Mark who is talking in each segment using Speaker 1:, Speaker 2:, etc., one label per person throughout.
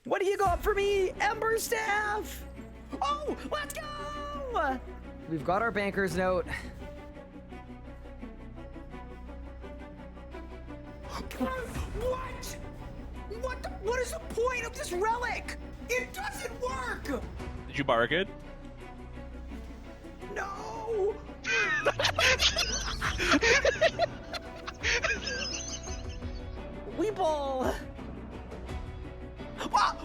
Speaker 1: What do you got for me, Ember Staff? Oh, let's go! We've got our banker's note. What? What is the point of this relic? It doesn't work!
Speaker 2: Did you bargain?
Speaker 1: No! Weeble! What?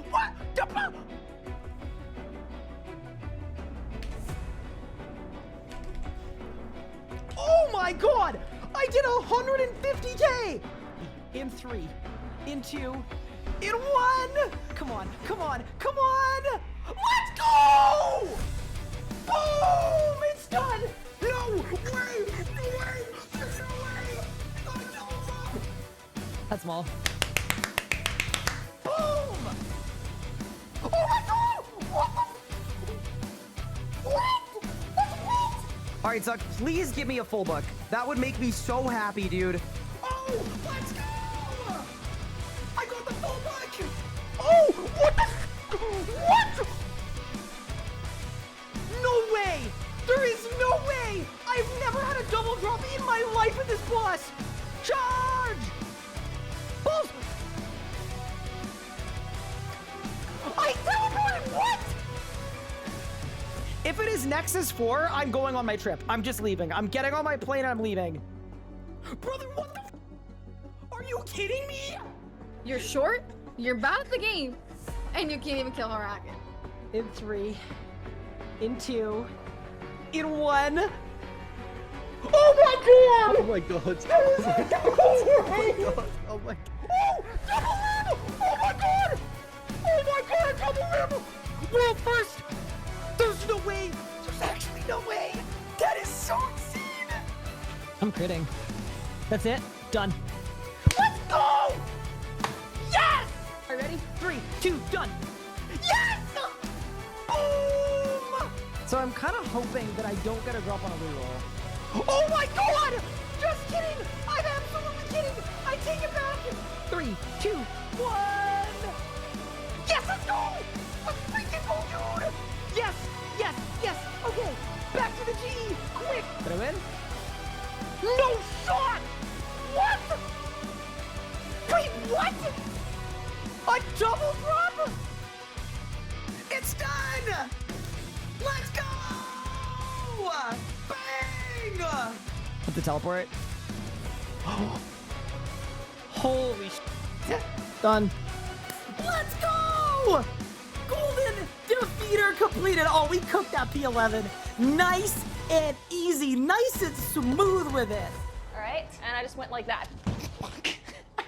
Speaker 1: Oh my god! I did 150k! In 3, in 2, in 1! Come on, come on, come on! Let's go! Boom! It's done! No way! No way! There's no way! Oh, no! That's small. Boom! Oh my god! What the? What? What? All right, Zuck, please give me a full book. That would make me so happy, dude. Oh, let's go! I got the full book! Oh, what the? What? No way! There is no way! I've never had a double drop in my life with this boss! Charge! Balls! I teleported! What? If it is Nexus 4, I'm going on my trip. I'm just leaving. I'm getting on my plane and I'm leaving. Brother, what the f? Are you kidding me?
Speaker 3: You're short, you're bad at the game, and you can't even kill Harakan.
Speaker 1: In 3, in 2, in 1. Oh my god!
Speaker 4: Oh my god.
Speaker 1: Oh my god!
Speaker 4: Oh my god. Oh my god.
Speaker 1: Oh! Double limb! Oh my god! Oh my god, double limb! Well, first, there's no way. There's actually no way. That is so insane. I'm critting. That's it. Done. Let's go! Yes!
Speaker 3: Are you ready?
Speaker 1: 3, 2, done. Yes! Boom! So I'm kind of hoping that I don't get a drop on a reroll. Oh my god! Just kidding! I'm absolutely kidding! I take it back! 3, 2, 1! Yes, let's go! Let's freaking go, dude! Yes, yes, yes! Okay, back to the G! Quick! Did I win? No shot! What? Wait, what? A double drop? It's done! Let's go! Bang! Put the teleport. Holy shit. Done. Let's go! Golden defeater completed. Oh, we cooked that P11. Nice and easy. Nice and smooth with it.
Speaker 3: All right, and I just went like that.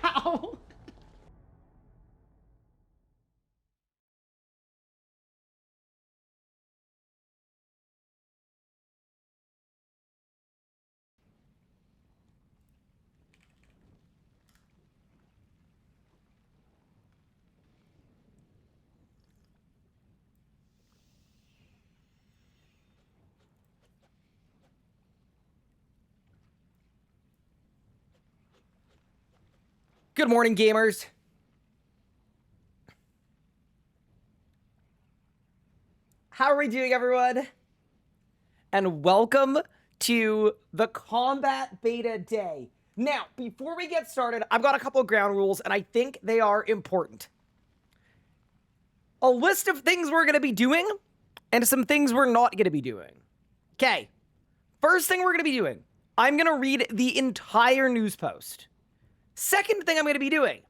Speaker 1: Ow. Good morning, gamers. How are we doing, everyone? And welcome to the combat beta day. Now, before we get started, I've got a couple of ground rules, and I think they are important. A list of things we're going to be doing, and some things we're not going to be doing. Okay, first thing we're going to be doing, I'm going to read the entire news post. Second thing I'm going to be doing,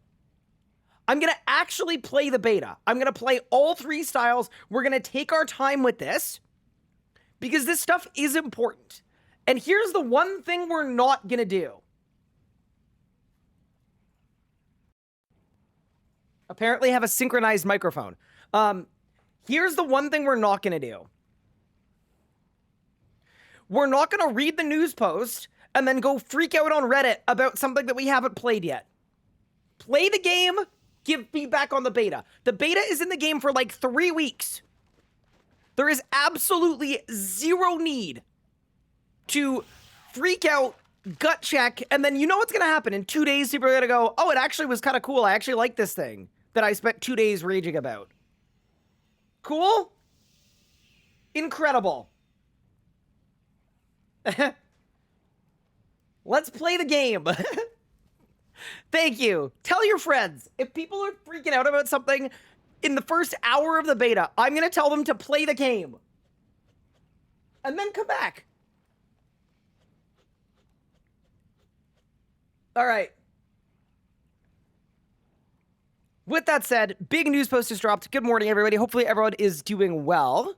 Speaker 1: I'm going to actually play the beta. I'm going to play all 3 styles. We're going to take our time with this because this stuff is important. And here's the one thing we're not going to do. Apparently have a synchronized microphone. Here's the one thing we're not going to do. We're not going to read the news post and then go freak out on Reddit about something that we haven't played yet. Play the game, give feedback on the beta. The beta is in the game for like 3 weeks. There is absolutely zero need to freak out, gut check, and then you know what's gonna happen. In 2 days, people are gonna go, oh, it actually was kind of cool. I actually like this thing. that I spent 2 days raging about. Cool? Incredible. Let's play the game. Thank you. Tell your friends. If people are freaking out about something in the first hour of the beta, I'm going to tell them to play the game. And then come back. All right. With that said, big news post has dropped. Good morning, everybody. Hopefully everyone is doing well.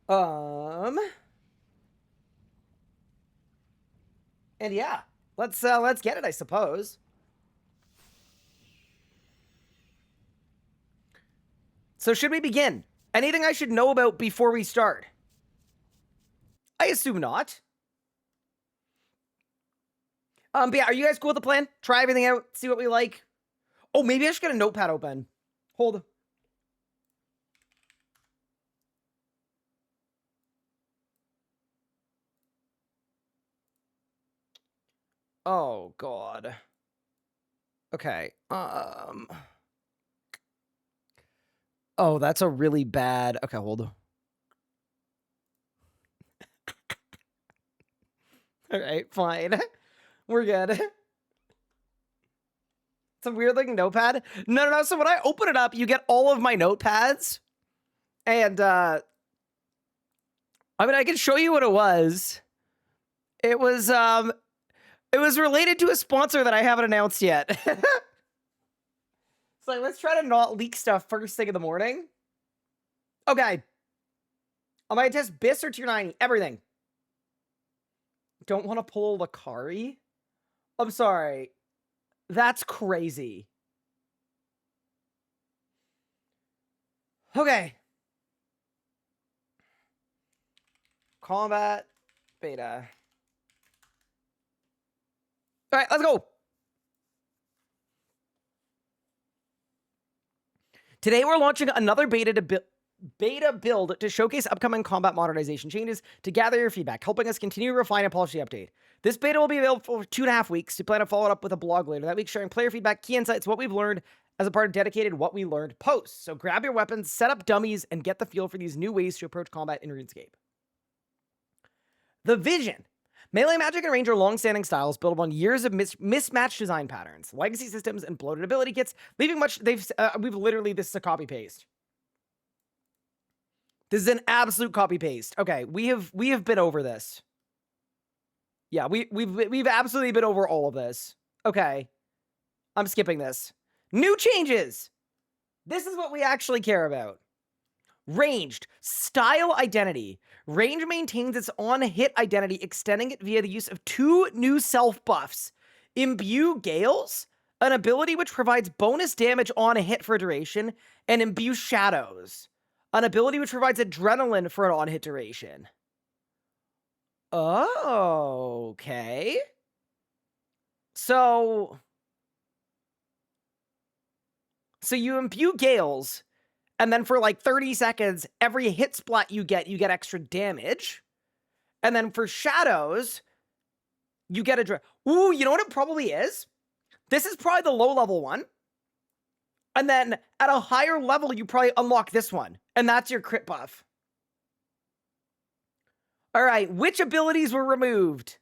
Speaker 1: And yeah, let's get it, I suppose. So should we begin? Anything I should know about before we start? I assume not. But yeah, are you guys cool with the plan? Try everything out, see what we like. Oh, maybe I should get a notepad open. Hold. Oh, God. Okay. Oh, that's a really bad... Okay, hold. All right, fine. We're good. It's a weird looking notepad. No. So when I open it up, you get all of my notepads. And, I mean, I can show you what it was. It was related to a sponsor that I haven't announced yet. So let's try to not leak stuff first thing in the morning. Okay. I'm gonna test BIS or tier 90. Everything. Don't want to pull Lakari? I'm sorry. That's crazy. Okay. Combat beta. All right, let's go. Today we're launching another beta build to showcase upcoming combat modernization changes to gather your feedback, helping us continue to refine and polish the update. This beta will be available for 2.5 weeks. We plan to follow it up with a blog later that week, sharing player feedback, key insights, what we've learned as a part of dedicated What We Learned posts. So grab your weapons, set up dummies, and get the feel for these new ways to approach combat in RuneScape. The vision. Melee magic and range are long-standing styles built upon years of mismatched design patterns, legacy systems, and bloated ability kits, leaving much. This is a copy paste. This is an absolute copy paste. Okay, we have been over this. Yeah, we've absolutely been over all of this. Okay, I'm skipping this. New changes. This is what we actually care about. Ranged. Style identity. Range maintains its on-hit identity, extending it via the use of 2 new self-buffs. Imbue Gales, an ability which provides bonus damage on a hit for duration, and Imbue Shadows, an ability which provides adrenaline for an on-hit duration. Oh, okay. So you imbue Gales, and then for like 30 seconds, every hit splat you get extra damage. And then for Shadows, you get ooh, you know what it probably is? This is probably the low-level one. And then at a higher level, you probably unlock this one. And that's your crit buff. All right, which abilities were removed?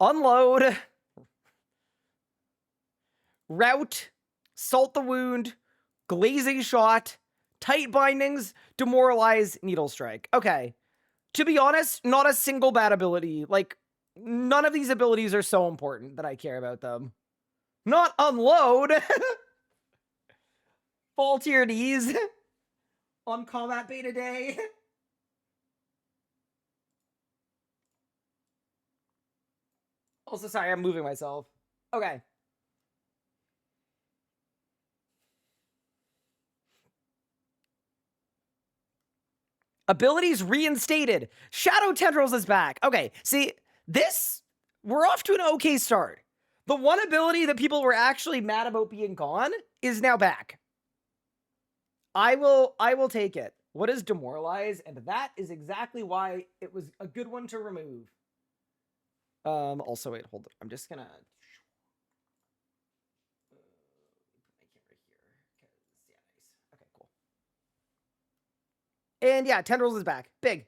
Speaker 1: Unload. Route. Salt the Wound. Glazing Shot. Tight Bindings, Demoralize, Needle Strike. Okay. To be honest, not a single bad ability. Like, none of these abilities are so important that I care about them. Not Unload! Fall to your knees on combat beta day. Also, sorry, I'm moving myself. Okay. Abilities reinstated. Shadow Tendrils is back. Okay, see, we're off to an okay start. The one ability that people were actually mad about being gone is now back. I will take it. What is Demoralize? And that is exactly why it was a good one to remove. Also, wait, hold on. I'm just gonna... put my camera here, because And yeah, Tendrils is back. Big.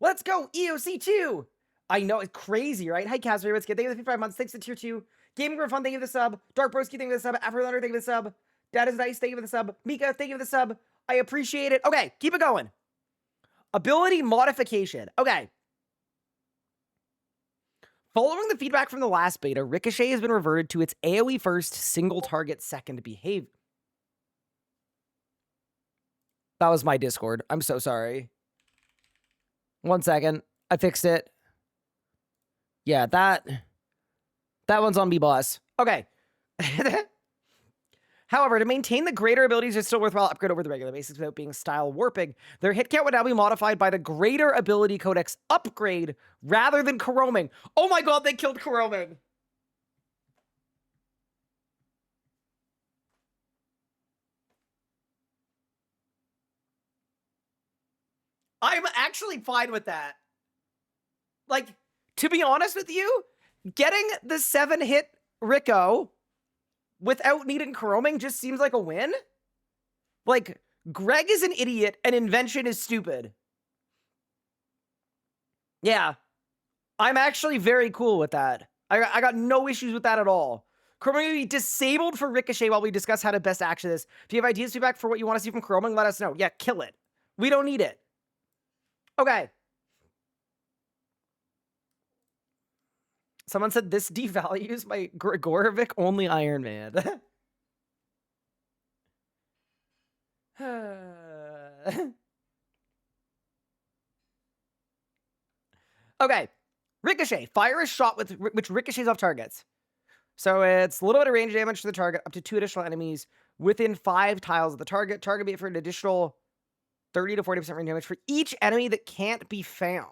Speaker 1: Let's go, EoC 2! I know, it's crazy, right? Hi, Casper, what's good? Thank you for the 55 months. Thanks to tier 2. Gaming for Fun, thank you for the sub. Dark Broski, thank you for the sub. Afro Thunder, thank you for the sub. Dad is nice, thank you for the sub. Mika, thank you for the sub. I appreciate it. Okay, keep it going. Ability modification. Okay. Following the feedback from the last beta, Ricochet has been reverted to its AoE first, single target second behavior. That was my Discord. I'm so sorry. 1 second. I fixed it. Yeah, that one's on me, boss. Okay. However, to maintain the greater abilities, it's still worthwhile upgrade over the regular basics without being style warping. Their hit count would now be modified by the greater ability codex upgrade rather than Coroming. Oh my god, they killed Coroming. I'm actually fine with that. Like, to be honest with you, getting the 7-hit Rico without needing Coroming just seems like a win. Like, Greg is an idiot and Invention is stupid. Yeah. I'm actually very cool with that. I got no issues with that at all. Coroming will be disabled for Ricochet while we discuss how to best action this. If you have ideas, feedback for what you want to see from Coroming, let us know. Yeah, kill it. We don't need it. Okay. Someone said this devalues my Grigorovic only Iron Man. Okay. Ricochet. Fire is shot with which ricochets off targets. So it's a little bit of range damage to the target, up to 2 additional enemies within 5 tiles of the target. Target be it for an additional 30 to 40% range damage for each enemy that can't be found.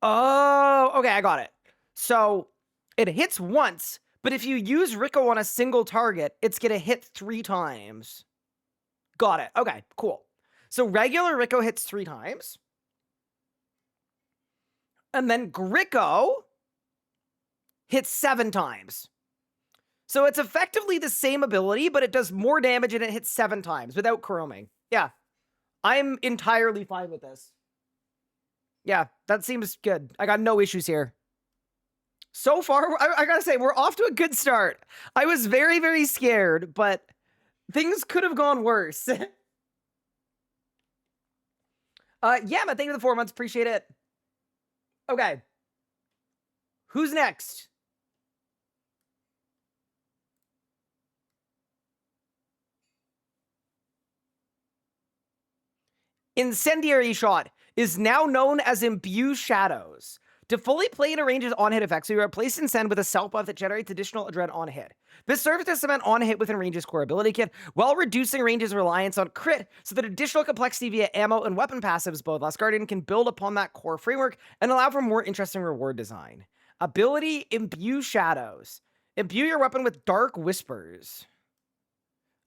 Speaker 1: Oh, okay, I got it. So it hits once, but if you use Rico on a single target, it's going to hit 3 times. Got it. Okay, cool. So regular Rico hits 3 times. And then Gricko hits 7 times. So it's effectively the same ability, but it does more damage and it hits 7 times without Coroming. Yeah, I'm entirely fine with this. Yeah, that seems good. I got no issues here. So far, I gotta say, we're off to a good start. I was very, very scared, but things could have gone worse. Yeah, man, thank you for the 4 months. Appreciate it. Okay. Who's next? Incendiary Shot is now known as Imbue Shadows. To fully play and arrange its on-hit effects, we replace Incend with a self buff that generates additional Adrenaline on hit. This serves to cement on-hit within Range's core ability kit, while reducing Range's reliance on crit, so that additional complexity via ammo and weapon passives, both Last Guardian can build upon that core framework and allow for more interesting reward design. Ability, Imbue Shadows. Imbue your weapon with Dark Whispers.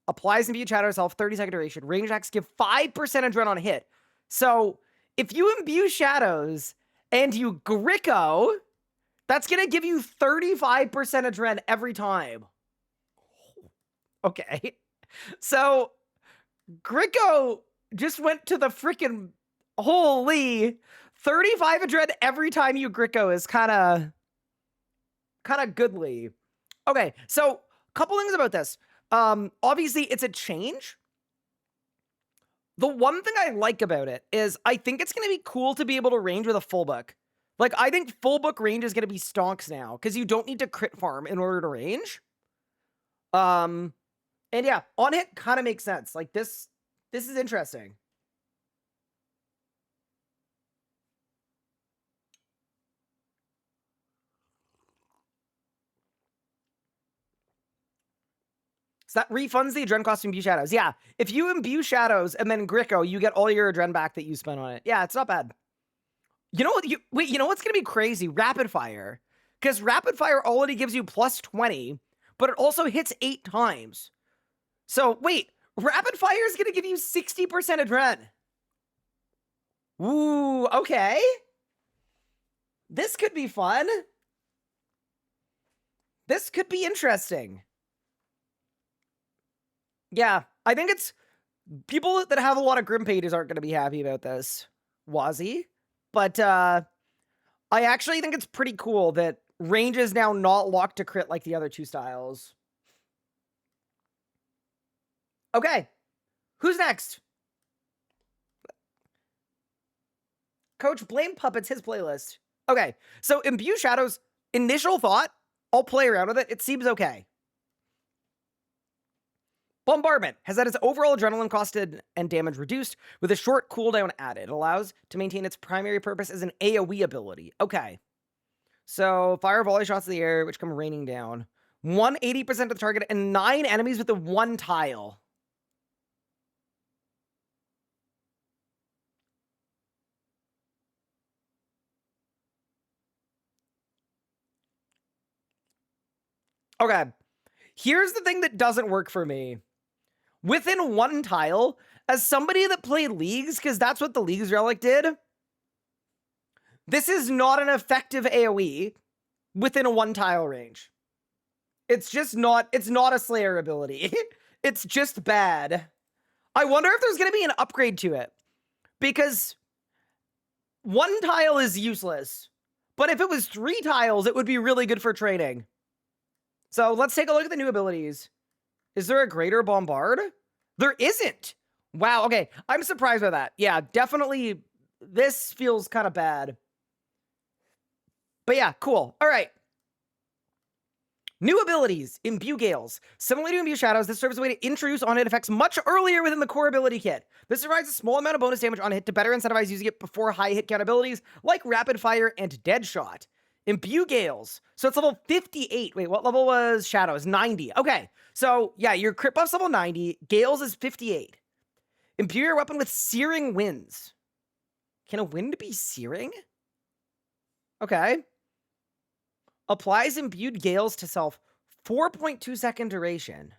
Speaker 1: Applies Imbue Shadows health, 30-second duration. Range attacks give 5% Adrenaline on hit. So, if you Imbue Shadows and you Gricko, that's going to give you 35% Adren every time. Okay. So, Gricko just went to the freaking holy 35 Adren every time you Gricko is kind of goodly. Okay, so couple things about this. Obviously, it's a change. The one thing I like about it is I think it's going to be cool to be able to range with a full book. Like, I think full book range is going to be stonks now, because you don't need to crit farm in order to range. And yeah, on hit kind of makes sense. Like, this is interesting. So that refunds the Adren cost to Imbue Shadows. Yeah, if you Imbue Shadows and then Gricko, you get all your Adren back that you spent on it. Yeah, it's not bad. You know what? Wait, you know what's going to be crazy? Rapid Fire. Because Rapid Fire already gives you plus 20, but it also hits 8 times. So, wait, Rapid Fire is going to give you 60% Adren. Ooh, okay. This could be fun. This could be interesting. Yeah, I think it's people that have a lot of Grim pages aren't going to be happy about this, Wazzy. But I actually think it's pretty cool that range is now not locked to crit like the other two styles. Okay, who's next? Coach, blame puppets, his playlist. Okay, so Imbue Shadows, initial thought, I'll play around with it. It seems okay. Bombardment has had its overall adrenaline costed and damage reduced with a short cooldown added. It allows to maintain its primary purpose as an AoE ability. Okay. So fire volley shots in the air, which come raining down. 180% of the target and 9 enemies with the 1 tile. Okay. Here's the thing that doesn't work for me. Within 1 tile, as somebody that played leagues, because that's what the leagues relic did, this is not an effective AoE within a 1 tile range. It's just not, it's not a Slayer ability. It's just bad. I wonder if there's going to be an upgrade to it. Because 1 tile is useless. But if it was 3 tiles, it would be really good for trading. So let's take a look at the new abilities. Is there a greater bombard? There isn't. Wow, okay. I'm surprised by that. Yeah, definitely this feels kind of bad. But yeah, cool. All right. New abilities, Imbue Gales. Similar to Imbue Shadows, this serves as a way to introduce on-hit effects much earlier within the core ability kit. This provides a small amount of bonus damage on hit to better incentivize using it before high hit count abilities like Rapid Fire and Deadshot. Imbue Gales. So it's level 58. Wait, what level was Shadows? 90. Okay. So yeah, your crit buff's level 90. Gales is 58. Imbue your weapon with Searing Winds. Can a wind be searing? Okay. Applies imbued gales to self 4.2 second duration.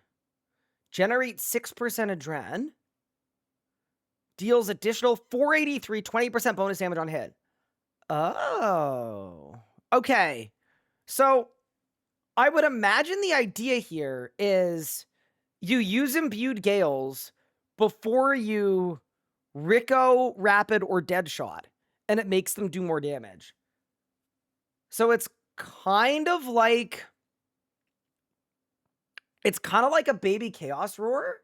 Speaker 1: Generate 6% adren. Deals additional 483 20% bonus damage on hit. Oh. Okay. So I would imagine the idea here is you use imbued gales before you Rico, Rapid, or Deadshot, and it makes them do more damage. So it's kind of like a baby chaos roar.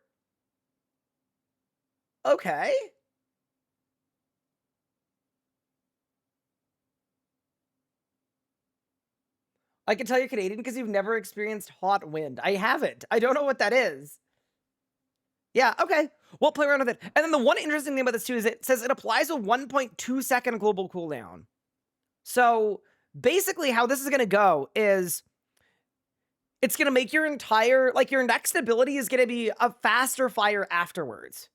Speaker 1: Okay. I can tell you're Canadian because you've never experienced hot wind. I haven't. I don't know what that is. Yeah, okay. We'll play around with it. And then the one interesting thing about this too is it says it applies a 1.2 second global cooldown. So basically how this is going to go is it's going to make your entire, like your next ability is going to be a faster fire afterwards.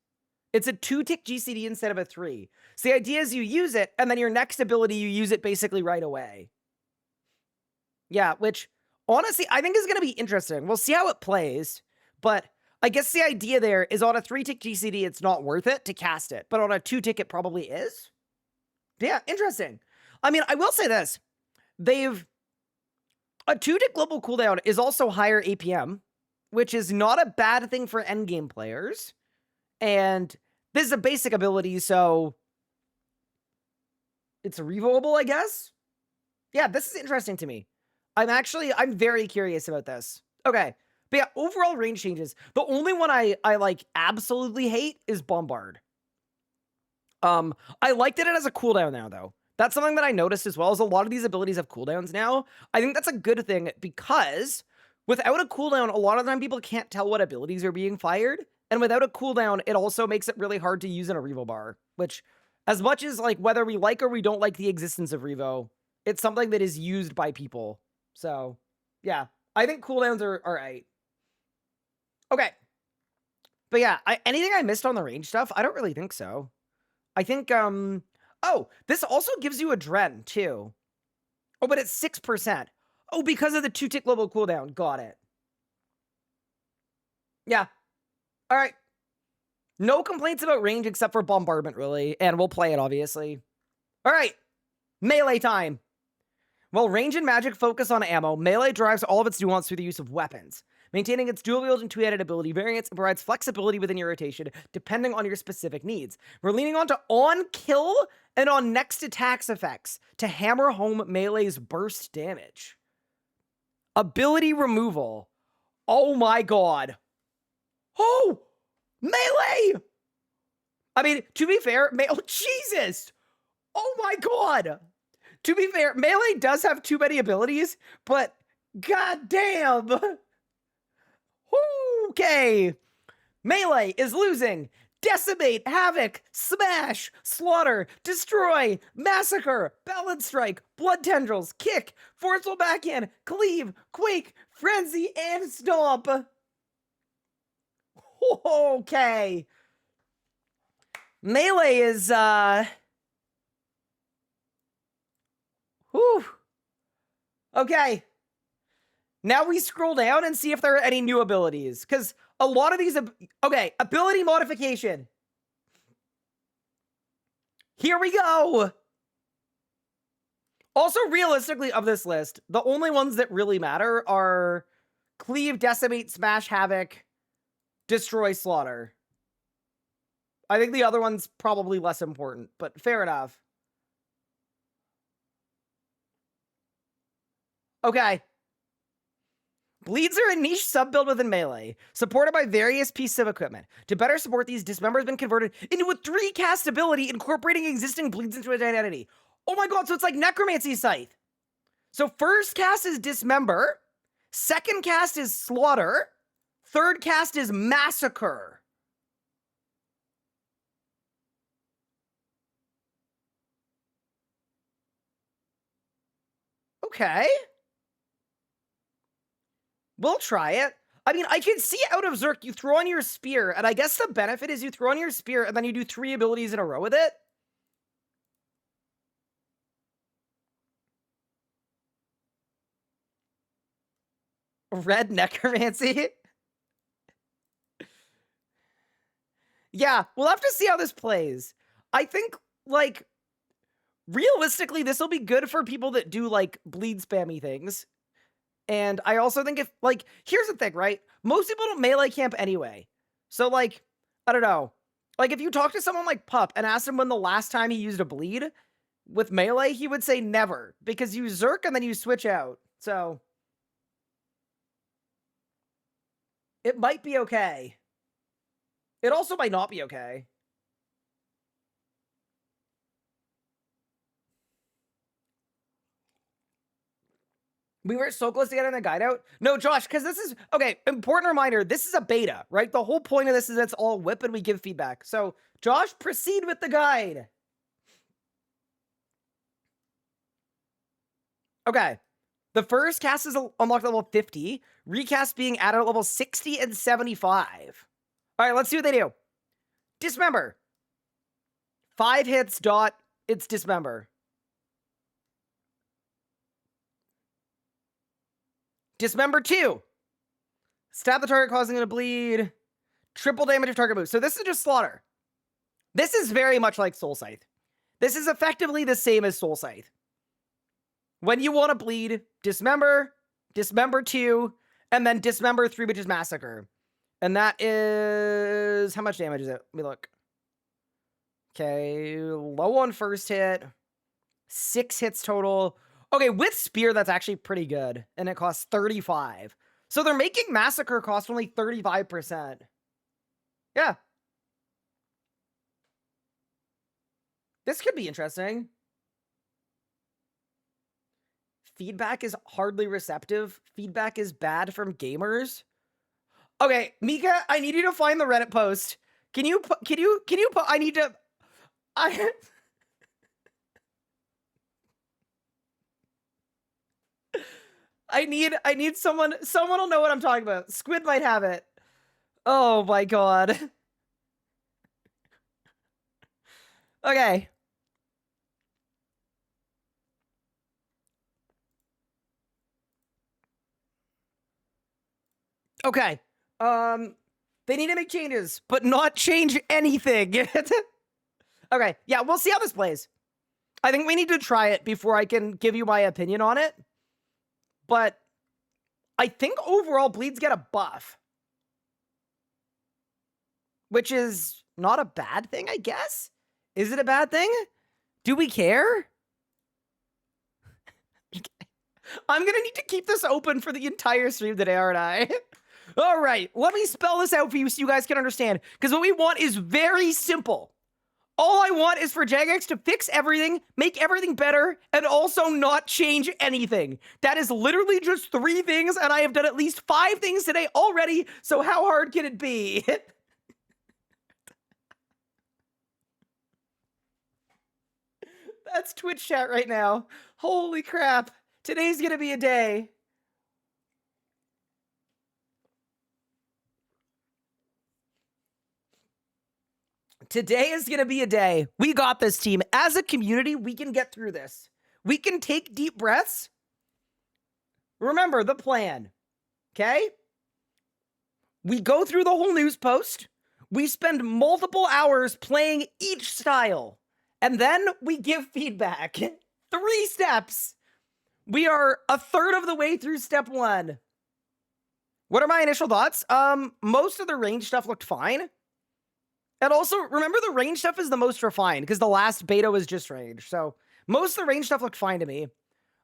Speaker 1: It's a 2-tick GCD instead of a 3. So the idea is you use it, and then your next ability, you use it basically right away. Yeah, which honestly, I think is going to be interesting. We'll see how it plays, but I guess the idea there is on a 3-tick GCD, it's not worth it to cast it, but on a 2-tick, it probably is. Yeah, interesting. I mean, I will say this. A 2-tick global cooldown is also higher APM, which is not a bad thing for endgame players. And this is a basic ability, so it's revoable, I guess? Yeah, this is interesting to me. I'm very curious about this. Okay. But yeah, overall range changes. The only one I like absolutely hate is Bombard. I liked it as a cooldown now, though. That's something that I noticed as well, is a lot of these abilities have cooldowns now. I think that's a good thing because without a cooldown, a lot of the time people can't tell what abilities are being fired. And without a cooldown, it also makes it really hard to use in a Revo bar, which as much as like whether we like or we don't like the existence of Revo, it's something that is used by people. So yeah, I think cooldowns are all right. Okay. But yeah, anything I missed on the range stuff? I don't really think so. I think, oh, this also gives you a Dren, too. Oh, but it's 6%. Oh, because of the 2-tick global cooldown. Got it. Yeah. All right. No complaints about range except for bombardment, really. And we'll play it, obviously. All right. Melee time. While range and magic focus on ammo, melee drives all of its nuance through the use of weapons. maintaining its dual wield and two-handed ability variance and provides flexibility within your rotation depending on your specific needs. We're leaning on to on-kill and on next attacks effects to hammer home melee's burst damage. Ability removal. Oh my god. Oh! Melee! I mean, to be fair, oh Jesus! Oh my god! To be fair, Melee does have too many abilities, but god damn! Okay. Melee is losing. Decimate, Havoc, Smash, Slaughter, Destroy, Massacre, Balance Strike, Blood Tendrils, Kick, Forceful Backhand, Cleave, Quake, Frenzy, and Stomp. Okay. Melee is, whew. Okay. Now we scroll down and see if there are any new abilities. Because a lot of these... Okay, ability modification. Here we go. Also, realistically, of this list, the only ones that really matter are Cleave, Decimate, Smash, Havoc, Destroy, Slaughter. I think the other one's probably less important, but fair enough. Okay. Bleeds are a niche sub-build within Melee, supported by various pieces of equipment. To better support these, Dismember has been converted into a 3-cast ability, incorporating existing bleeds into its identity. Oh my god, so it's like Necromancy Scythe. So first cast is Dismember, second cast is Slaughter, third cast is Massacre. Okay. We'll try it. I mean, I can see out of Zerk, you throw on your spear, and I guess the benefit is you throw on your spear, and then you do 3 abilities in a row with it. Red Necromancy? Yeah, we'll have to see how this plays. I think, like, realistically, this will be good for people that do, like, bleed spammy things. And I also think if, like, here's the thing, right? Most people don't melee camp anyway. So, like, I don't know. Like, if you talk to someone like Pup and ask him when the last time he used a bleed with melee, he would say never. Because you Zerk and then you switch out. So, it might be okay. It also might not be okay. We were so close to getting the guide out. No, Josh, because this is... Okay, important reminder. This is a beta, right? The whole point of this is it's all whip and we give feedback. So, Josh, proceed with the guide. Okay. The first cast is unlocked at level 50. Recast being added at level 60 and 75. All right, let's see what they do. Dismember. 5 hits, dot. It's Dismember. Dismember 2. Stab the target, causing it to bleed. Triple damage of target moves. So this is just Slaughter. This is very much like Soul Scythe. This is effectively the same as Soul Scythe. When you want to bleed, Dismember, Dismember 2, and then Dismember 3, which is Massacre. And that is... How much damage is it? Let me look. Okay, low on first hit. 6 hits total. Okay, with Spear, that's actually pretty good. And it costs 35. So they're making Massacre cost only 35%. Yeah. This could be interesting. Feedback is hardly receptive. Feedback is bad from gamers. Okay, Mika, I need you to find the Reddit post. Can you put, I need to, I need someone will know what I'm talking about. Squid might have it. Oh my god. Okay. Okay. They need to make changes, but not change anything. Okay, yeah, we'll see how this plays. I think we need to try it before I can give you my opinion on it. But I think overall bleeds get a buff. Which is not a bad thing, I guess? Is it a bad thing? Do we care? I'm gonna need to keep this open for the entire stream today, aren't I? All right, let me spell this out for you so you guys can understand. Because what we want is very simple. All I want is for Jagex to fix everything, make everything better, and also not change anything. That is literally just 3 things, and I have done at least 5 things today already, so how hard can it be? That's Twitch chat right now. Holy crap. Today's gonna be a day. Today is gonna be a day. We got this, team. As a community, we can get through this. We can take deep breaths. Remember the plan, okay? We go through the whole news post. We spend multiple hours playing each style. And then we give feedback. 3 steps. We are a third of the way through step 1. What are my initial thoughts? Most of the range stuff looked fine. And also, remember the range stuff is the most refined because the last beta was just range. So most of the range stuff looked fine to me.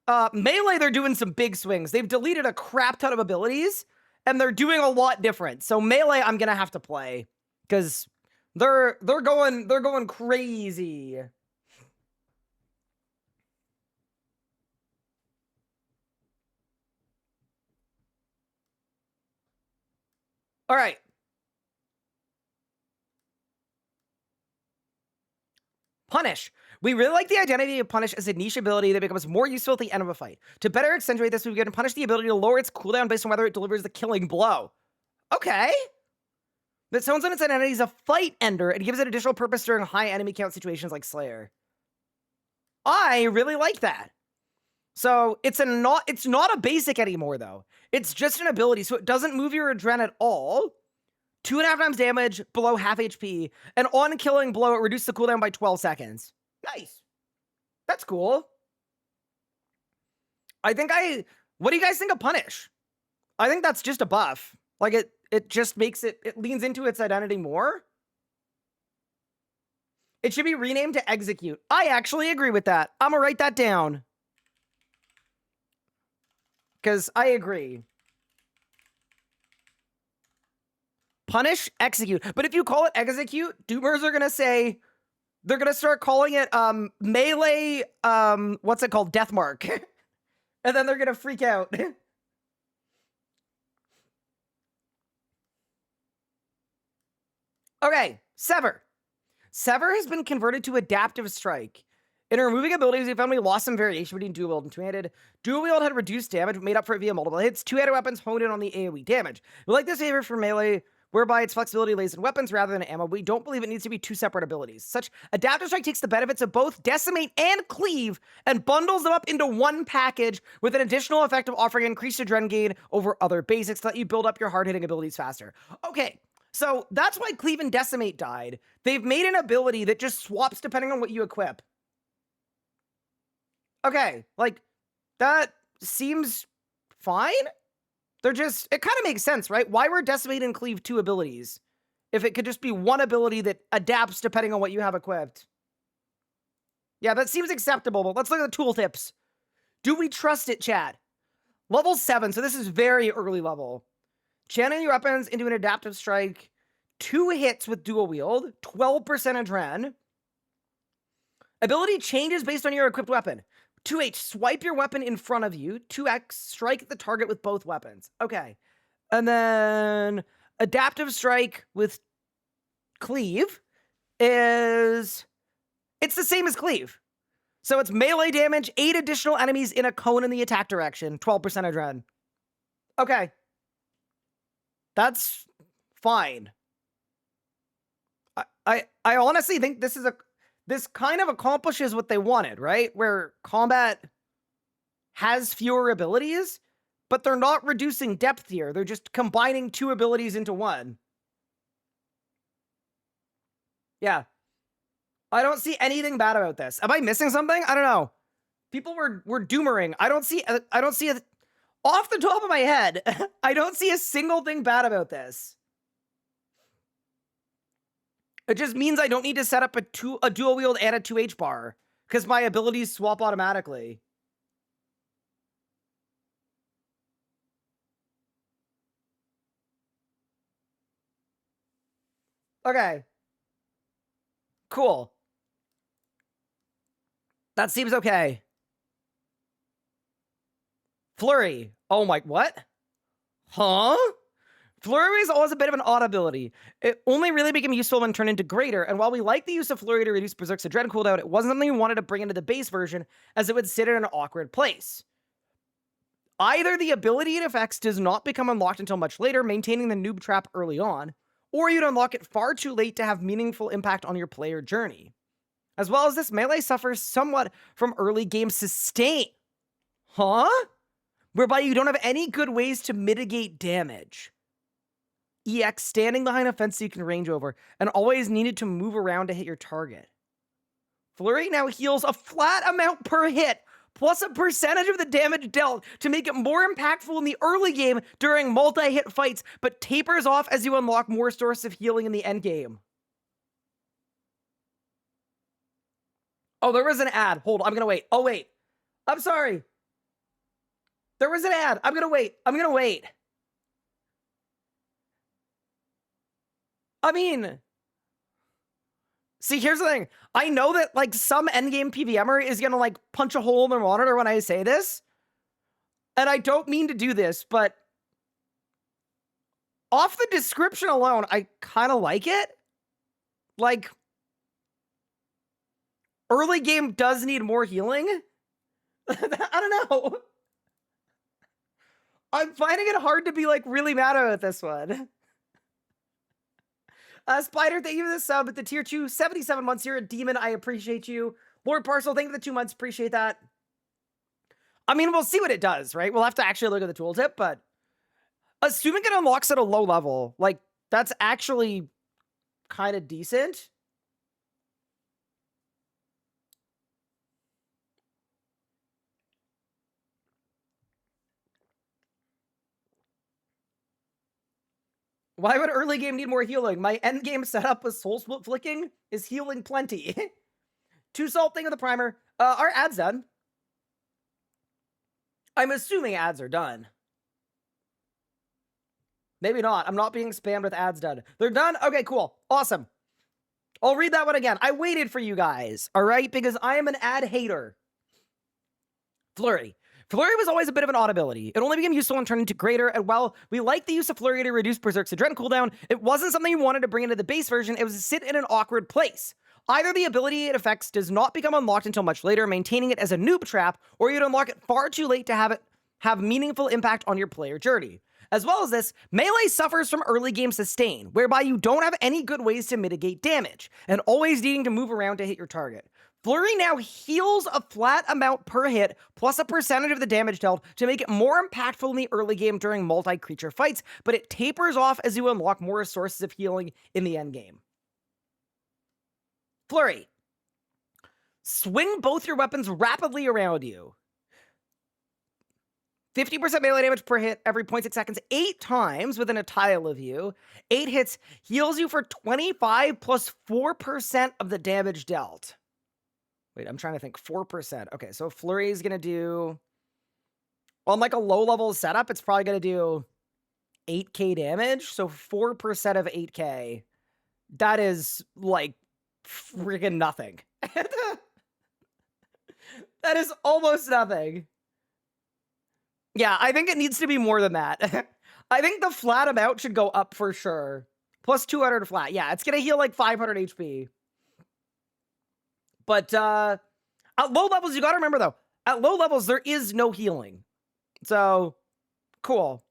Speaker 1: Melee, they're doing some big swings. They've deleted a crap ton of abilities and they're doing a lot different. So melee, I'm gonna have to play because they're going crazy. All right. Punish. We really like the identity of Punish as a niche ability that becomes more useful at the end of a fight. To better accentuate this, we've given Punish the ability to lower its cooldown based on whether it delivers the killing blow. Okay. That sounds on its identity as a fight ender and gives it additional purpose during high enemy count situations like Slayer. I really like that. So it's not a basic anymore though. It's just an ability, so it doesn't move your adren at all. 2.5 times damage, below half HP, and on killing blow, it reduces the cooldown by 12 seconds. Nice. That's cool. What do you guys think of Punish? I think that's just a buff. Like, it just makes it leans into its identity more. It should be renamed to Execute. I actually agree with that. I'm gonna write that down. Because I agree. Punish, Execute. But if you call it Execute, Doomers are going to say, they're going to start calling it Melee, what's it called? Deathmark. And then they're going to freak out. Okay, Sever. Sever has been converted to Adaptive Strike. In removing abilities, we found we lost some variation between dual wield and two-handed. Dual wield had reduced damage, but made up for it via multiple hits. Two-handed weapons honed in on the AoE damage. We like this favor for melee, whereby its flexibility lays in weapons rather than ammo. We don't believe it needs to be 2 separate abilities. Such Adaptive Strike takes the benefits of both Decimate and Cleave and bundles them up into one package with an additional effect of offering increased adrenaline gain over other basics to let you build up your hard-hitting abilities faster. Okay, so that's why Cleave and Decimate died. They've made an ability that just swaps depending on what you equip. Okay, like, that seems fine. It kind of makes sense, right? Why were Decimate and Cleave 2 abilities if it could just be one ability that adapts depending on what you have equipped? Yeah, that seems acceptable, but let's look at the tooltips. Do we trust it, chat? Level 7, so this is very early level. Channeling your weapons into an Adaptive Strike. 2 hits with dual wield. 12% adren. Ability changes based on your equipped weapon. 2H, swipe your weapon in front of you. 2X, strike the target with both weapons. Okay. And then Adaptive Strike with Cleave it's the same as Cleave. So it's melee damage, 8 additional enemies in a cone in the attack direction, 12% adren. Okay. That's fine. I honestly think this kind of accomplishes what they wanted, right? Where combat has fewer abilities, but they're not reducing depth here. They're just combining 2 abilities into one. Yeah. I don't see anything bad about this. Am I missing something? I don't know. People were doomering. I don't see Off the top of my head, I don't see a single thing bad about this. It just means I don't need to set up a dual wield and a 2H bar, because my abilities swap automatically. Okay. Cool. That seems okay. Flurry. Oh my, what? Huh? Flurry is always a bit of an odd ability. It only really became useful when turned into Greater, and while we like the use of Flurry to reduce Berserk's Adrenaline cooldown, it wasn't something we wanted to bring into the base version, as it would sit in an awkward place. Either the ability it affects does not become unlocked until much later, maintaining the noob trap early on, or you'd unlock it far too late to have meaningful impact on your player journey. As well as this, melee suffers somewhat from early game sustain. Huh? Whereby you don't have any good ways to mitigate damage. EX standing behind a fence you can range over, and always needed to move around to hit your target. Flurry now heals a flat amount per hit, plus a percentage of the damage dealt to make it more impactful in the early game during multi-hit fights, but tapers off as you unlock more sources of healing in the end game. Oh, there was an ad. Hold on, I'm gonna wait. Oh, wait. I'm sorry. There was an ad. I'm gonna wait. I'm gonna wait. I mean, see, here's the thing. I know that, like, some endgame PVMer is gonna, like, punch a hole in their monitor when I say this. And I don't mean to do this, but off the description alone, I kind of like it. Like, early game does need more healing. I don't know. I'm finding it hard to be, like, really mad about this one. Spider, thank you for the sub at the tier 2, 77 months. You're a demon. I appreciate you. Lord Parcel, thank you for the 2 months. Appreciate that. I mean, we'll see what it does, right? We'll have to actually look at the tooltip, but assuming it unlocks at a low level, like, that's actually kind of decent. Why would early game need more healing? My end game setup with soul split flicking is healing plenty. 2 salt thing of the primer. Are ads done? I'm assuming ads are done. Maybe not. I'm not being spammed with ads done. They're done? Okay, cool. Awesome. I'll read that one again. I waited for you guys, all right? Because I am an ad hater. Flurry. Flurry was always a bit of an odd ability. It only became useful when turned into Greater, and while we like the use of Flurry to reduce Berserk's Adrenaline cooldown, it wasn't something we wanted to bring into the base version. It was to sit in an awkward place. Either the ability it affects does not become unlocked until much later, maintaining it as a noob trap, or you'd unlock it far too late to have meaningful impact on your player journey. As well as this, melee suffers from early game sustain, whereby you don't have any good ways to mitigate damage, and always needing to move around to hit your target. Flurry now heals a flat amount per hit, plus a percentage of the damage dealt to make it more impactful in the early game during multi-creature fights, but it tapers off as you unlock more sources of healing in the end game. Flurry. Swing both your weapons rapidly around you. 50% melee damage per hit every 0.6 seconds, 8 times within a tile of you. 8 hits heals you for 25 plus 4% of the damage dealt. Wait, I'm trying to think. 4%. Okay, so Flurry is going to do... On, like, a low-level setup, it's probably going to do 8k damage. So 4% of 8k. That is, like, friggin' nothing. That is almost nothing. Yeah, I think it needs to be more than that. I think the flat amount should go up for sure. Plus 200 flat. Yeah, it's going to heal, like, 500 HP. But at low levels, you got to remember, though, at low levels, there is no healing. So, cool.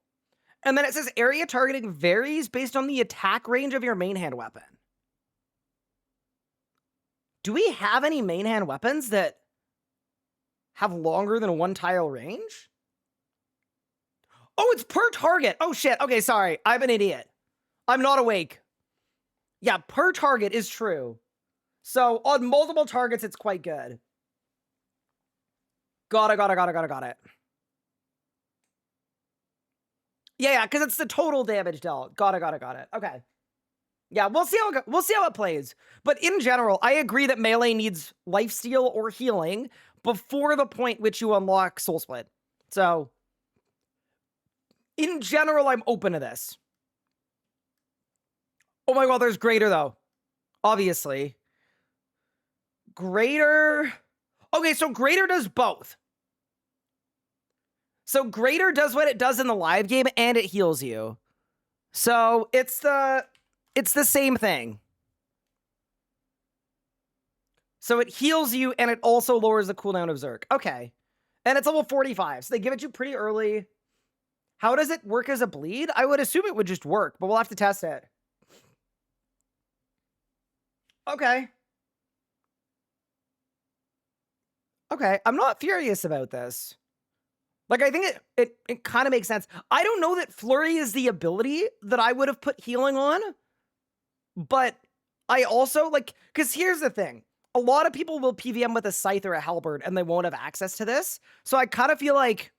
Speaker 1: And then it says area targeting varies based on the attack range of your main hand weapon. Do we have any main hand weapons that have longer than 1 tile range? Oh, it's per target. Oh, shit. Okay, sorry. I'm an idiot. I'm not awake. Yeah, per target is true. So, on multiple targets, it's quite good. Got it. Yeah, because it's the total damage dealt. Got it. Okay. Yeah, we'll see how it plays. But in general, I agree that melee needs lifesteal or healing before the point which you unlock Soul Split. So, in general, I'm open to this. Oh my god, there's Greater, though. Obviously. Greater... Okay, so Greater does both. So Greater does what it does in the live game, and it heals you. So, it's the same thing. So it heals you, and it also lowers the cooldown of Berserk. Okay. And it's level 45, so they give it to you pretty early. How does it work as a bleed? I would assume it would just work, but we'll have to test it. Okay. Okay, I'm not furious about this. Like, I think it kind of makes sense. I don't know that Flurry is the ability that I would have put healing on, but I also, like, because here's the thing. A lot of people will PVM with a Scythe or a Halberd, and they won't have access to this. So I kind of feel like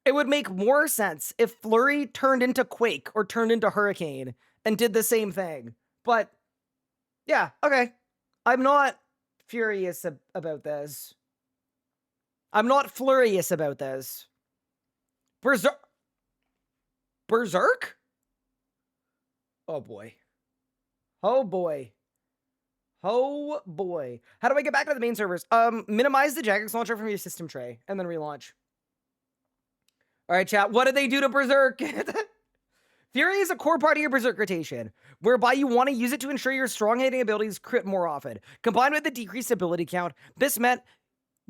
Speaker 1: it would make more sense if Flurry turned into Quake or turned into Hurricane and did the same thing. But, yeah, okay. I'm not furious about this. I'm not furious about this. Berserk? Oh, boy. Oh, boy. Oh boy. How do I get back to the main servers? Minimize the Jagex launcher from your system tray and then relaunch. All right, chat. What did they do to Berserk? Fury is a core part of your Berserk rotation, whereby you want to use it to ensure your strong hitting abilities crit more often. Combined with the decreased ability count, this meant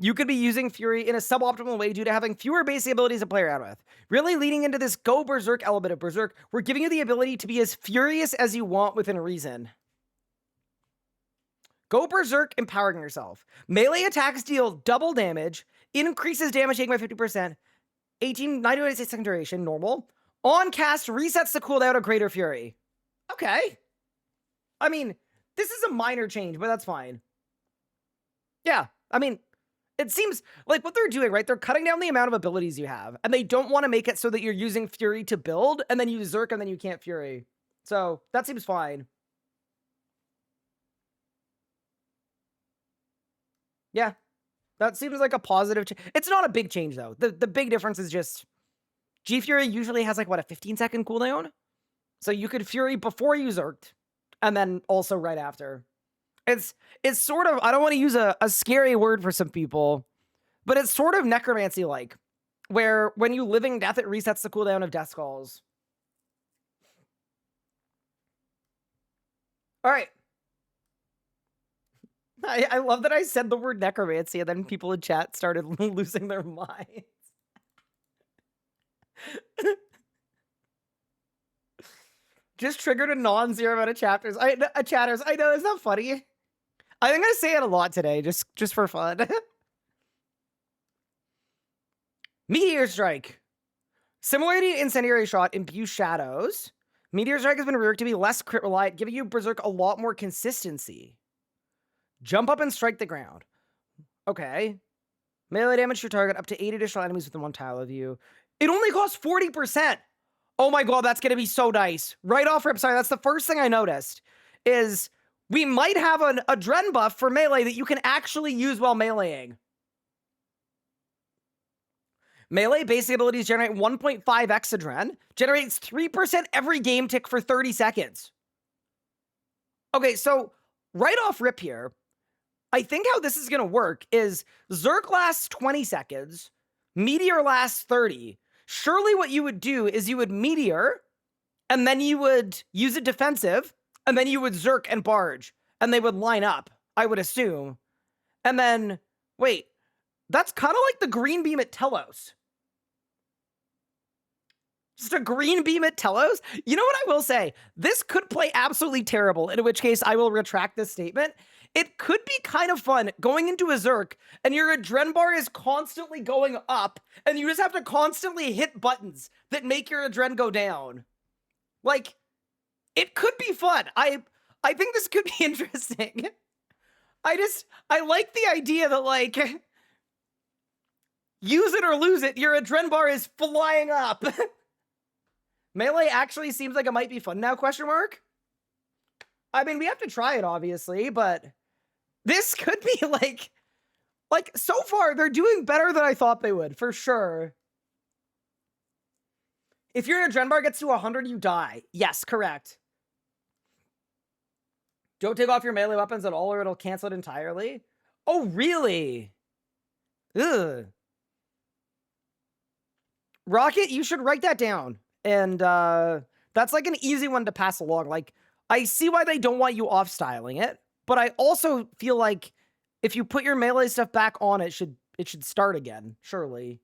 Speaker 1: you could be using Fury in a suboptimal way due to having fewer basic abilities to play around with. Really leading into this Go Berserk element of Berserk, we're giving you the ability to be as furious as you want within reason. Go Berserk, empowering yourself. Melee attacks deal double damage, increases damage taken by 50%, 90 second duration, normal. On cast, resets the cooldown of Greater Fury. Okay. I mean, this is a minor change, but that's fine. Yeah, I mean, it seems like what they're doing, right? They're cutting down the amount of abilities you have, and they don't want to make it so that you're using Fury to build, and then you Zerk, and then you can't Fury. So, that seems fine. Yeah, that seems like a positive change. It's not a big change, though. The big difference is just G Fury usually has, like, what, a 15-second cooldown? So you could Fury before you Zerked, and then also right after. It's sort of, I don't want to use a scary word for some people, but it's sort of necromancy-like, where when you Living Death, it resets the cooldown of Death Skulls. All right. I love that I said the word necromancy and then people in chat started losing their minds. Just triggered a non-zero amount of chatters. Chatters. I know, isn't that funny? I think I say it a lot today, just for fun. Meteor Strike. Similarity to Incendiary Shot imbues shadows. Meteor Strike has been reworked to be less crit reliant, giving you Berserk a lot more consistency. Jump up and strike the ground. Okay. Melee damage to your target up to 8 additional enemies within one tile of you. It only costs 40%. Oh my god, that's gonna be so nice. Right off rip, sorry, that's the first thing I noticed, is we might have a Dren buff for melee that you can actually use while meleeing. Melee basic abilities generate 1.5x Adren, generates 3% every game tick for 30 seconds. Okay, so right off rip here, I think how this is going to work is Zerk lasts 20 seconds, Meteor lasts 30. Surely what you would do is you would Meteor, and then you would use a defensive, and then you would Zerk and Barge, and they would line up, I would assume. And then, wait, that's kind of like the green beam at Telos. Just a green beam at Telos? You know what I will say? This could play absolutely terrible, in which case I will retract this statement. It could be kind of fun going into a Zerk, and your Adren bar is constantly going up, and you just have to constantly hit buttons that make your Adren go down. Like, it could be fun. I think this could be interesting. I like the idea that, like, use it or lose it, your Adren bar is flying up. Melee actually seems like it might be fun now, question mark? I mean, we have to try it, obviously, but this could be like, so far, they're doing better than I thought they would, for sure. If your adren bar gets to 100, you die. Yes, correct. Don't take off your melee weapons at all or it'll cancel it entirely. Oh, really? Ugh. Rocket, you should write that down. And that's like an easy one to pass along. Like, I see why they don't want you off-styling it, but I also feel like if you put your melee stuff back on, it should start again, surely.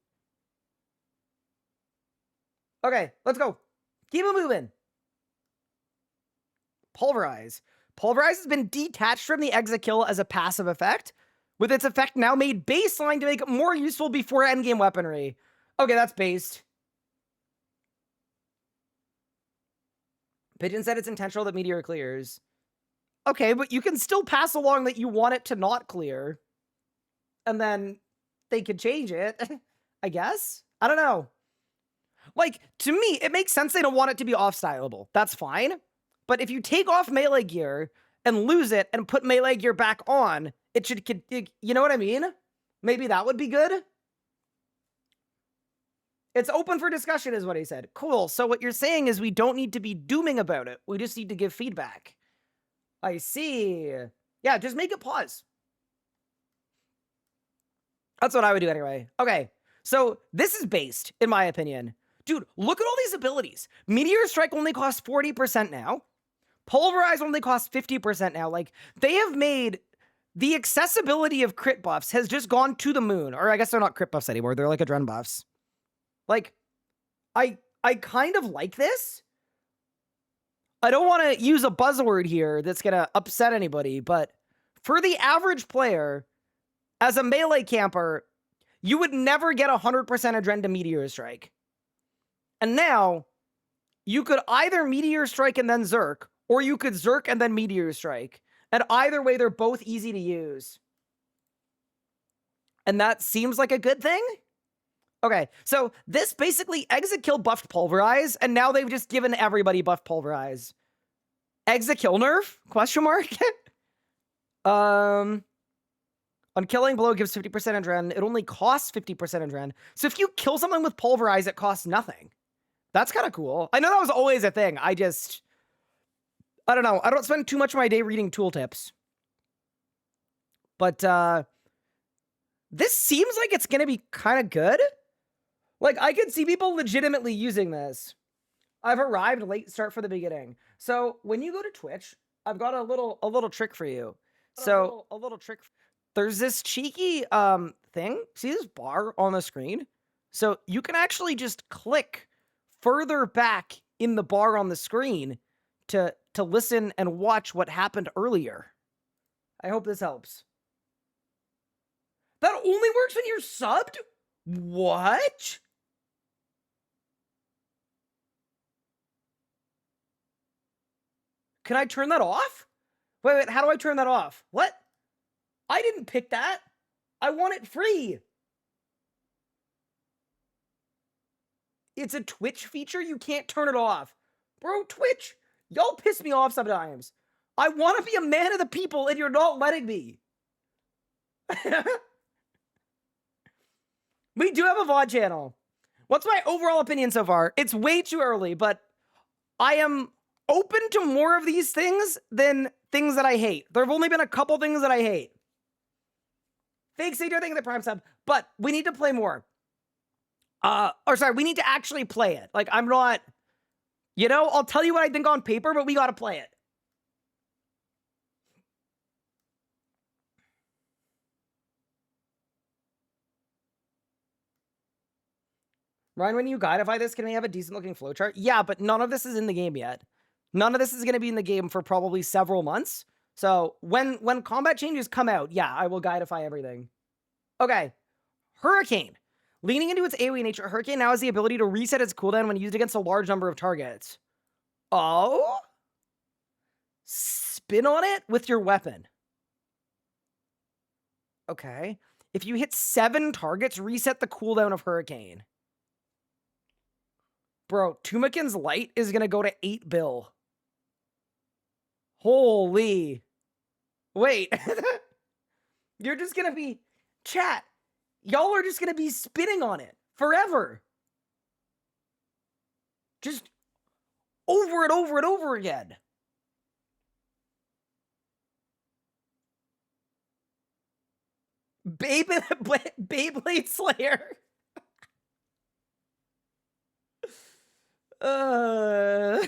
Speaker 1: Okay, let's go. Keep it moving. Pulverize. Pulverize has been detached from the exit kill as a passive effect, with its effect now made baseline to make it more useful before endgame weaponry. Okay, that's based. Pigeon said it's intentional that Meteor clears. Okay, but you can still pass along that you want it to not clear. And then they could change it, I guess? I don't know. Like, to me, it makes sense they don't want it to be off-styleable. That's fine. But if you take off melee gear and lose it and put melee gear back on, it should, you know what I mean? Maybe that would be good. It's open for discussion is what he said. Cool. So what you're saying is we don't need to be dooming about it. We just need to give feedback. I see. Yeah, just make it pause. That's what I would do anyway. Okay. So this is based, in my opinion. Dude, look at all these abilities. Meteor Strike only costs 40% now. Pulverize only costs 50% now. Like, they have made the accessibility of crit buffs has just gone to the moon. Or I guess they're not crit buffs anymore. They're like adren buffs. Like, I kind of like this. I don't want to use a buzzword here that's going to upset anybody, but for the average player, as a melee camper, you would never get 100% adren to Meteor Strike. And now, you could either Meteor Strike and then Zerk, or you could Zerk and then Meteor Strike. And either way, they're both easy to use. And that seems like a good thing? Okay, so this basically exit kill buffed Pulverize, and now they've just given everybody buffed Pulverize. Exit kill nerf? Question mark? Unkilling blow gives 50% adren. It only costs 50% adren. So if you kill someone with Pulverize, it costs nothing. That's kind of cool. I know that was always a thing. I don't know. I don't spend too much of my day reading tooltips. But this seems like it's going to be kind of good. Like, I could see people legitimately using this. I've arrived late start for the beginning. So when you go to Twitch, I've got a little trick for you. So a little trick. There's this cheeky thing. See this bar on the screen? So you can actually just click further back in the bar on the screen to listen and watch what happened earlier. I hope this helps. That only works when you're subbed? What? Can I turn that off? Wait, how do I turn that off? What? I didn't pick that. I want it free. It's a Twitch feature? You can't turn it off. Bro, Twitch, y'all piss me off sometimes. I want to be a man of the people and you're not letting me. We do have a VOD channel. What's my overall opinion so far? It's way too early, but I am open to more of these things than things that I hate. There have only been a couple things that I hate. Fake Savior thing, the Prime sub, but we need to play more. We need to actually play it. Like, I'm not, I'll tell you what I think on paper, but we gotta play it. Ryan, when you guidify this, can we have a decent looking flowchart? Yeah, but none of this is in the game yet. None of this is going to be in the game for probably several months. So when combat changes come out, yeah, I will guidify everything. Okay. Hurricane. Leaning into its AoE nature, Hurricane now has the ability to reset its cooldown when used against a large number of targets. Oh? Spin on it with your weapon. Okay. If you hit 7 targets, reset the cooldown of Hurricane. Bro, Tumakin's light is gonna go to 8 bill. Holy. Wait. You're just gonna be... Chat, y'all are just gonna be spinning on it forever. Just over and over and over again. Beyblade Slayer. I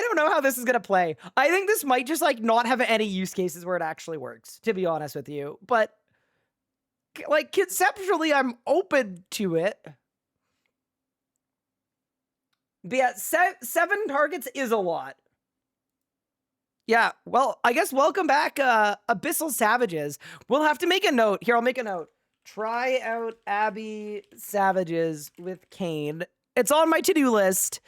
Speaker 1: don't know how this is gonna play. I think this might just like not have any use cases where it actually works, to be honest with you. But like conceptually, I'm open to it. But yeah, 7 targets is a lot. Yeah, well, I guess welcome back, Abyssal Savages. We'll have to make a note. Here, I'll make a note. Try out Abby Savages with Kane. It's on my to-do list.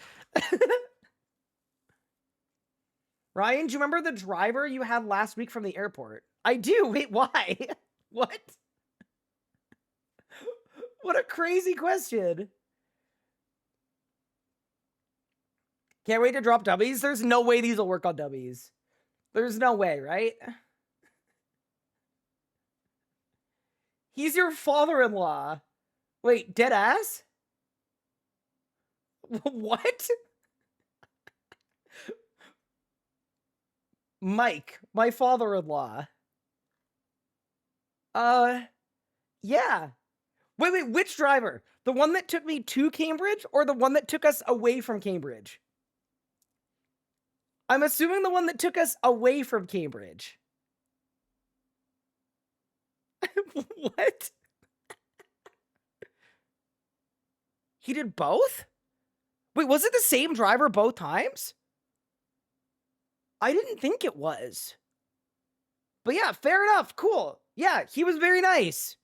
Speaker 1: Ryan, do you remember the driver you had last week from the airport? I do. Wait, why? What? What a crazy question. Can't wait to drop dummies. There's no way these will work on dummies. There's no way, right? He's your father-in-law. Wait, dead ass? What? Mike, my father-in-law. Yeah. Wait, which driver? The one that took me to Cambridge or the one that took us away from Cambridge? I'm assuming the one that took us away from Cambridge. What? He did both? Wait, was it the same driver both times? I didn't think it was. But yeah, fair enough. Cool. Yeah, he was very nice.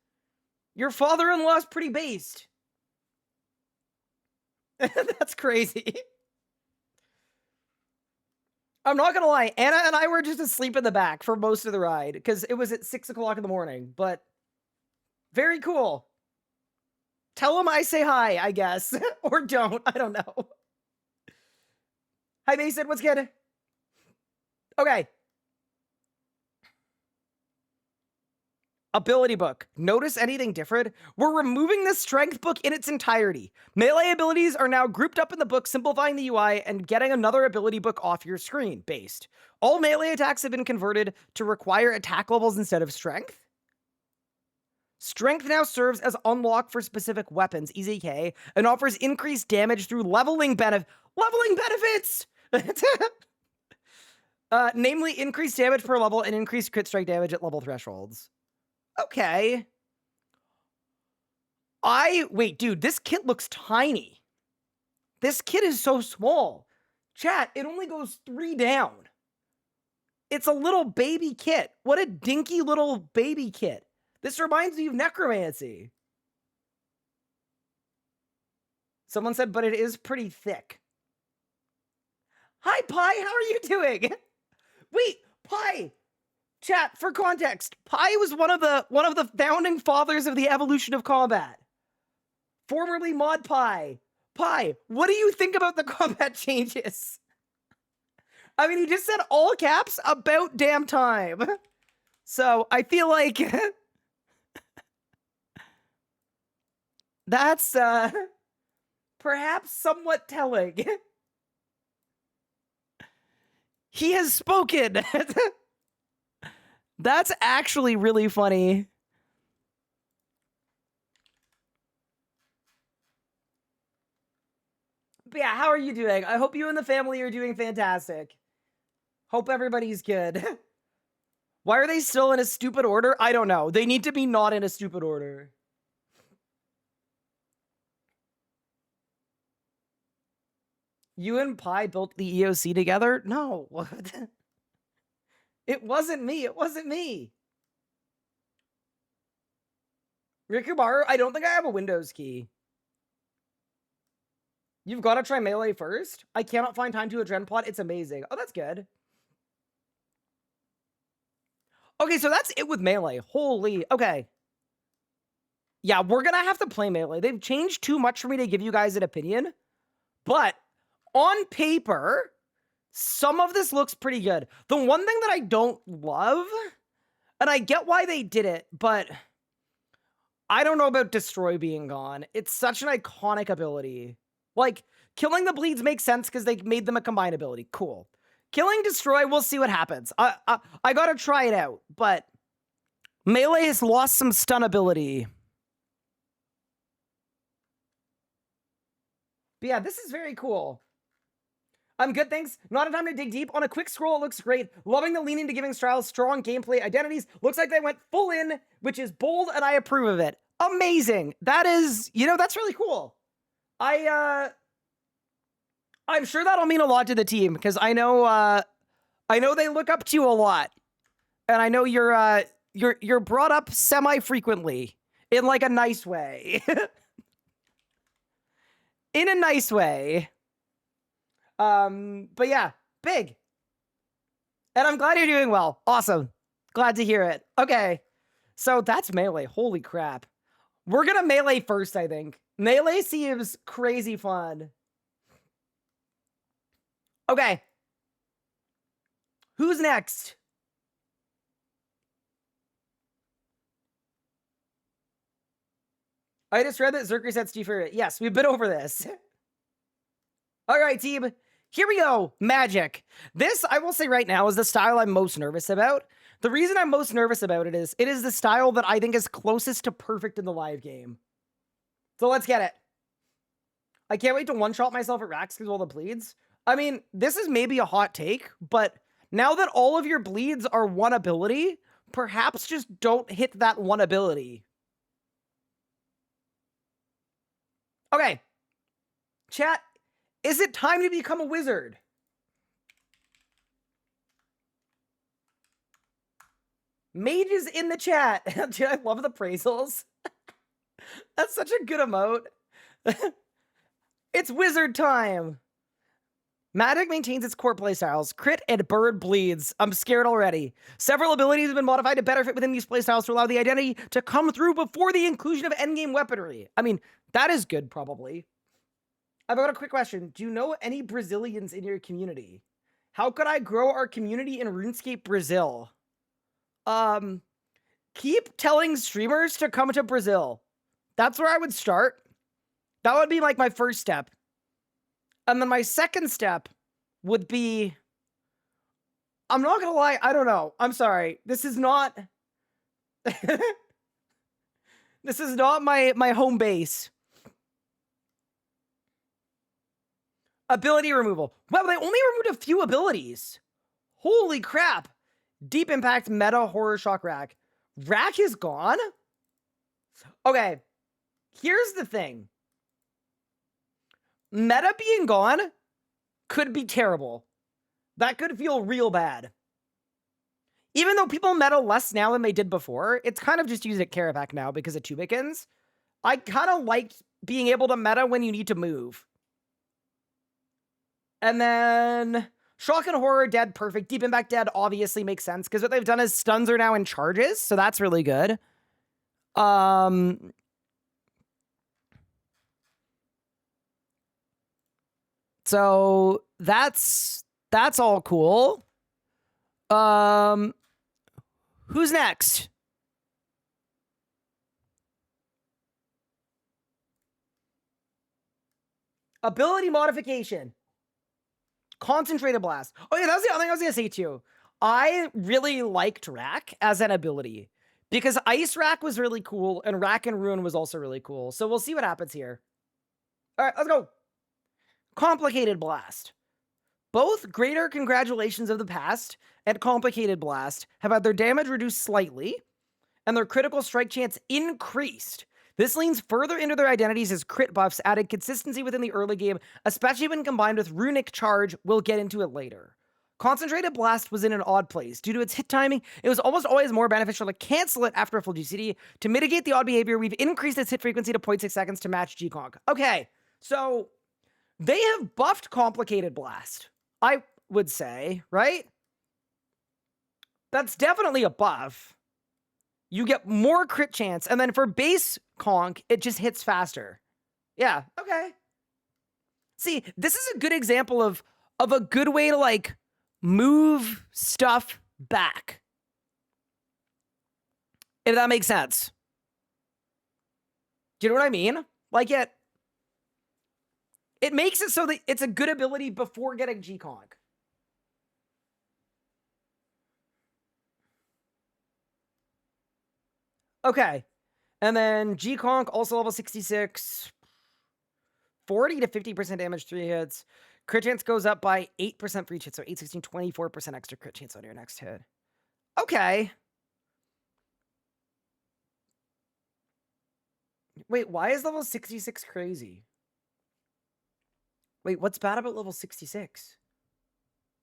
Speaker 1: Your father-in-law's pretty based. That's crazy. I'm not gonna lie, Anna and I were just asleep in the back for most of the ride because it was at 6 o'clock in the morning, but very cool. Tell him I say hi, I guess. Or don't, I don't know. Hi, Mason, what's good? Okay. Ability book. Notice anything different? We're removing the strength book in its entirety. Melee abilities are now grouped up in the book, simplifying the UI and getting another ability book off your screen based. All melee attacks have been converted to require attack levels instead of strength. Strength now serves as unlock for specific weapons, EZK, and offers increased damage through leveling benefits! Namely, increased damage per level and increased crit strike damage at level thresholds. Okay. Wait, dude, this kit looks tiny. This kit is so small. Chat, it only goes 3 down. It's a little baby kit. What a dinky little baby kit. This reminds me of necromancy. Someone said, but it is pretty thick. Hi, Pi, how are you doing? Wait, Pi. Chat, for context, Pi was one of the founding fathers of the evolution of combat. Formerly Mod Pi. Pi, what do you think about the combat changes? I mean, he just said all caps about damn time. So I feel like that's perhaps somewhat telling. He has spoken. That's actually really funny. But yeah, how are you doing? I hope you and the family are doing fantastic. Hope everybody's good. Why are they still in a stupid order? I don't know. They need to be not in a stupid order. You and Pi built the EoC together? No. What? It wasn't me. It wasn't me. Rikumaru, I don't think I have a Windows key. You've got to try Melee first? I cannot find time to a gen plot. It's amazing. Oh, that's good. Okay, so that's it with Melee. Holy. Okay. Yeah, we're gonna have to play melee. They've changed too much for me to give you guys an opinion. But on paper, some of this looks pretty good. The one thing that I don't love, and I get why they did it, but I don't know about Destroy being gone. It's such an iconic ability. Like, killing the bleeds makes sense because they made them a combined ability. Cool. Killing Destroy, we'll see what happens. I gotta try it out, but melee has lost some stun ability. But yeah, this is very cool. Good, thanks. Not a time to dig deep. On a quick scroll, it looks great. Loving the leaning to giving styles strong gameplay identities. Looks like they went full in, which is bold, and I approve of it. Amazing. That is, that's really cool. I'm sure that'll mean a lot to the team, because I know they look up to you a lot. And I know you're brought up semi-frequently in like a nice way. In a nice way. But yeah, big. And I'm glad you're doing well. Awesome. Glad to hear it. Okay. So that's melee. Holy crap. We're gonna melee first, I think. Melee seems crazy fun. Okay. Who's next? I just read that Zerk resets G4. Yes, we've been over this. All right, team. Here we go. Magic. This, I will say right now, is the style I'm most nervous about. The reason I'm most nervous about it is the style that I think is closest to perfect in the live game. So let's get it. I can't wait to one-shot myself at racks because of all the bleeds. I mean, this is maybe a hot take, but now that all of your bleeds are one ability, perhaps just don't hit that one ability. Okay. Chat, is it time to become a wizard? Mages in the chat. Dude, I love the appraisals. That's such a good emote. It's wizard time. Magic maintains its core playstyles. Crit and bird bleeds. I'm scared already. Several abilities have been modified to better fit within these playstyles to allow the identity to come through before the inclusion of endgame weaponry. I mean, that is good, probably. I've got a quick question. Do you know any Brazilians in your community? How could I grow our community in RuneScape Brazil? Keep telling streamers to come to Brazil. That's where I would start. That would be like my first step. And then my second step would be, I'm not gonna lie, I don't know. I'm sorry. This is not this is not my home base. Ability removal. Wow, they only removed a few abilities. Holy crap. Deep Impact, Meta, Horror Shock, Rack. Rack is gone? Okay. Here's the thing. Meta being gone could be terrible. That could feel real bad. Even though people meta less now than they did before, it's kind of just used at Carapac now because of Tubikins. I kind of liked being able to meta when you need to move. And then Shock and Horror dead, perfect. Deep Impact dead obviously makes sense because what they've done is stuns are now in charges, so that's really good. So that's all cool. Who's next? Ability modification. Concentrated Blast. Oh yeah, that was the other thing I was gonna say too. I really liked Rack as an ability because Ice Rack was really cool and Rack and Ruin was also really cool. So we'll see what happens here. All right, let's go. Complicated Blast. Both Greater Congratulations of the Past and Complicated Blast have had their damage reduced slightly and their critical strike chance increased. This leans further into their identities as crit buffs, adding consistency within the early game, especially when combined with Runic Charge. We'll get into it later. Concentrated Blast was in an odd place. Due to its hit timing, it was almost always more beneficial to cancel it after a full GCD. To mitigate the odd behavior, we've increased its hit frequency to 0.6 seconds to match Gconk. Okay, so they have buffed Complicated Blast, I would say, right? That's definitely a buff. you get more crit chance. And then for base conk, it just hits faster. Yeah, okay. See, this is a good example of a good way to, like, move stuff back. If that makes sense. Do you know what I mean? Like, it makes it so that it's a good ability before getting G-Conk. Okay. And then G-Conk, also level 66. 40 to 50% damage, 3 hits. Crit chance goes up by 8% for each hit, so 8, 16, 24% extra crit chance on your next hit. Okay. Wait, why is level 66 crazy? Wait, what's bad about level 66?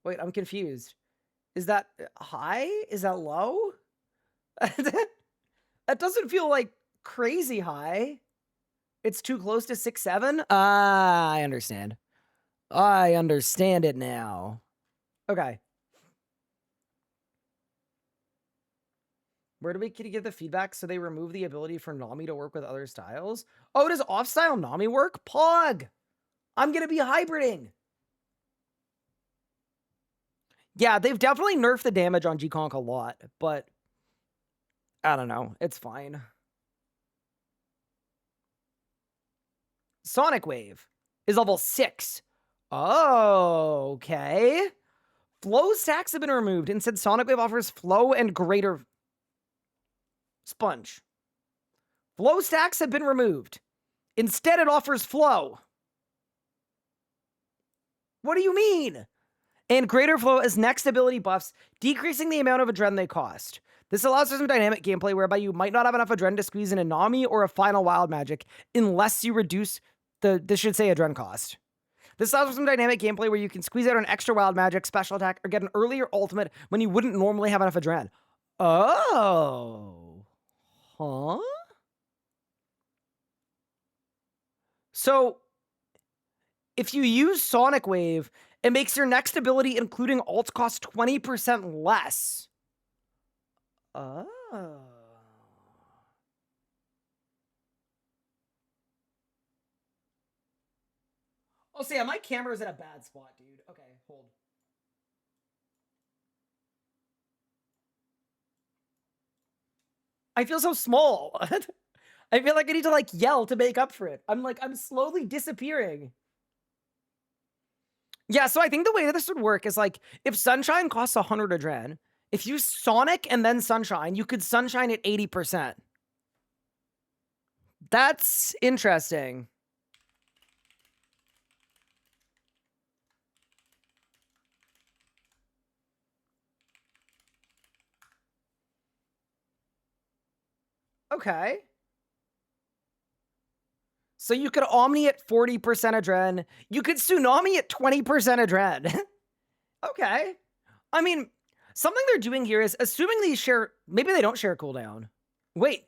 Speaker 1: Wait, I'm confused. Is that high? Is that low? That doesn't feel like crazy high. It's too close to 6-7? I understand. I understand it now. Okay. Where do we get the feedback so they remove the ability for Nami to work with other styles? Oh, does off-style Nami work? Pog! I'm gonna be hybriding! Yeah, they've definitely nerfed the damage on G-Conk a lot, but I don't know. It's fine. Sonic Wave is level 6. Oh, okay. Flow stacks have been removed. Instead, Sonic Wave offers flow and greater sponge. Flow stacks have been removed. Instead, it offers flow. What do you mean? And greater flow as next ability buffs, decreasing the amount of adrenaline they cost. This allows for some dynamic gameplay whereby you might not have enough adrenaline to squeeze in a Nami or a final wild magic unless you reduce this should say adrenaline cost. This allows for some dynamic gameplay where you can squeeze out an extra wild magic, special attack, or get an earlier ultimate when you wouldn't normally have enough adrenaline. Oh. Huh? So, if you use Sonic Wave, it makes your next ability, including alts, cost 20% less. Oh. Oh, so yeah, my camera's in a bad spot, dude. Okay, hold. I feel so small. I feel like I need to, like, yell to make up for it. I'm slowly disappearing. Yeah, so I think the way that this would work is, like, if Sunshine costs 100 adren, if you Sonic and then Sunshine, you could Sunshine at 80%. That's interesting. Okay. So you could Omni at 40% adren. You could Tsunami at 20% adren. Okay. I mean, something they're doing here is assuming these share... Maybe they don't share a cooldown. Wait.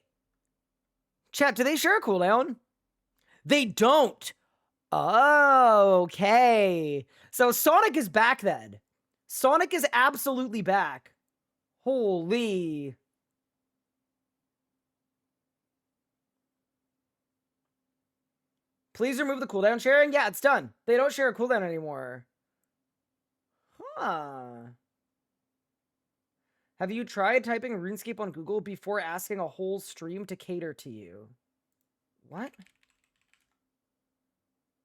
Speaker 1: Chat, do they share a cooldown? They don't. Oh, okay. So Sonic is back then. Sonic is absolutely back. Holy... Please remove the cooldown sharing? Yeah, it's done. They don't share a cooldown anymore. Huh. Have you tried typing RuneScape on Google before asking a whole stream to cater to you? What?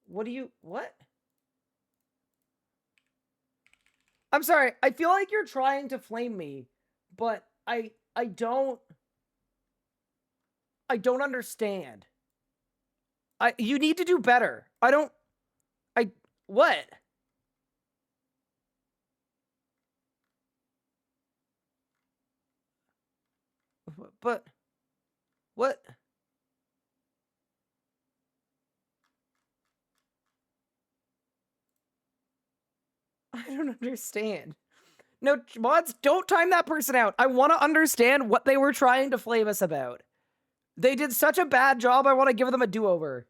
Speaker 1: What do you... What? I'm sorry. I feel like you're trying to flame me, but I don't understand. You need to do better. What? But, what? I don't understand. No, mods, don't time that person out. I want to understand what they were trying to flame us about. They did such a bad job, I want to give them a do-over.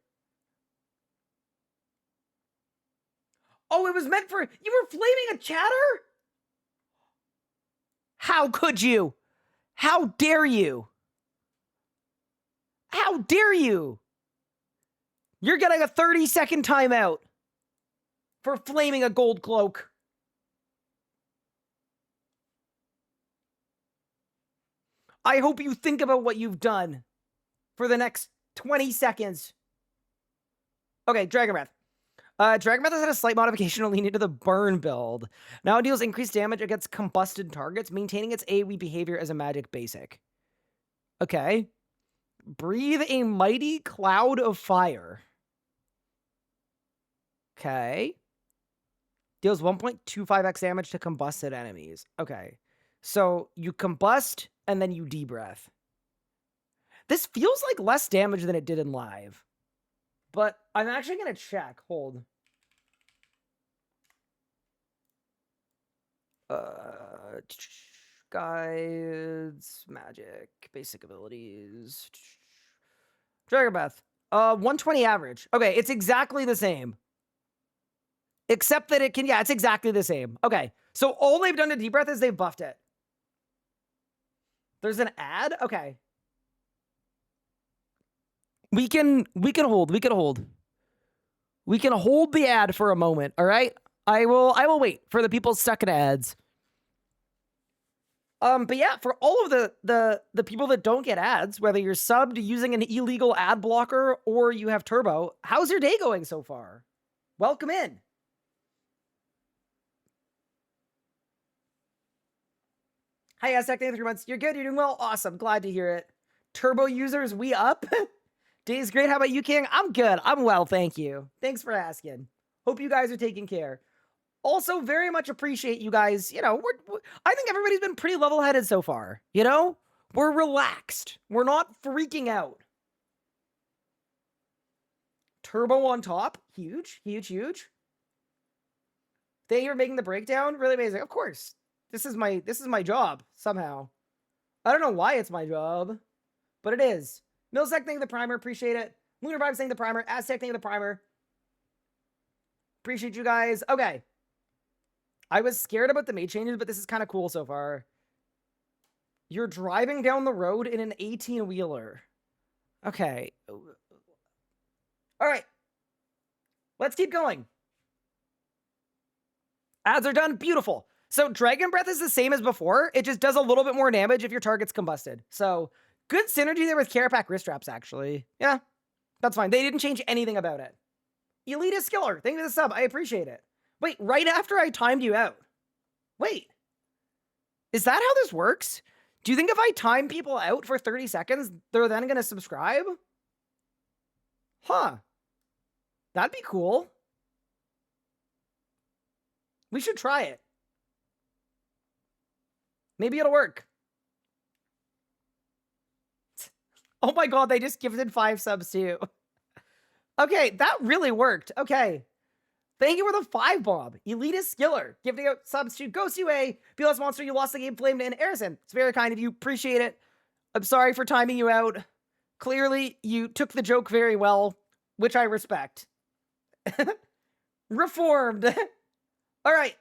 Speaker 1: Oh, it was meant for... You were flaming a chatter? How could you? How dare you? How dare you? You're getting a 30-second timeout for flaming a gold cloak. I hope you think about what you've done for the next 20 seconds. Okay, Dragon Breath. Dragon Breath has had a slight modification to lean into the burn build. Now it deals increased damage against combusted targets, maintaining its AoE behavior as a magic basic. Okay. Breathe a mighty cloud of fire. Okay. Deals 1.25x damage to combusted enemies. Okay. So you combust and then you debreath. This feels like less damage than it did in live. But I'm actually going to check. Hold. Guides, magic, basic abilities. Dragon Breath. 120 average. Okay, it's exactly the same. Except that it can, yeah, it's exactly the same. Okay, so all they've done to deep breath is they've buffed it. There's an ad? Okay. We can hold. We can hold the ad for a moment, all right? I will wait for the people stuck in ads. But yeah, for all of the people that don't get ads, whether you're subbed using an illegal ad blocker or you have turbo, how's your day going so far? Welcome in. Hi, Aztec, 3 months. You're good, you're doing well. Awesome, glad to hear it. Turbo users, we up. Day's great. How about you, King? I'm good. I'm well, thank you. Thanks for asking. Hope you guys are taking care. Also, very much appreciate you guys. You know, I think everybody's been pretty level-headed so far. You know? We're relaxed. We're not freaking out. Turbo on top. Huge, huge, huge. Thank you for making the breakdown. Really amazing. Of course. This is my job, somehow. I don't know why it's my job, but it is. Millsec, thank you the primer. Appreciate it. Lunar Vibes, thank you the primer. Aztec, thank you the primer. Appreciate you guys. Okay. I was scared about the mate changes, but this is kind of cool so far. You're driving down the road in an 18-wheeler. Okay. All right. Let's keep going. Ads are done. Beautiful. So Dragon Breath is the same as before. It just does a little bit more damage if your target's combusted. So good synergy there with Carapac wrist straps, actually. Yeah, that's fine. They didn't change anything about it. Elitist Skiller, thank you for the sub. I appreciate it. Wait, right after I timed you out. Wait. Is that how this works? Do you think if I time people out for 30 seconds, they're then going to subscribe? Huh. That'd be cool. We should try it. Maybe it'll work. Oh my god, they just gifted 5 subs too. Okay, that really worked. Okay. Thank you for the 5 bomb. Elitist Skiller. Gifting out subs to Ghost UA, BLS Monster, you lost the game, Flamed, and Arison. It's very kind of you. Appreciate it. I'm sorry for timing you out. Clearly, you took the joke very well, which I respect. Reformed. All right.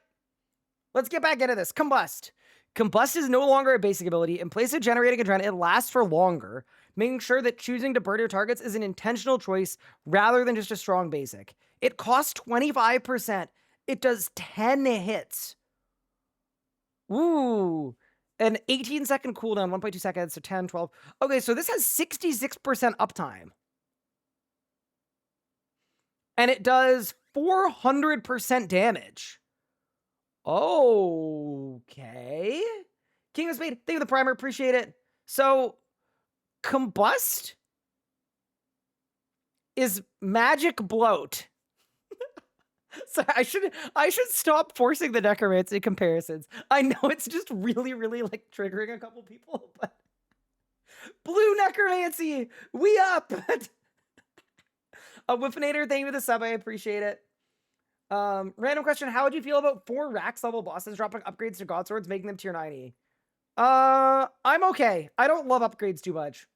Speaker 1: Let's get back into this. Combust. Combust is no longer a basic ability. In place of generating adrenaline, it lasts for longer, making sure that choosing to burn your targets is an intentional choice rather than just a strong basic. It costs 25%. It does 10 hits. Ooh. An 18-second cooldown, 1.2 seconds, so 10, 12. Okay, so this has 66% uptime. And it does 400% damage. Okay. King of Spade, thank you for the primer, appreciate it. So, Combust is magic bloat. So I should stop forcing the necromancy comparisons. I know it's just really, really like triggering a couple people, but blue necromancy, we up. A Whiffinator, thank you for the sub, I appreciate it. Random question, how would you feel about 4 Rax level bosses dropping upgrades to God Swords, making them tier 90? I'm okay. I don't love upgrades too much.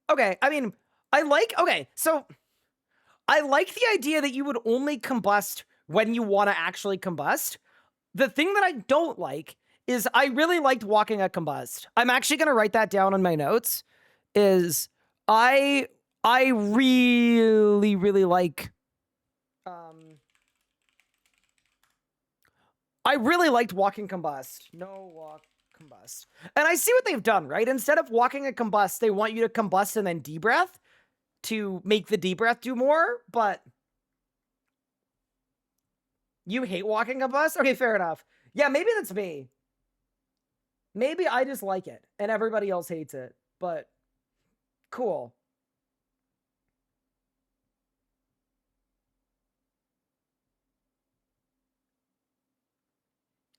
Speaker 1: Okay, I mean, I like the idea that you would only combust when you want to actually combust. The thing that I don't like is I really liked walking a combust. I'm actually going to write that down on my notes. Is I really like I really liked walking combust. No walk combust. And I see what they've done, right? Instead of walking a combust, they want you to combust and then debreath to make the debreath do more, but you hate walking combust? Okay, fair enough. Yeah, maybe that's me. Maybe I just like it and everybody else hates it, but cool.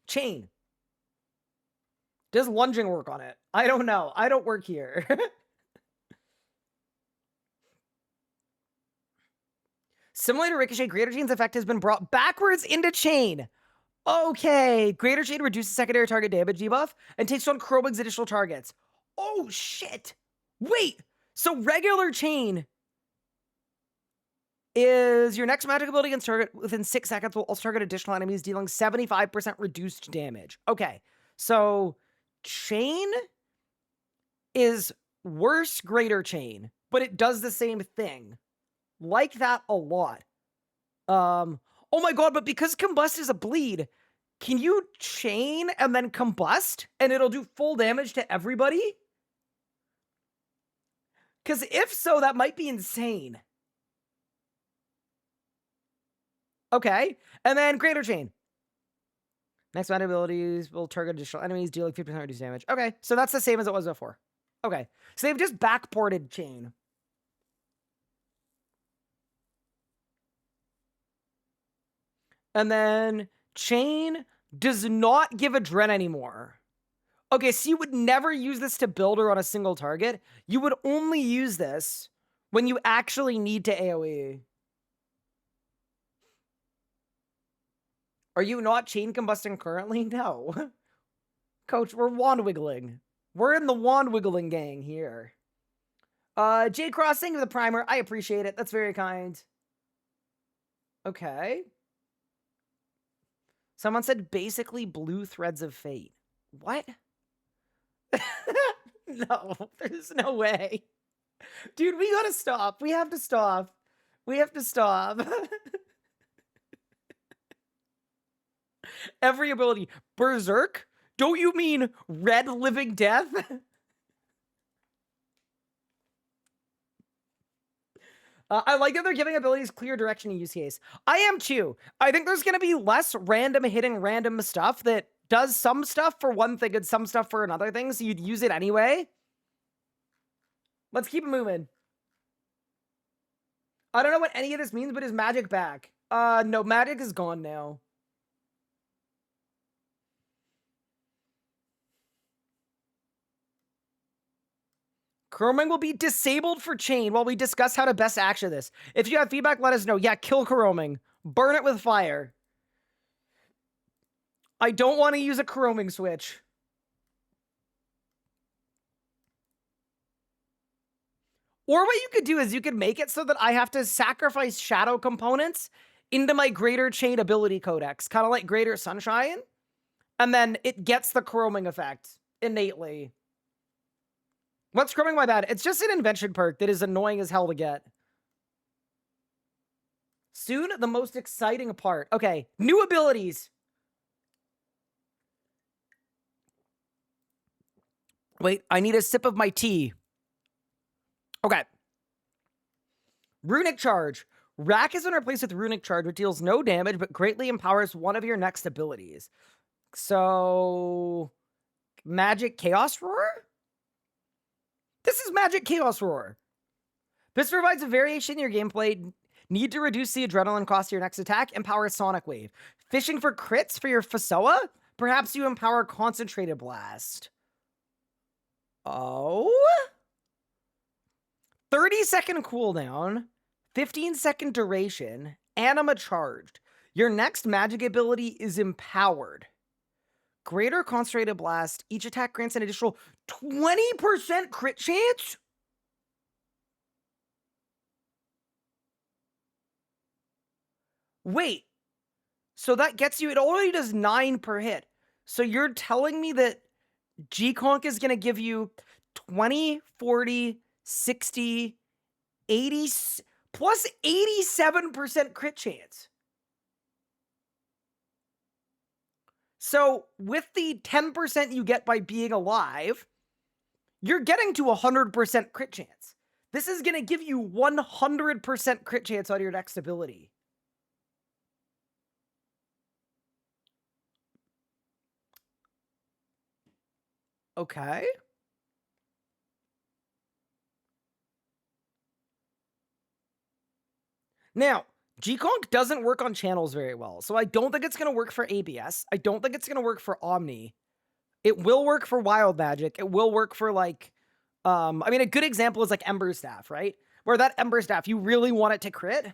Speaker 1: Chain. Does lunging work on it? I don't know. I don't work here. Similar to Ricochet, Greater Chain's effect has been brought backwards into Chain. Okay. Greater Chain reduces secondary target damage debuff and takes on Krobig's additional targets. Oh, shit. Wait. So regular Chain is your next magic ability against target within 6 seconds will also target additional enemies, dealing 75% reduced damage. Okay. So Chain is worse Greater Chain, but it does the same thing. Like that a lot. Oh my god, but because combust is a bleed, can you chain and then combust and it'll do full damage to everybody? Because if so, that might be insane. Okay, and then Greater Chain. Next magic abilities will target additional enemies, dealing 50% reduced damage. Okay, so that's the same as it was before. Okay, so they've just backported Chain. And then Chain does not give a Dren anymore. Okay, so you would never use this to build her on a single target. You would only use this when you actually need to AoE. Are you not chain combusting currently? No. Coach, we're wand wiggling. We're in the wand wiggling gang here. J Cross, thank you for the primer. I appreciate it. That's very kind. Okay. Someone said basically blue threads of fate. What? No, there's no way. Dude, we gotta stop. We have to stop. We have to stop. Every ability. Berserk? Don't you mean red living death? I like that they're giving abilities clear direction in use case. I am too. I think there's going to be less random hitting random stuff that does some stuff for one thing and some stuff for another thing, so you'd use it anyway. Let's keep it moving. I don't know what any of this means, but is magic back? No, magic is gone now. Chroming will be disabled for chain while we discuss how to best action this. If you have feedback, let us know. Yeah, kill Chroming. Burn it with fire. I don't want to use a Chroming switch. Or what you could do is you could make it so that I have to sacrifice shadow components into my Greater Chain ability codex. Kind of like Greater Sunshine. And then it gets the Chroming effect innately. What's Chroming? My bad. It's just an invention perk that is annoying as hell to get. Soon, the most exciting part. Okay, new abilities. Wait, I need a sip of my tea. Okay. Runic Charge. Rack has been replaced with Runic Charge, which deals no damage, but greatly empowers one of your next abilities. So... Magic Chaos Roar? This is Magic Chaos Roar. This provides a variation in your gameplay. Need to reduce the adrenaline cost of your next attack. Empower Sonic Wave. Fishing for crits for your Fasoa? Perhaps you empower Concentrated Blast. Oh? 30-second cooldown. 15-second duration. Anima Charged. Your next magic ability is Empowered. Greater Concentrated Blast. Each attack grants an additional 20% crit chance? Wait. So that gets you... It already does 9 per hit. So you're telling me that G-Conk is going to give you 20, 40, 60, 80, plus 87% crit chance. So with the 10% you get by being alive, you're getting to 100% crit chance. This is going to give you 100% crit chance on your next ability. Okay. Now, G-Conk doesn't work on channels very well, so I don't think it's going to work for ABS. I don't think it's going to work for Omni. It will work for Wild Magic. It will work for, like, I mean, a good example is, like, Ember Staff, right? Where that Ember Staff, you really want it to crit?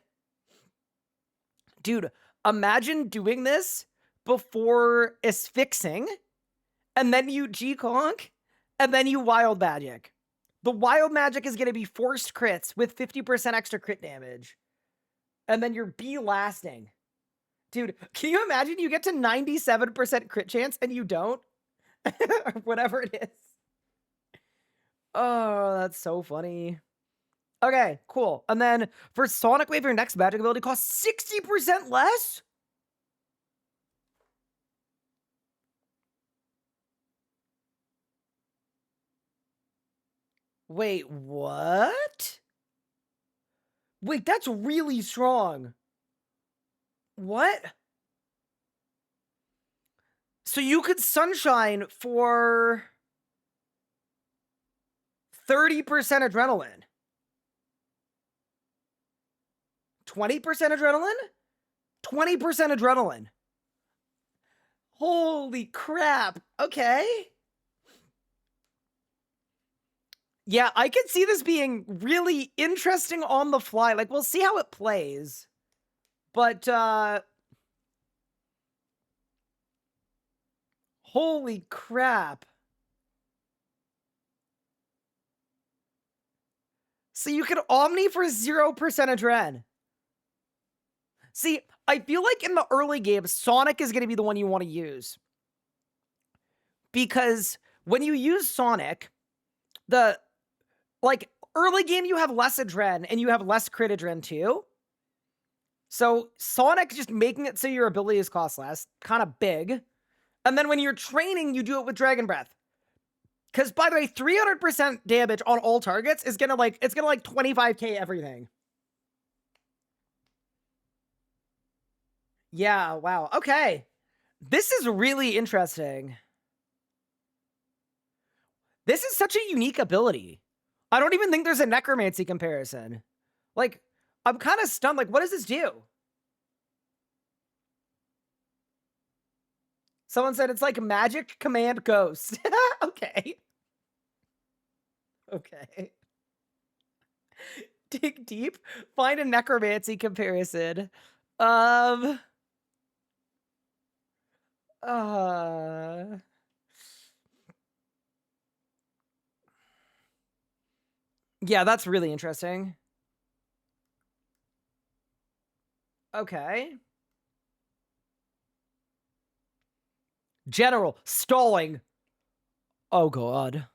Speaker 1: Dude, imagine doing this before Asphyxing, and then you G-Conk, and then you Wild Magic. The Wild Magic is going to be forced crits with 50% extra crit damage. And then you're B-lasting. Dude, can you imagine you get to 97% crit chance and you don't? Or whatever it is. Oh, that's so funny. Okay, cool. And then for Sonic Wave, your next magic ability costs 60% less? Wait, what? Wait, that's really strong. What? So you could Sunshine for 30% adrenaline. 20% adrenaline? 20% adrenaline. Holy crap. Okay. Yeah, I could see this being really interesting on the fly. Like, we'll see how it plays. But, holy crap. So you can Omni for 0% adren. See, I feel like in the early game, Sonic is going to be the one you want to use. Because when you use Sonic, like, early game you have less adren, and you have less crit adren too. So Sonic just making it so your abilities cost less, kind of big. And then when you're training, you do it with Dragon Breath. Because, by the way, 300% damage on all targets is gonna, like, it's gonna, like, 25k everything. Yeah, wow. Okay. This is really interesting. This is such a unique ability. I don't even think there's a necromancy comparison. Like, I'm kind of stunned. Like, what does this do? Someone said it's like magic command ghost. Okay. Okay. Dig deep. Find a necromancy comparison. Yeah, that's really interesting. Okay. General, stalling. Oh, God.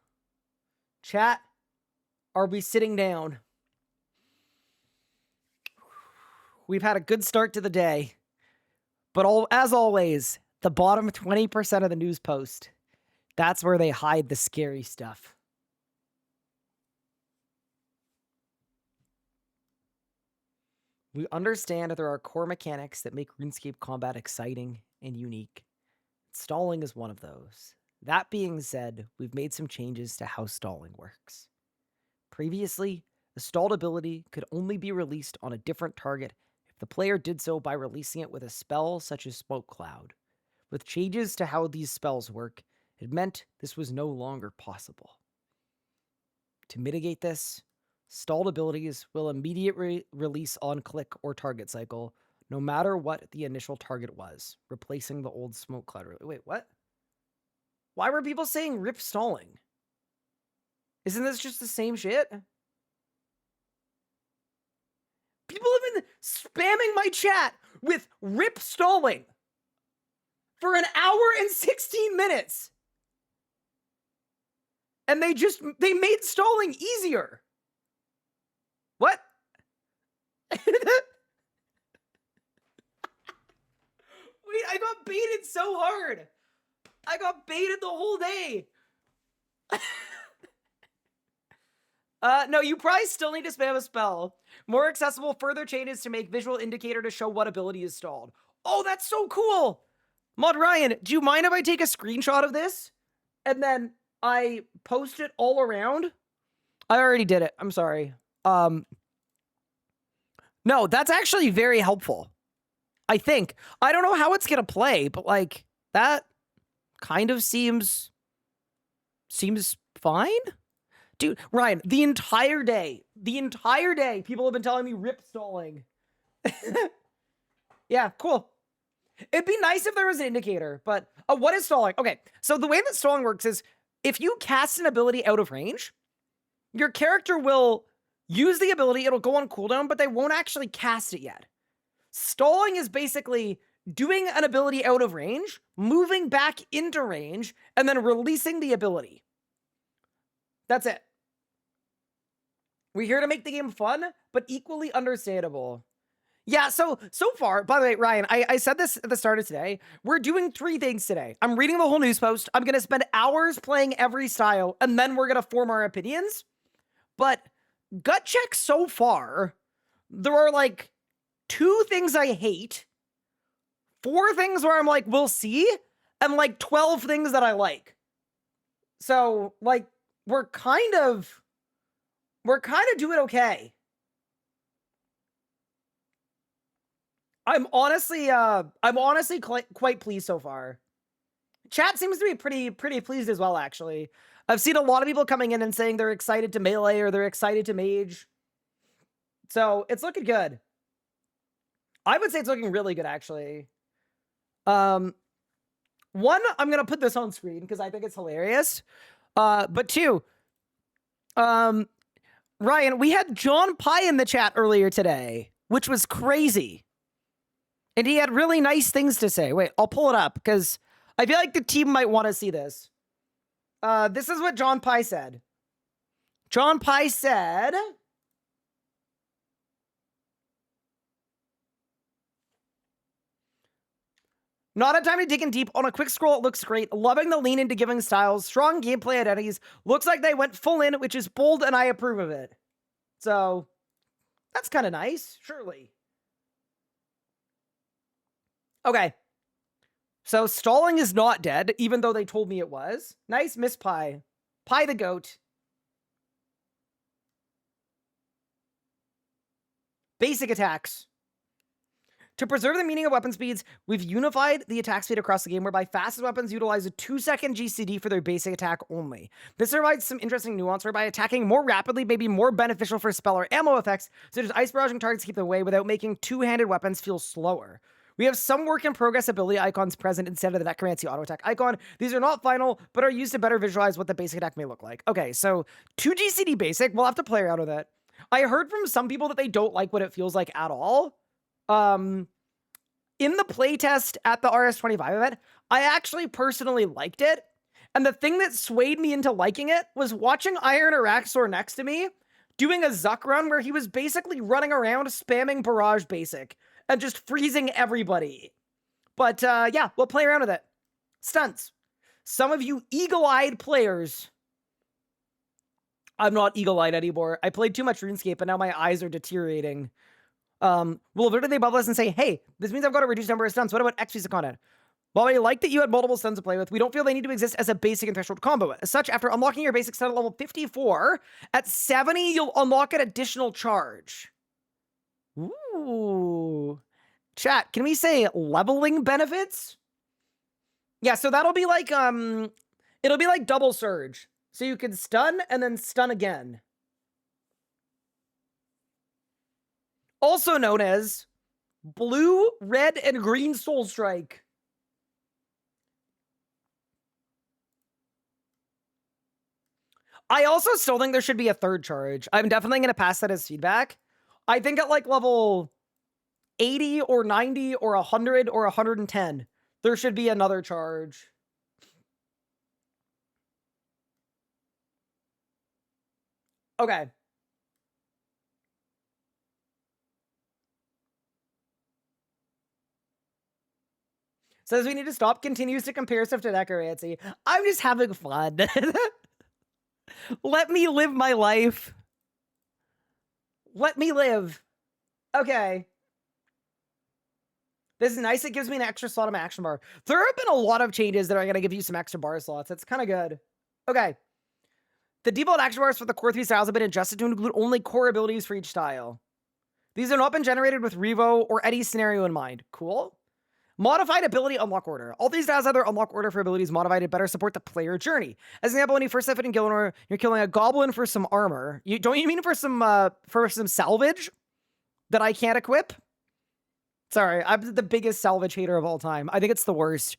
Speaker 1: Chat, are we sitting down? We've had a good start to the day. But as always, the bottom 20% of the news post, that's where they hide the scary stuff. We understand that there are core mechanics that make RuneScape combat exciting and unique. Stalling is one of those. That being said, we've made some changes to how stalling works. Previously, the stalled ability could only be released on a different target if the player did so by releasing it with a spell such as Smoke Cloud. With changes to how these spells work, it meant this was no longer possible. To mitigate this, stalled abilities will immediately release on click or target cycle, no matter what the initial target was, replacing the old Smoke Cloud. Wait, what? Why were people saying rip stalling? Isn't this just the same shit? People have been spamming my chat with rip stalling. for an hour and 16 minutes. And they made stalling easier. What? Wait, I got baited so hard. I got baited the whole day. No, you probably still need to spam a spell. More accessible further changes to make visual indicator to show what ability is stalled. Oh, that's so cool. Mod Ryan, do you mind if I take a screenshot of this and then I post it all around? I already did it. I'm sorry. No, that's actually very helpful. I think. I don't know how it's going to play, but like that kind of seems fine. Dude, Ryan, the entire day, people have been telling me rip stalling. Yeah, cool. It'd be nice if there was an indicator, but what is stalling? Okay, so the way that stalling works is if you cast an ability out of range, your character will use the ability, it'll go on cooldown, but they won't actually cast it yet. Stalling is basically doing an ability out of range, moving back into range, and then releasing the ability. That's it. We're here to make the game fun, but equally understandable. Yeah, so far, by the way, Ryan, I said this at the start of today. We're doing 3 things today. I'm reading the whole news post. I'm going to spend hours playing every style, and then we're going to form our opinions. But gut check so far, there are like 2 things I hate, 4 things where I'm like, we'll see, and like 12 things that I like. So, like, we're kind of doing okay. I'm honestly quite pleased so far. Chat seems to be pretty pleased as well, actually. I've seen a lot of people coming in and saying they're excited to melee or they're excited to mage. So it's looking good. I would say it's looking really good, actually. One, I'm gonna put this on screen because I think it's hilarious. But 2, Ryan, we had John Pye in the chat earlier today, which was crazy. And he had really nice things to say. Wait, I'll pull it up because I feel like the team might want to see this. This is what John Pye said. John Pye said, not a time to dig in deep. On a quick scroll, it looks great. Loving the lean into giving styles. Strong gameplay identities. Looks like they went full in, which is bold, and I approve of it. So, that's kind of nice, surely. Okay. So, stalling is not dead, even though they told me it was. Nice, Miss Pie. Pie the goat. Basic attacks. To preserve the meaning of weapon speeds, we've unified the attack speed across the game, whereby fastest weapons utilize a 2-second GCD for their basic attack only. This provides some interesting nuance, whereby attacking more rapidly may be more beneficial for spell or ammo effects, such as ice barraging targets to keep them away without making two-handed weapons feel slower. We have some work in progress ability icons present instead of the necromancy auto attack icon. These are not final, but are used to better visualize what the basic attack may look like. Okay, so 2 GCD basic, we'll have to play around with it. I heard from some people that they don't like what it feels like at all. In the playtest at the RS25 event, I actually personally liked it. And the thing that swayed me into liking it was watching Iron Araxor next to me doing a Zuck run where he was basically running around spamming Barrage Basic and just freezing everybody. But yeah, we'll play around with it. Stunts. Some of you eagle-eyed players. I'm not eagle-eyed anymore. I played too much RuneScape and now my eyes are deteriorating. Will literally bubble us and say, hey, this means I've got a reduced number of stunts. What about X piece of content? While I like that you had multiple stunts to play with, we don't feel they need to exist as a basic and threshold combo. As such, after unlocking your basic stun at level 54, at 70, you'll unlock an additional charge. Ooh. Chat, can we say leveling benefits? Yeah, so that'll be like, it'll be like double surge. So you can stun and then stun again. Also known as blue, red, and green soul strike. I also still think there should be a third charge. I'm definitely going to pass that as feedback. I think at like level 80 or 90 or 100 or 110, there should be another charge. Okay. Says we need to stop, continues to compare stuff to necromancy. I'm just having fun. Let me live my life. Let me live. Okay. This is nice. It gives me an extra slot on my action bar. There have been a lot of changes that are going to give you some extra bar slots. That's kind of good. Okay. The default action bars for the core 3 styles have been adjusted to include only core abilities for each style. These have not been generated with Revo or any scenario in mind. Cool. Modified ability unlock order. All these styles have their unlock order for abilities modified to better support the player journey. As an example, when you first step in Gilnor, you're killing a goblin for some armor. Don't you mean for some salvage that I can't equip? Sorry, I'm the biggest salvage hater of all time. I think it's the worst.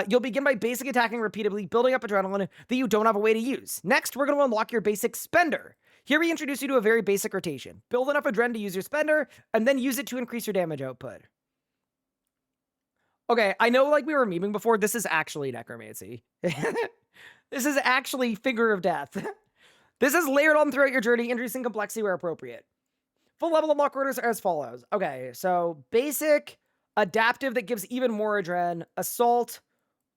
Speaker 1: You'll begin by basic attacking repeatedly, building up adrenaline that you don't have a way to use. Next, we're going to unlock your basic spender. Here we introduce you to a very basic rotation. Build enough adrenaline to use your spender, and then use it to increase your damage output. Okay, I know like we were memeing before, this is actually necromancy. This is actually Finger of Death. This is layered on throughout your journey, introducing complexity where appropriate. Full level unlock orders are as follows. Okay, so basic, adaptive that gives even more adren, assault,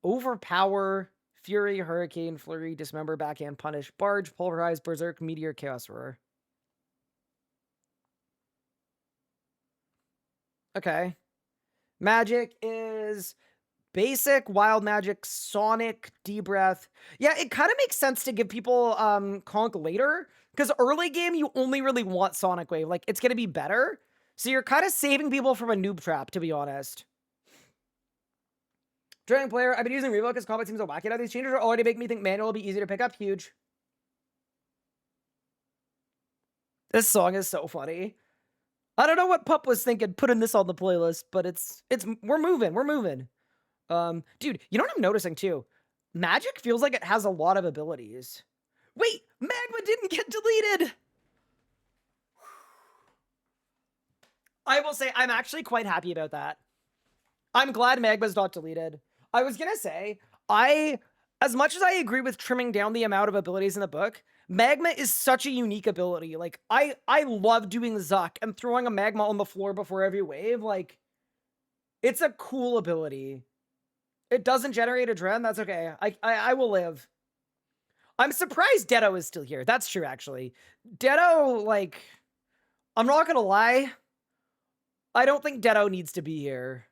Speaker 1: overpower, fury, hurricane, flurry, dismember, backhand, punish, barge, pulverize, berserk, meteor, chaos roar. Okay. Magic is basic, wild magic, sonic, D-breath. Yeah, it kind of makes sense to give people conk later, because early game, you only really want sonic wave. Like, it's going to be better. So you're kind of saving people from a noob trap, to be honest. Training player, I've been using Revo because combat seems so wacky now. These changes are already making me think manual will be easy to pick up. Huge. This song is so funny. I don't know what Pup was thinking putting this on the playlist, but we're moving. Dude, you know what I'm noticing too? Magic feels like it has a lot of abilities. Wait, Magma didn't get deleted! I will say, I'm actually quite happy about that. I'm glad Magma's not deleted. I was gonna say, as much as I agree with trimming down the amount of abilities in the book, Magma is such a unique ability. Like, I love doing Zuck and throwing a Magma on the floor before every wave. Like, it's a cool ability. It doesn't generate adrenaline. That's okay. I will live. I'm surprised Dedo is still here. That's true, actually. Dedo, like, I'm not gonna lie. I don't think Dedo needs to be here.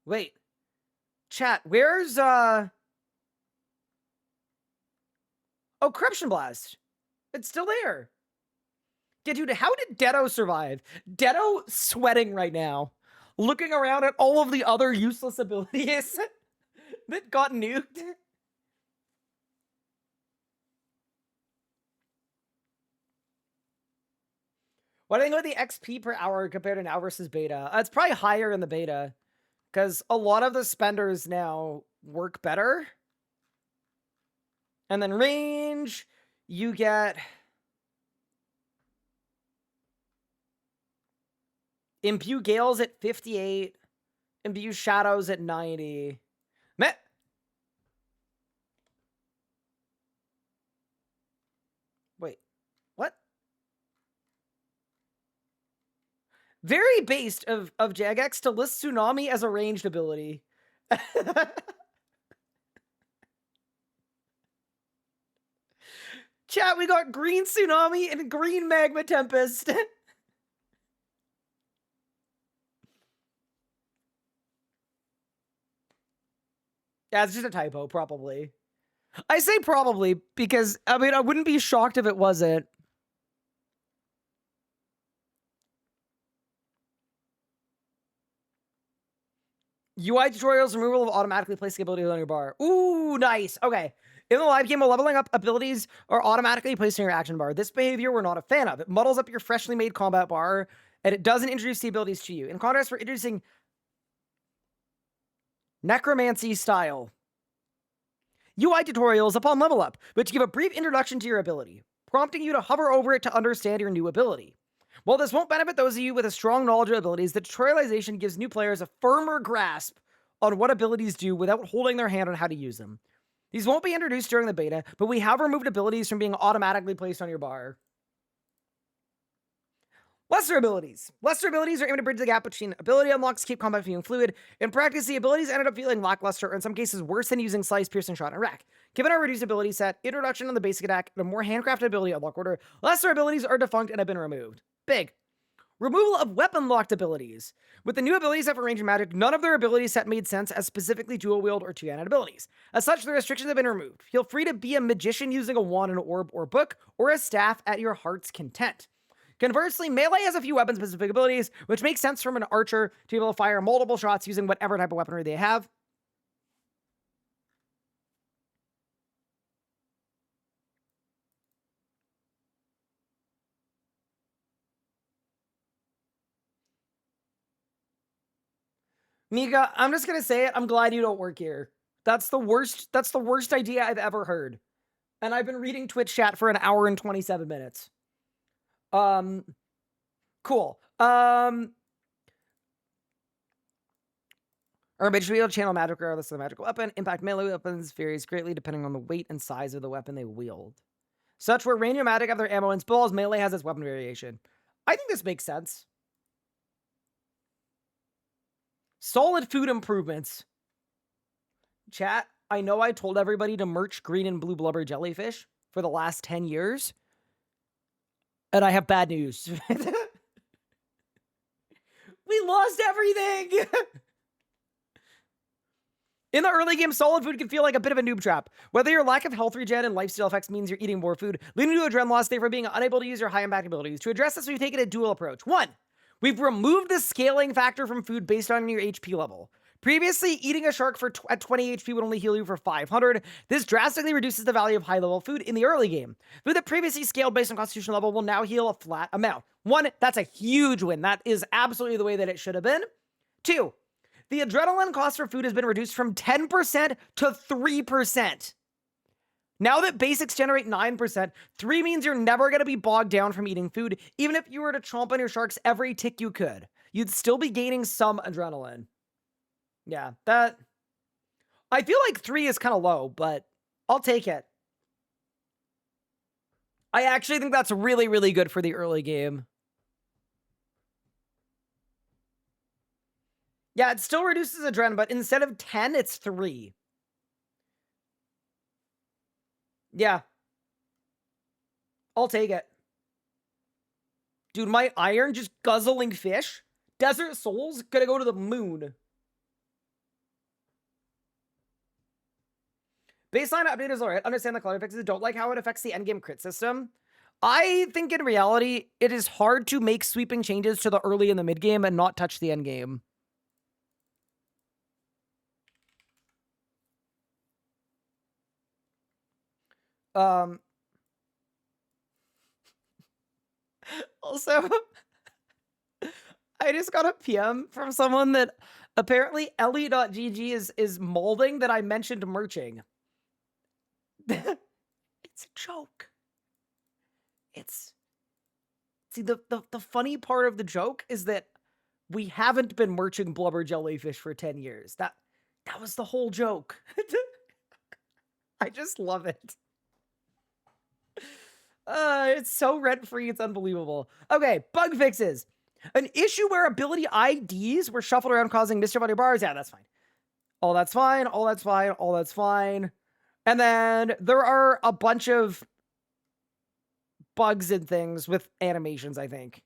Speaker 1: Wait. Chat, where's, Oh, Corruption Blast. It's still there. Yeah, dude, how did Dedo survive? Dedo sweating right now. Looking around at all of the other useless abilities that got nuked. What do you think about the XP per hour compared to now versus beta? It's probably higher in the beta, because a lot of the spenders now work better. And then range, you get Imbue Gales at 58, Imbue Shadows at 90. Wait, what? Very based of Jagex to list Tsunami as a ranged ability. Chat, we got green Tsunami and green Magma Tempest. Yeah, it's just a typo, probably. I say probably because, I mean, I wouldn't be shocked if it wasn't. UI tutorials, removal of automatically placing abilities on your bar. Ooh, nice. Okay. In the live game, leveling up abilities are automatically placed in your action bar. This behavior we're not a fan of. It muddles up your freshly made combat bar, and it doesn't introduce the abilities to you. In contrast, we're introducing Necromancy style UI tutorials upon level up, which give a brief introduction to your ability, prompting you to hover over it to understand your new ability. While this won't benefit those of you with a strong knowledge of abilities, the tutorialization gives new players a firmer grasp on what abilities do without holding their hand on how to use them. These won't be introduced during the beta, but we have removed abilities from being automatically placed on your bar. Lesser abilities. Lesser abilities are aimed to bridge the gap between ability unlocks to keep combat feeling fluid. In practice, the abilities ended up feeling lackluster, or in some cases worse than using Slice, Piercing Shot, and Rack. Given our reduced ability set, introduction on the basic attack, and a more handcrafted ability unlock order, lesser abilities are defunct and have been removed. Big. Removal of weapon-locked abilities. With the new ability set for range and magic, none of their ability set made sense as specifically dual-wield or two-handed abilities. As such, the restrictions have been removed. Feel free to be a magician using a wand, an orb, or book, or a staff at your heart's content. Conversely, melee has a few weapon-specific abilities, which makes sense from an archer to be able to fire multiple shots using whatever type of weaponry they have. Mika, I'm just gonna say it. I'm glad you don't work here. That's the worst idea I've ever heard. And I've been reading Twitch chat for an hour and 27 minutes. Cool. Our mage should be able to channel magic regardless of the magical weapon. Impact melee weapons varies greatly depending on the weight and size of the weapon they wield. Such where range and magic have their ammo and spells, melee has its weapon variation. I think this makes sense. Solid food improvements. Chat, I know I told everybody to merch green and blue blubber jellyfish for the last 10 years. And I have bad news. We lost everything! In the early game, solid food can feel like a bit of a noob trap. Whether your lack of health regen and lifesteal effects means you're eating more food, leading to adrenaline loss, therefore being unable to use your high impact abilities. To address this, we've taken a dual approach. One, we've removed the scaling factor from food based on your HP level. Previously, eating a shark at 20 HP would only heal you for 500. This drastically reduces the value of high-level food in the early game. Food that previously scaled based on constitution level will now heal a flat amount. One, that's a huge win. That is absolutely the way that it should have been. Two, the adrenaline cost for food has been reduced from 10% to 3%. Now that basics generate 9%, 3 means you're never going to be bogged down from eating food. Even if you were to chomp on your sharks every tick you could, you'd still be gaining some adrenaline. Yeah, that... I feel like 3 is kind of low, but I'll take it. I actually think that's really, really good for the early game. Yeah, it still reduces adrenaline, but instead of 10, it's 3. Yeah. I'll take it. Dude, my iron just guzzling fish? Desert Souls? Gonna go to the moon. Baseline update is alright. Understand the color fixes. Don't like how it affects the endgame crit system. I think in reality, it is hard to make sweeping changes to the early and the mid game and not touch the end game. Also, I just got a PM from someone that apparently Ellie.gg is molding that I mentioned merching. It's a joke. See, the funny part of the joke is that we haven't been merching blubber jellyfish for 10 years. That was the whole joke. I just love it. It's so rent-free, it's unbelievable. Okay, bug fixes. An issue where ability IDs were shuffled around causing mischief on your bars. Yeah, that's fine. All that's fine, all that's fine, all that's fine. And then there are a bunch of bugs and things with animations, I think.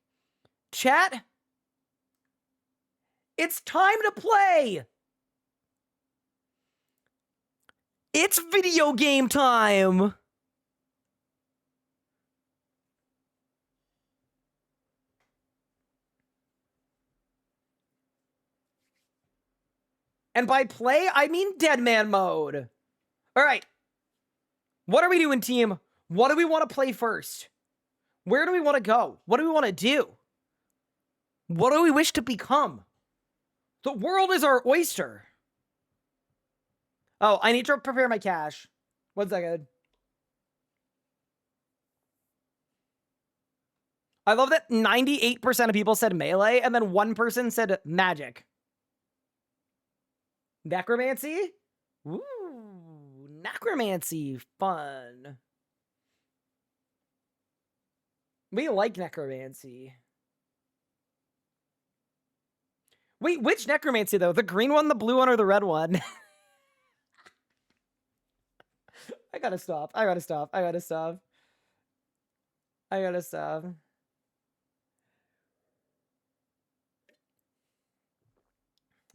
Speaker 1: Chat? It's time to play! It's video game time! And by play, I mean dead man mode. All right. What are we doing, team? What do we want to play first? Where do we want to go? What do we want to do? What do we wish to become? The world is our oyster. Oh, I need to prepare my cache. 1 second. I love that 98% of people said melee and then 1 person said magic. Necromancy? Ooh, necromancy. Fun. We like necromancy. Wait, which necromancy, though? The green one, the blue one, or the red one? I gotta stop. I gotta stop. I gotta stop. I gotta stop.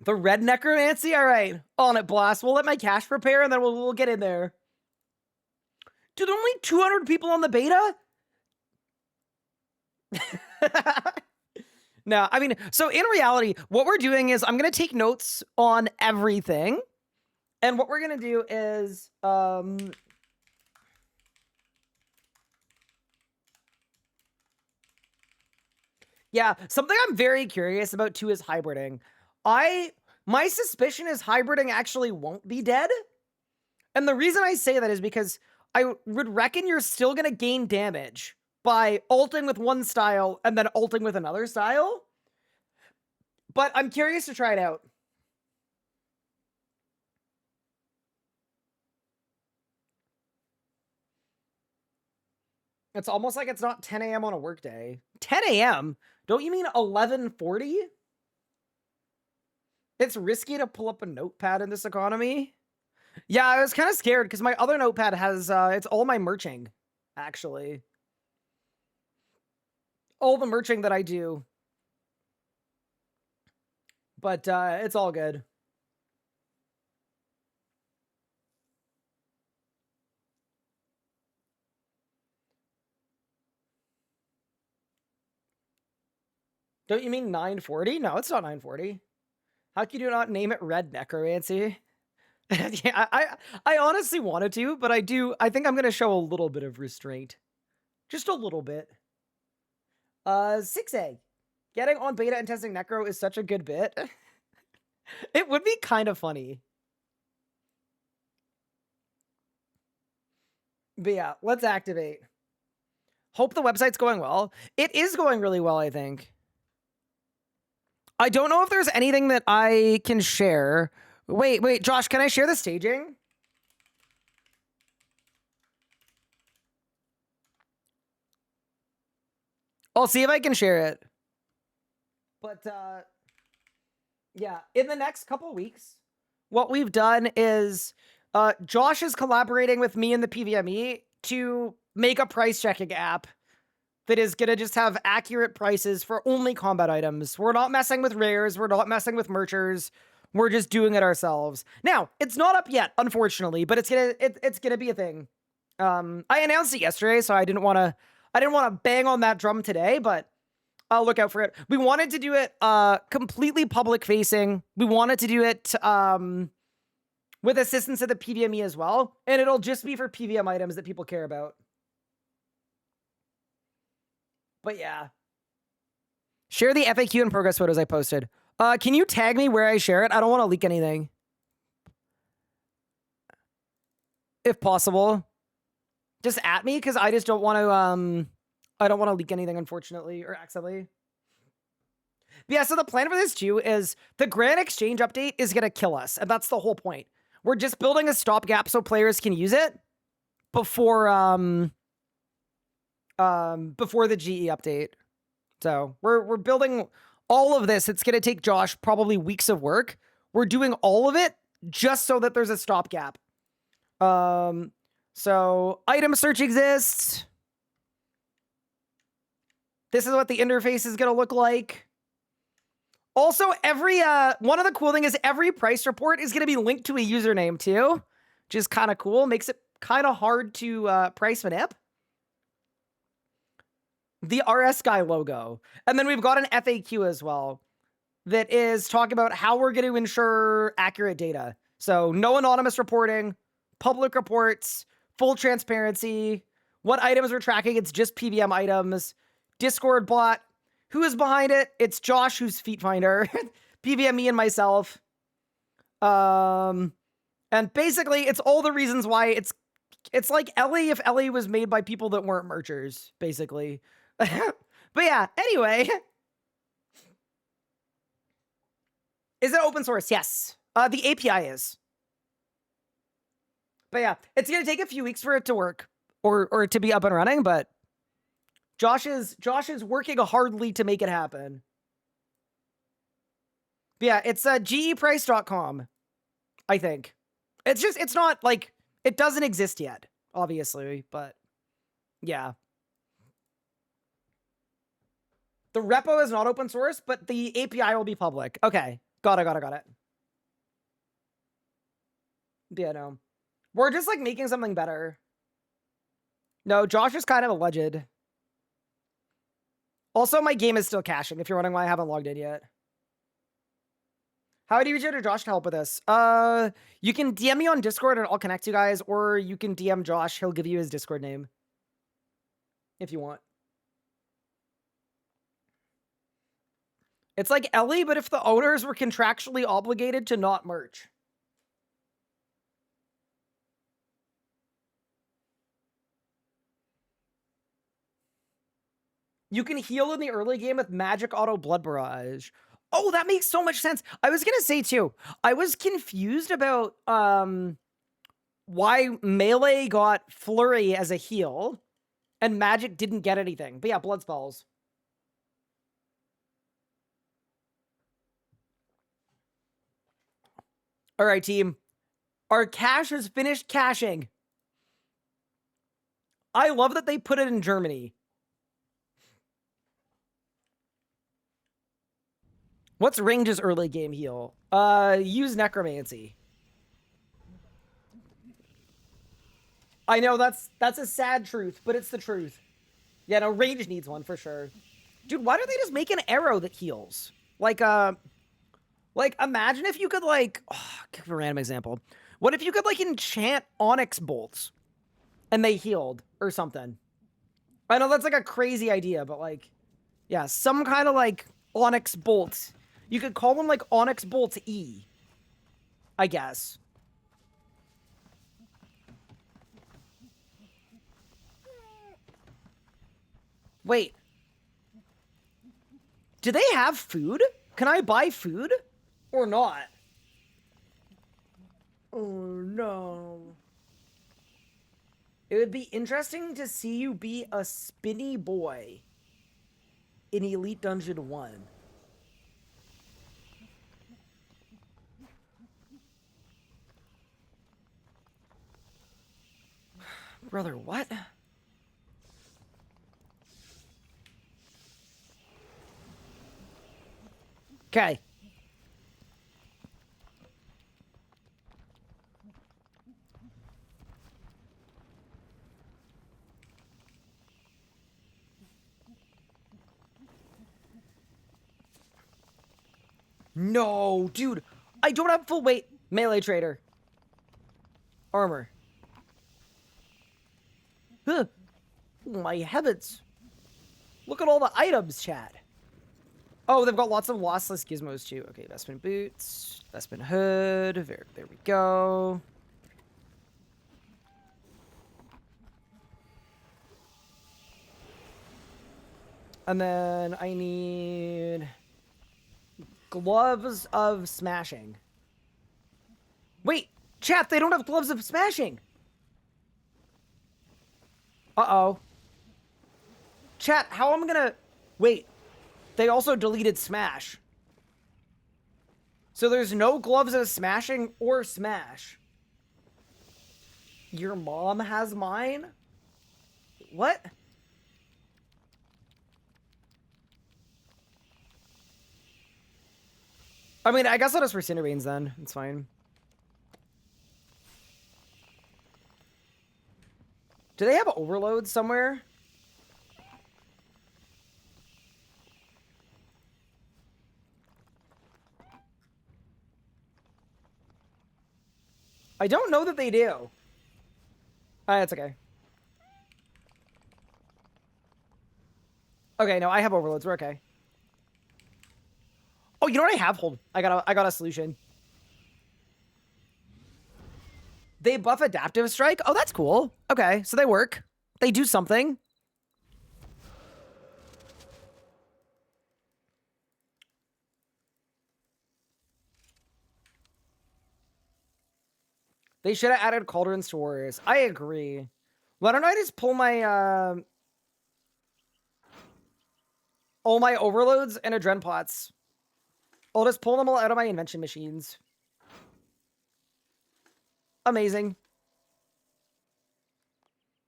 Speaker 1: The red necromancy? All right. On it, Blast. We'll let my cache prepare, and then we'll get in there. Dude, only 200 people on the beta? No, I mean, so in reality, what we're doing is I'm going to take notes on everything. And what we're going to do is... yeah, something I'm very curious about, too, is hybriding. My suspicion is hybriding actually won't be dead. And the reason I say that is because I would reckon you're still going to gain damage by ulting with one style and then ulting with another style. But I'm curious to try it out. It's almost like it's not 10 a.m. on a workday. 10 a.m.? Don't you mean 11:40? It's risky to pull up a notepad in this economy. Yeah, I was kind of scared because my other notepad has, it's all my merching, actually. All the merching that I do. But it's all good. Don't you mean 9:40? No, it's not 9:40. How can you not name it Red Necromancy? Yeah, I honestly wanted to, but I think I'm going to show a little bit of restraint. Just a little bit. 6A. Getting on beta and testing Necro is such a good bit. It would be kind of funny. But yeah, let's activate. Hope the website's going well. It is going really well, I think. I don't know if there's anything that I can share. Wait, Josh, can I share the staging? I'll see if I can share it. But, yeah, in the next couple of weeks, what we've done is Josh is collaborating with me and the PVME to make a price checking app that is going to just have accurate prices for only combat items. We're not messing with rares. We're not messing with merchers. We're just doing it ourselves. Now, it's not up yet, unfortunately, but it's gonna be a thing. I announced it yesterday, so I didn't want to bang on that drum today, but I'll look out for it. We wanted to do it completely public facing. We wanted to do it with assistance of the PVME as well, and it'll just be for PVM items that people care about. But yeah. Share the FAQ and progress photos I posted. Can you tag me where I share it? I don't want to leak anything. If possible. Just at me, because I just don't want to, I don't want to leak anything, unfortunately, or accidentally. But yeah, so the plan for this, too, is the Grand Exchange update is going to kill us, and that's the whole point. We're just building a stopgap so players can use it before the GE update. So we're building all of this. It's going to take Josh probably weeks of work. We're doing all of it just so that there's a stopgap. So item search exists. This is what the interface is going to look like. Also, every one of the cool thing is every price report is going to be linked to a username too, which is kind of cool. Makes it kind of hard to price manip. The RS Guy logo. And then we've got an FAQ as well that is talking about how we're going to ensure accurate data. So no anonymous reporting, public reports, full transparency, what items we're tracking. It's just PVM items, Discord bot. Who is behind it? It's Josh, who's Feet Finder, PVM, me, and myself. And basically, it's all the reasons why it's like Ellie if Ellie was made by people that weren't merchers, basically. But yeah, anyway. Is it open source? Yes. The API is. But yeah, it's gonna take a few weeks for it to work or to be up and running, but Josh is working hardly to make it happen. But yeah, it's geprice.com, I think. It's not like, it doesn't exist yet, obviously, but yeah. The repo is not open source, but the API will be public. Okay, got it. Yeah, no. We're just like making something better. No, Josh is kind of a legend. Also, my game is still caching, if you're wondering why I haven't logged in yet. How do you reach out to Josh to help with this? You can DM me on Discord and I'll connect you guys, or you can DM Josh. He'll give you his Discord name. If you want. It's like Ellie, but if the owners were contractually obligated to not merch. You can heal in the early game with magic auto blood barrage. Oh, that makes so much sense. I was gonna say too, I was confused about why melee got flurry as a heal and magic didn't get anything. But yeah, blood spells. All right, team. Our cache has finished caching. I love that they put it in Germany. What's Range's early game heal? Use Necromancy. I know that's a sad truth, but it's the truth. Yeah, no, Range needs one for sure. Dude, why don't they just make an arrow that heals? Like imagine if you could give a random example. What if you could enchant onyx bolts and they healed or something? I know that's a crazy idea, but yeah, some kind of onyx bolts. You could call them onyx bolts E, I guess. Wait. Do they have food? Can I buy food? Or not? Oh, no. It would be interesting to see you be a spinny boy in Elite Dungeon 1. Brother, what? Okay. No, dude. I don't have full weight. Melee trader. Armor. Huh. Oh, my heavens. Look at all the items, chat. Oh, they've got lots of lossless gizmos too. Okay, Vestment boots, Vestment hood. There we go. And then I need gloves of smashing. Wait, chat, they don't have gloves of smashing. Uh-oh. Chat, how am I gonna... Wait, they also deleted smash. So there's no gloves of smashing or smash. Your mom has mine? What? I mean, I guess I'll just rescind Reigns then. It's fine. Do they have overloads somewhere? I don't know that they do. That's okay. Okay, no, I have overloads. We're okay. Oh, you know what I have? Hold. I got a solution. They buff adaptive strike? Oh, that's cool. Okay, so they work. They do something. They should have added cauldrons to warriors. I agree. Why don't I just pull my all my overloads and adren pots? I'll just pull them all out of my invention machines. Amazing.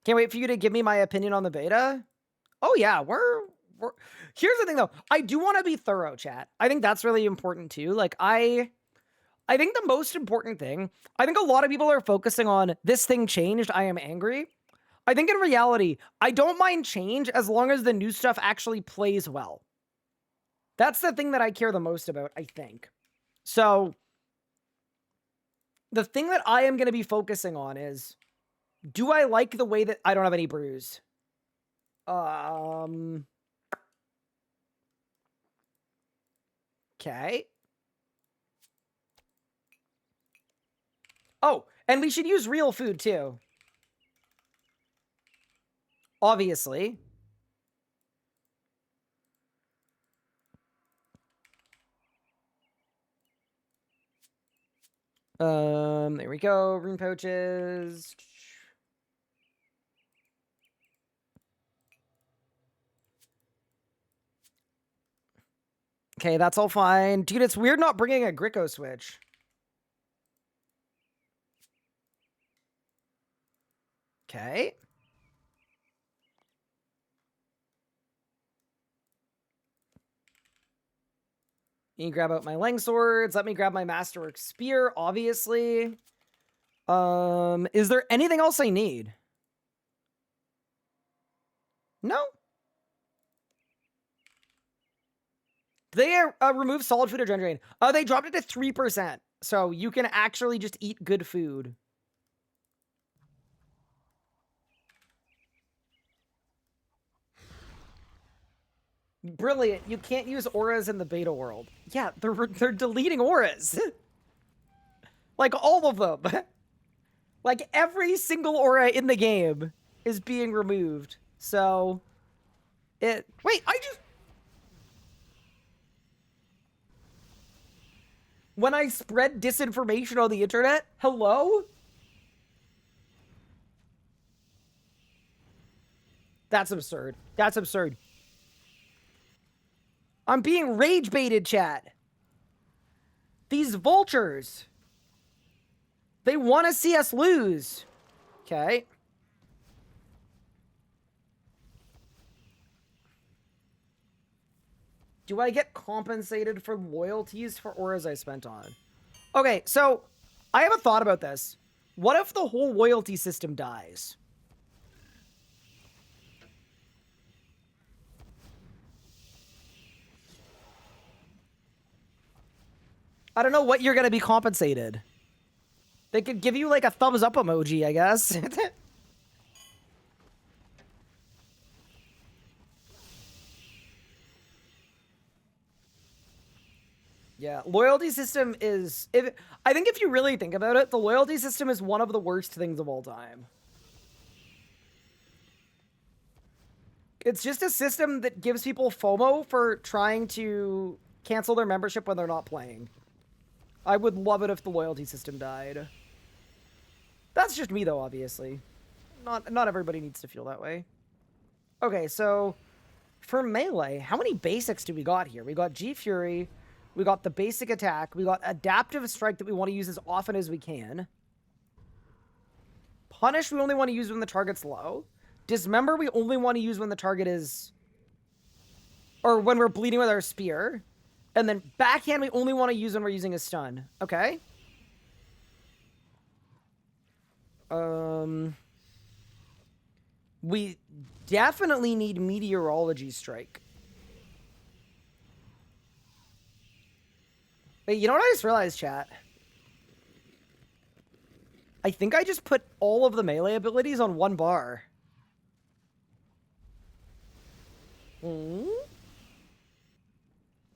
Speaker 1: Can't wait for you to give me my opinion on the beta. Oh yeah, we're here's the thing though. I do want to be thorough, chat. I think that's really important too. Like I think the most important thing, I think a lot of people are focusing on this thing changed, I am angry. I think in reality, I don't mind change as long as the new stuff actually plays well. That's the thing that I care the most about, I think. So the thing that I am going to be focusing on is, do I like the way that I don't have any brews? Okay. Oh, and we should use real food too. Obviously. There we go. Rune pouches. Okay, that's all fine. Dude, it's weird not bringing a Gricko switch. Okay. You grab out my Lang Swords. Let me grab my Masterwork Spear, obviously. Is there anything else I need? No? They remove solid food adrenaline drain. They dropped it to 3%. So you can actually just eat good food. Brilliant. You can't use auras in the beta world. Yeah, they're deleting auras. Like all of them. Like every single aura in the game is being removed. So wait, when I spread disinformation on the internet, hello? That's absurd. That's absurd. I'm being rage baited, chat. These vultures. They want to see us lose. Okay. Do I get compensated for loyalties for auras I spent on? Okay, so I have a thought about this. What if the whole loyalty system dies? I don't know what you're going to be compensated. They could give you like a thumbs up emoji, I guess. Yeah, loyalty system is... I think if you really think about it, the loyalty system is one of the worst things of all time. It's just a system that gives people FOMO for trying to cancel their membership when they're not playing. I would love it if the loyalty system died. That's just me, though, obviously. Not everybody needs to feel that way. Okay, so for melee, how many basics do we got here? We got G Fury, we got the basic attack, we got adaptive strike that we want to use as often as we can. Punish we only want to use when the target's low. Dismember we only want to use when the target is... or when we're bleeding with our spear. And then backhand we only want to use when we're using a stun. Okay. We definitely need meteorology strike. Wait, you know what I just realized, chat? I think I just put all of the melee abilities on one bar.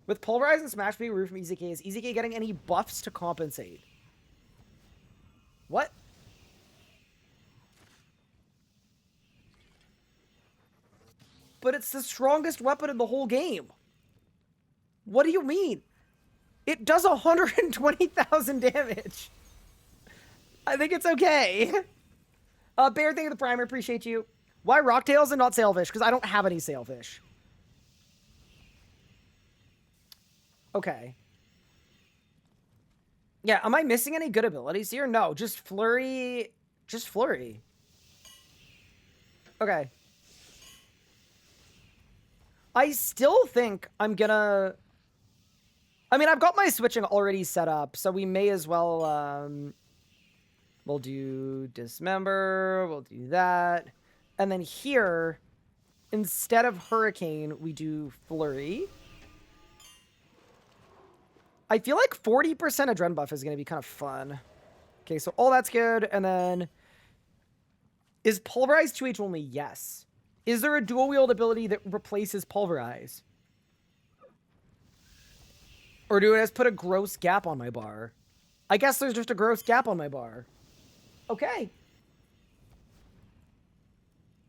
Speaker 1: With Pulverize and Smash being removed from EZK, is EZK getting any buffs to compensate? What? But it's the strongest weapon in the whole game. What do you mean? It does 120,000 damage. I think it's okay. Bear, thank you for the primer. Appreciate you. Why rocktails and not sailfish? Because I don't have any sailfish. Okay. Yeah, am I missing any good abilities here? No, just flurry. Just flurry. Okay. I still think I'm gonna... I mean, I've got my switching already set up, so we may as well, we'll do dismember, we'll do that. And then here, instead of hurricane, we do flurry. I feel like 40% adren buff is going to be kind of fun. Okay, so all that's good. And then, is pulverize 2H only? Yes. Is there a dual wield ability that replaces pulverize? Or do I just put a gross gap on my bar? I guess there's just a gross gap on my bar. Okay.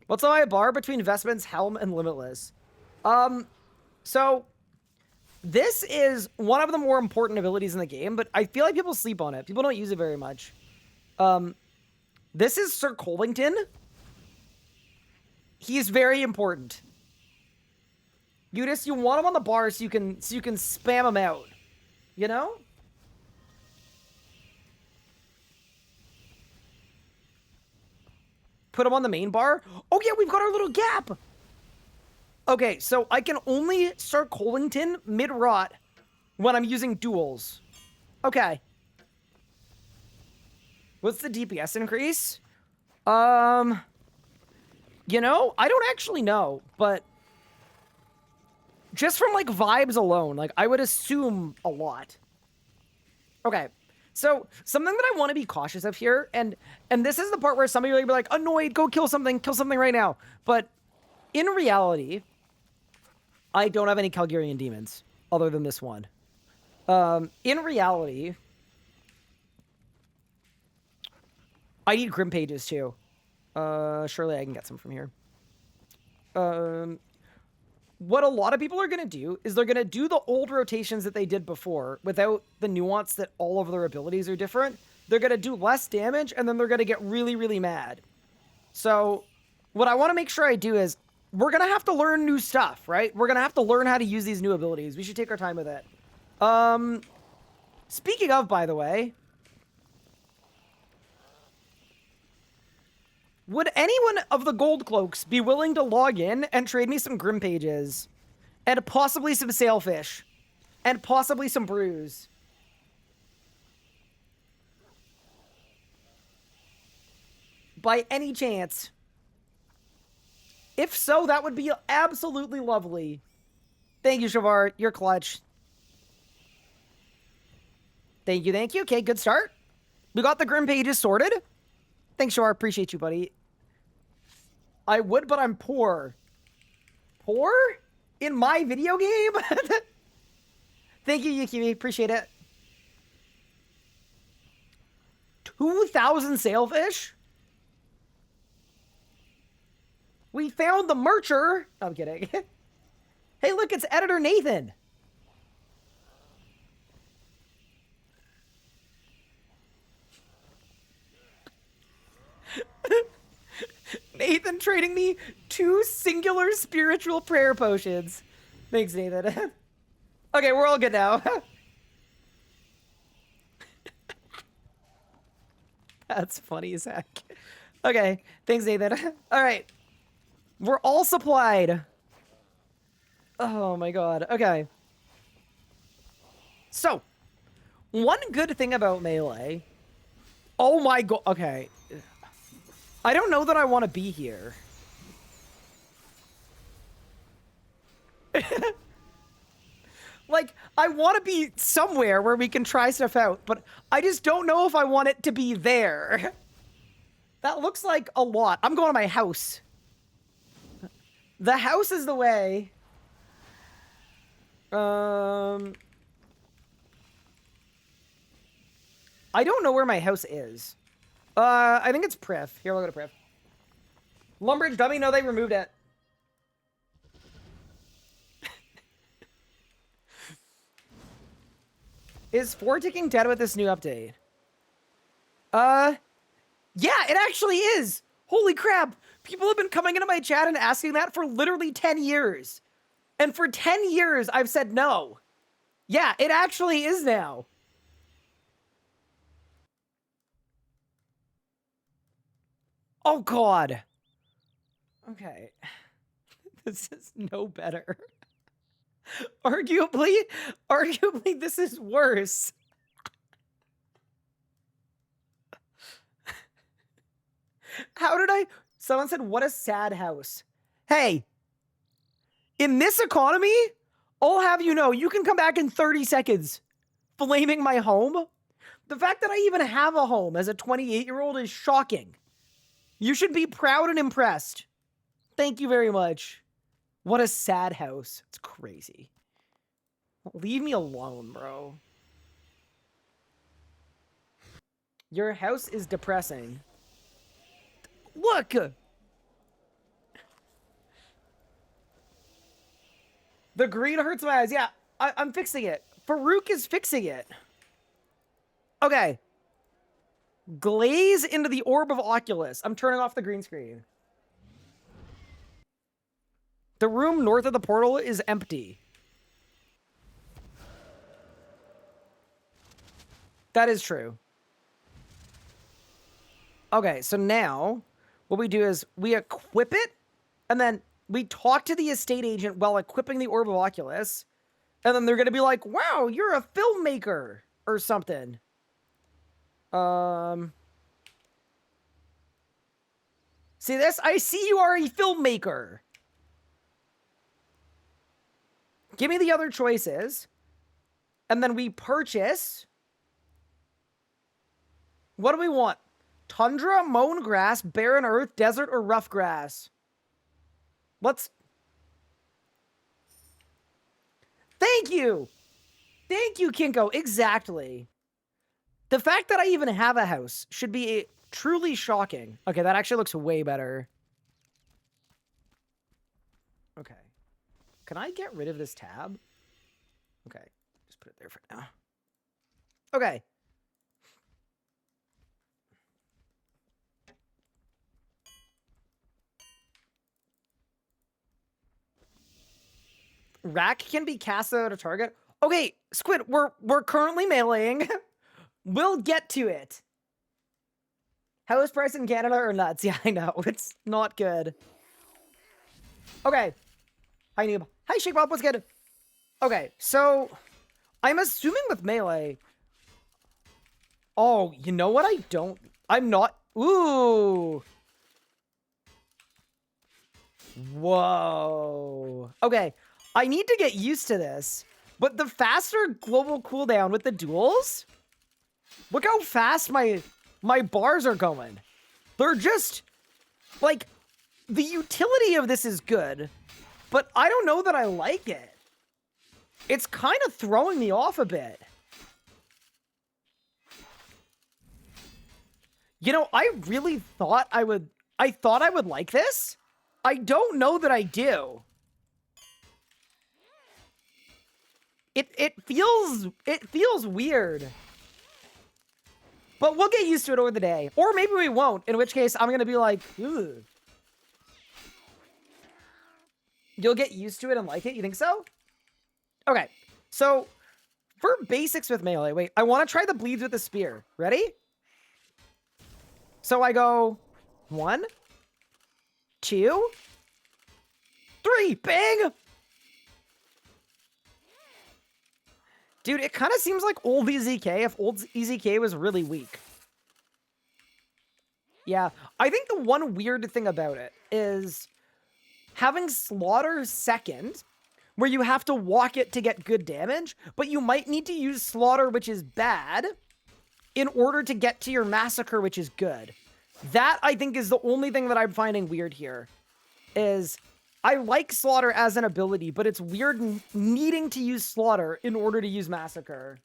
Speaker 1: What's on my bar between Vestments, Helm, and Limitless? So this is one of the more important abilities in the game, but I feel like people sleep on it. People don't use it very much. This is Sir Colington. He's very important. You want him on the bar so you can spam him out. You know? Put him on the main bar. Oh yeah, we've got our little gap. Okay, so I can only start Colington mid-rot when I'm using duels. Okay. What's the DPS increase? You know, I don't actually know, but just from like vibes alone, like I would assume a lot. Okay. So something that I want to be cautious of here, and this is the part where some of you will be like, annoyed, go kill something right now. But in reality, I don't have any Calgarian demons other than this one. In reality, I need Grim Pages too. Surely I can get some from here. What a lot of people are going to do is they're going to do the old rotations that they did before without the nuance that all of their abilities are different. They're going to do less damage, and then they're going to get really, really mad. So what I want to make sure I do is we're going to have to learn new stuff, right? We're going to have to learn how to use these new abilities. We should take our time with it. Speaking of, by the way, would anyone of the gold cloaks be willing to log in and trade me some Grim Pages? And possibly some Sailfish? And possibly some Brews? By any chance? If so, that would be absolutely lovely. Thank you, Shavar. You're clutch. Thank you, thank you. Okay, good start. We got the Grim Pages sorted. Thanks, Shavar. Appreciate you, buddy. I would, but I'm poor. Poor? In my video game? Thank you, Yukimi. Appreciate it. 2,000 Sailfish? We found the Mercher. I'm kidding. Hey, look, it's Editor Nathan. Nathan trading me 2 singular spiritual prayer potions. Thanks, Nathan. Okay, we're all good now. That's funny as heck. Okay, thanks, Nathan. All right. We're all supplied. Oh my god. Okay. So, one good thing about Melee... Oh my god. Okay. I don't know that I want to be here. Like, I want to be somewhere where we can try stuff out, but I just don't know if I want it to be there. That looks like a lot. I'm going to my house. The house is the way. I don't know where my house is. I think it's Prif. Here, we'll go to Prif. Lumbridge dummy, no, they removed it. Is 4 ticking dead with this new update? it actually is. Holy crap. People have been coming into my chat and asking that for literally 10 years. And for 10 years, I've said no. Yeah, it actually is now. Oh, God. Okay. This is no better. Arguably, this is worse. How did I... Someone said, what a sad house. Hey, in this economy, I'll have you know, you can come back in 30 seconds flaming my home. The fact that I even have a home as a 28-year-old is shocking. You should be proud and impressed. Thank you very much. What a sad house. It's crazy. Leave me alone, bro. Your house is depressing. Look! The green hurts my eyes. Yeah, I'm fixing it. Farouk is fixing it. Okay. Glaze into the orb of Oculus. I'm turning off the green screen. The room north of the portal is empty. That is true. Okay, so now what we do is we equip it, and then we talk to the estate agent while equipping the Orb of Oculus, and then they're going to be like, wow, you're a filmmaker or something. See this? I see you are a filmmaker. Give me the other choices. And then we purchase. What do we want? Tundra, mown grass, barren earth, desert, or rough grass? Let's... Thank you! Thank you, Kinko. Exactly. The fact that I even have a house should be truly shocking. Okay, that actually looks way better. Okay. Can I get rid of this tab? Okay, just put it there for now. Okay. Rack can be cast at a target. Okay, Squid, we're currently meleeing. We'll get to it. House price in Canada are nuts. Yeah, I know. It's not good. Okay. Hi, Noob. Hi, Shake Bob. What's good? Okay, so I'm assuming with melee. Oh, you know what? I'm not. Ooh. Whoa. Okay. I need to get used to this. But the faster global cooldown with the duels. Look how fast my bars are going. They're just like the utility of this is good, but I don't know that I like it. It's kind of throwing me off a bit. You know, I really thought I would like this. I don't know that I do. It feels weird. But we'll get used to it over the day. Or maybe we won't, in which case I'm going to be like, ugh. You'll get used to it and like it? You think so? Okay. So, for basics with melee, wait, I want to try the bleeds with the spear. Ready? So I go 1, 2, 3, bang! Dude, it kind of seems like old EZK if old EZK was really weak. Yeah, I think the one weird thing about it is having Slaughter second, where you have to walk it to get good damage, but you might need to use Slaughter, which is bad, in order to get to your Massacre, which is good. That, I think, is the only thing that I'm finding weird here, is I like Slaughter as an ability, but it's weird needing to use Slaughter in order to use Massacre.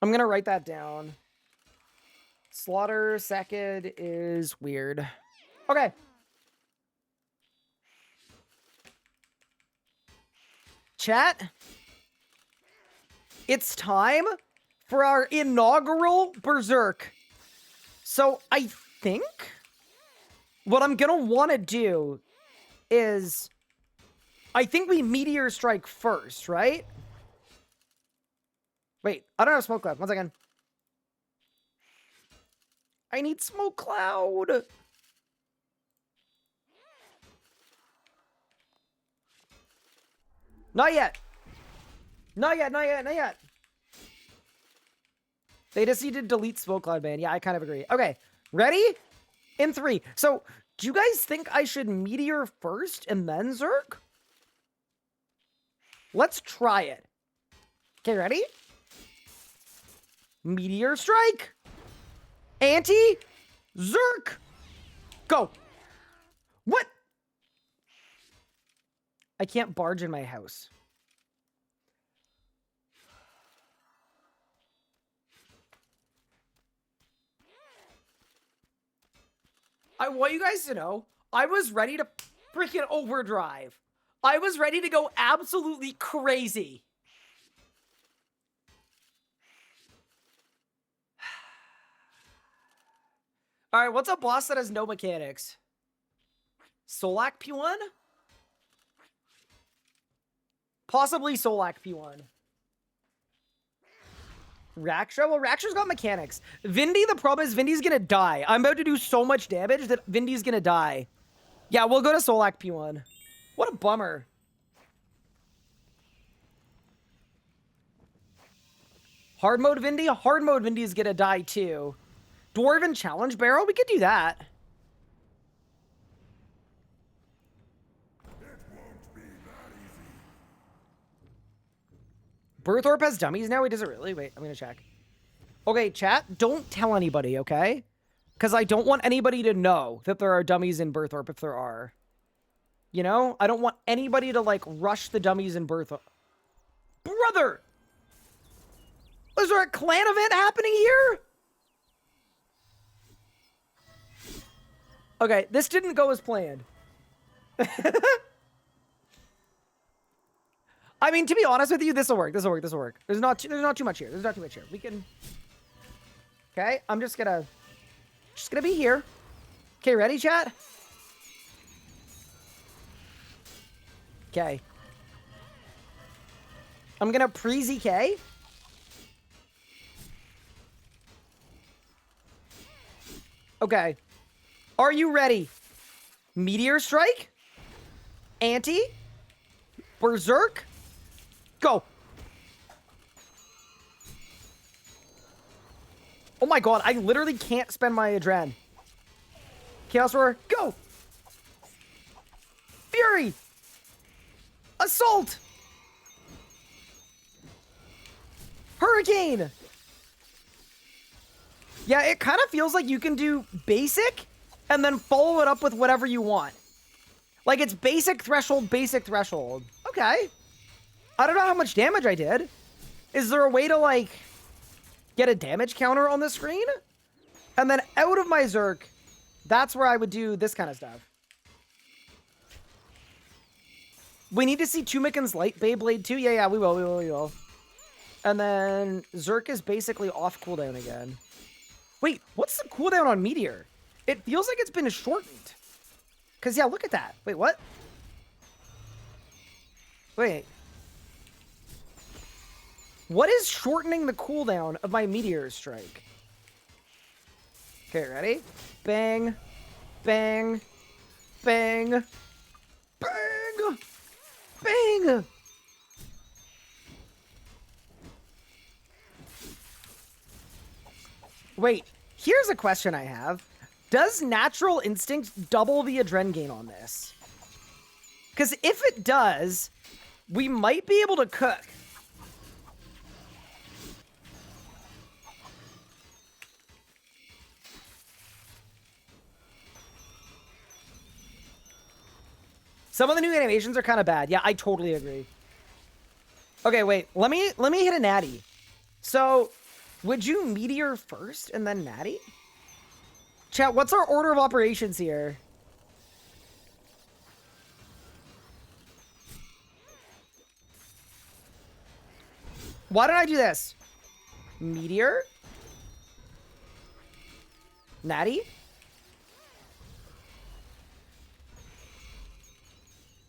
Speaker 1: I'm going to write that down. Slaughter second is weird. Okay. Chat. It's time for our inaugural Berserk. So I think what I'm gonna want to do is, I think we Meteor Strike first, right? Wait, I don't have Smoke Cloud. One second. I need Smoke Cloud. Not yet. Not yet, not yet, not yet. They just need to delete Smoke Cloud, man. Yeah, I kind of agree. Okay, ready? In 3. So, do you guys think I should Meteor first and then Zerk? Let's try it. Okay, ready? Meteor Strike. Anti. Zerk. Go. What? I can't barge in my house. I want you guys to know, I was ready to freaking overdrive. I was ready to go absolutely crazy. All right, what's a boss that has no mechanics? Solak P1? Possibly Solak P1. Raksha? Well, Raksha's got mechanics. Vindy, the problem is Vindy's gonna die. I'm about to do so much damage that Vindy's gonna die. Yeah, we'll go to Solak P1. What a bummer. Hard mode Vindy? Hard mode Vindy is gonna die too. Dwarven Challenge Barrel? We could do that. Berthorpe has dummies now? He doesn't really? Wait, I'm gonna check. Okay, chat, don't tell anybody, okay? Because I don't want anybody to know that there are dummies in Berthorpe if there are. You know? I don't want anybody to, like, rush the dummies in Berthorpe. Brother! Is there a clan event happening here? Okay, this didn't go as planned. I mean, to be honest with you, this will work. This will work. This will work. There's not too much here. There's not too much here. We can. Okay, I'm just gonna be here. Okay, ready, chat? Okay. I'm gonna pre-ZK. Okay. Are you ready? Meteor Strike? Anti? Berserk? Go! Oh my god, I literally can't spend my Adren. Chaos Roar, go! Fury! Assault! Hurricane! Yeah, it kind of feels like you can do basic and then follow it up with whatever you want. Like, it's basic threshold, basic threshold. Okay. I don't know how much damage I did. Is there a way to, like, get a damage counter on the screen? And then out of my Zerk, that's where I would do this kind of stuff. We need to see Tumikin's Light Beyblade too? Yeah, we will. And then Zerk is basically off cooldown again. Wait, what's the cooldown on Meteor? It feels like it's been shortened. Because, yeah, look at that. Wait, what? Wait. What is shortening the cooldown of my Meteor Strike? Okay, ready? Bang. Bang. Bang. Bang. Bang. Wait, here's a question I have. Does Natural Instinct double the Adren gain on this? Because if it does, we might be able to cook. Some of the new animations are kind of bad. Yeah, I totally agree. Okay, wait. Let me hit a natty. So, would you Meteor first and then natty? Chat, what's our order of operations here? Why don't I do this? Meteor. Natty.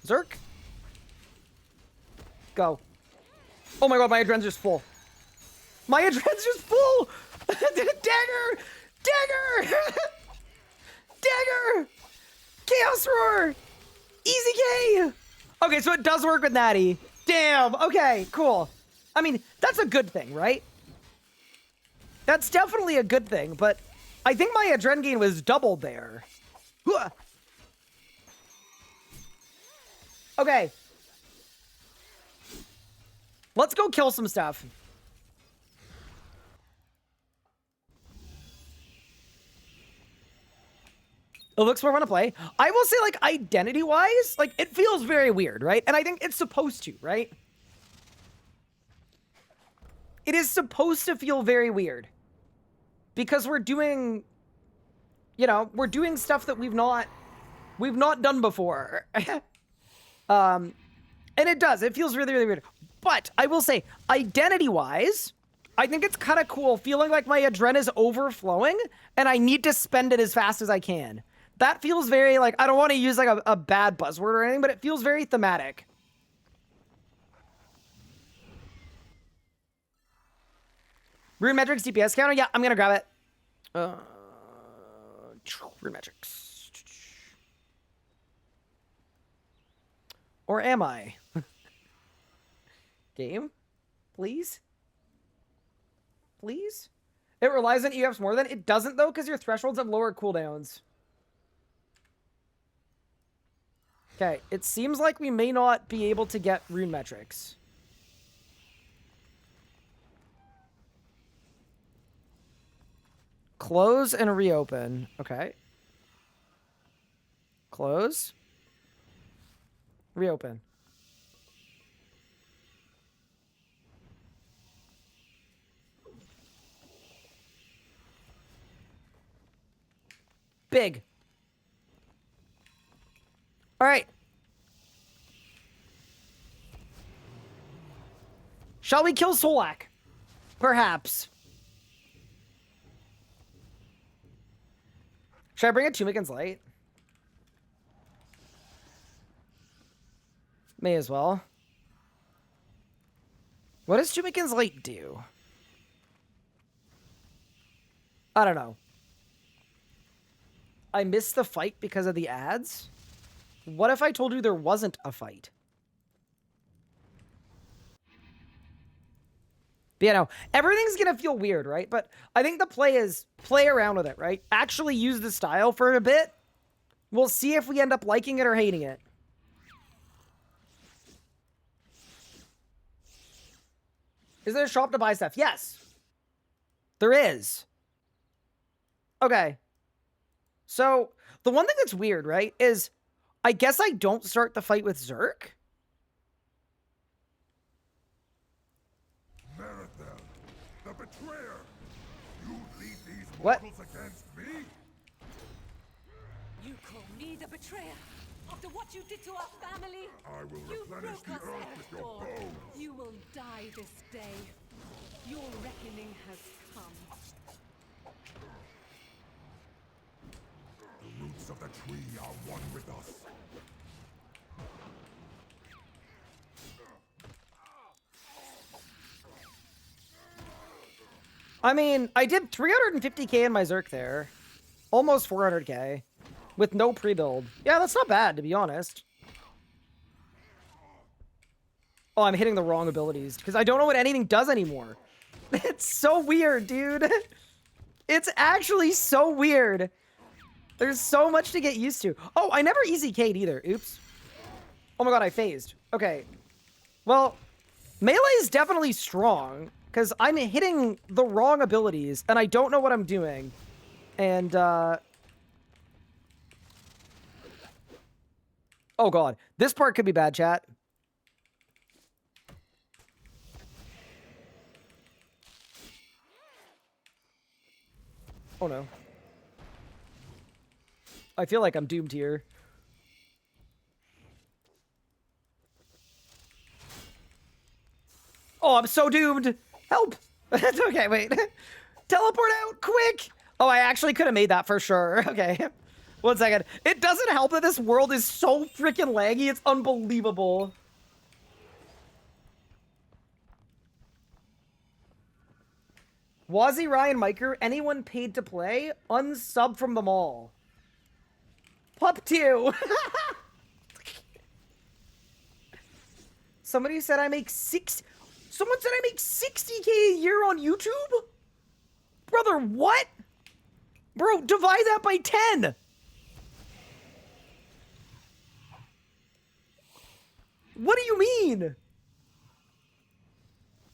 Speaker 1: Zerk. Go. Oh my god, my adren's just full. My adren's just full! Dagger! Dagger! Dagger! Chaos Roar! Easy K! Okay, so it does work with Natty. Damn, okay, cool. I mean, that's a good thing, right? That's definitely a good thing, but I think my adren gain was doubled there. Huh. Okay. Let's go kill some stuff. It looks more fun to play. I will say, like, identity-wise, like, it feels very weird, right? And I think it's supposed to, right? It is supposed to feel very weird. Because we're doing, you know, we're doing stuff that we've not done before. And it does. It feels really, really weird. But I will say, identity-wise, I think it's kind of cool feeling like my adren is overflowing and I need to spend it as fast as I can. That feels very, like, I don't want to use, like, a bad buzzword or anything, but it feels very thematic. Rune Metrics DPS counter? Yeah, I'm going to grab it. Rune Metrics. Or am I? Game? Please? Please? It relies on EFs more than... It doesn't, though, because your thresholds have lower cooldowns. Okay, it seems like we may not be able to get rune metrics. Close and reopen. Okay. Close. Reopen. Big. All right. Shall we kill Solak? Perhaps. Should I bring a Tumikin's Light? May as well. What does Tumikin's Light do? I don't know. I missed the fight because of the ads? What if I told you there wasn't a fight? But, you know, everything's gonna feel weird, right? But I think the play is play around with it, right? Actually use the style for a bit. We'll see if we end up liking it or hating it. Is there a shop to buy stuff? Yes. There is. Okay. So, the one thing that's weird, right, is I guess I don't start the fight with Zerk.
Speaker 2: Marathon, the betrayer! You lead these
Speaker 1: What?
Speaker 2: mortals against me?
Speaker 5: You call me the betrayer? After what you did to our family?
Speaker 2: I will
Speaker 5: You
Speaker 2: replenish
Speaker 5: broke
Speaker 2: the
Speaker 5: us,
Speaker 2: earth with your
Speaker 5: Hector.
Speaker 2: bones.
Speaker 5: You will die this day. Your reckoning has come.
Speaker 2: The roots of the tree are one with us.
Speaker 1: I mean, I did 350k in my Zerk there. Almost 400k. With no pre-build. Yeah, that's not bad, to be honest. Oh, I'm hitting the wrong abilities. Because I don't know what anything does anymore. It's so weird, dude. It's actually so weird. There's so much to get used to. Oh, I never easy K'd either. Oops. Oh my god, I phased. Okay. Well, melee is definitely strong. Because I'm hitting the wrong abilities. And I don't know what I'm doing. And, oh god. This part could be bad, chat. Oh no. I feel like I'm doomed here. Oh, I'm so doomed! Help! It's okay, wait. Teleport out, quick! Oh, I actually could have made that for sure. Okay. 1 second. It doesn't help that this world is so freaking laggy. It's unbelievable. Wazzy, Ryan, Miker, anyone paid to play? Unsub from them all. Pup 2. Somebody said I make Someone said I make 60K a year on YouTube? Brother, what? Bro, divide that by 10. What do you mean?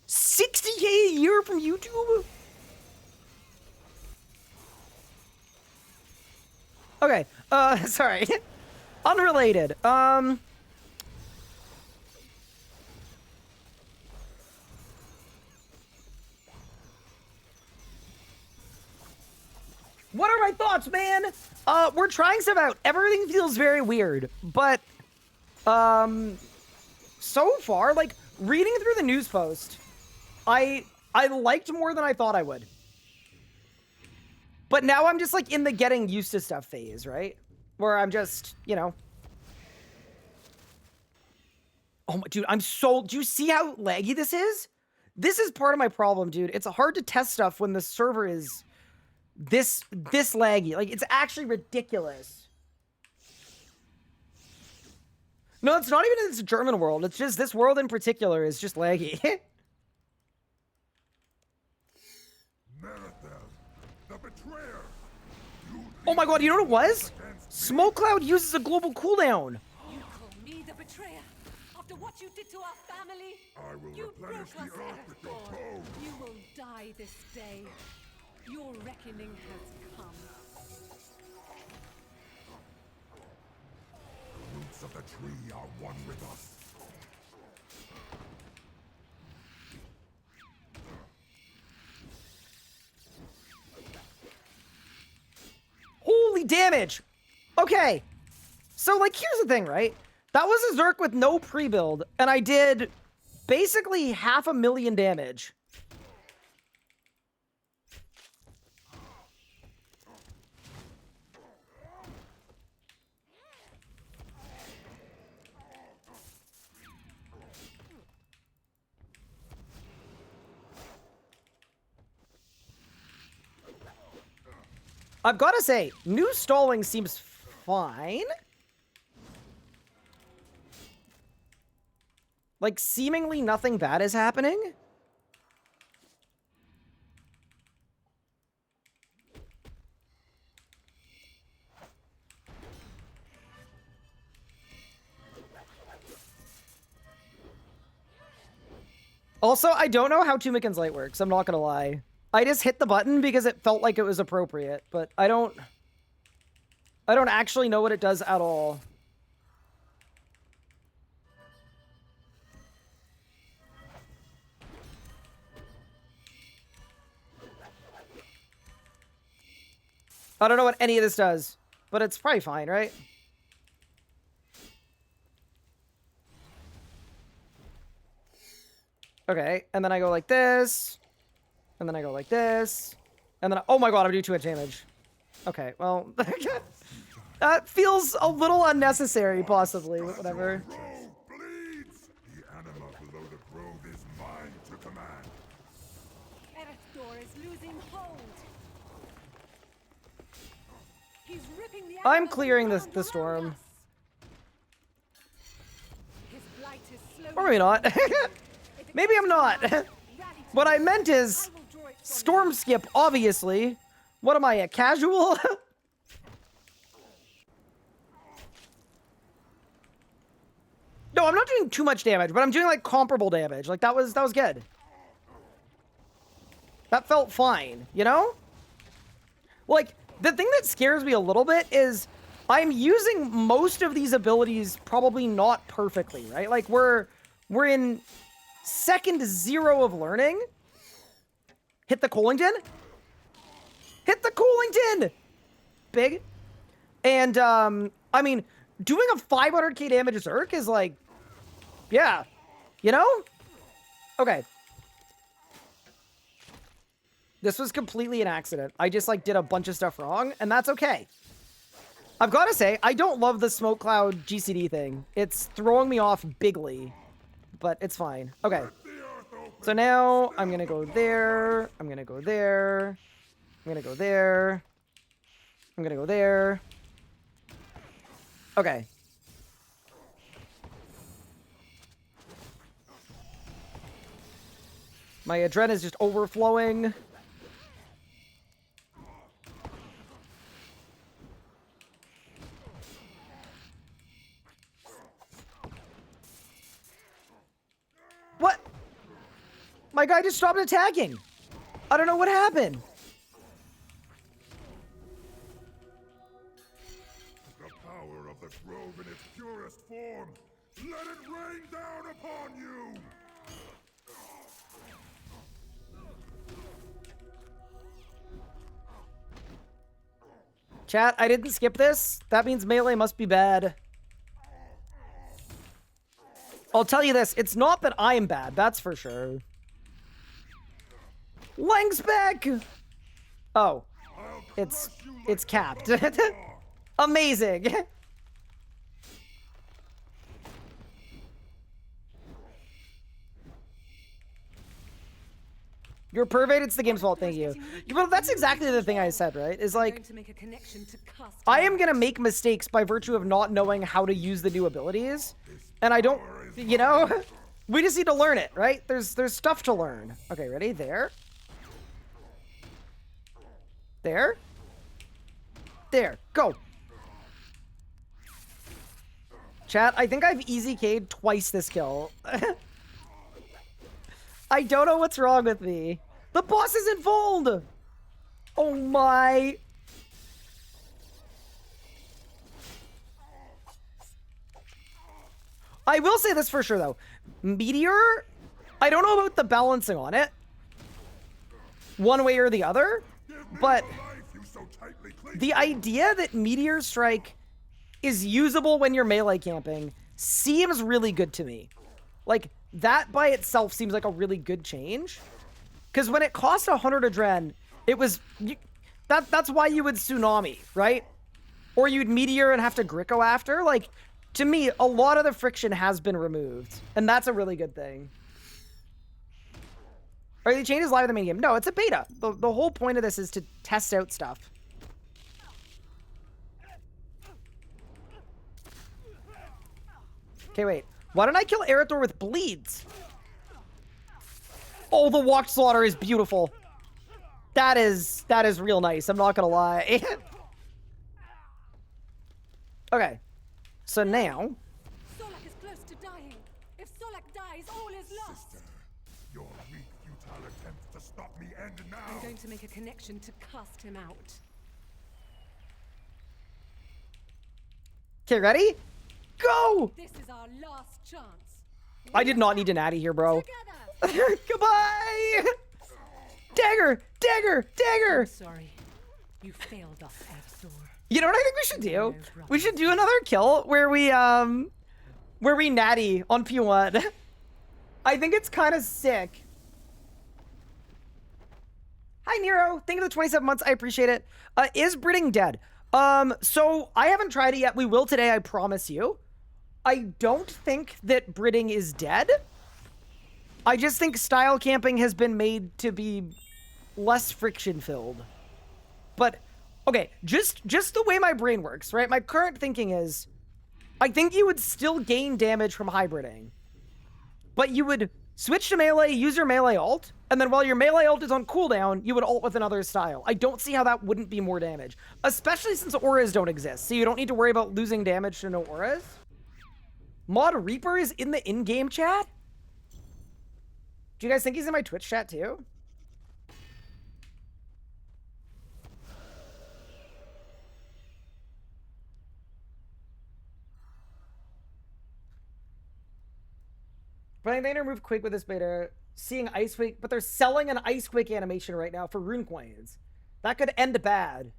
Speaker 1: 60K a year from YouTube? Okay, sorry. Unrelated. What are my thoughts, man? We're trying stuff out. Everything feels very weird, but, so far, like, reading through the news post, I liked more than I thought I would. But now I'm just, like, in the getting used to stuff phase, right? Where I'm just, you know. Oh, my, dude, do you see how laggy this is? This is part of my problem, dude. It's hard to test stuff when the server is this laggy. Like, it's actually ridiculous. No, it's not even in this German world. It's just this world in particular is just laggy.
Speaker 2: The betrayer.
Speaker 1: Oh my god, you know what it was? Smoke Cloud uses a global cooldown.
Speaker 5: You call me the betrayer? After what you did to our family?
Speaker 2: I will
Speaker 5: You
Speaker 2: replenish
Speaker 5: broke
Speaker 2: the
Speaker 5: us
Speaker 2: earth with your
Speaker 5: all.
Speaker 2: bow.
Speaker 5: You will die this day. Your reckoning has come.
Speaker 2: The roots of the tree are one with us.
Speaker 1: Holy damage! Okay. So, like, here's the thing, right? That was a Zerk with no pre-build, and I did basically 500,000 damage. I've got to say, new stalling seems fine. Like, seemingly nothing bad is happening. Also, I don't know how Tumikin's Light works, I'm not gonna lie. I just hit the button because it felt like it was appropriate, but I don't actually know what it does at all. I don't know what any of this does, but it's probably fine, right? Okay, and then I go like this, and then I go like this, and then oh my god, I'm doing too much damage. Okay, well, that feels a little unnecessary, possibly, but whatever.
Speaker 2: Grove bleeds. The anima below the grove is mine to command.
Speaker 5: Erethdor is losing hold. He's ripping the
Speaker 1: I'm
Speaker 5: animals
Speaker 1: clearing
Speaker 5: around
Speaker 1: the storm.
Speaker 5: us. His blight is slowly
Speaker 1: Or maybe not.
Speaker 5: If it
Speaker 1: Maybe I'm not.
Speaker 5: rally to
Speaker 1: What I
Speaker 5: me.
Speaker 1: meant is
Speaker 5: I will draw it from
Speaker 1: storm
Speaker 5: you.
Speaker 1: skip, obviously. What am I, a casual? No, I'm not doing too much damage, but I'm doing like comparable damage. Like that was good. That felt fine, you know? Like the thing that scares me a little bit is I'm using most of these abilities probably not perfectly, right? Like we're in second 0 of learning. Hit the Collington. Hit the Collington. Big. And I mean, doing a 500k damage Zerk is like, yeah, you know? Okay. This was completely an accident. I just, like, did a bunch of stuff wrong, and that's okay. I've got to say, I don't love the smoke cloud GCD thing. It's throwing me off bigly, but it's fine. Okay. So now I'm going to go there. I'm going to go there. I'm going to go there. I'm going to go there. Okay. My adrenaline is just overflowing. What? My guy just stopped attacking. I don't know what happened.
Speaker 2: The power of the grove in its purest form. Let it rain down upon you.
Speaker 1: Chat, I didn't skip this. That means melee must be bad. I'll tell you this, it's not that I'm bad, that's for sure. Lang's back! Oh, it's capped. Amazing! You're pervade, it's the game's fault, thank you. Well, that's exactly the thing I said, right? Is like, I am gonna make mistakes by virtue of not knowing how to use the new abilities. And I don't, you know? We just need to learn it, right? There's stuff to learn. Okay, ready? There. There. There. Go. Chat, I think I've easy K'd twice this kill. I don't know what's wrong with me. The boss is involved! Oh my... I will say this for sure, though. Meteor, I don't know about the balancing on it. One way or the other. But the idea that Meteor Strike is usable when you're melee camping seems really good to me. Like, that by itself seems like a really good change. Because when it cost 100 adren, it was... that's why you would Tsunami, right? Or you'd Meteor and have to Gricko after. Like, to me, a lot of the friction has been removed. And that's a really good thing. Are the changes live in the main game? No, it's a beta. The whole point of this is to test out stuff. Okay, wait. Why don't I kill Erethdor with bleeds? Oh, the walked slaughter is beautiful. That is real nice. I'm not gonna lie. Okay. So now...
Speaker 5: Solak is close to dying. If Solak dies, all is lost.
Speaker 2: Sister, your weak, futile attempts to stop me end now.
Speaker 5: I'm going to make a connection to cast him out.
Speaker 1: Okay, ready? Go!
Speaker 5: This is our last chance.
Speaker 1: I did not need an Addy here, bro.
Speaker 5: Together.
Speaker 1: Goodbye! Dagger! Dagger! Dagger!
Speaker 5: I'm sorry. You failed us, Erethdor.
Speaker 1: You know what I think we should do? We should do another kill where we natty on P1. I think it's kind of sick. Hi, Nero. Thank you for the 27 months. I appreciate it. Is Bridding dead? So I haven't tried it yet. We will today, I promise you. I don't think that Bridding is dead. I just think style camping has been made to be less friction-filled. But, okay, just the way my brain works, right? My current thinking is, I think you would still gain damage from hybriding. But you would switch to melee, use your melee ult, and then while your melee ult is on cooldown, you would ult with another style. I don't see how that wouldn't be more damage. Especially since auras don't exist, so you don't need to worry about losing damage to no auras. Mod Reaper is in the in-game chat? Do you guys think he's in my Twitch chat too? But I think they move quick with this beta. Seeing Ice Quake, but they're selling an Ice Quake animation right now for rune coins. That could end bad.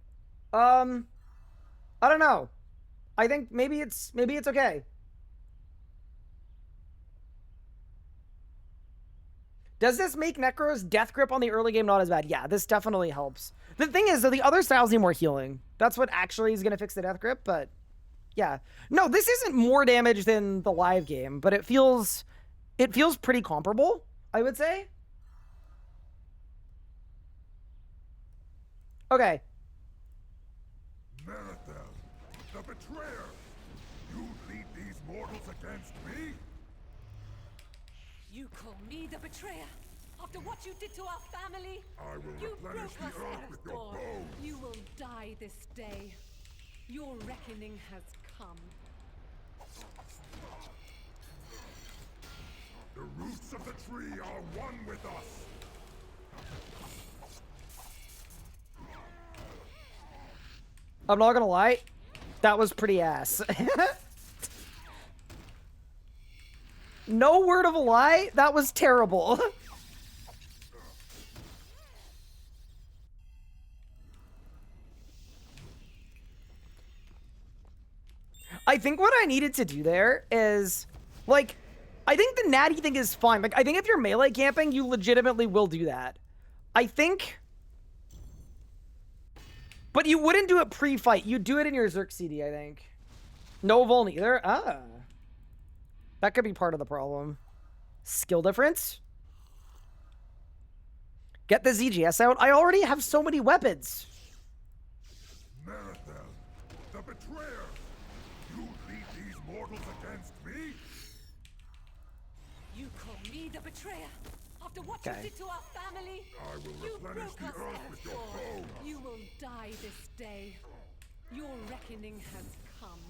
Speaker 1: I don't know. I think maybe it's okay. Does this make Necro's death grip on the early game not as bad? Yeah, this definitely helps. The thing is, though, the other styles need more healing. That's what actually is going to fix the death grip, but yeah. No, this isn't more damage than the live game, but it feels pretty comparable, I would say. Okay.
Speaker 2: Marathon, the betrayer! You lead these mortals against me?
Speaker 5: You call me the betrayer? After what you did to our family?
Speaker 2: I will
Speaker 5: You
Speaker 2: replenish
Speaker 5: broke
Speaker 2: the
Speaker 5: us,
Speaker 2: earth with your
Speaker 5: Earthborn.
Speaker 2: bones!
Speaker 5: You will die this day. Your reckoning has come.
Speaker 2: The roots of the tree are one with us!
Speaker 1: I'm not gonna lie, that was pretty ass. No word of a lie, that was terrible. I think what I needed to do there is, like, I think the natty thing is fine. Like, I think if you're melee camping, you legitimately will do that. I think... But you wouldn't do it pre-fight. You'd do it in your Zerk CD, I think. No Vol either? Ah. That could be part of the problem. Skill difference? Get the ZGS out. I already have so many weapons.
Speaker 2: Marathon, the betrayer! You lead these mortals against me?
Speaker 5: You call me the betrayer? After what
Speaker 1: Okay.
Speaker 5: you did to our family?
Speaker 2: I will
Speaker 5: You
Speaker 2: replenish
Speaker 5: broke
Speaker 2: the
Speaker 5: us,
Speaker 2: earth with your
Speaker 5: Earthborn.
Speaker 2: bones!
Speaker 5: You will die this day. Your reckoning has come.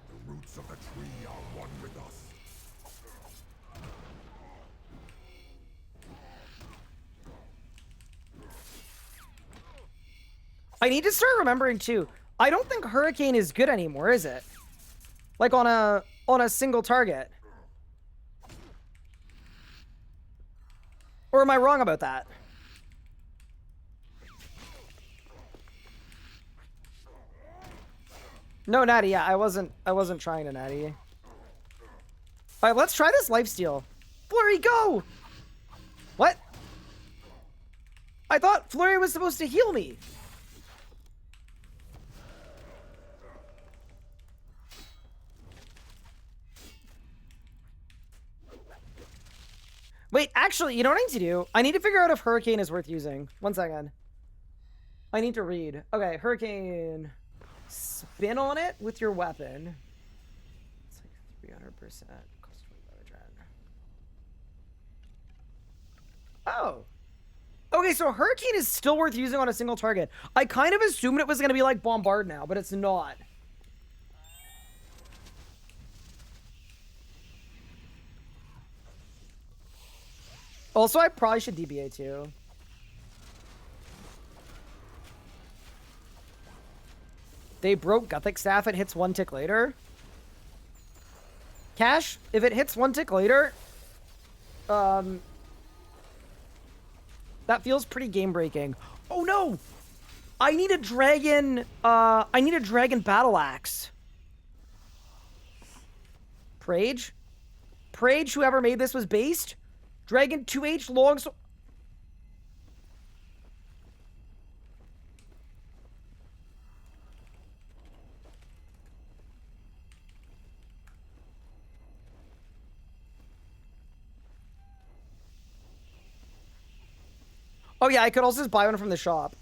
Speaker 2: The roots of the tree are one with us.
Speaker 1: I need to start remembering, too. I don't think Hurricane is good anymore, is it? Like, on a single target. Or am I wrong about that? No, Natty, yeah, I wasn't trying to Natty. Alright, let's try this lifesteal. Flurry, go! What? I thought Flurry was supposed to heal me. Wait, actually, you know what I need to do? I need to figure out if Hurricane is worth using. 1 second. I need to read. Okay, Hurricane. Spin on it with your weapon. It's like 300%. Cost 25 gen. Oh. Okay, so Hurricane is still worth using on a single target. I kind of assumed it was going to be like Bombard now, but it's not. Also, I probably should DBA too. They broke Gothic Staff. It hits 1 tick later. Cash, if it hits 1 tick later, that feels pretty game breaking. Oh no! I need a dragon. I need a dragon battle axe. Prage? Prage, whoever made this was based. Dragon 2H long. Oh yeah, I could also just buy one from the shop.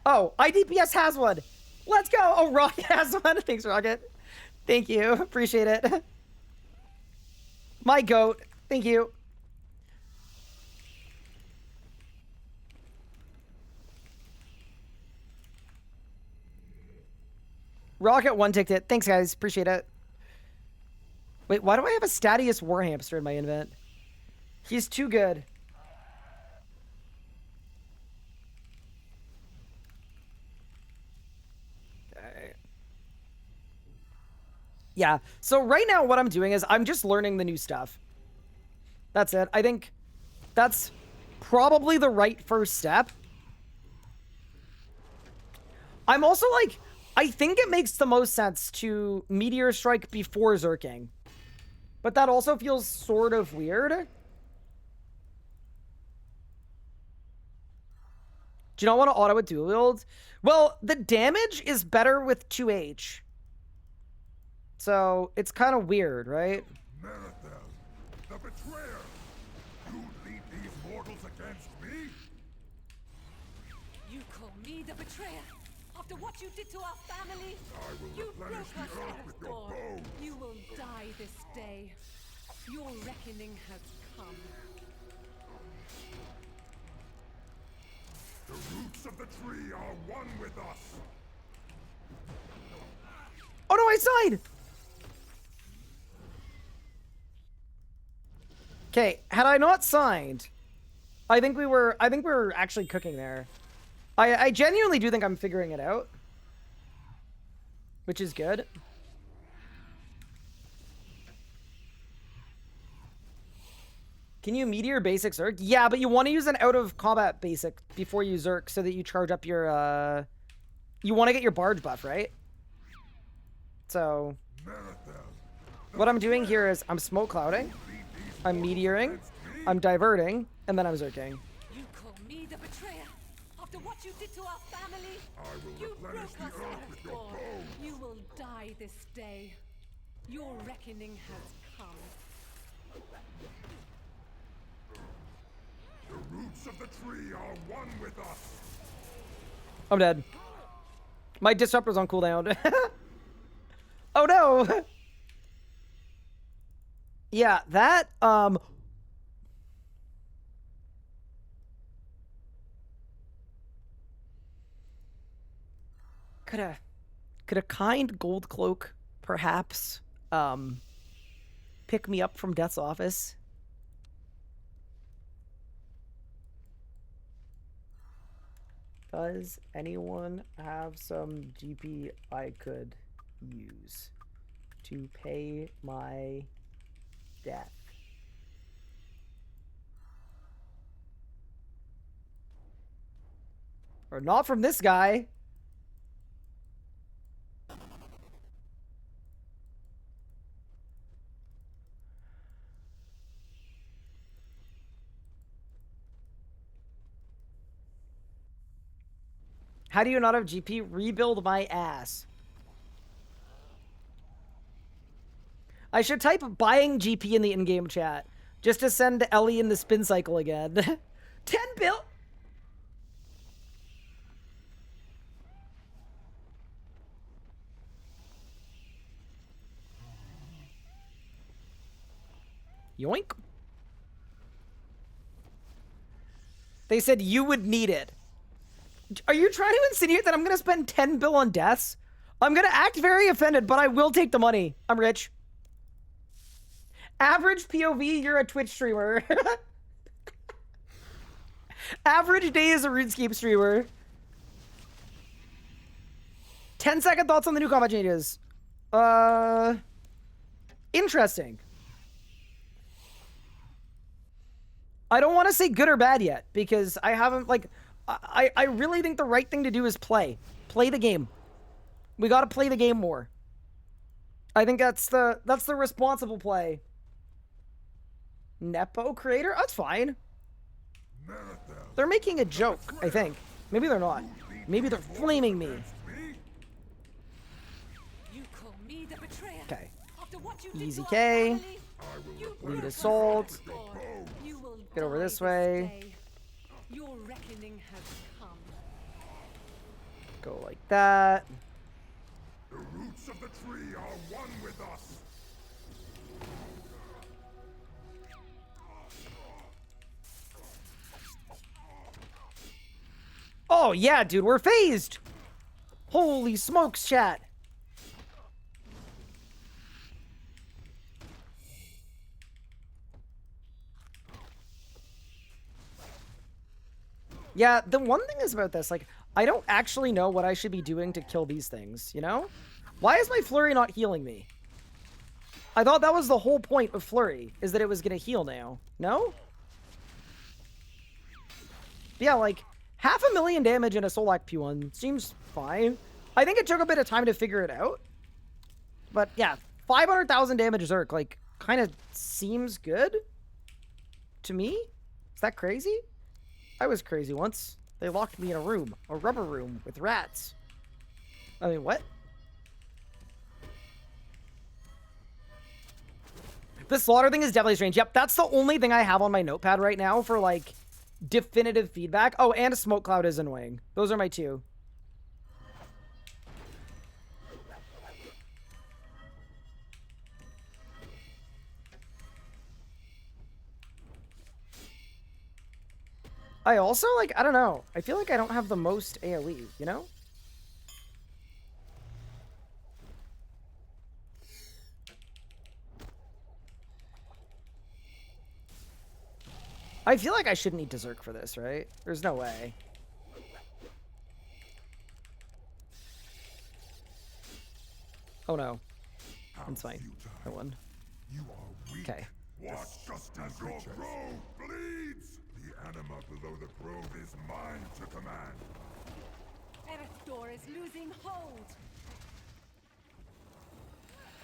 Speaker 1: Oh, IDPS has one. Let's go. Oh, Rocket has one. Thanks, Rocket. Thank you. Appreciate it. My goat. Thank you. Rocket one-ticked it. Thanks, guys. Appreciate it. Wait, why do I have a Statius Warhamster in my invent? He's too good. Okay. Yeah, so right now what I'm doing is I'm just learning the new stuff. That's it. I think that's probably the right first step. I'm also like, I think it makes the most sense to Meteor Strike before Zerking. But that also feels sort of weird. Do you not want to auto a dual wield? Well, the damage is better with 2H. So it's kind of weird, right?
Speaker 2: Marathel, the betrayer! You lead these mortals against me?
Speaker 5: You call me the betrayer? After what you did to our family?
Speaker 2: I will
Speaker 5: You broke
Speaker 2: replenish
Speaker 5: us
Speaker 2: the earth
Speaker 5: at
Speaker 2: with
Speaker 5: our
Speaker 2: your
Speaker 5: door.
Speaker 2: bones!
Speaker 5: You will die this day. Your reckoning has come.
Speaker 2: The roots of the tree are one with us!
Speaker 1: Oh no, I signed! Okay, had I not signed, I think we were actually cooking there. I genuinely do think I'm figuring it out. Which is good. Can you meteor basic Zerk? Yeah, but you want to use an out of combat basic before you Zerk so that you charge up your you want to get your barge buff, right? So what I'm doing here is I'm smoke clouding, I'm meteoring, I'm diverting, and then I'm Zerking.
Speaker 5: You call me the betrayer? After what you did to our family?
Speaker 2: I will
Speaker 5: You broke
Speaker 2: replenish
Speaker 5: us
Speaker 2: the
Speaker 5: at
Speaker 2: earth
Speaker 5: our
Speaker 2: with your
Speaker 5: door.
Speaker 2: bones!
Speaker 5: You will die this day. Your reckoning has come.
Speaker 2: The roots of the tree are one with us!
Speaker 1: I'm dead. My disruptor's on cooldown. Oh no! Yeah, that, could a kind gold cloak perhaps pick me up from death's office? Does anyone have some GP I could use to pay my debt? Or not from this guy. How do you not have GP? Rebuild my ass. I should type buying GP in the in-game chat. Just to send Ellie in the spin cycle again. 10 bill? Yoink. They said you would need it. Are you trying to insinuate that I'm going to spend 10 bill on deaths? I'm going to act very offended, but I will take the money. I'm rich. Average POV, you're a Twitch streamer. Average day is a RuneScape streamer. 10-second thoughts on the new combat changes. Interesting. I don't want to say good or bad yet, because I haven't, like... I really think the right thing to do is play. Play the game. We gotta play the game more. I think that's the responsible play. Nepo creator? That's fine. They're making a joke, I think. Maybe they're not. Maybe they're flaming me.
Speaker 5: You call me the betrayer.
Speaker 1: Okay.
Speaker 5: After what you did
Speaker 1: Easy
Speaker 5: to our
Speaker 1: K.
Speaker 5: family? You
Speaker 1: Lead
Speaker 5: broke us
Speaker 1: assault.
Speaker 5: at our door. You will
Speaker 1: Get over
Speaker 5: die
Speaker 1: this way.
Speaker 5: day. Your reckoning has come.
Speaker 1: Go like that.
Speaker 2: The roots of the tree are one with us!
Speaker 1: Oh, yeah, dude, we're phased. Holy smokes, chat. Yeah, the one thing is about this, like, I don't actually know what I should be doing to kill these things, you know? Why is my flurry not healing me? I thought that was the whole point of flurry, is that it was gonna heal now. No? Yeah, like, 500,000 damage in a Solak P1 seems fine. I think it took a bit of time to figure it out. But yeah, 500,000 damage Zerk, like, kind of seems good to me. Is that crazy? I was crazy once. They locked me in a rubber room with rats. I mean, what? The slaughter thing is definitely strange. Yep, that's the only thing I have on my notepad right now for, like, definitive feedback. Oh, and a smoke cloud is annoying. Those are my two. I also, like, I don't know. I feel like I don't have the most AoE, you know? I feel like I shouldn't need Berserk for this, right? There's no way. Oh no. That's fine. I won. Okay.
Speaker 2: Watch just as your grove bleeds! The anima below the grove is mine to command.
Speaker 5: Erethdor is losing hold.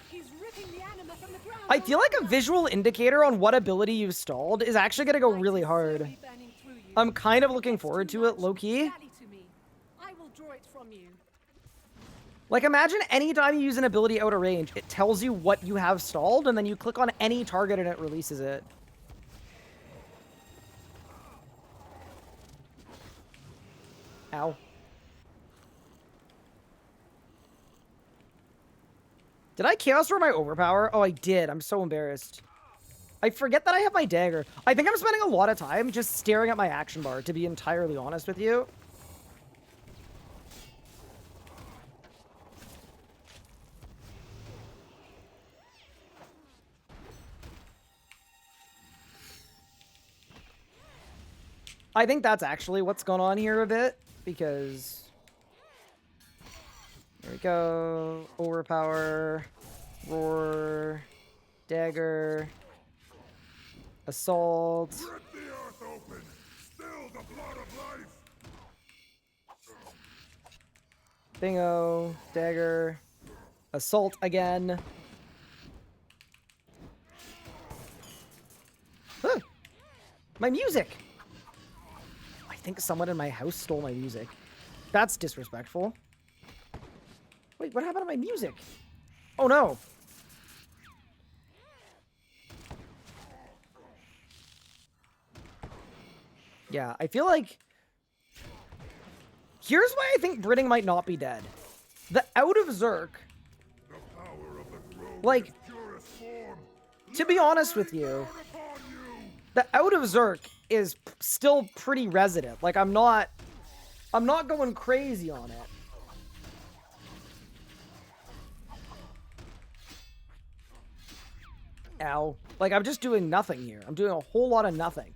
Speaker 5: He's ripping the anima from the ground.
Speaker 1: I feel like a visual indicator on what ability you've stalled is actually going to go really hard. I'm kind of looking forward to it, low-key.
Speaker 5: I will draw it from you.
Speaker 1: Like, imagine anytime you use an ability out of range, it tells you what you have stalled, and then you click on any target and it releases it. Ow. Did I chaos roar my overpower? Oh, I did. I'm so embarrassed. I forget that I have my dagger. I think I'm spending a lot of time just staring at my action bar, to be entirely honest with you. I think that's actually what's going on here a bit, because... There we go. Overpower. Roar. Dagger. Assault.
Speaker 2: Rip the earth open! Still the blood of life!
Speaker 1: Bingo. Dagger. Assault again. Huh. My music! I think someone in my house stole my music. That's disrespectful. Wait, what happened to my music? Oh no. Yeah, I feel like... Here's why I think Bridding might not be dead. The out of Zerk...
Speaker 2: The power of the grove
Speaker 1: Like,
Speaker 2: in its purest form.
Speaker 1: to be honest with you,
Speaker 2: Down upon you!
Speaker 1: the out of Zerk is still pretty resident. Like, I'm not going crazy on it. Ow. Like, I'm just doing nothing here. I'm doing a whole lot of nothing.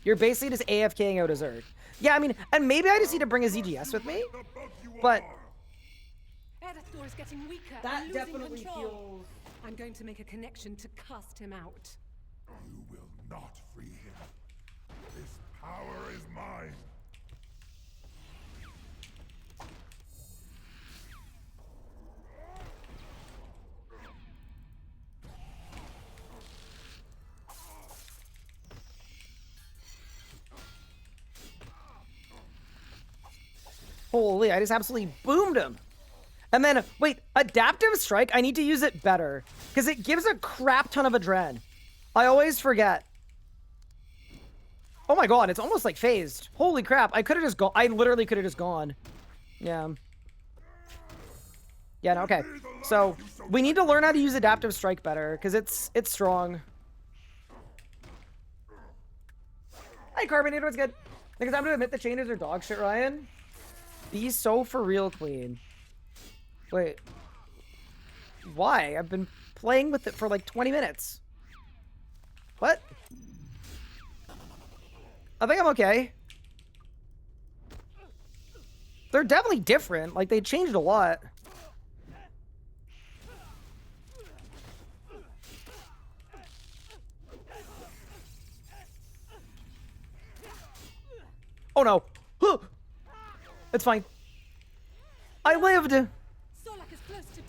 Speaker 1: You're basically just AFKing out a Zerg. Yeah, I mean, and maybe I just need to bring a ZGS with me,
Speaker 2: The bug you
Speaker 1: but...
Speaker 2: are.
Speaker 5: Erethdor is getting weaker
Speaker 1: That
Speaker 5: and losing
Speaker 1: definitely
Speaker 5: control.
Speaker 1: feels...
Speaker 5: I'm going to make a connection to cast him out.
Speaker 2: You will not free him. This power is mine.
Speaker 1: Holy, I just absolutely boomed him. And then, wait, Adaptive Strike, I need to use it better. Because it gives a crap ton of adren. I always forget. Oh my god, it's almost like phased. Holy crap, I could have just gone. I literally could have just gone. Yeah. Yeah, no, okay. So, we need to learn how to use Adaptive Strike better, because it's strong. Hi, Carbonator, what's good? Because I'm going to admit the changes are dog shit, Ryan. Be so for real clean. Wait. Why? I've been playing with it for like 20 minutes. What? I think I'm okay. They're definitely different. Like, they changed a lot. Oh no. Huh. It's fine. I lived.
Speaker 5: Solak is close to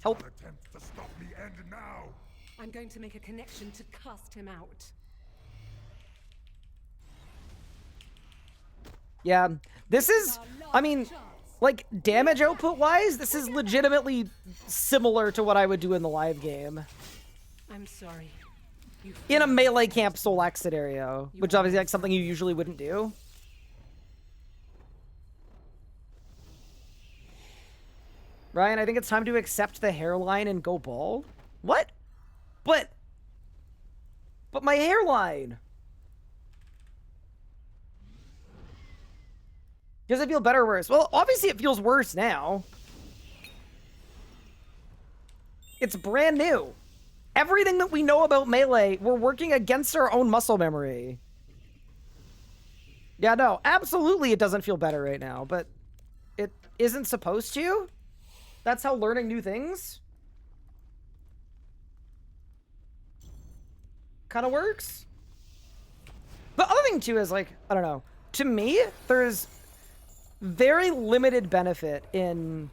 Speaker 1: Help.
Speaker 2: Attempts to stop me end now.
Speaker 5: I'm going to make a connection to cast him out.
Speaker 1: Yeah, this is, I mean, like, damage output-wise, this is legitimately similar to what I would do in the live game.
Speaker 5: I'm sorry. You
Speaker 1: In a melee camp Solak scenario, which obviously like something you usually wouldn't do. Ryan, I think it's time to accept the hairline and go bald. What? But my hairline. Does it feel better or worse? Well, obviously it feels worse now. It's brand new. Everything that we know about melee, we're working against our own muscle memory. Yeah, no, absolutely it doesn't feel better right now, but it isn't supposed to. That's how learning new things kind of works. The other thing too is like, I don't know, to me, there's very limited benefit in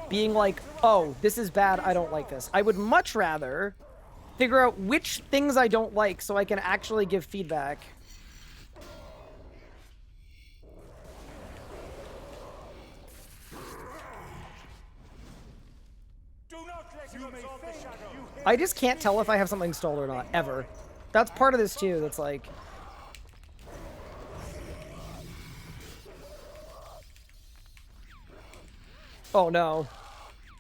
Speaker 1: being like, oh, this is bad, I don't like this. I would much rather figure out which things I don't like so I can actually give feedback. I just can't tell if I have something stalled or not, ever. That's part of this too, that's like... Oh no.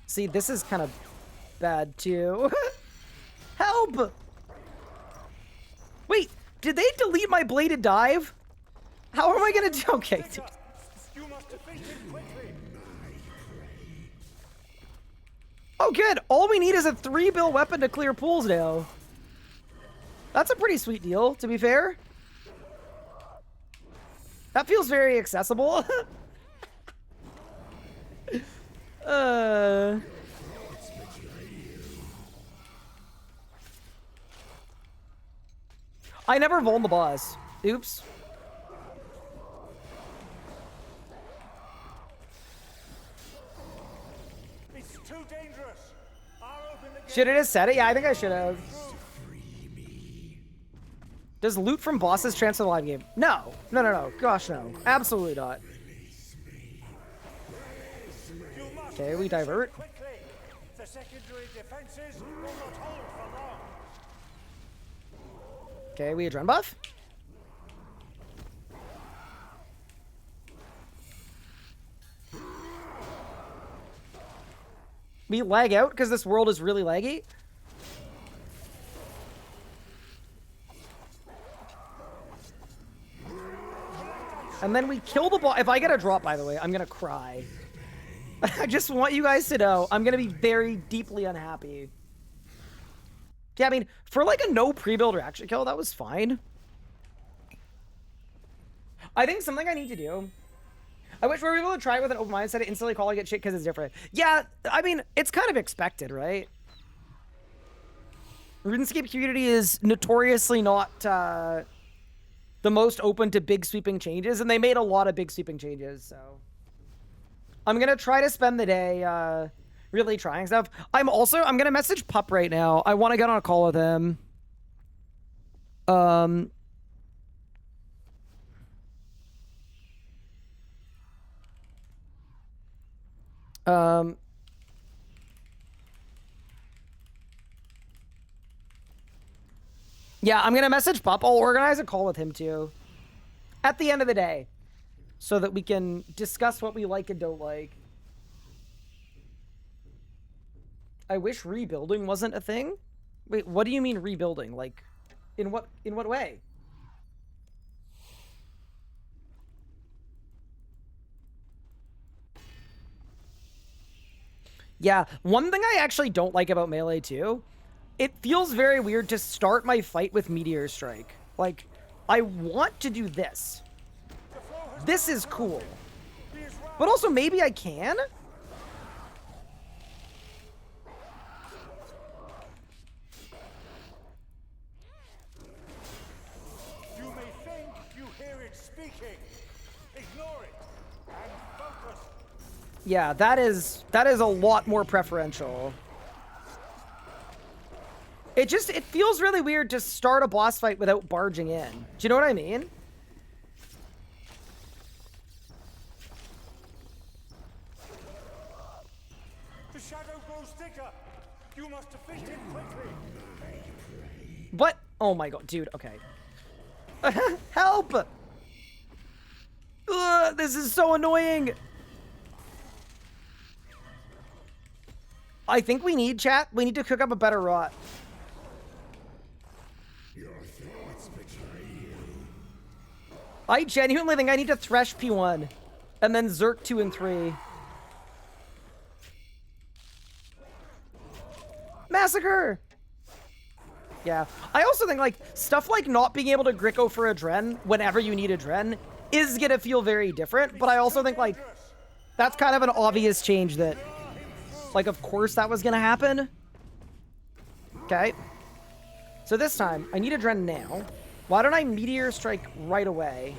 Speaker 1: See, this is kind of bad too. Help! Wait, did they delete my bladed dive? How am I gonna do? Okay. Oh good, all we need is a 3-bill weapon to clear pools now. That's a pretty sweet deal, to be fair. That feels very accessible. I never volned the boss. Oops.
Speaker 6: It's too dangerous.
Speaker 1: Should it have said it? Yeah, I think I should have. Does loot from bosses transfer the live game? No. No, no, no. Gosh, no. Absolutely not. Okay, we divert.
Speaker 6: The secondary defenses will not hold for long.
Speaker 1: Okay, we adrenaline buff. We lag out because this world is really laggy. And then we kill the boss. If I get a drop, by the way, I'm gonna cry. I just want you guys to know I'm gonna be very deeply unhappy. Yeah, I mean, for like a no pre-build reaction kill, that was fine. I think something I need to do. I wish we were able to try it with an open mind instead of instantly calling it shit because it's different. Yeah, I mean, it's kind of expected, right? RuneScape community is notoriously not the most open to big sweeping changes, and they made a lot of big sweeping changes, so... I'm gonna try to spend the day really trying stuff. I'm gonna message Pup right now. I want to get on a call with him. Yeah, I'm gonna message Pup. I'll organize a call with him too. At the end of the day. So that we can discuss what we like and don't like. I wish rebuilding wasn't a thing. Wait, what do you mean rebuilding? Like, in what way? Yeah, one thing I actually don't like about Melee too, it feels very weird to start my fight with Meteor Strike. Like, I want to do this. This is cool. But also, maybe I can?
Speaker 6: You may think you hear it speaking. Ignore it and focus.
Speaker 1: Yeah, that is a lot more preferential. It feels really weird to start a boss fight without barging in. Do you know what I mean?
Speaker 6: The shadow grows thicker. You must defeat him quickly.
Speaker 1: What? Oh my god, dude, okay. Help! Ugh, this is so annoying! I think we need, chat, we need to cook up a better rot. I genuinely think I need to Thresh P1. And then Zerk 2 and 3. Massacre! Yeah. I also think, like, stuff like not being able to Gricko for a Dren whenever you need a Dren is gonna feel very different, but I also think, like, that's kind of an obvious change that, like, of course that was gonna happen. Okay. So this time, I need a Dren now. Why don't I Meteor Strike right away?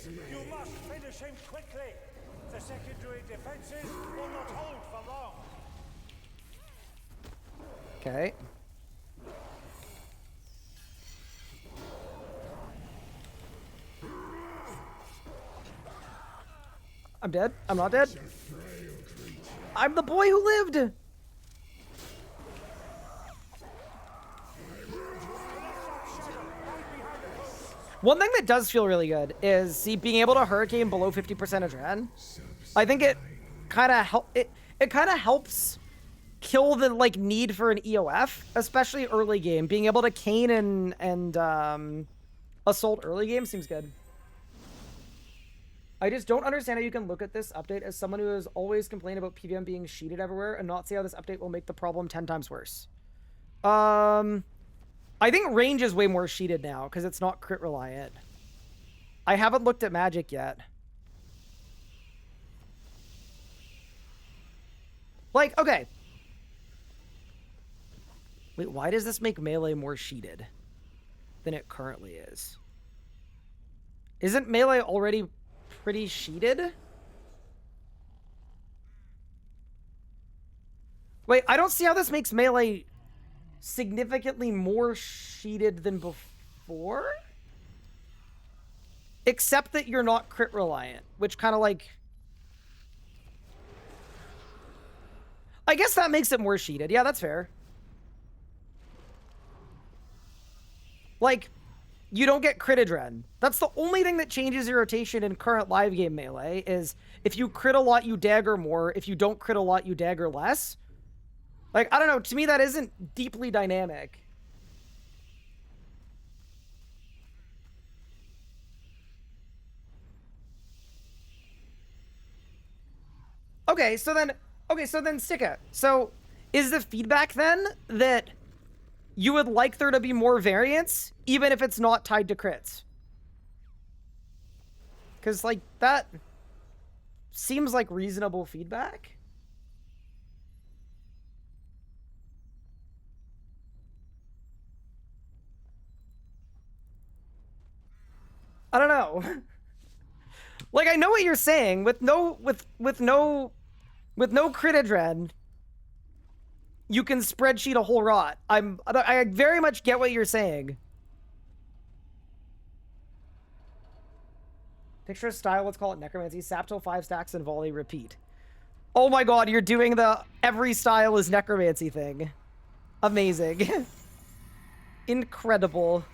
Speaker 6: You must finish him quickly. The secondary defenses will not hold for long.
Speaker 1: Okay. I'm dead. I'm not dead. I'm the boy who lived. One thing that does feel really good is being able to Hurricane below 50% of Dren. I think it kind of it kind of helps kill the like need for an EOF, especially early game. Being able to Cane and Assault early game seems good. I just don't understand how you can look at this update as someone who has always complained about PVM being sheeted everywhere and not see how this update will make the problem 10 times worse. I think range is way more sheeted now because it's not crit reliant. I haven't looked at magic yet. Like, okay. Wait, why does this make melee more sheeted than it currently is? Isn't melee already pretty sheeted? Wait, I don't see how this makes melee significantly more sheeted than before? Except that you're not crit reliant, which kind of like... I guess that makes it more sheeted. Yeah, that's fair. Like, you don't get crit adren. That's the only thing that changes your rotation in current live game melee is if you crit a lot, you dagger more. If you don't crit a lot, you dagger less. Like, I don't know. To me, that isn't deeply dynamic. Okay, so then Sika. So, is the feedback then that you would like there to be more variance, even if it's not tied to crits? Because, like, that seems like reasonable feedback. I don't know. Like, I know what you're saying. With no crit adren, you can spreadsheet a whole rot. I very much get what you're saying. Picture a style, let's call it necromancy. Sap till 5 stacks and volley repeat. Oh my god, you're doing the every style is necromancy thing. Amazing. Incredible.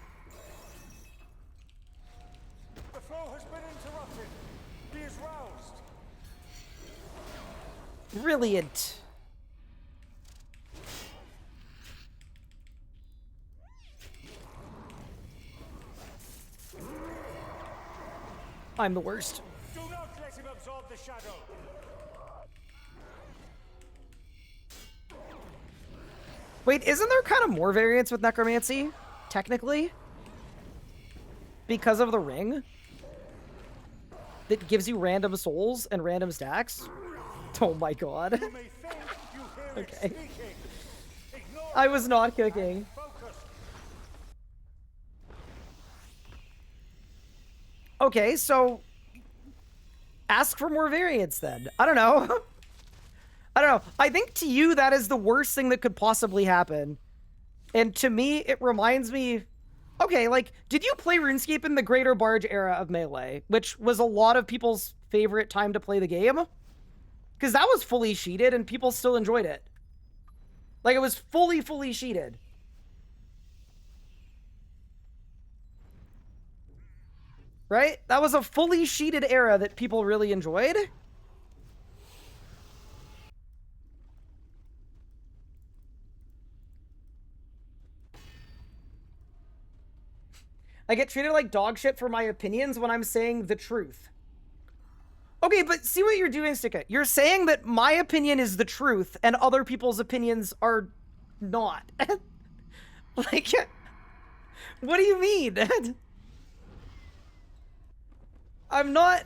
Speaker 6: The flow has been interrupted. He is roused.
Speaker 1: Brilliant. I'm the worst.
Speaker 6: Do not let him absorb the shadow.
Speaker 1: Wait, isn't there kind of more variance with necromancy? Technically? Because of the ring? That gives you random souls and random stacks? Oh my god.
Speaker 6: You may think you hear it
Speaker 1: Okay.
Speaker 6: speaking. Ignore
Speaker 1: I was not cooking.
Speaker 6: focus.
Speaker 1: Okay, so ask for more variants then. I don't know. I don't know. I think to you that is the worst thing that could possibly happen. And to me, it reminds me, okay, like, did you play RuneScape in the Greater Barge era of Melee, which was a lot of people's favorite time to play the game? Because that was fully sheeted and people still enjoyed it. Like, it was fully sheeted. Right? That was a fully sheeted era that people really enjoyed. I get treated like dog shit for my opinions when I'm saying the truth. Okay, but see what you're doing, Stika. You're saying that my opinion is the truth and other people's opinions are not. Like, what do you mean? I'm not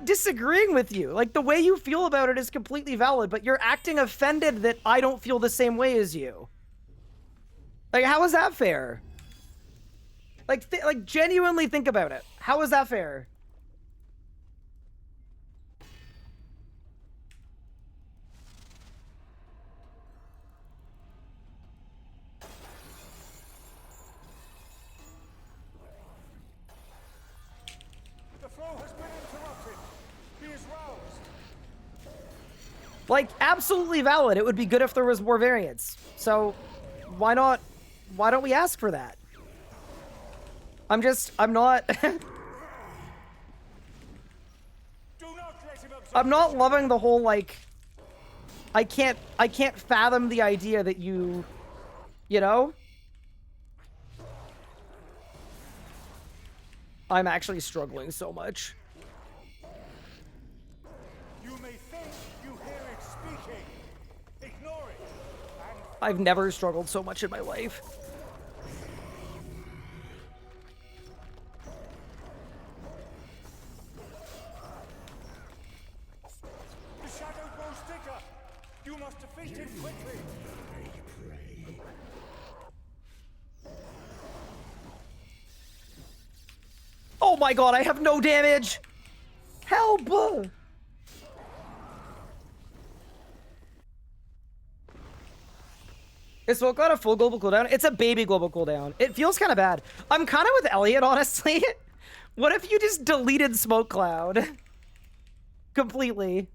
Speaker 1: disagreeing with you. Like, the way you feel about it is completely valid, but you're acting offended that I don't feel the same way as you. Like, how is that fair? Like, genuinely think about it. How is that fair?
Speaker 6: The flow has been interrupted. He is roused.
Speaker 1: Like, absolutely valid. It would be good if there was more variants. So, why don't we ask for that? I'm not... I'm not loving the whole, like... I can't fathom the idea that you know? I'm actually struggling so much.
Speaker 6: You may think you hear it speaking. Ignore it. And
Speaker 1: I've never struggled so much in my life.
Speaker 6: the shadow grows thicker. You must defeat him quickly.
Speaker 1: Oh my god, I have no damage! Help! Is Smoke got a full global cooldown? It's a baby global cooldown. It feels kind of bad. I'm kind of with Elliot, honestly. What if you just deleted Smoke Cloud? Completely.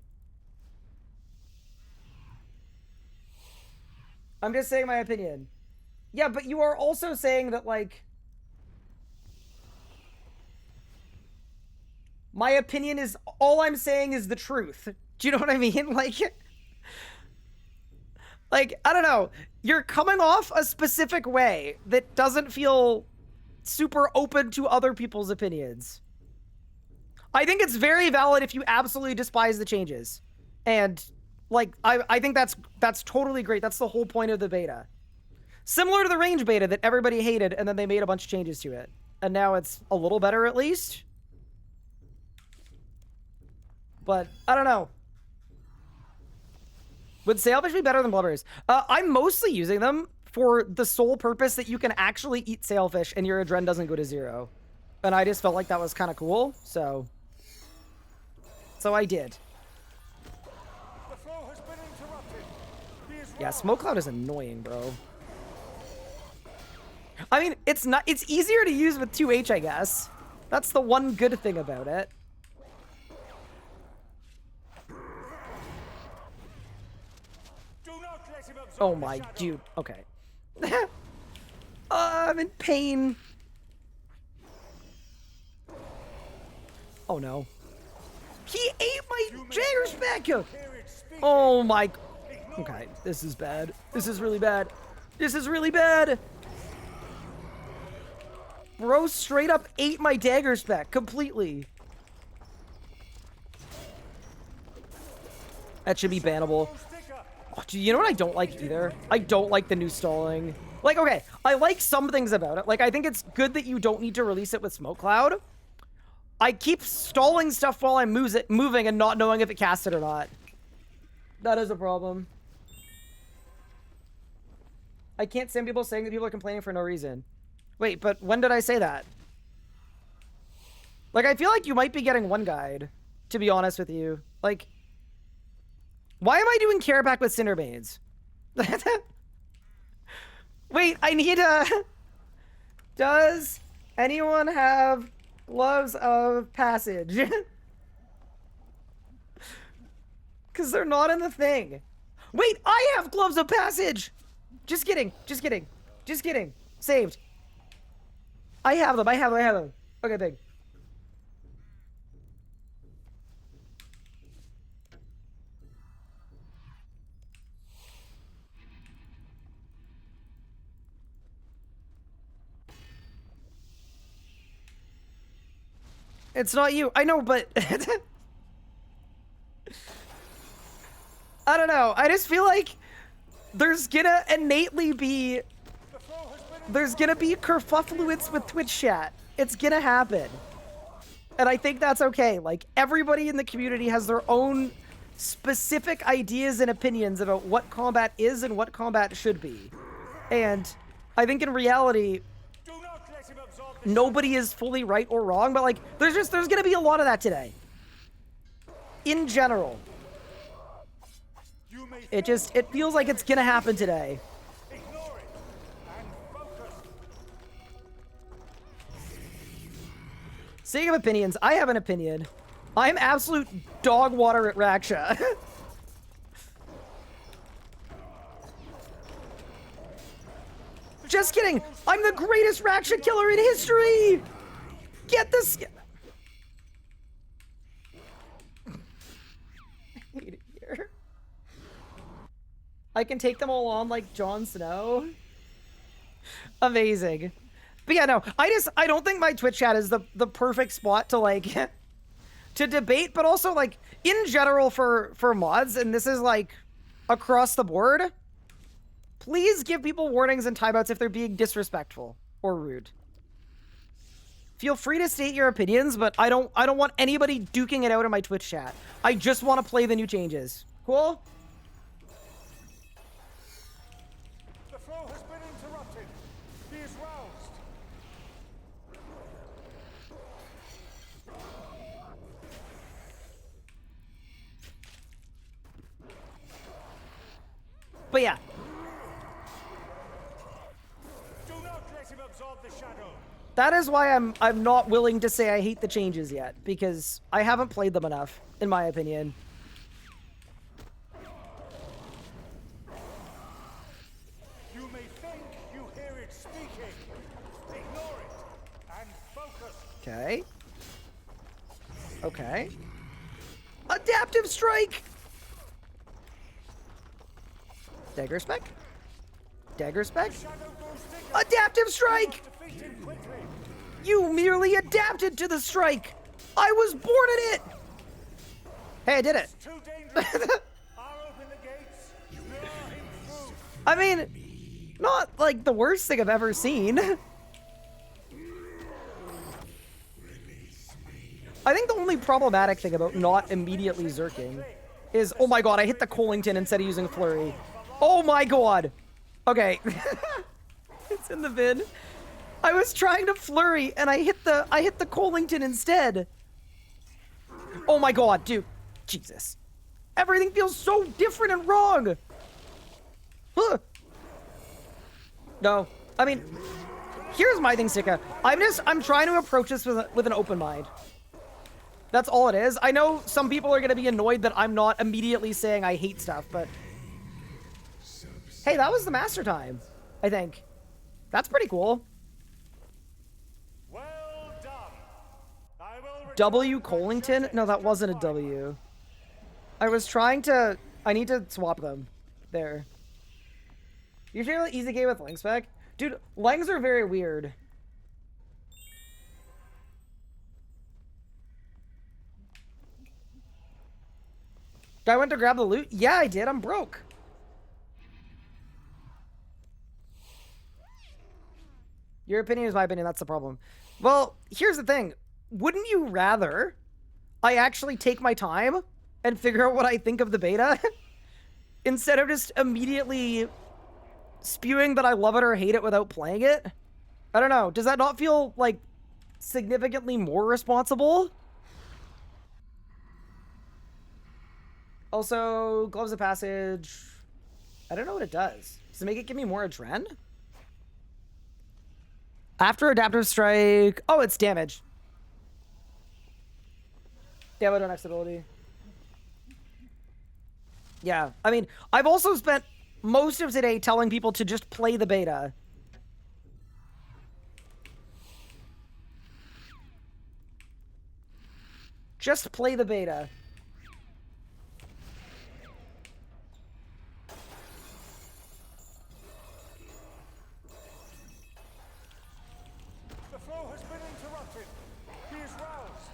Speaker 1: I'm just saying my opinion. Yeah, but you are also saying that, like... My opinion is... All I'm saying is the truth. Do you know what I mean? Like, I don't know. You're coming off a specific way that doesn't feel super open to other people's opinions. I think it's very valid if you absolutely despise the changes. And, like, I think that's totally great. That's the whole point of the beta. Similar to the range beta that everybody hated, and then they made a bunch of changes to it. And now it's a little better, at least. But, I don't know. Would Sailfish be better than Blubber's? I'm mostly using them for the sole purpose that you can actually eat Sailfish and your adren doesn't go to 0. And I just felt like that was kind of cool, so I did.
Speaker 6: The flow has been interrupted. He is
Speaker 1: Yeah,
Speaker 6: roused.
Speaker 1: Smoke Cloud is annoying, bro. I mean, it's easier to use with 2H, I guess. That's the one good thing about it.
Speaker 6: Do not let him absorb
Speaker 1: Oh
Speaker 6: the
Speaker 1: my
Speaker 6: shadow.
Speaker 1: dude. Okay. I'm in pain. Oh no. He ate my Jagger's back.
Speaker 6: Hear it speaking.
Speaker 1: Oh my.
Speaker 6: Ignore
Speaker 1: Okay,
Speaker 6: it.
Speaker 1: this is bad. This is really bad. This is really bad. Bro straight up ate my dagger's back completely. That should be bannable.
Speaker 6: Grows thicker.
Speaker 1: Oh, dude, you know what I don't like either? I don't like the new stalling. Like, okay, I like some things about it. Like, I think it's good that you don't need to release it with Smoke Cloud. I keep stalling stuff while I'm moving and not knowing if it casts it or not. That is a problem. I can't stand people saying that people are complaining for no reason. Wait, but when did I say that? Like, I feel like you might be getting one guide, to be honest with you. Like, why am I doing care pack with Cinderbanes? Wait, I need a... Does anyone have gloves of passage? Because they're not in the thing. Wait, I have gloves of passage! Just kidding, just kidding, just kidding. Saved. I have them, I have them. Okay, big. It's not you. I know, but... I don't know. I just feel like there's gonna innately be... There's gonna be kerfuffluence with Twitch chat. It's gonna happen. And I think that's okay. Like, everybody in the community has their own specific ideas and opinions about what combat is and what combat should be. And I think in reality... Nobody is fully right or wrong, but like, there's gonna be a lot of that today. In general. It feels like it's gonna happen today. Speaking of opinions, I have an opinion. I'm absolute dog water at Raksha. Just kidding! I'm the greatest Raksha killer in history! Get this... I hate it here. I can take them all on like Jon Snow. Amazing. But yeah, no, I don't think my Twitch chat is the perfect spot to like... to debate, but also like, in general for mods, and this is like, across the board... Please give people warnings and timeouts if they're being disrespectful or rude. Feel free to state your opinions, but I don't want anybody duking it out in my Twitch chat. I just want to play the new changes. Cool?
Speaker 6: The flow has been interrupted. He is roused.
Speaker 1: But yeah. That is why I'm not willing to say I hate the changes yet, because I haven't played them enough, in my opinion.
Speaker 6: You may think you hear it speaking. Ignore it and focus.
Speaker 1: Okay. Okay. Adaptive strike! Dagger spec? Dagger spec? Adaptive strike! You merely adapted to the strike! I was born in it! Hey, I did it. I mean, not like the worst thing I've ever seen. I think the only problematic thing about not immediately zerking is, oh my god, I hit the Collington instead of using a flurry. Oh my god! Okay. It's in the vid. I was trying to flurry and I hit the Collington instead. Oh my god, dude. Jesus. Everything feels so different and wrong. Huh. No. I mean, here's my thing, Sika. I'm trying to approach this with an open mind. That's all it is. I know some people are going to be annoyed that I'm not immediately saying I hate stuff, but... Hey, that was the master time, I think. That's pretty cool.
Speaker 6: Well done.
Speaker 1: W Collington? No, that wasn't a W. I was trying to... I need to swap them. There. You feel like easy game with Lang spec? Dude, Langs are very weird. I went to grab the loot? Yeah, I did. I'm broke. Your opinion is my opinion. That's the problem. Well, here's the thing. Wouldn't you rather I actually take my time and figure out what I think of the beta instead of just immediately spewing that I love it or hate it without playing it? I don't know. Does that not feel like significantly more responsible. Also, Gloves of Passage. I don't know what it does. Does it make it give me more adren? After Adaptive Strike. Oh, it's damage. Damage on next ability. Yeah, I mean, I've also spent most of today telling people to just play the beta. Just play the beta.
Speaker 6: The flow has been interrupted. He is roused.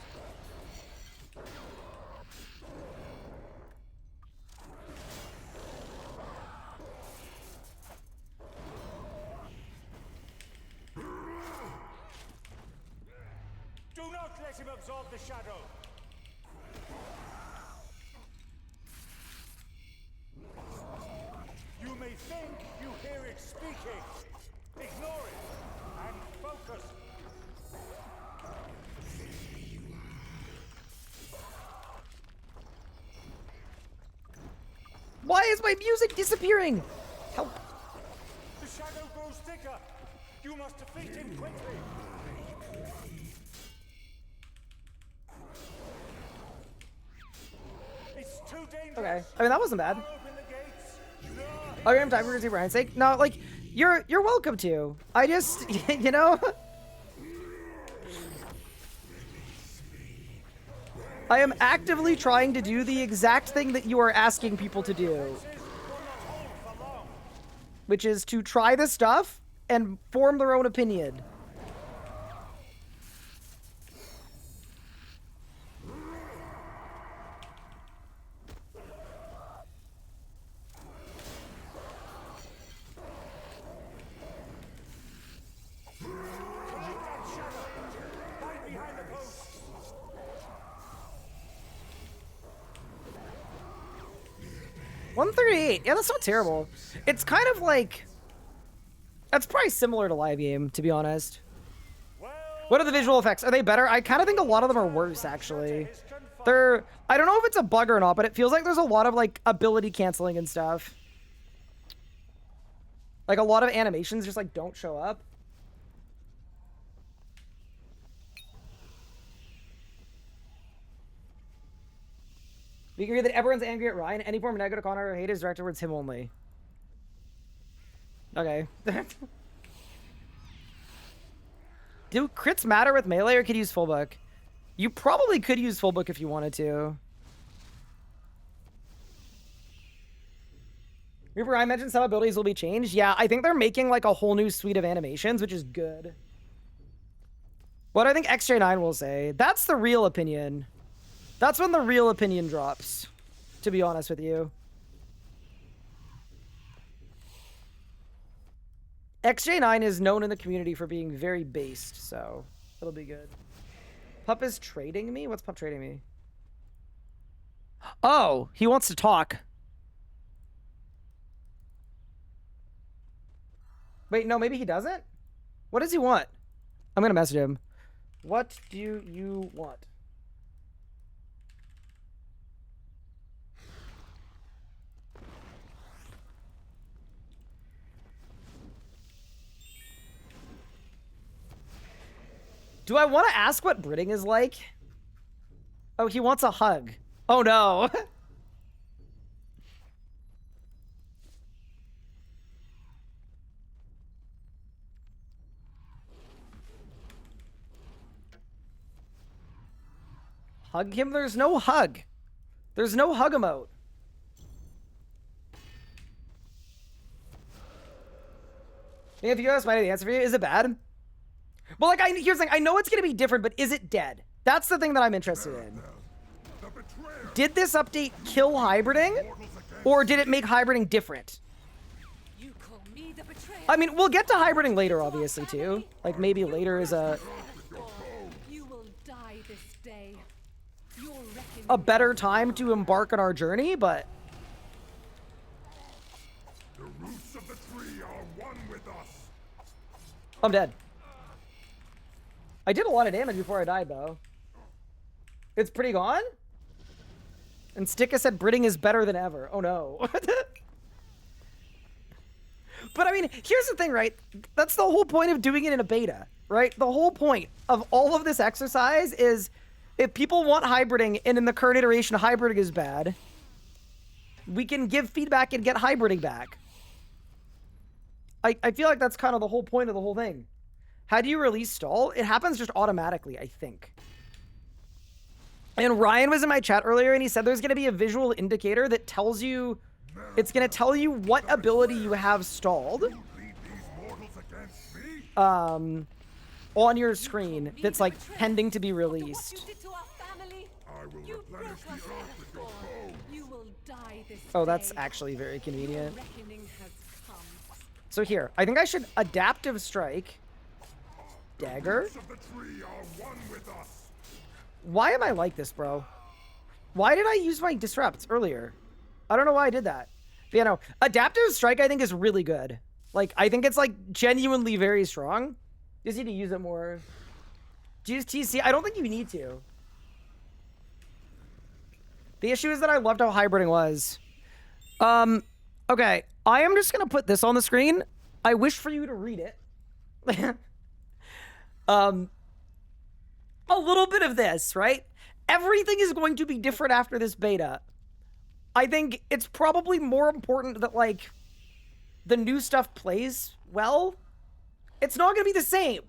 Speaker 6: Do not let him absorb the shadow. You may think you hear it speaking. Ignore it and focus.
Speaker 1: Why is my music disappearing? Help.
Speaker 6: The shadow grows thicker. You must defeat him quickly. It's too dangerous.
Speaker 1: Okay. I mean, that wasn't bad.
Speaker 6: Open the gates.
Speaker 1: Oh, you're gonna time for Brian's sake? No, like, you're welcome to. I just, you know, I am actively trying to do the exact thing that you are asking people to do, which is to try this stuff and form their own opinion.
Speaker 6: Hide behind the post.
Speaker 1: 138. Yeah, that's not terrible. It's kind of like, that's probably similar to live game, to be honest. What are the visual effects? Are they better? I kind of think a lot of them are worse, actually. I don't know if it's a bug or not, but it feels like there's a lot of, like, ability canceling and stuff. Like, a lot of animations just, like, don't show up. We agree that everyone's angry at Ryan. Any form of negative comment or hate is directed towards him only. Okay. Do crits matter with melee or could you use full book? You probably could use full book if you wanted to. Remember I mentioned some abilities will be changed? Yeah, I think they're making like a whole new suite of animations, which is good. What I think XJ9 will say. That's the real opinion. That's when the real opinion drops, to be honest with you. XJ9 is known in the community for being very based, so it'll be good. Pup is trading me? What's Pup trading me? Oh, he wants to talk. Wait, no, maybe he doesn't? What does he want? I'm gonna message him. What do you want? Do I want to ask what Bridding is like? Oh, he wants a hug. Oh no. Hug him? There's no hug. There's no hug emote. If you guys might have the answer for you, is it bad? Well, like, here's the thing. I know it's going to be different, but is it dead? That's the thing that I'm interested in. Did this update kill hybriding? Or did it make hybriding different?
Speaker 5: You call me the betrayer.
Speaker 1: I mean, we'll get to hybriding later, obviously, too. Like, maybe later is
Speaker 5: You will die this day. Your reckoning
Speaker 1: a better time to embark on our journey, but...
Speaker 2: The roots of the tree are one with us.
Speaker 1: I'm dead. I did a lot of damage before I died, though. It's pretty gone? And Sticka said Bridding is better than ever. Oh, no. But, I mean, here's the thing, right? That's the whole point of doing it in a beta, right? The whole point of all of this exercise is if people want hybriding, and in the current iteration hybriding is bad, we can give feedback and get hybriding back. I feel like that's kind of the whole point of the whole thing. How do you release stall? It happens just automatically, I think. And Ryan was in my chat earlier, and he said there's going to be a visual indicator that tells you... It's going to tell you what ability you have stalled. On your screen that's, like, pending to be released. Oh, that's actually very convenient. So here, I think I should adaptive strike. Dagger. Why am I like this, bro? Why did I use my disrupt earlier? I don't know why I did that. But, you know, adaptive strike I think is really good. Like, I think it's, like, genuinely very strong. You just need to use it more. Do you use TC? I don't think you need to. The issue is that I loved how hybriding was. Okay. I am just going to put this on the screen. I wish for you to read it. A little bit of this, right? Everything is going to be different after this beta. I think it's probably more important that, like, the new stuff plays well. It's not going to be the same.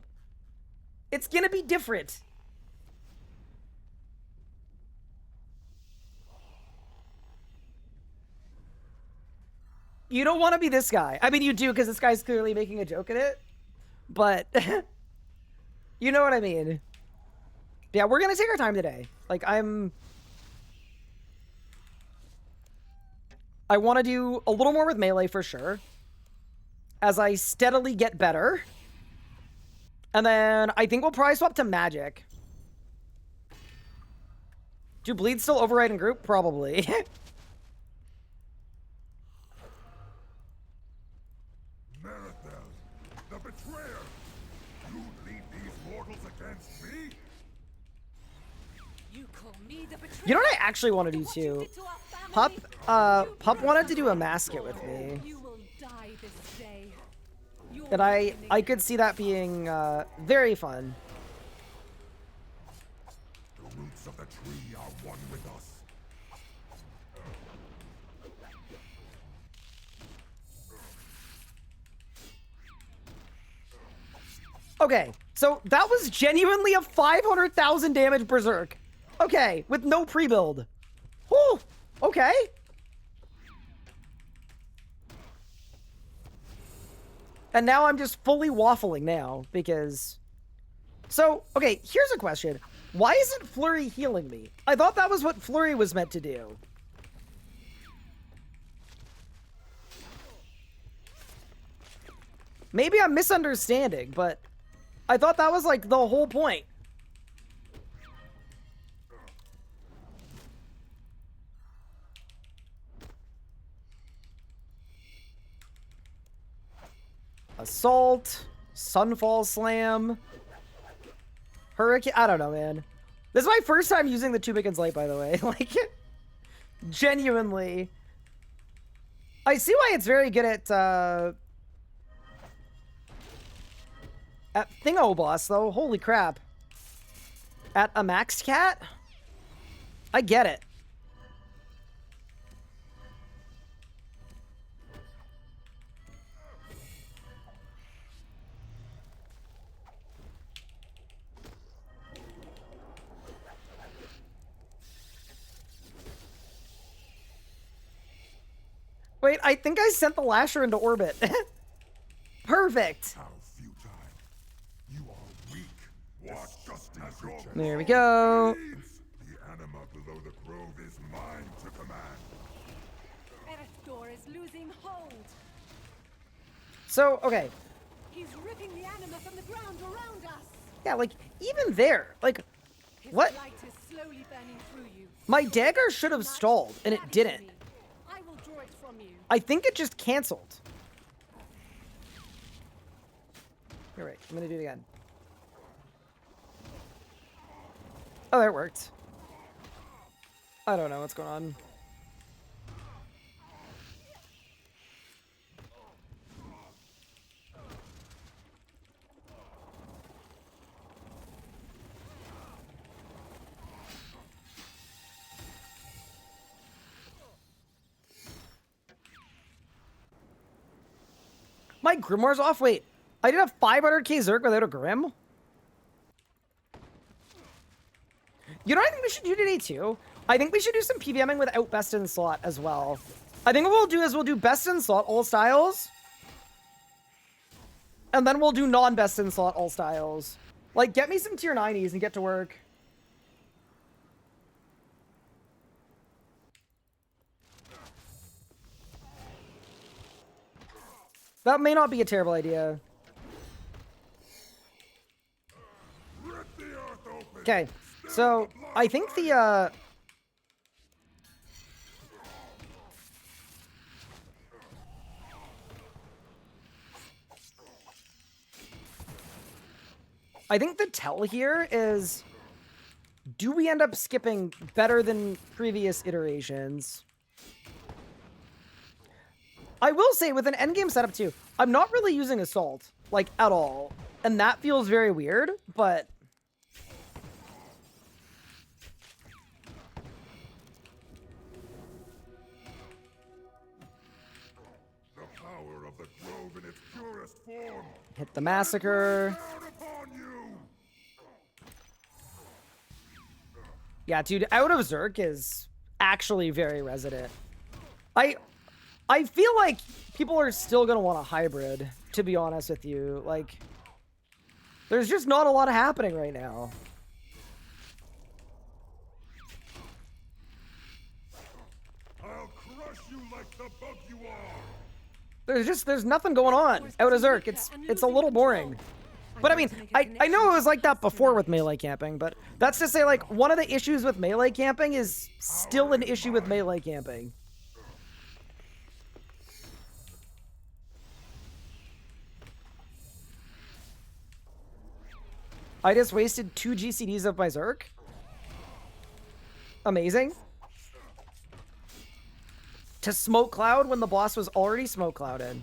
Speaker 1: It's going to be different. You don't want to be this guy. I mean, you do, because this guy's clearly making a joke at it. But, you know what I mean. Yeah, we're going to take our time today. Like, I want to do a little more with melee for sure. As I steadily get better. And then I think we'll probably swap to magic. Do bleeds still override in group? Probably.
Speaker 2: The betrayer! You lead these mortals against me?
Speaker 5: You call me the betrayer.
Speaker 1: You know what I actually want to do too? Pup wanted to do a masket with me.
Speaker 5: You will die this day.
Speaker 1: And I could see that being very fun.
Speaker 2: The roots of the tree are one with us.
Speaker 1: Okay, so that was genuinely a 500,000 damage Berserk. Okay, with no pre-build. Whew, okay. And now I'm just fully waffling now, because... So, okay, here's a question. Why isn't Flurry healing me? I thought that was what Flurry was meant to do. Maybe I'm misunderstanding, but... I thought that was, like, the whole point. Assault, Sunfall Slam, Hurricane. I don't know, man. This is my first time using the 2 Beacons Light, by the way. Like, genuinely. I see why it's very good at Thingo Boss, though. Holy crap. At a Max Cat? I get it. Wait, I think I sent the Lasher into orbit. Perfect.
Speaker 2: How futile. You are weak. What just has your
Speaker 1: There we go.
Speaker 2: The anima below the grove is mine to command.
Speaker 5: Erethdor is losing hold.
Speaker 1: So, okay.
Speaker 5: He's ripping the anima from the ground around us.
Speaker 1: Yeah, like, even there. Like,
Speaker 5: His
Speaker 1: what?
Speaker 5: light is slowly burning through you.
Speaker 1: My dagger should have stalled, and it didn't.
Speaker 5: I will draw it from you.
Speaker 1: I think it just canceled. You're right. I'm gonna do it again. Oh, that worked. I don't know what's going on. My Grimoire's off? Wait, I did a 500k Zerk without a Grim? You know what I think we should do today, too? I think we should do some PVMing without Best in Slot as well. I think what we'll do is we'll do Best in Slot all styles. And then we'll do non-Best in Slot all styles. Like, get me some tier 90s and get to work. That may not be a terrible idea. Okay, so I think the I think the tell here is, do we end up skipping better than previous iterations? I will say, with an endgame setup too, I'm not really using Assault, like, at all. And that feels very weird, but...
Speaker 2: The power of the grove in its purest form.
Speaker 1: Hit the Massacre.
Speaker 2: Down upon you.
Speaker 1: Yeah, dude, out of Zerk is actually very resident. I feel like people are still going to want a hybrid, to be honest with you. Like, there's just not a lot happening right now.
Speaker 2: I'll crush you like the bug you are.
Speaker 1: There's nothing going on out of Zerk. It's a little boring. But I mean, I know it was like that before with melee camping, but that's to say, like, one of the issues with melee camping is still an issue with melee camping. I just wasted 2 GCDs of my Zerk. Amazing. To smoke cloud when the boss was already smoke clouded.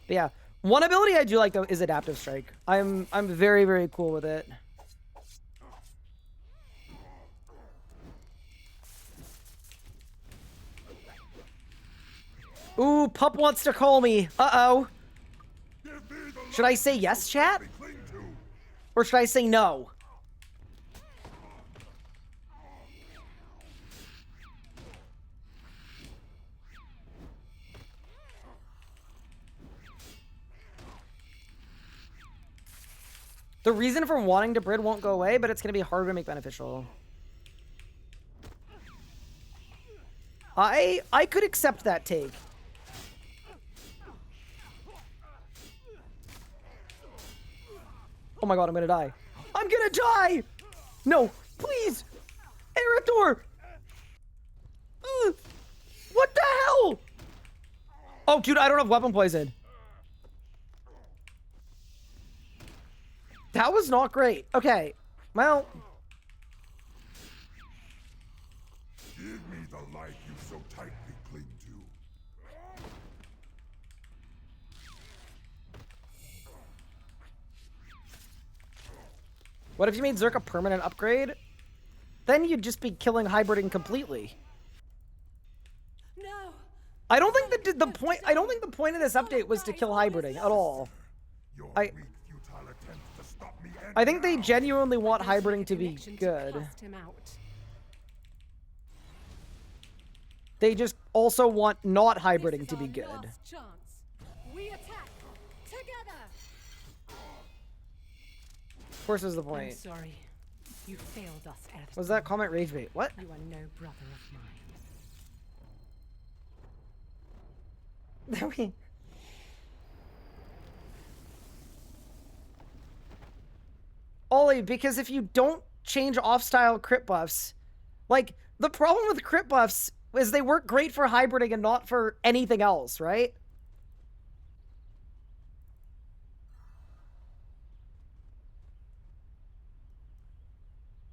Speaker 1: But yeah, one ability I do like though is adaptive strike. I'm very, very cool with it. Ooh, Pup wants to call me. Uh-oh. Should I say yes, chat? Or should I say no? The reason for wanting to Brid won't go away, but it's going to be harder to make beneficial. I could accept that take. Oh my god, I'm gonna die. I'm gonna die! No, please! Eretor! What the hell? Oh, dude, I don't have weapon poison. That was not great. Okay, well...
Speaker 2: Give me the life you so tightly cling to.
Speaker 1: What if you made Zerk a permanent upgrade? Then you'd just be killing hybriding completely.
Speaker 5: No.
Speaker 1: I don't think the point. I don't think the point of this update was to kill hybriding at all.
Speaker 2: Your
Speaker 1: I-
Speaker 2: weak, futile attempts to stop me end
Speaker 1: I think they
Speaker 2: now.
Speaker 1: genuinely want hybriding to be
Speaker 5: Connection to
Speaker 1: good.
Speaker 5: cast him out.
Speaker 1: They just also want not hybriding
Speaker 5: This
Speaker 1: to
Speaker 5: is
Speaker 1: be
Speaker 5: our
Speaker 1: good.
Speaker 5: last chance. We attack together.
Speaker 1: Of course, is the
Speaker 5: I'm
Speaker 1: point.
Speaker 5: sorry. You failed us, Earth.
Speaker 1: Was that comment rage bait? What?
Speaker 5: You are no brother of mine.
Speaker 1: Ollie, because if you don't change off-style crit buffs, like, the problem with crit buffs is they work great for hybriding and not for anything else, right?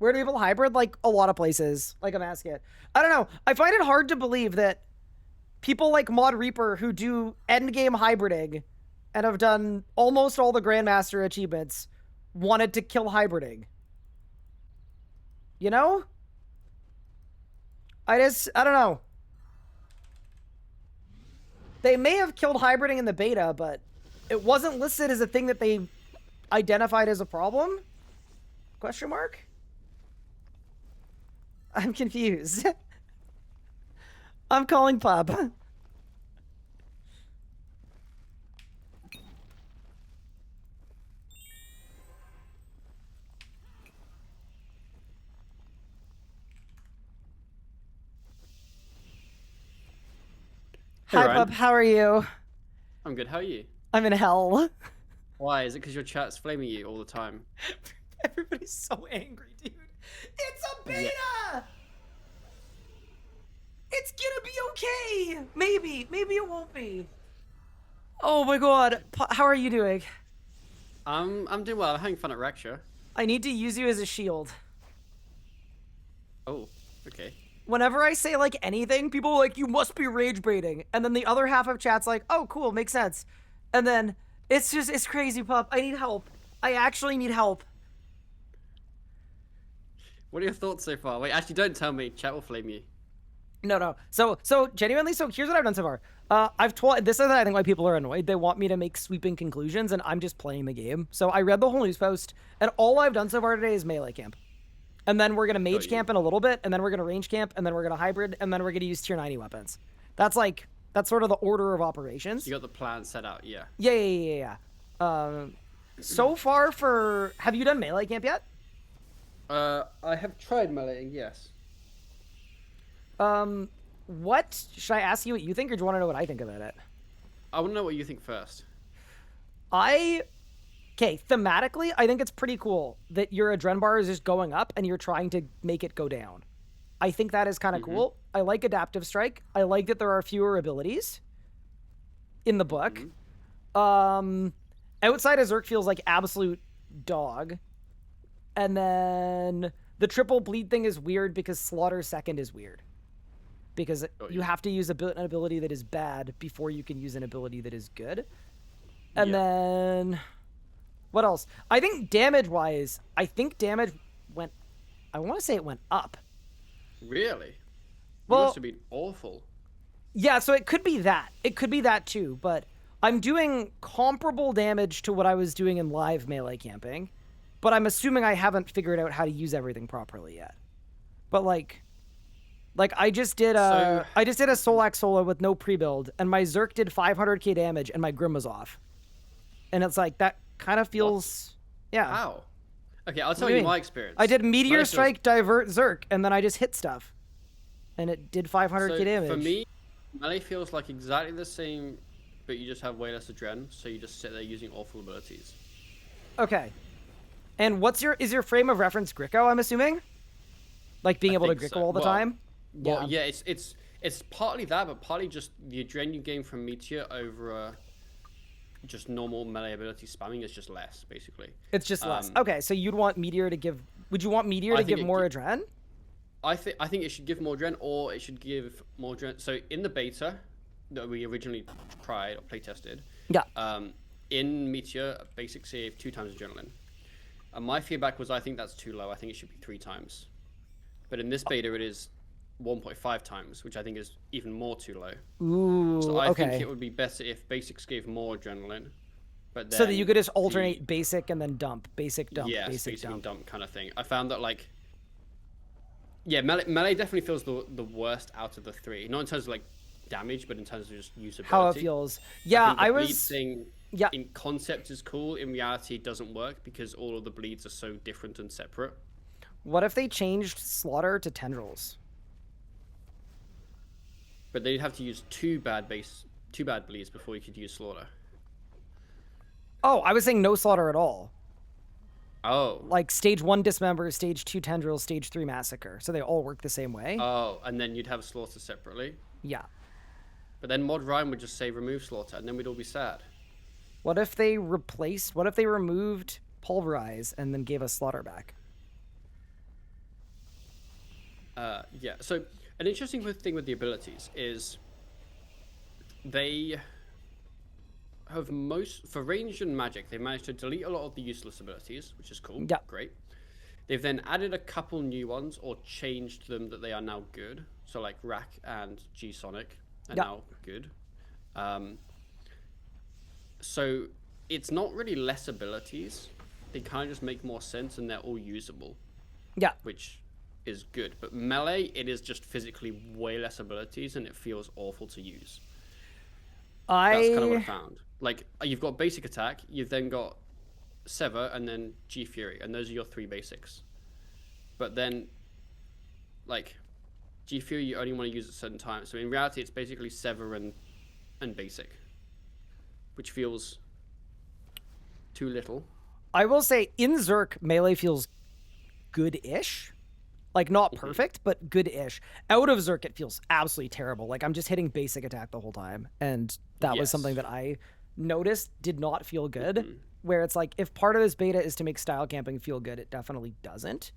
Speaker 1: Where do people hybrid? Like, a lot of places. Like a Masket. I don't know. I find it hard to believe that people like Mod Reaper who do endgame hybriding and have done almost all the Grandmaster achievements wanted to kill hybriding. You know? I don't know. They may have killed hybriding in the beta, but it wasn't listed as a thing that they identified as a problem? Question mark? I'm confused. I'm calling Pub. Hi,
Speaker 7: Ryan.
Speaker 1: Pub. How are you?
Speaker 7: I'm good. How are you?
Speaker 1: I'm in hell.
Speaker 7: Why? Is it because your chat's flaming you all the time?
Speaker 1: Everybody's so angry, dude. It's a beta!
Speaker 7: Yeah.
Speaker 1: It's gonna be okay! Maybe. Maybe it won't be. Oh my god. How are you doing?
Speaker 7: I'm doing well. I'm having fun at Raksha.
Speaker 1: I need to use you as a shield.
Speaker 7: Oh, okay.
Speaker 1: Whenever I say, like, anything, people are like, you must be rage baiting. And then the other half of chat's like, oh, cool, makes sense. And then it's crazy, Pup. I need help. I actually need help.
Speaker 7: What are your thoughts so far? Wait, actually, don't tell me. Chat will flame you.
Speaker 1: No. So genuinely, here's what I've done so far. This is, I think, why people are annoyed. They want me to make sweeping conclusions, and I'm just playing the game. So I read the whole news post, and all I've done so far today is melee camp. And then we're going to mage camp in a little bit, and then we're going to range camp, and then we're going to hybrid, and then we're going to use tier 90 weapons. That's sort of the order of operations.
Speaker 7: You got the plan set out, yeah.
Speaker 1: Yeah. So far have you done melee camp yet?
Speaker 7: I have tried meleeing, yes.
Speaker 1: What? Should I ask you what you think, or do you want to know what I think about it?
Speaker 7: I want to know what you think first.
Speaker 1: Okay, thematically, I think it's pretty cool that your adren bar is just going up and you're trying to make it go down. I think that is kind of cool. I like adaptive strike. I like that there are fewer abilities in the book. Outside of Zerk feels like absolute dog. And then the triple bleed thing is weird because Slaughter second is weird. Because you have to use an ability that is bad before you can use an ability that is good. And then... what else? I think damage-wise, damage went... I want to say it went up.
Speaker 7: Really?
Speaker 1: Well,
Speaker 7: it must have been awful.
Speaker 1: Yeah, so it could be that. It could be that too, but I'm doing comparable damage to what I was doing in live melee camping, but I'm assuming I haven't figured out how to use everything properly yet. But like I just did a Solak solo with no pre-build, and my Zerk did 500k damage, and my Grim was off. And it's like, that kind of feels... Yeah.
Speaker 7: How? Okay, I'll tell you my experience.
Speaker 1: I did Meteor Strike, Divert, Zerk, and then I just hit stuff. And it did 500k damage.
Speaker 7: For me, melee feels like exactly the same, but you just have way less adren, so you just sit there using awful abilities.
Speaker 1: Okay. And is your frame of reference Gricko, I'm assuming? Like being able to Gricko all the time?
Speaker 7: Well, yeah, it's partly that, but partly just the adren you gain from Meteor over just normal melee ability spamming is just less, basically.
Speaker 1: It's just less. Okay, so you'd want Meteor to give... Would you want Meteor to give more adren?
Speaker 7: I think it should give more adren, or it should give more adren. So in the beta that we originally tried or playtested, in Meteor, basic save 2 times adrenaline. And my feedback was I think that's too low. I think it should be 3 times. But in this beta, it is 1.5 times, which I think is even more too low.
Speaker 1: Ooh,
Speaker 7: so I think it would be better if basics gave more adrenaline. But then
Speaker 1: so that you could just alternate basic and then dump, basic dump,
Speaker 7: yeah,
Speaker 1: basic
Speaker 7: dump kind of thing. I found that like, yeah, melee definitely feels the worst out of the 3. Not in terms of like damage, but in terms of just usability.
Speaker 1: How it feels. Yeah,
Speaker 7: I was.
Speaker 1: Bleed
Speaker 7: thing in concept is cool. In reality, it doesn't work because all of the bleeds are so different and separate.
Speaker 1: What if they changed Slaughter to Tendrils?
Speaker 7: But they'd have to use 2 bad bleeds before you could use Slaughter.
Speaker 1: Oh, I was saying no Slaughter at all.
Speaker 7: Oh.
Speaker 1: Like stage 1 Dismember, stage 2 Tendrils, stage 3 Massacre. So they all work the same way.
Speaker 7: Oh, and then you'd have Slaughter separately.
Speaker 1: Yeah.
Speaker 7: But then Mod Ryan would just say remove Slaughter, and then we'd all be sad.
Speaker 1: What if they removed Pulverize and then gave us Slaughter back?
Speaker 7: Yeah. So an interesting thing with the abilities is they have for range and magic, they managed to delete a lot of the useless abilities, which is cool.
Speaker 1: Yeah.
Speaker 7: Great. They've then added a couple new ones or changed them that they are now good. So like Rack and G Sonic are now good. So it's not really less abilities. They kind of just make more sense and they're all usable.
Speaker 1: Yeah.
Speaker 7: Which is good. But melee, it is just physically way less abilities and it feels awful to use. That's kind of what I found. Like, you've got basic attack, you've then got Sever, and then G Fury, and those are your 3 basics. But then, like, G Fury you only want to use at certain times. So in reality, it's basically Sever and basic, which feels too little.
Speaker 1: I will say, in Zerk, melee feels good-ish. Like, not perfect, but good-ish. Out of Zerk, it feels absolutely terrible. Like, I'm just hitting basic attack the whole time, and that was something that I noticed did not feel good. Where it's like, if part of this beta is to make style camping feel good, it definitely doesn't.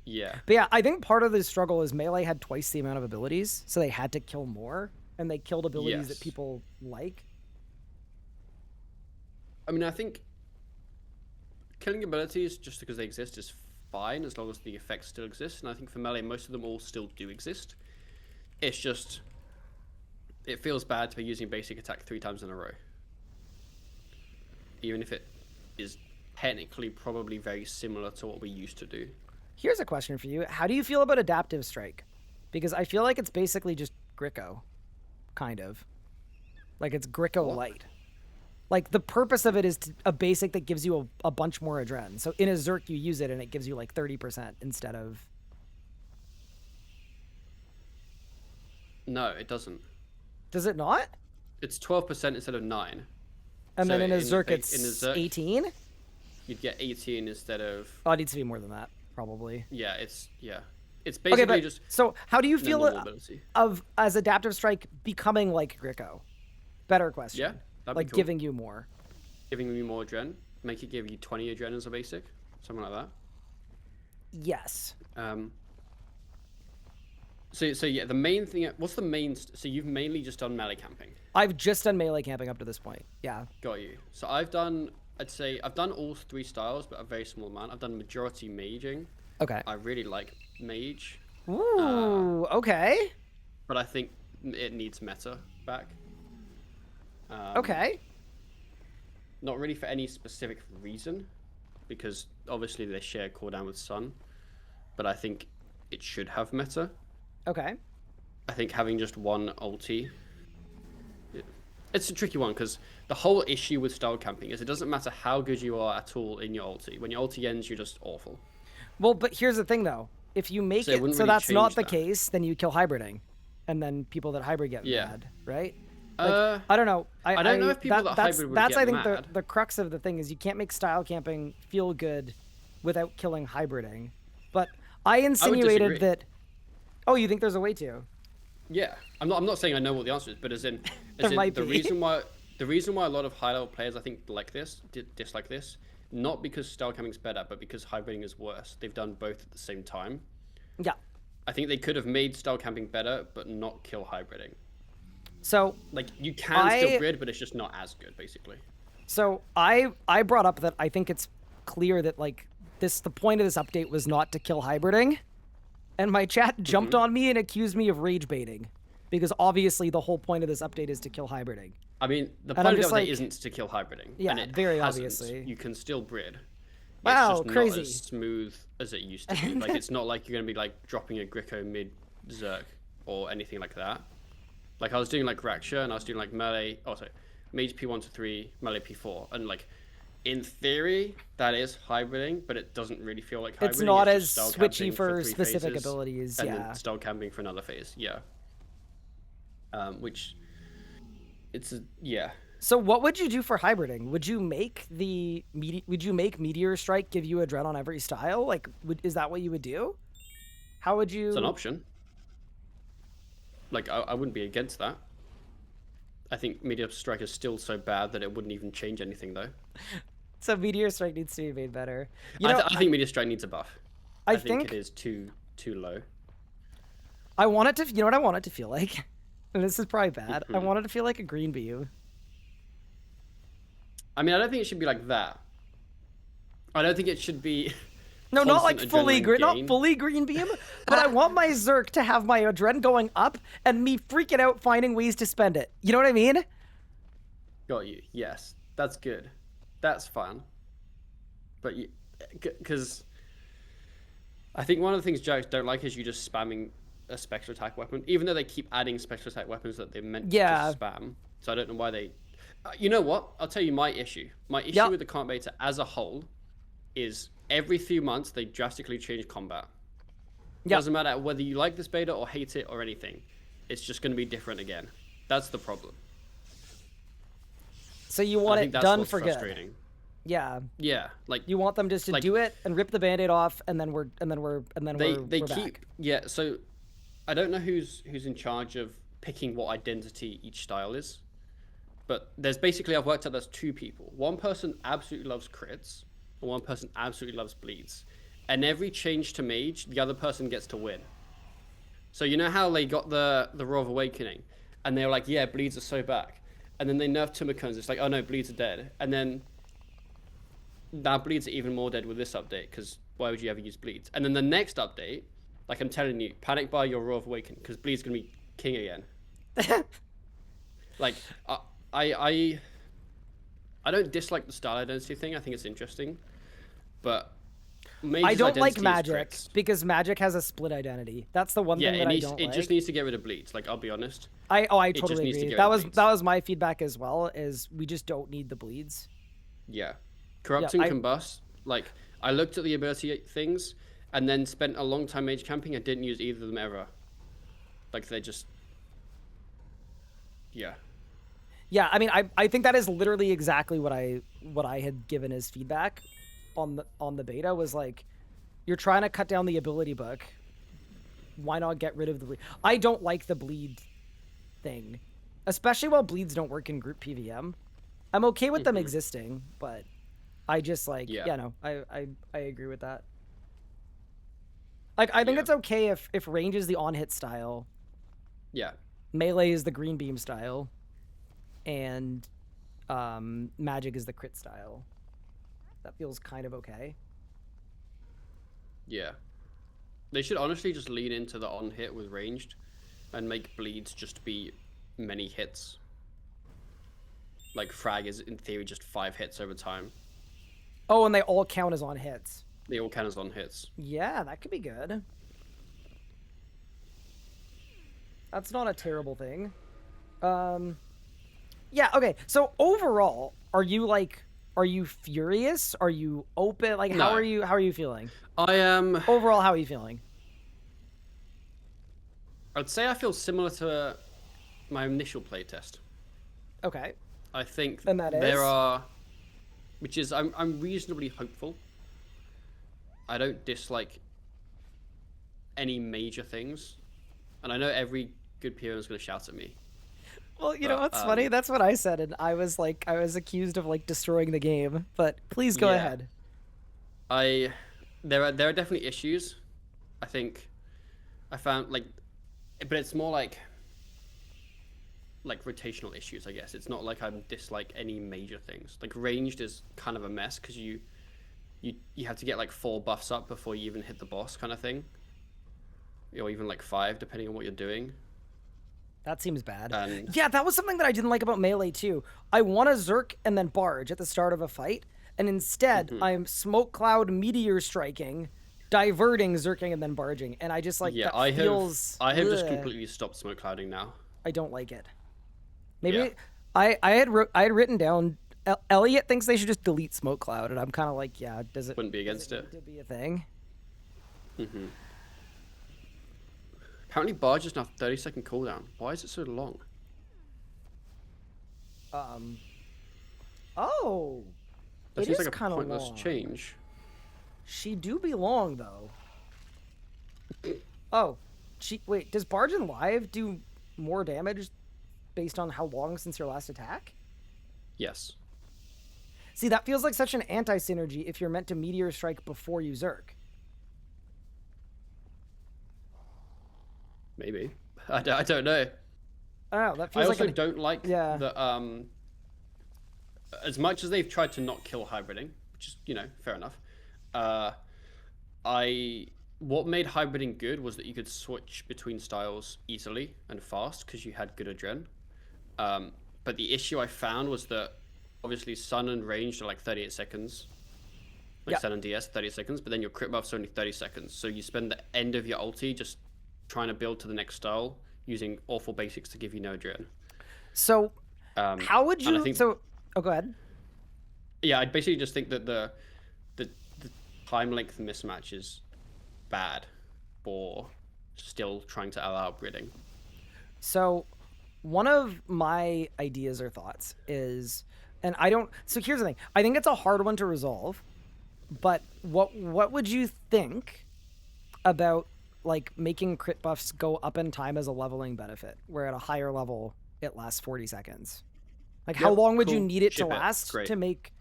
Speaker 7: Yeah.
Speaker 1: But yeah, I think part of the struggle is melee had twice the amount of abilities, so they had to kill more, and they killed abilities that people like.
Speaker 7: I mean, I think killing abilities just because they exist is fine as long as the effects still exist, and I think for melee most of them all still do exist. It's just it feels bad to be using basic attack 3 times in a row, even if it is technically probably very similar to what we used to do.
Speaker 1: Here's a question for you: how do you feel about adaptive strike? Because I feel like it's basically just Gricko, kind of like it's Gricko light. Like, the purpose of it is a basic that gives you a bunch more adren. So in a Zerk, you use it, and it gives you, like, 30% instead of...
Speaker 7: No, it doesn't.
Speaker 1: Does it not?
Speaker 7: It's 12% instead of 9.
Speaker 1: And
Speaker 7: so
Speaker 1: then in a Zerk, it's
Speaker 7: in a Zerk,
Speaker 1: 18?
Speaker 7: You'd get 18 instead of...
Speaker 1: Oh, it needs to be more than that, probably.
Speaker 7: Yeah, it's basically
Speaker 1: okay, but,
Speaker 7: just...
Speaker 1: So how do you feel as adaptive strike becoming like Gricko? Better question.
Speaker 7: Yeah.
Speaker 1: Like,
Speaker 7: cool.
Speaker 1: giving you more.
Speaker 7: Giving me more adren. Make it give you 20 adren as a basic. Something like that.
Speaker 1: Yes.
Speaker 7: So yeah, the main thing... What's the main... So you've mainly just done melee camping.
Speaker 1: I've just done melee camping up to this point. Yeah.
Speaker 7: Got you. So I've done... I'd say I've done all 3 styles, but a very small amount. I've done majority maging.
Speaker 1: Okay.
Speaker 7: I really like mage.
Speaker 1: Ooh, okay.
Speaker 7: But I think it needs meta back.
Speaker 1: Okay.
Speaker 7: Not really for any specific reason, because obviously they share cooldown with Sun, but I think it should have meta.
Speaker 1: Okay.
Speaker 7: I think having just one ulti, it's a tricky one, because the whole issue with style camping is it doesn't matter how good you are at all in your ulti. When your ulti ends, you're just awful.
Speaker 1: Well, but here's the thing, though. If you make it so that's not the case, then you kill hybriding, and then people that hybrid get mad, right? Like, I don't know. I don't know if people that hybrid would get mad. That's, I think, the crux of the thing is you can't make style camping feel good without killing hybriding. But I insinuated that... Oh, you think there's a way to?
Speaker 7: Yeah. I'm not saying I know what the answer is, but as in the reason why a lot of high-level players, I think, like this, dislike this, not because style camping is better, but because hybriding is worse. They've done both at the same time. Yeah. I think they could have made style camping better, but not kill hybriding.
Speaker 1: So,
Speaker 7: like, you can still grid, but it's just not as good, basically.
Speaker 1: So I brought up that I think it's clear that, like, the point of this update was not to kill hybriding, and my chat jumped on me and accused me of rage baiting, because obviously the whole point of this update is to kill hybriding.
Speaker 7: I mean, the point of the update isn't to kill hybriding.
Speaker 1: Yeah,
Speaker 7: and it
Speaker 1: very
Speaker 7: hasn't.
Speaker 1: Obviously.
Speaker 7: You can still brid.
Speaker 1: Wow,
Speaker 7: it's just
Speaker 1: crazy.
Speaker 7: not as smooth as it used to be. Like, it's not like you're going to be, like, dropping a Gricko mid-Zerk or anything like that. Like, I was doing, like, Raksha, and I was doing, like, melee... Oh, sorry. Mage P1 to 3, melee P4. And, like, in theory, that is hybriding, but it doesn't really feel like hybriding.
Speaker 1: It's not as switchy for specific abilities,
Speaker 7: and then style camping for another phase, yeah. Which... It's a... Yeah.
Speaker 1: So what would you do for hybriding? Would you make Meteor Strike give you adren on every style? Like, is that what you would do? How would you...
Speaker 7: It's an option. Like, I wouldn't be against that. I think Meteor Strike is still so bad that it wouldn't even change anything, though.
Speaker 1: So Meteor Strike needs to be made better.
Speaker 7: I think Meteor Strike needs a buff.
Speaker 1: I
Speaker 7: think it is too too low.
Speaker 1: I want it to, you know what I want it to feel like? And this is probably bad. I want it to feel like a green beam.
Speaker 7: I mean, I don't think it should be like that. I don't think it should be.
Speaker 1: No, not like
Speaker 7: constant
Speaker 1: fully
Speaker 7: adrenaline
Speaker 1: green, not
Speaker 7: gain.
Speaker 1: fully green beam, but I want my Zerk to have my adren going up and me freaking out finding ways to spend it. You know what I mean?
Speaker 7: Got you. Yes, that's good. That's fun. But because I think one of the things jokes don't like is you just spamming a special attack weapon, even though they keep adding special attack weapons that they're meant to spam. So I don't know why they. You know what? I'll tell you my issue. My issue with the combat beta as a whole is every few months they drastically change combat. Doesn't matter whether you like this beta or hate it or anything. It's just going to be different again. That's the problem.
Speaker 1: So you want it done for good. Yeah.
Speaker 7: Yeah, like
Speaker 1: you want them just to do it and rip the band-aid off, and then we're
Speaker 7: they keep
Speaker 1: back.
Speaker 7: Yeah. So I don't know who's in charge of picking what identity each style is, but there's basically I've worked out there's two people. One person absolutely loves crits, and one person absolutely loves bleeds. And every change to mage, the other person gets to win. So you know how they got the Roar of Awakening, and they were like, yeah, bleeds are so back, and then they nerfed Timbercones. It's like, oh no, bleeds are dead, and then now bleeds are even more dead with this update, because why would you ever use bleeds? And then the next update, like I'm telling you, panic buy your Roar of Awakening, because bleeds gonna be king again. Like I don't dislike the style identity thing. I think it's interesting, but
Speaker 1: I don't like magic because magic has a split identity. That's the one thing that I don't like.
Speaker 7: It just needs to get rid of bleeds. Like I'll be honest.
Speaker 1: I totally agree. That was my feedback as well. Is we just don't need the bleeds.
Speaker 7: Yeah, corrupt and combust. Like I looked at the ability things and then spent a long time mage camping and didn't use either of them ever. Like they just. Yeah.
Speaker 1: Yeah, I mean, I think that is literally exactly what I had given as feedback on the beta was like, you're trying to cut down the ability book. Why not get rid of the bleed? I don't like the bleed thing, especially while bleeds don't work in group PVM. I'm okay with them existing, but I just like no, I agree with that. Like I think it's okay if range is the on hit style.
Speaker 7: Yeah.
Speaker 1: Melee is the green beam style. And magic is the crit style. That feels kind of okay.
Speaker 7: Yeah. They should honestly just lean into the on hit with ranged and make bleeds just be many hits. Like frag is in theory just 5 hits over time.
Speaker 1: Oh, and they all count as on hits.
Speaker 7: They all count as on hits.
Speaker 1: Yeah, that could be good. That's not a terrible thing. Yeah, okay. So overall, are you furious? Are you open? Like how are you feeling?
Speaker 7: I am
Speaker 1: overall, how are you feeling?
Speaker 7: I'd say I feel similar to my initial playtest.
Speaker 1: Okay.
Speaker 7: I think
Speaker 1: and that
Speaker 7: there are I'm reasonably hopeful. I don't dislike any major things. And I know every good peer is going to shout at me.
Speaker 1: Well, you know what's funny? That's what I said, and I was accused of like destroying the game. But please go ahead.
Speaker 7: There are definitely issues. I think I found but it's more like rotational issues. I guess it's not like I dislike any major things. Like ranged is kind of a mess because you have to get like 4 buffs up before you even hit the boss, kind of thing, or even like 5 depending on what you're doing.
Speaker 1: That seems bad. Yeah, that was something that I didn't like about Melee too. I want a Zerk and then barge at the start of a fight, and instead I'm smoke cloud meteor striking, diverting, Zerking, and then barging, and I just like
Speaker 7: I have just completely stopped smoke clouding now.
Speaker 1: I don't like it. Maybe I had written down. Elliot thinks they should just delete smoke cloud, and I'm kind of like, does it?
Speaker 7: Wouldn't be against it.
Speaker 1: Need to be a thing.
Speaker 7: Apparently barge is now 30-second cooldown. Why is it so long?
Speaker 1: Oh.
Speaker 7: That
Speaker 1: it is
Speaker 7: like a
Speaker 1: kind of
Speaker 7: pointless
Speaker 1: long.
Speaker 7: change.
Speaker 1: She do be long though. Oh, wait. Does barge in live do more damage based on how long since your last attack?
Speaker 7: Yes.
Speaker 1: See, that feels like such an anti-synergy if you're meant to meteor strike before you Zerk.
Speaker 7: Maybe. I don't know.
Speaker 1: Oh, that
Speaker 7: I
Speaker 1: feels
Speaker 7: also
Speaker 1: like
Speaker 7: don't like
Speaker 1: yeah.
Speaker 7: the as much as they've tried to not kill hybriding, which is, you know, fair enough. What made hybriding good was that you could switch between styles easily and fast because you had good adren. But the issue I found was that obviously Sun and ranged are like 38 seconds. Like Sun and DS 30 seconds, but then your crit buff's only 30 seconds. So you spend the end of your ulti just trying to build to the next style using awful basics to give you no adren.
Speaker 1: So how would you oh, go ahead.
Speaker 7: Yeah, I basically just think that the time length mismatch is bad for still trying to allow Bridding.
Speaker 1: So one of my ideas or thoughts is, and I don't, so here's the thing. I think it's a hard one to resolve, but what would you think about like making crit buffs go up in time as a leveling benefit, where at a higher level it lasts 40 seconds? Like how long would you need it to last to make?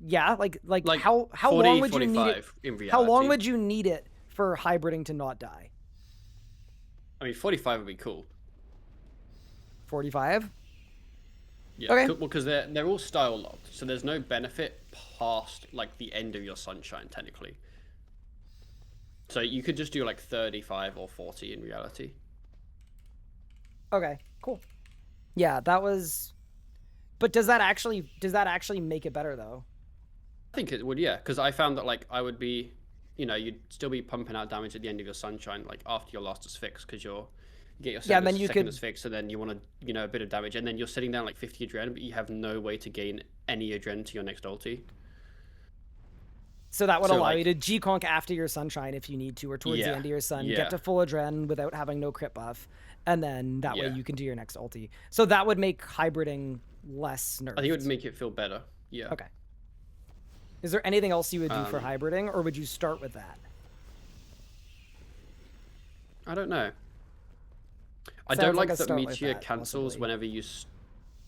Speaker 1: Yeah, like how
Speaker 7: 40,
Speaker 1: long would you need it?
Speaker 7: In reality.
Speaker 1: How long would you need it for hybriding to not die?
Speaker 7: I mean, 45 would be cool.
Speaker 1: 45?
Speaker 7: Yeah,
Speaker 1: okay.
Speaker 7: Well, because they're all style locked, so there's no benefit past like the end of your sunshine technically. So you could just do like 35 or 40 in reality.
Speaker 1: Okay, cool. Yeah, that was. But does that actually make it better though?
Speaker 7: I think it would, yeah, because I found that like I would be, you know, you'd still be pumping out damage at the end of your sunshine, like after your last is fixed, because you get your second is fixed, and then you want to, you know, a bit of damage, and then you're sitting down like 50 adren, but you have no way to gain any adren to your next ulti.
Speaker 1: So that would allow you to G-conk after your sunshine if you need to, or towards the end of your sun, get to full adren without having no crit buff, and then that way you can do your next ulti. So that would make hybriding less nerfed.
Speaker 7: I think it would make it feel better. Yeah.
Speaker 1: Okay. Is there anything else you would do for hybriding, or would you start with that?
Speaker 7: I don't know. I don't like that Meteor cancels whenever you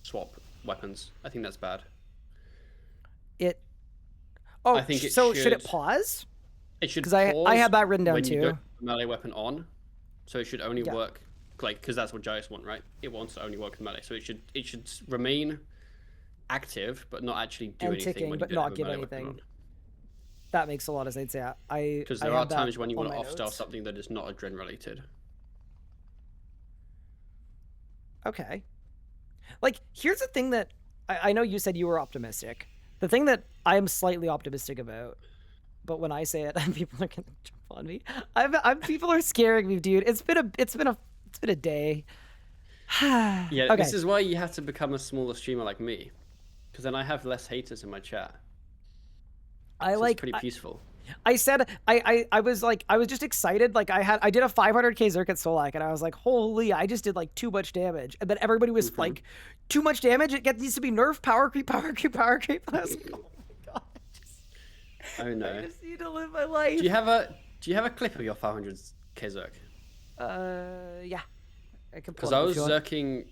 Speaker 7: swap weapons. I think that's bad.
Speaker 1: Oh,
Speaker 7: I think
Speaker 1: should it pause?
Speaker 7: It should.
Speaker 1: Because I have that written down
Speaker 7: when
Speaker 1: too.
Speaker 7: You don't have the melee weapon on, so it should only work like because that's what Giants want, right? It wants to only work with melee, so it should remain active but not actually do anything.
Speaker 1: Ticking,
Speaker 7: when
Speaker 1: but
Speaker 7: you don't
Speaker 1: not
Speaker 7: have a
Speaker 1: give
Speaker 7: melee
Speaker 1: anything.
Speaker 7: weapon on.
Speaker 1: That makes a lot of sense. Yeah,
Speaker 7: because there are times when you want to off-style something that is not adren related.
Speaker 1: Okay. Like, here's the thing that I know you said you were optimistic. The thing that I am slightly optimistic about, but when I say it, people are gonna jump on me. People are scaring me, dude. It's been a day.
Speaker 7: Yeah,
Speaker 1: okay.
Speaker 7: This is why you have to become a smaller streamer like me, because then I have less haters in my chat. It's pretty peaceful.
Speaker 1: I said I was just excited. Like I did a 500k Zerk at Solak, and I was like, holy, I just did like too much damage. And then everybody was like, too much damage. It needs to be nerfed. Power creep. And I was like, oh my god.
Speaker 7: Oh no.
Speaker 1: I just need to live my life.
Speaker 7: Do you have a clip of your 500k Zerk?
Speaker 1: Yeah. I can pull it up.
Speaker 7: Because I was Zerking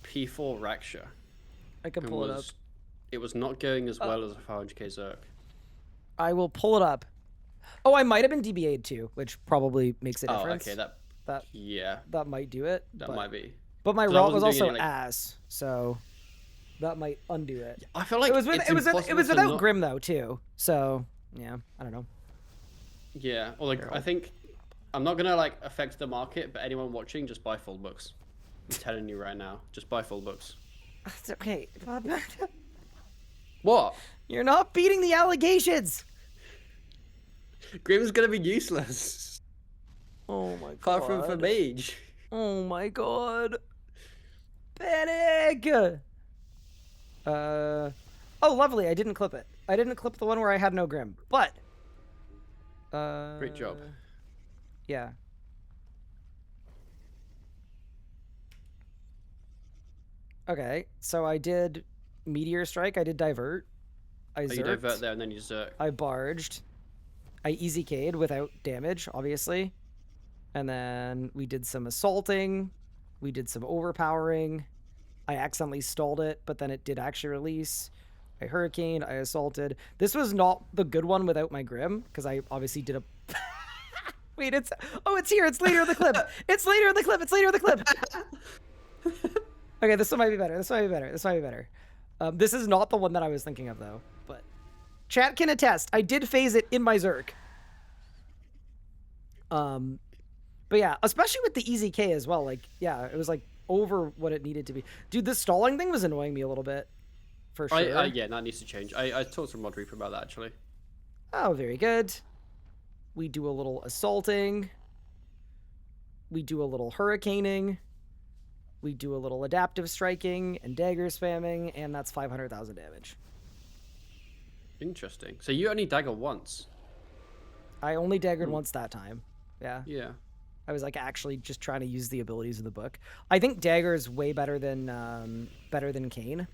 Speaker 7: P4 Raksha.
Speaker 1: I can pull it up.
Speaker 7: It was not going as well as a 500k Zerk.
Speaker 1: I will pull it up. Oh, I might have been DBA'd too, which probably makes a difference.
Speaker 7: Oh, okay, that
Speaker 1: might do it.
Speaker 7: That might be.
Speaker 1: But my rot was also ass, so that might undo it.
Speaker 7: I feel like
Speaker 1: it was without Grim though too. So yeah, I don't know.
Speaker 7: Yeah, or like I think I'm not gonna like affect the market, but anyone watching, just buy full books. I'm telling you right now, just buy full books.
Speaker 1: It's okay.
Speaker 7: What?
Speaker 1: You're not beating the allegations.
Speaker 7: Grim's gonna be useless.
Speaker 1: Oh my god.
Speaker 7: Apart from for mage.
Speaker 1: Oh my god. Panic! Oh, lovely. I didn't clip it. I didn't clip the one where I had no Grim, but...
Speaker 7: Great job.
Speaker 1: Yeah. Okay, so I did Meteor Strike, I did Divert. I zerked.
Speaker 7: You divert there and then you zerk.
Speaker 1: I barged. I easy K'd without damage, obviously. And then we did some assaulting. We did some overpowering. I accidentally stalled it, but then it did actually release. I hurricaned, I assaulted. This was not the good one without my Grim, because I obviously did a Wait, it's here. It's later in the clip. It's later in the clip. It's later in the clip. Okay, this one might be better. This might be better. This might be better. This is not the one that I was thinking of though. But chat can attest. I did phase it in my Zerk. But yeah, especially with the easy K as well. Like, yeah, it was like over what it needed to be. Dude, the stalling thing was annoying me a little bit. For sure.
Speaker 7: Yeah, that needs to change. I talked to Mod Reaper about that actually.
Speaker 1: Oh, very good. We do a little assaulting. We do a little hurricaning. We do a little adaptive striking and dagger spamming, and that's 500,000 damage.
Speaker 7: Interesting. So you only dagger once.
Speaker 1: I only daggered once that time. Yeah.
Speaker 7: Yeah.
Speaker 1: I was like actually just trying to use the abilities of the book. I think dagger is way better than Kane.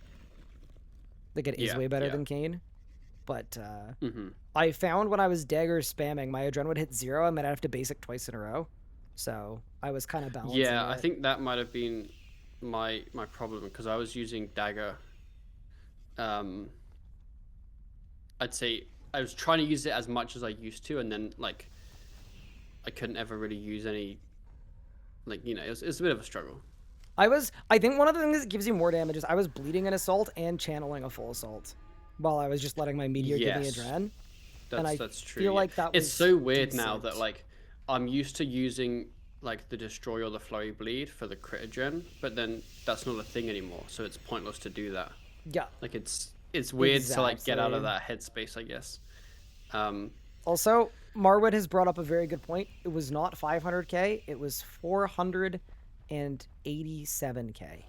Speaker 1: Like it is way better than Kane. But I found when I was dagger spamming, my adrenaline would hit 0 and then I'd have to basic twice in a row. So I was kind of balancing it.
Speaker 7: I think that might have been my problem because I was using dagger. I'd say I was trying to use it as much as I used to, and then like I couldn't ever really use any. Like, you know, it was a bit of a struggle.
Speaker 1: I think one of the things that gives you more damage is I was bleeding an assault and channeling a full assault while I was just letting my meteor give me adrenaline.
Speaker 7: That's true.
Speaker 1: Feel like that was
Speaker 7: it's so weird now that like I'm used to using like the destroy or the flurry bleed for the crit gen, but then that's not a thing anymore, so it's pointless to do that.
Speaker 1: Yeah.
Speaker 7: Like it's weird to like get out of that headspace, I guess.
Speaker 1: Also, Marwood has brought up a very good point. It was not 500k, it was 487k.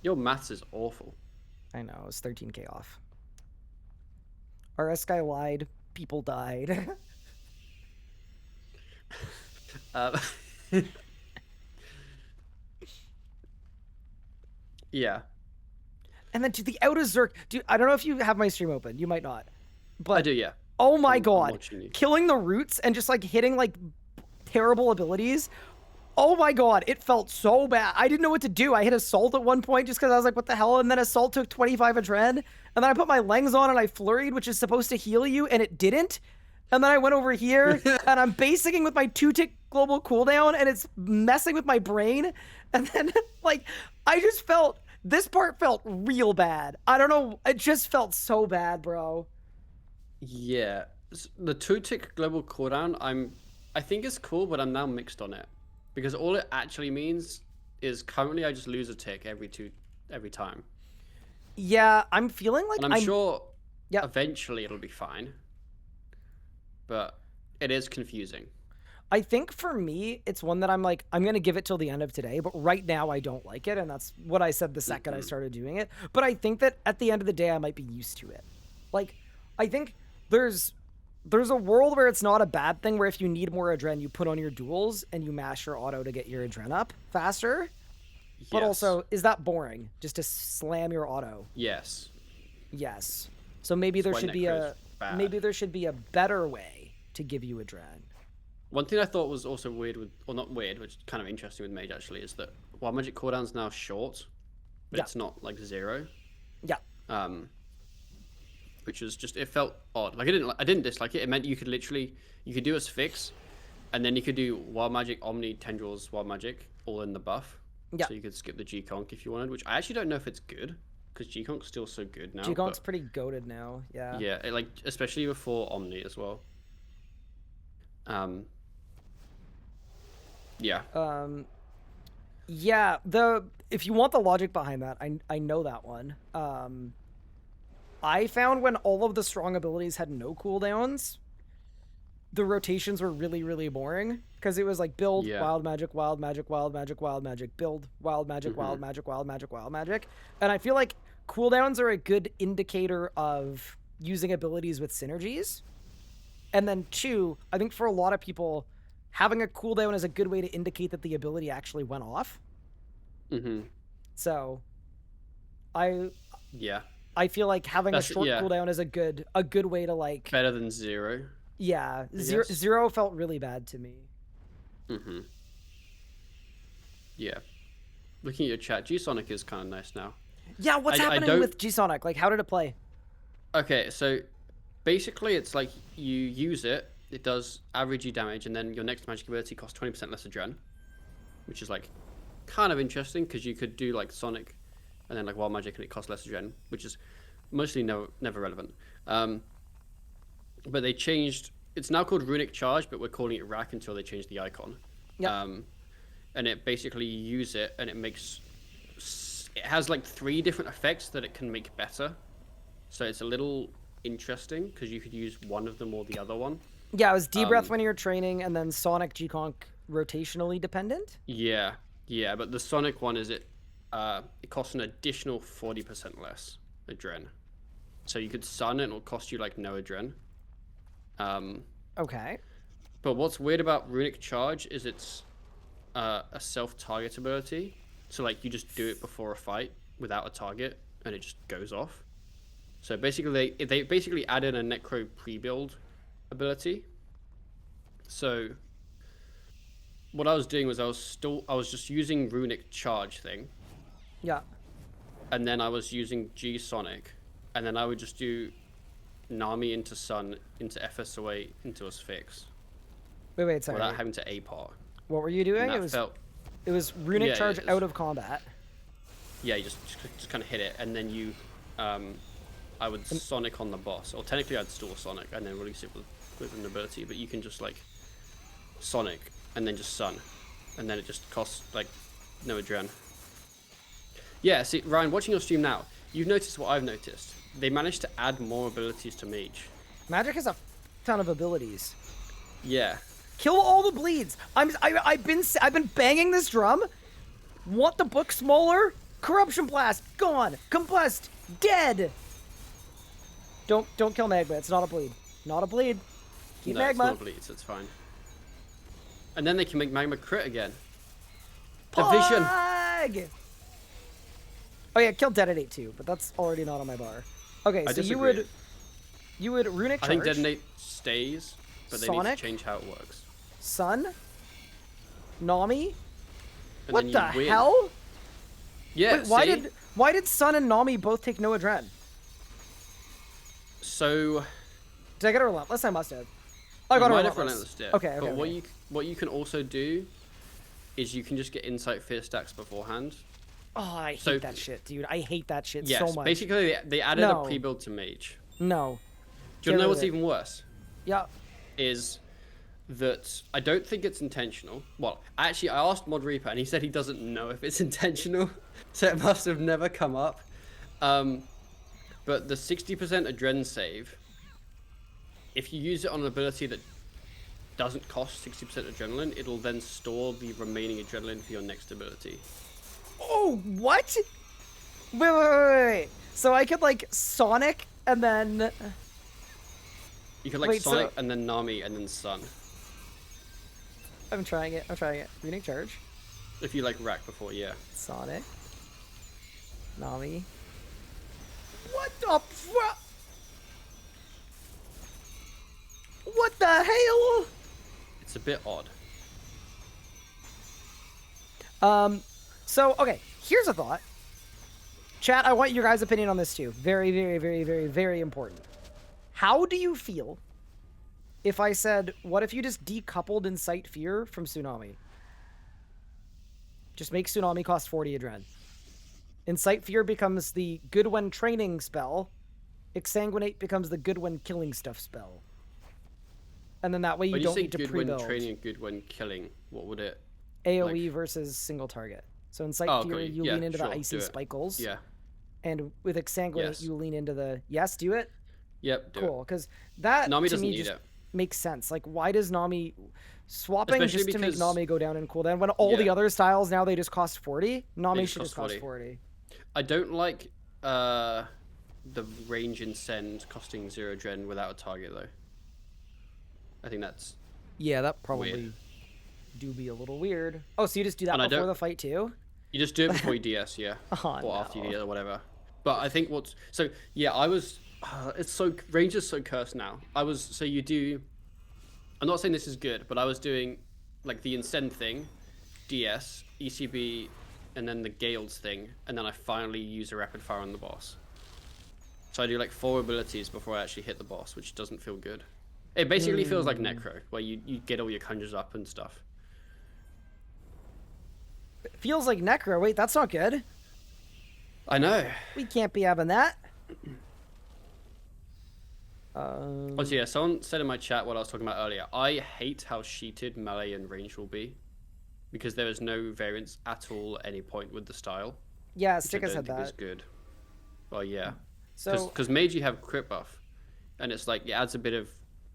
Speaker 7: Your maths is awful.
Speaker 1: I know, it was 13k off. RS guy lied, people died.
Speaker 7: Yeah.
Speaker 1: And then to the out of Zerk, dude, I don't know if you have my stream open. You might not. But
Speaker 7: I do, yeah.
Speaker 1: Oh my
Speaker 7: I'm
Speaker 1: god. Killing the roots and just like hitting like terrible abilities. Oh my god, it felt so bad. I didn't know what to do. I hit assault at one point just because I was like, what the hell? And then assault took 25 adren. And then I put my Lengs on and I flurried, which is supposed to heal you, and it didn't. And then I went over here and I'm basicing with my 2-tick global cooldown and it's messing with my brain. And then like, I just felt, this part felt real bad. I don't know. It just felt so bad, bro.
Speaker 7: Yeah. The 2-tick global cooldown, I think it's cool, but I'm now mixed on it. Because all it actually means is currently I just lose a tick every time.
Speaker 1: Yeah, I'm feeling like
Speaker 7: and I'm sure eventually it'll be fine. But it is confusing.
Speaker 1: I think for me, it's one that I'm like, I'm going to give it till the end of today, but right now I don't like it, and that's what I said the second I started doing it. But I think that at the end of the day, I might be used to it. Like, I think there's a world where it's not a bad thing, where if you need more adren, you put on your duels and you mash your auto to get your adren up faster. Yes. But also, is that boring? Just to slam your auto?
Speaker 7: Yes.
Speaker 1: Yes. So maybe there should be a better way to give you adren.
Speaker 7: One thing I thought was also weird with, or not weird, which is kind of interesting with Mage actually, is that while magic cooldown's now short, but it's not like 0.
Speaker 1: Yeah.
Speaker 7: Which was just, it felt odd. Like I didn't dislike it. It meant you could do a fix, and then you could do wild magic, omni, tendrils, wild magic, all in the buff.
Speaker 1: Yeah.
Speaker 7: So you could skip the G-Conk if you wanted, which I actually don't know if it's good, because G-Conk's still so good now.
Speaker 1: G-Conk's pretty goated now, yeah.
Speaker 7: Yeah, like, especially before omni as well. Yeah.
Speaker 1: Yeah, if you want the logic behind that, I know that one. I found when all of the strong abilities had no cooldowns, the rotations were really, really boring, because it was like build, wild magic, wild magic, wild magic, wild magic, build, wild magic, wild magic, wild magic, wild magic. And I feel like cooldowns are a good indicator of using abilities with synergies. And then 2, I think for a lot of people, having a cooldown is a good way to indicate that the ability actually went off. So, I feel like having a short cooldown is a good way to like...
Speaker 7: Better than 0.
Speaker 1: Yeah, 0 felt really bad to me.
Speaker 7: Yeah. Looking at your chat, G-Sonic is kind of nice now.
Speaker 1: Yeah, what's happening with G-Sonic? Like, how did it play?
Speaker 7: Okay, so basically it's like you use it, it does average damage, and then your next magic ability costs 20% less adren, which is like kind of interesting because you could do like Sonic and then like wild magic and it costs less adren, which is mostly never relevant. But they changed. It's now called Runic Charge, but we're calling it Rack until they change the icon.
Speaker 1: Yeah.
Speaker 7: And it basically you use it, and it has like 3 different effects that it can make better. So it's a little interesting because you could use one of them or the other one.
Speaker 1: Yeah, it was D-Breath when you're training, and then Sonic G-Conk rotationally dependent.
Speaker 7: Yeah, but the Sonic one is it costs an additional 40% less adren. So you could sun it, and it'll cost you like no adren.
Speaker 1: Okay.
Speaker 7: But what's weird about Runic Charge is it's a self-target ability. So like you just do it before a fight without a target, and it just goes off. So basically, they basically added a Necro pre-build ability. So what I was doing was I was just using Runic Charge thing.
Speaker 1: Yeah.
Speaker 7: And then I was using G Sonic, and then I would just do Nami into Sun, into FSOA, into Asphyx.
Speaker 1: Wait, sorry.
Speaker 7: Without having to A part.
Speaker 1: What were you doing?
Speaker 7: It
Speaker 1: was Runic Charge out of combat.
Speaker 7: Yeah, you just kind of hit it, and then you, I would Sonic on the boss, or technically I'd store Sonic and then release it with an ability, but you can just like Sonic and then just Sun, and then it just costs like no adren. Yeah, see, Ryan, watching your stream now, you've noticed what I've noticed. They managed to add more abilities to Mage.
Speaker 1: Magic has a ton of abilities.
Speaker 7: Yeah.
Speaker 1: Kill all the bleeds. I've been banging this drum. Want the book smaller? Corruption Blast gone. Combust dead. Don't kill Magma. It's not a bleed. Not a bleed. Keep Magma.
Speaker 7: It's not a bleed, so it's fine. And then they can make Magma crit again. Division.
Speaker 1: Pog! Oh yeah, kill Detonate too, but that's already not on my bar. Okay, so you would Runic Charge.
Speaker 7: I think Detonate stays, but they need
Speaker 1: Sonic?
Speaker 7: to change how it works.
Speaker 1: Sun? Nami?
Speaker 7: And
Speaker 1: What
Speaker 7: then
Speaker 1: the
Speaker 7: you win.
Speaker 1: hell?
Speaker 7: Yeah,
Speaker 1: Wait, why did Sun and Nami both take no adren?
Speaker 7: So
Speaker 1: Did I get a relentless? I must have. I got a relentless. Okay,
Speaker 7: But
Speaker 1: okay.
Speaker 7: what you can also do is you can just get Insight Fear stacks beforehand.
Speaker 1: Oh, I hate that shit, dude. I hate that shit
Speaker 7: Yes,
Speaker 1: so much.
Speaker 7: basically they added
Speaker 1: No.
Speaker 7: a pre-build to Mage.
Speaker 1: No.
Speaker 7: Do you
Speaker 1: Get
Speaker 7: know
Speaker 1: rid
Speaker 7: what's
Speaker 1: of it.
Speaker 7: even worse?
Speaker 1: Yeah.
Speaker 7: Is that I don't think it's intentional. Well, actually, I asked Mod Reaper, and he said he doesn't know if it's intentional, so it must have never come up. But the 60% adren save, if you use it on an ability that doesn't cost 60% adrenaline, it'll then store the remaining adrenaline for your next ability.
Speaker 1: Oh, what? Wait. So I could like Sonic and then.
Speaker 7: You could like
Speaker 1: Wait,
Speaker 7: Sonic
Speaker 1: so-
Speaker 7: and then Nami and then Sun.
Speaker 1: I'm trying it. Runic Charge.
Speaker 7: If you like rack before, yeah.
Speaker 1: Sonic. Nami. What the What the hell?
Speaker 7: It's a bit odd.
Speaker 1: So, okay, here's a thought. Chat, I want your guys' opinion on this too. Very, very, very, very, very important. How do you feel if I said, what if you just decoupled Incite Fear from Tsunami? Just make Tsunami cost 40 adren. Incite Fear becomes the good when training spell. Exsanguinate becomes the good when killing stuff spell. And then that way you
Speaker 7: When you
Speaker 1: don't
Speaker 7: say
Speaker 1: need to
Speaker 7: good
Speaker 1: pre-build.
Speaker 7: when training and good when killing, what would it?
Speaker 1: AoE versus single target. So Incite Fear,
Speaker 7: okay,
Speaker 1: you
Speaker 7: yeah,
Speaker 1: lean into
Speaker 7: sure,
Speaker 1: the icy
Speaker 7: do it.
Speaker 1: spikles.
Speaker 7: Yeah.
Speaker 1: And with Exsanguinate,
Speaker 7: Yes.
Speaker 1: you lean into the... Yes, do it?
Speaker 7: Yep, do
Speaker 1: Cool, because that,
Speaker 7: Nami
Speaker 1: to
Speaker 7: doesn't
Speaker 1: me,
Speaker 7: need
Speaker 1: just
Speaker 7: it.
Speaker 1: makes sense. Like, why does Nami... Swapping
Speaker 7: Especially
Speaker 1: just to make
Speaker 7: because-
Speaker 1: Nami go down in cooldown, when all the
Speaker 7: Yeah.
Speaker 1: other styles, now they just cost 40? Nami
Speaker 7: just
Speaker 1: should just
Speaker 7: cost
Speaker 1: cost 40.
Speaker 7: I don't like the range in send costing 0 adren without a target though. I think that's
Speaker 1: Yeah, that probably
Speaker 7: Weird.
Speaker 1: do be a little weird. Oh, so you just do that
Speaker 7: And I
Speaker 1: before
Speaker 7: don't-
Speaker 1: the fight too?
Speaker 7: you just do it before you DS, yeah,
Speaker 1: Oh,
Speaker 7: or after you
Speaker 1: no.
Speaker 7: DS or whatever. But I think what's so yeah, I was it's so range is so cursed now. You do. I'm not saying this is good, but I was doing like the Incend thing, DS, ECB, and then the Gales thing, and then I finally use a rapid fire on the boss. So I do like 4 abilities before I actually hit the boss, which doesn't feel good. It basically feels like Necro, where you get all your conjures up and stuff.
Speaker 1: It feels like Necro. Wait, that's not good.
Speaker 7: I know.
Speaker 1: We can't be having that.
Speaker 7: Oh, so yeah, someone said in my chat what I was talking about earlier. I hate how sheeted melee and range will be, because there is no variance at all at any point with the style.
Speaker 1: Yeah,
Speaker 7: which
Speaker 1: Sticker
Speaker 7: I don't
Speaker 1: said
Speaker 7: think
Speaker 1: that.
Speaker 7: is good. Well, yeah.
Speaker 1: So,
Speaker 7: Because mage you have crit buff, and it's like it adds a bit of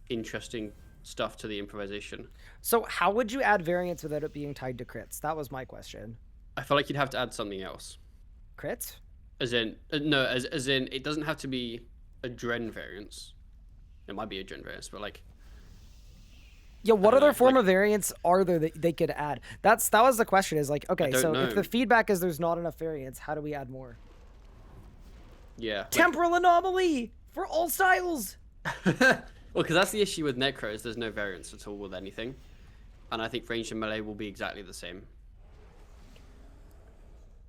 Speaker 7: interesting stuff to the improvisation.
Speaker 1: so how would you add variance without it being tied to crits? That was my question.
Speaker 7: I feel like you'd have to add something else.
Speaker 1: Crits?
Speaker 7: As in, no, as in, it doesn't have to be a Dren variance. It might be a Dren variance, but like.
Speaker 1: Yeah, what other
Speaker 7: know,
Speaker 1: form
Speaker 7: like-
Speaker 1: of variance are there that they could add? That was the question. Is like, okay,
Speaker 7: don't
Speaker 1: so
Speaker 7: know.
Speaker 1: if the feedback is there's not enough variance, how do we add more?
Speaker 7: Yeah.
Speaker 1: Temporal anomaly for all styles.
Speaker 7: Well, because that's the issue with Necro, is there's no variance at all with anything. And I think range and melee will be exactly the same.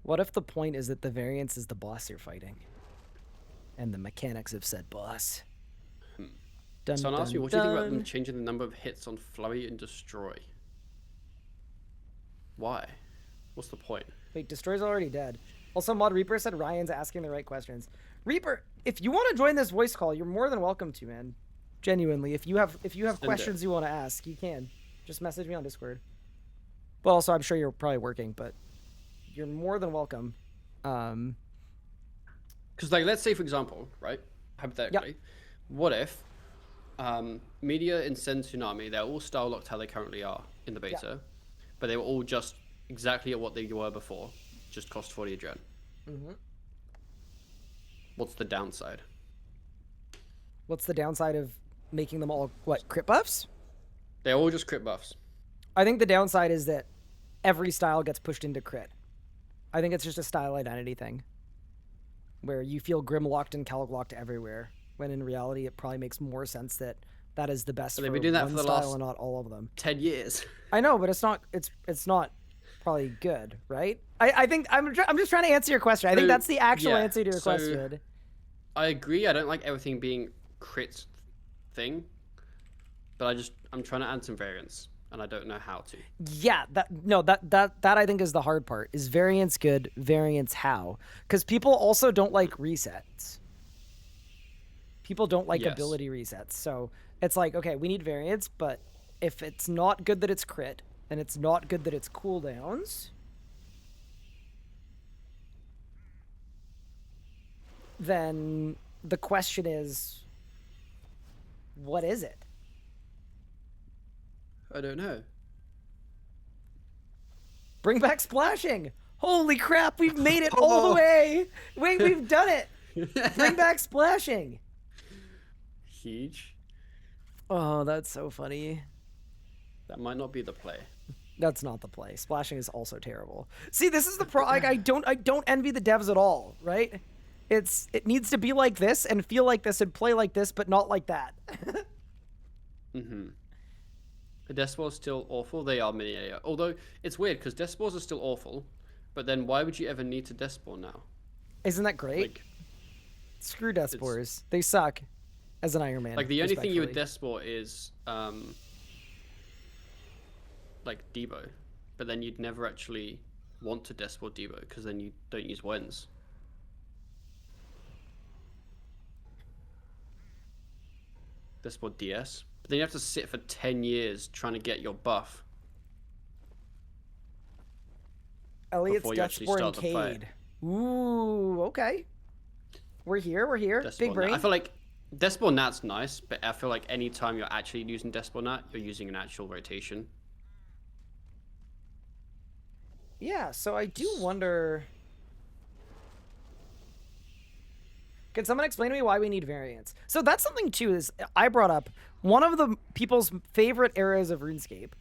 Speaker 1: What if the point is that the variance is the boss you're fighting? And the mechanics of said boss. Dun,
Speaker 7: Someone asked me,
Speaker 1: dun,
Speaker 7: what do you think about them
Speaker 1: dun.
Speaker 7: changing the number of hits on Flurry and Destroy? Why? What's the point?
Speaker 1: Wait, Destroy's already dead. Also, Mod Reaper said Ryan's asking the right questions. Reaper, if you want to join this voice call, you're more than welcome to, man. Genuinely, if you have questions you want to ask, you can. Just message me on Discord. But also, I'm sure you're probably working, but you're more than welcome.
Speaker 7: Because, like, let's say, for example, right? Hypothetically, what if Media and Sen Tsunami, they're all style locked how they currently are in the beta, but they were all just exactly at what they were before, just cost 40 a gen. What's the downside?
Speaker 1: What's the downside of making them all, what, crit buffs?
Speaker 7: They're all just crit buffs.
Speaker 1: I think the downside is that every style gets pushed into crit. I think it's just a style identity thing, where you feel Grimlocked and Callocked everywhere, when in reality it probably makes more sense that that is the best
Speaker 7: But
Speaker 1: for
Speaker 7: they've been doing that
Speaker 1: one
Speaker 7: for the
Speaker 1: style
Speaker 7: last
Speaker 1: and not all of them.
Speaker 7: 10 years.
Speaker 1: I know, but it's not probably good, right? I think I'm just trying to answer your question. I think
Speaker 7: So,
Speaker 1: that's the actual
Speaker 7: yeah,
Speaker 1: answer to your
Speaker 7: so-
Speaker 1: question.
Speaker 7: I agree, I don't like everything being crit thing, but I'm trying to add some variance, and I don't know how to.
Speaker 1: Yeah, that I think is the hard part. Is variance good? Variance how? Because people also don't like resets. People don't like
Speaker 7: Yes.
Speaker 1: ability resets. So it's like, okay, we need variance, but if it's not good that it's crit, and it's not good that it's cooldowns, then the question is, what is it?
Speaker 7: I don't know.
Speaker 1: Bring back splashing! Holy crap, we've made it all the way! Wait, we've done it! Bring back splashing!
Speaker 7: Huge.
Speaker 1: Oh, that's so funny.
Speaker 7: That might not be the play.
Speaker 1: That's not the play. Splashing is also terrible. See, this is the like I don't envy the devs at all, right? It needs to be like this and feel like this and play like this, but not like that.
Speaker 7: The Deathspores still awful. They are mini AI. Although it's weird because Deathspores are still awful, but then why would you ever need to Deathspore now?
Speaker 1: Isn't that great?
Speaker 7: Like,
Speaker 1: Screw death spores. They suck. As an Iron Man.
Speaker 7: like the only thing you would
Speaker 1: respectfully.
Speaker 7: Deathspore is like Debo, but then you'd never actually want to Deathspore Debo because then you don't use Wens. Deathspore DS, but then you have to sit for 10 years trying to get your buff.
Speaker 1: Elliot's
Speaker 7: before you actually
Speaker 1: Deathspore
Speaker 7: start the fight.
Speaker 1: Cade. Ooh, okay. We're here.
Speaker 7: Deathspore
Speaker 1: Big
Speaker 7: Nat.
Speaker 1: brain.
Speaker 7: I feel like Deathspore Nat's nice, but I feel like any time you're actually using Deathspore Nat, you're using an actual rotation.
Speaker 1: Yeah, so I do wonder... Can someone explain to me why we need variance? So that's something, too, is I brought up. One of the people's favorite eras of RuneScape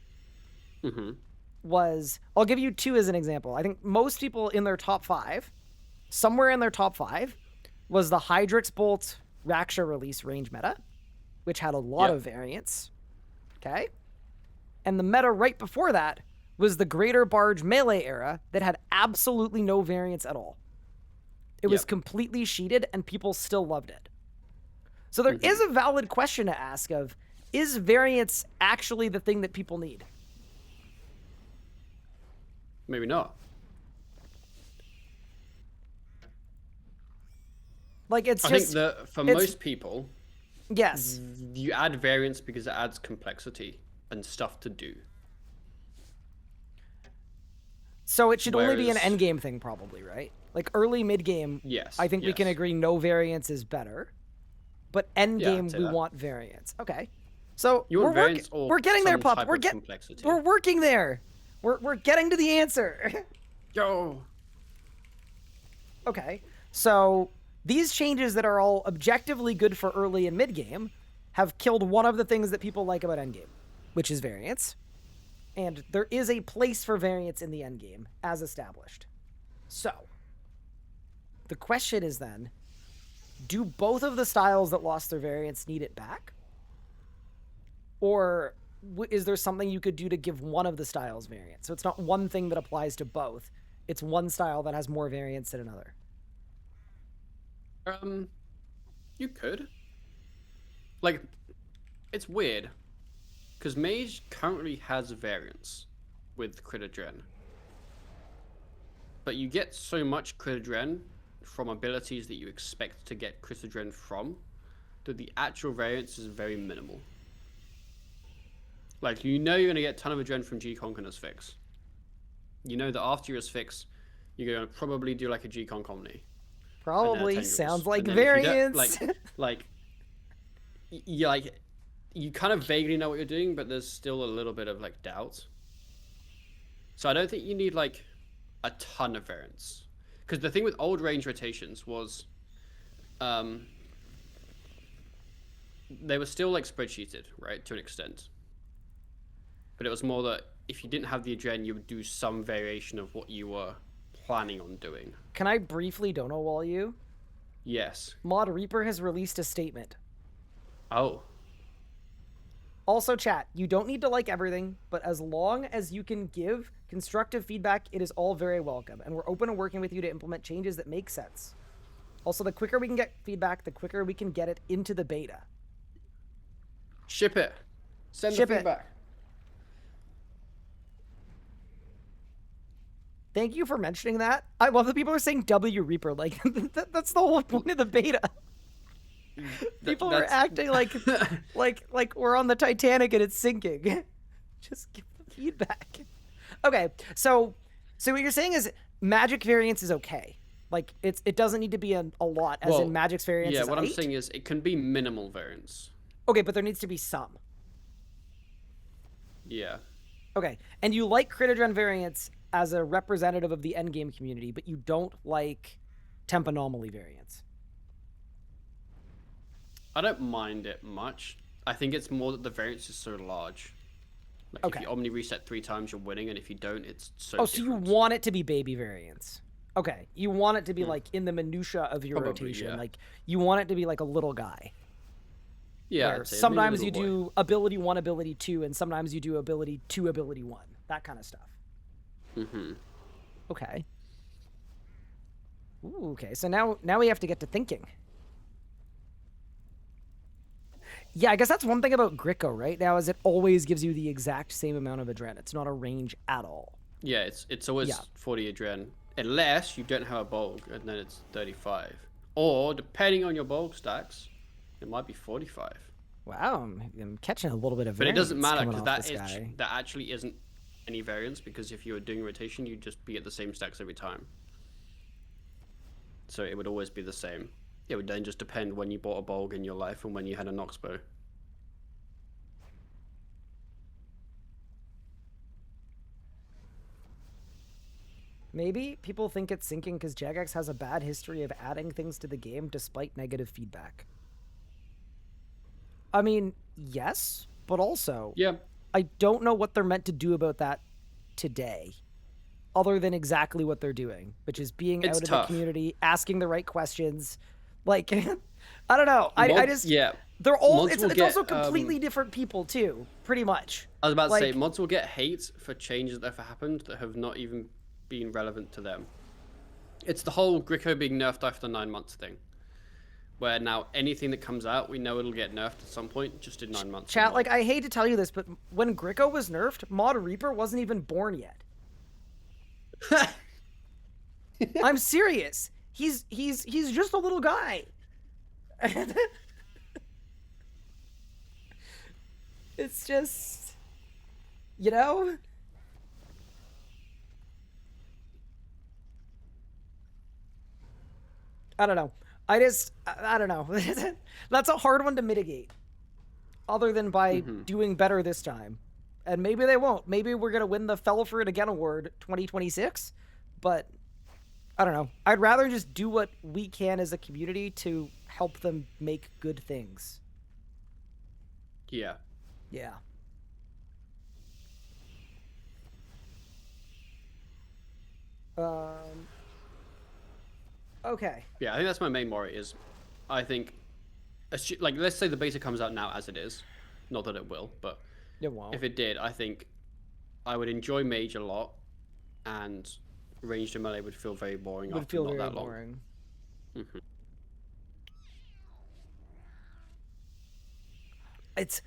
Speaker 1: was... I'll give you two as an example. I think most people in their top 5, somewhere in their top 5, was the Hydrix Bolt Raksha release range meta, which had a lot of variance. Okay? And the meta right before that was the Greater Barge melee era that had absolutely no variance at all. It was completely sheeted and people still loved it. So there is a valid question to ask of, is variance actually the thing that people need?
Speaker 7: Maybe not.
Speaker 1: Like, it's
Speaker 7: I
Speaker 1: just...
Speaker 7: think that for
Speaker 1: it's-
Speaker 7: most people,
Speaker 1: Yes.
Speaker 7: you add variance because it adds complexity and stuff to do.
Speaker 1: So it should only be an
Speaker 7: Whereas-
Speaker 1: endgame thing, probably, right? Like, early, mid-game,
Speaker 7: Yes.
Speaker 1: I think we can
Speaker 7: yes.
Speaker 1: agree no variance is better. But endgame,
Speaker 7: say
Speaker 1: we
Speaker 7: that.
Speaker 1: want variance. Okay. So
Speaker 7: You want variance or
Speaker 1: we're getting there,
Speaker 7: some
Speaker 1: Pup.
Speaker 7: type
Speaker 1: We're
Speaker 7: of
Speaker 1: getting...
Speaker 7: complexity.
Speaker 1: We're working there. We're getting to the answer.
Speaker 7: Yo.
Speaker 1: Okay. So these changes that are all objectively good for early and mid-game have killed one of the things that people like about endgame, which is variance. And there is a place for variance in the endgame, as established. So, the question is then, do both of the styles that lost their variance need it back? Or is there something you could do to give one of the styles variance? So it's not one thing that applies to both. It's one style that has more variance than another.
Speaker 7: You could. Like, it's weird. Because Mage currently has variance with crit adren. But you get so much crit adren from abilities that you expect to get crit adren from that the actual variance is very minimal. Like, you know you're going to get a ton of adren from G-Conk and Asphyx. You know that after your Asphyx, you're going to probably do like a G-Conk Omni.
Speaker 1: Probably
Speaker 7: Tendrils.
Speaker 1: sounds like
Speaker 7: And then if you don't-
Speaker 1: variance.
Speaker 7: You kind of vaguely know what you're doing, but there's still a little bit of like doubt. So I don't think you need like a ton of variance, because the thing with old range rotations was, they were still like spreadsheeted, right, to an extent. But it was more that if you didn't have the adren, you would do some variation of what you were planning on doing.
Speaker 1: Can I briefly dono wall you?
Speaker 7: Yes.
Speaker 1: Mod Reaper has released a statement.
Speaker 7: Oh.
Speaker 1: Also, chat, you don't need to like everything, but as long as you can give constructive feedback, it is all very welcome, and we're open to working with you to implement changes that make sense. Also, the quicker we can get feedback, the quicker we can get it into the beta.
Speaker 7: Ship it. Send
Speaker 1: Ship
Speaker 7: the
Speaker 1: it.
Speaker 7: feedback.
Speaker 1: Thank you for mentioning that. I love that people are saying W Reaper. Like, that's the whole point of the beta. People are acting like we're on the Titanic and it's sinking. Just give the feedback. Okay, so what you're saying is magic variance is okay. Like, it doesn't need to be a lot, as in magic's variance
Speaker 7: Yeah,
Speaker 1: is
Speaker 7: what I'm
Speaker 1: 8?
Speaker 7: saying is it can be minimal variance.
Speaker 1: Okay, but there needs to be some.
Speaker 7: Yeah.
Speaker 1: Okay, and you like crit adren variance as a representative of the endgame community, but you don't like temp anomaly variance.
Speaker 7: I don't mind it much. I think it's more that the variance is so large. Like,
Speaker 1: Okay.
Speaker 7: if you Omni reset 3 times, you're winning, and if you don't, it's so
Speaker 1: Oh, so you
Speaker 7: different.
Speaker 1: want it to be baby variance. Okay, you want it to be like in the minutia of your
Speaker 7: Probably,
Speaker 1: rotation.
Speaker 7: yeah.
Speaker 1: Like, you want it to be like a little guy.
Speaker 7: Yeah,
Speaker 1: Where
Speaker 7: I'd say maybe a
Speaker 1: sometimes you
Speaker 7: little boy.
Speaker 1: do ability 1, ability 2, and sometimes you do ability 2, ability 1. That kind of stuff.
Speaker 7: Mm-hmm.
Speaker 1: Okay. Ooh, okay, so now we have to get to thinking. Yeah, I guess that's one thing about Gricko, right? Now, is it always gives you the exact same amount of adren. It's not a range at all.
Speaker 7: Yeah, it's always
Speaker 1: Yeah.
Speaker 7: 40 adren, unless you don't have a bulk, and then it's 35. Or, depending on your bulk stacks, it might be 45.
Speaker 1: Wow, I'm catching a little bit of
Speaker 7: But it
Speaker 1: variance
Speaker 7: doesn't matter,
Speaker 1: coming
Speaker 7: because
Speaker 1: off this guy.
Speaker 7: that actually isn't any variance, because if you were doing rotation, you'd just be at the same stacks every time. So it would always be the same. It would then just depend when you bought a bulk in your life and when you had a Nox bow.
Speaker 1: Maybe people think it's sinking because Jagex has a bad history of adding things to the game despite negative feedback. I mean, yes, but also,
Speaker 7: Yeah.
Speaker 1: I don't know what they're meant to do about that today, other than exactly what they're doing, which is being
Speaker 7: It's
Speaker 1: out in
Speaker 7: tough.
Speaker 1: the community, asking the right questions. Like, I don't know. I
Speaker 7: Mods-
Speaker 1: just,
Speaker 7: yeah.
Speaker 1: they're all,
Speaker 7: Mods
Speaker 1: it's
Speaker 7: will
Speaker 1: also
Speaker 7: get,
Speaker 1: completely different people too, pretty much.
Speaker 7: I was about to say,
Speaker 1: Like-
Speaker 7: mods will get hate for changes that have happened that have not even been relevant to them. It's the whole Gricko being nerfed after 9 months thing, where now anything that comes out, we know it'll get nerfed at some point, just in 9 months.
Speaker 1: Chat, like, I hate to tell you this, but when Gricko was nerfed, Mod Reaper wasn't even born yet. I'm serious. He's just a little guy. It's just, you know? I don't know. I don't know. That's a hard one to mitigate. Other than by doing better this time. And maybe they won't. Maybe we're going to win the Fell for It Again Award 2026. But, I don't know. I'd rather just do what we can as a community to help them make good things.
Speaker 7: Yeah.
Speaker 1: Yeah. Okay.
Speaker 7: Yeah, I think that's my main worry is, I think, like, let's say the beta comes out now as it is. Not that it will, but
Speaker 1: It won't.
Speaker 7: if it did, I think I would enjoy Mage a lot, and ranged and melee would feel very boring
Speaker 1: Would
Speaker 7: after
Speaker 1: feel
Speaker 7: not
Speaker 1: very
Speaker 7: that long.
Speaker 1: boring. It's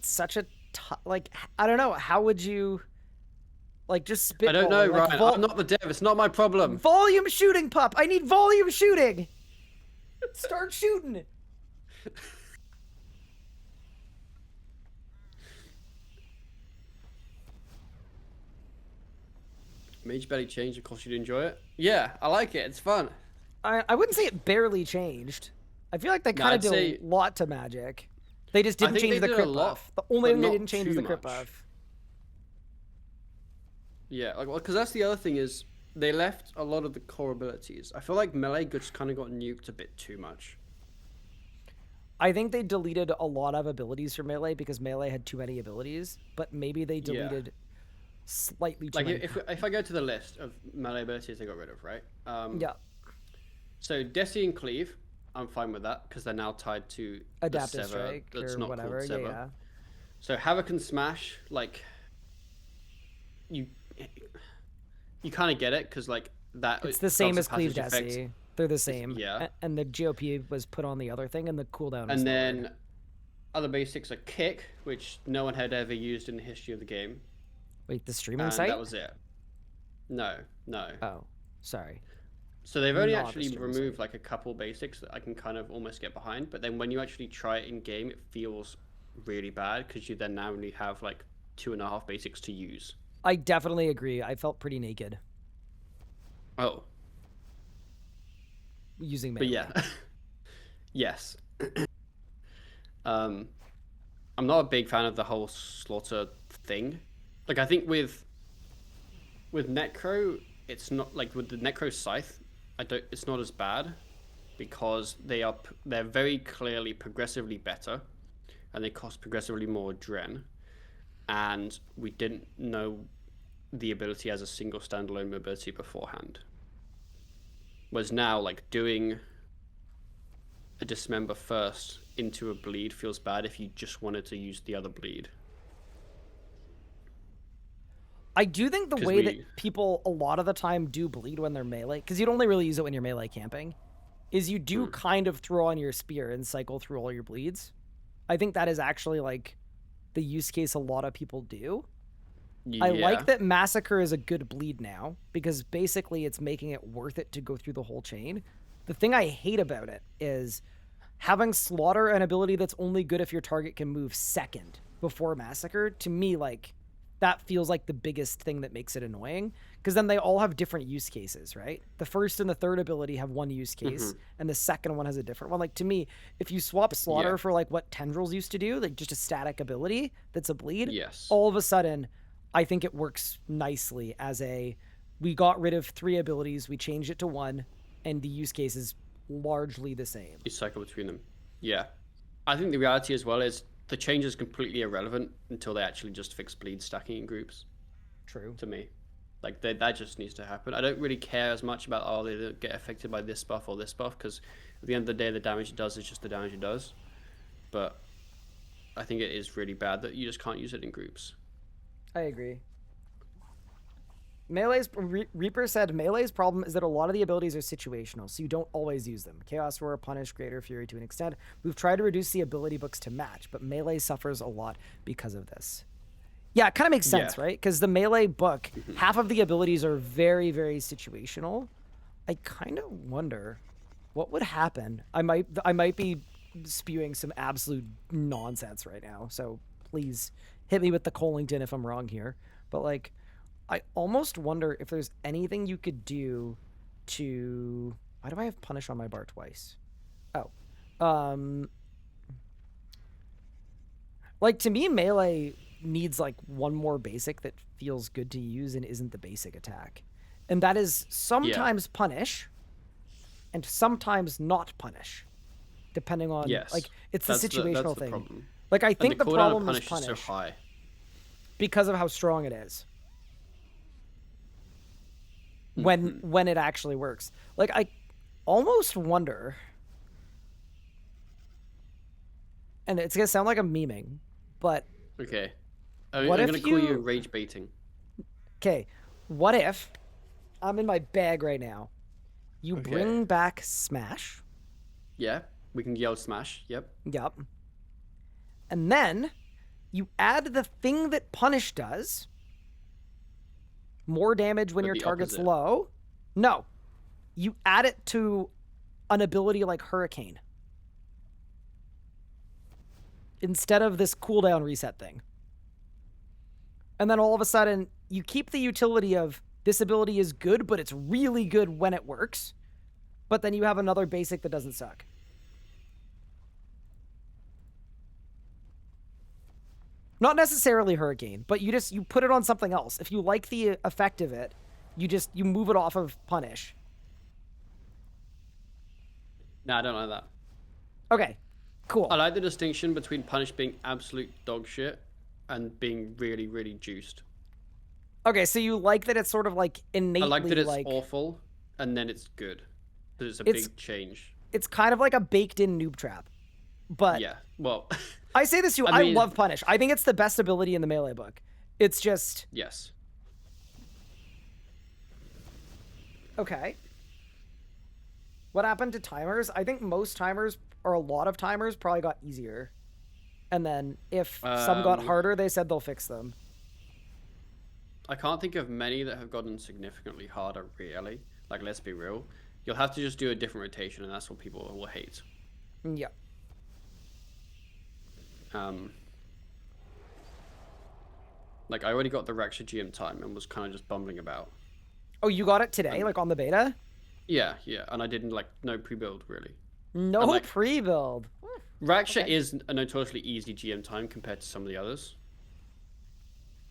Speaker 1: such a like, I don't know. How would you, like, just spit?
Speaker 7: I don't know,
Speaker 1: like,
Speaker 7: Ryan. I'm not the dev. It's not my problem.
Speaker 1: Volume shooting, pup. I need volume shooting. Start shooting.
Speaker 7: Mage belly change, of course you'd enjoy it. Yeah, I like it. It's fun.
Speaker 1: I wouldn't say it barely changed. I feel like they kind of
Speaker 7: I'd
Speaker 1: did a lot to Magic. They just didn't
Speaker 7: think
Speaker 1: change
Speaker 7: they
Speaker 1: the
Speaker 7: did a
Speaker 1: crit
Speaker 7: lot,
Speaker 1: buff. The only
Speaker 7: but
Speaker 1: thing they
Speaker 7: not
Speaker 1: didn't change was
Speaker 7: too
Speaker 1: the crit
Speaker 7: much.
Speaker 1: buff.
Speaker 7: Yeah, like, well, because that's the other thing is they left a lot of the core abilities. I feel like melee just kind of got nuked a bit too much.
Speaker 1: I think they deleted a lot of abilities from Melee because Melee had too many abilities, but maybe they deleted slightly too
Speaker 7: Like
Speaker 1: many.
Speaker 7: if I go to the list of melee abilities they got rid of, right?
Speaker 1: Yeah.
Speaker 7: So Desi and Cleave, I'm fine with that because they're now tied to
Speaker 1: Adaptive
Speaker 7: the Sever.
Speaker 1: Strike
Speaker 7: That's
Speaker 1: or
Speaker 7: not
Speaker 1: whatever.
Speaker 7: called
Speaker 1: Yeah,
Speaker 7: Sever.
Speaker 1: yeah.
Speaker 7: So Havoc and Smash, like you kind of get it because like that.
Speaker 1: It's the same as
Speaker 7: Passage
Speaker 1: Cleave
Speaker 7: effects.
Speaker 1: Desi. They're the same.
Speaker 7: Yeah.
Speaker 1: And the GOP was put on the other thing, and the cooldown was
Speaker 7: And
Speaker 1: lower.
Speaker 7: then other basics are Kick, which no one had ever used in the history of the game.
Speaker 1: Wait, the streaming
Speaker 7: And
Speaker 1: site?
Speaker 7: that was it. No.
Speaker 1: Oh, sorry.
Speaker 7: So they've only
Speaker 1: Not the
Speaker 7: actually
Speaker 1: streaming
Speaker 7: removed like a couple basics that I can kind of almost get behind, but then when you actually try it in game, it feels really bad because you then now only have like 2.5 basics to use.
Speaker 1: I definitely agree. I felt pretty naked
Speaker 7: Oh,
Speaker 1: using
Speaker 7: but
Speaker 1: Melee.
Speaker 7: yeah, yes. I'm not a big fan of the whole slaughter thing. Like I think with Necro, it's not like with the Necro Scythe. It's not as bad because they're very clearly progressively better, and they cost progressively more Dren, and we didn't know the ability as a single standalone mobility beforehand. Whereas now, like doing a dismember first into a bleed feels bad if you just wanted to use the other bleed.
Speaker 1: I do think the
Speaker 7: 'Cause
Speaker 1: way that people a lot of the time do bleed when they're melee, because you'd only really use it when you're melee camping, is you do kind of throw on your spear and cycle through all your bleeds. I think that is actually like the use case a lot of people do. I like that Massacre is a good bleed now, because basically it's making it worth it to go through the whole chain. The thing I hate about it is having Slaughter an ability that's only good if your target can move second before Massacre. To me, like, that feels like the biggest thing that makes it annoying, because then they all have different use cases, right? The first and the third ability have one use case, and the second one has a different one. Like, to me, if you swap Slaughter for like what Tendrils used to do, like just a static ability that's a bleed, all of a sudden I think it works nicely as we got rid of 3 abilities, we changed it to 1, and the use case is largely the same.
Speaker 7: You cycle between them. Yeah. I think the reality as well is the change is completely irrelevant until they actually just fix bleed stacking in groups.
Speaker 1: True.
Speaker 7: To me. Like, that just needs to happen. I don't really care as much about, oh, they get affected by this buff or this buff, because at the end of the day, the damage it does is just the damage it does. But I think it is really bad that you just can't use it in groups.
Speaker 1: I agree. Reaper said Melee's problem is that a lot of the abilities are situational, so you don't always use them. Chaos Roar, Punish, Greater Fury to an extent. We've tried to reduce the ability books to match, but Melee suffers a lot because of this. Yeah, it kind of makes sense, right? Because the Melee book, half of the abilities are very, very situational. I kind of wonder what would happen. I might be spewing some absolute nonsense right now, so please hit me with the Collington if I'm wrong here. But like, I almost wonder if there's anything you could do to... Why do I have Punish on my bar twice? Oh. Like, to me, Melee needs, like, one more basic that feels good to use and isn't the basic attack. And that is sometimes Punish and sometimes not Punish. Depending on... Like, it's the situational thing.
Speaker 7: Problem.
Speaker 1: Like, I think the problem is
Speaker 7: Punish is so high.
Speaker 1: Because of how strong it is. When it actually works. Like, I almost wonder, and it's gonna sound like I'm memeing, but
Speaker 7: okay, I'm gonna call you rage baiting.
Speaker 1: Okay, what if I'm in my bag right now? You bring back Smash.
Speaker 7: Yeah, we can yell Smash. Yep.
Speaker 1: And then you add the thing that Punish does. More damage when your target's low. No. You add it to an ability like Hurricane. Instead of this cooldown reset thing. And then all of a sudden, you keep the utility of this ability is good, but it's really good when it works. But then you have another basic that doesn't suck. Not necessarily Hurricane, but you put it on something else. If you like the effect of it, you move it off of Punish.
Speaker 7: No, I don't like that.
Speaker 1: Okay, cool.
Speaker 7: I like the distinction between Punish being absolute dog shit and being really, really juiced.
Speaker 1: Okay, so you like that it's sort of like innately...
Speaker 7: I like that it's awful, and then it's good. That it's a big change.
Speaker 1: It's kind of like a baked-in noob trap. But...
Speaker 7: Yeah, well...
Speaker 1: I say this too, I love Punish. I think it's the best ability in the Melee book. It's just...
Speaker 7: Yes.
Speaker 1: Okay. What happened to timers? I think most timers, or a lot of timers, probably got easier. And then if some got harder, they said they'll fix them.
Speaker 7: I can't think of many that have gotten significantly harder, really. Like, let's be real. You'll have to just do a different rotation, and that's what people will hate.
Speaker 1: Yeah.
Speaker 7: Like, I already got the Raksha GM time and was kind of just bumbling about.
Speaker 1: Oh, you got it today, like on the beta?
Speaker 7: Yeah, and I didn't, like, no pre-build, really.
Speaker 1: No, like, pre-build.
Speaker 7: Raksha is a notoriously easy GM time compared to some of the others.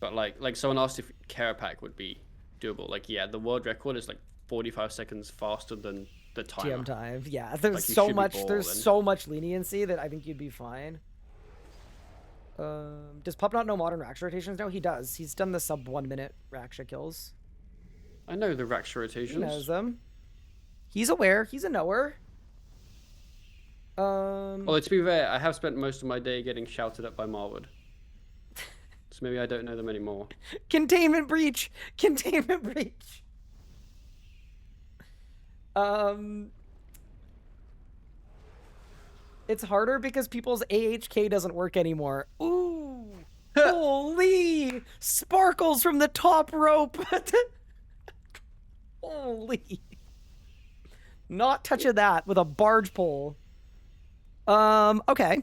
Speaker 7: But, like someone asked if Karapak would be doable. Like, yeah, the world record is, like, 45 seconds faster than the timer.
Speaker 1: GM time, yeah. There's so much leniency that I think you'd be fine. Does Pupnut know modern Raksha rotations now? He does. He's done the sub 1 minute Raksha kills.
Speaker 7: I know the Raksha rotations.
Speaker 1: He knows them. He's aware. He's a knower.
Speaker 7: Although, to be fair, I have spent most of my day getting shouted at by Marwood. So maybe I don't know them anymore.
Speaker 1: Containment breach! Containment breach! It's harder because people's AHK doesn't work anymore. Ooh! Holy! Sparkles from the top rope! Holy! Not touching that with a barge pole. Okay.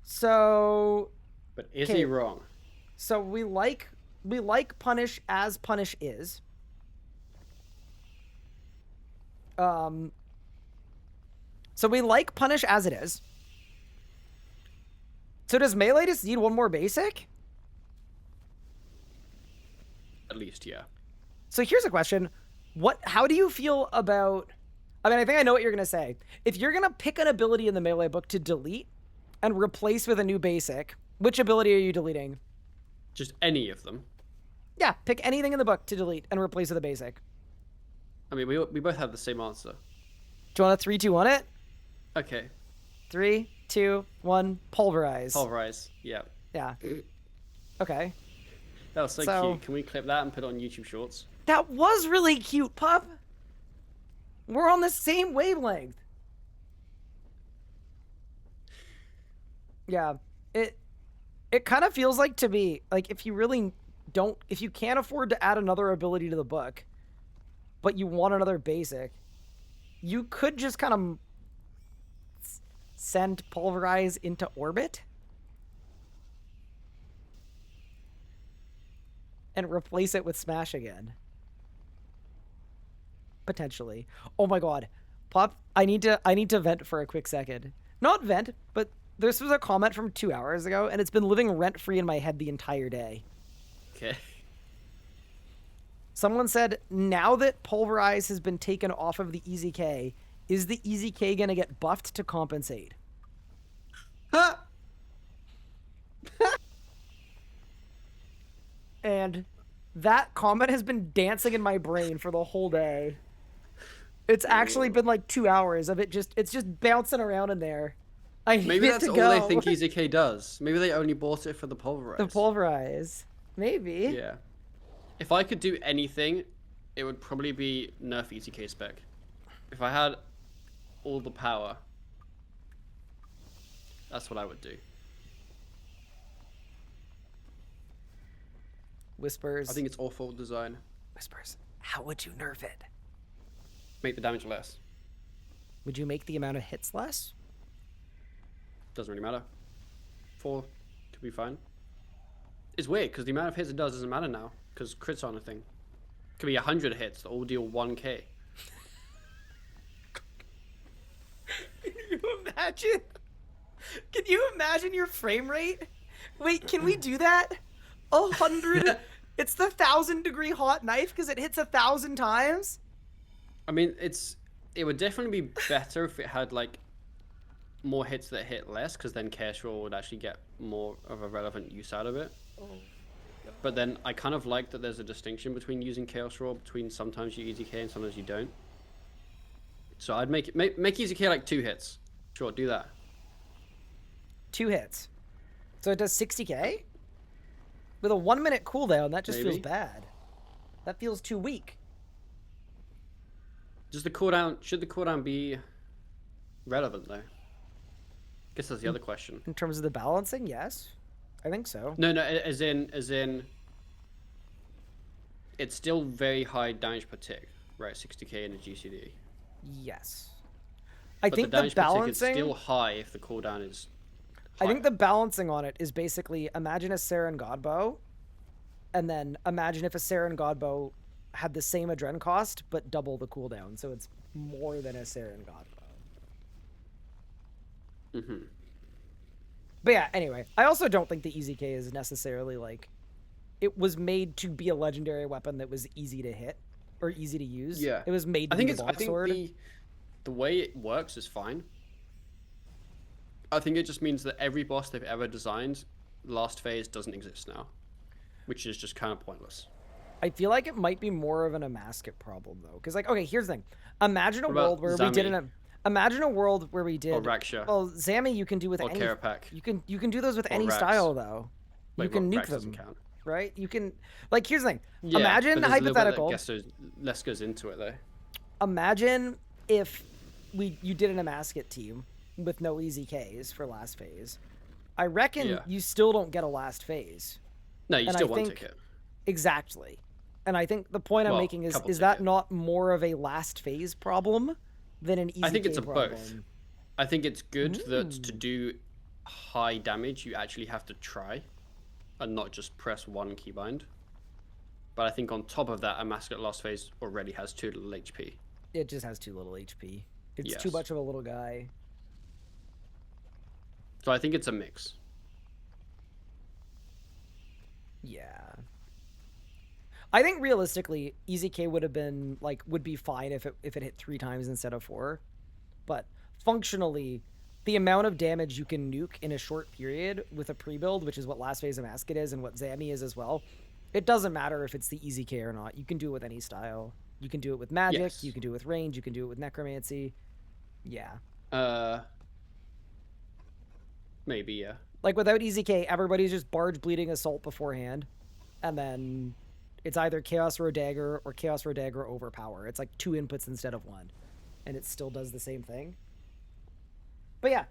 Speaker 1: So...
Speaker 7: But is he wrong?
Speaker 1: So we like Punish as Punish is. So we like Punish as it is. So does Melee just need one more basic?
Speaker 7: At least, yeah.
Speaker 1: So here's a question. How do you feel about... I mean, I think I know what you're going to say. If you're going to pick an ability in the Melee book to delete and replace with a new basic, which ability are you deleting?
Speaker 7: Just any of them.
Speaker 1: Yeah, pick anything in the book to delete and replace with a basic.
Speaker 7: I mean, we both have the same answer.
Speaker 1: Do you want to 3, 2, 1 it?
Speaker 7: Okay.
Speaker 1: 3, 2, 1, pulverize.
Speaker 7: Pulverize, yeah.
Speaker 1: Yeah. Okay.
Speaker 7: That was so cute. Can we clip that and put it on YouTube Shorts?
Speaker 1: That was really cute, pup. We're on the same wavelength. Yeah, it kind of feels like to me, like if you really don't, if you can't afford to add another ability to the book, but you want another basic, you could just kind of send Pulverize into orbit and replace it with Smash again. Potentially. Oh my god. Pop, I need to vent for a quick second. Not vent, but this was a comment from 2 hours ago, and it's been living rent-free in my head the entire day.
Speaker 7: Okay.
Speaker 1: Someone said, now that Pulverize has been taken off of the EZK, is the EZK gonna get buffed to compensate?
Speaker 7: Ha!
Speaker 1: And that comment has been dancing in my brain for the whole day. It's actually been like 2 hours of it's just bouncing around in there. I need
Speaker 7: Maybe
Speaker 1: it
Speaker 7: that's
Speaker 1: to
Speaker 7: all
Speaker 1: go.
Speaker 7: they think EZK does. Maybe they only bought it for the Pulverize.
Speaker 1: The Pulverize. Maybe.
Speaker 7: Yeah. If I could do anything, it would probably be nerf EZK spec. If I had all the power, that's what I would do.
Speaker 1: Whispers.
Speaker 7: I think it's awful design.
Speaker 1: Whispers. How would you nerf it?
Speaker 7: Make the damage less.
Speaker 1: Would you make the amount of hits less?
Speaker 7: Doesn't really matter. 4 could be fine. It's weird because the amount of hits it does doesn't matter now because crits aren't a thing. It could be 100 hits that all deal 1k.
Speaker 1: Can you imagine? Can you imagine your frame rate? Wait, can we do that? 100. It's the 1,000-degree hot knife because it hits 1,000 times.
Speaker 7: I mean, it would definitely be better if it had like more hits that hit less, because then Chaos Roar would actually get more of a relevant use out of it. But then I kind of like that there's a distinction between using Chaos Roar between sometimes you EZK and sometimes you don't. So I'd make EZK like 2 hits. Sure, do that.
Speaker 1: 2 hits. So it does 60k? With a 1-minute cooldown, that just feels
Speaker 7: Maybe.
Speaker 1: bad. That feels too weak.
Speaker 7: Does the cooldown, should the cooldown be relevant though? Guess that's the other question.
Speaker 1: In terms of the balancing, yes. I think so.
Speaker 7: No, as in, it's still very high damage per tick, right? 60k in a GCD.
Speaker 1: Yes. I
Speaker 7: But
Speaker 1: think
Speaker 7: the
Speaker 1: the
Speaker 7: damage per tick is
Speaker 1: balancing...
Speaker 7: still high if the cooldown is
Speaker 1: I think
Speaker 7: higher.
Speaker 1: the balancing on it is basically imagine a Saren Godbow, and then imagine if a Saren Godbow had the same Adren cost but double the cooldown, so it's more than a Saren Godbow.
Speaker 7: Mm-hmm.
Speaker 1: But yeah, anyway, I also don't think the EZK is necessarily like it was made to be a legendary weapon that was easy to hit or easy to use.
Speaker 7: Yeah,
Speaker 1: it was made to
Speaker 7: I think
Speaker 1: be
Speaker 7: it's.
Speaker 1: a
Speaker 7: I
Speaker 1: boss
Speaker 7: think
Speaker 1: sword.
Speaker 7: the way it works is fine. I think it just means that every boss they've ever designed, last phase doesn't exist now, which is just kind of pointless.
Speaker 1: I feel like it might be more of an Amasket problem though, because like, okay, here's the thing: imagine a
Speaker 7: What about
Speaker 1: world where we did
Speaker 7: Zami?
Speaker 1: an. Imagine a world where we did.
Speaker 7: Or Raksha.
Speaker 1: Well, Zami, you can do with
Speaker 7: Or
Speaker 1: any.
Speaker 7: Karapak.
Speaker 1: You can do those with any
Speaker 7: Rax.
Speaker 1: style though.
Speaker 7: Wait,
Speaker 1: you can
Speaker 7: what,
Speaker 1: nuke
Speaker 7: Rax doesn't
Speaker 1: them,
Speaker 7: count.
Speaker 1: right? You can like. Here's the thing.
Speaker 7: Yeah,
Speaker 1: Imagine
Speaker 7: but there's a little bit that
Speaker 1: hypothetical.
Speaker 7: less goes into it though.
Speaker 1: Imagine if you did an Amasket team with no EZKs for last phase. I reckon
Speaker 7: Yeah.
Speaker 1: you still don't get a last phase.
Speaker 7: No, you
Speaker 1: And
Speaker 7: still
Speaker 1: I
Speaker 7: want
Speaker 1: think-
Speaker 7: ticket.
Speaker 1: Exactly. And I think the point I'm
Speaker 7: Well,
Speaker 1: making is
Speaker 7: couple
Speaker 1: that
Speaker 7: ticket.
Speaker 1: not more of a last phase problem than an EZK
Speaker 7: I think it's a
Speaker 1: problem?
Speaker 7: both. I think it's good that to do high damage, you actually have to try and not just press one keybind. But I think on top of that, a Mask at last phase already has too little HP.
Speaker 1: It just has too little HP. It's too
Speaker 7: Yes.
Speaker 1: much of a little guy.
Speaker 7: So I think it's a mix.
Speaker 1: Yeah. I think realistically, EZK would have been like would be fine if it hit 3 times instead of 4. But functionally, the amount of damage you can nuke in a short period with a pre-build, which is what Last Phase of Masket is and what Zami is as well, it doesn't matter if it's the EZK or not. You can do it with any style. You can do it with magic,
Speaker 7: Yes.
Speaker 1: you can do it with range, you can do it with necromancy. Yeah.
Speaker 7: Maybe, yeah.
Speaker 1: Like without EZK, everybody's just barge bleeding assault beforehand. And then It's either Chaos Row Dagger or Chaos Row Dagger Overpower. It's like 2 inputs instead of 1. And it still does the same thing. But yeah.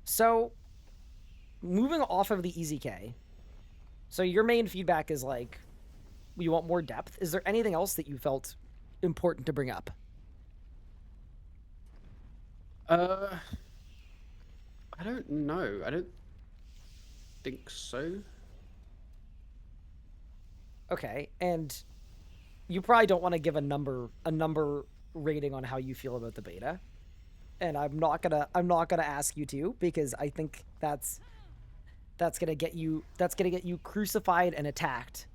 Speaker 1: So, moving off of the EZK, so your main feedback is like, you want more depth. Is there anything else that you felt important to bring up?
Speaker 7: I don't know. I don't think so.
Speaker 1: Okay, and you probably don't want to give a number rating on how you feel about the beta. And I'm not gonna ask you to, because I think that's gonna get you crucified and attacked.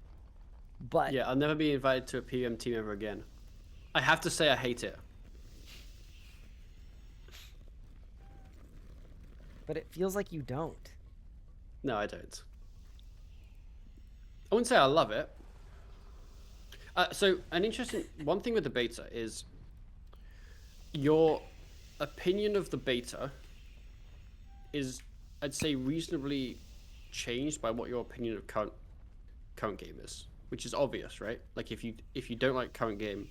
Speaker 1: But
Speaker 7: Yeah, I'll never be invited to a PM team ever again. I have to say I hate it.
Speaker 1: But it feels like you don't.
Speaker 7: No, I don't. I wouldn't say I love it. So an interesting one thing with the beta is your opinion of the beta is, I'd say, reasonably changed by what your opinion of current game is, which is obvious, right? Like if you don't like current game,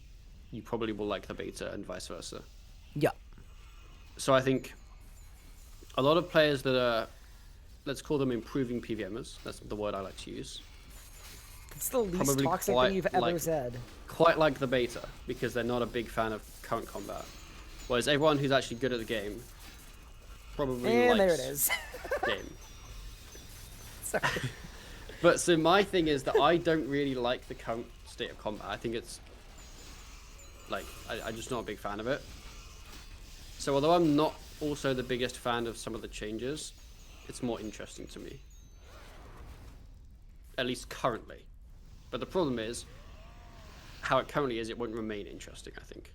Speaker 7: you probably will like the beta and vice versa.
Speaker 1: Yeah.
Speaker 7: So I think a lot of players that are, let's call them improving PVMers, that's the word I like to use.
Speaker 1: It's the least
Speaker 7: Probably
Speaker 1: toxic
Speaker 7: quite
Speaker 1: thing you've ever said.
Speaker 7: Quite like the beta, because they're not a big fan of current combat. Whereas everyone who's actually good at the game probably
Speaker 1: And
Speaker 7: likes
Speaker 1: there it is.
Speaker 7: game.
Speaker 1: Sorry.
Speaker 7: But so my thing is that I don't really like the current state of combat. I think it's like I'm just not a big fan of it. So although I'm not also the biggest fan of some of the changes, it's more interesting to me. At least currently. But the problem is, how it currently is, it won't remain interesting, I think.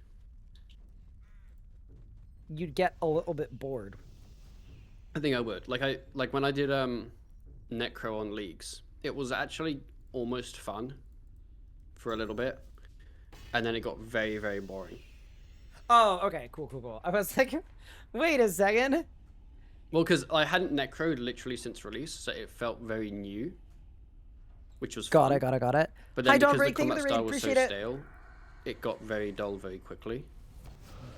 Speaker 1: You'd get a little bit bored.
Speaker 7: I think I would. Like when I did Necro on Leagues, it was actually almost fun for a little bit, and then it got very, very boring.
Speaker 1: Oh, okay, cool. I was like, wait a second.
Speaker 7: Well, because I hadn't Necroed literally since release, so it felt very new, which was fun.
Speaker 1: Got it.
Speaker 7: But then
Speaker 1: Hi,
Speaker 7: because the
Speaker 1: Dawnbreak, thank you
Speaker 7: combat
Speaker 1: for the raid,
Speaker 7: style was so
Speaker 1: appreciate it.
Speaker 7: stale, it got very dull very quickly.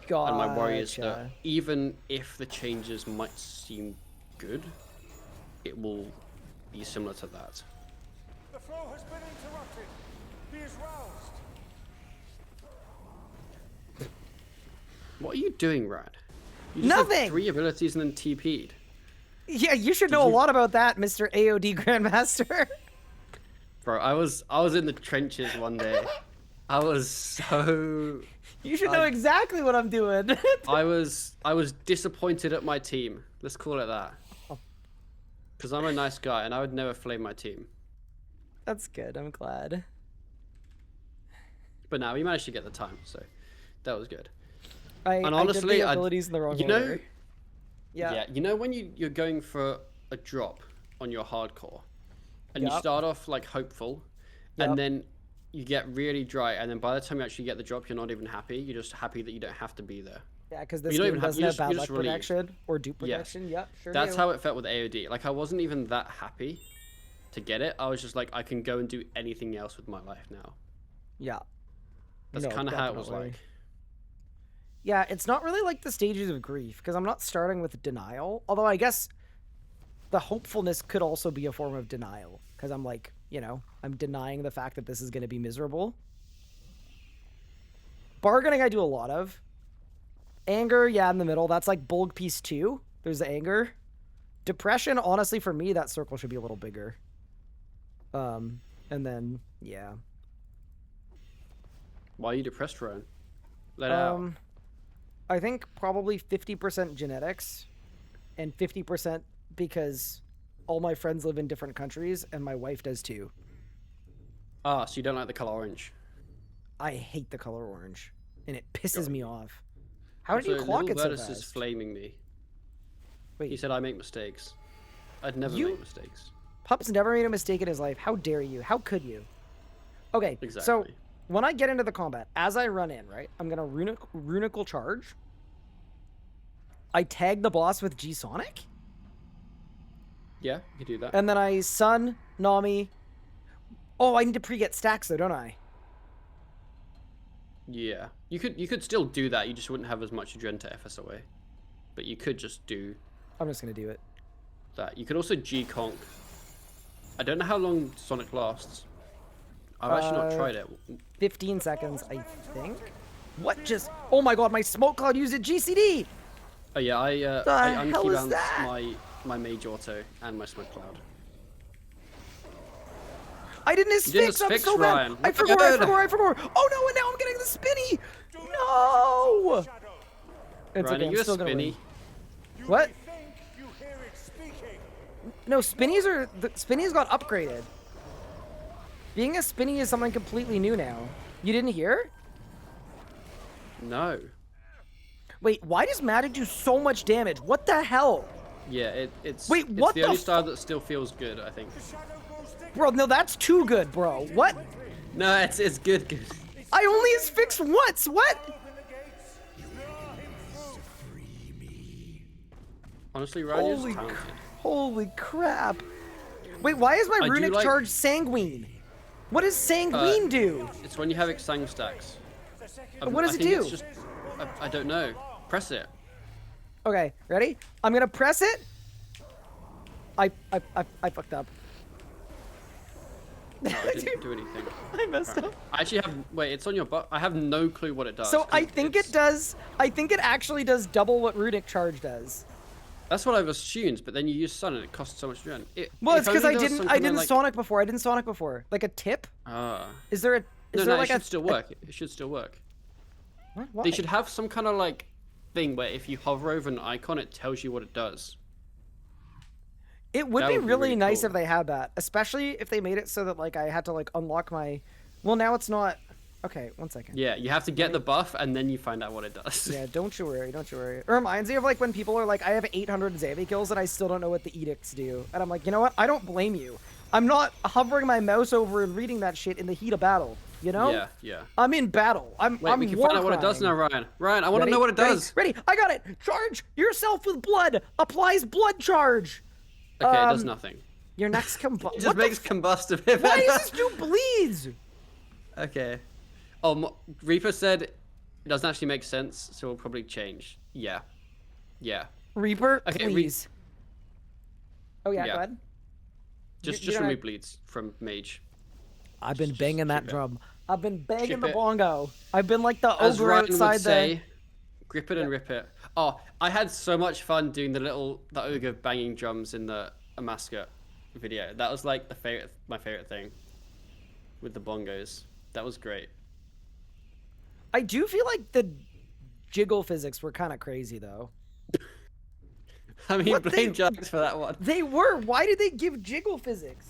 Speaker 1: Gotcha.
Speaker 7: And my worry is that even if the changes might seem good, it will be similar to that.
Speaker 6: The flow has been interrupted. He is roused.
Speaker 7: What are you doing, Rad? You just
Speaker 1: Nothing!
Speaker 7: Had 3 abilities and then TP'd.
Speaker 1: Yeah, you should know a lot about that, Mr. AOD Grandmaster.
Speaker 7: Bro, I was in the trenches one day. I was so...
Speaker 1: You should know exactly what I'm doing.
Speaker 7: I was disappointed at my team. Let's call it that. Because I'm a nice guy and I would never flame my team.
Speaker 1: That's good. I'm glad.
Speaker 7: But now we managed to get the time, so that was good.
Speaker 1: And
Speaker 7: honestly,
Speaker 1: did the abilities in the wrong
Speaker 7: you know,
Speaker 1: order. Yeah.
Speaker 7: You know when you're going for a drop on your hardcore, and you
Speaker 1: Yep.
Speaker 7: start off like hopeful,
Speaker 1: Yep.
Speaker 7: and then you get really dry, and then by the time you actually get the drop, you're not even happy. You're just happy that you don't have to be there.
Speaker 1: Yeah, because this
Speaker 7: You don't
Speaker 1: game
Speaker 7: even have-
Speaker 1: doesn't
Speaker 7: you
Speaker 1: have
Speaker 7: just-
Speaker 1: bad
Speaker 7: you're
Speaker 1: luck
Speaker 7: just relieved.
Speaker 1: protection or dupe
Speaker 7: Yes.
Speaker 1: protection. Yep, sure
Speaker 7: That's
Speaker 1: do.
Speaker 7: how it felt with AOD. Like I wasn't even that happy to get it. I was just like, I can go and do anything else with my life now.
Speaker 1: Yeah.
Speaker 7: That's
Speaker 1: No,
Speaker 7: kind of how it was
Speaker 1: definitely.
Speaker 7: like.
Speaker 1: Yeah, it's not really like the stages of grief, because I'm not starting with denial. Although I guess the hopefulness could also be a form of denial, because I'm like, you know, I'm denying the fact that this is going to be miserable. Bargaining I do a lot of. Anger, yeah, in the middle. That's like bulk piece 2. There's the anger. Depression, honestly, for me, that circle should be a little bigger. And then, yeah.
Speaker 7: Why are you depressed, Ryan? Let out.
Speaker 1: I think probably 50% genetics and 50% because all my friends live in different countries and my wife does too.
Speaker 7: Ah, so you don't like the color orange?
Speaker 1: I hate the color orange and it pisses me off. How did you
Speaker 7: Also,
Speaker 1: clock
Speaker 7: Little
Speaker 1: it so
Speaker 7: Vertus is
Speaker 1: fast?
Speaker 7: flaming me.
Speaker 1: Wait,
Speaker 7: He said I make mistakes. I'd never
Speaker 1: You-
Speaker 7: make mistakes.
Speaker 1: Pup's never made a mistake in his life. How dare you? How could you? Okay, so
Speaker 7: Exactly.
Speaker 1: when I get into the combat, as I run in, right, I'm going to runical charge. I tag the boss with G Sonic,
Speaker 7: Yeah, you can do that.
Speaker 1: and then I Sun Nami. Oh, I need to pre-get stacks though, don't I?
Speaker 7: Yeah, you could still do that. You just wouldn't have as much Adren to FSOA, but you could just do
Speaker 1: I'm just gonna do it.
Speaker 7: that. You could also G Conk. I don't know how long Sonic lasts. I've actually not tried it.
Speaker 1: 15 seconds, I think. What just? Oh my god, my smoke cloud used a GCD.
Speaker 7: Oh yeah, I
Speaker 1: hell is
Speaker 7: unkey
Speaker 1: that?
Speaker 7: bounced my mage auto and my smoke cloud.
Speaker 1: I didn't
Speaker 7: You didn't
Speaker 1: asphyx, I'm
Speaker 7: asphyx,
Speaker 1: so
Speaker 7: Ryan.
Speaker 1: bad. I
Speaker 7: What
Speaker 1: forgot,
Speaker 7: the
Speaker 1: I
Speaker 7: hell?
Speaker 1: forgot, I forgot. Oh no, and now I'm getting the spinny. No. It's
Speaker 7: Ryan,
Speaker 1: okay,
Speaker 7: are
Speaker 1: I'm
Speaker 7: you a
Speaker 1: still gonna
Speaker 7: spinny?
Speaker 1: win. What?
Speaker 6: Think you hear it speaking.
Speaker 1: No, spinnies are the spinnies got upgraded. Being a spinny is something completely new now. You didn't hear?
Speaker 7: No.
Speaker 1: Wait, why does magic do so much damage? What the hell?
Speaker 7: Yeah, it's
Speaker 1: Wait, what
Speaker 7: it's the
Speaker 1: the
Speaker 7: only
Speaker 1: fu-
Speaker 7: style that still feels good, I think.
Speaker 1: Bro, no, that's too good, bro. What?
Speaker 7: No, it's good.
Speaker 1: I only asphyxed once. What?
Speaker 7: Honestly, Ryan, you're
Speaker 1: Holy,
Speaker 7: just talented.
Speaker 1: holy crap. Wait, why is my
Speaker 7: I do
Speaker 1: runic
Speaker 7: like-
Speaker 1: charge sanguine? What does sanguine do?
Speaker 7: It's when you have Exang stacks.
Speaker 1: What does
Speaker 7: I
Speaker 1: it
Speaker 7: think
Speaker 1: do?
Speaker 7: It's just, I don't know. Press it.
Speaker 1: Okay, ready? I'm gonna press it. I fucked up.
Speaker 7: No, I didn't do anything.
Speaker 1: I messed up.
Speaker 7: I actually have. Wait, it's on your butt. I have no clue what it does.
Speaker 1: So
Speaker 7: 'cause
Speaker 1: I think it does. I think it actually does double what runic charge does.
Speaker 7: That's what I've assumed, but then you use Sun and it costs so much Gen.
Speaker 1: Well,
Speaker 7: if
Speaker 1: it's because
Speaker 7: only
Speaker 1: I
Speaker 7: there was some
Speaker 1: didn't. I
Speaker 7: kinda,
Speaker 1: didn't
Speaker 7: like,
Speaker 1: Sonic before. I didn't Sonic before. Like a tip?
Speaker 7: Ah.
Speaker 1: Is there a? Is
Speaker 7: No,
Speaker 1: there
Speaker 7: no,
Speaker 1: like
Speaker 7: it
Speaker 1: a?
Speaker 7: should still work. It should still work.
Speaker 1: What? Why?
Speaker 7: They should have some kind of like thing where if you hover over an icon, it tells you what it does.
Speaker 1: It would
Speaker 7: That
Speaker 1: be
Speaker 7: would be
Speaker 1: really
Speaker 7: really
Speaker 1: nice
Speaker 7: cool.
Speaker 1: if they had that, especially if they made it so that like I had to like unlock my. Well, now it's not. Okay, one second.
Speaker 7: Yeah, you have to get the buff and then you find out what it does.
Speaker 1: Yeah, don't you worry, don't you worry. It reminds me of like when people are like, I have 800 Xavi kills and I still don't know what the edicts do. And I'm like, you know what? I don't blame you. I'm not hovering my mouse over and reading that shit in the heat of battle. You know?
Speaker 7: Yeah, yeah.
Speaker 1: I'm in battle. I'm
Speaker 7: Wait, we can
Speaker 1: war
Speaker 7: find out what it does now,
Speaker 1: crying.
Speaker 7: Ryan. Ryan, I want to
Speaker 1: Ready?
Speaker 7: know what it
Speaker 1: Ready?
Speaker 7: does.
Speaker 1: Ready? I got it. Charge yourself with blood. Applies blood charge.
Speaker 7: Okay, it does nothing.
Speaker 1: Your next
Speaker 7: It
Speaker 1: combust.
Speaker 7: just makes combustive.
Speaker 1: Why does this do bleeds?
Speaker 7: Okay. Oh, Reaper said it doesn't actually make sense, so we'll probably change. Yeah. Yeah.
Speaker 1: Reaper,
Speaker 7: Okay,
Speaker 1: please. Oh yeah,
Speaker 7: Yeah.
Speaker 1: go ahead.
Speaker 7: Just
Speaker 1: you're
Speaker 7: remove
Speaker 1: gonna-
Speaker 7: bleeds from Mage.
Speaker 1: I've been banging that
Speaker 7: ship it.
Speaker 1: drum. I've been banging
Speaker 7: Ship
Speaker 1: the
Speaker 7: it.
Speaker 1: bongo. I've been like the
Speaker 7: As
Speaker 1: ogre
Speaker 7: Ryan
Speaker 1: outside
Speaker 7: would
Speaker 1: the.
Speaker 7: say, grip it and rip it. Oh, I had so much fun doing the ogre banging drums in the Amaska video. That was like my favorite thing with the bongos. That was great.
Speaker 1: I do feel like the jiggle physics were kind of crazy though.
Speaker 7: I mean,
Speaker 1: What
Speaker 7: blame
Speaker 1: they-
Speaker 7: Jax for that one.
Speaker 1: They were. Why did they give jiggle physics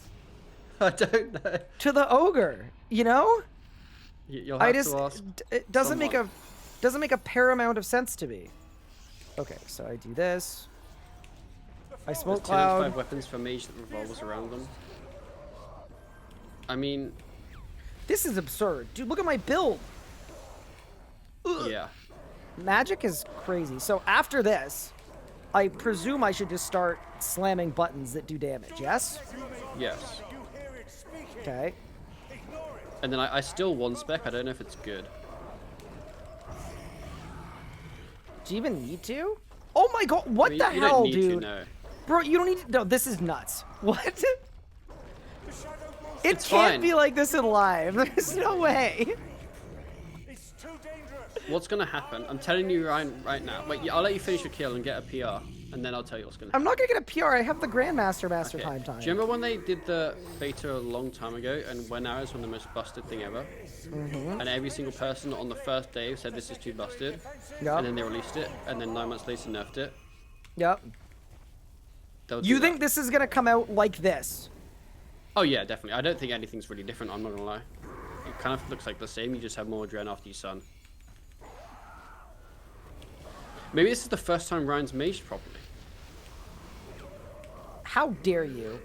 Speaker 7: I don't know.
Speaker 1: to the ogre? You know,
Speaker 7: You'll have
Speaker 1: I just
Speaker 7: to ask.
Speaker 1: it doesn't make
Speaker 7: someone.
Speaker 1: a paramount of sense to me. Okay, so I do this. I
Speaker 7: There's
Speaker 1: smoke
Speaker 7: 2 and 5
Speaker 1: cloud.
Speaker 7: weapons for mage that revolves around them. I mean,
Speaker 1: This is absurd, dude. Look at my build.
Speaker 7: yeah.
Speaker 1: Magic is crazy. So after this, I presume I should just start slamming buttons that do damage. Yes.
Speaker 7: Yes.
Speaker 1: Okay.
Speaker 7: And then I still one spec. I don't know if it's good.
Speaker 1: Do you even need to? Oh my god! What
Speaker 7: I mean,
Speaker 1: the
Speaker 7: you
Speaker 1: hell,
Speaker 7: don't need
Speaker 1: dude?
Speaker 7: to, no.
Speaker 1: Bro, you don't need to. No, this is nuts. What? It
Speaker 7: It's
Speaker 1: can't
Speaker 7: fine.
Speaker 1: be like this in live. There's no way.
Speaker 6: It's too dangerous.
Speaker 7: What's gonna happen? I'm telling you right now. Wait, yeah, I'll let you finish your kill and get a PR, and then I'll tell you what's gonna happen.
Speaker 1: I'm not gonna get a PR. I have the Grandmaster Master
Speaker 7: Okay.
Speaker 1: time.
Speaker 7: Do you remember when they did the beta a long time ago, and when now is one of the most busted thing ever?
Speaker 1: Mm-hmm.
Speaker 7: And every single person on the first day said this is too busted,
Speaker 1: Yep.
Speaker 7: and then they released it, and then 9 months later nerfed it.
Speaker 1: Yep.
Speaker 7: They'll do
Speaker 1: You
Speaker 7: that.
Speaker 1: think this is gonna come out like this?
Speaker 7: Oh yeah, definitely. I don't think anything's really different. I'm not gonna lie. It kind of looks like the same. You just have more Adren after you Sun. Maybe this is the first time Ryan's maged properly.
Speaker 1: How dare you?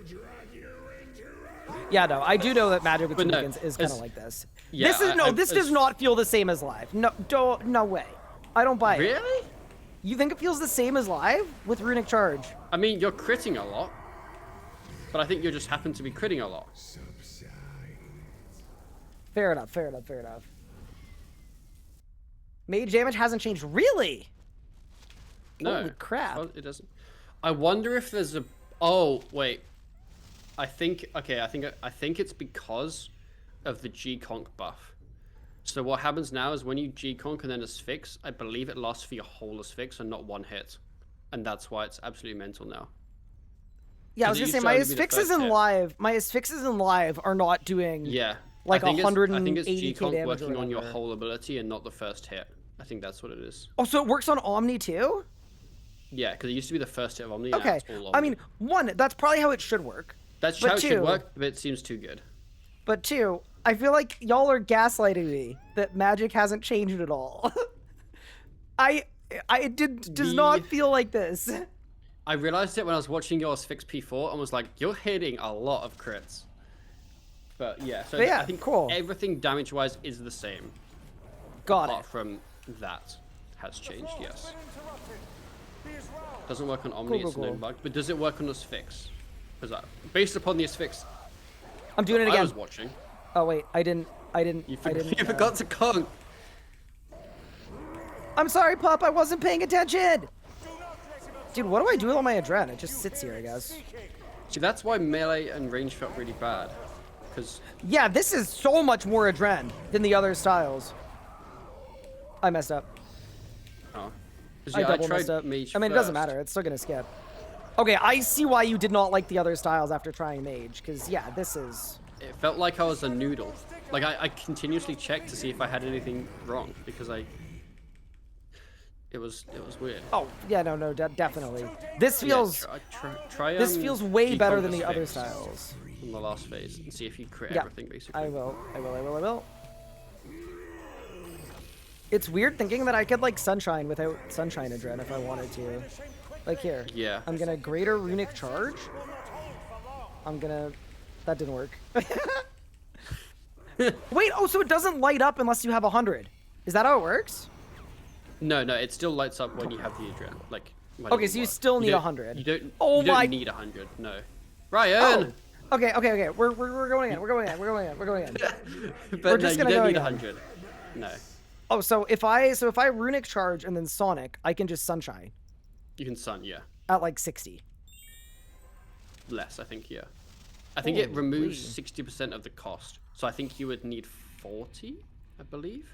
Speaker 1: Yeah, no, I do know that Magic with
Speaker 7: But no,
Speaker 1: Shenanigans is kind of
Speaker 7: it's-
Speaker 1: like this.
Speaker 7: yeah,
Speaker 1: this is no,
Speaker 7: I-
Speaker 1: this
Speaker 7: it's-
Speaker 1: does not feel the same as live. No, no way. I don't buy it.
Speaker 7: Really?
Speaker 1: You think it feels the same as live with runic charge?
Speaker 7: I mean, you're critting a lot, but I think you just happen to be critting a lot.
Speaker 1: Fair enough, fair enough, fair enough. Mage damage hasn't changed. Really?
Speaker 7: No.
Speaker 1: Holy crap.
Speaker 7: Well, it doesn't. I wonder if there's a... Oh, wait. I think it's because of the G-Conk buff. So what happens now is when you G-Conk and then Asphyx, I believe it lasts for your whole Asphyx and not one hit. And that's why it's absolutely mental now.
Speaker 1: Yeah, I was gonna say, my Asphyxes in live, are not doing like 180
Speaker 7: I think it's
Speaker 1: damage
Speaker 7: G-Conk working on your whole ability and not the first hit. I think that's what it is.
Speaker 1: Oh, so it works on Omni too?
Speaker 7: Yeah, because it used to be the first hit of Omni.
Speaker 1: Okay, I mean, one, that's probably how it should work.
Speaker 7: That's how it should work, but it seems too good.
Speaker 1: But two, I feel like y'all are gaslighting me that magic hasn't changed at all. Does not feel like this.
Speaker 7: I realized it when I was watching your Asphyx P4 and was like, you're hitting a lot of crits. But yeah, so I think everything damage-wise is the same.
Speaker 1: Got
Speaker 7: apart from that has changed, yes. Doesn't work on Omni, it's a known bug. But does it work on Asphyx? Because based upon the Asphyx...
Speaker 1: I'm doing it again.
Speaker 7: I was watching.
Speaker 1: Oh wait, I didn't.
Speaker 7: You forgot to conk.
Speaker 1: I'm sorry, pup. I wasn't paying attention. Dude, what do I do with all my adrenaline? It just sits here, I guess.
Speaker 7: See, that's why melee and range felt really bad. Because
Speaker 1: yeah, this is so much more adrenaline than the other styles. I messed up.
Speaker 7: Oh.
Speaker 1: I double messed up. I mean, it doesn't matter. It's still gonna skip. Okay, I see why you did not like the other styles after trying mage. Because yeah, this is...
Speaker 7: It felt like I was a noodle. Like, I continuously checked to see if I had anything wrong. Because it was weird.
Speaker 1: Oh, yeah, no, definitely. This feels...
Speaker 7: Try
Speaker 1: this feels way better than the other styles.
Speaker 7: In the last phase. And see if you crit everything, basically.
Speaker 1: I will. It's weird thinking that I could, like, Sunshine without Sunshine Adren if I wanted to. Like, here.
Speaker 7: Yeah.
Speaker 1: I'm gonna Greater Runic Charge. I'm gonna... That didn't work. Wait, oh, so it doesn't light up unless you have 100. Is that how it works?
Speaker 7: No, it still lights up when you have the adrenaline. Like,
Speaker 1: okay, so you still need 100.
Speaker 7: You don't need 100, no. Ryan!
Speaker 1: Oh. Okay. We're going in. We're going in.
Speaker 7: But
Speaker 1: we're just
Speaker 7: no,
Speaker 1: gonna
Speaker 7: you don't need
Speaker 1: again.
Speaker 7: 100. No.
Speaker 1: Oh, so if I Runic Charge and then Sonic, I can just Sunshine.
Speaker 7: You can Sun, yeah.
Speaker 1: At like 60.
Speaker 7: Less, I think, yeah. I think it removes 60% of the cost. So I think you would need 40, I believe.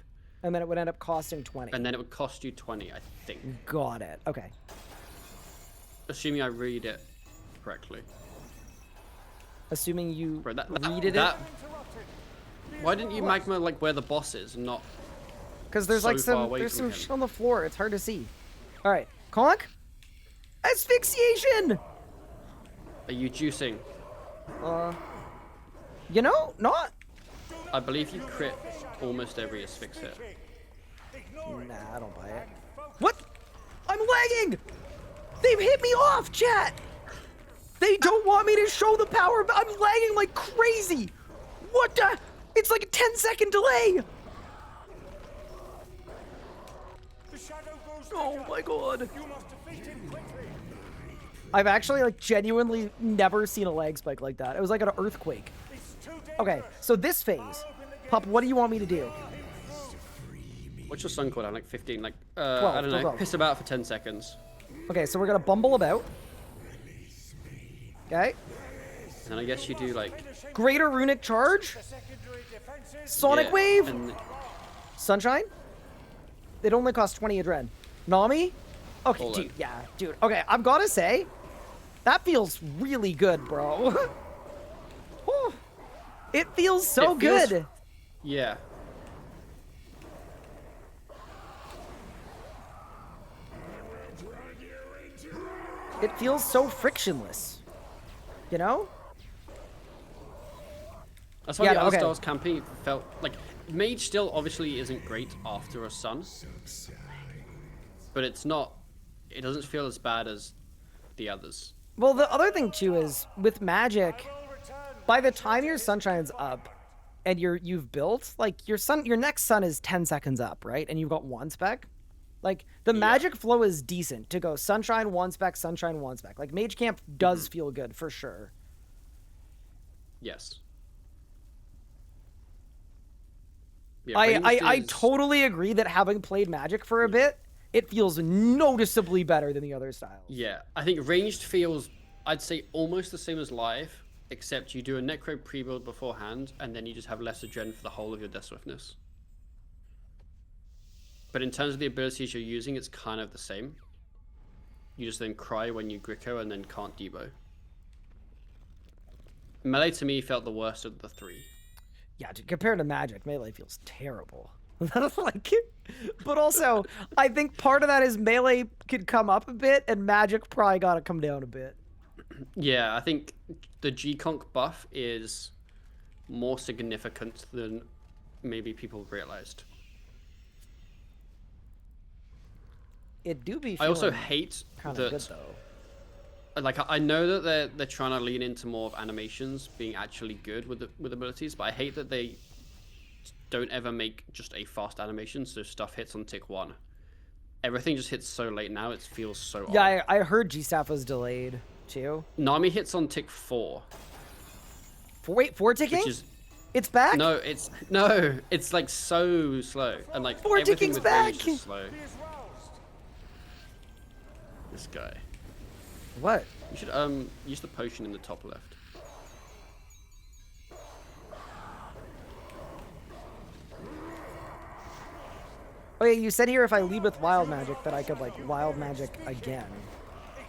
Speaker 1: And then it would end up costing 20.
Speaker 7: And then it would cost you 20, I think.
Speaker 1: Got it. Okay.
Speaker 7: Assuming I read it correctly.
Speaker 1: Assuming you
Speaker 7: Bro,
Speaker 1: read it.
Speaker 7: Why didn't you magma like where the boss is and not?
Speaker 1: Because there's like some shit on the floor. It's hard to see. All right, Conk. Asphyxiation.
Speaker 7: Are you juicing?
Speaker 1: You know, not.
Speaker 7: I believe you crit almost every Asphyx hit.
Speaker 1: Nah, I don't buy it. What? I'm lagging! They've hit me off, chat! They don't want me to show the power, but I'm lagging like crazy! What the? It's like a 10-second delay! Oh my god. I've actually like genuinely never seen a lag spike like that. It was like an earthquake. Okay, so this phase. Pup, what do you want me to do?
Speaker 7: What's your sun cooldown? Like 15? Like,
Speaker 1: 12,
Speaker 7: I don't know.
Speaker 1: 12.
Speaker 7: Piss about for 10 seconds.
Speaker 1: Okay, so we're gonna bumble about. Okay.
Speaker 7: And I guess you do like...
Speaker 1: Greater Runic Charge? Sonic Wave?
Speaker 7: And...
Speaker 1: Sunshine? It only costs 20 adren. Nami? Okay, dude, yeah, dude. Okay, I've gotta say, that feels really good, bro. Whew. It feels so good.
Speaker 7: Yeah.
Speaker 1: It feels so frictionless. You know?
Speaker 7: That's why the other styles camping felt like... Mage still obviously isn't great after a sun. But it's not... It doesn't feel as bad as the others.
Speaker 1: Well, the other thing too is, with magic, by the time your Sunshine's up, and you've built, like, your next sun is 10 seconds up, right? And you've got one spec. Like, the magic flow is decent to go Sunshine, 1 spec, Sunshine, 1 spec. Like, Mage Camp does feel good, for sure.
Speaker 7: Yes.
Speaker 1: I totally agree that having played Magic for a bit, it feels noticeably better than the other styles.
Speaker 7: Yeah, I think ranged feels, I'd say, almost the same as live, except you do a Necro pre-build beforehand, and then you just have lesser gen for the whole of your Death Swiftness. But in terms of the abilities you're using, it's kind of the same. You just then cry when you Gricko and then can't Debo. Melee to me felt the worst of the 3.
Speaker 1: Yeah, compared to Magic, Melee feels terrible. Like, but also, I think part of that is Melee could come up a bit, and Magic probably got to come down a bit.
Speaker 7: Yeah, I think the G-Conk buff is more significant than maybe people realized.
Speaker 1: It do be.
Speaker 7: I also hate that. Good, though. Like, I know that they're trying to lean into more of animations being actually good with abilities, but I hate that they don't ever make just a fast animation, so stuff hits on tick 1. Everything just hits so late now; it feels so.
Speaker 1: Yeah, I heard G-Staff was delayed too.
Speaker 7: Nami hits on tick 4.
Speaker 1: Wait, 4 ticking? It's back?
Speaker 7: No, it's like so slow, and like
Speaker 1: 4 ticking's back.
Speaker 7: Is slow. This guy.
Speaker 1: What?
Speaker 7: You should use the potion in the top left.
Speaker 1: Oh yeah, you said here if I lead with wild magic that I could like wild magic again.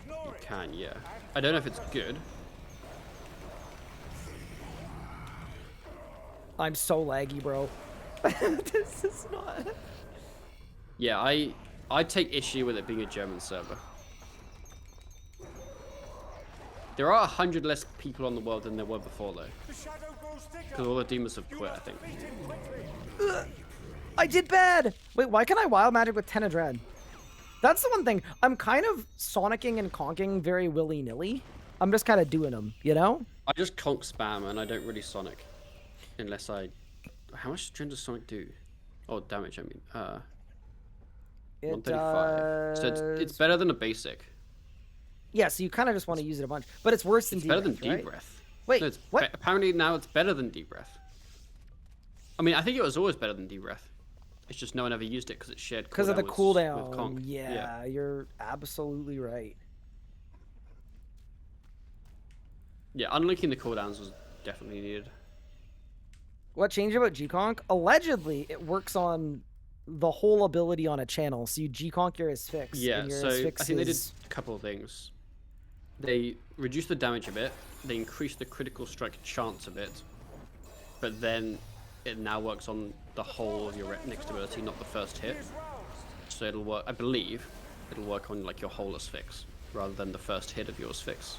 Speaker 7: You can, yeah. I don't know if it's good.
Speaker 1: I'm so laggy, bro. This is not.
Speaker 7: Yeah, I take issue with it being a German server. There are 100 less people on the world than there were before, though. Because all the demons have quit, I think.
Speaker 1: I did bad! Wait, why can I wild magic with 10 of Dread? That's the one thing. I'm kind of sonicking and conking very willy-nilly. I'm just kind of doing them, you know?
Speaker 7: I just conk spam and I don't really sonic. Unless I... How much does Sonic do? Oh, damage, I mean. 135. So it's better than a basic.
Speaker 1: Yeah, so you kind of just want to use it a bunch. But it's worse than
Speaker 7: It's better than
Speaker 1: Deep
Speaker 7: Deep
Speaker 1: Breath.
Speaker 7: Breath.
Speaker 1: Wait,
Speaker 7: no,
Speaker 1: what?
Speaker 7: Apparently now it's better than Deep Breath. I mean, I think it was always better than Deep Breath. It's just no one ever used it because it's shared.
Speaker 1: Because of the cooldown.
Speaker 7: With Conk.
Speaker 1: Yeah, you're absolutely right.
Speaker 7: Yeah, unlinking the cooldowns was definitely needed.
Speaker 1: What changed about G-Conk? Allegedly, it works on the whole ability on a channel. So you G-Conk your Asphyx.
Speaker 7: Yeah,
Speaker 1: your
Speaker 7: so
Speaker 1: Asphyx
Speaker 7: I think they did a couple of things. They reduced the damage a bit. They increased the critical strike chance a bit. But then it now works on the whole of your next ability, not the first hit. So it'll work, I believe, it'll work on like your whole Asphyx, rather than the first hit of your Asphyx.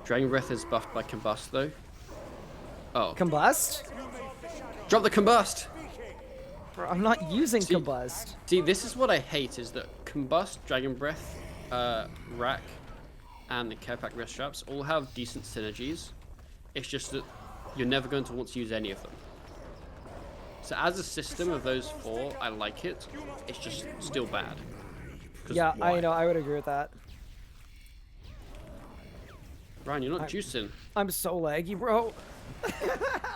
Speaker 7: Dragon Breath is buffed by Combust though. Oh.
Speaker 1: Combust?
Speaker 7: Drop the Combust!
Speaker 1: Bro, I'm not using Combust.
Speaker 7: See, this is what I hate, is that Combust, Dragon Breath, Rack, and the Care Pack Rest Straps all have decent synergies. It's just that you're never going to want to use any of them. So as a system of those 4, I like it. It's just still bad.
Speaker 1: Yeah,
Speaker 7: why?
Speaker 1: I know, I would agree with that.
Speaker 7: Ryan, you're not juicing.
Speaker 1: I'm so laggy, bro.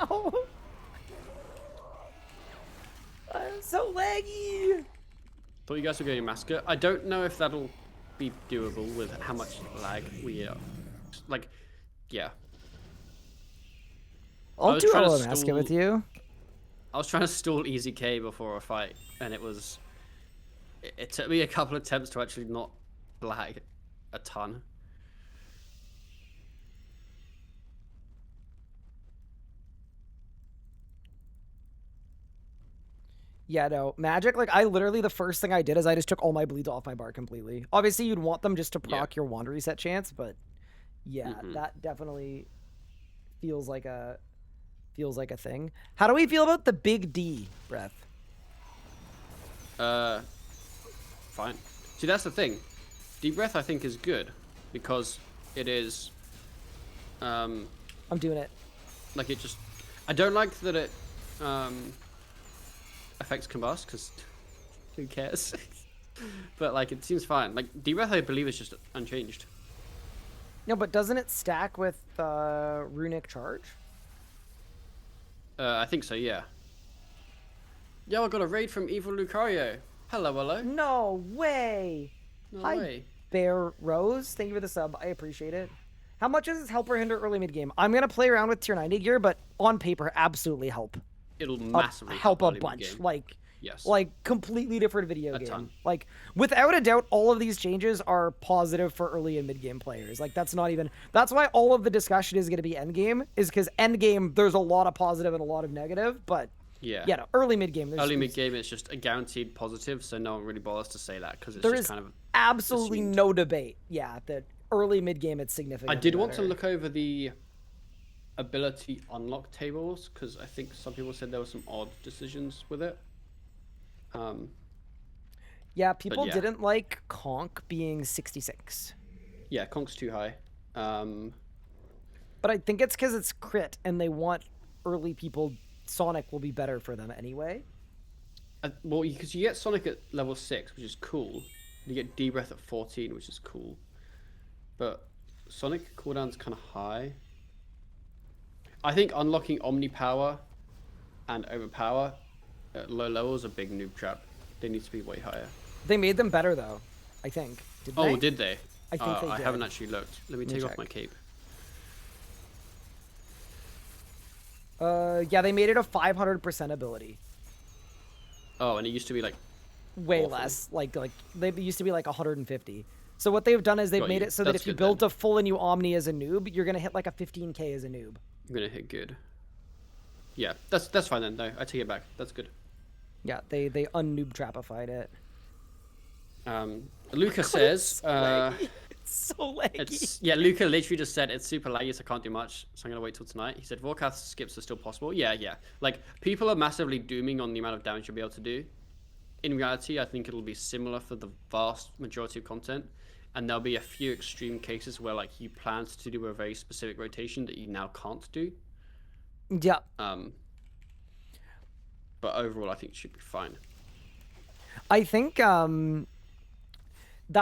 Speaker 1: Ow. I'm so laggy.
Speaker 7: Thought you guys were going Massacre. I don't know if that'll be doable with how much lag we are. Like, yeah.
Speaker 1: I'll do a Massacre with you.
Speaker 7: I was trying to stall Easy K before a fight, and it was... It took me a couple of attempts to actually not lag a ton.
Speaker 1: Yeah, no. Magic, like, I literally, the first thing I did is I just took all my bleeds off my bar completely. Obviously, you'd want them just to proc your wand reset chance, but yeah, that definitely feels like a thing. How do we feel about the big D, Breath?
Speaker 7: Fine. See, that's the thing. Deep Breath, I think, is good because it is...
Speaker 1: I'm doing it.
Speaker 7: Like, it just... I don't like that it affects combust, because who cares? But like, it seems fine. Like, debuff, I believe, is just unchanged.
Speaker 1: No, but doesn't it stack with runic charge?
Speaker 7: I think so, yeah. Yo, I got a raid from Evil Lucario. Hello, hello.
Speaker 1: No way.
Speaker 7: No
Speaker 1: Hi,
Speaker 7: way.
Speaker 1: Bear Rose. Thank you for the sub. I appreciate it. How much does this help or hinder early mid game? I'm gonna play around with tier 90 gear, but on paper, absolutely help.
Speaker 7: It'll massively
Speaker 1: help a
Speaker 7: early
Speaker 1: bunch.
Speaker 7: mid-game.
Speaker 1: Like,
Speaker 7: Yes.
Speaker 1: like completely different video
Speaker 7: A
Speaker 1: game.
Speaker 7: ton.
Speaker 1: Like, without a doubt, all of these changes are positive for early and mid game players. Like, that's not even. That's why all of the discussion is gonna be end game, is because end game there's a lot of positive and a lot of negative, but.
Speaker 7: Yeah.
Speaker 1: Yeah, no, early mid game.
Speaker 7: Early mid game, it's just a guaranteed positive, so no one really bothers to say that because it's
Speaker 1: There
Speaker 7: just
Speaker 1: is
Speaker 7: kind of
Speaker 1: absolutely
Speaker 7: assumed.
Speaker 1: no debate. Yeah, that early mid game it's significant.
Speaker 7: I did want to look over the ability unlock tables because I think some people said there were some odd decisions with it.
Speaker 1: Yeah, people
Speaker 7: yeah.
Speaker 1: didn't like Conk being 66.
Speaker 7: Yeah, Conk's too high.
Speaker 1: But I think it's because it's crit and they want early people. Sonic will be better for them anyway.
Speaker 7: Well, because you get Sonic at level 6, which is cool. You get D-Breath at 14, which is cool. But Sonic cooldown's kind of high. I think unlocking Omni Power and Overpower at low levels is a big noob trap. They need to be way higher.
Speaker 1: They made them better though, I think. Did they?
Speaker 7: Oh, did they?
Speaker 1: I think they
Speaker 7: I
Speaker 1: did.
Speaker 7: haven't actually looked. Let me take off
Speaker 1: check.
Speaker 7: my cape.
Speaker 1: Yeah, they made it a 500% ability.
Speaker 7: Oh, and it used to be like
Speaker 1: Way
Speaker 7: awful.
Speaker 1: less. Like they used to be like 150. So what they've done is they've
Speaker 7: Got
Speaker 1: made
Speaker 7: you.
Speaker 1: it so that
Speaker 7: That's
Speaker 1: if you
Speaker 7: good
Speaker 1: build
Speaker 7: then.
Speaker 1: a full and you Omni as a noob, you're gonna hit like a 15k as a noob.
Speaker 7: I'm gonna hit good. Yeah, that's fine then. No, I take it back. That's good.
Speaker 1: Yeah, they unnoob trapified it.
Speaker 7: Luca says,
Speaker 1: It's so laggy.
Speaker 7: yeah, Luca literally just said it's super laggy, so I can't do much. So I'm gonna wait till tonight. He said Vorkath skips are still possible. Yeah. Like people are massively dooming on the amount of damage you'll be able to do. In reality, I think it'll be similar for the vast majority of content, and there'll be a few extreme cases where like you planned to do a very specific rotation that you now can't do.
Speaker 1: Yeah.
Speaker 7: But overall, I think it should be fine.
Speaker 1: I think that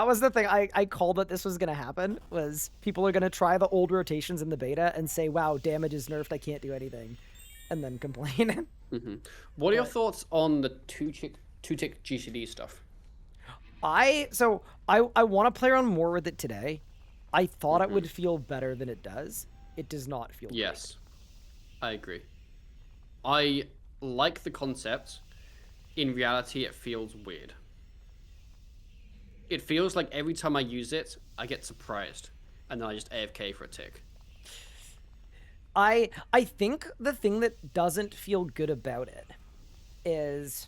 Speaker 1: was the thing I called that this was going to happen, was people are going to try the old rotations in the beta and say, wow, damage is nerfed, I can't do anything, and then complain.
Speaker 7: What are your thoughts on the two-tick GCD stuff?
Speaker 1: I want to play around more with it today. I thought it would feel better than it does. It does not feel
Speaker 7: Yes, I agree. I like the concept. In reality, it feels weird. It feels like every time I use it, I get surprised, and then I just AFK for a tick.
Speaker 1: I think the thing that doesn't feel good about it is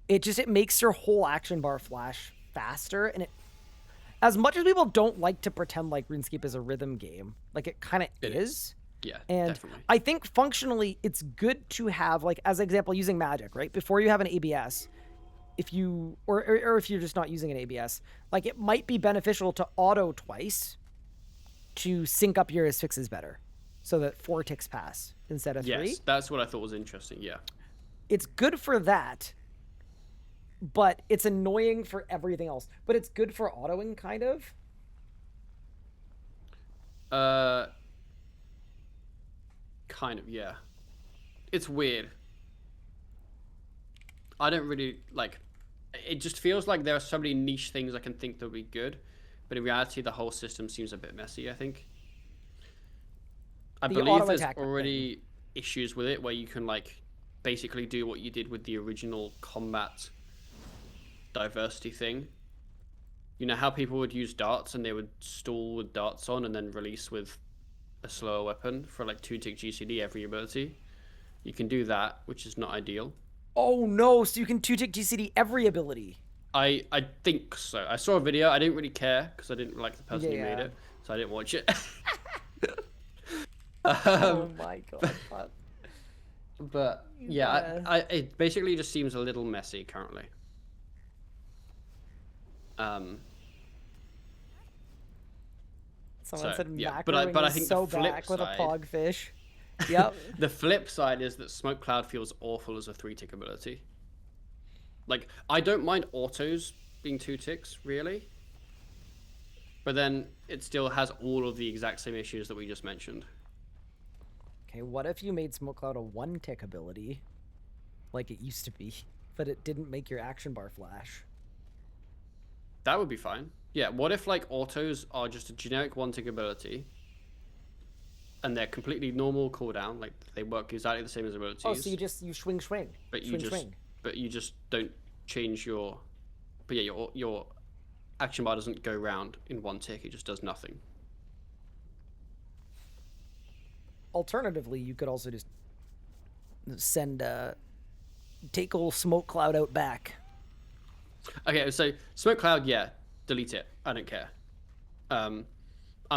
Speaker 1: it makes your whole action bar flash faster, and it, as much as people don't like to pretend like RuneScape is a rhythm game, like it kind of is.
Speaker 7: Yeah,
Speaker 1: And
Speaker 7: definitely.
Speaker 1: I think functionally it's good to have, like, as an example, using magic, right? Before you have an ABS, if you, or if you're just not using an ABS, like it might be beneficial to auto twice to sync up your fixes better so that 4 ticks pass instead of 3.
Speaker 7: Yes, that's what I thought was interesting, yeah.
Speaker 1: It's good for that, but it's annoying for everything else. But it's good for autoing, kind of.
Speaker 7: Kind of, yeah. It's weird. I don't really, like, it just feels like there are so many niche things I can think that would be good, but in reality, the whole system seems a bit messy, I think. I
Speaker 1: The
Speaker 7: believe
Speaker 1: auto
Speaker 7: there's
Speaker 1: attack
Speaker 7: already issues with it where you can, like, basically do what you did with the original combat diversity thing. You know how people would use darts and they would stall with darts on and then release with a slower weapon for like 2-tick GCD every ability? You can do that, which is not ideal.
Speaker 1: Oh no, so you can 2-tick GCD every ability.
Speaker 7: I think so. I saw a video. I didn't really care because I didn't like the person who
Speaker 1: Yeah.
Speaker 7: made it, so I didn't watch it.
Speaker 1: Oh my god.
Speaker 7: But yeah, it basically just seems a little messy currently.
Speaker 1: Someone
Speaker 7: So,
Speaker 1: said
Speaker 7: yeah,
Speaker 1: macroing
Speaker 7: but I
Speaker 1: is
Speaker 7: think
Speaker 1: so
Speaker 7: the flip
Speaker 1: back with a
Speaker 7: side-
Speaker 1: pogfish. Yep.
Speaker 7: The flip side is that Smoke Cloud feels awful as a 3-tick ability. Like, I don't mind autos being 2 ticks, really. But then it still has all of the exact same issues that we just mentioned.
Speaker 1: Okay, what if you made Smoke Cloud a 1-tick ability, like it used to be, but it didn't make your action bar flash?
Speaker 7: That would be fine. Yeah, what if, like, autos are just a generic 1-tick ability, and they're completely normal cooldown, like, they work exactly the same as abilities.
Speaker 1: Oh, so you swing.
Speaker 7: But
Speaker 1: Swing.
Speaker 7: you just don't change your... But yeah, your action bar doesn't go round in 1 tick, it just does nothing.
Speaker 1: Alternatively, you could also just send take old Smoke Cloud out back.
Speaker 7: Okay, so Smoke Cloud, yeah, delete it. I don't care. I'm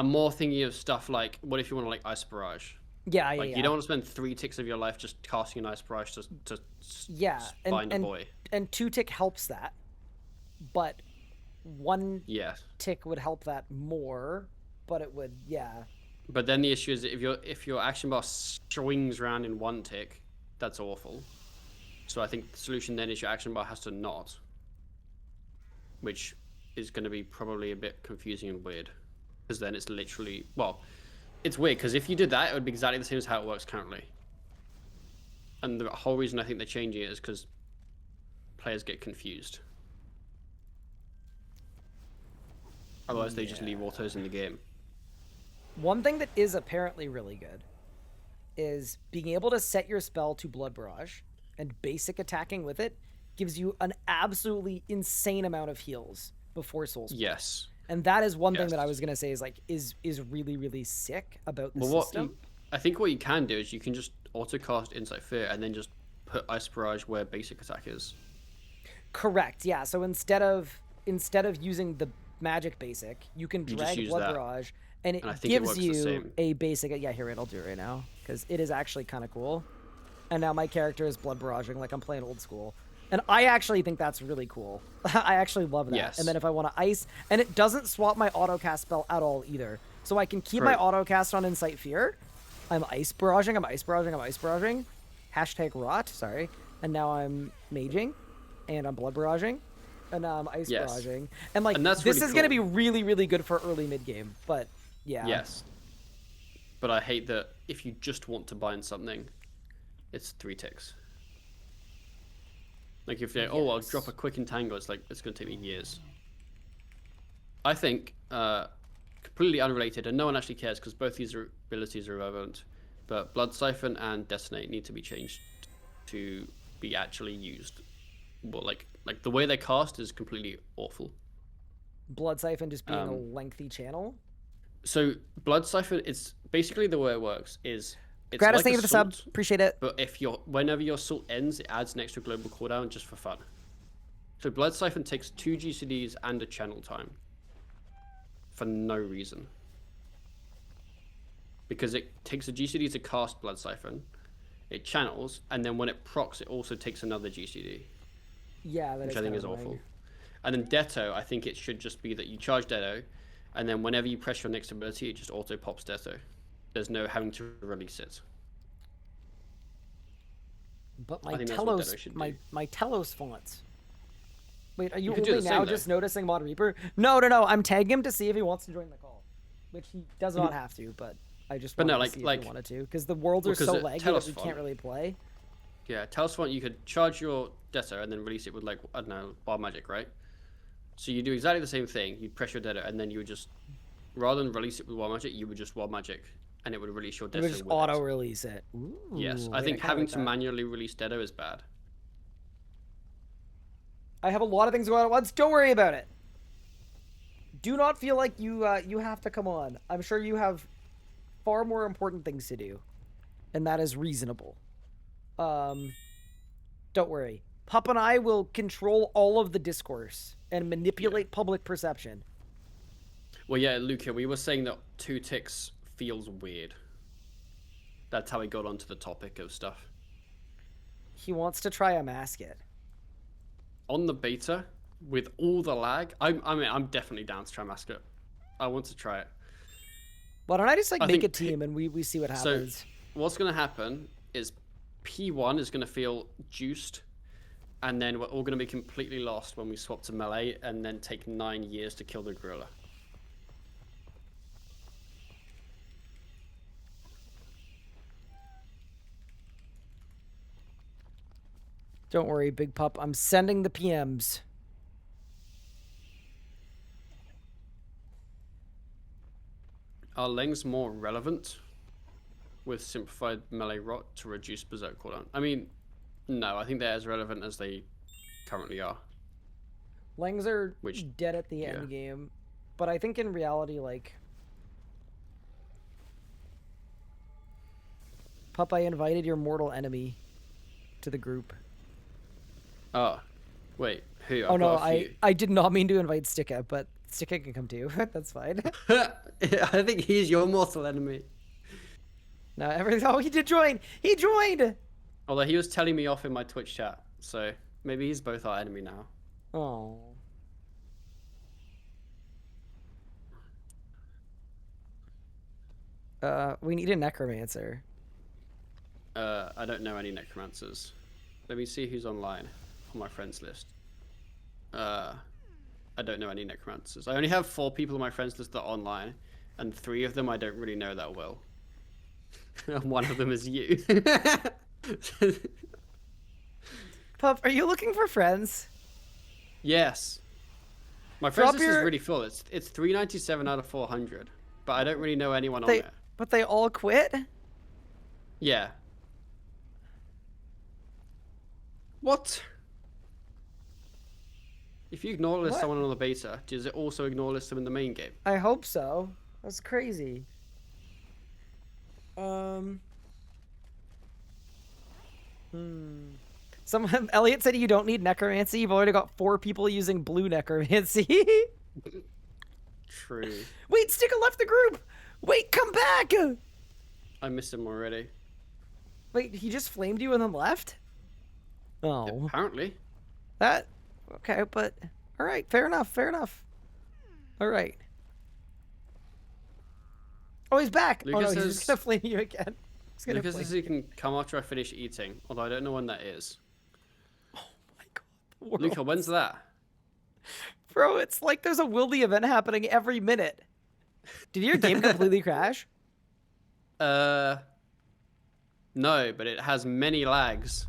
Speaker 7: more thinking of stuff like, what if you want to, like, Ice Barrage?
Speaker 1: Yeah,
Speaker 7: Like, you don't want to spend 3 ticks of your life just casting an Ice Barrage to find a boy.
Speaker 1: And 2-tick helps that, but 1
Speaker 7: Yeah.
Speaker 1: tick would help that more, but it would, yeah.
Speaker 7: But then the issue is if your action bar swings around in 1 tick, that's awful. So I think the solution then is your action bar has to not, which is going to be probably a bit confusing and weird, because then it's literally, well, it's weird because if you did that, it would be exactly the same as how it works currently. And the whole reason I think they're changing it is because players get confused. Otherwise, they just leave autos in the game.
Speaker 1: One thing that is apparently really good is being able to set your spell to Blood Barrage, and basic attacking with it gives you an absolutely insane amount of heals before Soul Split.
Speaker 7: Yes.
Speaker 1: And that is one thing that I was going to say is like is really, really sick about the system.
Speaker 7: I think what you can do is you can just auto-cast Insight Fear and then just put Ice Barrage where basic attack is.
Speaker 1: Correct, yeah. So instead of using the magic basic, you can drag Blood Barrage, and it gives you a basic... Yeah, here, I'll do it right now, because it is actually kind of cool. And now my character is Blood Barraging like I'm playing old school. And I actually think that's really cool. I actually love that.
Speaker 7: Yes.
Speaker 1: And then if I want to ice... And it doesn't swap my auto-cast spell at all either. So I can keep my auto-cast on Insight Fear. I'm Ice Barraging, Hashtag rot, sorry. And now I'm maging. And I'm Blood Barraging. And now I'm Ice Barraging. And like,
Speaker 7: and that's
Speaker 1: this
Speaker 7: really
Speaker 1: is going to be really, really good for early mid-game. But, yeah.
Speaker 7: Yes. But I hate that if you just want to bind something, it's 3 ticks. Like if they, I'll drop a quick entangle, it's like, it's going to take me years. I think, completely unrelated, and no one actually cares because both these abilities are irrelevant, but Blood Siphon and Detonate need to be changed to be actually used. Well, like the way they cast is completely awful.
Speaker 1: Blood Siphon just being a lengthy channel?
Speaker 7: So Blood Siphon, it's basically the way it works is...
Speaker 1: Gratis, thank you for the sub. Appreciate it.
Speaker 7: But if whenever your assault ends, it adds an extra global cooldown just for fun. So Blood Siphon takes 2 GCDs and a channel time. For no reason. Because it takes a GCD to cast Blood Siphon, it channels, and then when it procs, it also takes another GCD.
Speaker 1: Yeah,
Speaker 7: which I think is awful. And then Detto, I think it should just be that you charge Detto, and then whenever you press your next ability, it just auto pops Detto. There's no having to release it.
Speaker 1: But my Telos fonts. Wait, are you
Speaker 7: can
Speaker 1: only now just noticing Mod Reaper? No. I'm tagging him to see if he wants to join the call, which he does not have to. But I just wanted to see if he wanted to, because the worlds are so laggy that we can't really play.
Speaker 7: Yeah, Telos font, you could charge your Detto and then release it with, like, I don't know, Wild Magic, right? So you do exactly the same thing. You'd press your Detto, and then you would just, rather than release it with Wild Magic, you would just Wild Magic, and it would release your Detto.
Speaker 1: It would just auto-release it. Ooh,
Speaker 7: yes, I think having to manually release Detto is bad.
Speaker 1: I have a lot of things going on at once. Don't worry about it. Do not feel like you have to come on. I'm sure you have far more important things to do, and that is reasonable. Don't worry. Pup and I will control all of the discourse and manipulate public perception.
Speaker 7: Well, yeah, Luca, we were saying that 2 ticks feels weird. That's how we got onto the topic of stuff.
Speaker 1: He wants to try a mascot.
Speaker 7: On the beta, with all the lag, I'm definitely down to try mascot. I want to try it.
Speaker 1: Why don't I just make a team and we see what happens?
Speaker 7: So, what's going to happen is P1 is going to feel juiced, and then we're all going to be completely lost when we swap to melee, and then take 9 years to kill the gorilla.
Speaker 1: Don't worry, Big Pup. I'm sending the PMs.
Speaker 7: Are Lings more relevant with simplified melee rot to reduce Berserk cooldown? I mean, no, I think they're as relevant as they currently are.
Speaker 1: Langs are dead at the end game, but I think in reality, like... Pup, I invited your mortal enemy to the group.
Speaker 7: Oh, wait, who?
Speaker 1: Oh no, I did not mean to invite Sticka, but Sticka can come too. That's fine.
Speaker 7: I think he's your mortal enemy.
Speaker 1: No, everything. Oh, he did join. He joined.
Speaker 7: Although he was telling me off in my Twitch chat, so maybe he's both our enemy now.
Speaker 1: Oh. We need a necromancer.
Speaker 7: I don't know any necromancers. Let me see who's online on my friends list. I don't know any necromancers. I only have 4 people on my friends list that are online, and 3 of them I don't really know that well. And one of them is you.
Speaker 1: Pup, are you looking for friends?
Speaker 7: Yes. My friends list is really full. It's 397 out of 400, but I don't really know anyone on it.
Speaker 1: But they all quit?
Speaker 7: Yeah. What? If you ignore list someone on the beta, does it also ignore list them in the main game?
Speaker 1: I hope so. That's crazy. Elliot said you don't need necromancy. You've already got 4 people using blue necromancy.
Speaker 7: True.
Speaker 1: Wait, Sticka left the group. Wait, come back.
Speaker 7: I missed him already.
Speaker 1: Wait, he just flamed you and then left? Oh.
Speaker 7: Apparently.
Speaker 1: That... Okay, but... Alright, fair enough, fair enough. Alright. Oh, he's back!
Speaker 7: Lucas
Speaker 1: he's just gonna flame you again.
Speaker 7: Lucas says he can come after I finish eating, although I don't know when that is.
Speaker 1: Oh my god.
Speaker 7: Luca, when's that?
Speaker 1: Bro, it's like there's a Wildy event happening every minute. Did your game completely crash?
Speaker 7: No, but it has many lags.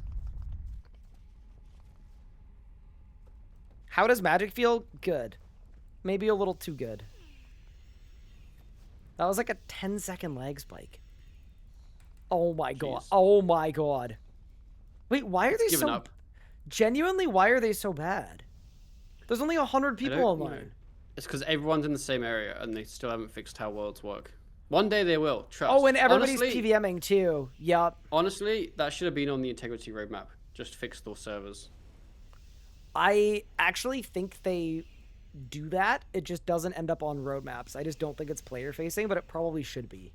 Speaker 1: How does Magic feel? Good. Maybe a little too good. That was like a 10-second lag spike. Oh my god. Oh my god. Wait, why are they so...
Speaker 7: up.
Speaker 1: Genuinely, why are they so bad? There's only 100 people online.
Speaker 7: Know. It's because everyone's in the same area and they still haven't fixed how worlds work. One day they will, trust.
Speaker 1: Oh, and everybody's PVMing too. Yup.
Speaker 7: Honestly, that should have been on the integrity roadmap. Just fix those servers.
Speaker 1: I actually think they do that. It just doesn't end up on roadmaps. I just don't think it's player facing, but it probably should be.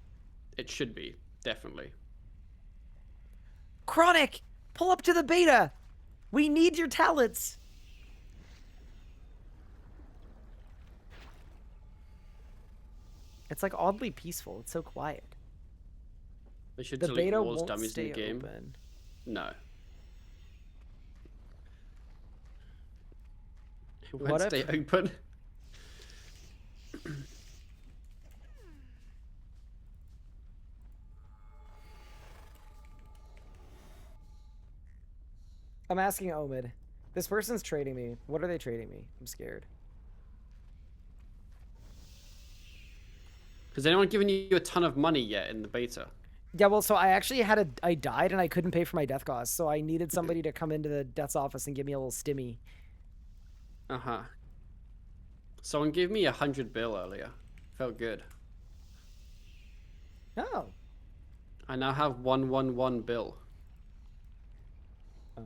Speaker 7: It should be, definitely.
Speaker 1: Chronic, pull up to the beta. We need your talents. It's like oddly peaceful. It's so quiet.
Speaker 7: They should
Speaker 1: the
Speaker 7: delete
Speaker 1: beta
Speaker 7: walls
Speaker 1: won't
Speaker 7: dummies
Speaker 1: stay
Speaker 7: in the game.
Speaker 1: Open.
Speaker 7: No. It
Speaker 1: What
Speaker 7: won't
Speaker 1: if-
Speaker 7: stay open.
Speaker 1: I'm asking Omid. This person's trading me. What are they trading me? I'm scared.
Speaker 7: Has anyone given you a ton of money yet in the beta?
Speaker 1: Yeah, well, so I actually I died and I couldn't pay for my death costs, so I needed somebody to come into the death's office and give me a little stimmy.
Speaker 7: Uh-huh. Someone gave me 100 bill earlier. Felt good.
Speaker 1: Oh.
Speaker 7: I now have 111 bill.
Speaker 1: Oh.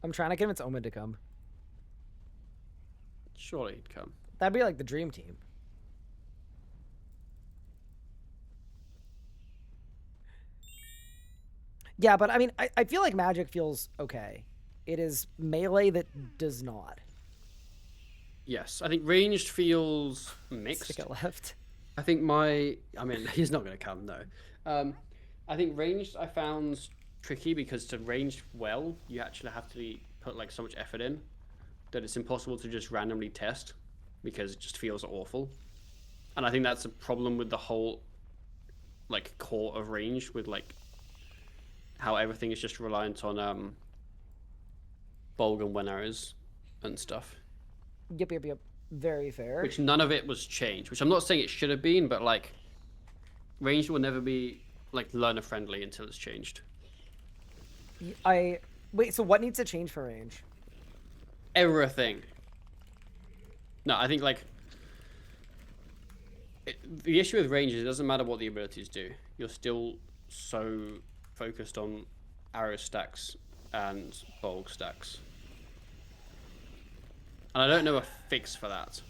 Speaker 1: I'm trying to convince Omid to come.
Speaker 7: Surely he'd come.
Speaker 1: That'd be like the dream team. Yeah, but I mean, I feel like Magic feels okay. It is Melee that does not.
Speaker 7: Yes, I think ranged feels mixed.
Speaker 1: Stick it left.
Speaker 7: I think he's not going to come, no. I think ranged I found tricky because to range well, you actually have to put like so much effort in that it's impossible to just randomly test because it just feels awful. And I think that's a problem with the whole like core of range with like how everything is just reliant on bulk and when arrows and stuff.
Speaker 1: Yep. Very fair.
Speaker 7: Which none of it was changed. Which I'm not saying it should have been, but like, range will never be like learner friendly until it's changed.
Speaker 1: Wait. So what needs to change for range?
Speaker 7: Everything. No, I think like the issue with range is it doesn't matter what the abilities do. You're still so focused on arrow stacks and bulk stacks. And I don't know a fix for that,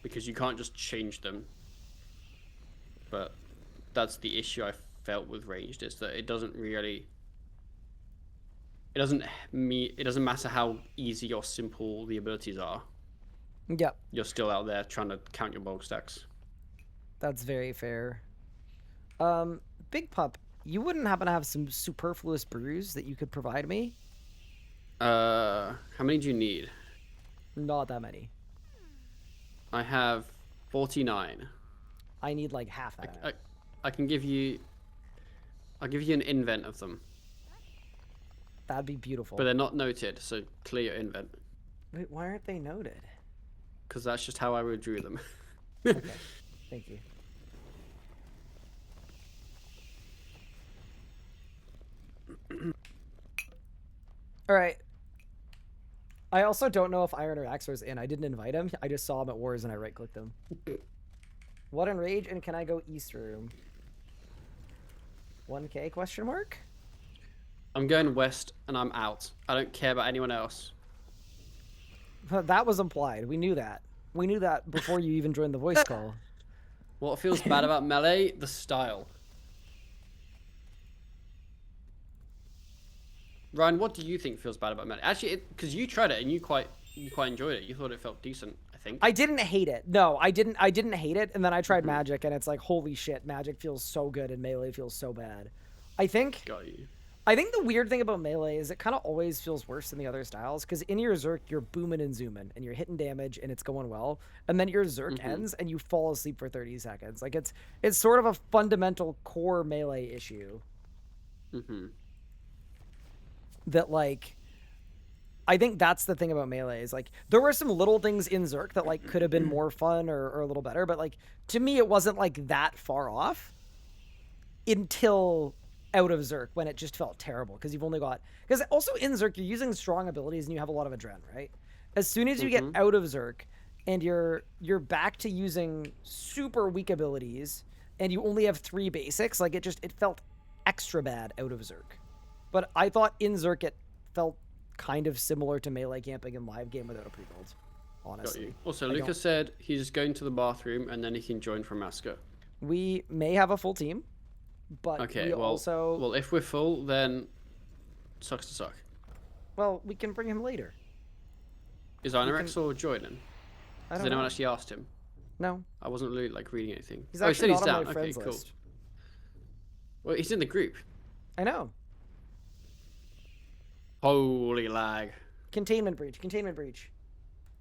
Speaker 7: because you can't just change them. But that's the issue I felt with ranged, is that it doesn't matter how easy or simple the abilities are.
Speaker 1: Yep.
Speaker 7: You're still out there trying to count your bulk stacks.
Speaker 1: That's very fair. Big Pup, you wouldn't happen to have some superfluous brews that you could provide me?
Speaker 7: How many do you need?
Speaker 1: Not that many.
Speaker 7: I have 49.
Speaker 1: I need like half that.
Speaker 7: I can give you. I'll give you an invent of them.
Speaker 1: That'd be beautiful.
Speaker 7: But they're not noted, so clear your invent.
Speaker 1: Wait, why aren't they noted?
Speaker 7: Because that's just how I withdrew them.
Speaker 1: Okay, thank you. All right. I also don't know if Iron or Axor's in. I didn't invite him. I just saw him at Wars and I right-clicked him. What enrage and can I go East Room? 1K question mark?
Speaker 7: I'm going west and I'm out. I don't care about anyone else.
Speaker 1: That was implied. We knew that. We knew that before you even joined the voice call.
Speaker 7: What feels bad about Melee? The style. Ryan, what do you think feels bad about Melee? Actually, because you tried it and you quite enjoyed it. You thought it felt decent, I think.
Speaker 1: I didn't hate it. No, I didn't hate it. And then I tried Magic and it's like, holy shit, Magic feels so good and Melee feels so bad. I think the weird thing about Melee is it kind of always feels worse than the other styles, because in your Zerk, you're booming and zooming and you're hitting damage and it's going well. And then your Zerk ends and you fall asleep for 30 seconds. Like it's sort of a fundamental core Melee issue. That like, I think that's the thing about Melee is like, there were some little things in Zerk that like could have been more fun or a little better. But like, to me, it wasn't like that far off until out of Zerk, when it just felt terrible because you've only got, because also in Zerk you're using strong abilities and you have a lot of adrenaline, right? As soon as you get out of Zerk and you're back to using super weak abilities and you only have 3 basics, like it felt extra bad out of Zerk. But I thought in Zerk it felt kind of similar to Melee camping in live game without a pre-build, honestly.
Speaker 7: Also, Lucas said he's going to the bathroom and then he can join from Masker.
Speaker 1: We may have a full team. But
Speaker 7: okay, well, if we're full, then sucks to suck.
Speaker 1: Well, we can bring him later.
Speaker 7: Is Inarex or joining? Has anyone actually asked him?
Speaker 1: No.
Speaker 7: I wasn't really like reading anything.
Speaker 1: He's actually
Speaker 7: he said he's
Speaker 1: not
Speaker 7: down.
Speaker 1: on my friends list.
Speaker 7: Well, he's in the group.
Speaker 1: I know.
Speaker 7: Holy lag.
Speaker 1: Containment breach.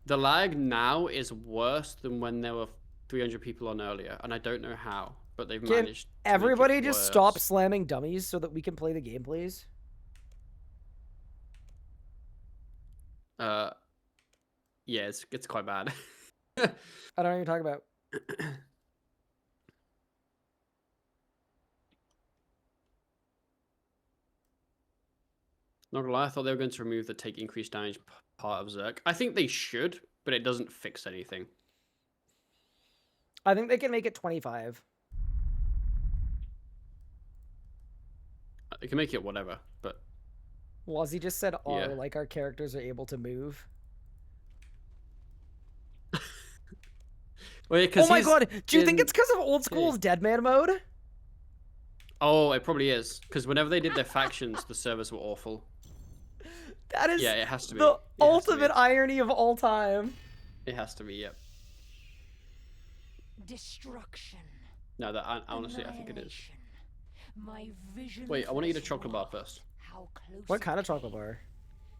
Speaker 7: The lag now is worse than when there were 300 people on earlier, and I don't know how. But they've managed to
Speaker 1: everybody
Speaker 7: make it
Speaker 1: just
Speaker 7: worse.
Speaker 1: stop slamming dummies so that we can play the game, please?
Speaker 7: Yeah, it's quite bad.
Speaker 1: I don't know what you're talking about.
Speaker 7: Not gonna lie, I thought they were going to remove the take increased damage part of Zerk. I think they should, but it doesn't fix anything.
Speaker 1: I think they can make it 25.
Speaker 7: They can make it whatever, but...
Speaker 1: Well, as he just said, like our characters are able to move.
Speaker 7: Well, yeah,
Speaker 1: oh my god, do you think it's because of old school's Deadman mode?
Speaker 7: Oh, it probably is. Because whenever they did their factions, the servers were awful.
Speaker 1: That is
Speaker 7: it has to be.
Speaker 1: The ultimate irony of all time.
Speaker 7: It has to be, yep.
Speaker 5: Destruction.
Speaker 7: No, that honestly, I think it is.
Speaker 5: Annihilation. My vision
Speaker 7: Wait, I
Speaker 5: for
Speaker 7: want to eat a
Speaker 5: this
Speaker 7: chocolate bar
Speaker 5: world,
Speaker 7: first.
Speaker 5: how close
Speaker 1: What
Speaker 5: it
Speaker 1: kind of
Speaker 5: came
Speaker 1: chocolate bar?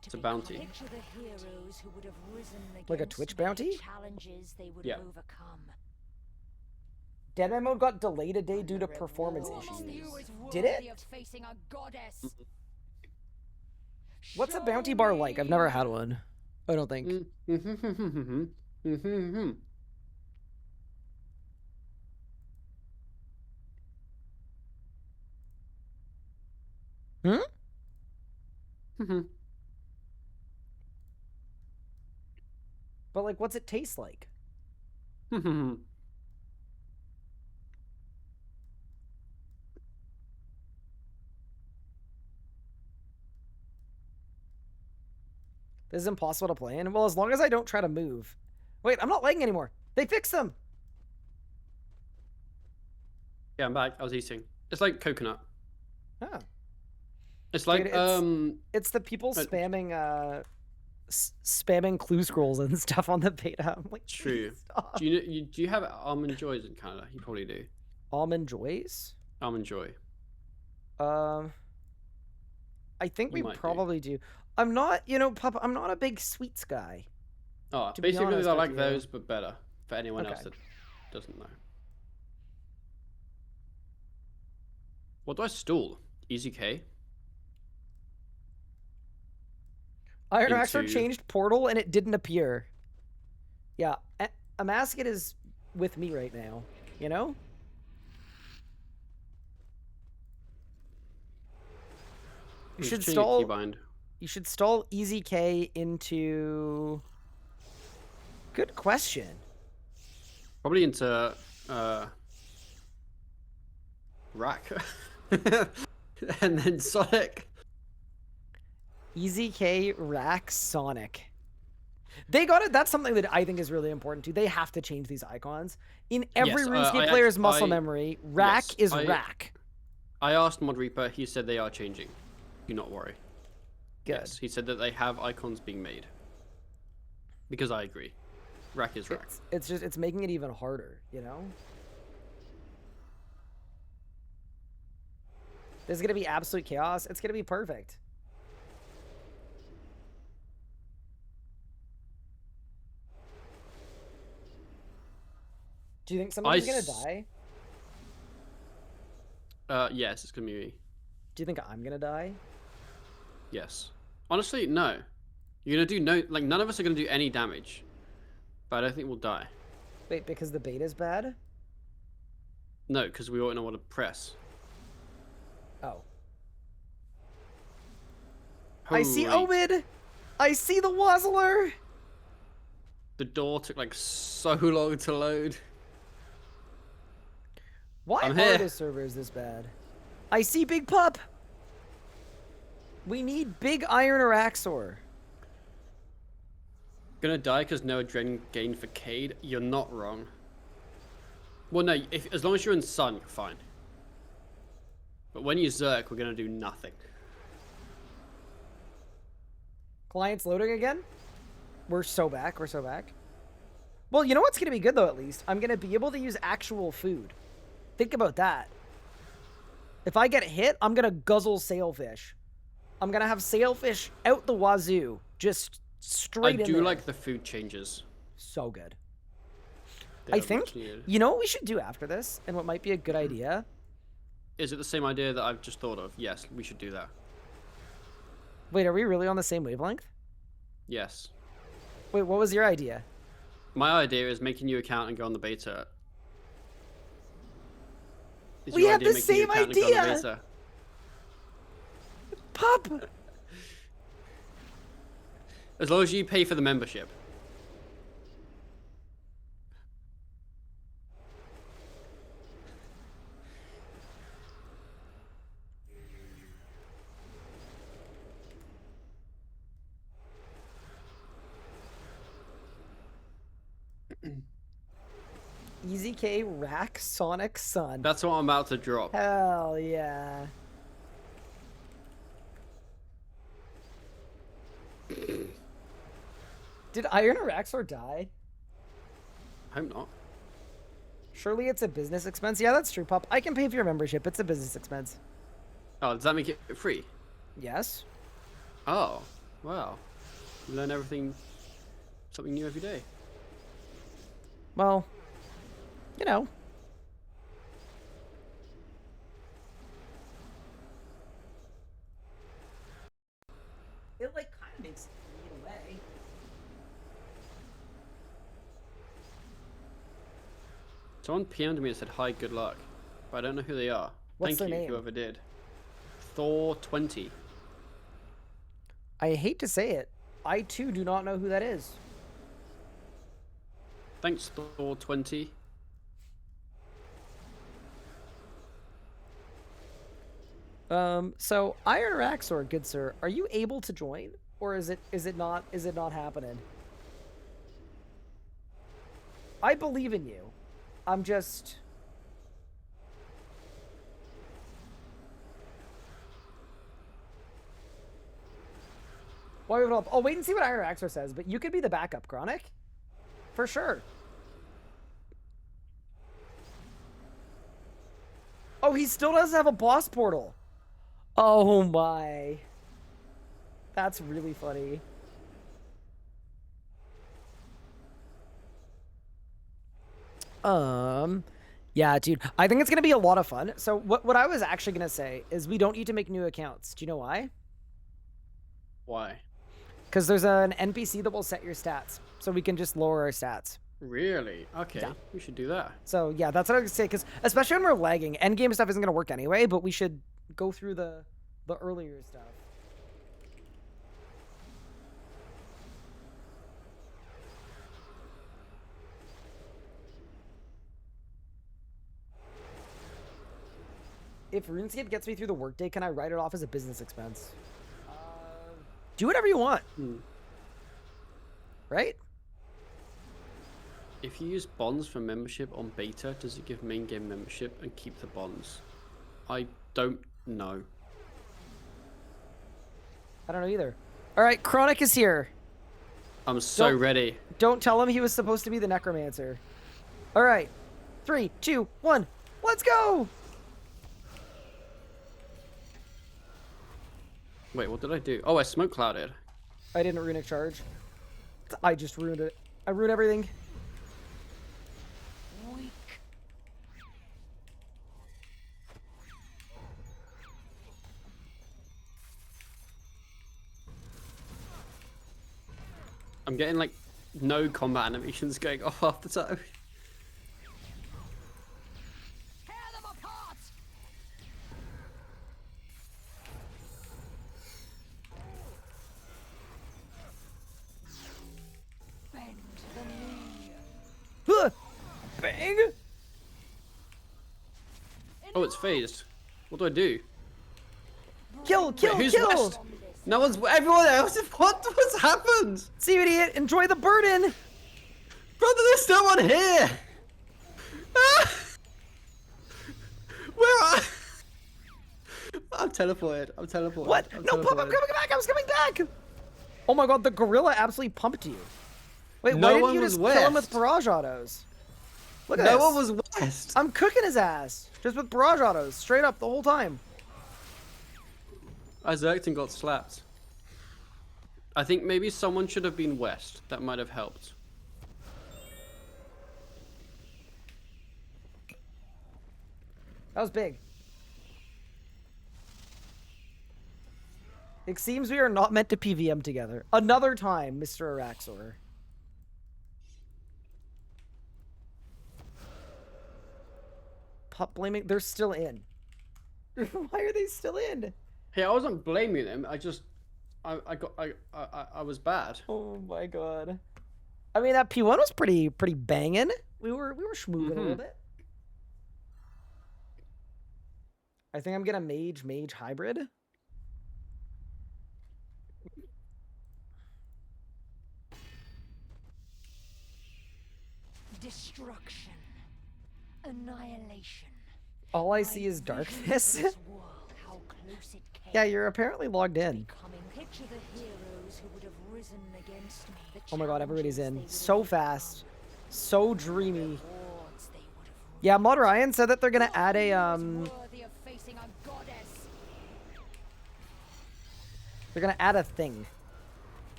Speaker 5: to
Speaker 7: It's a
Speaker 5: be
Speaker 7: bounty.
Speaker 5: Picture the heroes who would have risen
Speaker 1: Like a
Speaker 5: against
Speaker 1: Twitch
Speaker 5: many
Speaker 1: bounty?
Speaker 5: Challenges they would
Speaker 7: Yeah.
Speaker 5: have overcome.
Speaker 1: Deadman mode got delayed a day due to
Speaker 5: The
Speaker 1: performance
Speaker 5: reward
Speaker 1: issues.
Speaker 5: is
Speaker 1: Did it?
Speaker 5: worthy of facing a goddess.
Speaker 1: What's a
Speaker 5: Show
Speaker 1: bounty bar like? I've never
Speaker 5: me.
Speaker 1: had one. I don't think. Hmm? But like, what's it taste like? This is impossible to play in. Well, as long as I don't try to move. Wait, I'm not lagging anymore. They fixed them.
Speaker 7: Yeah, I'm back. I was eating. It's like coconut.
Speaker 1: Oh.
Speaker 7: It's like
Speaker 1: Dude, it's the people spamming spamming clue scrolls and stuff on the beta. I'm like,
Speaker 7: True.
Speaker 1: please stop.
Speaker 7: Do you have almond joys in Canada? You probably do.
Speaker 1: Almond joys?
Speaker 7: Almond joy.
Speaker 1: I think we
Speaker 7: might do.
Speaker 1: probably do. I'm not, you know, Papa, I'm not a big sweets guy.
Speaker 7: Oh,
Speaker 1: To be
Speaker 7: basically
Speaker 1: honest
Speaker 7: I
Speaker 1: with
Speaker 7: like
Speaker 1: you.
Speaker 7: those, but better for anyone else
Speaker 1: Okay.
Speaker 7: that doesn't know. What do I stall? Easy K.
Speaker 1: Iron Axer
Speaker 7: Into-
Speaker 1: changed Portal and it didn't appear. Yeah, a Masket is with me right now, you know? You should stall.
Speaker 7: Keybind.
Speaker 1: You should stall Easy K into. Good question.
Speaker 7: Probably into Rack. And then Sonic.
Speaker 1: Easy K, Rack, Sonic. They got it. That's something that I think is really important too. They have to change these icons. In every
Speaker 7: Yes,
Speaker 1: RuneScape
Speaker 7: I
Speaker 1: player's
Speaker 7: act-
Speaker 1: muscle
Speaker 7: I-
Speaker 1: memory, Rack
Speaker 7: yes,
Speaker 1: is
Speaker 7: I-
Speaker 1: Rack.
Speaker 7: I asked Mod Reaper, he said they are changing. Do not worry.
Speaker 1: Good.
Speaker 7: Yes, he said that they have icons being made. Because I agree. Rack is Rack.
Speaker 1: It's making it even harder, you know? This is gonna be absolute chaos. It's gonna be perfect. Do you think somebody's gonna die?
Speaker 7: Yes, it's gonna be me.
Speaker 1: Do you think I'm gonna die?
Speaker 7: Yes. Honestly, no. You're gonna do none of us are gonna do any damage. But I don't think we'll die.
Speaker 1: Wait, because the beta's bad?
Speaker 7: No, because we won't know what to press.
Speaker 1: Oh. I see Omid! I see the Wazzler!
Speaker 7: The door took like so long to load.
Speaker 1: Why
Speaker 7: I'm
Speaker 1: are
Speaker 7: here.
Speaker 1: the servers this bad? I see Big Pup! We need Big Iron Araxor.
Speaker 7: Gonna die because no adrenaline gain for Cade? You're not wrong. Well, no, as long as you're in Sun, you're fine. But when you Zerk, we're gonna do nothing.
Speaker 1: Client's loading again? We're so back. We're so back. Well, you know what's going to be good, though, at least? I'm going to be able to use actual food. Think about that. If I get hit, I'm going to guzzle sailfish. I'm going to have sailfish out the wazoo. Just straight in
Speaker 7: I do
Speaker 1: there.
Speaker 7: like the food changes.
Speaker 1: So good.
Speaker 7: They
Speaker 1: I
Speaker 7: are
Speaker 1: think,
Speaker 7: much needed.
Speaker 1: you know what we should do after this? And what might be a good idea?
Speaker 7: Is it the same idea that I've just thought of? Yes, we should do that.
Speaker 1: Wait, are we really on the same wavelength?
Speaker 7: Yes.
Speaker 1: Wait, what was your idea?
Speaker 7: My idea is make a new account and go on the beta. Is
Speaker 1: We
Speaker 7: your
Speaker 1: had the
Speaker 7: make a new
Speaker 1: same
Speaker 7: account and go on the
Speaker 1: idea!
Speaker 7: beta?
Speaker 1: Pup!
Speaker 7: As long as you pay for the membership.
Speaker 1: Easy K, Rack, Sonic, Sun.
Speaker 7: That's what I'm about to drop.
Speaker 1: Hell yeah. Did Iron Araxor die?
Speaker 7: Hope not.
Speaker 1: Surely it's a business expense. Yeah, that's true, Pup. I can pay for your membership. It's a business expense.
Speaker 7: Oh, does that make it free?
Speaker 1: Yes.
Speaker 7: Oh, wow. You learn something new every day.
Speaker 1: Well, you know. It like kind of makes it in a way.
Speaker 7: Someone PM'd me and said, hi, good luck. But I don't know who they are.
Speaker 1: What's
Speaker 7: Thank
Speaker 1: their
Speaker 7: you,
Speaker 1: name?
Speaker 7: whoever did. Thor20.
Speaker 1: I hate to say it. I too do not know who that is.
Speaker 7: Thanks, Thor20.
Speaker 1: So Iron Raxor, good sir, are you able to join, or is it not happening? I believe in you. I'm just. Why would I'll wait and see what Iron Raxor says, but you could be the backup, Chronic, for sure. Oh, he still doesn't have a boss portal. Oh my. That's really funny. Yeah, dude. I think it's going to be a lot of fun. So what I was actually going to say is we don't need to make new accounts. Do you know why?
Speaker 7: Why?
Speaker 1: Because there's an NPC that will set your stats. So we can just lower our stats.
Speaker 7: Really? Okay,
Speaker 1: Yeah.
Speaker 7: we should do that.
Speaker 1: So yeah, that's what I was going to say. Because especially when we're lagging, endgame stuff isn't going to work anyway, but we should go through the earlier stuff. If RuneScape gets me through the workday, can I write it off as a business expense? Do whatever you want. Right?
Speaker 7: If you use bonds for membership on beta, does it give main game membership and keep the bonds? I don't know.
Speaker 1: I don't know either. All right, Chronic is here.
Speaker 7: I'm so ready.
Speaker 1: Don't tell him he was supposed to be the necromancer. All right. 3, 2, 1. Let's go.
Speaker 7: Wait, what did I do? Oh, I smoke clouded.
Speaker 1: I didn't runic charge. I just ruined it. I ruined everything.
Speaker 7: I'm getting like no combat animations going off half the time.
Speaker 1: Huh. Bang.
Speaker 7: Oh, it's phased. What do I do?
Speaker 1: Kill, kill,
Speaker 7: Who's
Speaker 1: kill.
Speaker 7: West? No one's. Everyone else. What's happened?
Speaker 1: See, idiot. Enjoy the burden.
Speaker 7: Brother, there's no one here. Ah! Where are? I'm teleported. I'm teleported.
Speaker 1: What?
Speaker 7: I'm
Speaker 1: No, Pup, I'm coming back. I was coming back. Oh my god, the gorilla absolutely pumped you. Wait,
Speaker 7: No
Speaker 1: why didn't
Speaker 7: one
Speaker 1: you
Speaker 7: was
Speaker 1: just kill him with
Speaker 7: west.
Speaker 1: barrage autos? Look at
Speaker 7: No
Speaker 1: this.
Speaker 7: one was west.
Speaker 1: I'm cooking his ass. Just with barrage autos. Straight up the whole time.
Speaker 7: I zerked and got slapped. I think maybe someone should have been west. That might have helped.
Speaker 1: That was big. It seems we are not meant to PVM together. Another time, Mr. Araxor. Pup blaming. They're still in. Why are they still in?
Speaker 7: Hey, I wasn't blaming them. I was bad.
Speaker 1: Oh my god. I mean, that P1 was pretty banging. We were schmooving a little bit. I think I'm gonna mage hybrid.
Speaker 5: Destruction. Annihilation.
Speaker 1: All I see is darkness.
Speaker 5: How close it came.
Speaker 1: Yeah, you're apparently logged in.
Speaker 5: Picture the heroes who would have risen against me.
Speaker 1: Oh my god, everybody's in. So fast. So dreamy. Yeah, Mod Ryan said that they're gonna add a they're gonna add a thing.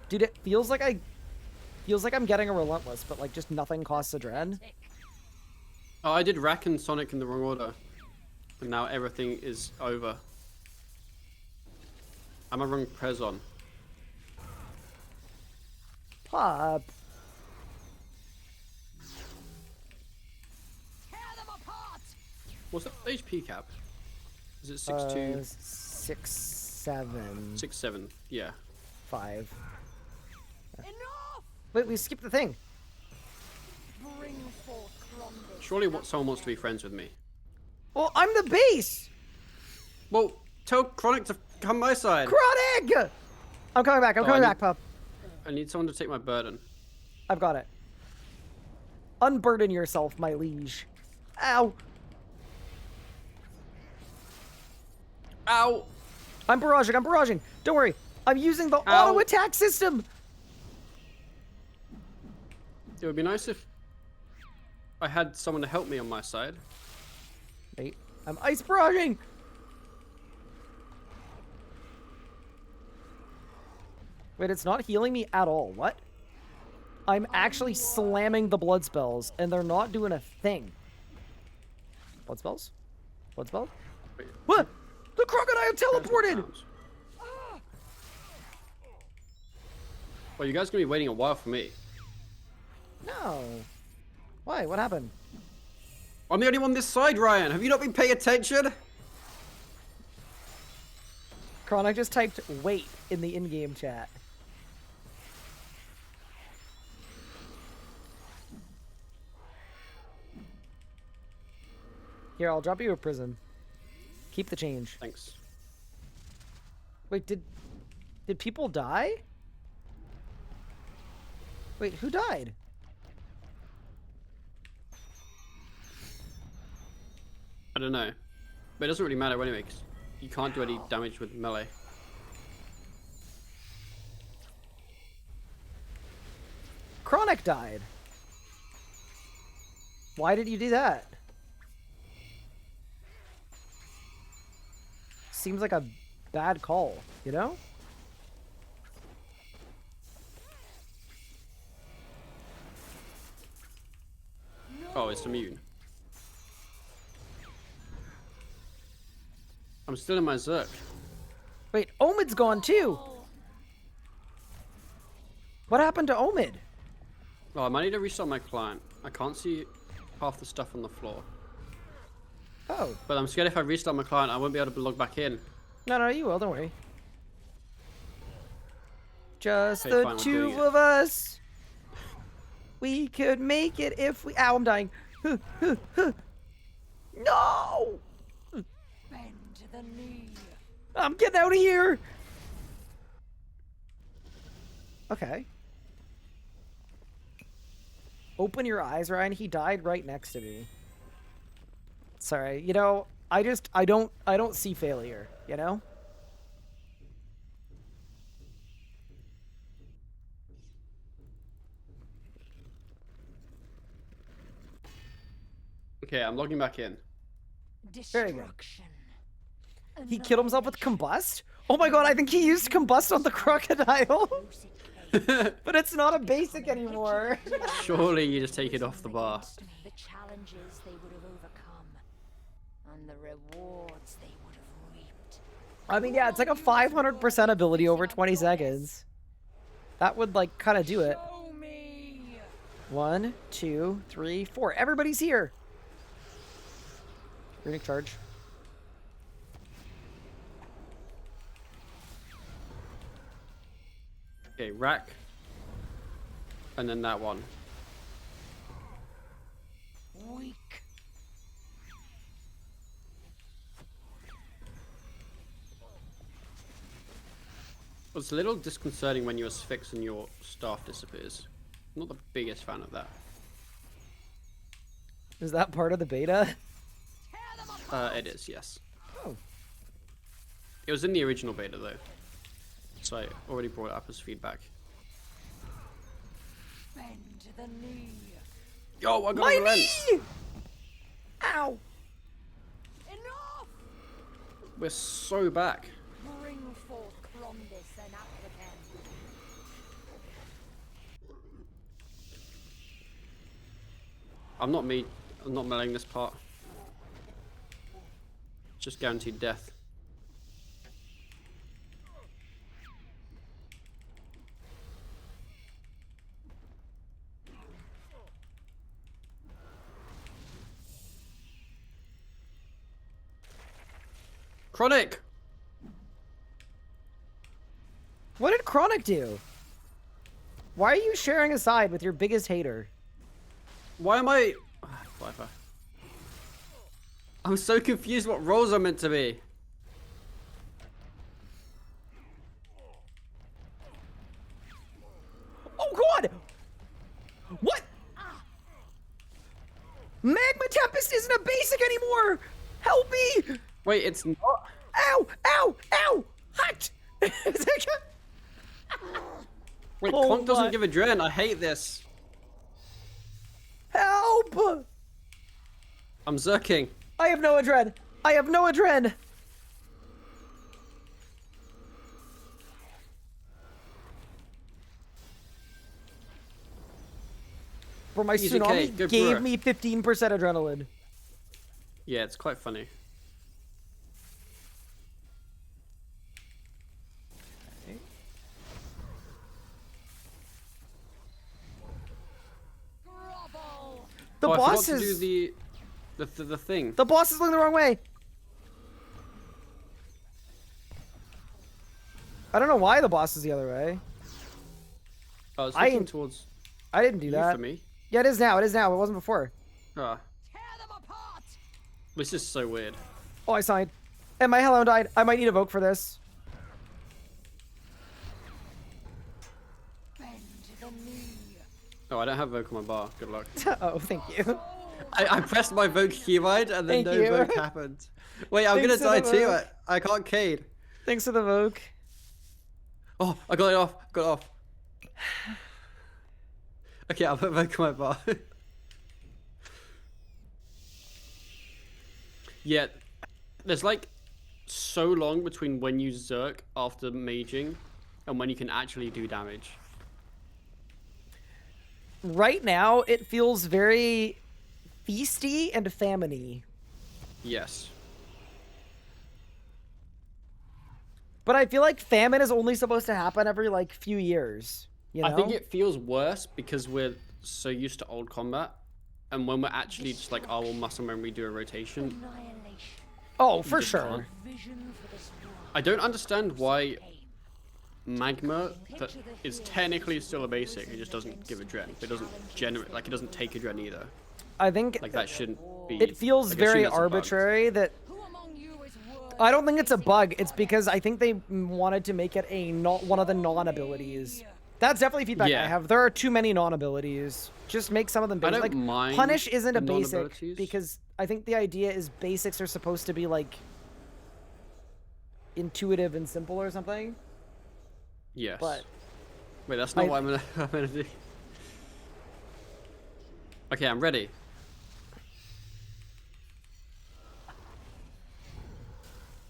Speaker 1: Dude, it feels like I'm getting a relentless, but like just nothing costs a dread.
Speaker 7: Oh, I did Rack and Sonic in the wrong order. And now everything is over. I'm a wrong prez on.
Speaker 1: Pop.
Speaker 7: What's the HP cap? Is it 6'2"?
Speaker 1: 6'7".
Speaker 7: 6'7", yeah.
Speaker 1: 5. Wait, we skipped the thing.
Speaker 7: Surely someone wants to be friends with me.
Speaker 1: Well, I'm the base!
Speaker 7: Well, tell Chronic to come my side.
Speaker 1: Chronic! I'm coming back, I'm coming back, pup.
Speaker 7: I need someone to take my burden.
Speaker 1: I've got it. Unburden yourself, my liege. Ow.
Speaker 7: Ow!
Speaker 1: I'm barraging. Don't worry. I'm using the auto attack system.
Speaker 7: It would be nice if I had someone to help me on my side.
Speaker 1: Wait, I'm ice barraging. Wait, it's not healing me at all. What? I'm actually slamming the blood spells, and they're not doing a thing. Blood spells? Blood spell?
Speaker 7: Wait.
Speaker 1: What? The crocodile teleported!
Speaker 7: Well, you guys are gonna be waiting a while for me.
Speaker 1: No. Why? What happened?
Speaker 7: I'm the only one this side, Ryan. Have you not been paying attention?
Speaker 1: Chronic just typed wait in the in-game chat. Here, I'll drop you a prison. Keep the change.
Speaker 7: Thanks.
Speaker 1: Wait, did people die? Wait, who died?
Speaker 7: I don't know. But it doesn't really matter anyway, because you can't do any damage with melee.
Speaker 1: Chronic died. Why did you do that? Seems like a bad call, you know?
Speaker 7: Oh, it's immune. I'm still in my Zerk.
Speaker 1: Wait, Omid's gone too. What happened to Omid?
Speaker 7: Oh, I might need to restart my client. I can't see half the stuff on the floor.
Speaker 1: Oh.
Speaker 7: But I'm scared if I restart my client, I won't be able to log back in.
Speaker 1: No, you will. Don't worry. Just
Speaker 7: Okay,
Speaker 1: the
Speaker 7: fine, we're
Speaker 1: two
Speaker 7: doing it.
Speaker 1: of us. We could make it if we... Ow, I'm dying. No!
Speaker 5: Bend to the knee.
Speaker 1: I'm getting out of here. Okay. Open your eyes, Ryan. He died right next to me. Sorry. You know, I don't see failure, you know?
Speaker 7: Okay, I'm logging back in.
Speaker 1: Very good.
Speaker 5: Destruction.
Speaker 1: He killed himself with combust? Oh my god, I think he used combust on the crocodile. But it's not a basic anymore.
Speaker 7: Surely you just take it off the bar.
Speaker 5: The challenges they would have overcome, and the rewards they would have reaped.
Speaker 1: I mean, yeah, it's like a 500% ability over 20 seconds. That would, like, kind of do it. 1, 2, 3, 4. Everybody's here. Runic charge.
Speaker 7: Okay, rack. And then that one.
Speaker 5: Weak.
Speaker 7: It's a little disconcerting when you asphyx and your staff disappears. I'm not the biggest fan of that.
Speaker 1: Is that part of the beta?
Speaker 7: It is, yes.
Speaker 1: Oh.
Speaker 7: It was in the original beta though. So I already brought it up as feedback.
Speaker 5: Bend the knee.
Speaker 7: Yo, I got
Speaker 1: My
Speaker 7: a lens.
Speaker 1: knee! Ow!
Speaker 5: Enough!
Speaker 7: We're so back.
Speaker 5: Bring forth Crondis and Applicant.
Speaker 7: I'm not meleeing this part. Just guaranteed death. Chronic!
Speaker 1: What did Chronic do? Why are you sharing a side with your biggest hater?
Speaker 7: Why am I... Whatever. I'm so confused what roles I'm meant to be.
Speaker 1: Oh god! What? Magma Tempest isn't a basic anymore! Help me!
Speaker 7: Wait, it's not?
Speaker 1: Ow! Ow! Ow! Hot!
Speaker 7: Wait,
Speaker 1: Oh
Speaker 7: Conk doesn't
Speaker 1: my-
Speaker 7: give a dren. I hate this.
Speaker 1: Help!
Speaker 7: I'm zerking.
Speaker 1: I have no adren. I have no adren. Bro, my
Speaker 7: Easy K,
Speaker 1: tsunami
Speaker 7: good
Speaker 1: gave
Speaker 7: brewer.
Speaker 1: me 15% adrenaline.
Speaker 7: Yeah, it's quite funny.
Speaker 5: Grovel!
Speaker 1: The
Speaker 7: Oh, I
Speaker 1: boss
Speaker 7: forgot to
Speaker 1: is
Speaker 7: do the thing.
Speaker 1: the boss is looking the wrong way. I don't know why the boss is the other way.
Speaker 7: Oh, it's
Speaker 1: I
Speaker 7: looking
Speaker 1: ain't-
Speaker 7: towards
Speaker 1: I didn't do
Speaker 7: you
Speaker 1: that.
Speaker 7: for me.
Speaker 1: Yeah, it is now. It is now. It wasn't before.
Speaker 7: Ah,
Speaker 5: Tear them apart!
Speaker 7: this is so weird.
Speaker 1: Oh, I signed. And my Hello died. I might need Evoke for this.
Speaker 5: Bend the knee.
Speaker 7: Oh, I don't have Voke on my bar. Good luck.
Speaker 1: Oh, thank you.
Speaker 7: I pressed my Voke keybind and then
Speaker 1: Thank
Speaker 7: no
Speaker 1: you.
Speaker 7: Voke happened. Wait, I'm
Speaker 1: Thanks
Speaker 7: gonna
Speaker 1: for
Speaker 7: die
Speaker 1: the
Speaker 7: too.
Speaker 1: Voke.
Speaker 7: I can't Cade.
Speaker 1: Thanks for the Vogue.
Speaker 7: Oh, I got it off. Got it off. Okay, I'll put Voke on my bar. Yeah, there's like so long between when you Zerk after maging and when you can actually do damage.
Speaker 1: Right now, it feels very feasty and famine-y.
Speaker 7: Yes.
Speaker 1: But I feel like famine is only supposed to happen every like few years. You know?
Speaker 7: I think it feels worse because we're so used to old combat, and when we're actually just like, oh, we'll muscle memory do a rotation.
Speaker 5: Annihilation.
Speaker 1: Oh, for
Speaker 7: just
Speaker 1: sure.
Speaker 7: can't.
Speaker 5: Vision for this world.
Speaker 7: I don't understand why magma that is technically still a basic, it just doesn't give a dren. It doesn't generate, like it doesn't take a dren either.
Speaker 1: I think
Speaker 7: Like that shouldn't be.
Speaker 1: it feels
Speaker 7: like, I assume
Speaker 1: very
Speaker 7: that's a bug.
Speaker 1: arbitrary that
Speaker 5: Who among you is worth
Speaker 1: I don't think it's a bug. It's because I think they wanted to make it a not one of the non-abilities. That's definitely feedback I
Speaker 7: Yeah.
Speaker 1: have. There are too many non-abilities. Just make some of them
Speaker 7: I
Speaker 1: basic.
Speaker 7: don't
Speaker 1: Like
Speaker 7: mind
Speaker 1: Punish isn't
Speaker 7: the
Speaker 1: a basic
Speaker 7: non-abilities.
Speaker 1: because I think the idea is basics are supposed to be like intuitive and simple or something.
Speaker 7: Yes.
Speaker 1: But
Speaker 7: Wait, that's not
Speaker 1: I-
Speaker 7: what I'm gonna do. Okay, I'm ready.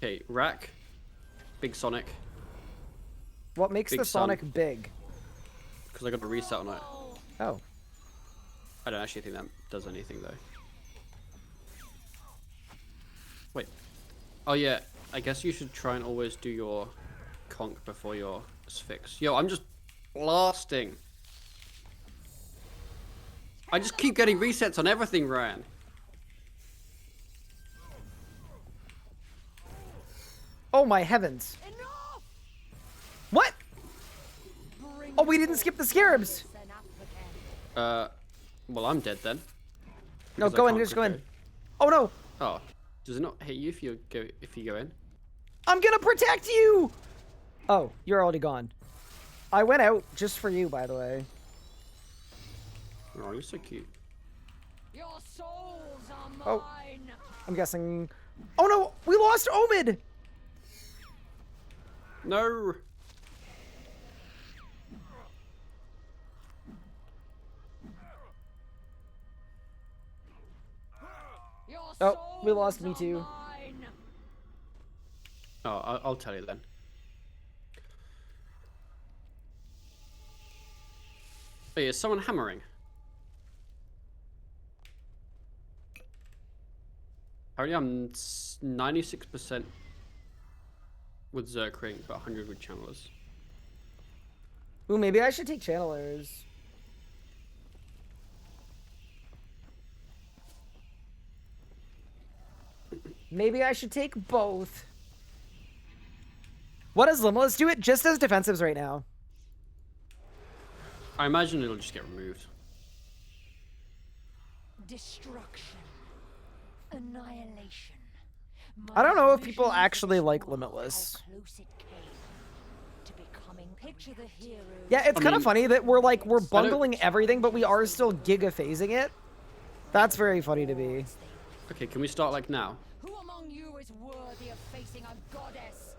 Speaker 7: Okay, Rack, Big Sonic,
Speaker 1: what makes
Speaker 7: Big
Speaker 1: the
Speaker 7: Sun.
Speaker 1: Sonic big?
Speaker 7: because I got a reset on it.
Speaker 1: Oh.
Speaker 7: I don't actually think that does anything though. Wait. Oh yeah, I guess you should try and always do your conk before your Sphinx. Yo, I'm just blasting. I just keep getting resets on everything, Ryan.
Speaker 1: Oh my heavens.
Speaker 5: enough?
Speaker 1: What?
Speaker 5: Bring
Speaker 1: Oh, we didn't skip the scarabs.
Speaker 5: forth an applicant.
Speaker 7: Well, I'm dead then.
Speaker 1: No,
Speaker 7: because I
Speaker 1: go in,
Speaker 7: can't
Speaker 1: just go in.
Speaker 7: quick
Speaker 1: Oh no.
Speaker 7: Oh, does it not hit you if you go in?
Speaker 1: I'm gonna protect you! Oh, you're already gone. I went out just for you, by the way.
Speaker 7: Oh, you're so cute.
Speaker 5: Your souls are
Speaker 1: Oh.
Speaker 5: mine.
Speaker 1: I'm guessing... Oh no! We lost Omid!
Speaker 7: No.
Speaker 1: Oh, we lost me too.
Speaker 7: Oh, I'll tell you then. Oh, yeah, is someone hammering? Already I'm 96% with Zerk Ring, but 100 with Channelers.
Speaker 1: Ooh, maybe I should take channelers. Maybe I should take both. What does Limitless do? It just as defensives right now.
Speaker 7: I imagine it'll just get removed.
Speaker 5: Destruction. Annihilation.
Speaker 1: I don't know if people actually like Limitless. Yeah, it's kind of funny that we're bundling everything, but we are still giga phasing it. That's very funny to me.
Speaker 7: Okay, can we start like now?
Speaker 5: Who among you is worthy of facing a goddess?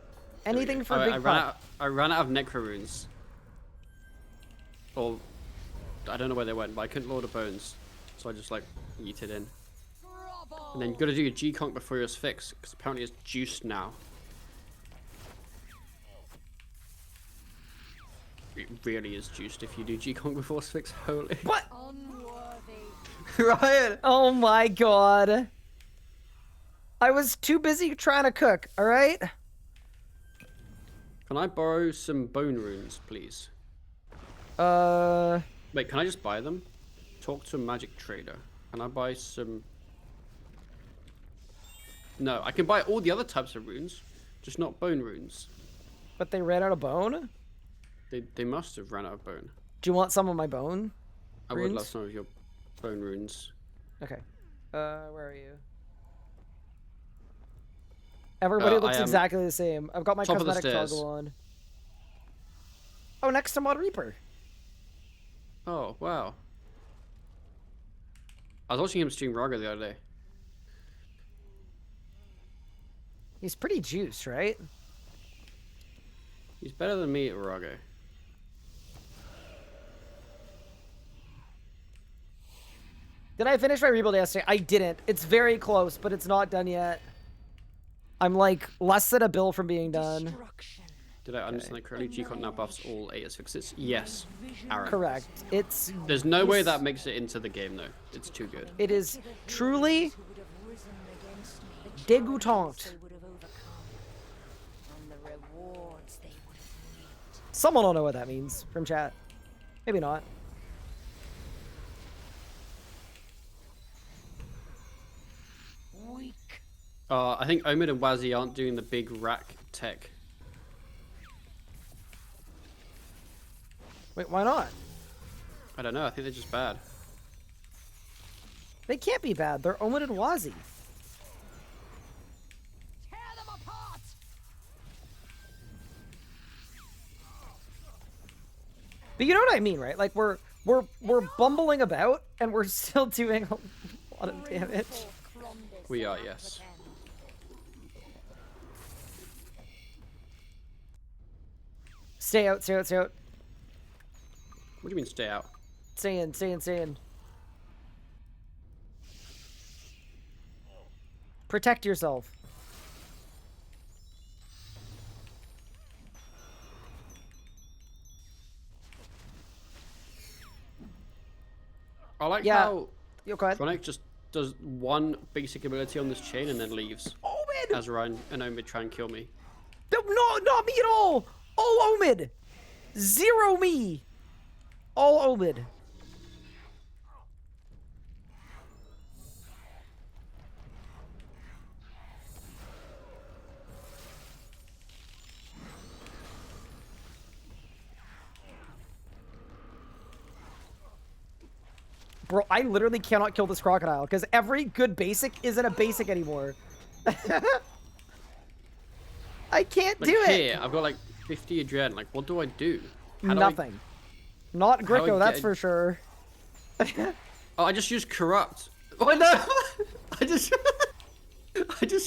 Speaker 1: Anything for
Speaker 7: I
Speaker 1: big
Speaker 7: ran out of Necro runes. Or I don't know where they went, but I couldn't Lord of Bones, so I just like yeeted in. And then you got to do your G-Conk before your fix, because apparently it's juiced now. It really is juiced if you do G-Conk before fix. Holy.
Speaker 1: What?
Speaker 5: Unworthy.
Speaker 7: Ryan!
Speaker 1: Oh my god. I was too busy trying to cook, alright?
Speaker 7: Can I borrow some bone runes, please? Wait, can I just buy them? Talk to a magic trader. Can I buy some... No, I can buy all the other types of runes, just not bone runes.
Speaker 1: But they ran out of bone?
Speaker 7: They must have ran out of bone.
Speaker 1: Do you want some of my bone
Speaker 7: I
Speaker 1: runes?
Speaker 7: would love some of your bone runes.
Speaker 1: Okay. Where are you? Everybody looks exactly the same. I've got my cosmetic toggle on. Oh, next to Mod Reaper.
Speaker 7: Oh, wow. I was watching him stream Raga the other day.
Speaker 1: He's pretty juiced, right?
Speaker 7: He's better than me at Raga.
Speaker 1: Did I finish my rebuild yesterday? I didn't. It's very close, but it's not done yet. I'm like less than a bill from being done.
Speaker 7: Did I understand that correctly? G-Con now buffs all AS fixes? Yes, Aaron.
Speaker 1: Correct. It's...
Speaker 7: There's no way that makes it into the game, though. It's too good.
Speaker 1: It is truly dégoûtant. Someone will know what that means from chat. Maybe not.
Speaker 7: I think Omid and Wazzy aren't doing the big rack tech.
Speaker 1: Wait, why not?
Speaker 7: I don't know. I think they're just bad.
Speaker 1: They can't be bad. They're Omid and Wazzy.
Speaker 5: Tear them apart.
Speaker 1: But you know what I mean, right? Like we're bumbling about and we're still doing a lot of damage.
Speaker 7: We are, yes.
Speaker 1: Stay out, stay out, stay out.
Speaker 7: What do you mean stay out?
Speaker 1: Stay in, stay in, stay in. Protect yourself.
Speaker 7: I like
Speaker 1: Yeah.
Speaker 7: how
Speaker 1: Yo, go ahead.
Speaker 7: Chronic just does one basic ability on this chain and then leaves.
Speaker 1: Omid!
Speaker 7: As Ryan and Omid try and kill me.
Speaker 1: No, not me at all! All Omid! Zero me! All Omid. Bro, I literally cannot kill this crocodile because every good basic isn't a basic anymore. I can't
Speaker 7: Like
Speaker 1: do
Speaker 7: here,
Speaker 1: it.
Speaker 7: I've got like 50 adren. Like, what do I do? How do
Speaker 1: Nothing. Not
Speaker 7: How do
Speaker 1: Gricko,
Speaker 7: I
Speaker 1: that's
Speaker 7: get-
Speaker 1: for sure.
Speaker 7: Oh, I just used corrupt. Oh no! I just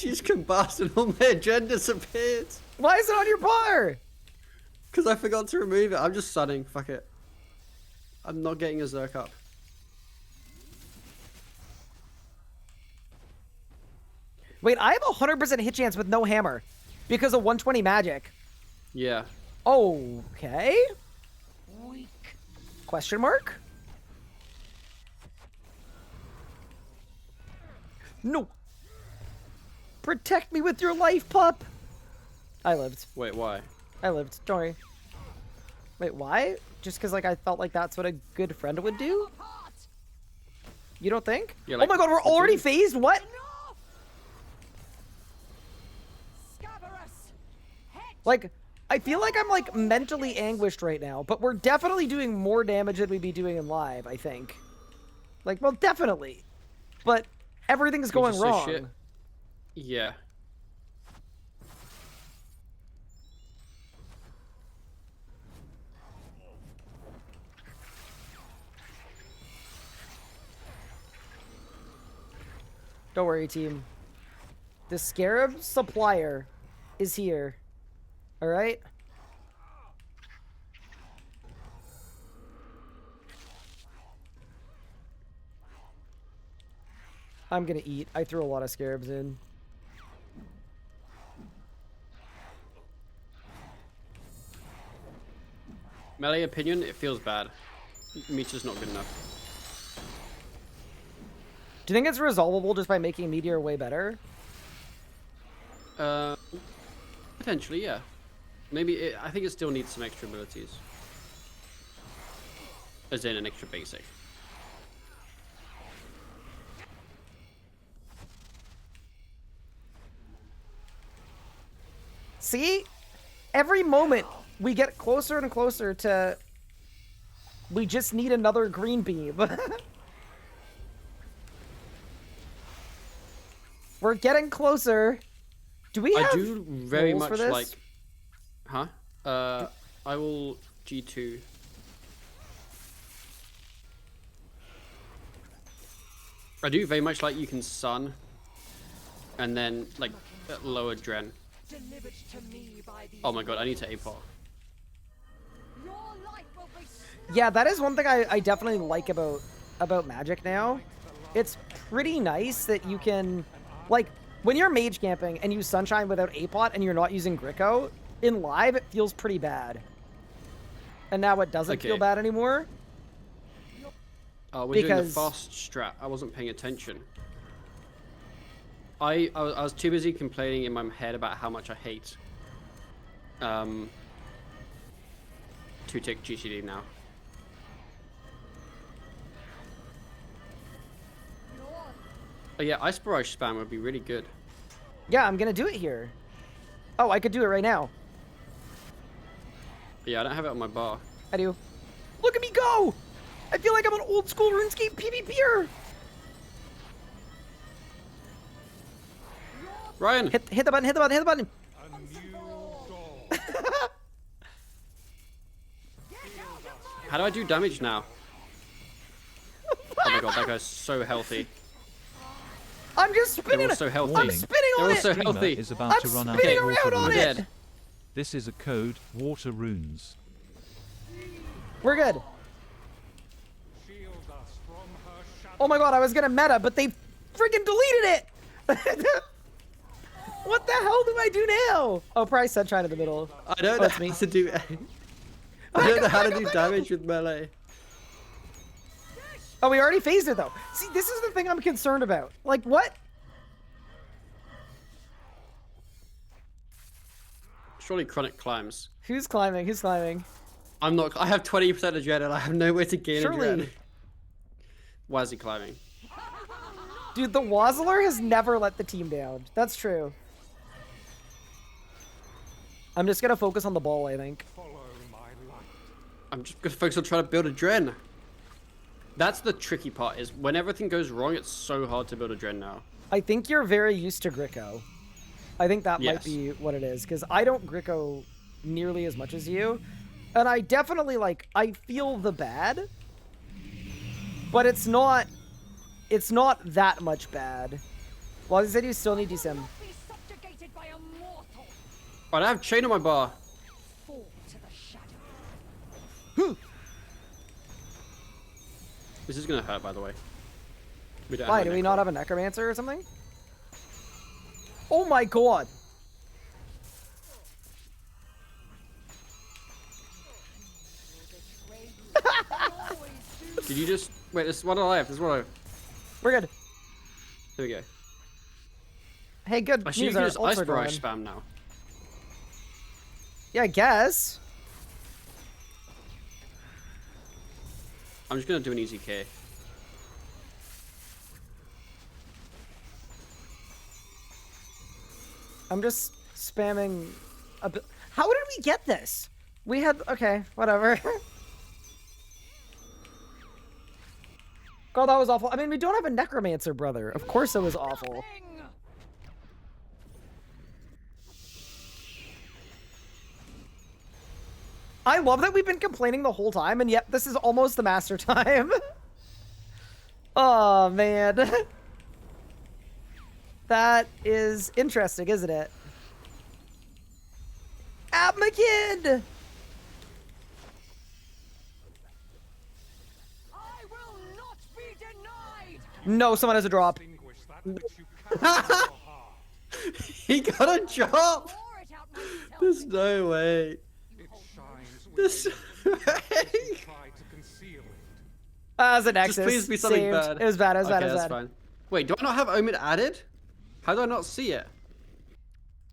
Speaker 7: used combust and all my adren disappeared.
Speaker 1: Why is it on your bar?
Speaker 7: Because I forgot to remove it. I'm just sunning. Fuck it. I'm not getting a Zerk up.
Speaker 1: Wait, I have a 100% hit chance with no hammer because of 120 magic.
Speaker 7: Yeah.
Speaker 1: Okay.
Speaker 5: Weak.
Speaker 1: Question mark? No. Protect me with your life, pup. I lived.
Speaker 7: Wait, why?
Speaker 1: I lived. Don't worry. Wait, why? Just because, like, I felt like that's what a good friend would do? You don't think?
Speaker 7: Yeah,
Speaker 1: Oh
Speaker 7: like,
Speaker 1: my god, we're already phased? What? Like, I feel like I'm, like, mentally anguished right now, but we're definitely doing more damage than we'd be doing in live, I think. Like, well, definitely. But everything's going
Speaker 7: just say
Speaker 1: wrong.
Speaker 7: shit. Yeah.
Speaker 1: Don't worry, team. The Scarab supplier is here. Alright? I'm gonna eat. I threw a lot of scarabs in.
Speaker 7: Melee opinion, it feels bad. Meter's not good enough.
Speaker 1: Do you think it's resolvable just by making Meteor way better?
Speaker 7: Potentially, yeah. Maybe, I think it still needs some extra abilities. As in an extra basic.
Speaker 1: See? Every moment we get closer and closer to... We just need another green beam. We're getting closer. Do we have
Speaker 7: I do very
Speaker 1: rules
Speaker 7: much
Speaker 1: for this?
Speaker 7: like... Huh? I will G2. I do very much like you can sun. And then, like, lower Dren. Oh my god, I need to APOC.
Speaker 1: Yeah, that is one thing I definitely like about Magic now. It's pretty nice that you can, like, when you're mage camping and use Sunshine without APOT and you're not using Gricko, in live it feels pretty bad. And now it doesn't feel bad anymore.
Speaker 7: We're doing the fast strat. I wasn't paying attention. I was too busy complaining in my head about how much I hate 2-tick GCD now. Oh yeah, Ice Barrage spam would be really good.
Speaker 1: Yeah, I'm gonna do it here. Oh, I could do it right now.
Speaker 7: Yeah, I don't have it on my bar.
Speaker 1: I do. Look at me go! I feel like I'm an old school RuneScape PvPer!
Speaker 7: Ryan!
Speaker 1: Hit the button, hit the button, hit the button!
Speaker 7: How do I do damage now? Oh my god, that guy's so healthy.
Speaker 1: I'm just spinning
Speaker 7: They're all
Speaker 1: it!
Speaker 7: so healthy.
Speaker 1: I'm spinning on
Speaker 7: They're all
Speaker 1: it!
Speaker 7: so
Speaker 8: Streamer
Speaker 7: healthy.
Speaker 8: is about to
Speaker 1: I'm
Speaker 8: run out
Speaker 1: spinning
Speaker 8: of
Speaker 1: around
Speaker 8: water
Speaker 1: on
Speaker 8: runes.
Speaker 1: it!
Speaker 7: Dead.
Speaker 8: This is a code, water runes.
Speaker 1: We're good. Oh my god, I was gonna meta, but they freaking deleted it! What the hell do I do now? Oh, probably Sunshine in the middle.
Speaker 4: I don't know
Speaker 1: it's me.
Speaker 4: how to do. I don't know how to do damage with melee.
Speaker 1: Oh, we already phased it though. See, this is the thing I'm concerned about. Like, what?
Speaker 7: Surely Chronic climbs.
Speaker 1: Who's climbing? Who's climbing?
Speaker 7: I'm not. I have 20% adrenaline. I have nowhere to gain
Speaker 1: Surely.
Speaker 7: adrenaline. Why is he climbing?
Speaker 1: Dude, the Wazzler has never let the team down. That's true. I'm just gonna focus on the ball, I think.
Speaker 7: I'm just gonna focus on trying to build a Dren. That's the tricky part, is when everything goes wrong, it's so hard to build a Dren now.
Speaker 1: I think you're very used to Gricko. I think that might
Speaker 7: Yes.
Speaker 1: be what it is, because I don't Gricko nearly as much as you. And I definitely, like, I feel the bad, but it's not that much bad. Well, as I said, you still need DSIM.
Speaker 7: Right, I have chain on my bar. This is gonna hurt, by the way. We don't
Speaker 1: Why,
Speaker 7: have
Speaker 1: do
Speaker 7: a
Speaker 1: we
Speaker 7: necro.
Speaker 1: not have a Necromancer or something? Oh my god.
Speaker 7: Did you just wait? There's one alive. There's one alive.
Speaker 1: We're good.
Speaker 7: There we go.
Speaker 1: Hey, good
Speaker 7: Actually, you
Speaker 1: news.
Speaker 7: can
Speaker 1: Our
Speaker 7: just
Speaker 1: ults
Speaker 7: ice
Speaker 1: are
Speaker 7: barrage
Speaker 1: going.
Speaker 7: spam now.
Speaker 1: Yeah, I guess.
Speaker 7: I'm just gonna do an easy K.
Speaker 1: I'm just spamming a bit. How did we get this? We had, okay, whatever. God, that was awful. I mean, we don't have a necromancer, brother. Of course it was awful. I love that we've been complaining the whole time, and yet this is almost the master time. Oh, man. That is interesting, isn't it? Abmakid!
Speaker 5: I will not be denied.
Speaker 1: No, someone has a drop.
Speaker 4: He got a drop.
Speaker 5: Pour it out myself.
Speaker 4: There's no way.
Speaker 2: It shines
Speaker 4: This
Speaker 2: within you. Try to conceal it.
Speaker 1: As a Nexus.
Speaker 4: Just please be something
Speaker 1: saved.
Speaker 4: bad.
Speaker 1: It was bad, it was bad, it
Speaker 7: Okay,
Speaker 1: was
Speaker 7: that's
Speaker 1: bad.
Speaker 7: fine.
Speaker 4: Wait, do I not have Omid added? How do I not see it?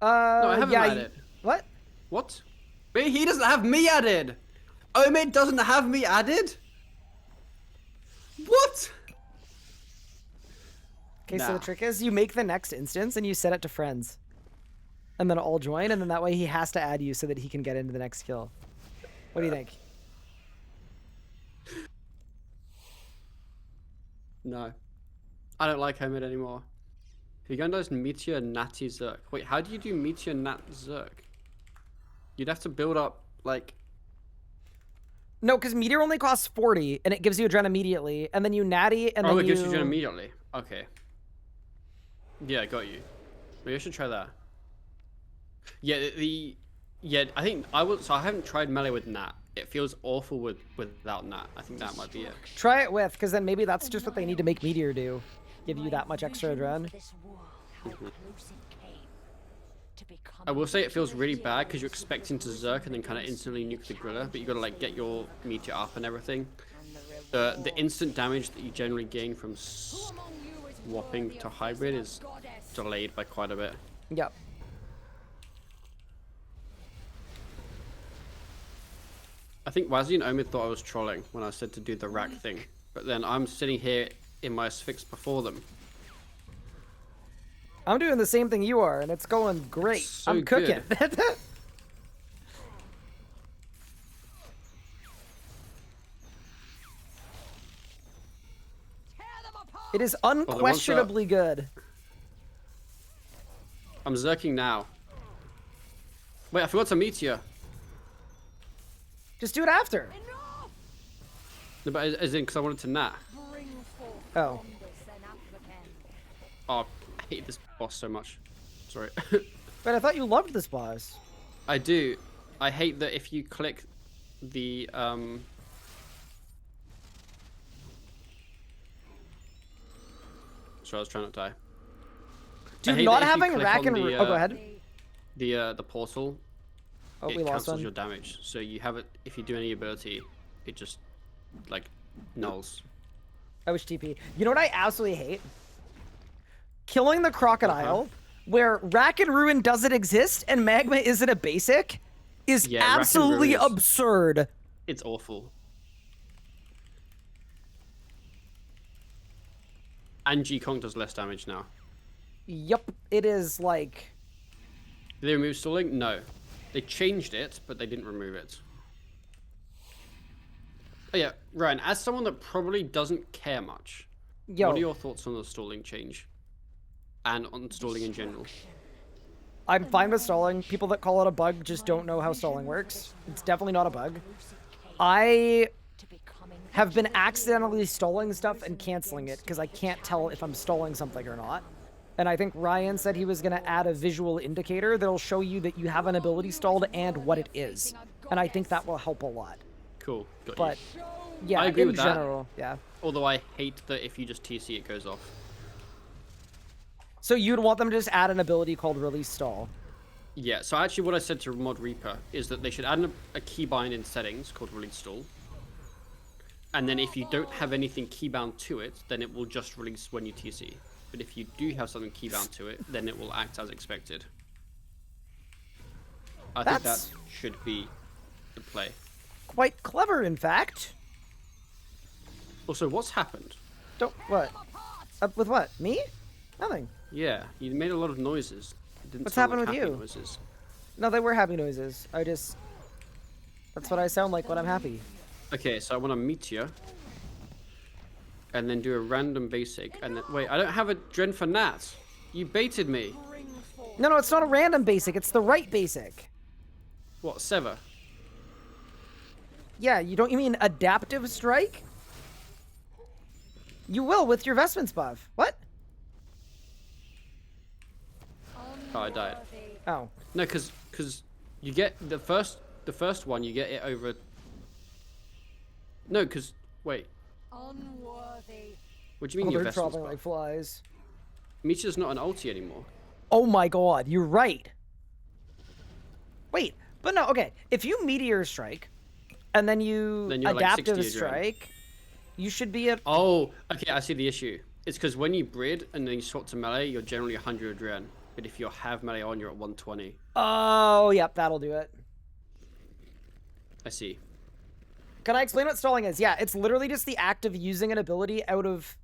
Speaker 7: No, I haven't
Speaker 1: yeah,
Speaker 7: added.
Speaker 1: What?
Speaker 7: What?
Speaker 4: Wait, he doesn't have me added. Omid doesn't have me added. What?
Speaker 1: Okay, so
Speaker 7: Nah.
Speaker 1: the trick is you make the next instance and you set it to friends. And then all join, and then that way he has to add you so that he can get into the next kill. What do you think?
Speaker 7: No. I don't like Omid anymore. If does Meteor Natty Zerk. Wait, how do you do Meteor Nat Zerk? You'd have to build up, like...
Speaker 1: No, because Meteor only costs 40, and it gives you a Dren immediately, and then you natty, and
Speaker 7: Oh,
Speaker 1: then
Speaker 7: it gives you Gen immediately. Okay. Yeah, got you. Maybe I should try that. Yeah, yeah, I think I will. So I haven't tried melee with Nat. It feels awful without Nat. I think that might be it.
Speaker 1: Try it with, because then maybe that's just what they need to make Meteor do. Give you that much extra Dren.
Speaker 5: This world, how close it came to becoming
Speaker 7: I will say it feels really bad because you're expecting to Zerk and then kind of instantly nuke the Gorilla, but you gotta like get your Meteor up and everything. The instant damage that you generally gain from swapping to hybrid is delayed by quite a bit.
Speaker 1: Yep.
Speaker 7: I think Wazzy and Omid thought I was trolling when I said to do the rack thing, but then I'm sitting here in my Sphinx before them.
Speaker 1: I'm doing the same thing you are, and it's going great.
Speaker 7: So
Speaker 1: I'm cooking. It is unquestionably good.
Speaker 7: I'm Zerking now. Wait, I forgot to Meteor.
Speaker 1: Just do it after.
Speaker 7: No, but as in, because I wanted to Nat.
Speaker 1: Oh.
Speaker 7: Oh, I hate this boss so much. Sorry.
Speaker 1: But I thought you loved this boss.
Speaker 7: I do. I hate that if you click the Sorry, I was trying not to die.
Speaker 1: Dude, not having rack and... oh, go ahead.
Speaker 7: The portal,
Speaker 1: Oh,
Speaker 7: it
Speaker 1: we lost
Speaker 7: cancels
Speaker 1: one.
Speaker 7: your damage. So you have it, if you do any ability, it just, like, nulls.
Speaker 1: I wish TP. You know what I absolutely hate? Killing the crocodile, where Rack and Ruin doesn't exist and Magma isn't a basic, is
Speaker 7: Yeah, Rack and
Speaker 1: absolutely
Speaker 7: Ruin is-
Speaker 1: absurd.
Speaker 7: It's awful. And G-Kong does less damage now.
Speaker 1: Yup, it is like...
Speaker 7: Did they remove stalling? No. They changed it, but they didn't remove it. Oh yeah, Ryan, as someone that probably doesn't care much,
Speaker 1: Yo,
Speaker 7: what are your thoughts on the stalling change? And on stalling in general?
Speaker 1: I'm fine with stalling. People that call it a bug just don't know how stalling works. It's definitely not a bug. I have been accidentally stalling stuff and canceling it because I can't tell if I'm stalling something or not. And I think Ryan said he was going to add a visual indicator that'll show you that you have an ability stalled and what it is. And I think that will help a lot.
Speaker 7: Cool, got
Speaker 1: But
Speaker 7: you.
Speaker 1: yeah,
Speaker 7: I agree
Speaker 1: in
Speaker 7: with that.
Speaker 1: general, yeah.
Speaker 7: Although I hate that if you just TC it goes off.
Speaker 1: So you'd want them to just add an ability called Release Stall.
Speaker 7: Yeah, so actually what I said to Mod Reaper is that they should add a keybind in settings called Release Stall. And then if you don't have anything keybound to it, then it will just release when you TC. But if you do have something keybound to it, then it will act as expected. I think that should be the play.
Speaker 1: Quite clever, in fact.
Speaker 7: Also, what's happened?
Speaker 1: What? With what? Me? Nothing.
Speaker 7: Yeah, you made a lot of noises. It didn't
Speaker 1: What's
Speaker 7: sound
Speaker 1: happened
Speaker 7: like
Speaker 1: with
Speaker 7: happy
Speaker 1: you?
Speaker 7: Noises.
Speaker 1: No, they were happy noises. That's what I sound like when I'm happy.
Speaker 7: Okay, so I want a meteor. And then do a random basic. And then, wait, I don't have a Dren for Nat. You baited me.
Speaker 1: No, it's not a random basic. It's the right basic.
Speaker 7: What, Sever?
Speaker 1: Yeah, you mean Adaptive Strike? You will with your Vestments buff. What?
Speaker 7: Oh, I died.
Speaker 1: Oh.
Speaker 7: No, because you get the first one, you get it over. No, because wait.
Speaker 5: Unworthy.
Speaker 7: What do you mean
Speaker 1: Oh,
Speaker 7: your
Speaker 1: they're
Speaker 7: vessels?
Speaker 1: dropping like flies.
Speaker 7: Meteor's not an ulti anymore.
Speaker 1: Oh my god, you're right. Wait, but no, okay. If you Meteor Strike, and then you
Speaker 7: Then you're like
Speaker 1: Adaptive
Speaker 7: 60 adrenaline.
Speaker 1: Strike, you should be at...
Speaker 7: Oh, okay, I see the issue. It's because when you Brid and then you swap to melee, you're generally 100 adren. But if you have melee on, you're at 120.
Speaker 1: Oh, yep, that'll do it.
Speaker 7: I see.
Speaker 1: Can I explain what stalling is? Yeah, it's literally just the act of using an ability out of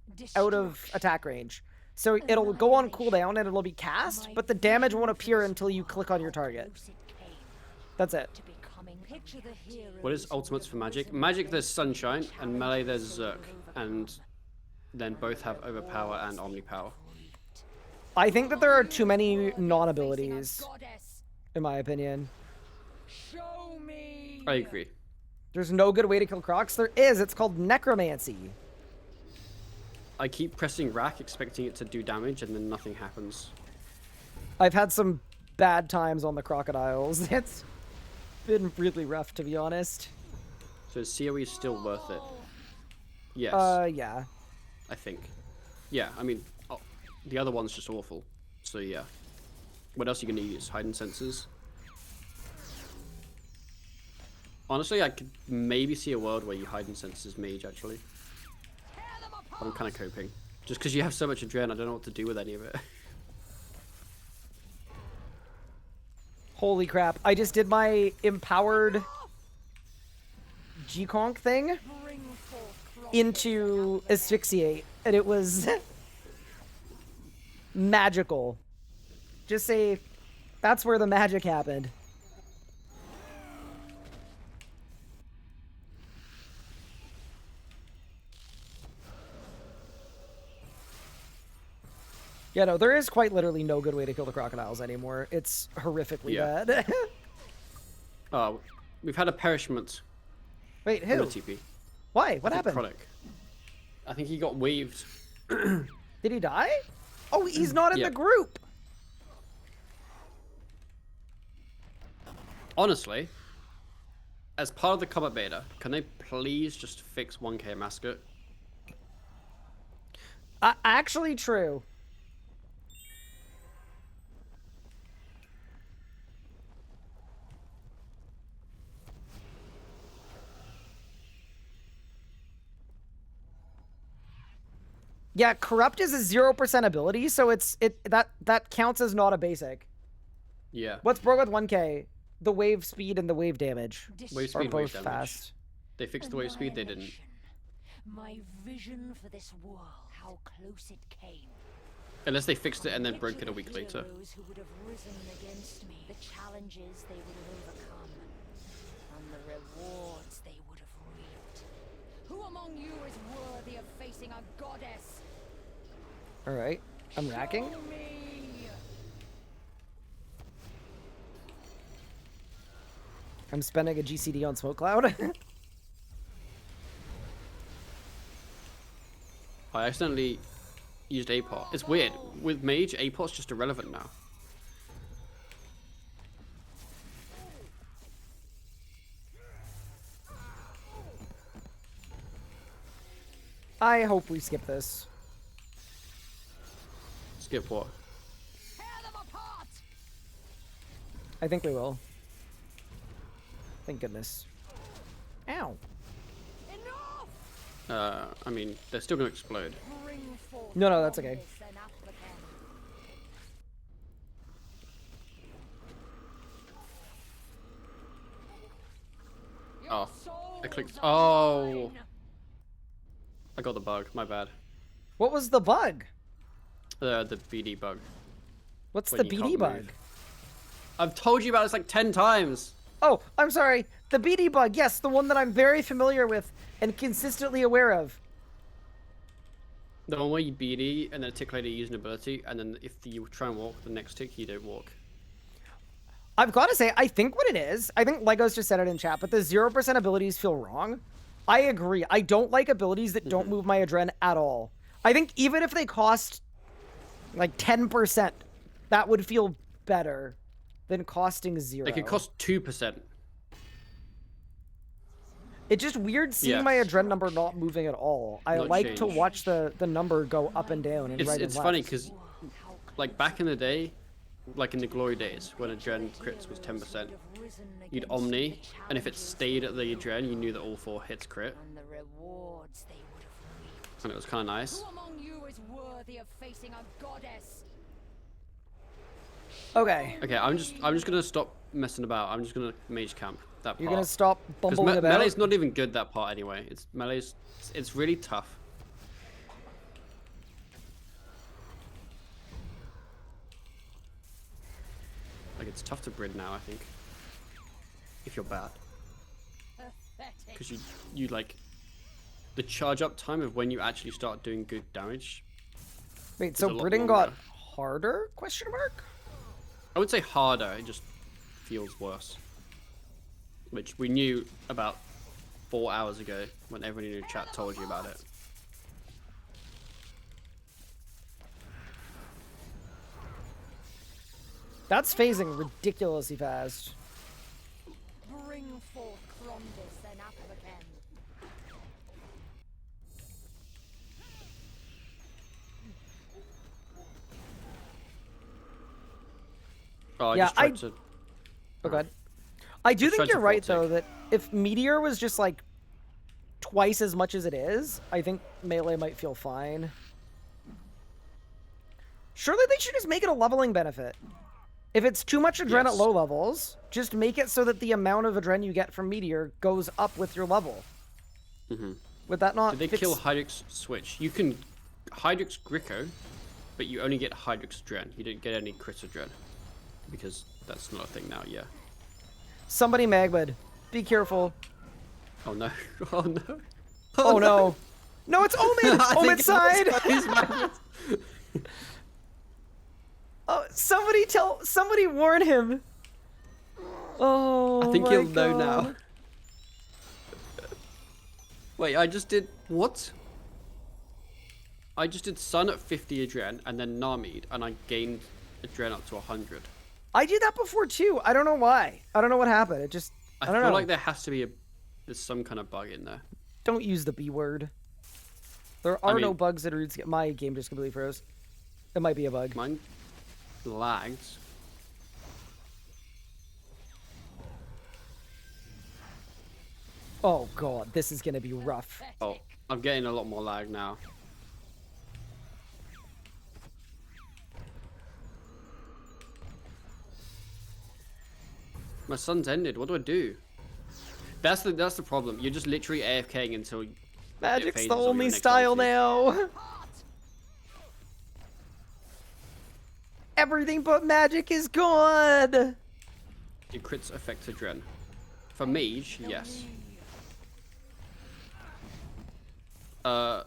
Speaker 1: attack range. So it'll go on cooldown and it'll be cast, but the damage won't appear until you click on your target. That's it.
Speaker 7: What is ultimates for magic? Magic, there's Sunshine, and melee, there's Zerk. And then both have Overpower and Omnipower.
Speaker 1: I think that there are too many non-abilities, in my opinion.
Speaker 7: I agree.
Speaker 1: There's no good way to kill Crocs. There is. It's called Necromancy.
Speaker 7: I keep pressing rack, expecting it to do damage, and then nothing happens.
Speaker 1: I've had some bad times on the crocodiles. It's been really rough, to be honest.
Speaker 7: So is CoE still worth it? Yes.
Speaker 1: Yeah.
Speaker 7: I think. Yeah, I mean, the other one's just awful. So yeah. What else are you going to use? Hidden Sensors? Honestly, I could maybe see a world where you Hidden Sensors mage, actually. But I'm kind of coping. Just because you have so much adrenaline, I don't know what to do with any of it.
Speaker 1: Holy crap. I just did my empowered G-Conk thing into Asphyxiate, and it was magical. Just say, that's where the magic happened. Yeah, no, there is quite literally no good way to kill the crocodiles anymore. It's horrifically bad.
Speaker 7: Oh, we've had a perishment.
Speaker 1: Wait,
Speaker 7: On
Speaker 1: who?
Speaker 7: the TP.
Speaker 1: Why? What happened?
Speaker 7: Product. I think he got waved.
Speaker 1: Did he die? Oh, he's not in the group.
Speaker 7: Honestly, as part of the combat beta, can they please just fix 1k mascot?
Speaker 1: Actually, true. Yeah, corrupt is a 0% ability, so that counts as not a basic.
Speaker 7: Yeah.
Speaker 1: What's broke with 1k? The wave speed and the wave damage.
Speaker 7: Wave
Speaker 1: are
Speaker 7: speed,
Speaker 1: both
Speaker 7: wave damage.
Speaker 1: fast.
Speaker 7: They fixed the wave speed, they didn't.
Speaker 5: My vision for this world, how close it came.
Speaker 7: Unless they fixed it and then broke it a week later.
Speaker 5: Who would have risen against me, the challenges they would have overcome, and the rewards they would have reaped. Who among you is worthy of facing a goddess?
Speaker 1: All right, I'm racking.
Speaker 5: Show me!
Speaker 1: I'm spending a GCD on Smoke Cloud.
Speaker 7: I accidentally used APOT. It's weird. With Mage, APOT's just irrelevant now.
Speaker 1: I hope we skip this.
Speaker 7: Skip what?
Speaker 1: I think we will. Thank goodness. Ow.
Speaker 7: I mean, they're still gonna explode.
Speaker 1: No, that's okay.
Speaker 7: Oh, I clicked. Oh, I got the bug. My bad.
Speaker 1: What was the bug?
Speaker 7: The BD bug.
Speaker 1: What's
Speaker 7: When
Speaker 1: the
Speaker 7: you
Speaker 1: BD
Speaker 7: can't
Speaker 1: bug?
Speaker 7: move. I've told you about this like 10 times.
Speaker 1: Oh, I'm sorry. The BD bug. Yes, the one that I'm very familiar with and consistently aware of.
Speaker 7: The one where you BD and then a tick later you use an ability, and then if you try and walk the next tick, you don't walk.
Speaker 1: I've got to say, I think what it is, I think Legos just said it in chat, but the 0% abilities feel wrong. I agree. I don't like abilities that don't move my adren at all. I think even if they cost like 10%, that would feel better than costing 0.
Speaker 7: They could cost 2%.
Speaker 1: It's just weird seeing my adren number not moving at all. I
Speaker 7: Not
Speaker 1: like to
Speaker 7: change.
Speaker 1: watch the number go up and down and right and
Speaker 7: It's
Speaker 1: left.
Speaker 7: funny because, like back in the day, like in the glory days when adren crits was 10%, you'd omni, and if it stayed at the adren, you knew that all 4 hits crit,
Speaker 5: And the rewards they would have reaped.
Speaker 7: and it was kind of nice.
Speaker 5: Who among you is worthy of facing a goddess?
Speaker 1: Okay.
Speaker 7: Okay, I'm just gonna stop messing about. I'm just gonna mage camp that part.
Speaker 1: You're going to stop
Speaker 7: Because
Speaker 1: bumbling about?
Speaker 7: melee's not even good that part anyway. It's really tough. Like it's tough to brid now, I think. If you're bad. Because you like the charge up time of when you actually start doing good damage.
Speaker 1: Wait,
Speaker 7: is
Speaker 1: so
Speaker 7: a lot
Speaker 1: Bridding got
Speaker 7: longer.
Speaker 1: harder? Question mark?
Speaker 7: I would say harder, it just feels worse. Which we knew about 4 hours ago when everyone in your chat told you about it.
Speaker 1: That's phasing ridiculously fast.
Speaker 5: Bring forth Chrondis and Apotheken.
Speaker 7: Oh, I
Speaker 1: Yeah,
Speaker 7: just tried to...
Speaker 1: Oh, God. I do
Speaker 7: Just
Speaker 1: think
Speaker 7: tried
Speaker 1: you're
Speaker 7: to
Speaker 1: right,
Speaker 7: full
Speaker 1: though,
Speaker 7: tick.
Speaker 1: that if Meteor was just, like, twice as much as it is, I think Melee might feel fine. Surely they should just make it a leveling benefit. If it's too much adren at
Speaker 7: Yes.
Speaker 1: low levels, just make it so that the amount of adren you get from Meteor goes up with your level.
Speaker 7: Mm-hmm.
Speaker 1: Would that not
Speaker 7: Did they
Speaker 1: fix...
Speaker 7: kill Hydrix Switch? You can Hydrix Gricko, but you only get Hydrix Dren. You don't get any Crit Dren. Because that's not a thing now, yeah.
Speaker 1: Somebody Magmad. Be careful.
Speaker 7: Oh no. Oh no.
Speaker 1: Oh, no. No, it's Omen!
Speaker 4: I
Speaker 1: Omen
Speaker 4: think it
Speaker 1: side!
Speaker 4: was Magmad.
Speaker 1: Oh, somebody warn him. Oh,
Speaker 7: I think
Speaker 1: my
Speaker 7: he'll know
Speaker 1: God.
Speaker 7: now. Wait, I just did... What? I just did Sun at 50 Adren and then Narmid, and I gained Adren up to 100.
Speaker 1: I did that before too. I don't know why. I don't know what happened. It just I don't
Speaker 7: feel
Speaker 1: know.
Speaker 7: like there has to be there's some kind of bug in there.
Speaker 1: Don't use the B word. There are no
Speaker 7: mean-
Speaker 1: bugs that are. My game just completely froze. It might be a bug.
Speaker 7: Mine lagged.
Speaker 1: Oh God, this is gonna be rough.
Speaker 7: Oh, I'm getting a lot more lag now. My sun's ended. What do I do? That's the problem. You're just literally AFKing until it
Speaker 1: Magic's
Speaker 7: phases
Speaker 1: the
Speaker 7: on your
Speaker 1: only
Speaker 7: next
Speaker 1: style
Speaker 7: ulti.
Speaker 1: now. Everything but magic is gone.
Speaker 7: Your crits affect Adren. For mage, yes. How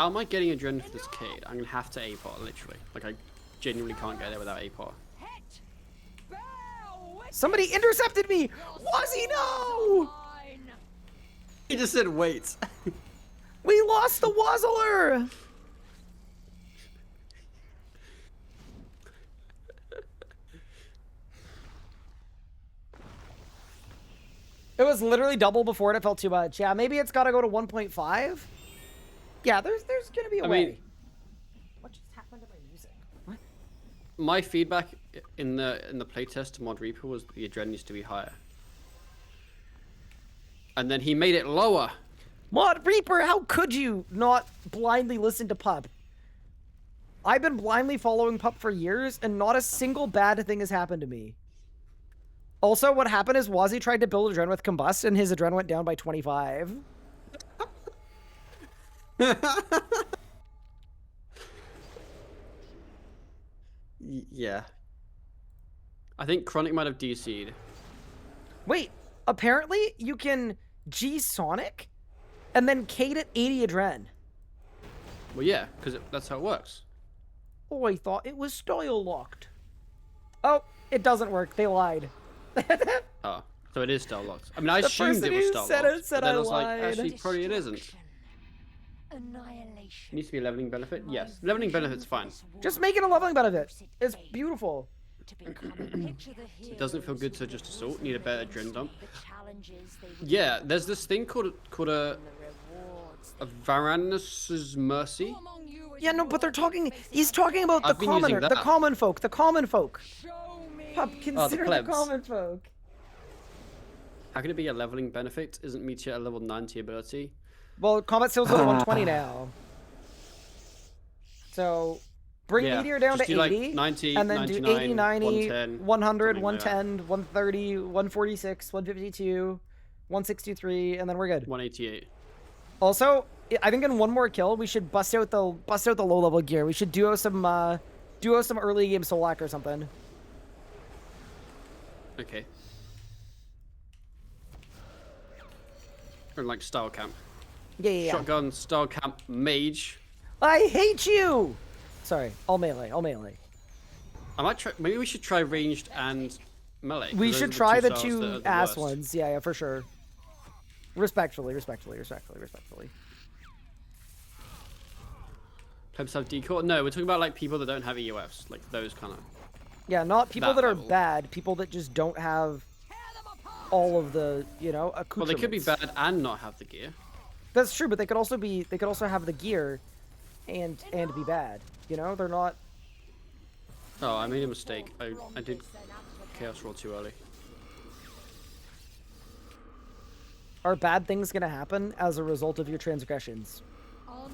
Speaker 7: am I getting Adren for this Cade? I'm gonna have to APOR, literally. Like, I genuinely can't get there without APOR.
Speaker 1: Somebody intercepted me. Wazzy, no!
Speaker 4: He just said wait.
Speaker 1: We lost the Wazzler. It was literally double before and it felt too much. Yeah, maybe it's got to go to 1.5. Yeah, there's gonna be a way.
Speaker 7: mean-
Speaker 1: What just happened to my music? What?
Speaker 7: my feedback in the playtest to Mod Reaper was the adren needs to be higher. And then he made it lower.
Speaker 1: Mod Reaper, how could you not blindly listen to Pup? I've been blindly following Pup for years, and not a single bad thing has happened to me. Also, what happened is Wazzy tried to build adren with Combust, and his adren went down by 25.
Speaker 7: Yeah. I think Chronic might have DC'd.
Speaker 1: Wait, apparently you can G-Sonic and then Kate at 80 adren.
Speaker 7: Well, yeah, because that's how it works.
Speaker 1: Oh, I thought it was style locked. Oh, it doesn't work. They lied.
Speaker 7: Oh, so it is style locked. I mean, I
Speaker 1: The
Speaker 7: assumed
Speaker 1: person
Speaker 7: it was
Speaker 1: who
Speaker 7: style
Speaker 1: said
Speaker 7: locked.
Speaker 1: it said
Speaker 7: but then
Speaker 1: I
Speaker 7: I was like,
Speaker 1: lied.
Speaker 7: actually, probably it isn't.
Speaker 5: Annihilation.
Speaker 7: Needs to be a leveling benefit? Yes. Leveling benefit's fine.
Speaker 1: Just make it a leveling benefit. It's beautiful.
Speaker 5: To become picture the
Speaker 7: It doesn't feel good to just assault. Need a better adren dump.
Speaker 5: the challenges they would
Speaker 7: Yeah, there's this thing called a
Speaker 5: the rewards.
Speaker 7: Varanus' Mercy.
Speaker 5: Among you is
Speaker 1: Yeah, no, but they're talking. He's talking about the
Speaker 7: I've been using
Speaker 1: commoner, the
Speaker 7: that.
Speaker 1: common folk, the common folk.
Speaker 5: show me.
Speaker 1: Pup, consider the
Speaker 7: plebs.
Speaker 1: common folk.
Speaker 7: How can it be a leveling benefit? Isn't Meteor a level 90 ability?
Speaker 1: Well, combat skills level 120 now. So, bring
Speaker 7: Yeah,
Speaker 1: Meteor down
Speaker 7: just
Speaker 1: to
Speaker 7: do, like,
Speaker 1: 80,
Speaker 7: 90,
Speaker 1: and then do
Speaker 7: 99,
Speaker 1: 80, 90,
Speaker 7: 110,
Speaker 1: 100,
Speaker 7: something like that.
Speaker 1: 110, 130, 146, 152, 163, and then we're good.
Speaker 7: 188.
Speaker 1: Also, I think in one more kill, we should bust out the low level gear. We should duo some early game Solak or something.
Speaker 7: Okay. Or like style camp.
Speaker 1: Yeah.
Speaker 7: Shotgun, style camp, mage.
Speaker 1: I hate you! Sorry, all melee.
Speaker 7: I might try. Maybe we should try ranged and melee. 'cause
Speaker 1: We
Speaker 7: those
Speaker 1: should
Speaker 7: are
Speaker 1: try the
Speaker 7: styles that are
Speaker 1: two
Speaker 7: the
Speaker 1: ass
Speaker 7: worst.
Speaker 1: ones. Yeah, for sure. Respectfully.
Speaker 7: Plebs have decoy. No, we're talking about like people that don't have EOFs, like those kind of.
Speaker 1: Yeah, not people
Speaker 7: That
Speaker 1: that are
Speaker 7: level.
Speaker 1: bad. People that just don't have all of the,
Speaker 7: Well,
Speaker 1: accoutrements.
Speaker 7: they could be bad and not have the gear.
Speaker 1: That's true, but they could also have the gear, and be bad. They're not.
Speaker 7: Oh, I made a mistake. I did chaos roll too early.
Speaker 1: Are bad things gonna happen as a result of your transgressions?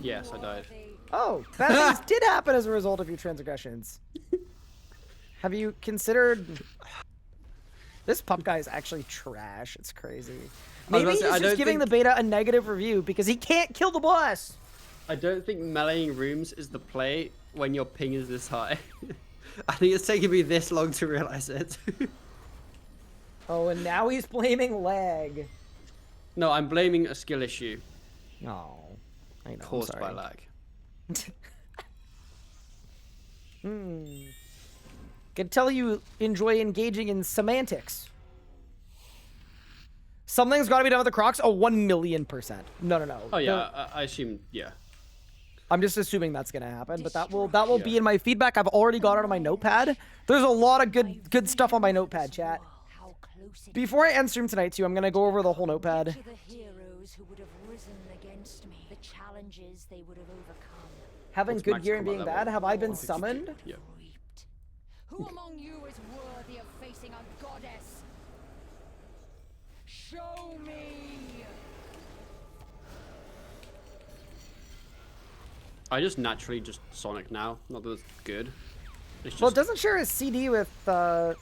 Speaker 7: Yes, I died.
Speaker 1: Oh, bad things did happen as a result of your transgressions. Have you considered? This pup guy is actually trash. It's crazy. Maybe he's just giving the beta a negative review because he can't kill the boss.
Speaker 7: I don't think meleeing rooms is the play when your ping is this high. I think it's taken me this long to realize it.
Speaker 1: Oh, and now he's blaming lag.
Speaker 7: No, I'm blaming a skill issue
Speaker 1: No, I know.
Speaker 7: caused
Speaker 1: I'm
Speaker 7: by
Speaker 1: sorry.
Speaker 7: lag.
Speaker 1: Can tell you enjoy engaging in semantics. Something's got to be done with the Crocs. Oh, 1,000,000%. No.
Speaker 7: Oh yeah, I assume yeah.
Speaker 1: I'm just assuming that's gonna happen, but that will be in my feedback. I've already got it on my notepad. There's a lot of good stuff on my notepad, chat.
Speaker 5: How close it
Speaker 1: Before I end stream tonight too, I'm gonna go over the whole notepad.
Speaker 5: to the heroes who would have risen against me, the challenges they would have overcome.
Speaker 1: Having
Speaker 7: What's
Speaker 1: good
Speaker 7: max
Speaker 1: gear and
Speaker 7: combat
Speaker 1: being
Speaker 7: level?
Speaker 1: bad, have I been
Speaker 7: 152.
Speaker 1: summoned?
Speaker 7: Yeah.
Speaker 5: Reaped. Who among you is worthy of facing a goddess? Show me.
Speaker 7: I just naturally just Sonic now. Not that it's good. It's just
Speaker 1: Well, it doesn't share his CD with,
Speaker 7: I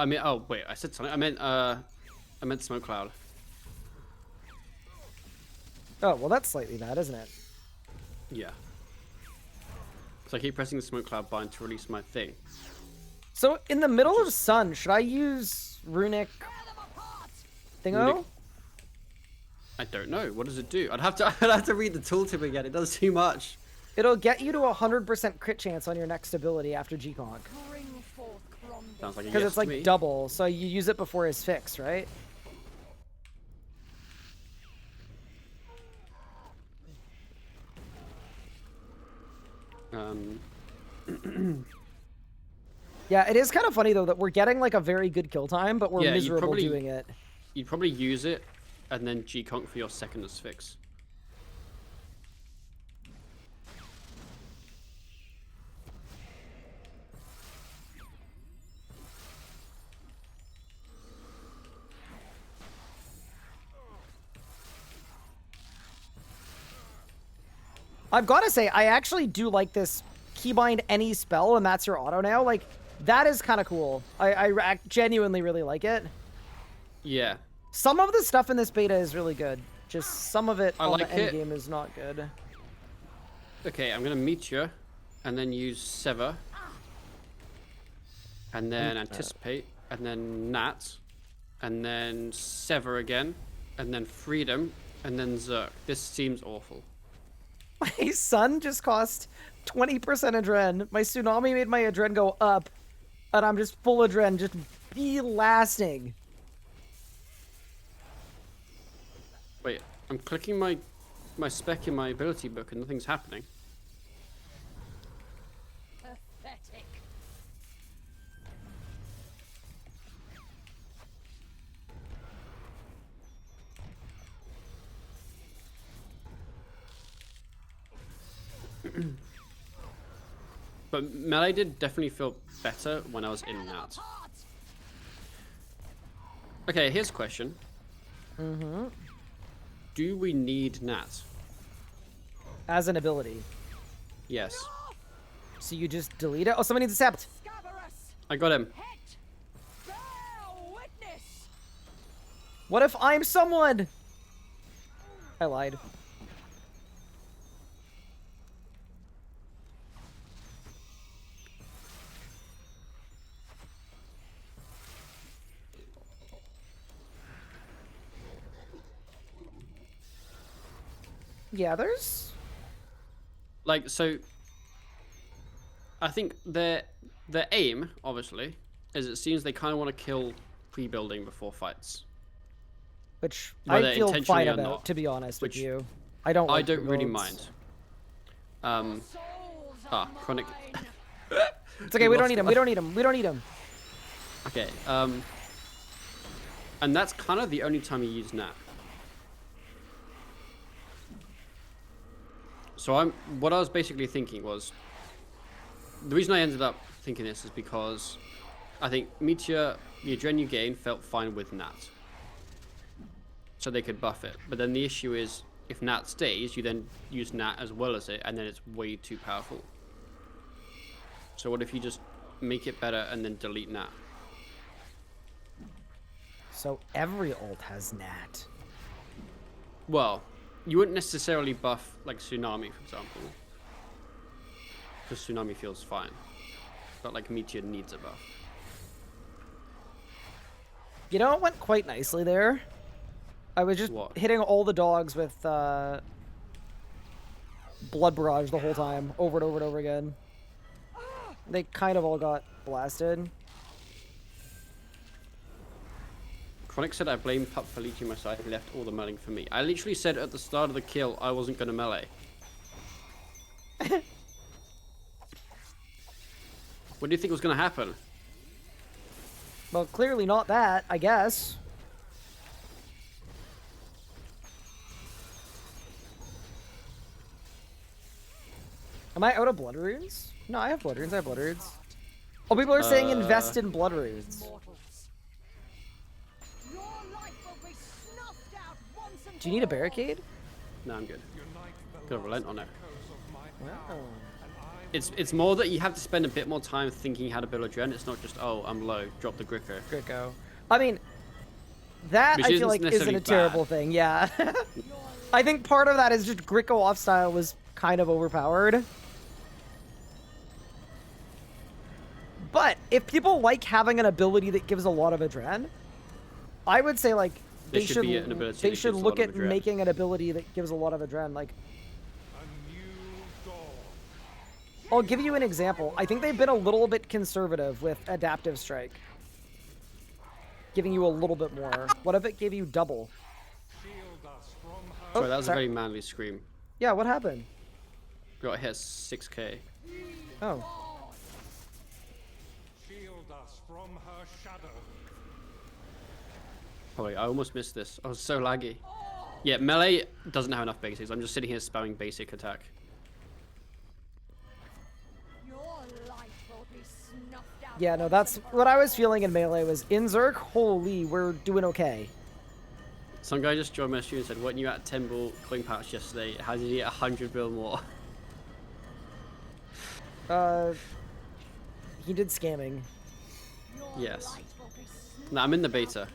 Speaker 7: mean, oh wait, I said Sonic. I meant Smoke Cloud.
Speaker 1: Oh, well, that's slightly bad, isn't it?
Speaker 7: Yeah. So I keep pressing the Smoke Cloud button to release my thing.
Speaker 1: So, in the middle of Sun, should I use Runic Thingo?
Speaker 7: Runic- I don't know. What does it do? I'd have to read the tooltip again. It does too much.
Speaker 1: It'll get you to 100% crit chance on your next ability after G-Conk.
Speaker 5: Bring forth Cromwell.
Speaker 7: Sounds like a
Speaker 1: Because
Speaker 7: yes
Speaker 1: it's
Speaker 7: to
Speaker 1: like
Speaker 7: me.
Speaker 1: double, so you use it before his fix, right? Yeah, it is kind of funny though that we're getting like a very good kill time, but we're
Speaker 7: Yeah, you
Speaker 1: miserable
Speaker 7: probably-
Speaker 1: doing it.
Speaker 7: You'd probably use it, and then G-Conk for your second as fix.
Speaker 1: I've got to say, I actually do like this keybind any spell, and that's your auto now. Like, that is kind of cool. I genuinely really like it.
Speaker 7: Yeah.
Speaker 1: Some of the stuff in this beta is really good. Just some of it
Speaker 7: I
Speaker 1: on
Speaker 7: like
Speaker 1: the end
Speaker 7: it.
Speaker 1: game is not good.
Speaker 7: Okay, I'm gonna Meteor, and then use Sever, and then Anticipate, and then Nat, and then Sever again, and then Freedom, and then Zerk. This seems awful.
Speaker 1: My sun just cost 20% adren. My tsunami made my adren go up, and I'm just full adren, just blasting.
Speaker 7: Wait, I'm clicking my spec in my ability book and nothing's happening.
Speaker 5: Pathetic.
Speaker 7: But melee did definitely feel better when I was in Nat. Okay, here's a question. Do we need Nat?
Speaker 1: As an ability.
Speaker 7: Yes.
Speaker 1: So you just delete it? Oh, somebody needs a sept.
Speaker 5: Scabarus,
Speaker 7: I got him.
Speaker 5: hit, bear witness.
Speaker 1: What if I'm someone? I lied. Yeah, there's...
Speaker 7: Like, so... I think their aim, obviously, is it seems they kind of want to kill pre-building before fights.
Speaker 1: Which
Speaker 7: Whether
Speaker 1: I feel
Speaker 7: intentionally
Speaker 1: fine
Speaker 7: or
Speaker 1: about,
Speaker 7: not,
Speaker 1: to be honest with
Speaker 7: which
Speaker 1: you. I don't like
Speaker 7: really
Speaker 1: reloads.
Speaker 7: mind. Chronic...
Speaker 1: It's okay, we don't need him, we don't need him, we don't need him.
Speaker 7: Okay, and that's kind of the only time you use Nat. So what I was basically thinking was, the reason I ended up thinking this is because I think Meteor, the adren you gain, felt fine with Nat. So they could buff it. But then the issue is, if Nat stays, you then use Nat as well as it, and then it's way too powerful. So what if you just make it better and then delete Nat?
Speaker 1: So every ult has Nat.
Speaker 7: Well, you wouldn't necessarily buff like Tsunami, for example. Because Tsunami feels fine. But like Meteor needs a buff.
Speaker 1: You know, it went quite nicely there. I was just hitting all the dogs with Blood Barrage the whole time, over and over and over again. They kind of all got blasted.
Speaker 7: Chronic said I blame Pup for leeching my side and left all the meleeing for me. I literally said at the start of the kill I wasn't going to melee. What do you think was going to happen?
Speaker 1: Well, clearly not that, I guess. Am I out of blood runes? No, I have blood runes, I have blood runes. Oh, people are saying invest in blood runes. Do you need a barricade?
Speaker 7: No, I'm good. Gotta relent on it.
Speaker 1: Wow.
Speaker 7: It's more that you have to spend a bit more time thinking how to build a gen. It's not just, oh, I'm low, drop the Gricko.
Speaker 1: Gricko. I mean, that
Speaker 7: Which
Speaker 1: I feel like isn't
Speaker 7: necessarily
Speaker 1: a terrible
Speaker 7: bad.
Speaker 1: thing, yeah. I think part of that is just Gricko off style was kind of overpowered. But if people like having an ability that gives a lot of adren, I would say like they should
Speaker 7: be an ability
Speaker 1: they
Speaker 7: that
Speaker 1: should
Speaker 7: gives a
Speaker 1: look
Speaker 7: lot
Speaker 1: at
Speaker 7: of adren.
Speaker 1: making an ability that gives a lot of adren. Like, I'll give you an example. I think they've been a little bit conservative with Adaptive Strike, giving you a little bit more. What if it gave you double?
Speaker 7: Sorry, that was a very manly scream.
Speaker 1: Yeah, what happened?
Speaker 7: Got hit 6k.
Speaker 1: Oh.
Speaker 6: Shield us from her shadow.
Speaker 7: Oh wait, I almost missed this. I was so laggy. Yeah, melee doesn't have enough basics. I'm just sitting here spamming basic attack.
Speaker 1: Yeah, no, that's what I was feeling in melee was in Zerk, holy, we're doing okay.
Speaker 7: Some guy just joined my stream and said, weren't you at 10 bill coin pouch yesterday? How did you get 100 bill more?
Speaker 1: He did scamming.
Speaker 7: Yes. No, I'm in the beta.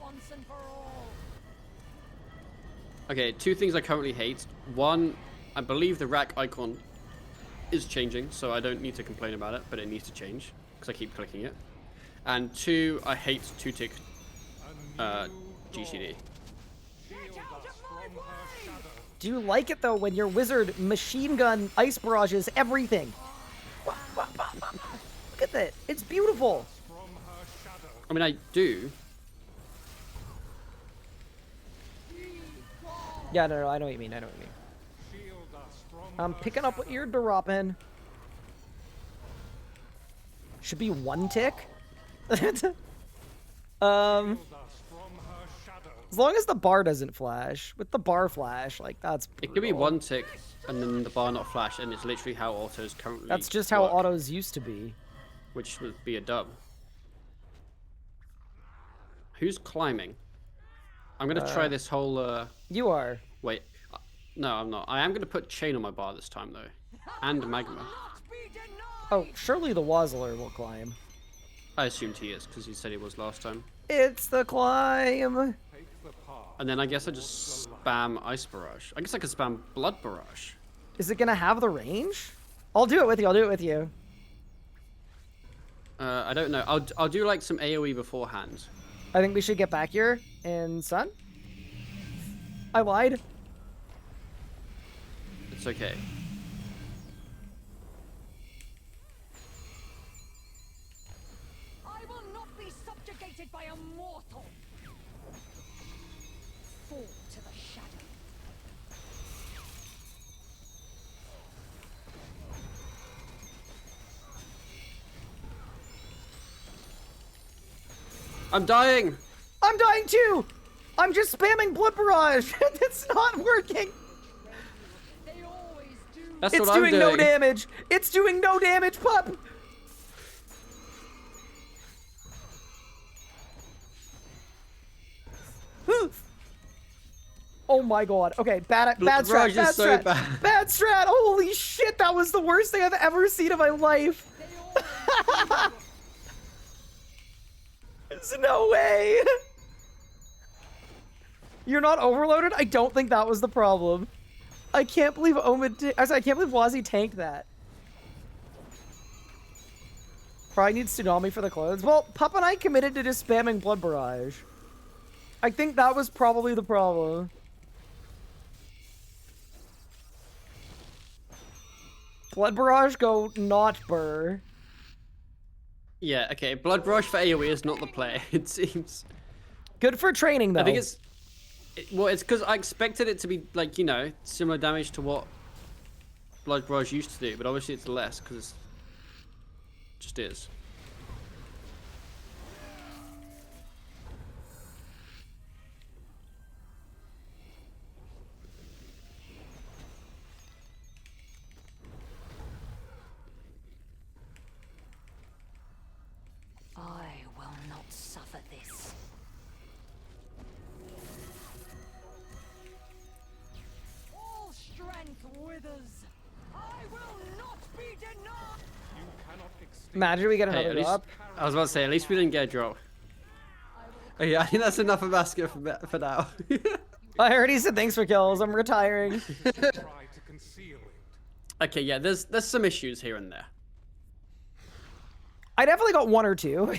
Speaker 7: Okay, two things I currently hate. One, I believe the rack icon is changing, so I don't need to complain about it, but it needs to change because I keep clicking it. And two, I hate two-tick GCD.
Speaker 1: Do you like it though when your wizard machine gun ice barrages everything? Look at that. It's beautiful.
Speaker 7: I mean, I do.
Speaker 1: Yeah, no, I know what you mean. I know what you mean. I'm picking up what you're dropping. Should be one tick. As long as the bar doesn't flash. With the bar flash, like, that's brutal.
Speaker 7: It could be one tick and then the bar not flash, and it's literally how autos currently
Speaker 1: That's just how
Speaker 7: work,
Speaker 1: autos used to be.
Speaker 7: which would be a dub. Who's climbing? I'm gonna try this whole.
Speaker 1: You are.
Speaker 7: Wait, no, I'm not. I am gonna put chain on my bar this time though, and magma.
Speaker 1: Oh, surely the Wazzler will climb.
Speaker 7: I assumed he is because he said he was last time.
Speaker 1: It's the climb.
Speaker 7: And then I guess I just spam ice barrage. I guess I could spam blood barrage.
Speaker 1: Is it gonna have the range? I'll do it with you. I'll do it with you.
Speaker 7: I don't know. I'll do like some AoE beforehand.
Speaker 1: I think we should get back here in sun. I lied.
Speaker 7: It's okay.
Speaker 5: I will not be subjugated by a mortal. Fall to the shadow.
Speaker 7: I'm dying.
Speaker 1: I'm dying too. I'm just spamming blood barrage. It's not working.
Speaker 5: They always do.
Speaker 7: That's
Speaker 1: It's
Speaker 7: what I'm
Speaker 1: doing no damage. It's doing no damage, pup. Oh my god. Okay, bad
Speaker 7: Blood
Speaker 1: strat.
Speaker 7: barrage
Speaker 1: Bad
Speaker 7: is so
Speaker 1: strat.
Speaker 7: bad.
Speaker 1: Bad strat. Holy shit, that was the worst thing I've ever seen in my life. There's no way. You're not overloaded? I don't think that was the problem. I can't believe I can't believe Wazzy tanked that. Probably needs Tsunami for the clothes. Well, Pup and I committed to just spamming Blood Barrage. I think that was probably the problem. Blood Barrage go not burr.
Speaker 7: Yeah, okay. Blood barrage for AoE is not the play, it seems.
Speaker 1: Good for training, though.
Speaker 7: I think it's... well, it's because I expected it to be, like, you know, similar damage to what Blood Barrage used to do, but obviously it's less, because it just is.
Speaker 5: I will not suffer this. All strength withers. I will not be denied.
Speaker 1: Imagine we get
Speaker 7: Hey,
Speaker 1: another
Speaker 7: at least,
Speaker 1: drop.
Speaker 7: I was about to say, at least we didn't get a drop. Oh, yeah, I think that's enough of basket for now.
Speaker 1: I already said thanks for kills. I'm retiring.
Speaker 7: Okay, yeah, there's some issues here and there.
Speaker 1: I definitely got one or two.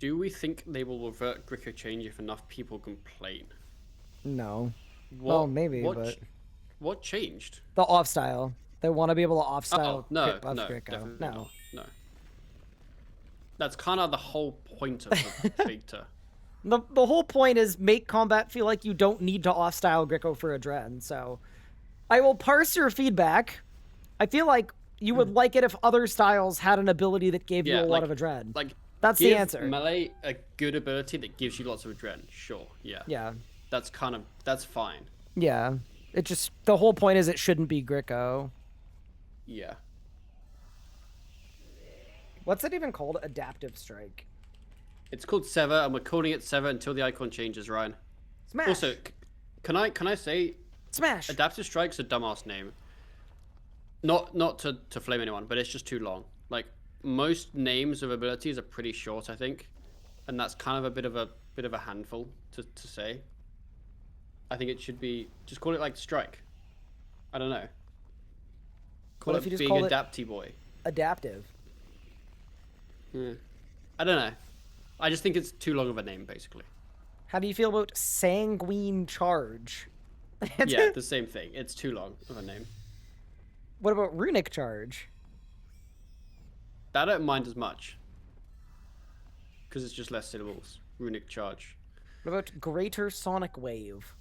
Speaker 7: Do we think they will revert Gricko change if enough people complain?
Speaker 1: No.
Speaker 7: What,
Speaker 1: Well, maybe, but...
Speaker 7: What changed?
Speaker 1: The off style. They want to be able to off style.
Speaker 7: Oh, no,
Speaker 1: crit buff
Speaker 7: no,
Speaker 1: Gricko.
Speaker 7: definitely
Speaker 1: No.
Speaker 7: not. No. That's kind of the whole point of the beta.
Speaker 1: The whole point is make combat feel like you don't need to off style Gricko for a Dren. So I will parse your feedback. I feel like you would like it if other styles had an ability that gave you a lot of Adren.
Speaker 7: Like,
Speaker 1: that's the
Speaker 7: give
Speaker 1: answer.
Speaker 7: Melee a good ability that gives you lots of Adren. Sure, yeah.
Speaker 1: Yeah.
Speaker 7: That's fine.
Speaker 1: Yeah. It just, the whole point is it shouldn't be Gricko.
Speaker 7: Yeah.
Speaker 1: What's it even called? Adaptive Strike.
Speaker 7: It's called Sever, and we're calling it Sever until the icon changes, Ryan.
Speaker 1: Smash.
Speaker 7: Also, can I say,
Speaker 1: Smash.
Speaker 7: Adaptive Strike's a dumbass name. Not to flame anyone, but it's just too long. Like most names of abilities are pretty short, I think, and that's kind of a bit of a handful to say. I think it should be just call it like Strike. I don't know. Call
Speaker 1: What
Speaker 7: it
Speaker 1: if you just
Speaker 7: Big
Speaker 1: call it
Speaker 7: Adapty Boy.
Speaker 1: Adaptive.
Speaker 7: Yeah. I don't know. I just think it's too long of a name, basically.
Speaker 1: How do you feel about Sanguine Charge?
Speaker 7: Yeah, the same thing. It's too long of a name.
Speaker 1: What about Runic Charge?
Speaker 7: That I don't mind as much. Because it's just less syllables. Runic Charge.
Speaker 1: What about Greater Sonic Wave?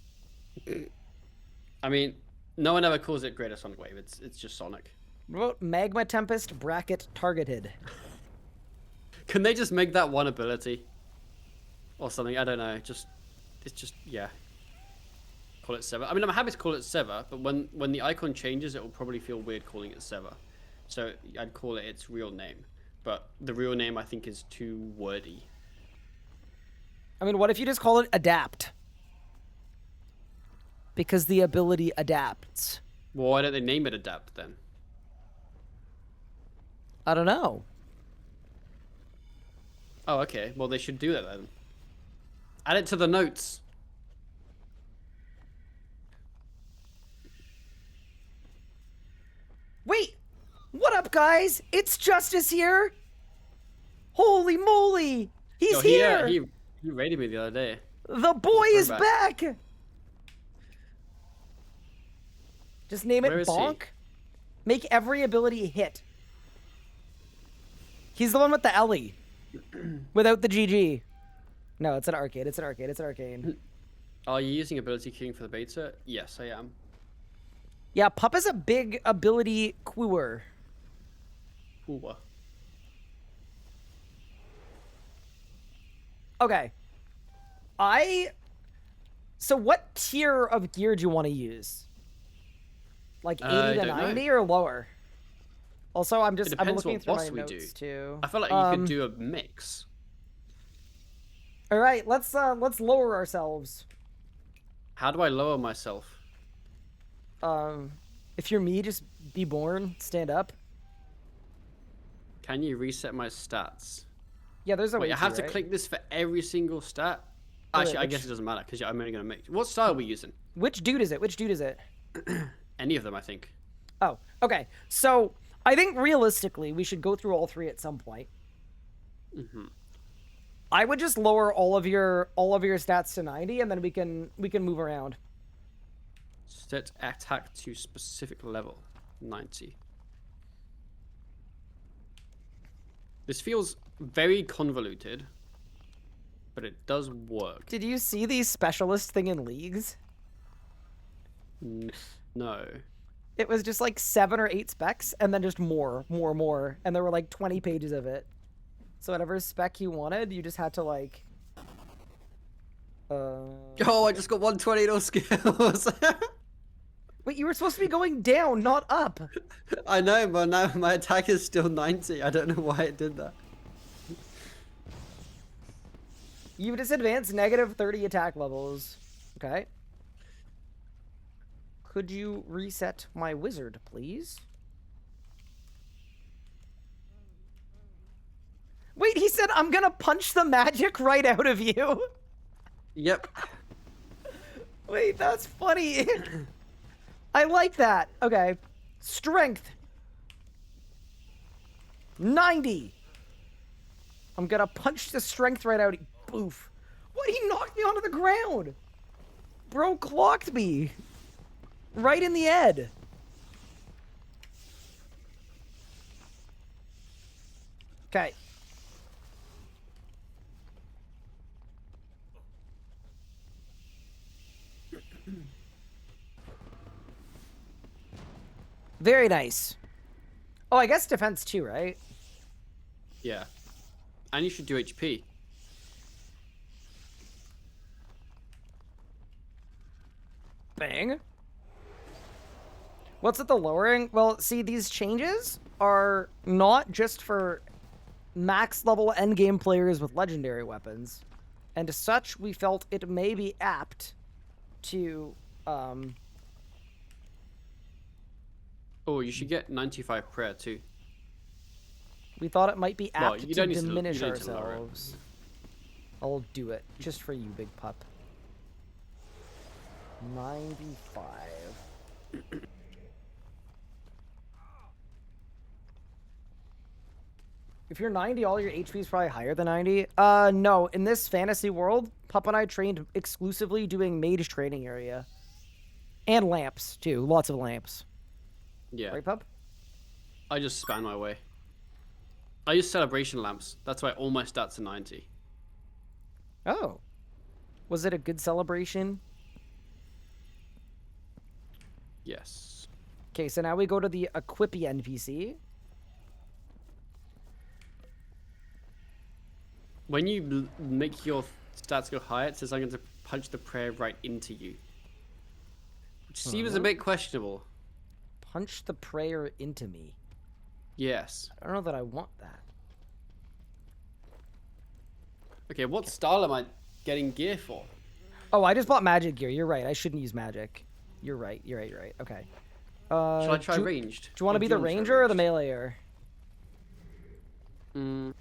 Speaker 7: I mean, no one ever calls it Greater Sonic Wave. It's just Sonic.
Speaker 1: What about Magma Tempest bracket Targeted?
Speaker 7: Can they just make that one ability? Or something? I don't know. It's just, yeah. Call it Sever. I mean, I'm happy to call it Sever, but when the icon changes, it will probably feel weird calling it Sever. So I'd call it its real name. But the real name, I think, is too wordy.
Speaker 1: I mean, what if you just call it Adapt? Because the ability adapts.
Speaker 7: Well, why don't they name it Adapt then?
Speaker 1: I don't know.
Speaker 7: Oh, okay. Well, they should do that then. Add it to the notes.
Speaker 1: Wait! What up, guys? It's Justice here! Holy moly! He's
Speaker 7: Yo,
Speaker 1: here!
Speaker 7: He raided me the other day.
Speaker 1: The boy is
Speaker 7: Throwback.
Speaker 1: back! Just name it
Speaker 7: Where is he?
Speaker 1: Bonk. Make every ability hit. He's the one with the Ellie. Without the GG. No, it's an arcade. It's an arcade. It's an arcade.
Speaker 7: Are you using ability queuing for the beta? Yes, I am.
Speaker 1: Yeah, Pup is a big ability queuer.
Speaker 7: Ooh.
Speaker 1: Okay. So what tier of gear do you want to use? Like 80 to
Speaker 7: don't
Speaker 1: 90
Speaker 7: know.
Speaker 1: or lower? Also, I'm
Speaker 7: It depends
Speaker 1: looking
Speaker 7: what
Speaker 1: through
Speaker 7: boss
Speaker 1: my
Speaker 7: we
Speaker 1: notes
Speaker 7: do.
Speaker 1: too.
Speaker 7: I feel like you could do a mix.
Speaker 1: All right, let's lower ourselves.
Speaker 7: How do I lower myself?
Speaker 1: If you're me, just be born, stand up.
Speaker 7: Can you reset my stats?
Speaker 1: Yeah, there's a way
Speaker 7: Wait, I have
Speaker 1: to,
Speaker 7: to
Speaker 1: right?
Speaker 7: click this for every single stat?
Speaker 1: Wait,
Speaker 7: Actually, I
Speaker 1: which-
Speaker 7: guess it doesn't matter because I'm only going to make... What style are we using?
Speaker 1: Which dude is it? Which dude is it?
Speaker 7: Any of them, I think.
Speaker 1: Oh, okay. So I think realistically, we should go through all three at some point.
Speaker 7: Mm-hmm.
Speaker 1: I would just lower all of your stats to 90, and then we can move around.
Speaker 7: Set attack to specific level. 90. This feels very convoluted, but it does work.
Speaker 1: Did you see the specialist thing in Leagues?
Speaker 7: No.
Speaker 1: It was just like 7 or 8 specs, and then just more, and there were like 20 pages of it. So whatever spec you wanted, you just had to like.
Speaker 4: Oh, I just got 120 skills.
Speaker 1: Wait, you were supposed to be going down, not up.
Speaker 4: I know, but now my attack is still 90. I don't know why it did that.
Speaker 1: You just advanced negative 30 attack levels. Okay. Could you reset my wizard, please? Wait, he said I'm gonna punch the magic right out of you.
Speaker 4: Yep.
Speaker 1: Wait, that's funny. I like that. Okay. Strength. 90. I'm gonna punch the strength right out. Boof. What? He knocked me onto the ground. Bro clocked me. Right in the head. Okay. Very nice. Oh, I guess defense too, right?
Speaker 7: Yeah. And you should do HP.
Speaker 1: Bang. What's at the lowering? Well, see, these changes are not just for max level endgame players with legendary weapons, and as such, we felt it may be apt to,
Speaker 7: Oh, you should get 95 prayer too.
Speaker 1: we thought it might be
Speaker 7: Well,
Speaker 1: apt
Speaker 7: you
Speaker 1: to
Speaker 7: don't need to-
Speaker 1: diminish
Speaker 7: you don't need to lower it.
Speaker 1: ourselves. I'll do it, just for you, big pup. 95. If you're 90, all your HP is probably higher than 90. No. In this fantasy world, Pup and I trained exclusively doing mage training area. And lamps, too. Lots of lamps.
Speaker 7: Yeah.
Speaker 1: Right, Pup?
Speaker 7: I just span my way. I use celebration lamps. That's why all my stats are 90.
Speaker 1: Oh. Was it a good celebration?
Speaker 7: Yes.
Speaker 1: Okay, so now we go to the Equippy NPC.
Speaker 7: When you make your stats go higher, it says I'm going to punch the prayer right into you. Which seems a bit questionable.
Speaker 1: Punch the prayer into me.
Speaker 7: Yes.
Speaker 1: I don't know that I want that.
Speaker 7: Okay, what style am I getting gear for?
Speaker 1: Oh, I just bought magic gear. You're right. I shouldn't use magic. You're right. You're right. You're right. Okay.
Speaker 7: Should I try
Speaker 1: do,
Speaker 7: ranged?
Speaker 1: Do you want to be the ranger or the meleeer?
Speaker 7: Mm,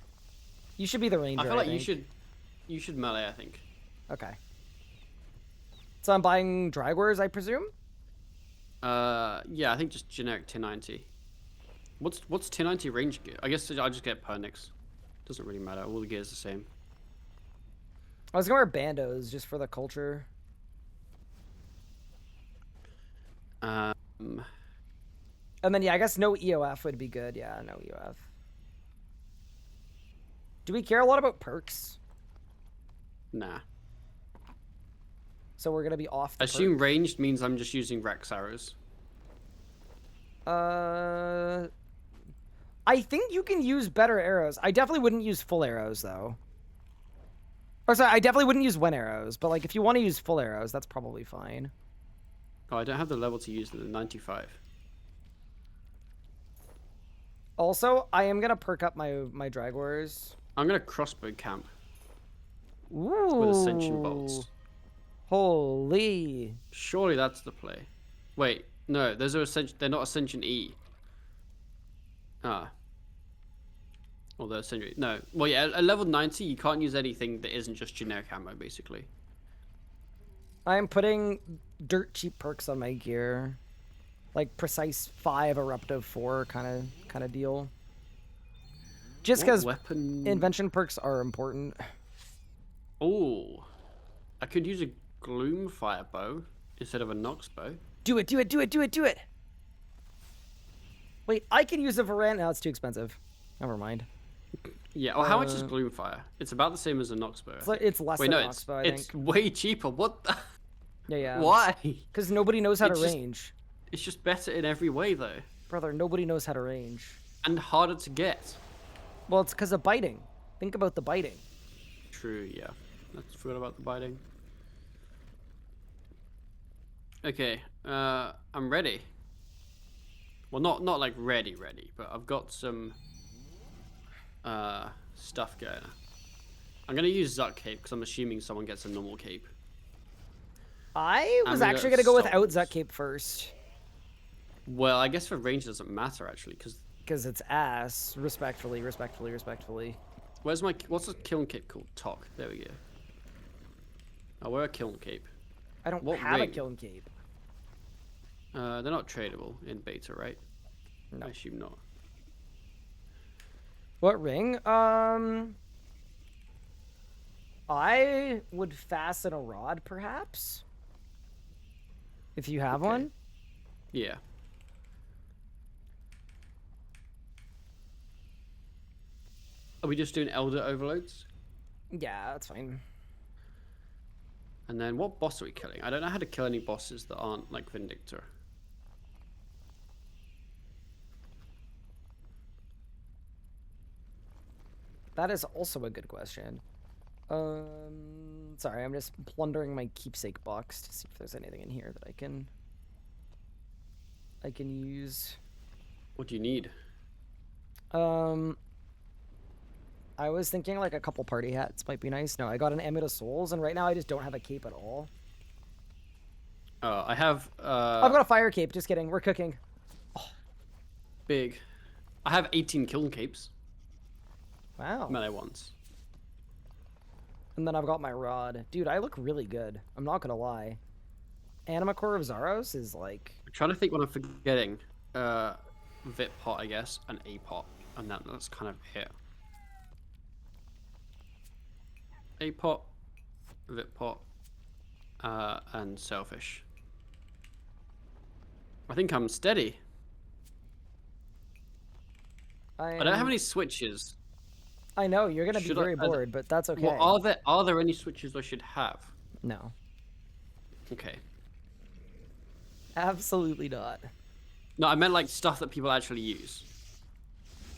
Speaker 1: You should be the ranger.
Speaker 7: I feel like
Speaker 1: think.
Speaker 7: you should melee, I think.
Speaker 1: Okay. So I'm buying Dragwares, I presume?
Speaker 7: Yeah, I think just generic 1090. What's 1090 range gear? I guess I'll just get Pernix. Doesn't really matter. All the gear's the same.
Speaker 1: I was gonna wear bandos just for the culture. And then yeah, I guess no EOF would be good. Yeah, no EOF. Do we care a lot about perks?
Speaker 7: Nah.
Speaker 1: So we're gonna be off the
Speaker 7: Assume
Speaker 1: perks?
Speaker 7: ranged means I'm just using Rex arrows.
Speaker 1: I think you can use better arrows. I definitely wouldn't use full arrows though. Or sorry, I definitely wouldn't use one arrows, but like if you want to use full arrows, that's probably fine.
Speaker 7: Oh, I don't have the level to use the 95.
Speaker 1: Also, I am gonna perk up my Dragwares.
Speaker 7: I'm gonna crossbow camp
Speaker 1: Ooh.
Speaker 7: with Ascension bolts.
Speaker 1: Holy.
Speaker 7: Surely that's the play. Wait, no, those are Ascension. They're not Ascension E. Ah. Or they're Ascension. No. Well, yeah, at level 90, you can't use anything that isn't just generic ammo, basically.
Speaker 1: I am putting dirt cheap perks on my gear. Like precise 5, eruptive 4 kind of deal. Just because invention perks are important.
Speaker 7: Oh, I could use a Gloomfire bow instead of a Nox bow.
Speaker 1: Do it, do it, do it, do it, do it! Wait, I can use a Varan. No, it's too expensive. Never mind.
Speaker 7: Yeah, well, how much is Gloomfire? It's about the same as a Nox bow.
Speaker 1: It's less than a Nox bow, I think.
Speaker 7: It's way cheaper. What the?
Speaker 1: Yeah.
Speaker 7: Why?
Speaker 1: Because nobody knows how to range.
Speaker 7: It's just better in every way, though.
Speaker 1: Brother, nobody knows how to range.
Speaker 7: And harder to get.
Speaker 1: Well, it's because of biting. Think about the biting.
Speaker 7: True, yeah. I forgot about the biting. Okay, I'm ready. Well, not like ready, but I've got some stuff going. I'm gonna use Zuck cape because I'm assuming someone gets a normal cape.
Speaker 1: I was actually gonna go without Zuck cape first.
Speaker 7: Well, I guess for range it doesn't matter actually
Speaker 1: because it's ass. Respectfully.
Speaker 7: What's the kiln cape called? Talk. There we go. I'll wear a kiln cape.
Speaker 1: I don't have a kiln cape.
Speaker 7: They're not tradable in beta, right?
Speaker 1: No.
Speaker 7: I assume not.
Speaker 1: What ring? I would fasten a rod, perhaps. If you have one.
Speaker 7: Yeah. Are we just doing Elder Overloads?
Speaker 1: Yeah, that's fine.
Speaker 7: And then what boss are we killing? I don't know how to kill any bosses that aren't like Vindictor.
Speaker 1: That is also a good question. Sorry, I'm just plundering my keepsake box to see if there's anything in here that I can use.
Speaker 7: What do you need?
Speaker 1: I was thinking like a couple party hats might be nice. No, I got an Amulet of Souls, and right now I just don't have a cape at all.
Speaker 7: I have.
Speaker 1: I've got a fire cape. Just kidding. We're cooking.
Speaker 7: Big. I have 18 kiln capes.
Speaker 1: Wow.
Speaker 7: Melee ones.
Speaker 1: And then I've got my rod. Dude, I look really good. I'm not gonna lie. Anima Core of Zaros is like...
Speaker 7: I'm trying to think what I'm forgetting. Vit pot, I guess, and A pot. And that's kind of it. A pot, Vit pot, and Selfish. I think I'm steady. I don't have any switches.
Speaker 1: I know, you're gonna be very bored, but that's okay.
Speaker 7: Well, are there any switches I should have?
Speaker 1: No.
Speaker 7: Okay.
Speaker 1: Absolutely not.
Speaker 7: No, I meant like stuff that people actually use.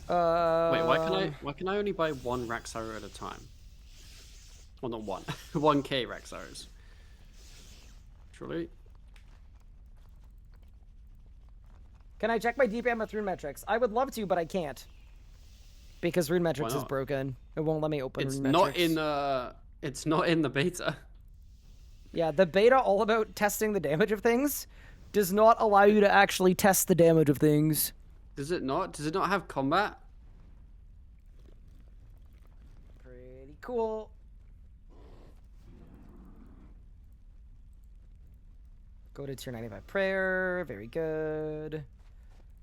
Speaker 7: Wait, why can I only buy one Rax arrow at a time? Well, not one. 1k Rax arrows. Surely.
Speaker 1: Can I check my DPM with rune metrics? I would love to, but I can't. Because rune metrics is broken. It won't let me open rune metrics.
Speaker 7: It's not in the beta.
Speaker 1: Yeah, the beta all about testing the damage of things does not allow you to actually test the damage of things.
Speaker 7: Does it not? Does it not have combat?
Speaker 1: Pretty cool. Go to tier 95 prayer. Very good.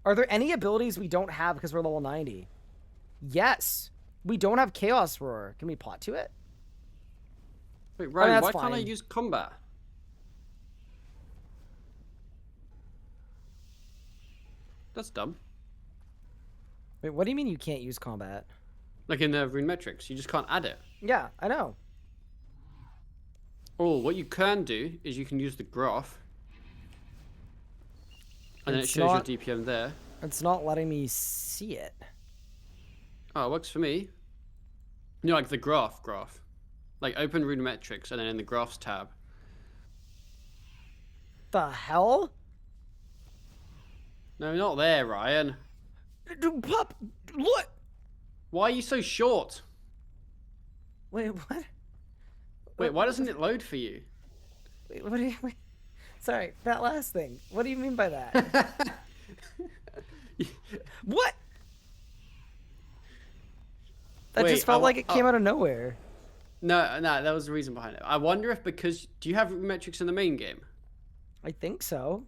Speaker 1: Are there any abilities we don't have because we're level 90? Yes. We don't have Chaos Roar. Can we pot to it?
Speaker 7: Wait, Ryan, why
Speaker 1: fine.
Speaker 7: can't I use combat? That's dumb.
Speaker 1: Wait, what do you mean you can't use combat?
Speaker 7: Like in the rune metrics, you just can't add it.
Speaker 1: Yeah, I know.
Speaker 7: Oh, what you can do is you can use the graph. And then it shows your DPM there.
Speaker 1: It's not letting me see it.
Speaker 7: Oh, it works for me. You know, like the graph. Like open rune metrics and then in the graphs tab.
Speaker 1: The hell?
Speaker 7: No, not there, Ryan.
Speaker 1: Pup, look!
Speaker 7: Why are you so short?
Speaker 1: Wait, what?
Speaker 7: Wait, why doesn't it load for you?
Speaker 1: Wait, what do you... Wait. Sorry, that last thing. What do you mean by that? What? That just felt like it came out of nowhere.
Speaker 7: No, that was the reason behind it. I wonder if because... Do you have metrics in the main game?
Speaker 1: I think so.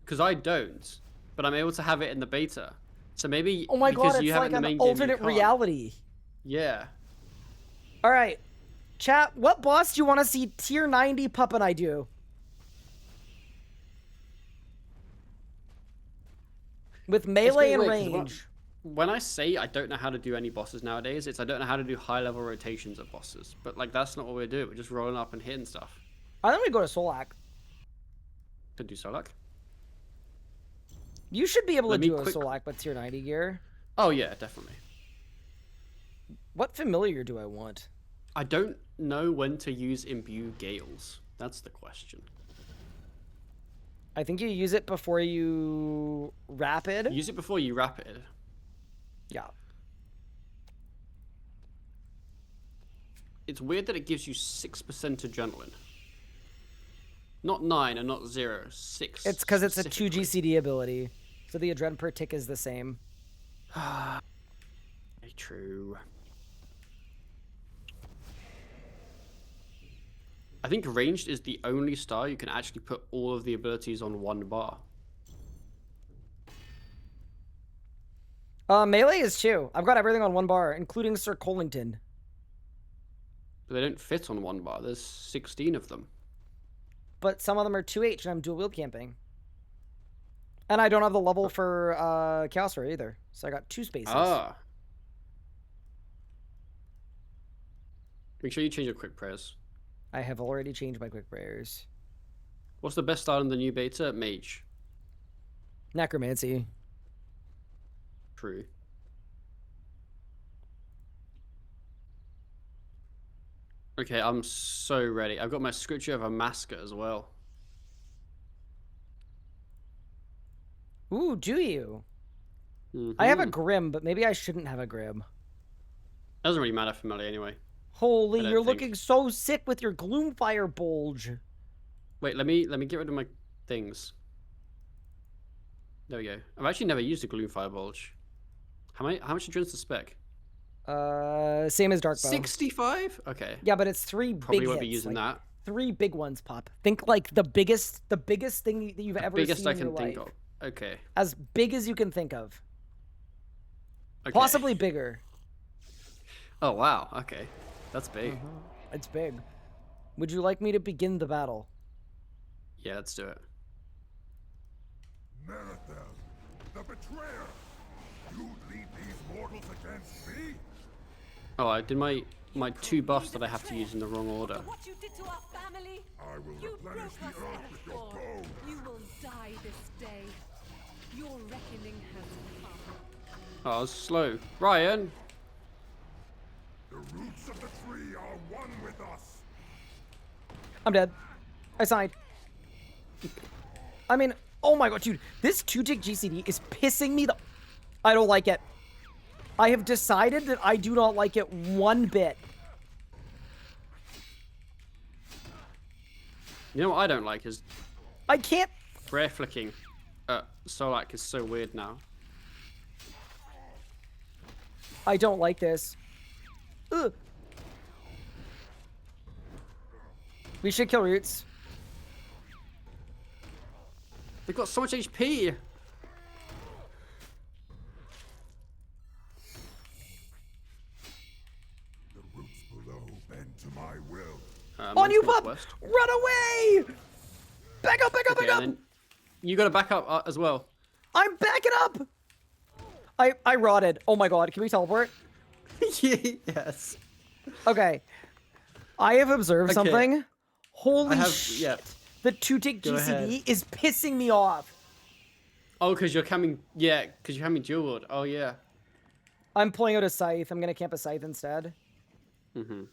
Speaker 7: Because I don't, but I'm able to have it in the beta. So maybe
Speaker 1: oh my
Speaker 7: because
Speaker 1: god,
Speaker 7: you
Speaker 1: it's
Speaker 7: have
Speaker 1: like
Speaker 7: it in the
Speaker 1: an
Speaker 7: main
Speaker 1: alternate
Speaker 7: game,
Speaker 1: reality.
Speaker 7: Yeah.
Speaker 1: Alright. Chat, what boss do you want to see tier 90 Pup and I do? With melee and range.
Speaker 7: When I say I don't know how to do any bosses nowadays, it's I don't know how to do high level rotations of bosses. But like that's not what we're doing. We're just rolling up and hitting stuff.
Speaker 1: I think we go to Solak.
Speaker 7: To do Solak?
Speaker 1: You should be able to do a Solak with tier 90 gear.
Speaker 7: Oh yeah, definitely.
Speaker 1: What familiar do I want?
Speaker 7: I don't know when to use Imbue Gales. That's the question.
Speaker 1: I think you use it before you rapid.
Speaker 7: Use it before you rapid.
Speaker 1: Yeah.
Speaker 7: It's weird that it gives you 6% adrenaline. Not 9 and not 0, 6.
Speaker 1: It's because it's a 2 GCD ability. So the adrenaline per tick is the same.
Speaker 7: True. I think ranged is the only star you can actually put all of the abilities on one bar.
Speaker 1: Melee is 2. I've got everything on one bar, including Sir Collington.
Speaker 7: But they don't fit on one bar. There's 16 of them.
Speaker 1: But some of them are 2H, and I'm dual wield camping. And I don't have the level for Chaos Roar either. So I got 2 spaces.
Speaker 7: Ah. Make sure you change your quick prayers.
Speaker 1: I have already changed my quick prayers.
Speaker 7: What's the best start in the new beta? Mage.
Speaker 1: Necromancy.
Speaker 7: True. Okay, I'm so ready. I've got my Scripture of a Masker as well.
Speaker 1: Ooh, do you? I have a Grim, but maybe I shouldn't have a Grim.
Speaker 7: Doesn't really matter for melee anyway.
Speaker 1: Holy,
Speaker 7: I don't
Speaker 1: you're
Speaker 7: think.
Speaker 1: looking so sick with your Gloomfire Bulge.
Speaker 7: Wait, let me get rid of my things. There we go. I've actually never used a Gloomfire Bulge. How much endurance the spec?
Speaker 1: Same as Dark Bow.
Speaker 7: 65? Okay.
Speaker 1: Yeah, but it's 3
Speaker 7: Probably
Speaker 1: big
Speaker 7: won't
Speaker 1: hits.
Speaker 7: be using that.
Speaker 1: 3 big ones, Pop. Think like the biggest thing that you've ever
Speaker 7: Biggest
Speaker 1: seen
Speaker 7: I
Speaker 1: in your
Speaker 7: can think
Speaker 1: life.
Speaker 7: of. Okay.
Speaker 1: As big as you can think of.
Speaker 7: Okay.
Speaker 1: Possibly bigger.
Speaker 7: Oh wow. Okay. That's big.
Speaker 1: It's big. Would you like me to begin the battle?
Speaker 7: Yeah, let's do it.
Speaker 2: Marathel, the betrayer! You lead these mortals against me?
Speaker 7: Oh, I did my 2 buffs that I have to use in the wrong order.
Speaker 5: What you did to our family?
Speaker 2: I will
Speaker 5: You
Speaker 2: replenish
Speaker 5: broke
Speaker 2: the
Speaker 5: us
Speaker 2: earth
Speaker 5: at
Speaker 2: with your
Speaker 5: dawn.
Speaker 2: bones.
Speaker 5: You will die this day. Your reckoning has come.
Speaker 7: Oh, I was slow. Ryan!
Speaker 2: The roots of the tree are one with us.
Speaker 1: I'm dead. I signed. I mean, oh my god, dude. This 2-tick GCD is pissing me the... I don't like it. I have decided that I do not like it one bit.
Speaker 7: You know what I don't like is
Speaker 1: I can't...
Speaker 7: rare flicking. Solak is so weird now.
Speaker 1: I don't like this. Ugh. We should kill Roots.
Speaker 7: They've got so much HP!
Speaker 2: The roots below bend to my will.
Speaker 1: On you, Pup!
Speaker 7: Northwest.
Speaker 1: Run away! Back up, back up,
Speaker 7: Okay,
Speaker 1: back up!
Speaker 7: and then you gotta back up as well.
Speaker 1: I'm backing up! I rotted. Oh my god, can we teleport?
Speaker 4: Yes.
Speaker 1: Okay. I have observed
Speaker 4: Okay.
Speaker 1: something. Holy
Speaker 4: have-
Speaker 1: shit.
Speaker 4: yeah.
Speaker 1: The 2-tick
Speaker 4: Go
Speaker 1: GCD
Speaker 4: ahead.
Speaker 1: is pissing me off.
Speaker 7: Oh, because you're coming. Yeah, because you're having dual wield. Oh, yeah.
Speaker 1: I'm pulling out a scythe. I'm gonna camp a scythe instead.
Speaker 7: Mm-hmm.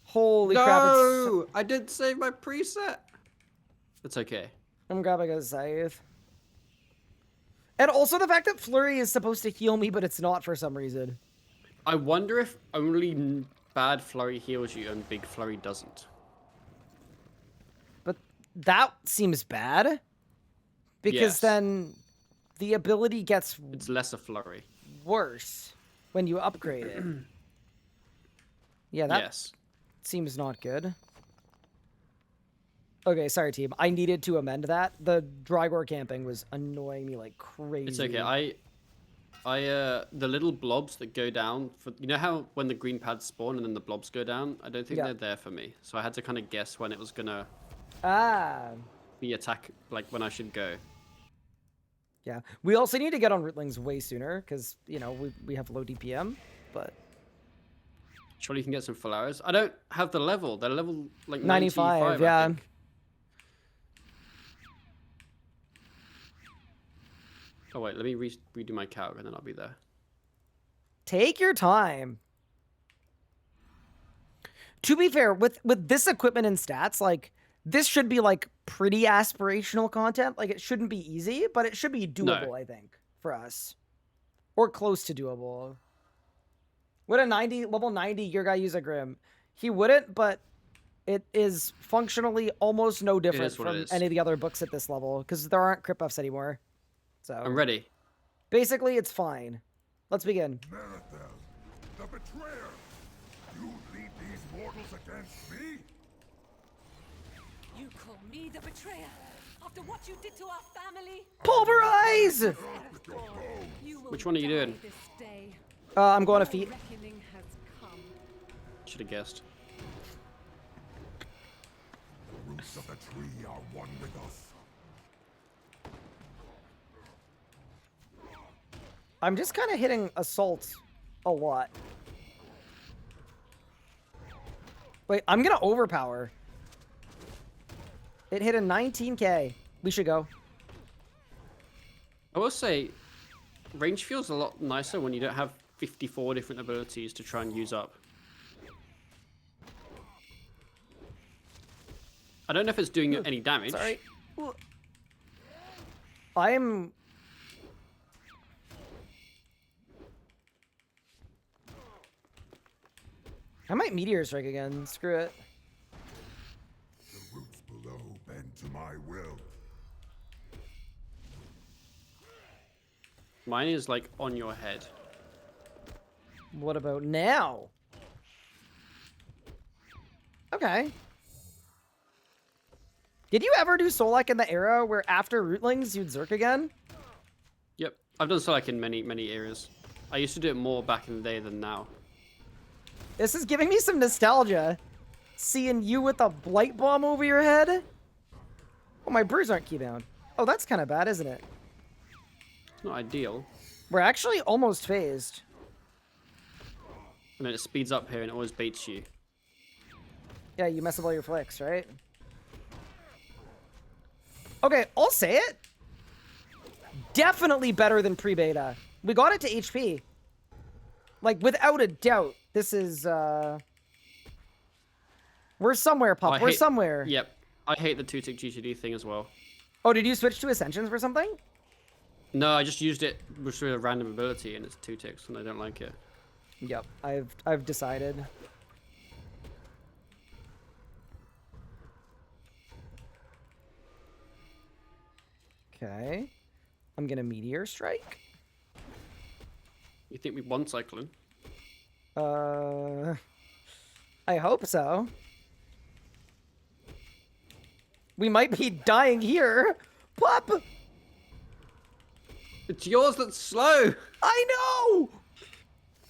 Speaker 1: Holy crap, it's...
Speaker 4: No! I did save my preset.
Speaker 7: It's okay.
Speaker 1: I'm grabbing a scythe. And also the fact that Flurry is supposed to heal me, but it's not for some reason.
Speaker 7: I wonder if only bad flurry heals you and big flurry doesn't.
Speaker 1: But that seems bad. Because
Speaker 7: Yes.
Speaker 1: then the ability gets
Speaker 7: It's less a flurry.
Speaker 1: worse when you upgrade it. Yeah, that
Speaker 7: Yes.
Speaker 1: seems not good. Okay, sorry, team. I needed to amend that. The Drygor camping was annoying me like crazy.
Speaker 7: It's okay. The little blobs that go down for, you know how when the green pads spawn and then the blobs go down? I don't think
Speaker 1: Yeah.
Speaker 7: they're there for me. So I had to kind of guess when it was gonna
Speaker 1: Ah,
Speaker 7: be attack, like when I should go.
Speaker 1: yeah. We also need to get on Rootlings way sooner because, you know, we have low DPM, but...
Speaker 7: Surely you can get some full arrows. I don't have the level. They're level like
Speaker 1: 95,
Speaker 7: 95,
Speaker 1: yeah.
Speaker 7: I think. Oh wait, let me redo my calc and then I'll be there.
Speaker 1: Take your time. To be fair, with this equipment and stats, like, this should be, like, pretty aspirational content. Like, it shouldn't be easy, but it should be doable,
Speaker 7: No.
Speaker 1: I think, for us. Or close to doable. Would a level 90 your guy use a Grim? He wouldn't, but it is functionally almost no different
Speaker 7: is what it
Speaker 1: from
Speaker 7: is.
Speaker 1: any of the other books at this level, because there aren't crit buffs anymore. So
Speaker 7: I'm ready.
Speaker 1: basically, it's fine. Let's begin.
Speaker 2: Marathel, the betrayer! You lead these mortals against me?
Speaker 5: You call me the betrayer after what you did to our family?
Speaker 1: Pulverize!
Speaker 5: You will
Speaker 7: Which one are you
Speaker 5: die
Speaker 7: doing?
Speaker 5: this day.
Speaker 1: I'm going to feet.
Speaker 5: Reckoning has come.
Speaker 7: Should have guessed.
Speaker 2: The roots of the tree are one with us.
Speaker 1: I'm just kind of hitting assault a lot. Wait, I'm gonna overpower. It hit a 19k. We should go.
Speaker 7: I will say, range feels a lot nicer when you don't have 54 different abilities to try and use up. I don't know if it's doing you any damage.
Speaker 1: Sorry. I'm... I might Meteor Strike again. Screw it.
Speaker 2: The roots below bend to my will.
Speaker 7: Mine is like on your head.
Speaker 1: What about now? Okay. Did you ever do Solak in the era where after Rootlings you'd Zerk again?
Speaker 7: Yep, I've done Solak in many areas. I used to do it more back in the day than now.
Speaker 1: This is giving me some nostalgia. Seeing you with a Blight Bomb over your head. Oh, my brews aren't keybound. Oh, that's kind of bad, isn't it?
Speaker 7: It's not ideal.
Speaker 1: We're actually almost phased.
Speaker 7: And then it speeds up here and it always baits you.
Speaker 1: Yeah, you mess up all your flicks, right? Okay, I'll say it. Definitely better than pre-beta. We got it to HP. Like, without a doubt. This is, we're somewhere, Pup. We're somewhere.
Speaker 7: Yep. I hate the 2-tick GTD thing as well.
Speaker 1: Oh, did you switch to Ascensions for something?
Speaker 7: No, I just used it with a random ability and it's 2 ticks and I don't like it.
Speaker 1: Yep, I've decided. Okay. I'm gonna Meteor Strike.
Speaker 7: You think we won Cyclone?
Speaker 1: I hope so. We might be dying here. Pup!
Speaker 7: It's yours that's slow!
Speaker 1: I know!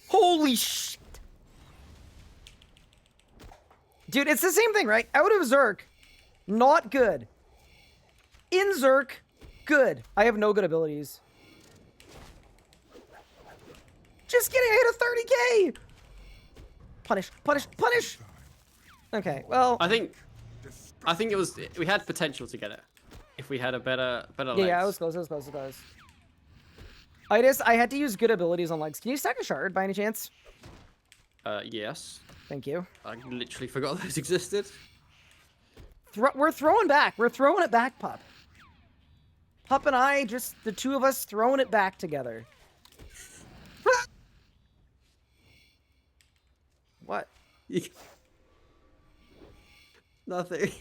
Speaker 1: Holy shit! Dude, it's the same thing, right? Out of Zerk, not good. In Zerk, good. I have no good abilities. Just kidding, I hit a 30k! Punish, punish, punish! Okay, well...
Speaker 7: I think it was... We had potential to get it. If we had a better legs.
Speaker 1: Yeah, it was close, it was close, it was close. I had to use good abilities on legs. Can you stack a shard by any chance?
Speaker 7: Yes.
Speaker 1: Thank you.
Speaker 7: I literally forgot those existed.
Speaker 1: We're throwing back. We're throwing it back, Pup. Pup and I, just the two of us throwing it back together. What?
Speaker 4: Nothing.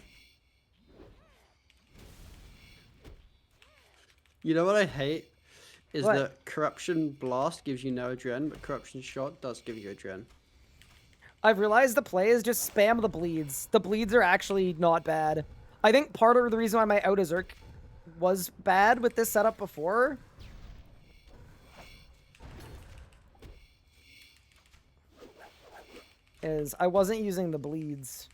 Speaker 4: You know what I hate? Is
Speaker 1: What?
Speaker 4: that Corruption Blast gives you no adren, but Corruption Shot does give you adren.
Speaker 1: I've realized the play is just spam the bleeds. The bleeds are actually not bad. I think part of the reason why my out of Zerk was bad with this setup before is I wasn't using the bleeds.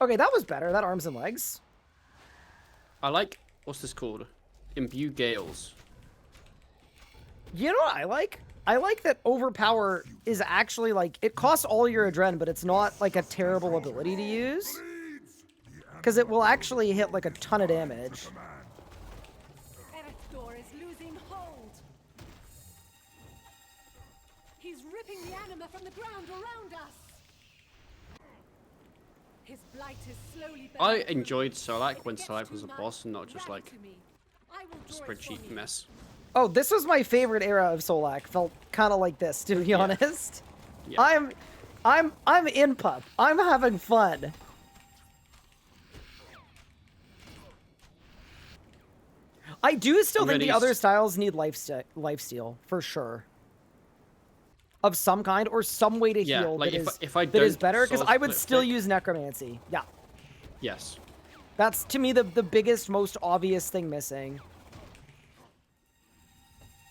Speaker 1: Okay, that was better. That arms and legs.
Speaker 7: I like... What's this called? Imbue Gales.
Speaker 1: You know what I like? I like that Overpower is actually like, it costs all your adren, but it's not like a terrible ability to use. Because it will actually hit like a ton of damage.
Speaker 5: Erector is losing hold. He's ripping the anima from the ground around us. His blight is slowly
Speaker 7: I enjoyed Solak when Solak was a boss and not just like a spreadsheet mess.
Speaker 1: Oh, this was my favorite era of Solak. Felt kind of like this, to be honest.
Speaker 7: Yeah.
Speaker 1: I'm in Pup. I'm having fun. I do still think the other styles need lifesteal, for sure. Of some kind, or some way to heal
Speaker 7: like
Speaker 1: that is better, because I would still use Necromancy. Yeah.
Speaker 7: Yes.
Speaker 1: That's, to me, the biggest, most obvious thing missing.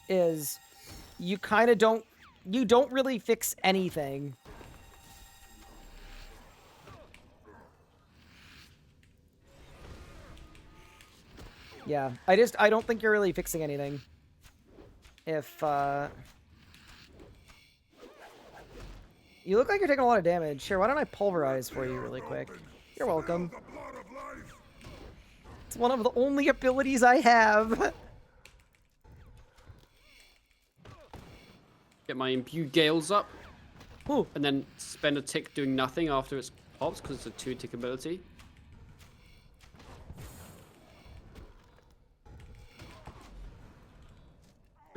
Speaker 1: Is you kind of don't really fix anything. Yeah, I don't think you're really fixing anything. If you look like you're taking a lot of damage. Here, why don't I pulverize for you really quick? You're welcome. It's one of the only abilities I have.
Speaker 7: Get my Imbue Gales up.
Speaker 1: Ooh.
Speaker 7: And then spend a tick doing nothing after it's popped, because it's a 2-tick ability.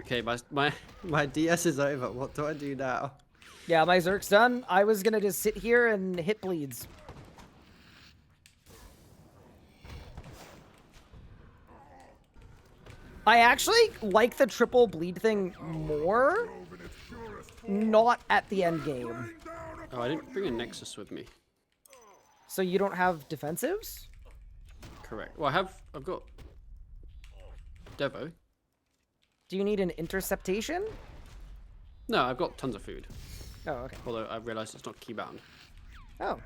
Speaker 4: Okay, my DS is over. What do I do now?
Speaker 1: Yeah, my Zerk's done. I was gonna just sit here and hit bleeds. I actually like the triple bleed thing more. Not at the end game.
Speaker 7: Oh, I didn't bring a Nexus with me.
Speaker 1: So you don't have defensives?
Speaker 7: Correct. Well, I've got Devo.
Speaker 1: Do you need an interceptation?
Speaker 7: No, I've got tons of food.
Speaker 1: Oh, okay.
Speaker 7: Although I've realized it's not keybound.
Speaker 1: Oh.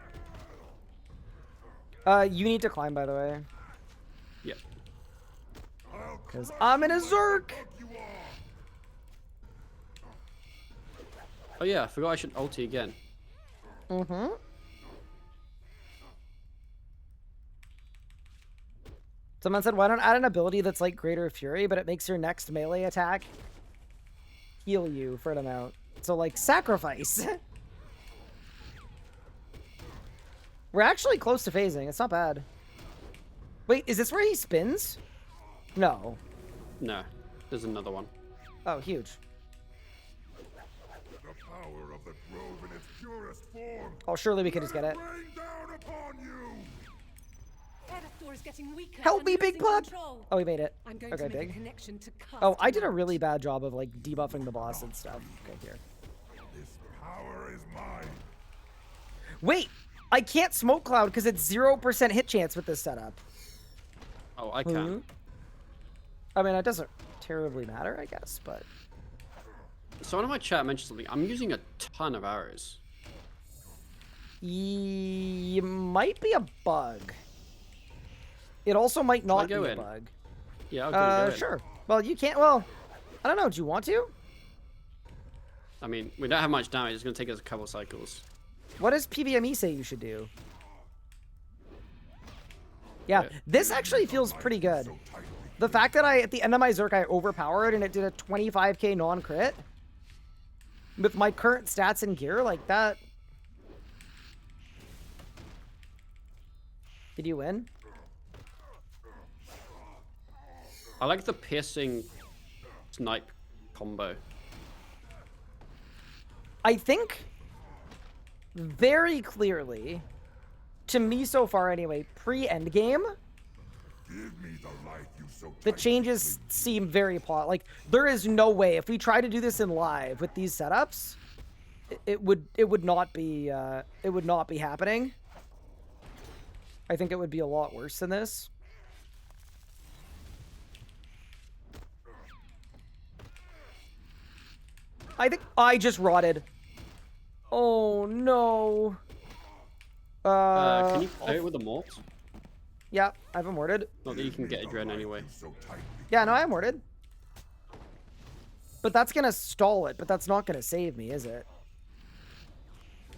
Speaker 1: You need to climb, by the way.
Speaker 7: Yep.
Speaker 1: Because I'm in a Zerk!
Speaker 7: Oh yeah, I forgot I should ulti again.
Speaker 1: Mm-hmm. Someone said, why don't add an ability that's like Greater Fury, but it makes your next melee attack heal you for an amount. So, like, sacrifice. We're actually close to phasing. It's not bad. Wait, is this where he spins? No.
Speaker 7: No, there's another one.
Speaker 1: Oh, huge.
Speaker 2: The power of the grove in its purest form.
Speaker 1: Oh, surely we could just get it.
Speaker 2: Rain down upon you.
Speaker 5: Is getting weaker
Speaker 1: Help
Speaker 5: and
Speaker 1: me, Big
Speaker 5: losing
Speaker 1: Pup!
Speaker 5: control.
Speaker 1: Oh, we made it.
Speaker 5: I'm going
Speaker 1: Okay,
Speaker 5: to make a
Speaker 1: big.
Speaker 5: connection to cast
Speaker 1: Oh, I did a
Speaker 5: him out.
Speaker 1: really bad job of, like, debuffing the boss and stuff. Okay, here.
Speaker 2: This power is mine.
Speaker 1: Wait! I can't Smoke Cloud because it's 0% hit chance with this setup.
Speaker 7: Oh, I can.
Speaker 1: Mhm. I mean, it doesn't terribly matter, I guess, but...
Speaker 7: Someone in my chat mentioned something. I'm using a ton of arrows.
Speaker 1: Might be a bug. It also might not be
Speaker 7: go
Speaker 1: a
Speaker 7: in?
Speaker 1: bug.
Speaker 7: Yeah, I'll go in.
Speaker 1: Sure. Well, you can't... Well, I don't know. Do you want to?
Speaker 7: I mean, we don't have much damage. It's going to take us a couple cycles.
Speaker 1: What does PVME say you should do? Yeah, this actually feels pretty good. The fact that at the end of my Zerk, I overpowered and it did a 25k non-crit. With my current stats and gear, like that... Did you win?
Speaker 7: I like the piercing snipe combo.
Speaker 1: I think very clearly, to me so far anyway, pre-endgame,
Speaker 2: Give me the life you so
Speaker 1: the changes seem very like there is no way if we try to do this in live with these setups, it would not be happening. I think it would be a lot worse than this. I think I just rotted. Oh no.
Speaker 7: Can you play it with a mort?
Speaker 1: Yeah, I've immorted.
Speaker 7: Not that you can get a Dren anyway.
Speaker 1: Yeah, no, I immorted. But that's gonna stall it, but that's not gonna save me, is it?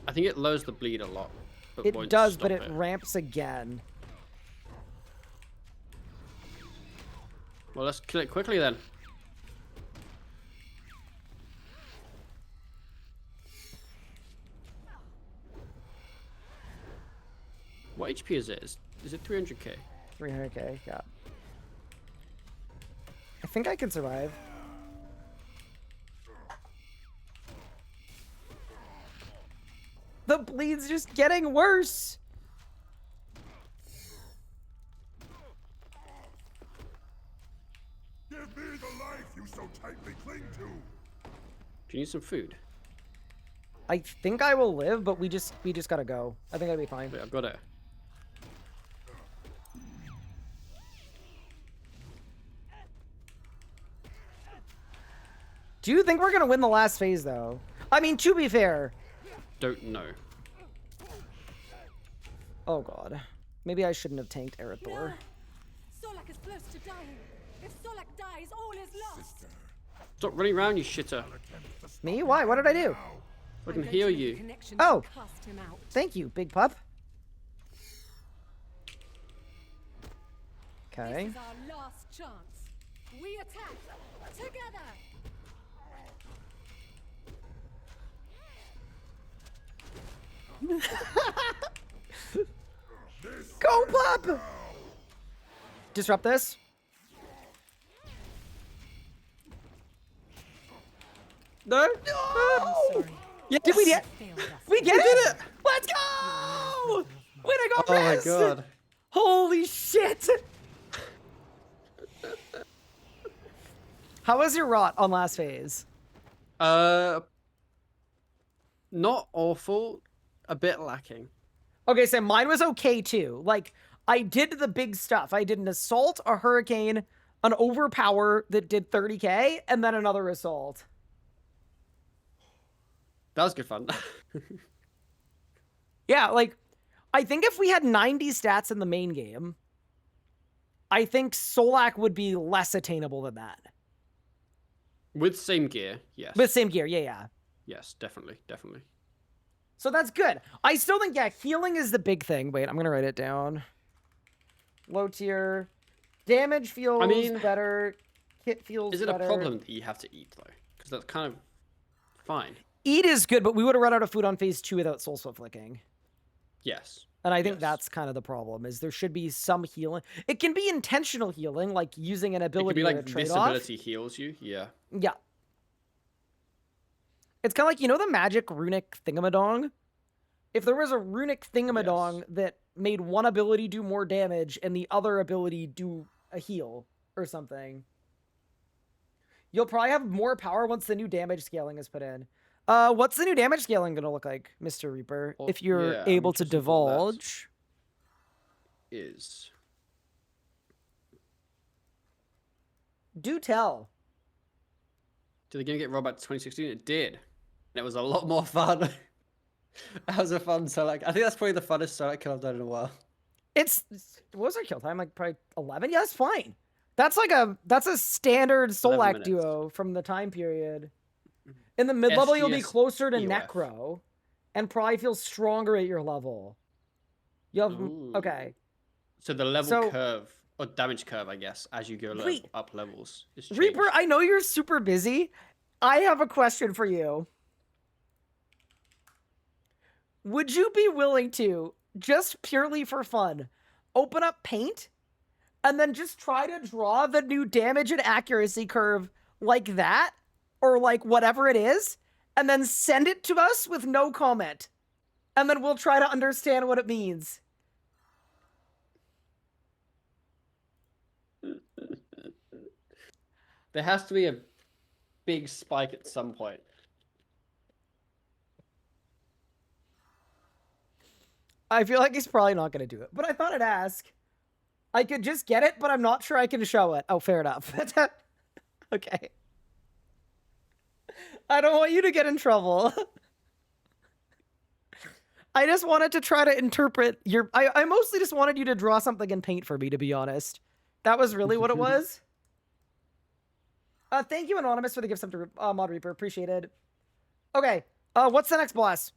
Speaker 7: I think it lowers the bleed a lot. But
Speaker 1: It
Speaker 7: won't
Speaker 1: does,
Speaker 7: stop
Speaker 1: but it ramps again.
Speaker 7: Well, let's kill it quickly then. What HP is it? Is it 300k?
Speaker 1: 300k, yeah. I think I can survive. The bleed's just getting worse.
Speaker 2: Give me the life you so tightly cling to.
Speaker 7: Do you need some food?
Speaker 1: I think I will live, but we just gotta go. I think I'll be fine.
Speaker 7: Wait, I've got it.
Speaker 1: Do you think we're gonna win the last phase, though? I mean, to be fair.
Speaker 7: Don't know.
Speaker 1: Oh god. Maybe I shouldn't have tanked Erythor.
Speaker 5: Solak is close to dying. If Solak dies, all is lost.
Speaker 7: Stop running around, you shitter.
Speaker 1: Me? Why? What did I do?
Speaker 7: I can heal you.
Speaker 1: Oh.
Speaker 5: Cast him out.
Speaker 1: Thank you, big pup. Okay.
Speaker 5: This is our last chance. We attack together.
Speaker 1: Go, pup! Disrupt this. No! No!
Speaker 5: Sorry.
Speaker 4: Yes.
Speaker 1: Did we get?
Speaker 5: Failed us.
Speaker 1: We get it! Let's go! Wait, I got
Speaker 4: Oh my
Speaker 1: res!
Speaker 4: god.
Speaker 1: Holy shit! How was your rot on last phase?
Speaker 4: Not awful. A bit lacking.
Speaker 1: Okay, so mine was okay too. Like, I did the big stuff. I did an assault, a hurricane, an overpower that did 30k, and then another assault.
Speaker 7: That was good fun.
Speaker 1: Yeah, like, I think if we had 90 stats in the main game, I think Solak would be less attainable than that.
Speaker 7: With same gear, yes.
Speaker 1: With same gear, yeah.
Speaker 7: Yes, definitely.
Speaker 1: So that's good. I still think, yeah, healing is the big thing. Wait, I'm going to write it down. Low tier. Damage feels better. Kit feels better.
Speaker 7: Is it a problem that you have to eat, though? Because that's kind of fine.
Speaker 1: Eat is good, but we would have run out of food on phase 2 without soul swift flicking.
Speaker 7: Yes.
Speaker 1: And I think that's kind of the problem, is there should be some healing. It can be intentional healing, like using an
Speaker 7: It
Speaker 1: ability
Speaker 7: could be like
Speaker 1: to
Speaker 7: this
Speaker 1: trade off.
Speaker 7: ability heals you, yeah.
Speaker 1: Yeah. It's kind of like, you know the magic runic thingamadong? If there was a runic thingamadong that made one ability do more damage and the other ability do a heal or something, you'll probably have more power once the new damage scaling is put in. What's the new damage scaling going to look like, Mr. Reaper,
Speaker 7: Well,
Speaker 1: if you're
Speaker 7: yeah, I'm
Speaker 1: able to
Speaker 7: interested in what that
Speaker 1: divulge?
Speaker 7: Is.
Speaker 1: Do tell.
Speaker 7: Did the game get rolled back to 2016? It did. And it was a lot more fun. That was a fun Solak. I think that's probably the funnest Solak kill I've done in a while.
Speaker 1: What was our kill time? Like probably 11? Yeah, that's fine. That's a standard Solak
Speaker 7: minutes.
Speaker 1: duo from the time period. In the mid-level, you'll be
Speaker 7: SGS
Speaker 1: closer to
Speaker 7: EOF.
Speaker 1: Necro and probably feel stronger at your level. You'll have, okay.
Speaker 7: So the level curve, or damage curve, I guess, as you go up levels is changed.
Speaker 1: Reaper, I know you're super busy. I have a question for you. Would you be willing to, just purely for fun, open up Paint and then just try to draw the new damage and accuracy curve like that, or like whatever it is, and then send it to us with no comment? And then we'll try to understand what it means.
Speaker 7: There has to be a big spike at some point.
Speaker 1: I feel like he's probably not going to do it, but I thought I'd ask. I could just get it, but I'm not sure I can show it. Oh, fair enough. Okay. I don't want you to get in trouble. I just wanted to try to interpret your... I mostly just wanted you to draw something in Paint for me, to be honest. That was really what it was. Thank you, Anonymous, for the gift sub to Mod Reaper. Appreciated. Okay. What's the next boss?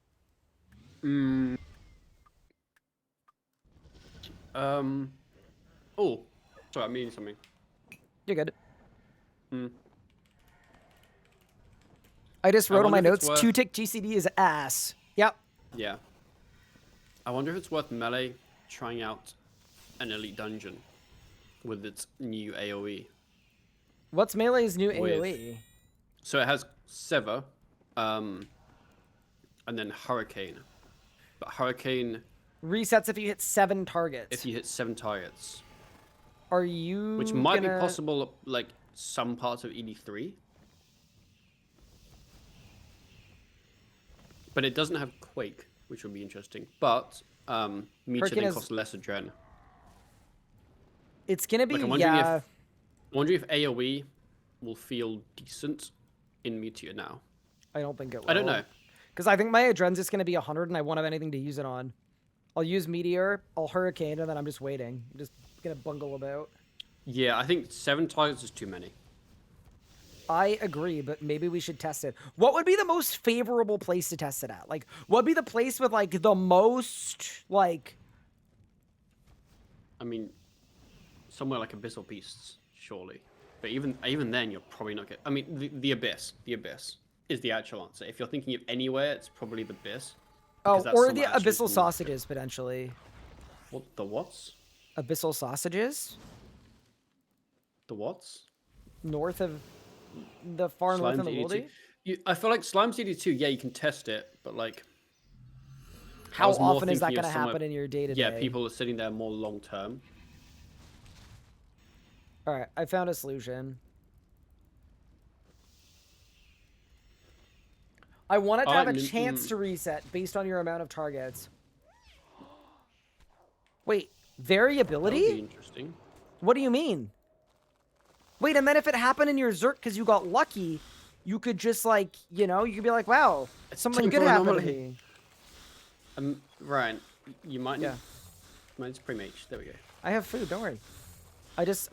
Speaker 7: Oh, sorry, I'm meaning something.
Speaker 1: You're good. I just wrote on my notes, 2-tick GCD is ass. Yep.
Speaker 7: Yeah. I wonder if it's worth Melee trying out an Elite Dungeon with its new AoE.
Speaker 1: What's Melee's new AoE?
Speaker 7: So it has Sever, and then Hurricane. But Hurricane...
Speaker 1: resets if you hit 7 targets.
Speaker 7: If you hit 7 targets.
Speaker 1: Are you
Speaker 7: Which might be possible, like, some parts of ED3. But it doesn't have Quake, which would be interesting. But, Meteor then costs less adren.
Speaker 1: It's gonna be,
Speaker 7: like, I'm wondering if AoE will feel decent in Meteor now.
Speaker 1: I don't think it will.
Speaker 7: I don't know.
Speaker 1: Because I think my adren's just gonna be 100 and I won't have anything to use it on. I'll use Meteor, I'll Hurricane, and then I'm just waiting. I'm just gonna bungle about. Yeah,
Speaker 7: I think 7 targets is too many.
Speaker 1: I agree, but maybe we should test it. What would be the most favorable place to test it at? Like, what would be the place with, like, the most, like...
Speaker 7: I mean, somewhere like Abyssal Beasts, surely. But even then, you're probably not getting... I mean, the Abyss. The Abyss is the actual answer. If you're thinking of anywhere, it's probably the Abyss.
Speaker 1: Oh, or the Abyssal Sausages, potentially.
Speaker 7: What? The what's?
Speaker 1: Abyssal Sausages?
Speaker 7: The what's?
Speaker 1: North of... the far north of the Woldy?
Speaker 7: I feel like Slime CD2, yeah, you can test it, but like... I
Speaker 1: How
Speaker 7: was more
Speaker 1: often is that
Speaker 7: thinking
Speaker 1: going
Speaker 7: of
Speaker 1: to
Speaker 7: somewhere-
Speaker 1: happen in your day-to-day?
Speaker 7: Yeah, people are sitting there more long term.
Speaker 1: All right, I found a solution. I want it to have a chance to reset based on your amount of targets. Wait, variability?
Speaker 7: That would be interesting.
Speaker 1: What do you mean? Wait, and then if it happened in your Zerk because you got lucky, you could just like, you know, you could be like, wow, something good happened to me.
Speaker 7: Ryan, you might need...
Speaker 1: Yeah.
Speaker 7: Mine's pre-mage. There we go.
Speaker 1: I have food, don't worry.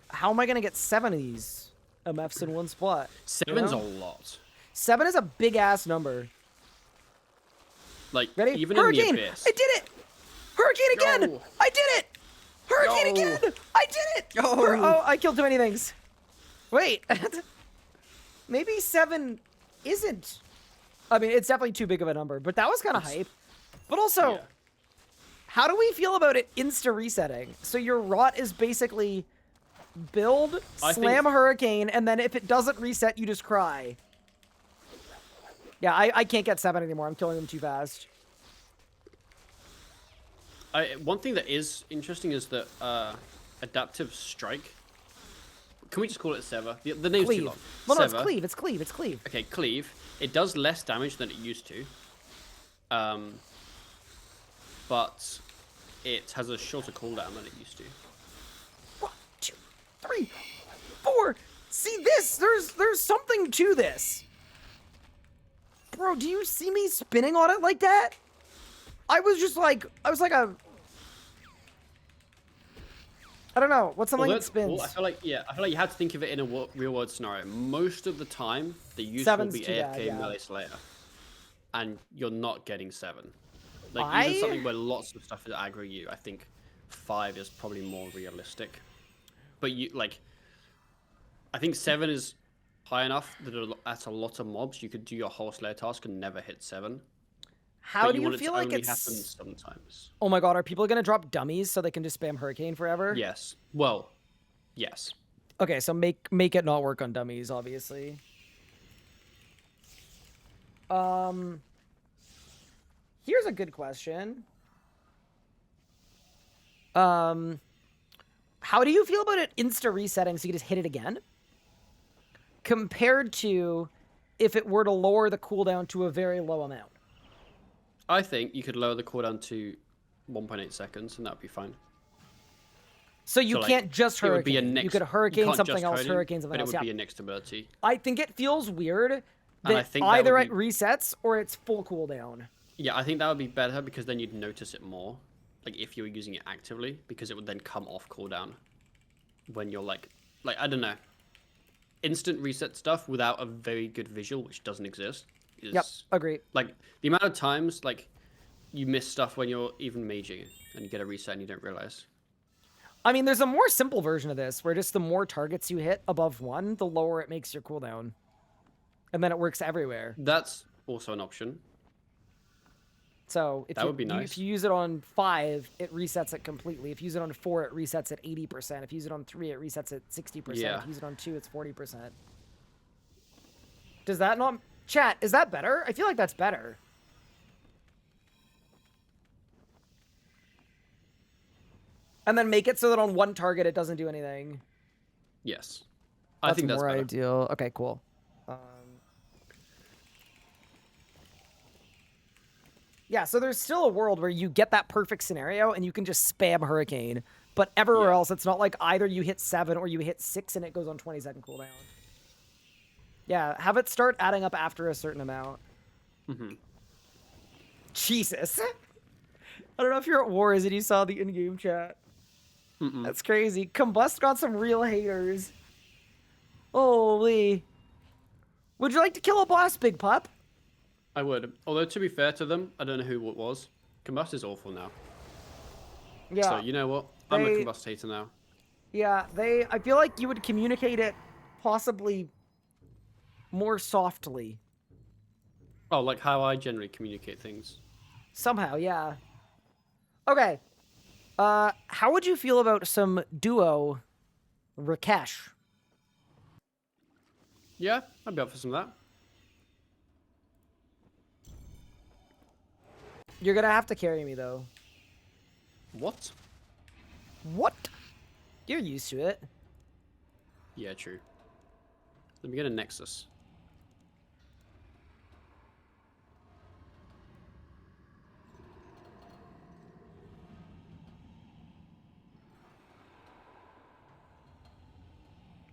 Speaker 1: How am I going to get 7 of these MFs in one spot?
Speaker 7: 7's a lot.
Speaker 1: 7 is a big-ass number.
Speaker 7: Like,
Speaker 1: Ready?
Speaker 7: even
Speaker 1: Hurricane!
Speaker 7: in the Abyss.
Speaker 1: I did it! Hurricane again!
Speaker 7: No.
Speaker 1: I did it! Hurricane
Speaker 7: No.
Speaker 1: again! I did it!
Speaker 4: No.
Speaker 1: Oh, I killed too many things. Wait. Maybe 7 isn't. I mean, it's definitely too big of a number, but that was kind of hype. But also,
Speaker 7: Yeah.
Speaker 1: how do we feel about it insta-resetting? So your rot is basically build, slam Hurricane, and then if it doesn't reset, you just cry. Yeah, I can't get 7 anymore. I'm killing them too fast.
Speaker 7: One thing that is interesting is that adaptive strike. Can we just call it Sever? The name's
Speaker 1: Cleave.
Speaker 7: too long.
Speaker 1: Well, no, it's
Speaker 7: Sever.
Speaker 1: Cleave. It's Cleave. It's Cleave.
Speaker 7: Okay, Cleave. It does less damage than it used to. But it has a shorter cooldown than it used to.
Speaker 1: 1, 2, 3, 4. See this? There's something to this. Bro, do you see me spinning on it like that? I was like a... I don't know. What's something that spins?
Speaker 7: Well, I feel like you have to think of it in a real world scenario. Most of the time, the use will
Speaker 1: 7's
Speaker 7: be
Speaker 1: too
Speaker 7: AFK
Speaker 1: bad, yeah.
Speaker 7: melee slayer, and you're not getting 7. Like even something where lots of stuff is aggro you, I think 5 is probably more realistic. But I think 7 is high enough that at a lot of mobs you could do your whole slayer task and never hit 7.
Speaker 1: How
Speaker 7: but
Speaker 1: do you
Speaker 7: want it
Speaker 1: feel
Speaker 7: to
Speaker 1: like
Speaker 7: only
Speaker 1: it's...
Speaker 7: happen sometimes?
Speaker 1: Oh my god, are people gonna drop dummies so they can just spam Hurricane forever?
Speaker 7: Yes. Well, yes.
Speaker 1: Okay, so make it not work on dummies, obviously. Here's a good question. How do you feel about it insta-resetting so you just hit it again? Compared to if it were to lower the cooldown to a very low amount.
Speaker 7: I think you could lower the cooldown to 1.8 seconds and that'd be fine.
Speaker 1: So you can't just Hurricane.
Speaker 7: It would be a next,
Speaker 1: you could Hurricane
Speaker 7: can't
Speaker 1: something
Speaker 7: just
Speaker 1: else, Hurricane something else.
Speaker 7: But it would be a next ability.
Speaker 1: I think it feels weird
Speaker 7: I
Speaker 1: that
Speaker 7: think that
Speaker 1: either
Speaker 7: would
Speaker 1: it resets or it's full cooldown.
Speaker 7: Yeah, I think that would be better because then you'd notice it more. Like if you were using it actively, because it would then come off cooldown when you're like I don't know. Instant reset stuff without a very good visual, which doesn't exist.
Speaker 1: Yep, agree.
Speaker 7: Like the amount of times you miss stuff when you're even maging and you get a reset and you don't realize.
Speaker 1: I mean, there's a more simple version of this where just the more targets you hit above 1, the lower it makes your cooldown. And then it works everywhere.
Speaker 7: That's also an option.
Speaker 1: So if
Speaker 7: that would be nice.
Speaker 1: If you use it on 5, it resets it completely. If you use it on 4, it resets at 80%. If you use it on 3, it resets at 60%.
Speaker 7: Yeah.
Speaker 1: If you use it on 2, it's 40%. Does that not... Chat, is that better? I feel like that's better. And then make it so that on one target it doesn't do anything.
Speaker 7: Yes. I think that's
Speaker 1: more
Speaker 7: better.
Speaker 1: ideal. Okay, cool. Yeah, so there's still a world where you get that perfect scenario and you can just spam Hurricane. But everywhere else, it's not like either you hit 7 or you hit 6 and it goes on 20-second cooldown. Yeah, have it start adding up after a certain amount.
Speaker 7: Mm-hmm.
Speaker 1: Jesus. I don't know if you're at war, is it? You saw the in-game chat.
Speaker 7: Mm-mm.
Speaker 1: That's crazy. Combust got some real haters. Holy. Would you like to kill a boss, big pup?
Speaker 7: I would. Although, to be fair to them, I don't know who it was. Combust is awful now.
Speaker 1: Yeah.
Speaker 7: So, you know what? I'm a Combust hater now.
Speaker 1: Yeah, I feel like you would communicate it possibly more softly.
Speaker 7: Oh, like how I generally communicate things.
Speaker 1: Somehow, yeah. Okay. How would you feel about some duo Rakesh?
Speaker 7: Yeah, I'd be up for some of that.
Speaker 1: You're gonna have to carry me though.
Speaker 7: What?
Speaker 1: What? You're used to it.
Speaker 7: Yeah, true. Let me get a Nexus.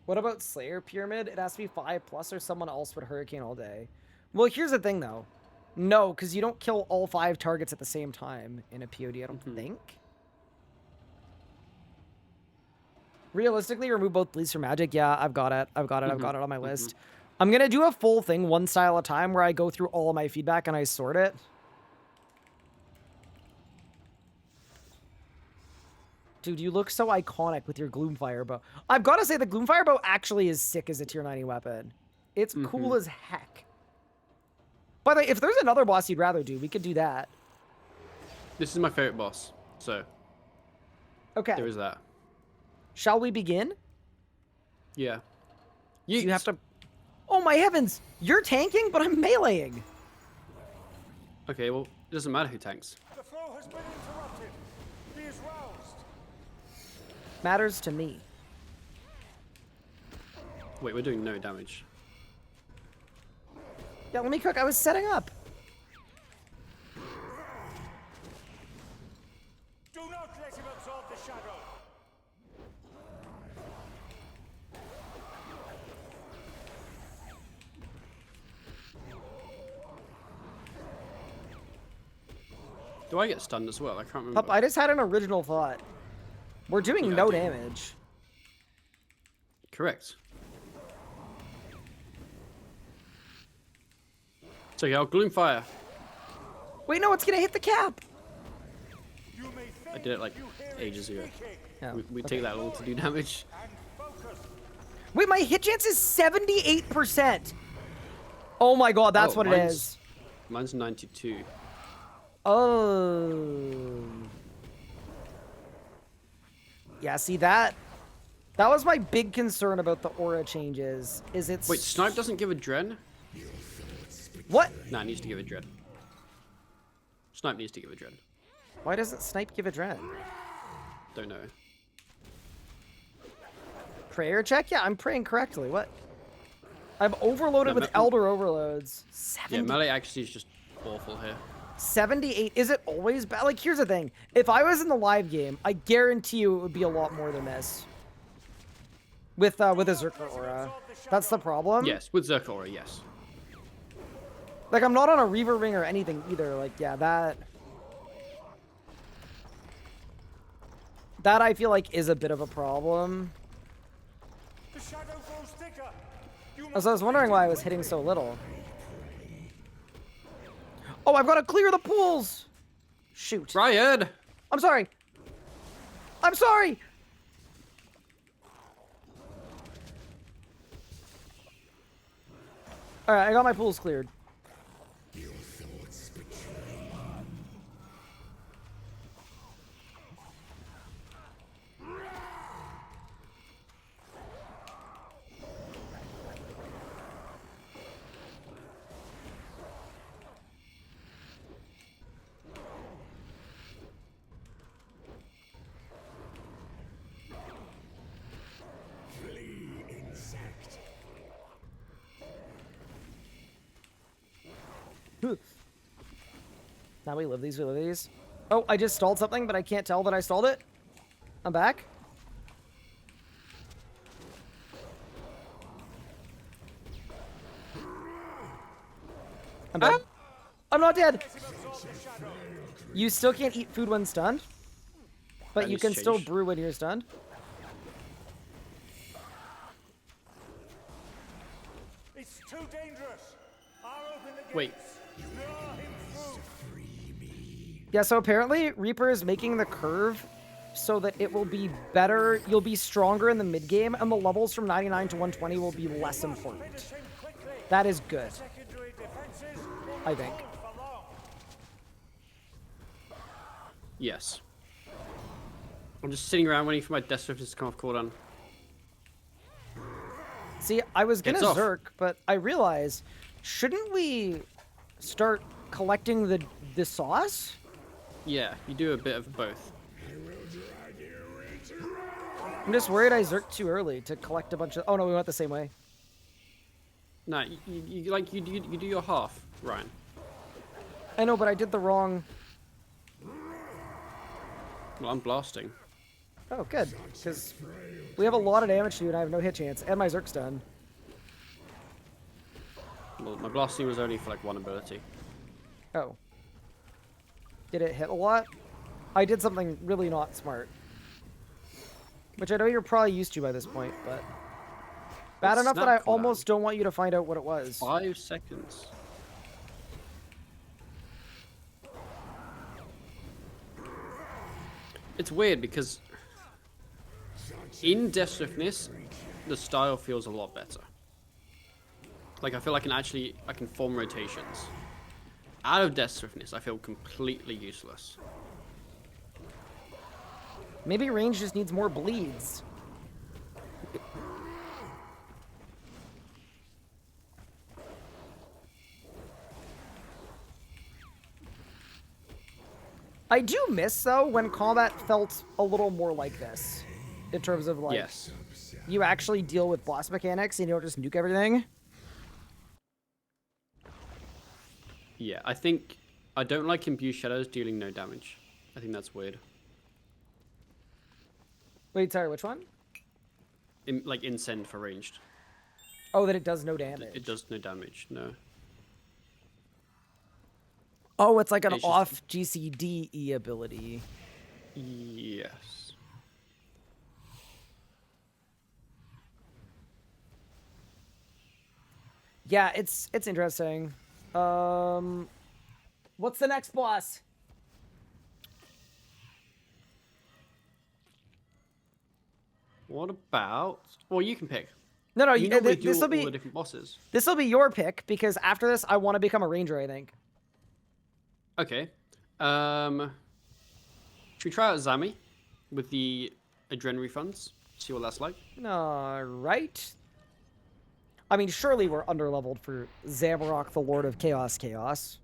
Speaker 1: What about Slayer Pyramid? It has to be 5+ or someone else would Hurricane all day. Well, here's the thing though. No, because you don't kill all 5 targets at the same time in a POD, I don't think. Realistically, remove both bleeds from magic. Yeah, I've got it. I've got it on my list. I'm going to do a full thing, one style at a time, where I go through all of my feedback and I sort it. Dude, you look so iconic with your Gloomfire bow. I've got to say, the Gloomfire bow actually is sick as a tier 90 weapon. It's cool as heck. By the way, if there's another boss you'd rather do, we could do that.
Speaker 7: This is my favorite boss, so
Speaker 1: Okay.
Speaker 7: there is that.
Speaker 1: Shall we begin?
Speaker 7: Yeah.
Speaker 1: You have to... Oh my heavens! You're tanking, but I'm meleeing.
Speaker 7: Okay, well, it doesn't matter who tanks.
Speaker 6: The flow has been interrupted. He is roused.
Speaker 1: Matters to me.
Speaker 7: Wait, we're doing no damage.
Speaker 1: Yeah, let me cook. I was setting up.
Speaker 6: Do not let him absorb the shadow.
Speaker 7: Do I get stunned as well? I can't remember.
Speaker 1: Pup, I just had an original thought. We're doing
Speaker 7: Yeah,
Speaker 1: no
Speaker 7: I do.
Speaker 1: damage.
Speaker 7: Correct. So yeah, I'll Gloomfire.
Speaker 1: Wait, no, it's gonna hit the cap.
Speaker 6: You may think
Speaker 7: I did it like
Speaker 6: you hear it
Speaker 7: ages ago.
Speaker 6: speaking.
Speaker 1: Yeah.
Speaker 7: We take that long to do damage.
Speaker 6: And focus.
Speaker 1: Wait, my hit chance is 78%. Oh my god, that's
Speaker 7: Oh,
Speaker 1: what it
Speaker 7: mine's-
Speaker 1: is.
Speaker 7: Mine's 92.
Speaker 1: Oh. Yeah, see that? That was my big concern about the aura changes. Is it's...
Speaker 7: Wait, Snipe doesn't give a Dren?
Speaker 1: What?
Speaker 7: Nah, it needs to give a Dren. Snipe needs to give a Dren.
Speaker 1: Why doesn't Snipe give a Dren?
Speaker 7: Don't know.
Speaker 1: Prayer check? Yeah, I'm praying correctly. What? I'm overloaded
Speaker 7: No,
Speaker 1: with Elder Overloads.
Speaker 7: Yeah, melee accuracy is just awful here.
Speaker 1: 78. Is it always bad? Like, here's the thing. If I was in the live game, I guarantee you it would be a lot more than this. With a Zerker Aura. That's the problem.
Speaker 7: Yes, with Zerk Aura, yes.
Speaker 1: Like, I'm not on a Reaver Ring or anything either. Like, yeah, that I feel like is a bit of a problem.
Speaker 6: The shadow grows thicker. You
Speaker 1: So I was wondering why I was hitting so little. Oh, I've got to clear the pools! Shoot.
Speaker 7: Ryan!
Speaker 1: I'm sorry. I'm sorry! Alright, I got my pools cleared. Now we live these, we live these. Oh, I just stalled something, but I can't tell that I stalled it. I'm back. I'm dead. I'm not dead. You still can't eat food when stunned, but
Speaker 7: That
Speaker 1: you
Speaker 7: needs
Speaker 1: can
Speaker 7: to
Speaker 1: still
Speaker 7: change.
Speaker 1: brew when you're stunned.
Speaker 6: It's too dangerous. I'll open the gates.
Speaker 7: Wait.
Speaker 6: Lure him through.
Speaker 1: Yeah, so apparently Reaper is making the curve so that it will be better, you'll be stronger in the mid game, and the levels from 99 to 120 will be less important.
Speaker 6: Finish him quickly.
Speaker 1: That is good,
Speaker 6: Secondary defenses will
Speaker 1: I
Speaker 6: not
Speaker 1: think.
Speaker 6: hold for long.
Speaker 7: Yes. I'm just sitting around waiting for my Death Swifters to come off cooldown.
Speaker 1: See, I was gonna
Speaker 7: It's off.
Speaker 1: Zerk, but I realized, shouldn't we start collecting the sauce?
Speaker 7: Yeah, you do a bit of both.
Speaker 1: I'm just worried I zerked too early to collect a bunch of... Oh, no, we went the same way.
Speaker 7: No, you do your half, Ryan.
Speaker 1: I know, but I did the wrong...
Speaker 7: Well, I'm blasting.
Speaker 1: Oh, good. Because we have a lot of damage to do and I have no hit chance. And my zerk's done.
Speaker 7: Well, my blasting was only for like 1 ability.
Speaker 1: Oh. Did it hit a lot? I did something really not smart. Which I know you're probably used to by this point, but... Bad enough that I almost don't want you to find out what it was.
Speaker 7: 5 seconds. It's weird because in Death Swiftness, the style feels a lot better. Like I feel like I can form rotations. Out of Death Swiftness, I feel completely useless.
Speaker 1: Maybe range just needs more bleeds. I do miss, though, when combat felt a little more like this. In terms of, like,
Speaker 7: yes,
Speaker 1: you actually deal with boss mechanics and you don't just nuke everything.
Speaker 7: Yeah, I don't like Imbue Shadows dealing no damage. I think that's weird.
Speaker 1: Wait, sorry, which one?
Speaker 7: Like Incend for ranged.
Speaker 1: Oh, that it does no damage.
Speaker 7: It does no damage, no.
Speaker 1: Oh, it's like an
Speaker 7: It's just-
Speaker 1: off GCDE ability.
Speaker 7: Yes.
Speaker 1: Yeah, it's interesting. What's the next boss?
Speaker 7: What about... Well, you can pick.
Speaker 1: No,
Speaker 7: You normally do
Speaker 1: this will
Speaker 7: all
Speaker 1: be
Speaker 7: the different bosses.
Speaker 1: this will be your pick because after this, I want to become a ranger. I think.
Speaker 7: Okay. Should we try out Zami with the adrenaline refunds? See what that's like?
Speaker 1: All right. I mean, surely we're underleveled for Zamarok, the Lord of Chaos.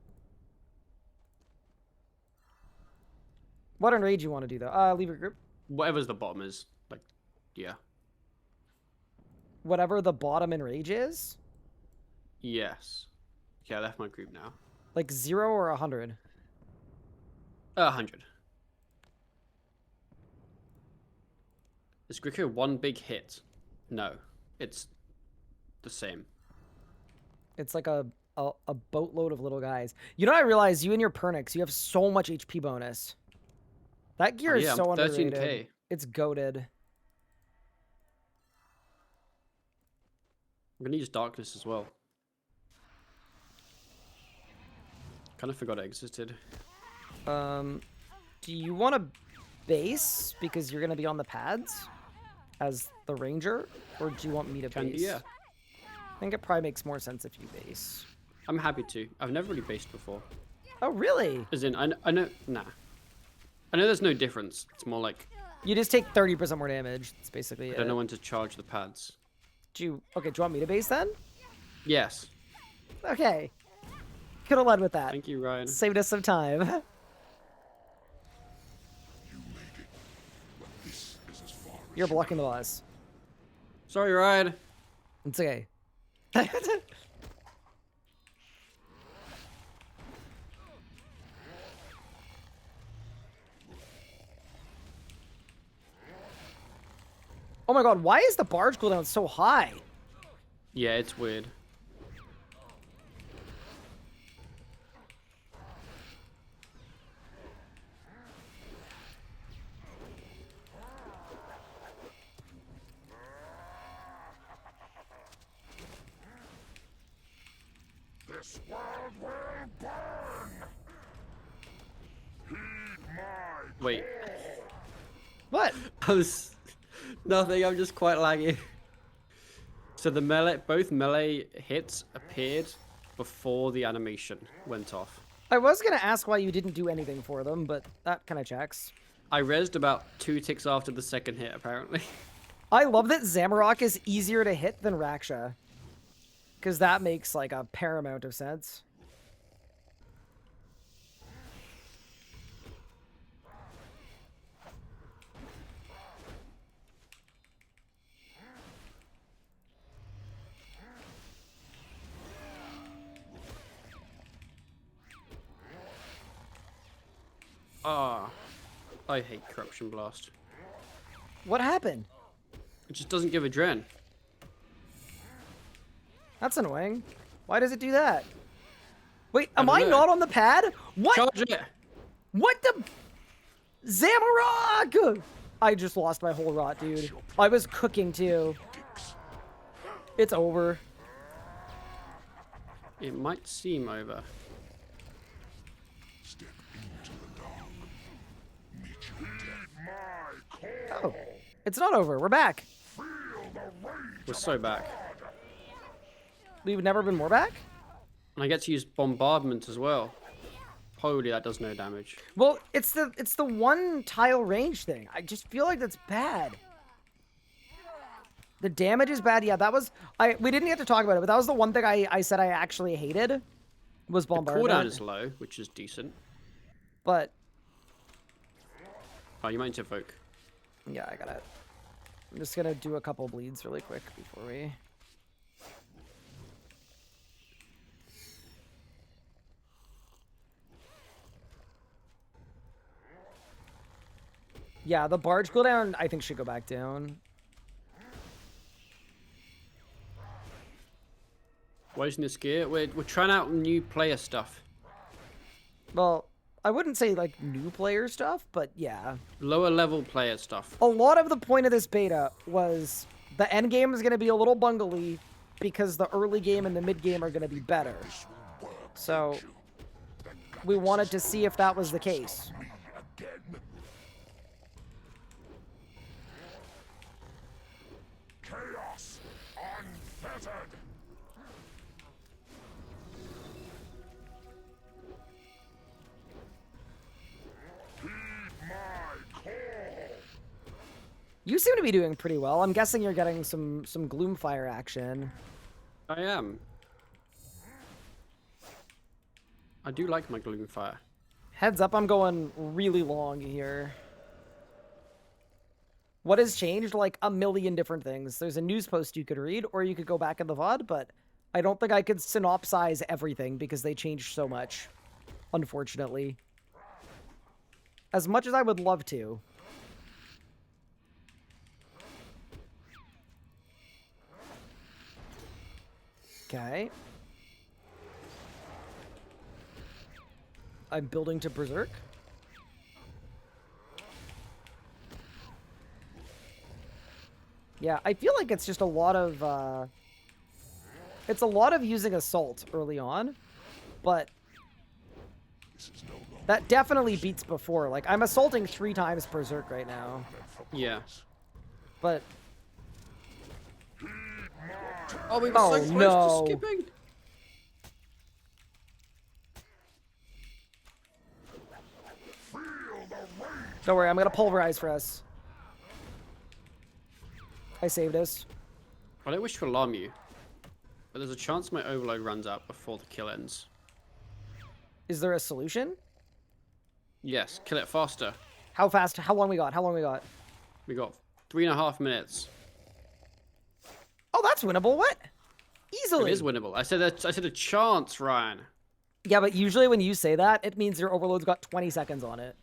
Speaker 1: What enrage you want to do though? Leave your group.
Speaker 7: Whatever's the bottom is. Like, yeah.
Speaker 1: Whatever the bottom enrage is,
Speaker 7: Yes. Yeah, I left my group now.
Speaker 1: like 0 or 100.
Speaker 7: 100. Is Griko one big hit? No. It's the same.
Speaker 1: It's like a boatload of little guys. You know what I realized? You and your Pernix, you have so much HP bonus. That gear is
Speaker 7: yeah,
Speaker 1: so
Speaker 7: I'm
Speaker 1: underrated.
Speaker 7: 13k.
Speaker 1: It's goated.
Speaker 7: I'm gonna use Darkness as well. Kind of forgot it existed.
Speaker 1: Do you want to base because you're going to be on the pads as the ranger? Or do you want me to base?
Speaker 7: Yeah.
Speaker 1: I think it probably makes more sense if you base.
Speaker 7: I'm happy to. I've never really based before.
Speaker 1: Oh, really?
Speaker 7: As in, I know... Nah. I know there's no difference. It's more like...
Speaker 1: You just take 30% more damage. That's basically it.
Speaker 7: I don't know when to charge the pads.
Speaker 1: Okay, do you want me to base then?
Speaker 7: Yes.
Speaker 1: Okay. Could have led with that.
Speaker 7: Thank you, Ryan.
Speaker 1: Saved us some time. You're blocking the boss.
Speaker 7: Sorry, Ryan.
Speaker 1: It's okay. Oh my god, why is the barge cooldown so high?
Speaker 7: Yeah, it's weird.
Speaker 2: This world will burn! Heed my
Speaker 7: Wait.
Speaker 1: What?
Speaker 7: I was... Nothing, I'm just quite laggy. So the melee, both melee hits appeared before the animation went off.
Speaker 1: I was gonna ask why you didn't do anything for them, but that kind of checks.
Speaker 7: I rezzed about 2 ticks after the second hit, apparently.
Speaker 1: I love that Zamarok is easier to hit than Raksha. Because that makes, like, a paramount of sense.
Speaker 7: Ah, I hate Corruption Blast.
Speaker 1: What happened?
Speaker 7: It just doesn't give a dren.
Speaker 1: That's annoying. Why does it do that? Wait, am
Speaker 7: don't
Speaker 1: I
Speaker 7: know.
Speaker 1: not on the pad? What?
Speaker 7: Charge it!
Speaker 1: What the? Zamorak! I just lost my whole rot, dude. I was cooking too. It's over.
Speaker 7: It might seem over.
Speaker 2: Step into the dark. Meet your death.
Speaker 1: Oh, it's not over. We're back.
Speaker 7: We're so back.
Speaker 1: We've never been more back?
Speaker 7: And I get to use bombardment as well. Holy, that does no damage.
Speaker 1: Well, it's the one tile range thing. I just feel like that's bad. The damage is bad. Yeah, that was we didn't get to talk about it, but that was the one thing I said I actually hated was
Speaker 7: The
Speaker 1: bombardment.
Speaker 7: cooldown is low, which is decent.
Speaker 1: But
Speaker 7: Oh, you might need to evoke.
Speaker 1: yeah, I got it. I'm just gonna do a couple bleeds really quick before we. Yeah, the barge cooldown I think should go back down.
Speaker 7: Why isn't this gear? We're trying out new player stuff.
Speaker 1: Well, I wouldn't say like new player stuff, but yeah.
Speaker 7: Lower level player stuff.
Speaker 1: A lot of the point of this beta was the end game is going to be a little bungly because the early game and the mid game are going to be better. So we wanted to see if that was the case.
Speaker 2: Chaos unfettered. Heed my call.
Speaker 1: You seem to be doing pretty well. I'm guessing you're getting some Gloomfire action.
Speaker 7: I am. I do like my Gloomfire.
Speaker 1: Heads up, I'm going really long here. What has changed? Like a million different things. There's a news post you could read, or you could go back in the VOD, but I don't think I could synopsize everything because they changed so much, unfortunately. As much as I would love to. Okay. I'm building to Berserk. Yeah, I feel like it's just a lot of, it's a lot of using Assault early on, but that definitely beats before. Like, I'm assaulting 3 times Berserk right now,
Speaker 7: Yeah.
Speaker 1: but...
Speaker 7: Oh, we were so close
Speaker 1: no.
Speaker 7: to skipping.
Speaker 1: Don't worry, I'm gonna pulverize for us. I saved us.
Speaker 7: I don't wish to alarm you, but there's a chance my overload runs out before the kill ends.
Speaker 1: Is there a solution?
Speaker 7: Yes, kill it faster.
Speaker 1: How fast? How long we got? How long we got?
Speaker 7: We got 3.5 minutes.
Speaker 1: Oh, that's winnable. What? Easily.
Speaker 7: It is winnable. I said a chance, Ryan.
Speaker 1: Yeah, but usually when you say that, it means your overload's got 20 seconds on it.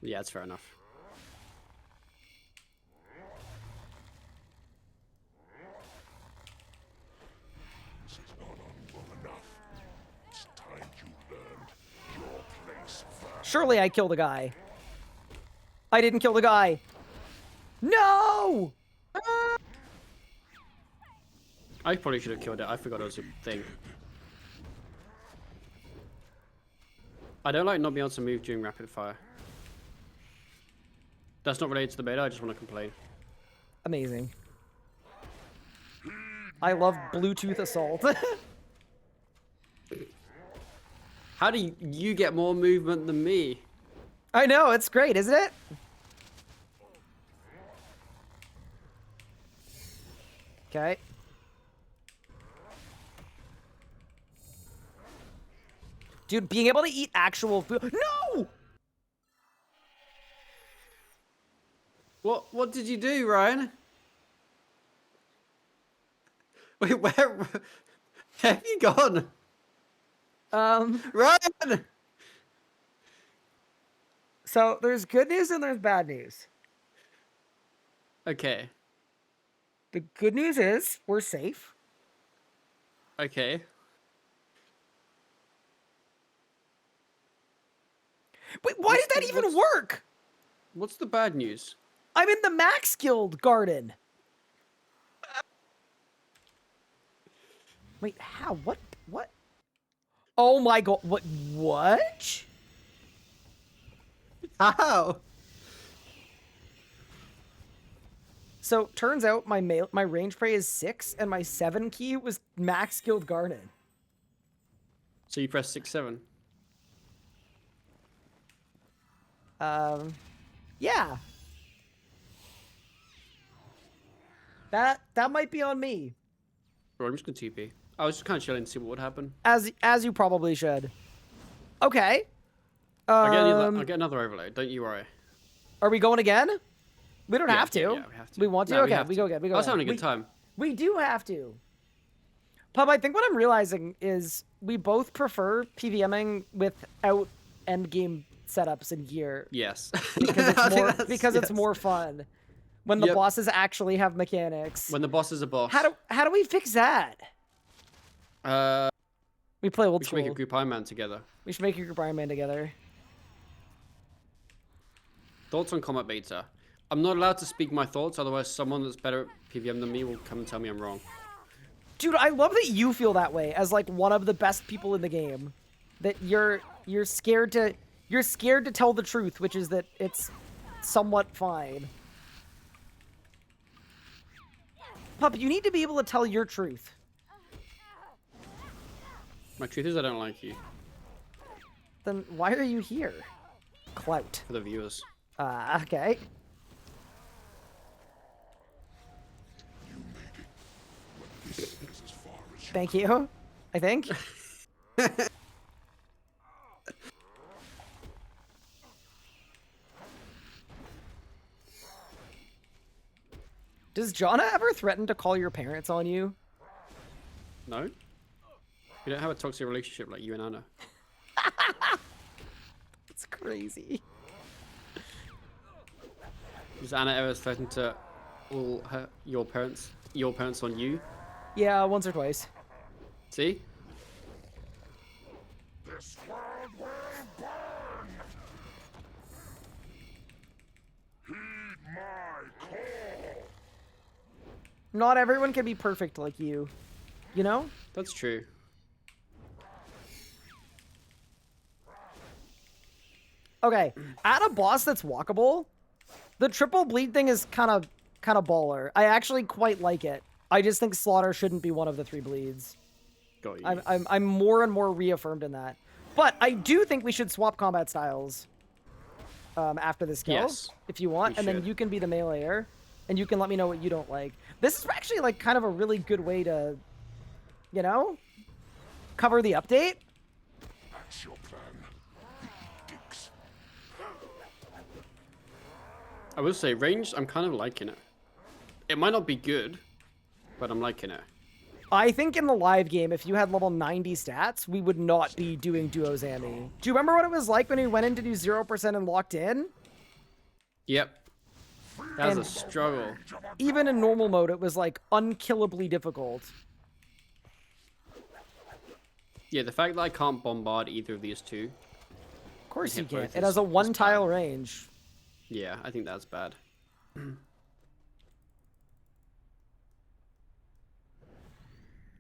Speaker 7: Yeah, that's fair enough.
Speaker 2: This is not unwell enough. It's time you learned your place first.
Speaker 1: Surely I killed a guy. I didn't kill the guy. No!
Speaker 7: I probably should have killed it. I forgot it was a thing. I don't like not being able to move during rapid fire. That's not related to the beta, I just want to complain.
Speaker 1: Amazing. I love Bluetooth assault.
Speaker 7: How do you get more movement than me?
Speaker 1: I know, it's great, isn't it? Okay. Dude, being able to eat actual food. No!
Speaker 7: What did you do, Ryan? Wait, where have you gone?
Speaker 4: Run!
Speaker 1: So there's good news and there's bad news.
Speaker 7: Okay.
Speaker 1: The good news is we're safe.
Speaker 7: Okay.
Speaker 1: Wait, why did that even work?
Speaker 7: What's the bad news?
Speaker 1: I'm in the Max Guild garden. Wait, how? What? What? Oh my god! What?
Speaker 4: How?
Speaker 1: So turns out my range prey is 6, and my 7 key was Max Guild garden.
Speaker 7: So you press 6-7.
Speaker 1: Yeah. That might be on me.
Speaker 7: Bro, I'm just gonna TP. I was just kind of chilling to see what would happen.
Speaker 1: As you probably should. Okay.
Speaker 7: I'll get another overload. Don't you worry.
Speaker 1: Are we going again? We don't have to.
Speaker 7: Yeah, we have to.
Speaker 1: We want to?
Speaker 7: No,
Speaker 1: Okay, we go again. We go
Speaker 7: I was
Speaker 1: again.
Speaker 7: having a good time.
Speaker 1: We do have to. Pub, I think what I'm realizing is we both prefer PVMing without endgame setups and gear.
Speaker 7: Yes.
Speaker 1: Because it's more fun. When the bosses actually have mechanics.
Speaker 7: When the boss is a boss.
Speaker 1: How do we fix that? We play old
Speaker 7: we should
Speaker 1: school.
Speaker 7: make a group Iron Man together.
Speaker 1: We should make a group Iron Man together.
Speaker 7: Thoughts on combat beta? I'm not allowed to speak my thoughts, otherwise someone that's better at PVM than me will come and tell me I'm wrong.
Speaker 1: Dude, I love that you feel that way as like one of the best people in the game. That you're scared to tell the truth, which is that it's somewhat fine. Pup, you need to be able to tell your truth.
Speaker 7: My truth is I don't like you.
Speaker 1: Then why are you here? Clout.
Speaker 7: For the viewers.
Speaker 1: Okay. Thank you, I think. Does Jonna ever threaten to call your parents on you?
Speaker 7: No? We don't have a toxic relationship like you and Anna.
Speaker 1: It's crazy.
Speaker 7: Does Anna ever threaten to call your parents on you?
Speaker 1: Yeah, once or twice.
Speaker 7: See?
Speaker 2: This world will burn! Heed my call!
Speaker 1: Not everyone can be perfect like you. You know?
Speaker 7: That's true.
Speaker 1: Okay, at a boss that's walkable, the triple bleed thing is kind of baller. I actually quite like it. I just think Slaughter shouldn't be one of the 3 bleeds.
Speaker 7: Got you.
Speaker 1: I'm more and more reaffirmed in that. But I do think we should swap combat styles after this kill,
Speaker 7: Yes,
Speaker 1: if you want, and then you can be the meleeer, and you can let me know what you don't like. This is actually like kind of a really good way to, you know, cover the update.
Speaker 2: That's your plan. Dicks.
Speaker 7: I will say, ranged, I'm kind of liking it. It might not be good, but I'm liking it.
Speaker 1: I think in the live game, if you had level 90 stats, we would not be doing duo Zammy. Do you remember what it was like when we went in to do 0% and locked in?
Speaker 7: Yep. That was a struggle.
Speaker 1: Even in normal mode, it was like unkillably difficult.
Speaker 7: Yeah, the fact that I can't bombard either of these two.
Speaker 1: Of course you
Speaker 7: hit both
Speaker 1: can't. It has a
Speaker 7: is
Speaker 1: 1
Speaker 7: bad.
Speaker 1: tile range.
Speaker 7: Yeah, I think that's bad.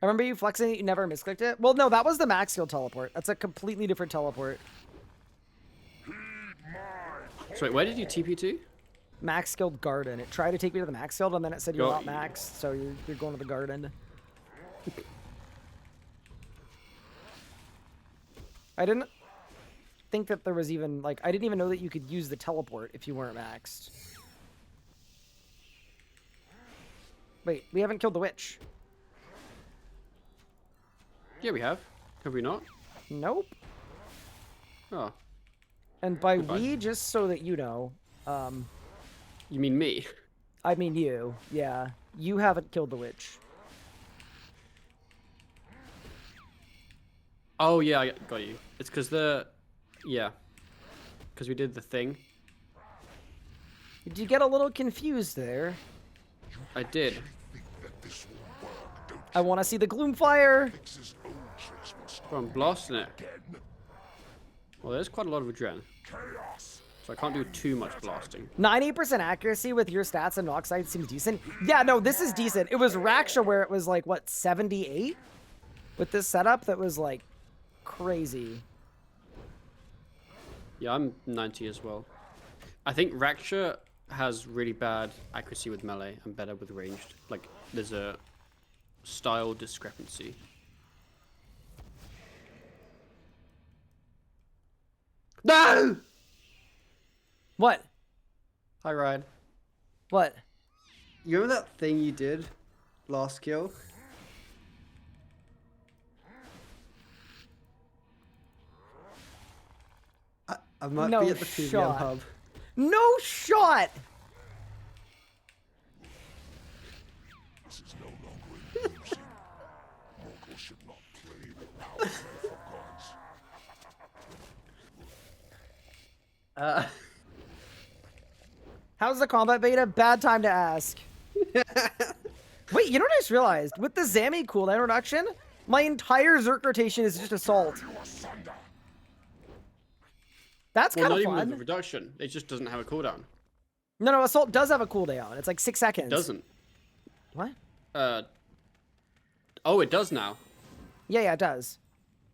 Speaker 1: I remember you flexing it, you never misclicked it. Well, no, that was the max skill teleport. That's a completely different teleport.
Speaker 7: So wait, where did you TP to?
Speaker 1: Max skilled garden. It tried to take me to the max skilled, and then it said you're
Speaker 7: Got
Speaker 1: not
Speaker 7: you.
Speaker 1: maxed, so you're going to the garden. I didn't think that there was even, like, I didn't even know that you could use the teleport if you weren't maxed. Wait, we haven't killed the witch.
Speaker 7: Yeah, we have. Have we not?
Speaker 1: Nope.
Speaker 7: Oh.
Speaker 1: And by
Speaker 7: Goodbye.
Speaker 1: we, just so that you know,
Speaker 7: You mean me?
Speaker 1: I mean you. Yeah. You haven't killed the witch.
Speaker 7: Oh yeah, I got you. It's because because we did the thing.
Speaker 1: Did you get a little confused there?
Speaker 7: I did.
Speaker 1: I want to see the Gloomfire.
Speaker 7: Bro, I'm blasting it. Well, there's quite a lot of adrenaline. So I can't do too much blasting.
Speaker 1: 90% accuracy with your stats and Noxide seems decent. Yeah, no, this is decent. It was Raksha where it was like, what, 78? With this setup that was like crazy.
Speaker 7: Yeah, I'm 90 as well. I think Raksha has really bad accuracy with melee and better with ranged. Like, there's a style discrepancy. No!
Speaker 1: What?
Speaker 4: Hi, Ryan.
Speaker 1: What?
Speaker 4: You remember that thing you did last kill? I might
Speaker 1: No
Speaker 4: be at the PVM
Speaker 1: shot.
Speaker 4: hub.
Speaker 1: No shot!
Speaker 2: This is no longer amusing. Mortals should not play the powerful gods.
Speaker 1: How's the combat beta? Bad time to ask. Wait, you know what I just realized? With the Zami cooldown reduction, my entire Zerk rotation is just assault. That's
Speaker 7: Well,
Speaker 1: kind
Speaker 7: not
Speaker 1: of
Speaker 7: even with the
Speaker 1: fun.
Speaker 7: reduction. It just doesn't have a cooldown.
Speaker 1: No, assault does have a cooldown. It's like 6 seconds.
Speaker 7: It doesn't.
Speaker 1: What?
Speaker 7: Oh, it does now.
Speaker 1: Yeah, it does.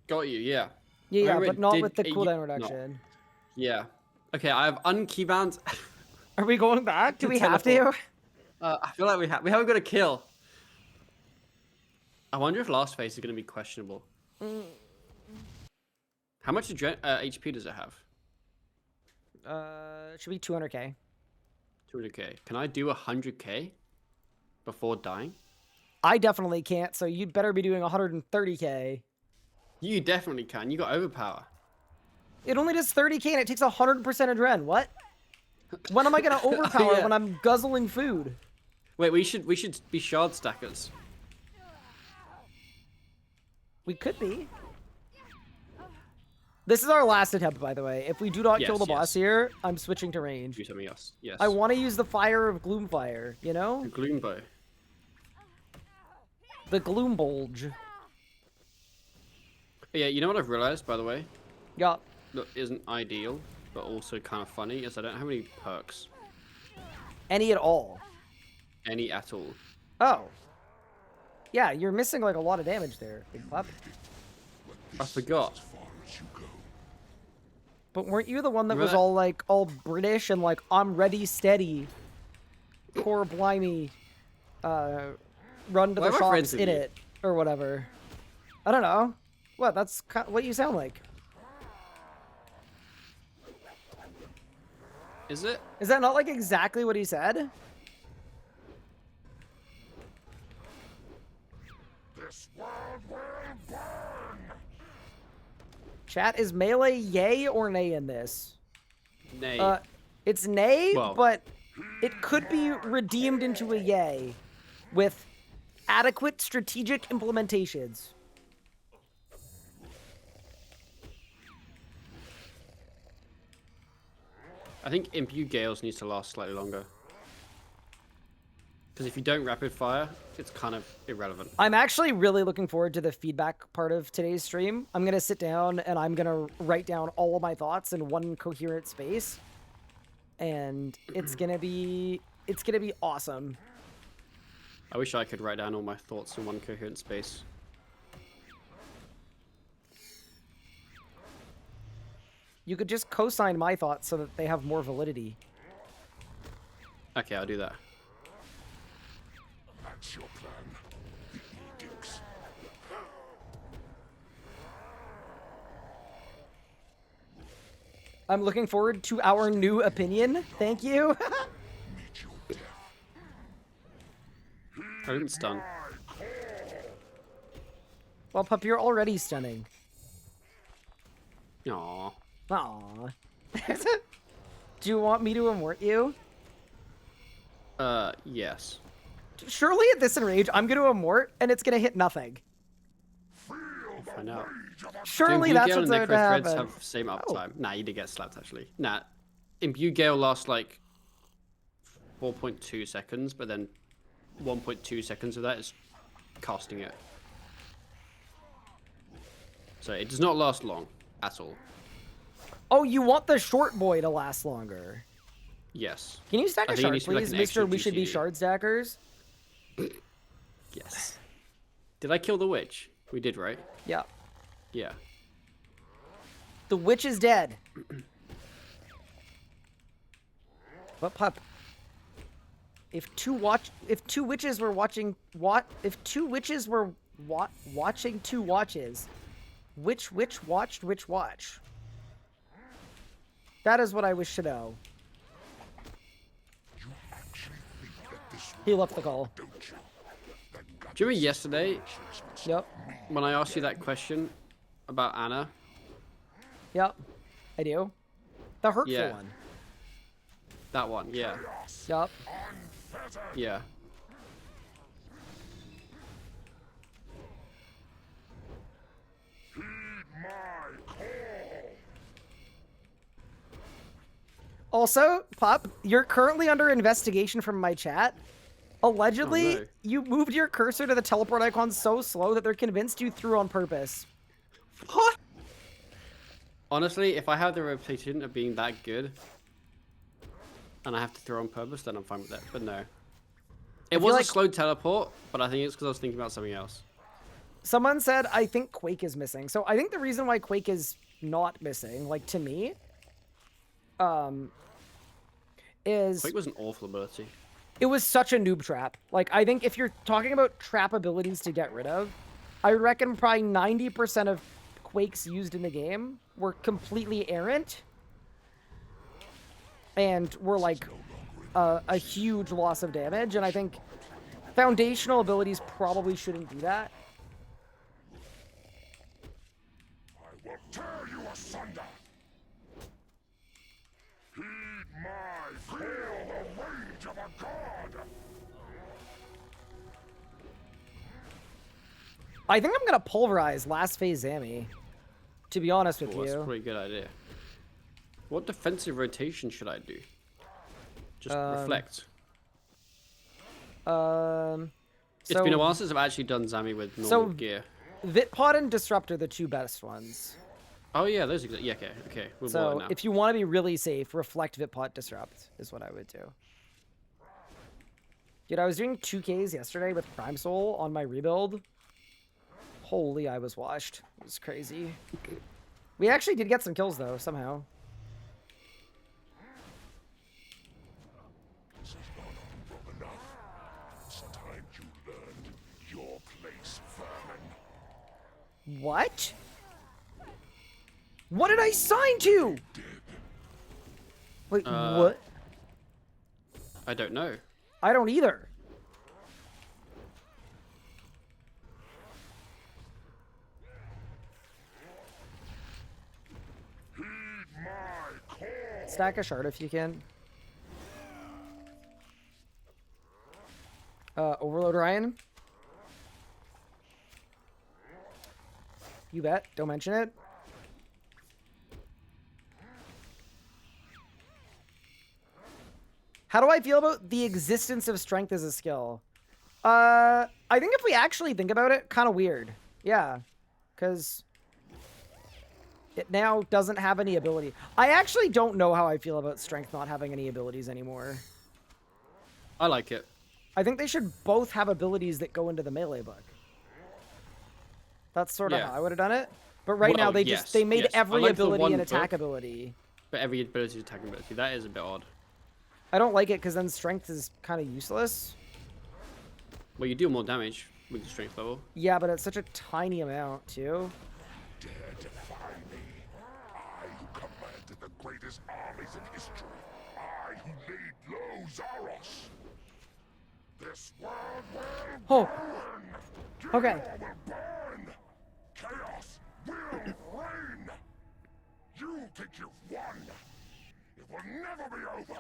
Speaker 7: Got you, yeah.
Speaker 1: Yeah,
Speaker 7: Remember
Speaker 1: but
Speaker 7: it
Speaker 1: not
Speaker 7: did-
Speaker 1: with the
Speaker 7: it-
Speaker 1: cooldown
Speaker 7: no.
Speaker 1: reduction.
Speaker 7: Yeah. Okay, I have unkeybound.
Speaker 1: Are we going back? Do we have to?
Speaker 7: Teleport. I feel like we haven't got a kill. I wonder if last phase is going to be questionable. How much HP does it have?
Speaker 1: It should be 200k.
Speaker 7: 200k. Can I do 100k before dying?
Speaker 1: I definitely can't, so you'd better be doing 130k.
Speaker 7: You definitely can. You got overpower.
Speaker 1: It only does 30k and it takes 100% adren. What? When am I gonna overpower
Speaker 7: Yeah.
Speaker 1: when I'm guzzling food?
Speaker 7: Wait, we should be shard stackers.
Speaker 1: We could be. This is our last attempt, by the way. If we do not kill
Speaker 7: Yes,
Speaker 1: the boss here, I'm switching to range.
Speaker 7: Do something else. Yes.
Speaker 1: I want to use the fire of Gloomfire, you know?
Speaker 7: Gloom bow.
Speaker 1: The Gloom Bulge.
Speaker 7: Yeah, you know what I've realized, by the way?
Speaker 1: Yeah.
Speaker 7: That isn't ideal, but also kind of funny, is I don't have any perks.
Speaker 1: Any at all.
Speaker 7: Any at all.
Speaker 1: Oh. Yeah, you're missing like a lot of damage there, Big Pup.
Speaker 7: I forgot.
Speaker 1: But weren't you the one that
Speaker 7: Remember
Speaker 1: was
Speaker 7: that-
Speaker 1: all like, all British and like, I'm ready, steady, core blimey, run to
Speaker 7: Why
Speaker 1: the
Speaker 7: am I friends
Speaker 1: shops
Speaker 7: with
Speaker 1: in
Speaker 7: you?
Speaker 1: it, or whatever. I don't know. What, that's what you sound like.
Speaker 7: Is it?
Speaker 1: Is that not like exactly what he said?
Speaker 2: This world will burn!
Speaker 1: Chat, is melee yay or nay in this?
Speaker 7: Nay.
Speaker 1: It's nay,
Speaker 7: Well-
Speaker 1: but it could be redeemed into a yay with adequate strategic implementations.
Speaker 7: I think Imbue Gales needs to last slightly longer. Because if you don't rapid fire, it's kind of irrelevant.
Speaker 1: I'm actually really looking forward to the feedback part of today's stream. I'm going to sit down and I'm going to write down all of my thoughts in one coherent space. And it's going to be awesome.
Speaker 7: I wish I could write down all my thoughts in one coherent space.
Speaker 1: You could just co-sign my thoughts so that they have more validity.
Speaker 7: Okay, I'll do that.
Speaker 2: That's your plan. The edicts.
Speaker 1: I'm looking forward to our new opinion. Thank you.
Speaker 2: Meet your death.
Speaker 7: I didn't stun.
Speaker 1: Well, Pup, you're already stunning.
Speaker 7: Aww.
Speaker 1: Aww. Do you want me to immort you?
Speaker 7: Yes.
Speaker 1: Surely at this enrage, I'm going to immort, and it's going to hit nothing.
Speaker 2: Feel the
Speaker 7: find out.
Speaker 1: Surely
Speaker 7: Do
Speaker 1: that's
Speaker 7: Gale
Speaker 1: what's
Speaker 7: and
Speaker 1: going to
Speaker 7: Necro Threads
Speaker 1: happen.
Speaker 7: have the same uptime? Nah, you did get slapped actually. Nah, Imbue Gale lasts like 4.2 seconds, but then 1.2 seconds of that is casting it. So it does not last long at all.
Speaker 1: Oh, you want the short boy to last longer.
Speaker 7: Yes.
Speaker 1: Can you stack
Speaker 7: I
Speaker 1: a
Speaker 7: think it
Speaker 1: shard,
Speaker 7: needs to be like
Speaker 1: please?
Speaker 7: an
Speaker 1: Mr.
Speaker 7: extra
Speaker 1: We should be
Speaker 7: GCD.
Speaker 1: shard stackers.
Speaker 7: Yes. Did I kill the witch? We did, right?
Speaker 1: Yeah.
Speaker 7: Yeah.
Speaker 1: The witch is dead. But pup, if two witches were watching watching two watches, which witch watched which watch? That is what I wish to know. He left the call.
Speaker 7: Do you remember yesterday
Speaker 1: Yep.
Speaker 7: when I asked you that question about Anna?
Speaker 1: Yep. I do. The hurtful
Speaker 7: Yeah.
Speaker 1: one.
Speaker 7: That one, yeah.
Speaker 1: Yep.
Speaker 7: Yeah.
Speaker 1: Also, Pup, you're currently under investigation from my chat. Allegedly,
Speaker 7: Oh, no.
Speaker 1: you moved your cursor to the teleport icon so slow that they're convinced you threw on purpose.
Speaker 7: What? Honestly, if I have the reputation of being that good, and I have to throw on purpose, then I'm fine with that. But no. It was
Speaker 1: like-
Speaker 7: a slow teleport, but I think it's because I was thinking about something else.
Speaker 1: Someone said, I think Quake is missing. So I think the reason why Quake is not missing, like to me, is
Speaker 7: Quake was an awful ability.
Speaker 1: it was such a noob trap. Like, I think if you're talking about trap abilities to get rid of, I reckon probably 90% of Quakes used in the game were completely errant and were like a huge loss of damage. And I think foundational abilities probably shouldn't do that.
Speaker 2: I will tear you asunder. Heed my feel the rage of a god.
Speaker 1: I think I'm gonna pulverize last phase Zami, to be honest with
Speaker 7: Oh, that's a
Speaker 1: you.
Speaker 7: pretty good idea. What defensive rotation should I do? Just reflect. It's been a while since I've actually done Zami with normal gear.
Speaker 1: Vitpod and Disrupt are the two best ones.
Speaker 7: Oh yeah, those are yeah, okay. We'll blow it
Speaker 1: So
Speaker 7: now.
Speaker 1: if you want to be really safe, Reflect, Vitpod, Disrupt is what I would do. Dude, I was doing 2Ks yesterday with Prime Soul on my rebuild. Holy, I was washed. It was crazy. We actually did get some kills though, somehow.
Speaker 2: This is not honorable enough. It's time you learned your place, vermin.
Speaker 1: What? What did I sign to? Wait, what?
Speaker 7: I don't know.
Speaker 1: I don't either. Stack a shard if you can. Overload Ryan. You bet. Don't mention it. How do I feel about the existence of strength as a skill? I think if we actually think about it, kind of weird. Yeah. Because it now doesn't have any ability. I actually don't know how I feel about strength not having any abilities anymore.
Speaker 7: I like it.
Speaker 1: I think they should both have abilities that go into the melee book. That's sort of how I would have done it. But right now
Speaker 7: Well,
Speaker 1: they made
Speaker 7: yes. I
Speaker 1: every
Speaker 7: like the
Speaker 1: ability
Speaker 7: one
Speaker 1: an attack
Speaker 7: book,
Speaker 1: ability.
Speaker 7: But every ability is attacking ability. That is a bit odd.
Speaker 1: I don't like it because then strength is kind of useless.
Speaker 7: Well, you deal more damage with the strength level.
Speaker 1: Yeah, but it's such a tiny amount too.
Speaker 2: Dare defy me. I who commanded the greatest armies in history. I who laid low Zaros. This world will
Speaker 1: Oh. Okay.
Speaker 2: burn. Chaos will reign. You think you've won. It will never be over.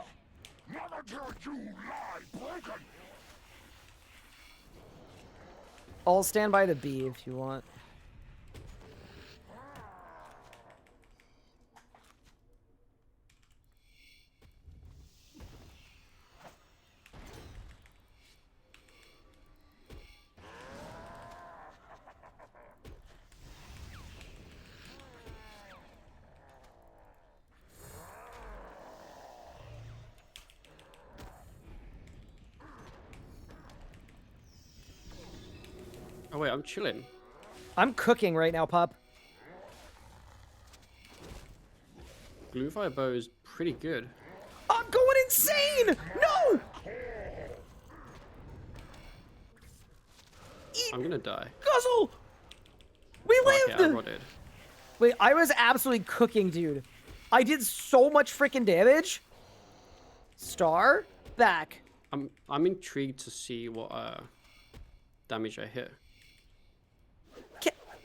Speaker 2: Not until you lie broken.
Speaker 1: I'll stand by the B if you want.
Speaker 7: Oh wait, I'm chilling.
Speaker 1: I'm cooking right now, pup.
Speaker 7: Gloomfire bow is pretty good.
Speaker 1: I'm going insane! No! Eat
Speaker 7: I'm gonna die.
Speaker 1: guzzle! We
Speaker 7: Oh,
Speaker 1: lived!
Speaker 7: okay, I rotted.
Speaker 1: Wait, I was absolutely cooking, dude. I did so much freaking damage. Star, back.
Speaker 7: I'm intrigued to see what damage I hit.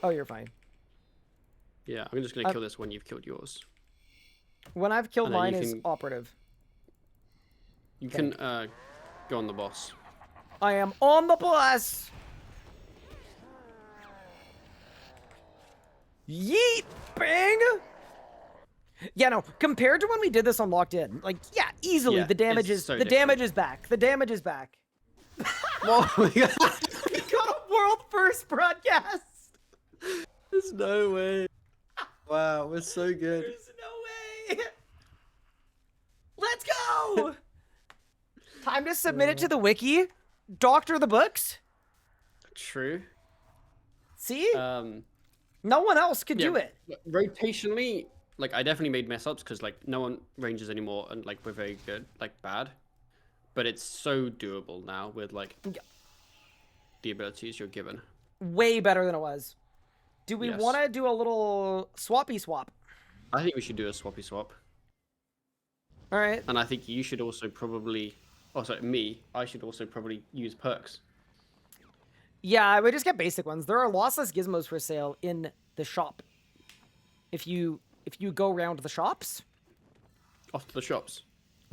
Speaker 1: Oh, you're fine.
Speaker 7: Yeah, I'm just gonna kill this when you've killed yours.
Speaker 1: When I've killed
Speaker 7: And then
Speaker 1: mine
Speaker 7: you
Speaker 1: is
Speaker 7: can-
Speaker 1: operative.
Speaker 7: You can go on the boss.
Speaker 1: I am on the bus! Yeet! Bang! Yeah, no, compared to when we did this on Locked In, like, yeah, easily
Speaker 7: Yeah,
Speaker 1: the damage
Speaker 7: it's
Speaker 1: is
Speaker 7: so
Speaker 1: the damage is back. The damage is back.
Speaker 7: Whoa!
Speaker 1: We got a world first broadcast!
Speaker 7: There's no way. Wow, we're so good.
Speaker 1: There's no way! Let's go! Time to submit it to the wiki. Doctor the books.
Speaker 7: True.
Speaker 1: See? No one else could do it.
Speaker 7: Rotationally, like I definitely made mess ups because like no one ranges anymore and like we're very good, like bad. But it's so doable now with like the abilities you're given.
Speaker 1: Way better than it was. Do we
Speaker 7: Yes.
Speaker 1: want to do a little swappy swap?
Speaker 7: I think we should do a swappy swap.
Speaker 1: All right.
Speaker 7: And I think you should also probably, oh sorry, me, I should also probably use perks.
Speaker 1: Yeah, I would just get basic ones. There are lossless gizmos for sale in the shop. If you go around the shops.
Speaker 7: Off to the shops.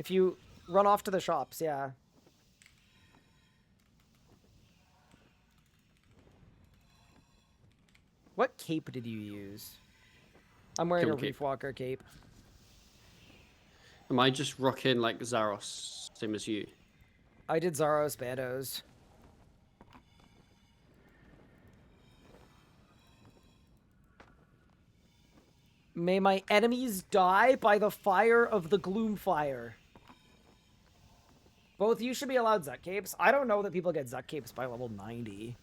Speaker 1: If you run off to the shops, yeah. What cape did you use? I'm wearing
Speaker 7: Kill
Speaker 1: a
Speaker 7: cape.
Speaker 1: Reef Walker cape.
Speaker 7: Am I just rocking like Zaros, same as you?
Speaker 1: I did Zaros Bandos. May my enemies die by the fire of the Gloomfire. Both you should be allowed Zut capes. I don't know that people get Zut capes by level 90.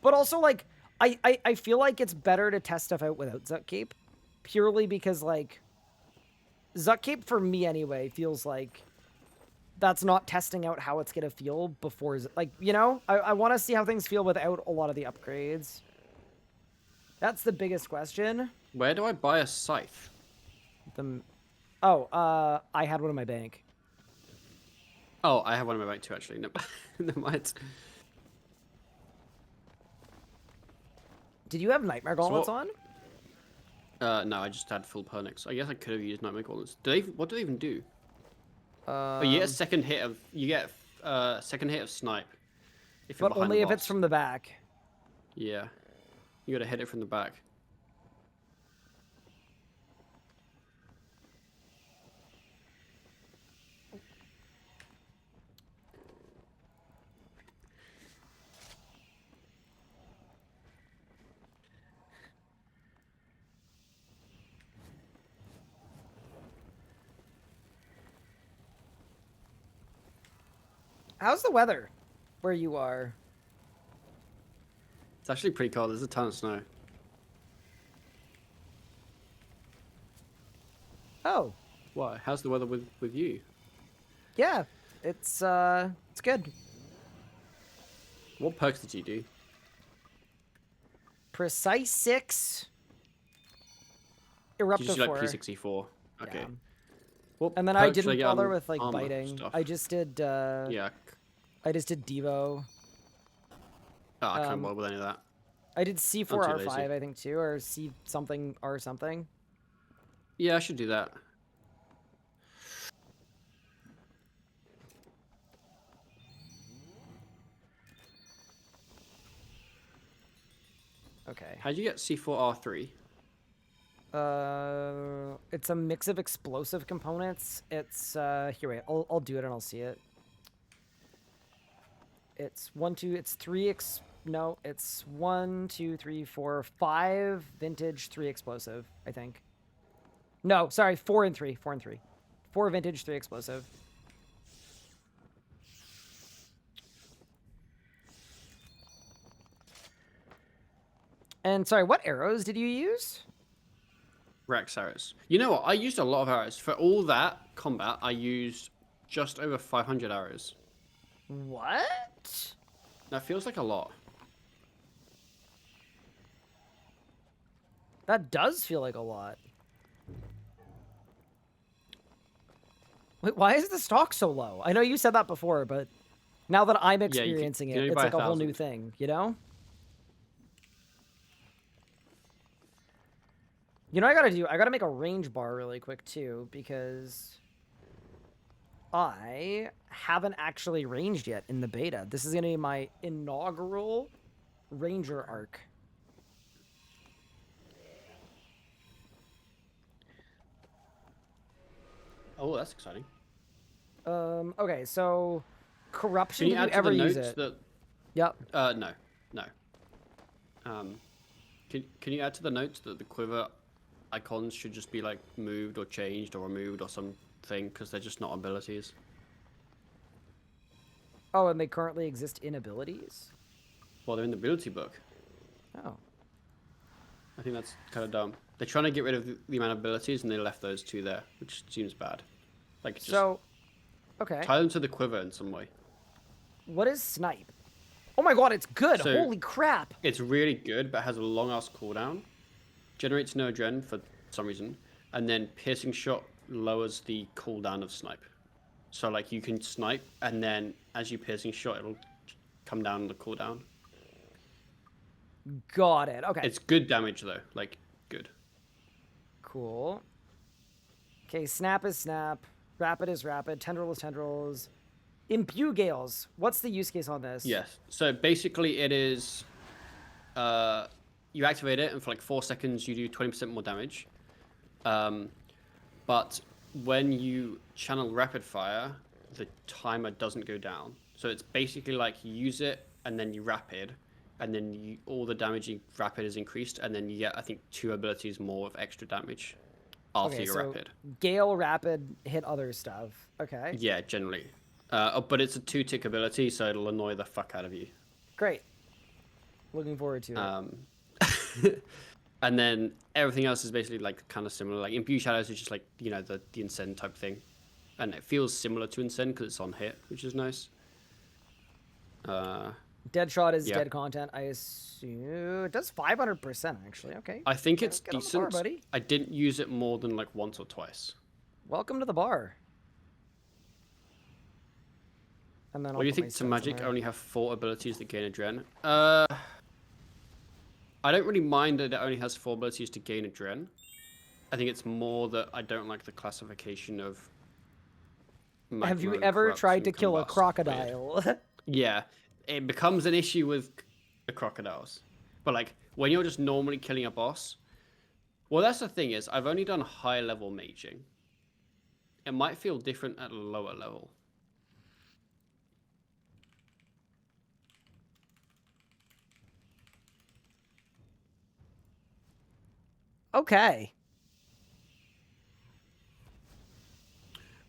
Speaker 1: But also, like, I feel like it's better to test stuff out without Zut cape. Purely because, like, Zut cape, for me anyway, feels like that's not testing out how it's going to feel before, like, you know? I want to see how things feel without a lot of the upgrades. That's the biggest question.
Speaker 7: Where do I buy a scythe?
Speaker 1: I had one in my bank.
Speaker 7: Oh, I have one in my bank too, actually. No, never mind.
Speaker 1: Did you have Nightmare Gauntlets
Speaker 7: what-
Speaker 1: on?
Speaker 7: No, I just had full pernix. I guess I could have used Nightmare Gauntlets. What do they even do? Oh, you get a second hit of second hit of snipe. If you're
Speaker 1: But
Speaker 7: behind
Speaker 1: only
Speaker 7: the
Speaker 1: if it's
Speaker 7: boss.
Speaker 1: from the back.
Speaker 7: Yeah, you gotta hit it from the back.
Speaker 1: How's the weather where you are?
Speaker 7: It's actually pretty cold. There's a ton of snow.
Speaker 1: Oh,
Speaker 7: Why? How's the weather with you?
Speaker 1: yeah. It's good.
Speaker 7: What perks did you do?
Speaker 1: Precise 6.
Speaker 7: Did you
Speaker 1: Eruptive
Speaker 7: do like
Speaker 1: 4.
Speaker 7: P64? Okay.
Speaker 1: Yeah.
Speaker 7: What
Speaker 1: And then I
Speaker 7: perks should
Speaker 1: didn't
Speaker 7: get on
Speaker 1: bother with like
Speaker 7: armor
Speaker 1: biting.
Speaker 7: stuff?
Speaker 1: I just did
Speaker 7: Yeah.
Speaker 1: I just did Devo.
Speaker 7: Oh, I can't bother with any of that.
Speaker 1: I did C4
Speaker 7: I'm too
Speaker 1: R5
Speaker 7: lazy.
Speaker 1: I think too, or C something R something.
Speaker 7: Yeah, I should do that.
Speaker 1: Okay.
Speaker 7: How'd you get C4R3?
Speaker 1: It's a mix of explosive components. It's here wait, I'll do it and I'll see it. It's 1, 2, it's 3 no, it's 1, 2, 3, 4, 5 vintage, 3 explosive, I think. No, sorry, 4 and 3, 4 and 3. 4 vintage, 3 explosive. And sorry, what arrows did you use?
Speaker 7: Rex arrows. You know what? I used a lot of arrows. For all that combat, I used just over 500 arrows.
Speaker 1: What?
Speaker 7: That feels like a lot.
Speaker 1: That does feel like a lot. Wait, why is the stock so low? I know you said that before, but now that I'm experiencing
Speaker 7: you can
Speaker 1: it,
Speaker 7: only
Speaker 1: it's
Speaker 7: buy
Speaker 1: like a whole new
Speaker 7: 1,000.
Speaker 1: thing, you know? You know what I gotta do? I gotta make a range bar really quick too, because I haven't actually ranged yet in the beta. This is gonna be my inaugural ranger arc.
Speaker 7: Oh, that's exciting.
Speaker 1: Okay, so corruption,
Speaker 7: Can you
Speaker 1: did
Speaker 7: add
Speaker 1: you
Speaker 7: to
Speaker 1: ever
Speaker 7: the
Speaker 1: use
Speaker 7: notes
Speaker 1: it?
Speaker 7: that?
Speaker 1: Yep.
Speaker 7: No. Can you add to the notes that the quiver icons should just be like moved or changed or removed or something because they're just not abilities?
Speaker 1: Oh, and they currently exist in abilities?
Speaker 7: Well, they're in the ability book.
Speaker 1: Oh.
Speaker 7: I think that's kind of dumb. They're trying to get rid of the amount of abilities and they left those two there, which seems bad. Like, just
Speaker 1: So, okay.
Speaker 7: tie them to the quiver in some way.
Speaker 1: What is snipe? Oh my god, it's good!
Speaker 7: So-
Speaker 1: Holy crap!
Speaker 7: It's really good, but has a long ass cooldown. Generates no adrenaline for some reason, and then piercing shot lowers the cooldown of snipe. So like you can snipe, and then as you piercing shot, it'll come down the cooldown.
Speaker 1: Got it. Okay.
Speaker 7: It's good damage though, like good.
Speaker 1: Cool. Okay, snap is snap. Rapid is rapid. Tendril is tendrils. Imbue gales. What's the use case on this?
Speaker 7: Yes. So basically, it is. You activate it, and for like 4 seconds, you do 20% more damage. But when you channel rapid fire, the timer doesn't go down. So it's basically like you use it, and then you rapid, and then all the damage you rapid is increased, and then you get, I think, 2 abilities more of extra damage after
Speaker 1: Okay,
Speaker 7: your
Speaker 1: so
Speaker 7: rapid.
Speaker 1: gale, rapid, hit other stuff. Okay.
Speaker 7: Yeah, generally. But it's a 2-tick ability, so it'll annoy the fuck out of you.
Speaker 1: Great. Looking forward to it.
Speaker 7: And then everything else is basically like kind of similar. Like Imbue Shadows is just like, you know, the Incend type thing. And it feels similar to Incend because it's on hit, which is nice.
Speaker 1: Deadshot is
Speaker 7: yeah.
Speaker 1: dead content, I assume. It does 500% actually. Okay.
Speaker 7: I think it's
Speaker 1: Get on the
Speaker 7: decent.
Speaker 1: bar, buddy.
Speaker 7: I didn't use it more than like once or twice.
Speaker 1: Welcome to the bar. And then
Speaker 7: What do you think to Magic only have 4 abilities that gain adren? I don't really mind that it only has 4 abilities to gain adren. I think it's more that I don't like the classification of.
Speaker 1: Have you
Speaker 7: Magma and
Speaker 1: ever
Speaker 7: Corrupt
Speaker 1: tried
Speaker 7: and
Speaker 1: to kill a
Speaker 7: Combust.
Speaker 1: crocodile?
Speaker 7: Yeah, it becomes an issue with the crocodiles. But like when you're just normally killing a boss, well, that's the thing is I've only done high level maging. It might feel different at a lower level.
Speaker 1: Okay.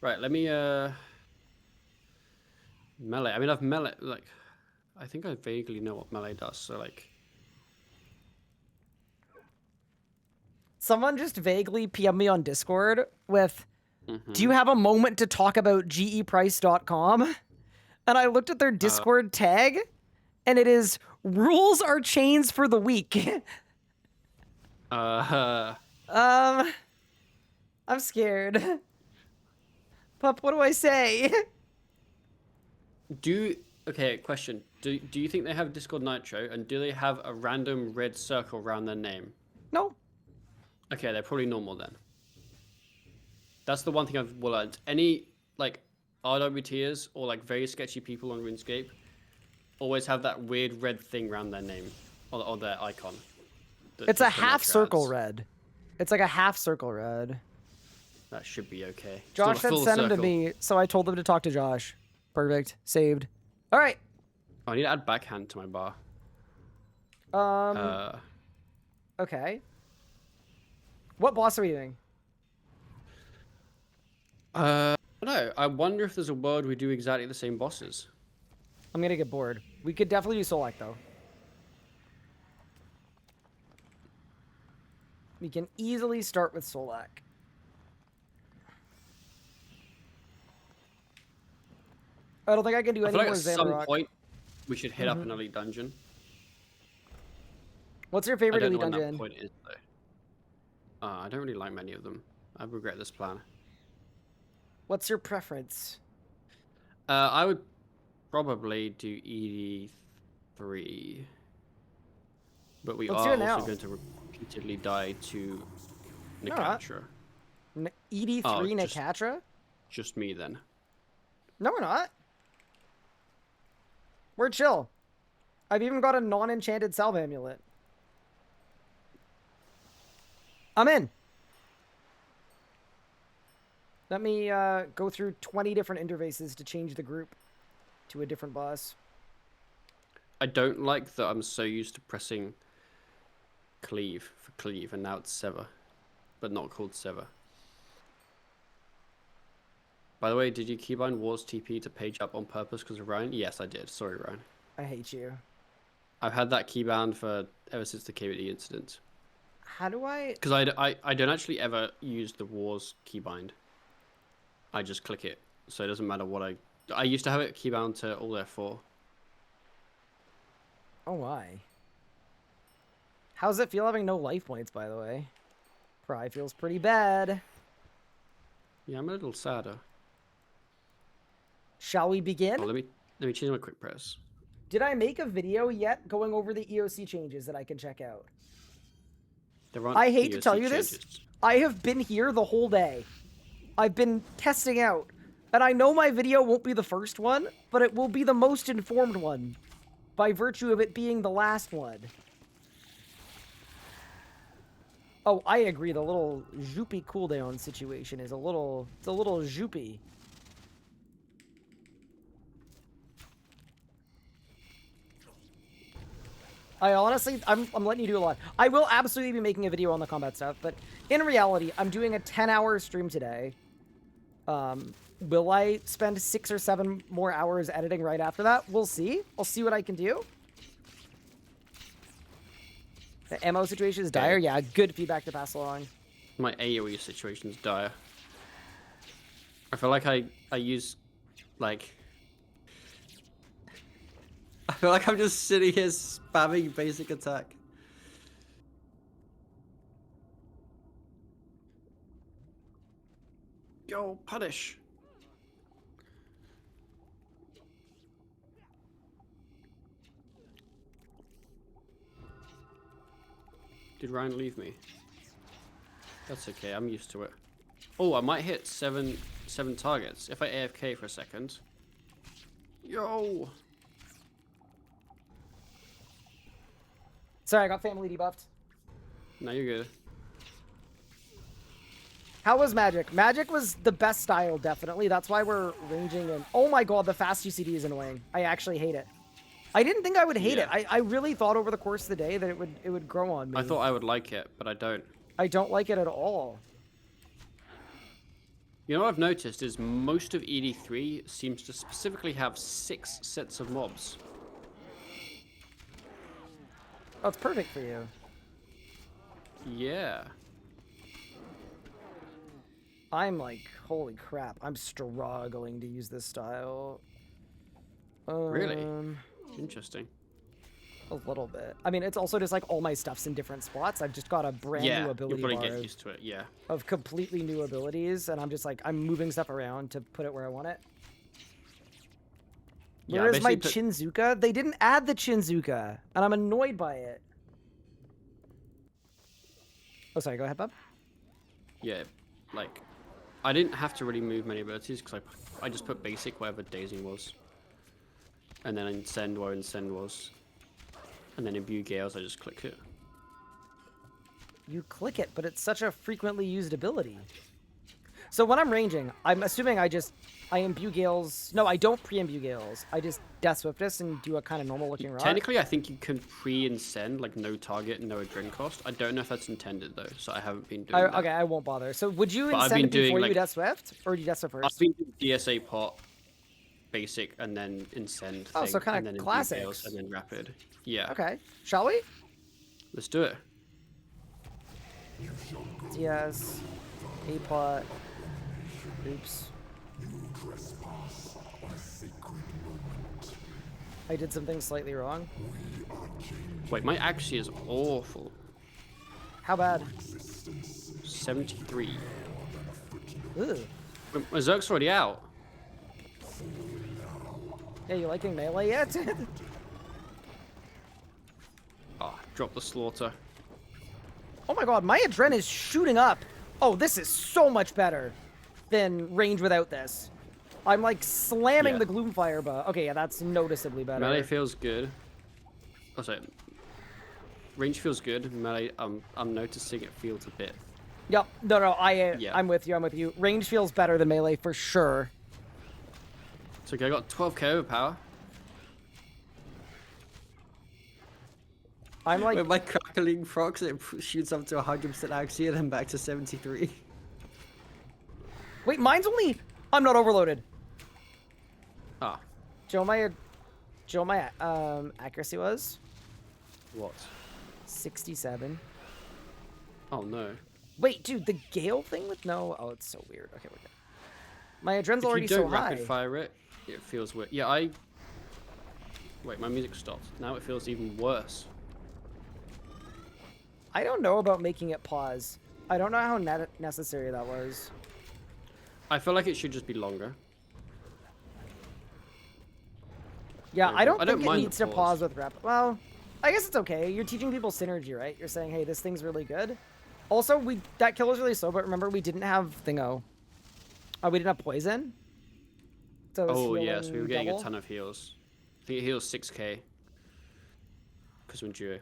Speaker 7: Right, let me melee. I mean, I've melee like I think I vaguely know what melee does. So like
Speaker 1: Someone just vaguely PM me on Discord with, do you have a moment to talk about geprice.com? And I looked at their Discord tag, and it is, rules are chains for the week. I'm scared. Pup, what do I say?
Speaker 7: okay, question. Do you think they have Discord Nitro, and do they have a random red circle around their name?
Speaker 1: No.
Speaker 7: Okay, they're probably normal then. That's the one thing I've learned. Any like RWTers or like very sketchy people on RuneScape always have that weird red thing around their name or their icon.
Speaker 1: It's a half circle red. It's like a half circle red.
Speaker 7: That should be okay. It's
Speaker 1: Josh
Speaker 7: not a
Speaker 1: had
Speaker 7: full
Speaker 1: sent him to
Speaker 7: circle.
Speaker 1: me, so I told them to talk to Josh. Perfect. Saved. All right.
Speaker 7: Oh, I need to add backhand to my bar.
Speaker 1: Okay. What boss are we doing?
Speaker 7: No, I wonder if there's a world we do exactly the same bosses.
Speaker 1: I'm gonna get bored. We could definitely do Solak though. We can easily start with Solak. I don't think I can do
Speaker 7: I
Speaker 1: any
Speaker 7: feel like
Speaker 1: more
Speaker 7: at some
Speaker 1: Zamorak.
Speaker 7: point we should hit up an elite dungeon.
Speaker 1: What's your
Speaker 7: I
Speaker 1: favorite
Speaker 7: don't know
Speaker 1: elite
Speaker 7: when that
Speaker 1: dungeon?
Speaker 7: point is though. I don't really like many of them. I regret this plan.
Speaker 1: What's your preference?
Speaker 7: I would probably do ED3. But we
Speaker 1: Let's do
Speaker 7: are
Speaker 1: it now.
Speaker 7: also going to repeatedly die to
Speaker 1: No, we're not.
Speaker 7: Nicatra.
Speaker 1: ED3
Speaker 7: Oh, just-
Speaker 1: Nicatra?
Speaker 7: Just me then.
Speaker 1: No, we're not. We're chill. I've even got a non-enchanted salve amulet. I'm in. Let me go through 20 different interfaces to change the group to a different boss.
Speaker 7: I don't like that I'm so used to pressing cleave for cleave, and now it's sever, but not called sever. By the way, did you keybind Wars TP to page up on purpose because of Ryan? Yes, I did. Sorry, Ryan.
Speaker 1: I hate you.
Speaker 7: I've had that keybound for ever since the KBD incident.
Speaker 1: How do I...
Speaker 7: Because I don't actually ever use the Wars keybind. I just click it, so it doesn't matter what I used to have it keybound to all their 4.
Speaker 1: Oh, why? How's it feel having no life points, by the way? Probably feels pretty bad.
Speaker 7: Yeah, I'm a little sadder.
Speaker 1: Shall we begin?
Speaker 7: Oh, let me change my quick press.
Speaker 1: Did I make a video yet going over the EoC changes that I can check out?
Speaker 7: There aren't
Speaker 1: I hate to
Speaker 7: EoC
Speaker 1: tell you this.
Speaker 7: changes.
Speaker 1: I have been here the whole day. I've been testing out. And I know my video won't be the first one, but it will be the most informed one. By virtue of it being the last one. Oh, I agree. The little Zoopy cooldown situation is a little Zoopy. I honestly, I'm letting you do a lot. I will absolutely be making a video on the combat stuff, but in reality, I'm doing a 10-hour stream today. Will I spend 6 or 7 more hours editing right after that? We'll see. I'll see what I can do. The ammo situation is dire. Yeah, good feedback to pass along.
Speaker 7: My AoE situation's dire. I feel like I use, like...
Speaker 4: I feel like I'm just sitting here spamming basic attack.
Speaker 7: Yo, punish! Did Ryan leave me? That's okay, I'm used to it. Oh, I might hit seven targets if I AFK for a second. Yo!
Speaker 1: Sorry, I got family debuffed.
Speaker 7: No, you're good.
Speaker 1: How was Magic? Magic was the best style, definitely. That's why we're ranging in. Oh my god, the fast UCD is annoying. I actually hate it. I didn't think I would hate it. I really thought over the course of the day that it would grow on me.
Speaker 7: I thought I would like it, but I don't.
Speaker 1: I don't like it at all.
Speaker 7: You know what I've noticed is most of ED3 seems to specifically have 6 sets of mobs.
Speaker 1: Oh, it's perfect for you.
Speaker 7: Yeah.
Speaker 1: I'm like, holy crap. I'm struggling to use this style.
Speaker 7: Really? Interesting.
Speaker 1: A little bit. I mean, it's also just like all my stuff's in different spots. I've just got a brand
Speaker 7: Yeah,
Speaker 1: new
Speaker 7: you'll
Speaker 1: ability
Speaker 7: probably
Speaker 1: bar
Speaker 7: get used to it, yeah.
Speaker 1: of completely new abilities, and I'm just like, I'm moving stuff around to put it where I want it.
Speaker 7: Yeah,
Speaker 1: Where is my
Speaker 7: basically
Speaker 1: Chinzuka? They didn't add the Chinzuka, and I'm annoyed by it. Oh, sorry, go ahead, Bob.
Speaker 7: Yeah, like, I didn't have to really move many abilities because I just put basic wherever Dazing was. And then in Send where in Send was. And then in Imbue Gales, I just click it.
Speaker 1: You click it, but it's such a frequently used ability. So when I'm ranging, I'm assuming I imbue Gales. No, I don't pre-imbue Gales. I just Death Swiftness and do a kind of normal looking rock.
Speaker 7: Technically, I think you can pre and send, like no target, no adrenaline cost. I don't know if that's intended though, so I haven't been doing that.
Speaker 1: Okay, I won't bother. So would you
Speaker 7: But I've
Speaker 1: send
Speaker 7: been
Speaker 1: it before
Speaker 7: doing,
Speaker 1: you
Speaker 7: like-
Speaker 1: Death Swift, or do you Death Swift
Speaker 7: I've
Speaker 1: first?
Speaker 7: been doing DSA pot, basic, and then Incend
Speaker 1: Oh,
Speaker 7: thing,
Speaker 1: so kinda
Speaker 7: and then Imbue
Speaker 1: classics.
Speaker 7: Gales, and then Rapid. Yeah.
Speaker 1: Okay, shall we?
Speaker 7: Let's do it.
Speaker 1: DS. A-plot. Oops. I did something slightly wrong.
Speaker 7: Wait, my accuracy is awful.
Speaker 1: How bad?
Speaker 7: 73.
Speaker 1: Ooh.
Speaker 7: My Zerk's already out.
Speaker 1: Yeah, you liking melee yet?
Speaker 7: Oh, drop the slaughter.
Speaker 1: Oh my god, my adren is shooting up. Oh, this is so much better than range without this. I'm like slamming the Gloomfire bow. Okay, yeah, that's noticeably better.
Speaker 7: Melee feels good. Oh, sorry. Range feels good. Melee, I'm noticing it feels a bit.
Speaker 1: Yep. No, I'm with you. I'm with you. Range feels better than melee for sure.
Speaker 7: So okay, I got 12k overpower.
Speaker 1: I'm like...
Speaker 4: With my crackling frogs, it shoots up to 100% accuracy and then back to 73.
Speaker 1: Wait, mine's only... I'm not overloaded.
Speaker 7: Ah.
Speaker 1: Do you know my accuracy was?
Speaker 7: What?
Speaker 1: 67.
Speaker 7: Oh no.
Speaker 1: Wait, dude, the Gale thing with no... Oh, it's so weird. Okay, we're good. My adren's
Speaker 7: If
Speaker 1: already
Speaker 7: you
Speaker 1: so
Speaker 7: don't
Speaker 1: high.
Speaker 7: rapid fire it, it feels weird. Yeah, Wait, my music stopped. Now it feels even worse.
Speaker 1: I don't know about making it pause. I don't know how necessary that was.
Speaker 7: I feel like it should just be longer.
Speaker 1: Yeah, I don't think it
Speaker 7: mind the
Speaker 1: needs to pause with rep. Well, I guess it's okay. You're teaching people synergy, right? You're saying, hey, this thing's really good. Also, that kill was really slow, but remember, we didn't have thingo. We didn't have poison. So it was
Speaker 7: Yes, we were getting
Speaker 1: double.
Speaker 7: a ton of heals. I think it heals 6k. Because we're in duo.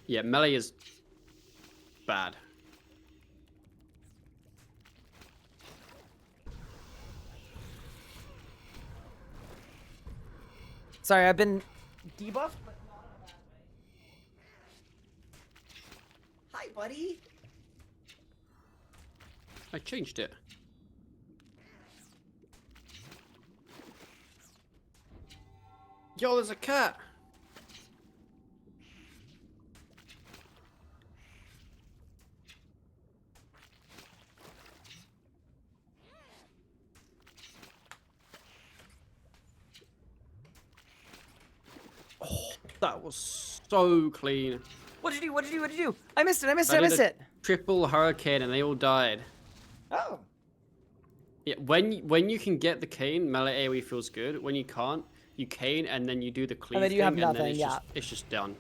Speaker 7: Yeah, melee is bad.
Speaker 1: Sorry, I've been debuffed, but not in a bad way. Hi, buddy.
Speaker 7: I changed it. Yo, there's a cat. Oh, that was so clean.
Speaker 1: What'd you do? What'd you do? What'd you do? I missed it. I missed it.
Speaker 7: I
Speaker 1: I
Speaker 7: did
Speaker 1: missed
Speaker 7: a
Speaker 1: it.
Speaker 7: Triple hurricane and they all died.
Speaker 1: Oh.
Speaker 7: Yeah, when you can get the cane, melee AoE feels good. When you can't, you cane and then you do the cleave
Speaker 1: And then you have
Speaker 7: thing, and
Speaker 1: nothing,
Speaker 7: then it's just done.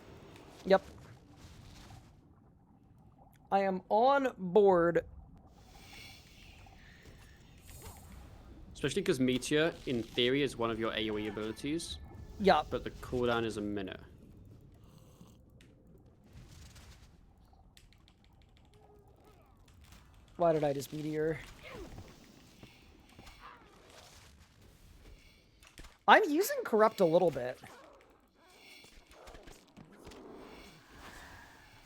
Speaker 1: Yep. I am on board.
Speaker 7: Especially because Meteor, in theory, is one of your AoE abilities.
Speaker 1: Yep.
Speaker 7: But the cooldown is a minute.
Speaker 1: Why did I just meteor? I'm using corrupt a little bit.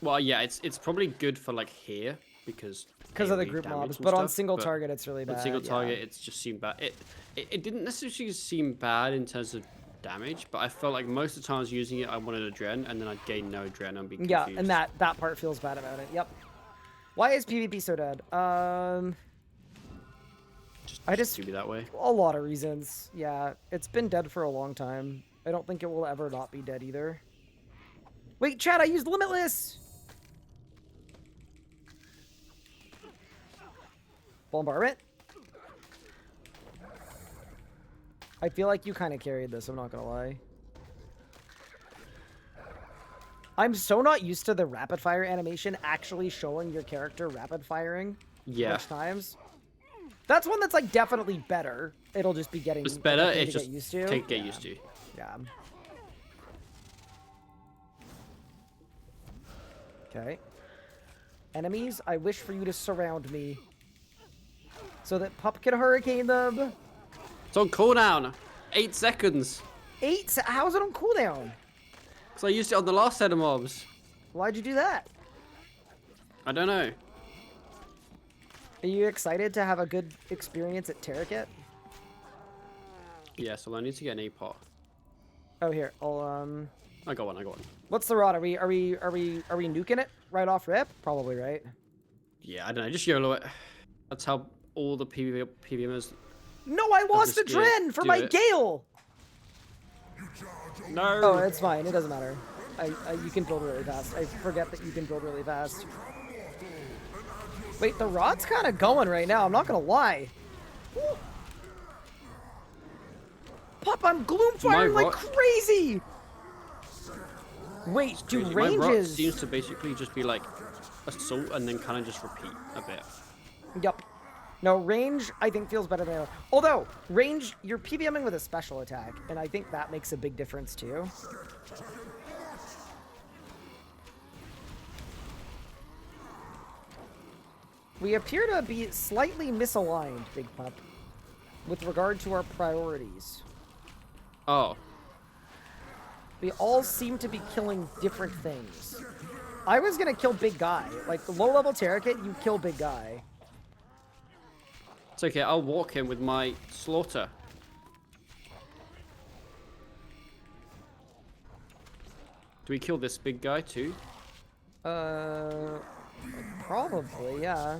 Speaker 7: Well, yeah, it's probably good for like here because
Speaker 1: of the
Speaker 7: AoE
Speaker 1: group
Speaker 7: damage
Speaker 1: mobs,
Speaker 7: and
Speaker 1: but on
Speaker 7: stuff,
Speaker 1: single target it's really bad.
Speaker 7: On single
Speaker 1: yeah.
Speaker 7: target, it's just seemed bad. It didn't necessarily seem bad in terms of damage, but I felt like most of the times using it, I wanted adren, and then I'd gain no adren and be confused.
Speaker 1: Yeah, and that part feels bad about it. Yep. Why is PvP so dead? I just
Speaker 7: to be that way.
Speaker 1: A lot of reasons. Yeah, it's been dead for a long time. I don't think it will ever not be dead either. Wait, Chad, I used Limitless! Bombardment? I feel like you kind of carried this, I'm not gonna lie. I'm so not used to the rapid fire animation actually showing your character rapid firing.
Speaker 7: Yeah.
Speaker 1: Times. That's one that's like definitely better. It'll just be getting.
Speaker 7: It's better.
Speaker 1: Like,
Speaker 7: It's just
Speaker 1: get used to.
Speaker 7: get used to.
Speaker 1: Yeah. Okay. Enemies, I wish for you to surround me, so that Pup can hurricane them.
Speaker 7: It's on cooldown. 8 seconds.
Speaker 1: How is it on cooldown?
Speaker 7: Because I used it on the last set of mobs.
Speaker 1: Why'd you do that?
Speaker 7: I don't know.
Speaker 1: Are you excited to have a good experience at Terrakit?
Speaker 7: Yeah, so I need to get an A-pot.
Speaker 1: Oh, here. I'll
Speaker 7: I got one. I got one.
Speaker 1: What's the rod? Are we nuking it right off rip? Probably, right?
Speaker 7: Yeah, I don't know. Just YOLO it. That's how all the PVMers.
Speaker 1: No, I lost the
Speaker 7: this game
Speaker 1: Dren for
Speaker 7: do
Speaker 1: my
Speaker 7: it.
Speaker 1: Gale.
Speaker 7: No.
Speaker 1: Oh, it's fine. It doesn't matter. You can build really fast. I forget that you can build really fast. Wait, the rod's kind of going right now. I'm not gonna lie. Woo. Pop, I'm gloom firing like crazy. Wait, do
Speaker 7: My rot
Speaker 1: ranges?
Speaker 7: seems to basically just be like assault and then kind of just repeat a bit.
Speaker 1: Yep. No, range, I think, feels better than... Although, range, you're PVMing with a special attack, and I think that makes a big difference, too. We appear to be slightly misaligned, Big Pup, with regard to our priorities.
Speaker 7: Oh.
Speaker 1: We all seem to be killing different things. I was gonna kill Big Guy. Like, low-level Terracit, you kill Big Guy.
Speaker 7: It's okay, I'll walk him with my slaughter. Do we kill this big guy too?
Speaker 1: Probably, yeah.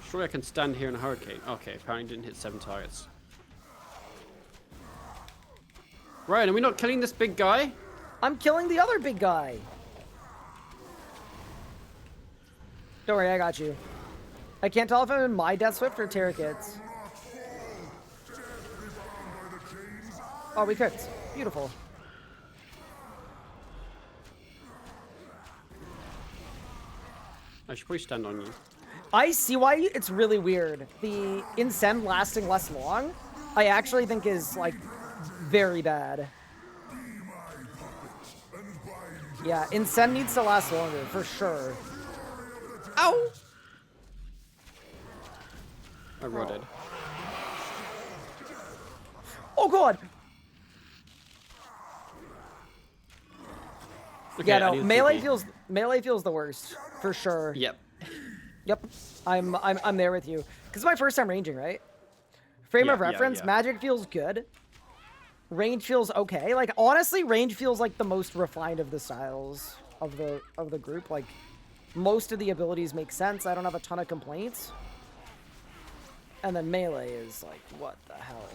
Speaker 7: Surely I can stand here in a hurricane. Okay, apparently didn't hit 7 targets. Right, are we not killing this big guy?
Speaker 1: I'm killing the other big guy. Don't worry, I got you. I can't tell if I'm in my Death Swift or Terracit's. Oh, we cooked. Beautiful.
Speaker 7: I should probably stand on you.
Speaker 1: I see why it's really weird. The Incend lasting less long, I actually think is, like, very bad. Yeah, Incend needs to last longer, for sure. Ow!
Speaker 7: I rotted.
Speaker 1: Oh, God!
Speaker 7: Okay,
Speaker 1: Yeah,
Speaker 7: I
Speaker 1: no,
Speaker 7: need a
Speaker 1: melee feels the worst, for sure.
Speaker 7: Yep.
Speaker 1: Yep, I'm there with you. Cause it's my first time ranging, right? Frame of reference, magic feels good. Range feels okay. Like honestly, range feels like the most refined of the styles of the group. Like most of the abilities make sense. I don't have a ton of complaints. And then melee is like, what the hell?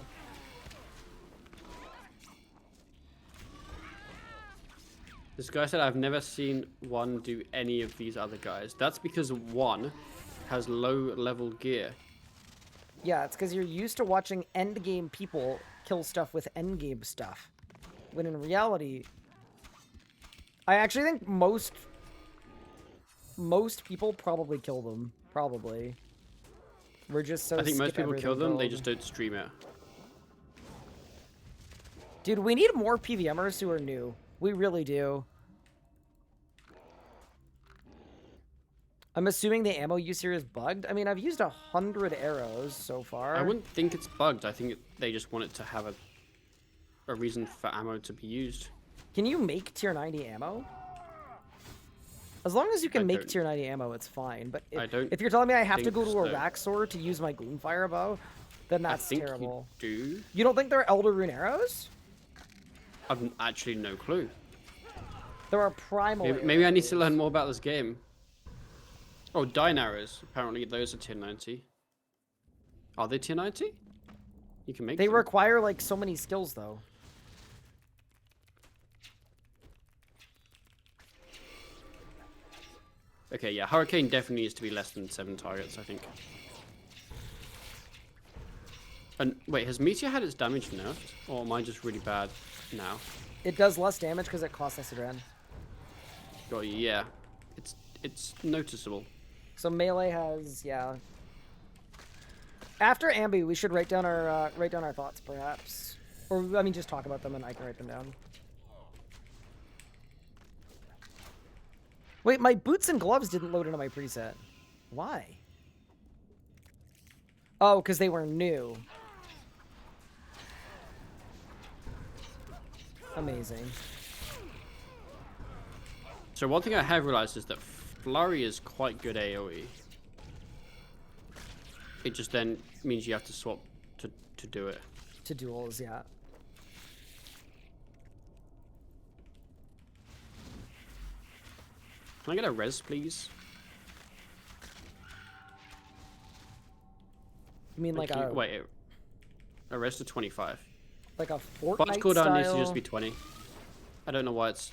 Speaker 7: This guy said I've never seen one do any of these other guys. That's because one has low level gear.
Speaker 1: Yeah, it's because you're used to watching endgame people kill stuff with endgame stuff. When in reality, I actually think most people probably kill them. Probably. We're just so
Speaker 7: I think most
Speaker 1: skip
Speaker 7: people kill them,
Speaker 1: everything
Speaker 7: they
Speaker 1: build.
Speaker 7: just don't stream it.
Speaker 1: Dude, we need more PVMers who are new. We really do. I'm assuming the ammo use here is bugged. I mean, I've used 100 arrows so far.
Speaker 7: I wouldn't think it's bugged. I think they just want it to have a reason for ammo to be used.
Speaker 1: Can you make tier 90 ammo? As long as you can make
Speaker 7: don't.
Speaker 1: tier 90 ammo, it's fine. But
Speaker 7: if
Speaker 1: you're telling me I have to
Speaker 7: think
Speaker 1: go to a
Speaker 7: so.
Speaker 1: rack sword to use my Gloomfire bow, then that's
Speaker 7: I think
Speaker 1: terrible.
Speaker 7: You do.
Speaker 1: You don't think they're Elder Rune arrows?
Speaker 7: I've actually no clue.
Speaker 1: There are primal
Speaker 7: Maybe I need
Speaker 1: arrows.
Speaker 7: to learn more about this game. Oh, Dine arrows. Apparently those are tier 90. Are they tier 90? You can make
Speaker 1: They
Speaker 7: them.
Speaker 1: require like so many skills though.
Speaker 7: Okay, yeah, Hurricane definitely needs to be less than 7 targets, I think. And wait, has Meteor had its damage nerfed? Or am I just really bad now?
Speaker 1: It does less damage because it costs less adrenaline.
Speaker 7: Got you, yeah. It's noticeable.
Speaker 1: So melee has, yeah. After Ambi, we should write down our thoughts, perhaps, or I mean, just talk about them, and I can write them down. Wait, my boots and gloves didn't load into my preset. Why? Oh, because they were new. Amazing.
Speaker 7: So one thing I have realized is that Flurry is quite good AoE. It just then means you have to swap to do it.
Speaker 1: To duels, yeah.
Speaker 7: Can I get a res, please?
Speaker 1: You mean like
Speaker 7: Okay,
Speaker 1: a
Speaker 7: wait, a res to 25.
Speaker 1: like a
Speaker 7: Boss
Speaker 1: Fortnite
Speaker 7: cooldown
Speaker 1: style?
Speaker 7: needs to just be 20. I don't know why it's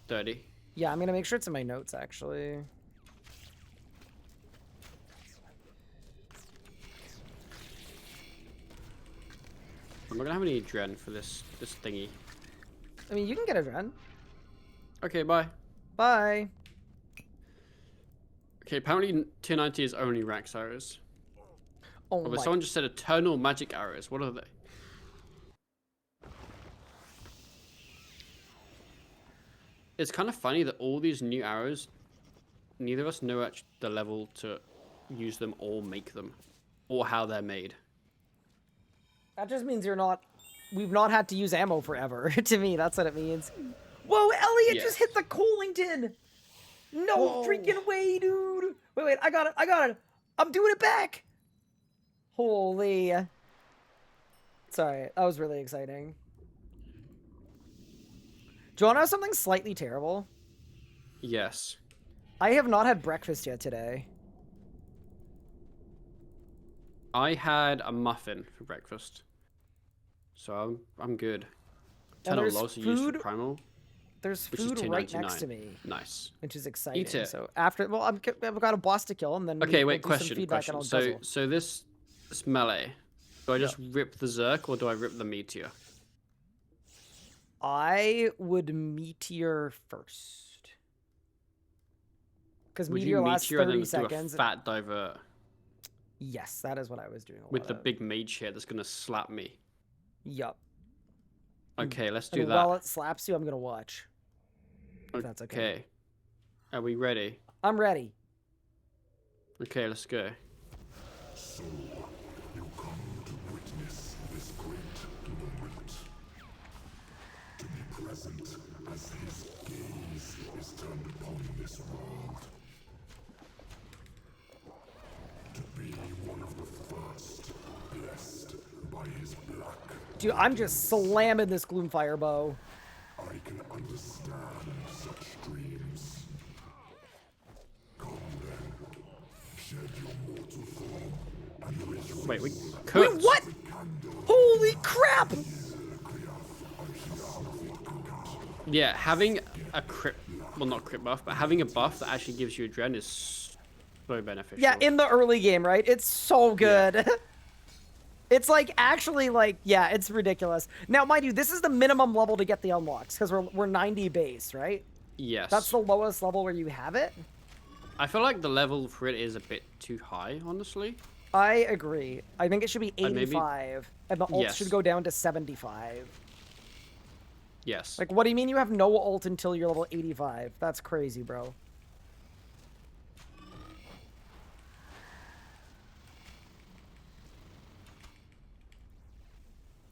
Speaker 7: 30.
Speaker 1: Yeah, I'm gonna make sure it's in my notes actually.
Speaker 7: I'm not gonna have any adren for this thingy.
Speaker 1: I mean, you can get a Dren.
Speaker 7: Okay, bye.
Speaker 1: Bye.
Speaker 7: Okay, apparently tier 90 is only Rax arrows.
Speaker 1: Oh
Speaker 7: But
Speaker 1: my.
Speaker 7: someone just said eternal magic arrows. What are they? It's kind of funny that all these new arrows, neither of us know the level to use them or make them, or how they're made.
Speaker 1: That just means we've not had to use ammo forever. To me, that's what it means. Whoa, Elliot
Speaker 7: Yeah.
Speaker 1: just hit the Colington! No freaking way, dude! Wait, I got it! I'm doing it back! Holy. Sorry, that was really exciting. Do you want to know something slightly terrible?
Speaker 7: Yes.
Speaker 1: I have not had breakfast yet today.
Speaker 7: I had a muffin for breakfast. So I'm good.
Speaker 1: And
Speaker 7: 10
Speaker 1: there's
Speaker 7: logs to use for
Speaker 1: food-
Speaker 7: primal.
Speaker 1: There's
Speaker 7: Which is
Speaker 1: food right next
Speaker 7: 10.99.
Speaker 1: to me,
Speaker 7: Nice.
Speaker 1: which is exciting.
Speaker 7: Eat it.
Speaker 1: So after, well, I've got a boss to kill, and then
Speaker 7: Okay,
Speaker 1: we'll
Speaker 7: wait,
Speaker 1: do some
Speaker 7: question.
Speaker 1: feedback and I'll
Speaker 7: So
Speaker 1: guzzle.
Speaker 7: so this melee, do I just rip the Zerk or do I rip the meteor?
Speaker 1: I would meteor first. Because
Speaker 7: Would
Speaker 1: meteor
Speaker 7: you
Speaker 1: lasts
Speaker 7: meteor and
Speaker 1: 30
Speaker 7: then
Speaker 1: seconds.
Speaker 7: do a fat divert
Speaker 1: Yes, that is what I was doing. A
Speaker 7: with
Speaker 1: lot
Speaker 7: the
Speaker 1: of.
Speaker 7: big mage here that's gonna slap me?
Speaker 1: Yup.
Speaker 7: Okay, let's
Speaker 1: And
Speaker 7: do that.
Speaker 1: while it slaps you, I'm gonna watch. If that's okay.
Speaker 7: Okay. Are we ready?
Speaker 1: I'm ready.
Speaker 7: Okay, let's go.
Speaker 2: So, you come to witness this great moment. To be present as his gaze is turned upon this world. To be one of the first blessed by his black.
Speaker 1: Dude, I'm just slamming this Gloomfire bow.
Speaker 2: I can understand such dreams. Come then, shed your mortal form and rejoice.
Speaker 7: Wait, we
Speaker 1: Wait,
Speaker 7: cooked.
Speaker 1: what? Holy crap!
Speaker 7: Yeah, having a crit, well not crit buff, but having a buff that actually gives you adren is so beneficial.
Speaker 1: Yeah, in the early game, right? It's so good. It's like actually like, yeah, it's ridiculous. Now, mind you, this is the minimum level to get the unlocks because we're 90 base, right?
Speaker 7: Yes.
Speaker 1: That's the lowest level where you have it.
Speaker 7: I feel like the level for it is a bit too high, honestly.
Speaker 1: I agree. I think it should be
Speaker 7: maybe-
Speaker 1: 85, and the ult
Speaker 7: Yes.
Speaker 1: should go down to 75.
Speaker 7: Yes.
Speaker 1: Like, what do you mean you have no ult until you're level 85? That's crazy, bro.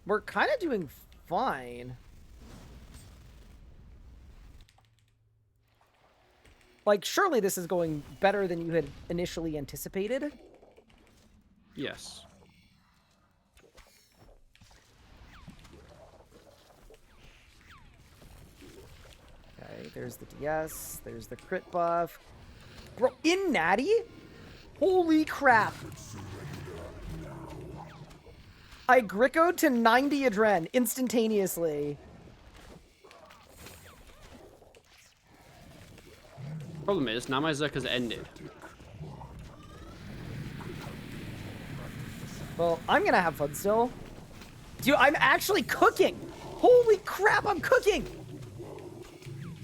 Speaker 1: We're kind of doing fine. Like, surely this is going better than you had initially anticipated.
Speaker 7: Yes.
Speaker 1: Okay, there's the DS, there's the crit buff. Bro, in Natty? Holy crap. I Grickoed to 90 adren instantaneously.
Speaker 7: Problem is, now my Zerk has ended.
Speaker 1: Well, I'm gonna have fun still. Dude, I'm actually cooking. Holy crap, I'm cooking.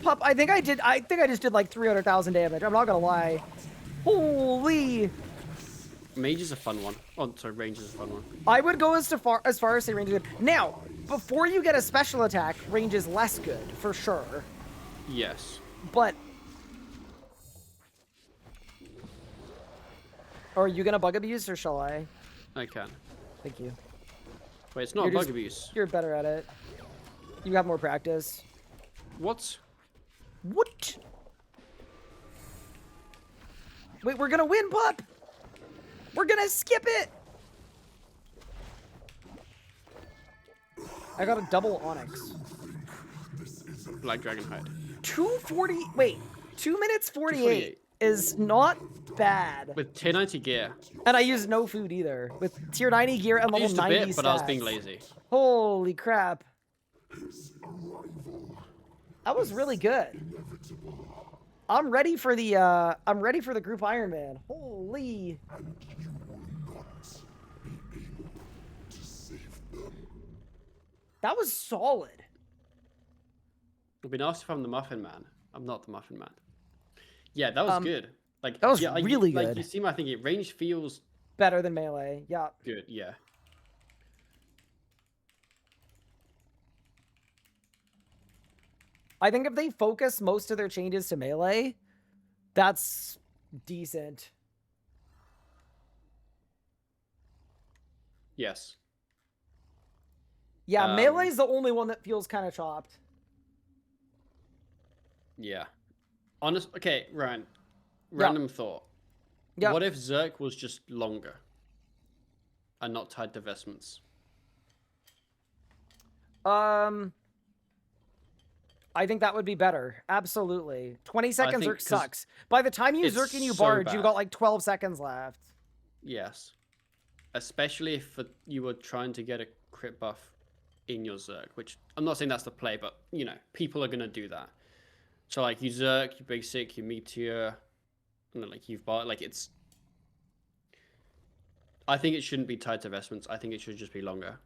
Speaker 1: Pup, I think I just did like 300,000 damage. I'm not gonna lie. Holy.
Speaker 7: Mage is a fun one. Oh, sorry, range is a fun one.
Speaker 1: I would go as far as say range is good. Now, before you get a special attack, range is less good, for sure.
Speaker 7: Yes.
Speaker 1: But... Are you gonna bug abuse, or shall I?
Speaker 7: I can.
Speaker 1: Thank you.
Speaker 7: Wait, it's not
Speaker 1: You're
Speaker 7: bug
Speaker 1: just-
Speaker 7: abuse.
Speaker 1: You're better at it. You have more practice.
Speaker 7: What?
Speaker 1: What? Wait, we're gonna win, pup! We're gonna skip it! I got a double Onyx.
Speaker 7: Black Dragon Hide.
Speaker 1: 240... Wait. 2 minutes 48 is not bad.
Speaker 7: With tier 90 gear.
Speaker 1: And I used no food either. With tier 90 gear and
Speaker 7: I
Speaker 1: level
Speaker 7: used a
Speaker 1: 90
Speaker 7: bit, but I was being
Speaker 1: stats.
Speaker 7: lazy.
Speaker 1: Holy crap. That was really good. I'm ready for the group Ironman. Holy. That was solid.
Speaker 7: It'd be nice if I'm the Muffin Man. I'm not the Muffin Man. Yeah, that was good. Like
Speaker 1: that was
Speaker 7: yeah,
Speaker 1: really
Speaker 7: like,
Speaker 1: good.
Speaker 7: you see my thinking, range feels
Speaker 1: Better than melee. Yeah.
Speaker 7: good, yeah.
Speaker 1: I think if they focus most of their changes to melee, that's decent.
Speaker 7: Yes.
Speaker 1: Yeah, melee's the only one that feels kind of chopped.
Speaker 7: Yeah. Okay, Ryan. Random thought.
Speaker 1: Yeah.
Speaker 7: What if Zerk was just longer and not tied to vestments?
Speaker 1: I think that would be better. Absolutely. 20 seconds
Speaker 7: think
Speaker 1: Zerk sucks. By the time you
Speaker 7: it's
Speaker 1: Zerk and you
Speaker 7: so
Speaker 1: barge, you've
Speaker 7: bad.
Speaker 1: got like 12 seconds left.
Speaker 7: Yes. Especially if you were trying to get a crit buff in your Zerk, which I'm not saying that's the play, but you know, people are gonna do that. So like you Zerk, you basic, you meteor, and then like you've bought like it's. I think it shouldn't be tied to vestments. I think it should just be longer.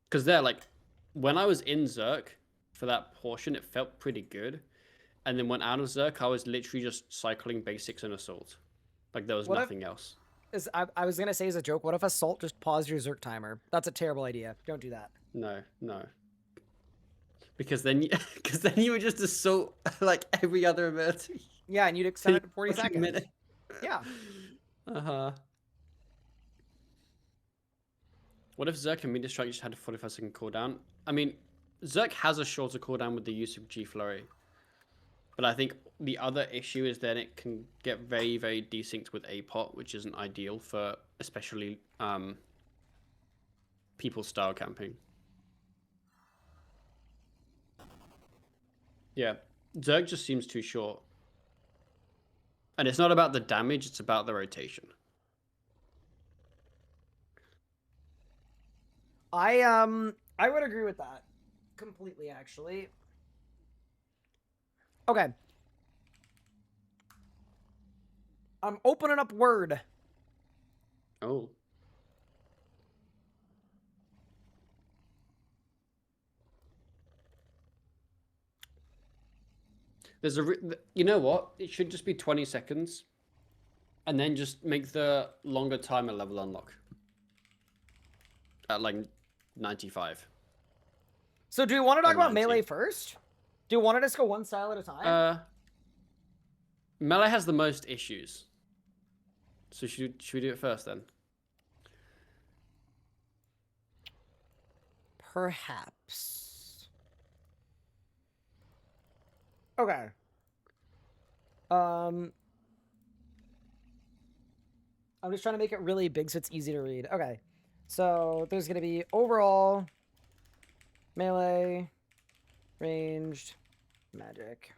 Speaker 7: Because they're like, when I was in Zerk for that portion, it felt pretty good, and then when out of Zerk, I was literally just cycling basics and assault, like there was nothing else.
Speaker 1: I was gonna say as a joke, what if Assault just paused your Zerk timer? That's a terrible idea. Don't do that.
Speaker 7: No. Because then you would just assault like every other ability.
Speaker 1: Yeah, and you'd extend it to 40
Speaker 7: Fucking
Speaker 1: seconds.
Speaker 7: minute.
Speaker 1: Yeah.
Speaker 7: Uh-huh. What if Zerk and Meteor Strike just had a 45-second cooldown? I mean, Zerk has a shorter cooldown with the use of G Flurry. But I think the other issue is that it can get very, very desynced with APOT, which isn't ideal for especially people style camping. Yeah, Zerg just seems too short. And it's not about the damage, it's about the rotation.
Speaker 1: I would agree with that completely, actually. Okay. I'm opening up Word.
Speaker 7: Oh. There's you know what? It should just be 20 seconds. And then just make the longer timer level unlock. At like 95.
Speaker 1: So do we want to talk about
Speaker 7: 90.
Speaker 1: melee first? Do you want to just go one style at a time?
Speaker 7: Melee has the most issues. So should we do it first then?
Speaker 1: Perhaps. Okay. I'm just trying to make it really big so it's easy to read. Okay. So there's going to be overall, melee, ranged, magic.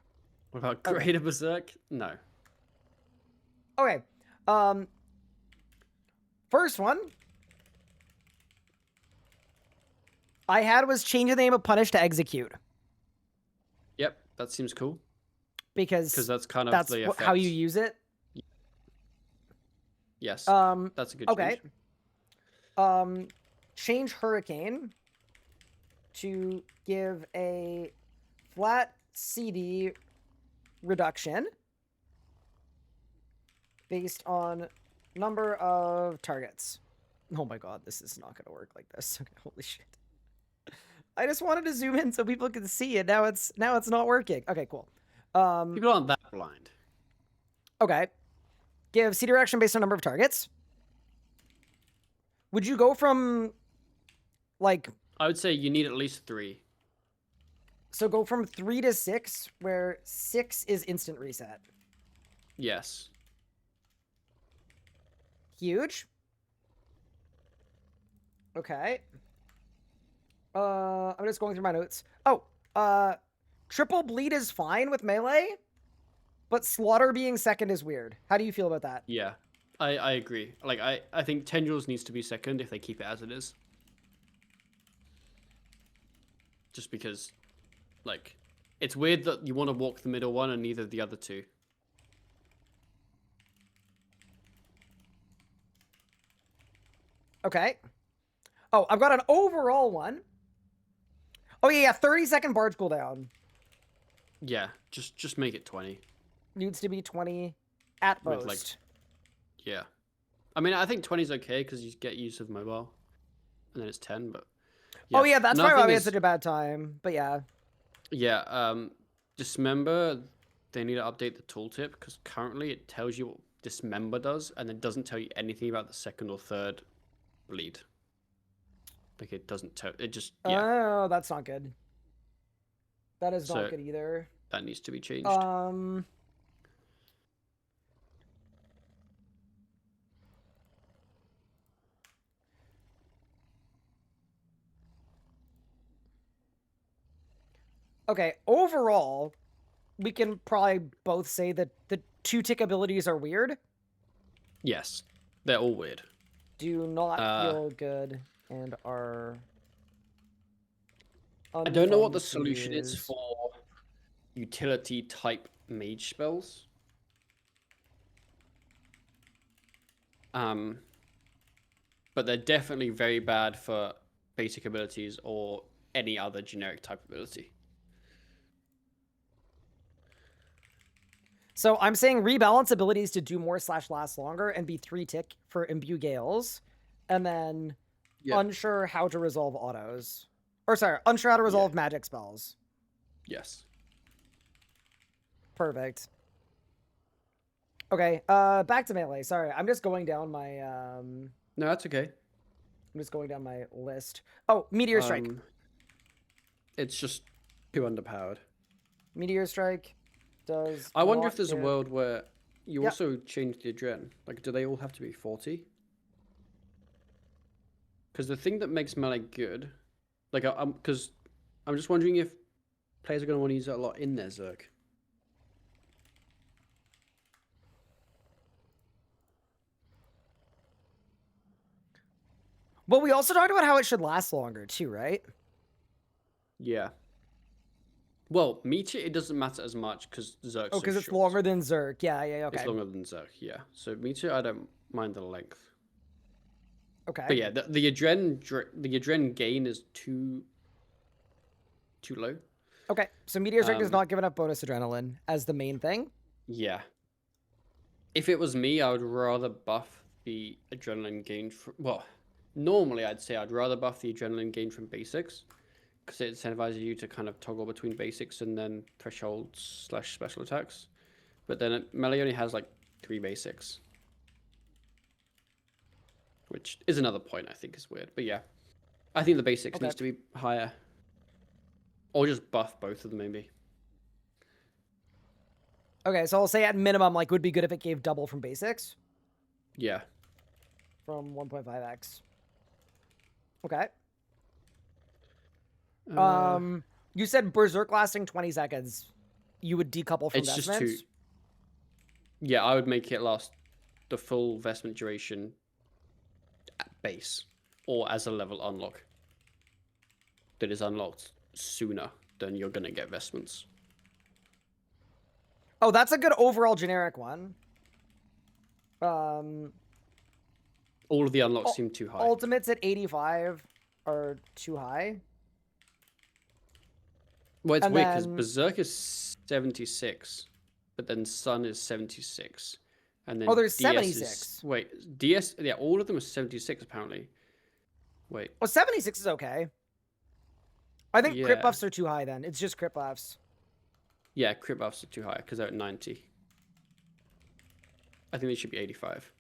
Speaker 7: What about Greater Berserk? No.
Speaker 1: Okay. First one I had was change the name of punish to execute.
Speaker 7: Yep, that seems cool.
Speaker 1: Because
Speaker 7: that's kind of
Speaker 1: that's
Speaker 7: the
Speaker 1: how
Speaker 7: effect.
Speaker 1: you use it.
Speaker 7: Yes. That's a good change.
Speaker 1: Okay. Change Hurricane to give a flat CD reduction based on number of targets. Oh my god, this is not gonna work like this. Okay, holy shit. I just wanted to zoom in so people can see it. Now it's not working. Okay, cool.
Speaker 7: People aren't that blind.
Speaker 1: Okay. Give CD reduction based on number of targets. Would you go from like
Speaker 7: I would say you need at least 3.
Speaker 1: so go from 3 to 6, where 6 is instant reset.
Speaker 7: Yes.
Speaker 1: Huge. Okay. I'm just going through my notes. Oh, triple bleed is fine with melee. but Slaughter being second is weird. How do you feel about that?
Speaker 7: Yeah, I agree. Like, I think Tendrils needs to be second if they keep it as it is. Just because, like, it's weird that you want to walk the middle one and neither of the other two.
Speaker 1: Okay. Oh, I've got an overall one. Oh, yeah, 30-second barge cooldown.
Speaker 7: Yeah, just make it 20.
Speaker 1: Needs to be 20 at most.
Speaker 7: With, like, yeah. I mean, I think 20 is okay because you get use of mobile. And then it's 10, but...
Speaker 1: Yeah. Oh, yeah, that's probably why we had such a bad time. But yeah.
Speaker 7: Yeah, Dismember, they need to update the tooltip because currently it tells you what Dismember does and it doesn't tell you anything about the second or third bleed. Like, it doesn't tell... It just... Yeah.
Speaker 1: Oh, that's not good. That is not good either.
Speaker 7: That needs to be changed.
Speaker 1: Okay, overall, we can probably both say that the 2-tick abilities are weird.
Speaker 7: Yes, they're all weird.
Speaker 1: Do not feel good and are...
Speaker 7: I don't know what the solution is for utility type mage spells. But they're definitely very bad for basic abilities or any other generic type ability.
Speaker 1: So I'm saying rebalance abilities to do more / last longer and be 3-tick for imbue gales. And then unsure how to resolve autos. Or sorry, unsure how to resolve magic spells.
Speaker 7: Yes.
Speaker 1: Perfect. Okay, back to melee. Sorry, I'm just going down my...
Speaker 7: No, that's okay.
Speaker 1: I'm just going down my list. Oh, Meteor Strike.
Speaker 7: It's just too underpowered.
Speaker 1: Meteor Strike does...
Speaker 7: I wonder if there's a world where you also change the adren. Like, do they all have to be 40? Because the thing that makes melee good... Like, because I'm just wondering if players are going to want to use it a lot in their Zerg.
Speaker 1: Well, we also talked about how it should last longer, too, right?
Speaker 7: Yeah. Well, Meteor, it doesn't matter as much because Zerk's
Speaker 1: Oh, because it's longer than Zerk. Yeah, okay.
Speaker 7: It's longer than Zerk, yeah. So Meteor, I don't mind the length.
Speaker 1: Okay.
Speaker 7: But yeah, the adren gain is too low.
Speaker 1: Okay, so Meteor Strike is not giving up bonus adrenaline as the main thing?
Speaker 7: Yeah. If it was me, I would rather buff the adrenaline gain from... Well, normally I'd say I'd rather buff the adrenaline gain from basics because it incentivizes you to kind of toggle between basics and then thresholds / special attacks. But then melee only has like 3 basics. Which is another point I think is weird. But yeah, I think the basics needs to be higher. Or just buff both of them maybe.
Speaker 1: Okay, so I'll say at minimum, like, would be good if it gave double from basics.
Speaker 7: Yeah.
Speaker 1: From 1.5x. Okay. You said Berserk lasting 20 seconds. You would decouple from vestments?
Speaker 7: Just too... Yeah, I would make it last the full vestment duration at base. Or as a level unlock. That is unlocked sooner than you're going to get vestments.
Speaker 1: Oh, that's a good overall generic one. All
Speaker 7: of the unlocks seem too high.
Speaker 1: Ultimates at 85 are too high.
Speaker 7: Well, it's weird because Berserk is 76, but then Sun is 76. And then
Speaker 1: there's
Speaker 7: DS
Speaker 1: 76.
Speaker 7: Wait, DS... Yeah, all of them are 76 apparently. Wait.
Speaker 1: Well, 76 is okay. I think crit buffs are too high then. It's just crit buffs.
Speaker 7: Yeah, crit buffs are too high because they're at 90. I think they should be 85.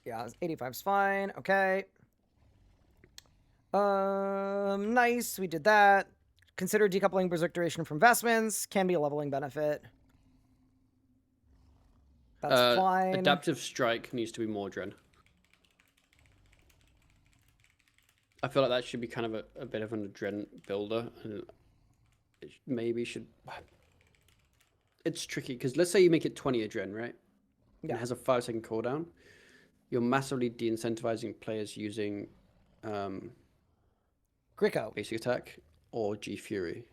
Speaker 1: Yeah, 85's fine. Okay. Nice. We did that. Consider decoupling Berserk duration from vestments. Can be a leveling benefit. That's fine.
Speaker 7: Adaptive Strike needs to be more Dren. I feel like that should be kind of a bit of an adren builder. And it maybe should. It's tricky because let's say you make it 20 adren, right? And
Speaker 1: Yeah.
Speaker 7: it has a 5-second cooldown. You're massively de-incentivizing players using
Speaker 1: Gricko.
Speaker 7: basic attack or G Fury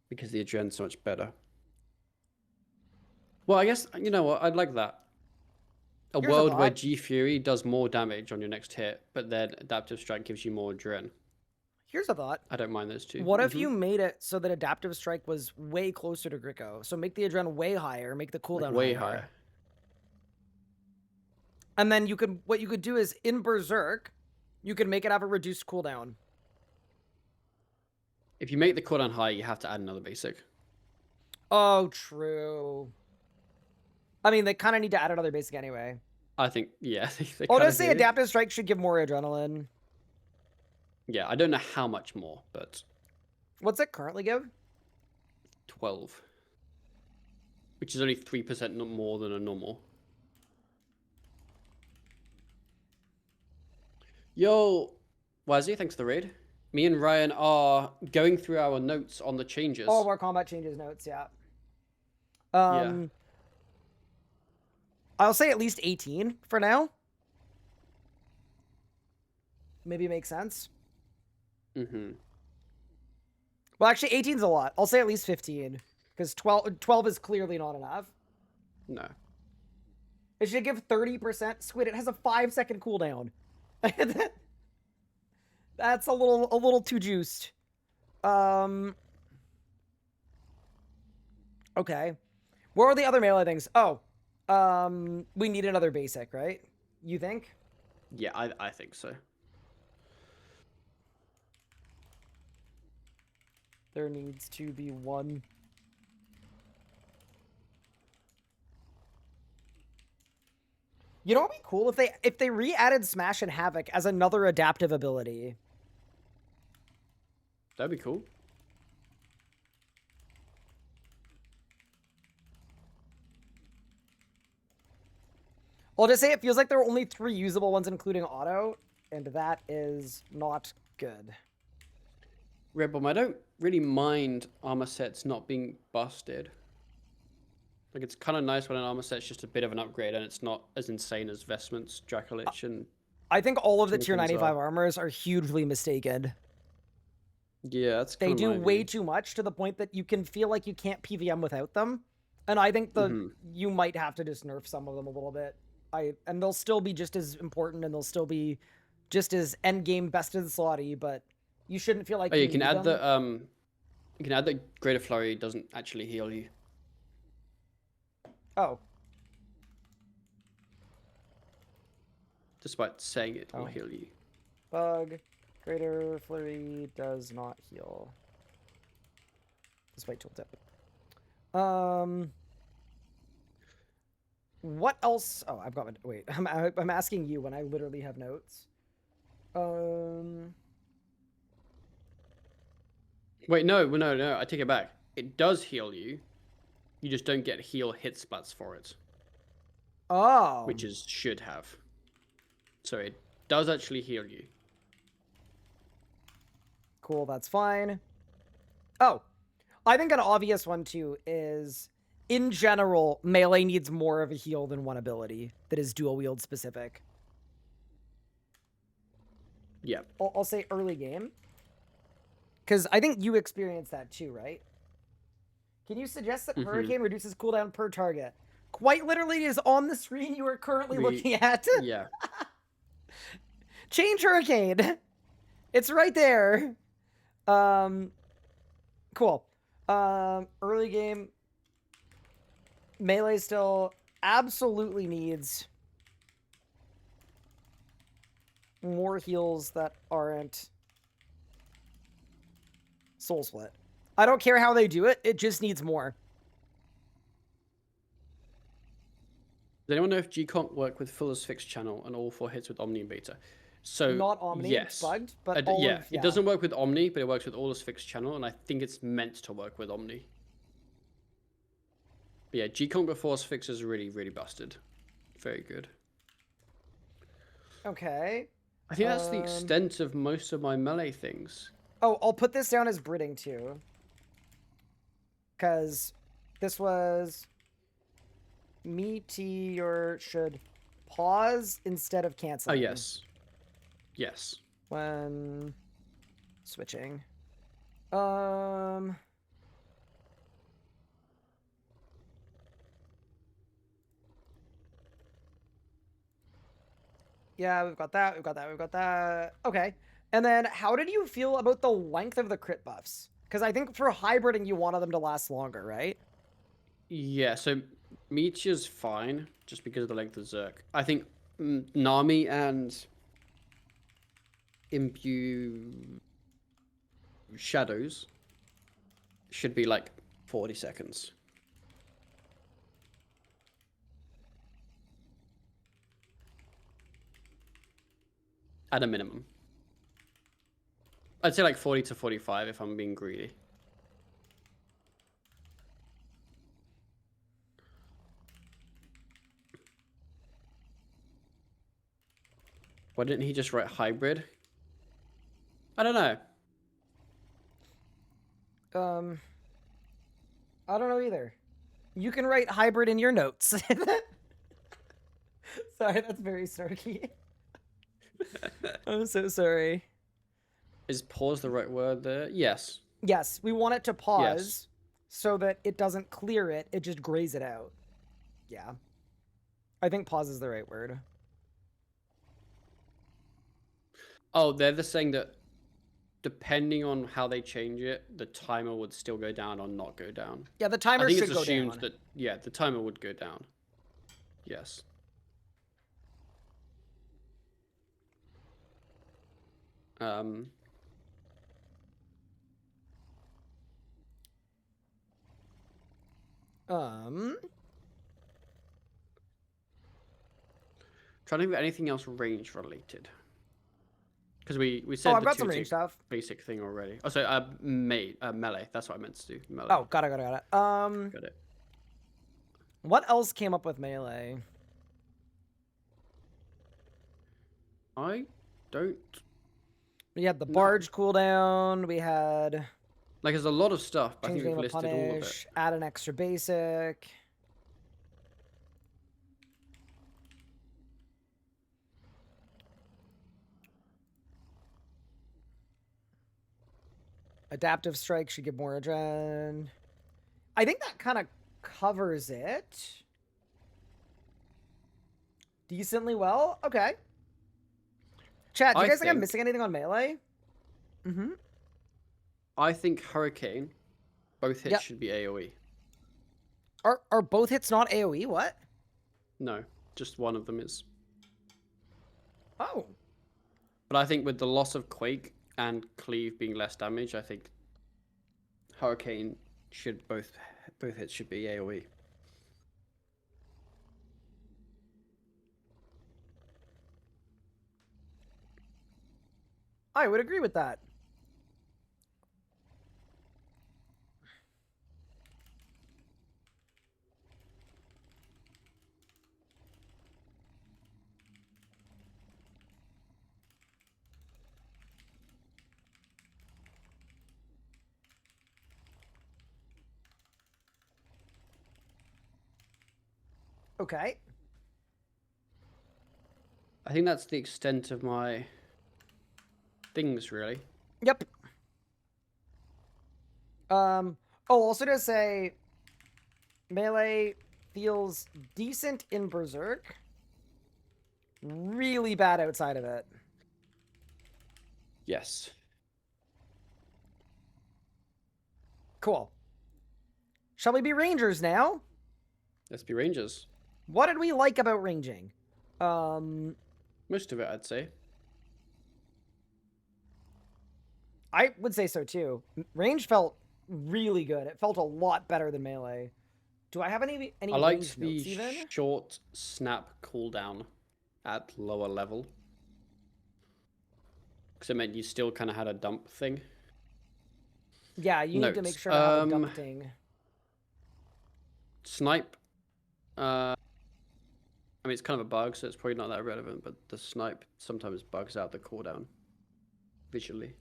Speaker 7: because the adren's so much better. Well, I guess you know what? I'd like that. A
Speaker 1: Here's a
Speaker 7: world where
Speaker 1: thought.
Speaker 7: G Fury does more damage on your next hit, but then Adaptive Strike gives you more adren.
Speaker 1: Here's a thought.
Speaker 7: I don't mind those two.
Speaker 1: What if you made it so that Adaptive Strike was way closer to Gricko? So make the adren way higher, make the cooldown
Speaker 7: Like way
Speaker 1: higher.
Speaker 7: higher?
Speaker 1: And then what you could do is in Berserk, you could make it have a reduced cooldown.
Speaker 7: If you make the cooldown high, you have to add another basic.
Speaker 1: Oh, true. I mean, they kind of need to add another basic anyway.
Speaker 7: I think, yeah. They
Speaker 1: I'll
Speaker 7: kinda
Speaker 1: just say
Speaker 7: do.
Speaker 1: Adaptive Strike should give more adrenaline.
Speaker 7: Yeah, I don't know how much more, but
Speaker 1: What's it currently give?
Speaker 7: 12. Which is only 3% more than a normal. Yo, Wazzy, thanks for the raid. Me and Ryan are going through our notes on the changes.
Speaker 1: All of our combat changes notes, yeah.
Speaker 7: Yeah.
Speaker 1: I'll say at least 18 for now. Maybe makes sense.
Speaker 7: Mm-hmm.
Speaker 1: Well, actually, 18 is a lot. I'll say at least 15. Because 12 is clearly not enough.
Speaker 7: No.
Speaker 1: It should give 30%. Squid, it has a 5-second cooldown. That's a little too juiced. Okay. What are the other melee things? Oh, we need another basic, right? You think?
Speaker 7: Yeah, I think so.
Speaker 1: There needs to be one. You know what would be cool if they re-added Smash and Havoc as another adaptive ability.
Speaker 7: That'd be cool.
Speaker 1: I'll just say it feels like there are only 3 usable ones, including auto, and that is not good.
Speaker 7: Red Bomb, I don't really mind armor sets not being busted. Like, it's kind of nice when an armor set's just a bit of an upgrade and it's not as insane as Vestments, Dracolich, and...
Speaker 1: I think all of the
Speaker 7: Some
Speaker 1: tier
Speaker 7: things
Speaker 1: 95
Speaker 7: are.
Speaker 1: armors are hugely mistaken.
Speaker 7: Yeah, that's
Speaker 1: They
Speaker 7: kind
Speaker 1: do
Speaker 7: of my
Speaker 1: way
Speaker 7: view.
Speaker 1: too much to the point that you can feel like you can't PVM without them. And I think you might have to just nerf some of them a little bit. And they'll still be just as important and they'll still be just as endgame best in slotty, but you shouldn't feel like
Speaker 7: Oh, you can
Speaker 1: need
Speaker 7: add
Speaker 1: them.
Speaker 7: you can add that Greater Flurry doesn't actually heal you.
Speaker 1: Oh.
Speaker 7: Despite saying it will
Speaker 1: Oh.
Speaker 7: heal you.
Speaker 1: Bug. Greater Flurry does not heal. Despite tooltip. What else? Oh, I've got my... Wait, I'm asking you when I literally have notes.
Speaker 7: Wait, no, I take it back. It does heal you. You just don't get heal hit splats for it.
Speaker 1: Oh.
Speaker 7: Which is should have. So it does actually heal you.
Speaker 1: Cool, that's fine. Oh, I think an obvious one too is, in general, melee needs more of a heal than one ability that is dual wield specific.
Speaker 7: Yeah.
Speaker 1: I'll say early game. Because I think you experienced that too, right? Can you suggest that Hurricane reduces cooldown per target? Quite literally is on the screen you are currently looking at.
Speaker 7: Yeah.
Speaker 1: Change Hurricane. It's right there. Cool. Early game. Melee still absolutely needs more heals that aren't Soul Split. I don't care how they do it. It just needs more.
Speaker 7: Does anyone know if G-Conk work with Fuller's fixed channel and all 4 hits with Omni and Beta? So
Speaker 1: Not Omni,
Speaker 7: yes.
Speaker 1: it's bugged, but all
Speaker 7: yeah,
Speaker 1: of,
Speaker 7: it doesn't work with Omni, but it works with all his fixed channel, and I think it's meant to work with Omni. But yeah, G-Conk before his fix is really, really busted. Very good.
Speaker 1: Okay.
Speaker 7: I think that's the extent of most of my melee things.
Speaker 1: Oh, I'll put this down as Bridding too. Because this was meteor should pause instead of
Speaker 7: Oh,
Speaker 1: canceling.
Speaker 7: yes. Yes.
Speaker 1: When switching. Yeah, we've got that, we've got that, we've got that. Okay. And then how did you feel about the length of the crit buffs? Because I think for hybriding, you wanted them to last longer, right?
Speaker 7: Yeah, so Meteor's fine, just because of the length of Zerk. I think Nami and Imbue Shadows should be like 40 seconds. At a minimum. I'd say like 40 to 45 if I'm being greedy. Why didn't he just write hybrid? I don't know.
Speaker 1: I don't know either. You can write hybrid in your notes. Sorry, that's very snarky. I'm so sorry.
Speaker 7: Is pause the right word there? Yes.
Speaker 1: Yes, we want it to pause
Speaker 7: Yes.
Speaker 1: so that it doesn't clear it, it just grays it out. Yeah. I think pause is the right word.
Speaker 7: Oh, they're the saying that depending on how they change it, the timer would still go down or not go down.
Speaker 1: Yeah, the timer
Speaker 7: I think
Speaker 1: should
Speaker 7: it's
Speaker 1: go
Speaker 7: assumed
Speaker 1: down.
Speaker 7: that, yeah, the timer would go down. Yes. Trying to think of anything else range related. Because we said
Speaker 1: I've
Speaker 7: the
Speaker 1: got some
Speaker 7: 2-tick
Speaker 1: range stuff.
Speaker 7: basic thing already. Oh, so melee. That's what I meant to do. Melee.
Speaker 1: Oh, got it.
Speaker 7: Got it.
Speaker 1: What else came up with melee?
Speaker 7: I don't.
Speaker 1: We had the barge cooldown. We had
Speaker 7: Like, there's a lot of stuff. But I
Speaker 1: change
Speaker 7: think we've
Speaker 1: name of
Speaker 7: listed all of it.
Speaker 1: punish, add an extra basic. Adaptive strike should give more adren. I think that kind of covers it decently well. Okay. Chat, do you guys think I'm missing anything on melee? Mm-hmm.
Speaker 7: I think Hurricane, both hits should be AoE.
Speaker 1: Are both hits not AoE? What?
Speaker 7: No, just one of them is.
Speaker 1: Oh.
Speaker 7: But I think with the loss of Quake and Cleave being less damage, I think Hurricane should both hits should be AoE.
Speaker 1: I would agree with that. Okay.
Speaker 7: I think that's the extent of my things, really.
Speaker 1: Yep. Also to say, melee feels decent in Berserk. Really bad outside of it.
Speaker 7: Yes.
Speaker 1: Cool. Shall we be rangers now?
Speaker 7: Let's be Rangers.
Speaker 1: What did we like about ranging?
Speaker 7: Most of it, I'd say.
Speaker 1: I would say so too. Range felt really good. It felt a lot better than melee. Do I have any
Speaker 7: I liked
Speaker 1: range
Speaker 7: the
Speaker 1: notes even?
Speaker 7: short snap cooldown at lower level. Because it meant you still kind of had a dump thing.
Speaker 1: Yeah, you need to make sure to have a dumping.
Speaker 7: Snipe. I mean, it's kind of a bug, so it's probably not that relevant, but the snipe sometimes bugs out the cooldown visually.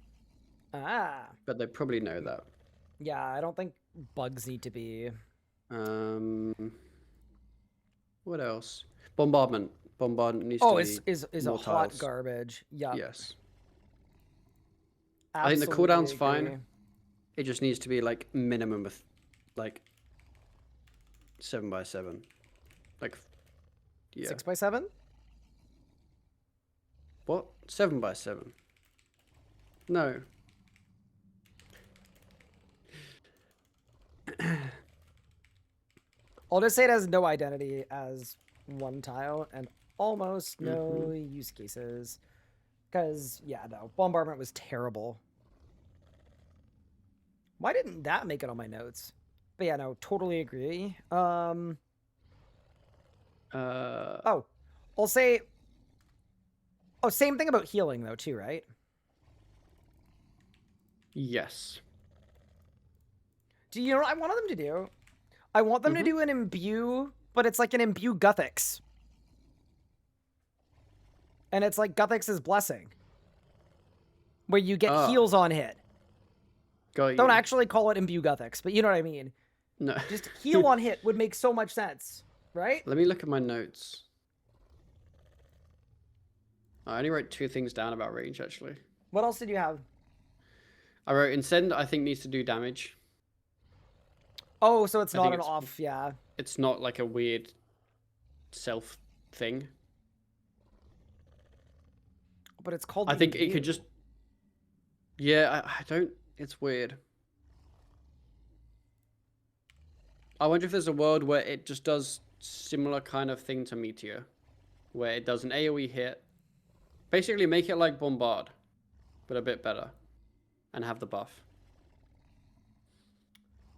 Speaker 1: Ah.
Speaker 7: but they probably know that.
Speaker 1: Yeah, I don't think bugs need to be.
Speaker 7: What else? Bombardment. Bombardment needs
Speaker 1: Oh,
Speaker 7: to be
Speaker 1: is a
Speaker 7: more
Speaker 1: hot
Speaker 7: tiles.
Speaker 1: garbage. Yeah.
Speaker 7: Yes. I think the cooldown's fine. It just needs to be like minimum of like 7x7. Like, yeah.
Speaker 1: 6x7?
Speaker 7: What? 7x7? No.
Speaker 1: I'll just say it has no identity as one tile and almost no use cases. Because, yeah, no, bombardment was terrible. Why didn't that make it on my notes? But yeah, no, totally agree. Oh, I'll say... Oh, same thing about healing, though, too, right?
Speaker 7: Yes.
Speaker 1: Do you know what I want them to do? I want them to do an imbue, but it's like an imbue Guthix. And it's like Guthix's blessing. Where you get heals on hit. Don't actually call it imbue Guthix, but you know what I mean.
Speaker 7: No.
Speaker 1: Just heal on hit would make so much sense, right?
Speaker 7: Let me look at my notes. I only wrote 2 things down about range, actually.
Speaker 1: What else did you have?
Speaker 7: I wrote Incend, I think, needs to do damage.
Speaker 1: Oh, so it's not an off, yeah.
Speaker 7: It's not like a weird self thing.
Speaker 1: But it's called
Speaker 7: I think it could just... Yeah, I don't... It's weird. I wonder if there's a world where it just does similar kind of thing to Meteor. Where it does an AoE hit. Basically make it like Bombard, but a bit better. And have the buff.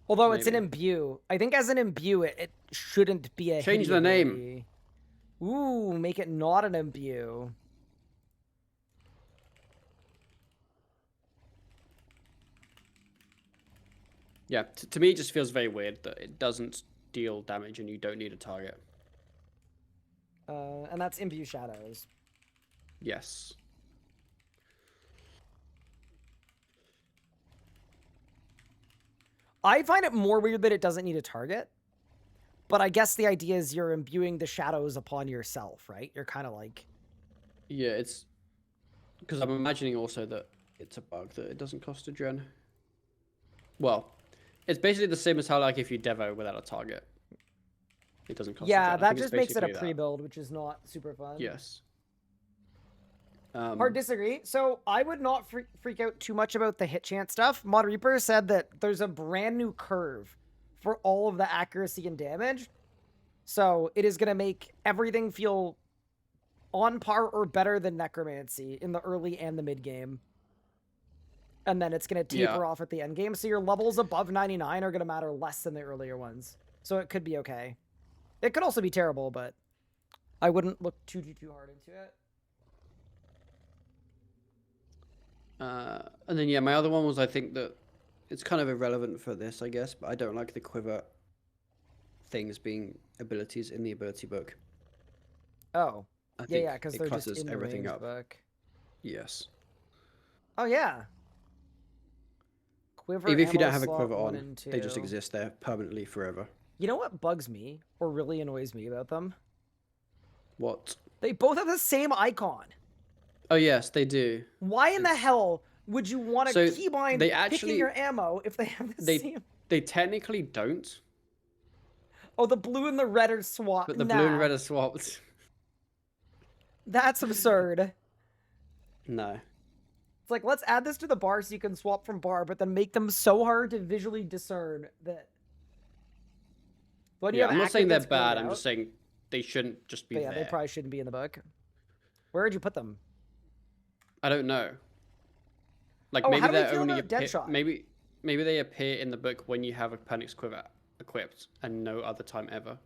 Speaker 1: Although it's an imbue. I think as an imbue, it shouldn't be a
Speaker 7: Change the name.
Speaker 1: Ooh, make it not an imbue.
Speaker 7: Yeah, to me it just feels very weird that it doesn't deal damage and you don't need a target.
Speaker 1: And that's imbue shadows.
Speaker 7: Yes.
Speaker 1: I find it more weird that it doesn't need a target. But I guess the idea is you're imbuing the shadows upon yourself, right? You're kind of like...
Speaker 7: Yeah, it's... Because I'm imagining also that it's a bug that it doesn't cost a gen. Well, it's basically the same as how, like, if you Devo without a target. It doesn't cost a gen.
Speaker 1: Yeah, that just makes it a pre-build, which is not super fun.
Speaker 7: Yes.
Speaker 1: Hard disagree. So I would not freak out too much about the hit chance stuff. Mod Reaper said that there's a brand new curve for all of the accuracy and damage. So it is going to make everything feel on par or better than Necromancy in the early and the mid game. And then it's going to taper off at the end game. So your levels above 99 are going to matter less than the earlier ones. So it could be okay. It could also be terrible, but I wouldn't look too hard into it.
Speaker 7: And then, yeah, my other one was I think that it's kind of irrelevant for this, I guess, but I don't like the quiver things being abilities in the ability book.
Speaker 1: Oh. Yeah, because they're just in the
Speaker 7: everything
Speaker 1: range
Speaker 7: up.
Speaker 1: book.
Speaker 7: Yes.
Speaker 1: Oh, yeah. Quiver,
Speaker 7: even if you
Speaker 1: ammo
Speaker 7: don't have a
Speaker 1: slot
Speaker 7: quiver
Speaker 1: 1
Speaker 7: on,
Speaker 1: and
Speaker 7: they just
Speaker 1: 2.
Speaker 7: exist there permanently forever.
Speaker 1: You know what bugs me or really annoys me about them?
Speaker 7: What?
Speaker 1: They both have the same icon.
Speaker 7: Oh, yes, they do.
Speaker 1: Why in the hell would you want to keybind picking your ammo if they have the same?
Speaker 7: They technically don't.
Speaker 1: Oh, the blue and the red are swapped.
Speaker 7: But the blue and red are swapped.
Speaker 1: That's absurd.
Speaker 7: No.
Speaker 1: It's like, let's add this to the bar so you can swap from bar, but then make them so hard to visually discern that...
Speaker 7: Yeah, I'm not saying they're bad, I'm just saying they shouldn't just be there.
Speaker 1: They probably shouldn't be in the book. Where would you put them?
Speaker 7: I don't know. Like, maybe they're only maybe they appear in the book when you have a Panic Quiver equipped and no other time ever.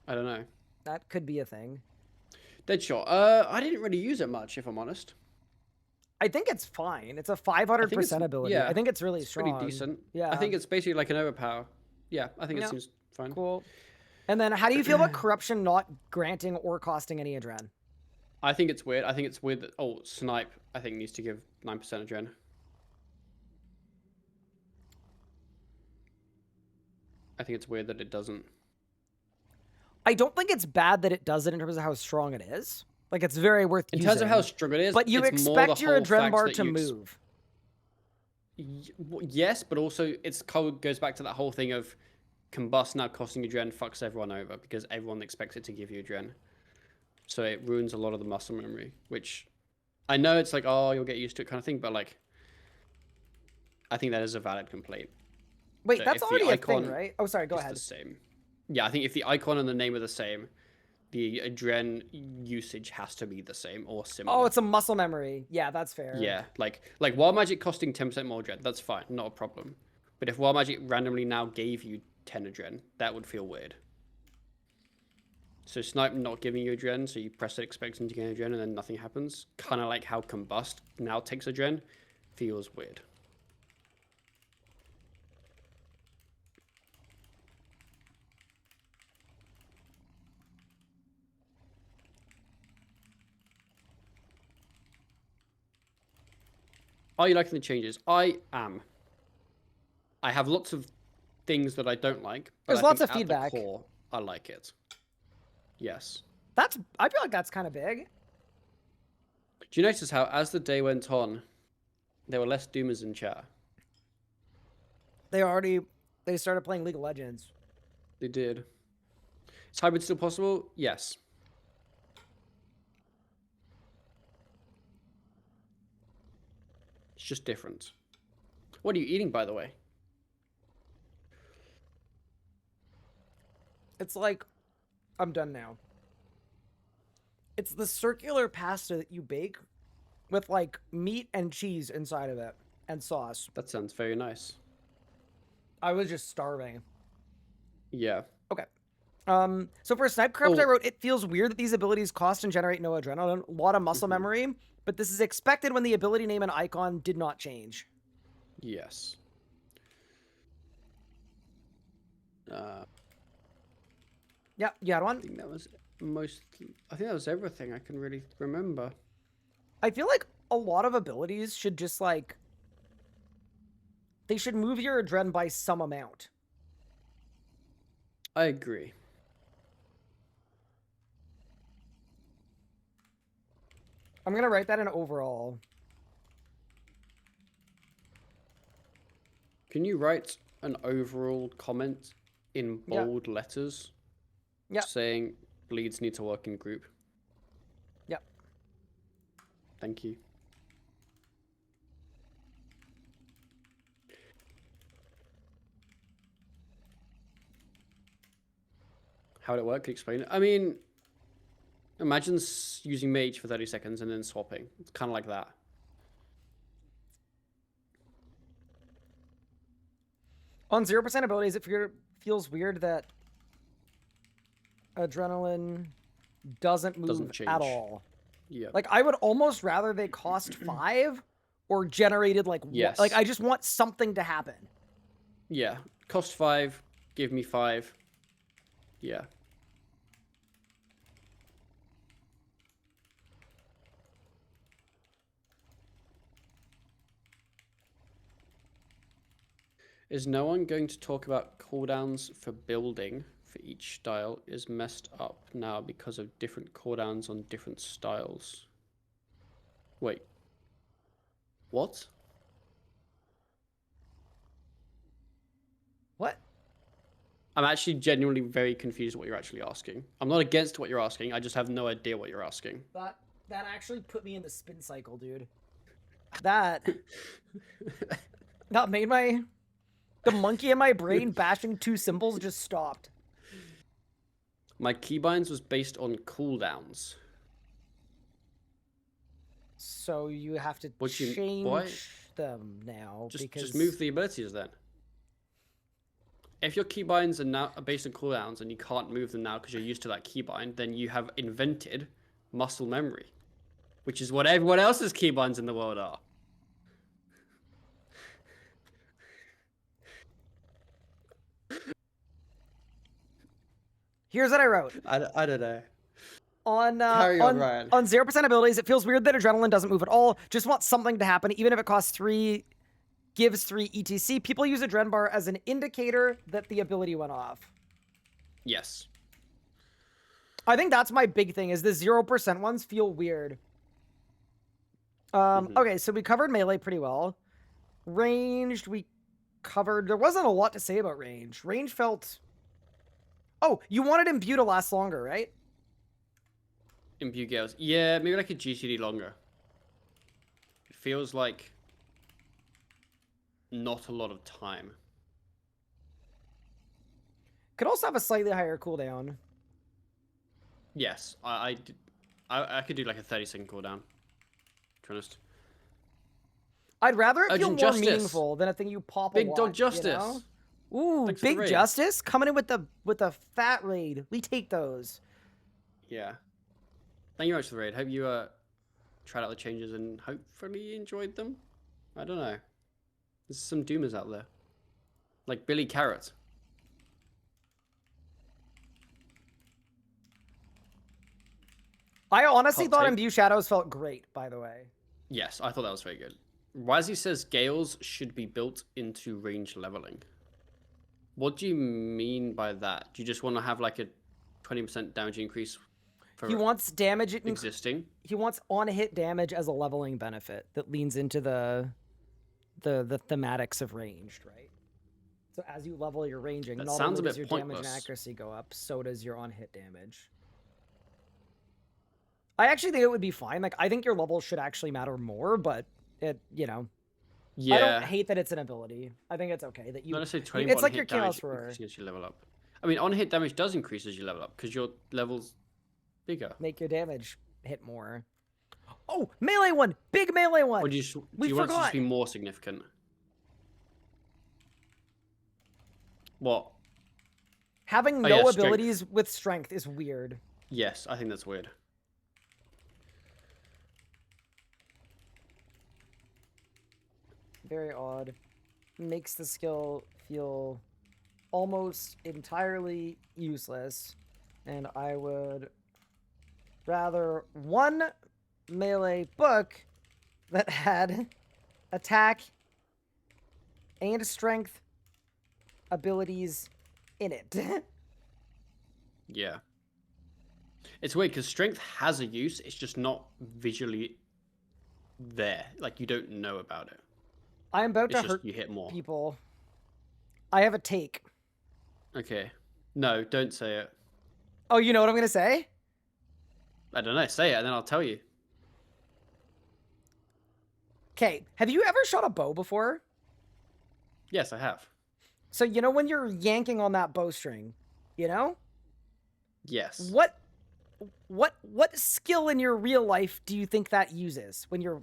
Speaker 7: I don't know.
Speaker 1: That could be a thing.
Speaker 7: Deadshot. I didn't really use it much, if I'm honest.
Speaker 1: I think it's fine. It's a 500% ability.
Speaker 7: Yeah,
Speaker 1: I think it's really strong.
Speaker 7: Pretty decent.
Speaker 1: Yeah.
Speaker 7: I think it's basically like an overpower. Yeah, I think it seems fine.
Speaker 1: Cool. And then how do you feel about corruption not granting or costing any adren?
Speaker 7: I think it's weird. I think it's weird that snipe I think needs to give 9% of gen. I think it's weird that it doesn't.
Speaker 1: I don't think it's bad that it does it in terms of how strong it is. Like, it's very worth
Speaker 7: In
Speaker 1: using.
Speaker 7: terms of how strong it is,
Speaker 1: but you
Speaker 7: it's more
Speaker 1: expect
Speaker 7: the
Speaker 1: your
Speaker 7: whole
Speaker 1: adren
Speaker 7: fact
Speaker 1: bar
Speaker 7: that
Speaker 1: to
Speaker 7: you
Speaker 1: move.
Speaker 7: Yes, but also goes back to that whole thing of combust now costing you gen fucks everyone over because everyone expects it to give you a gen. So it ruins a lot of the muscle memory, which I know it's like, oh, you'll get used to it kind of thing, but like, I think that is a valid complaint.
Speaker 1: Wait,
Speaker 7: So
Speaker 1: that's
Speaker 7: if the
Speaker 1: already a
Speaker 7: icon
Speaker 1: thing, right? Oh, sorry, go
Speaker 7: is
Speaker 1: ahead.
Speaker 7: the same. Yeah, I think if the icon and the name are the same, the adren usage has to be the same or similar.
Speaker 1: Oh, it's a muscle memory. Yeah, that's fair.
Speaker 7: Yeah, like Wild Magic costing 10% more adren, that's fine, not a problem. But if Wild Magic randomly now gave you 10 adren, that would feel weird. So Snipe not giving you adren, so you press it expecting to get adren and then nothing happens, kind of like how Combust now takes adren, feels weird. Are you liking the changes? I am. I have lots of things that I don't like. But
Speaker 1: There's
Speaker 7: I
Speaker 1: lots
Speaker 7: think
Speaker 1: of feedback.
Speaker 7: At the core, I like it. Yes.
Speaker 1: I feel like that's kind of big.
Speaker 7: Do you notice how, as the day went on, there were less Doomers in chat?
Speaker 1: They started playing League of Legends.
Speaker 7: They did. Is hybrid still possible? Yes. It's just different. What are you eating, by the way?
Speaker 1: It's like, I'm done now. It's the circular pasta that you bake with like meat and cheese inside of it and sauce.
Speaker 7: That sounds very nice.
Speaker 1: I was just starving.
Speaker 7: Yeah.
Speaker 1: Okay. So for Snipecraft, I wrote, it feels weird that these abilities cost and generate no adrenaline, a lot of muscle memory, but this is expected when the ability name and icon did not change.
Speaker 7: Yes.
Speaker 1: Yeah, you had one?
Speaker 7: I think that was that was everything I can really remember.
Speaker 1: I feel like a lot of abilities should just like, they should move your adren by some amount.
Speaker 7: I agree.
Speaker 1: I'm gonna write that in overall.
Speaker 7: Can you write an overall comment in bold letters?
Speaker 1: Yeah.
Speaker 7: Saying bleeds need to work in group.
Speaker 1: Yep.
Speaker 7: Thank you. How would it work? Can you explain it? I mean, imagine using mage for 30 seconds and then swapping. It's kind of like that.
Speaker 1: On 0% abilities, it feels weird that adrenaline doesn't move at all.
Speaker 7: Yeah.
Speaker 1: Like, I would almost rather they cost 5 or generated like
Speaker 7: yes.
Speaker 1: Like, I just want something to happen.
Speaker 7: Yeah. Cost 5, give me 5. Yeah. Is no one going to talk about cooldowns for building for each style is messed up now because of different cooldowns on different styles? Wait. What?
Speaker 1: What?
Speaker 7: I'm actually genuinely very confused what you're actually asking. I'm not against what you're asking, I just have no idea what you're asking.
Speaker 1: That actually put me in the spin cycle, dude. That made the monkey in my brain bashing 2 symbols just stopped.
Speaker 7: My keybinds was based on cooldowns.
Speaker 1: So you have to change them now.
Speaker 7: Just move the abilities then. If your keybinds are based on cooldowns and you can't move them now because you're used to that keybind, then you have invented muscle memory, which is what everyone else's keybinds in the world are.
Speaker 1: Here's what I wrote.
Speaker 7: I don't know.
Speaker 4: Carry on, Ryan.
Speaker 1: on 0% abilities, it feels weird that adrenaline doesn't move at all. Just want something to happen, even if it costs 3, gives 3 ETC. People use adren bar as an indicator that the ability went off.
Speaker 7: Yes.
Speaker 1: I think that's my big thing, is the 0% ones feel weird. Okay, so we covered melee pretty well. Ranged, we covered... There wasn't a lot to say about range. Range felt... Oh, you wanted Imbue to last longer, right?
Speaker 7: Imbue gales. Yeah, maybe like a GCD longer. It feels like not a lot of time.
Speaker 1: Could also have a slightly higher cooldown.
Speaker 7: Yes, I could do like a 30-second cooldown. To be honest.
Speaker 1: I'd rather it feel
Speaker 7: Urgent
Speaker 1: more
Speaker 7: Justice.
Speaker 1: meaningful than a thing you pop a
Speaker 7: Big
Speaker 1: lot,
Speaker 7: Dog Justice.
Speaker 1: You know? Ooh,
Speaker 7: Thanks for the
Speaker 1: Big
Speaker 7: raid.
Speaker 1: Justice coming in with the fat raid. We take those.
Speaker 7: Yeah. Thank you very much for the raid. Hope you tried out the changes and hopefully enjoyed them. I don't know. There's some doomers out there. Like Billy Carrot.
Speaker 1: I honestly
Speaker 7: Hot
Speaker 1: thought
Speaker 7: take.
Speaker 1: Imbue Shadows felt great, by the way.
Speaker 7: Yes, I thought that was very good. Wisey says Gales should be built into range leveling. What do you mean by that? Do you just want to have like a 20% damage increase for
Speaker 1: He wants damage
Speaker 7: existing?
Speaker 1: He wants on-hit damage as a leveling benefit that leans into the thematics of ranged, right? So as you level your ranging,
Speaker 7: That
Speaker 1: not
Speaker 7: sounds
Speaker 1: only
Speaker 7: a
Speaker 1: does your
Speaker 7: bit
Speaker 1: damage and
Speaker 7: pointless.
Speaker 1: accuracy go up, so does your on-hit damage. I actually think it would be fine. Like, I think your levels should actually matter more, but it, you know,
Speaker 7: Yeah.
Speaker 1: I don't hate that it's an ability. I think it's okay that you.
Speaker 7: Not necessarily 20
Speaker 1: It's like
Speaker 7: hit
Speaker 1: your
Speaker 7: damage
Speaker 1: chaos roar.
Speaker 7: increasing as you level up. I mean, on-hit damage does increase as you level up because your level's bigger.
Speaker 1: Make your damage hit more. Oh, melee one, big melee one.
Speaker 7: Or do you,
Speaker 1: We
Speaker 7: do you want it to
Speaker 1: forgot.
Speaker 7: just be more significant? What?
Speaker 1: Having
Speaker 7: Oh,
Speaker 1: no
Speaker 7: yeah, strength.
Speaker 1: abilities with strength is weird.
Speaker 7: Yes, I think that's weird.
Speaker 1: Very odd. Makes the skill feel almost entirely useless. And I would rather one melee book that had attack and strength abilities in it.
Speaker 7: Yeah. It's weird because strength has a use, it's just not visually there. Like, you don't know about it.
Speaker 1: I'm about
Speaker 7: It's
Speaker 1: to
Speaker 7: just
Speaker 1: hurt
Speaker 7: you hit more.
Speaker 1: people. I have a take.
Speaker 7: Okay. No, don't say it.
Speaker 1: Oh, you know what I'm going to say?
Speaker 7: I don't know. Say it and then I'll tell you.
Speaker 1: Okay, have you ever shot a bow before?
Speaker 7: Yes, I have.
Speaker 1: So, you know when you're yanking on that bowstring, you know?
Speaker 7: Yes.
Speaker 1: What skill in your real life do you think that uses when you're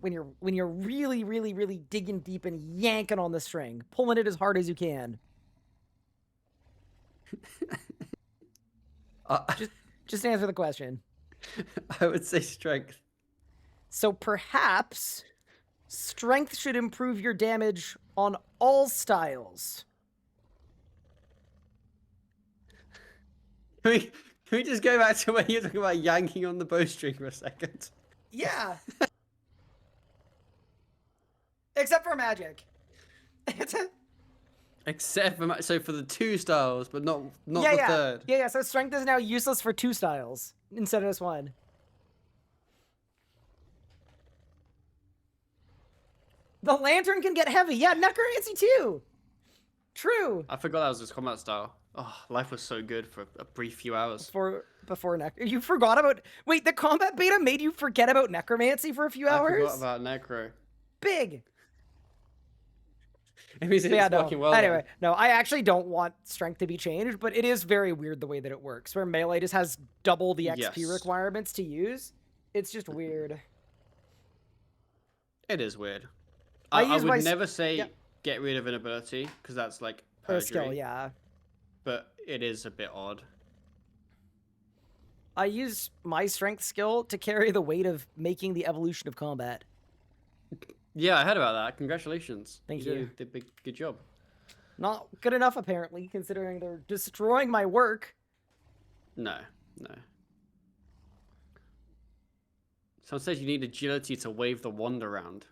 Speaker 1: really digging deep and yanking on the string, pulling it as hard as you can? Just answer the question.
Speaker 4: I would say strength.
Speaker 1: So perhaps strength should improve your damage on all styles.
Speaker 4: Can we just go back to when you were talking about yanking on the bowstring for a second?
Speaker 1: Yeah. Except for magic.
Speaker 4: Except for so for the 2 styles, but not the
Speaker 1: yeah.
Speaker 4: third.
Speaker 1: Yeah. So strength is now useless for 2 styles instead of just 1. The lantern can get heavy. Yeah, necromancy too. True.
Speaker 7: I forgot that was his combat style. Oh, life was so good for a brief few hours.
Speaker 1: Before you forgot about. Wait, the combat beta made you forget about necromancy for a few hours.
Speaker 7: I forgot about Necro.
Speaker 1: Big.
Speaker 7: It means it's
Speaker 1: No.
Speaker 7: working well.
Speaker 1: Anyway,
Speaker 7: then.
Speaker 1: no, I actually don't want strength to be changed, but it is very weird the way that it works, where melee just has double the XP
Speaker 7: Yes.
Speaker 1: requirements to use. It's just weird.
Speaker 7: It is weird.
Speaker 1: I
Speaker 7: I
Speaker 1: use my
Speaker 7: would
Speaker 1: s-
Speaker 7: never say
Speaker 1: Yep.
Speaker 7: get rid of an ability because that's like
Speaker 1: Or
Speaker 7: perjury.
Speaker 1: skill, yeah.
Speaker 7: But it is a bit odd.
Speaker 1: I use my strength skill to carry the weight of making the evolution of combat.
Speaker 7: Yeah, I heard about that. Congratulations.
Speaker 1: Thank
Speaker 7: did
Speaker 1: you.
Speaker 7: a big good job.
Speaker 1: Not good enough, apparently, considering they're destroying my work.
Speaker 7: No. Someone says you need agility to wave the wand around.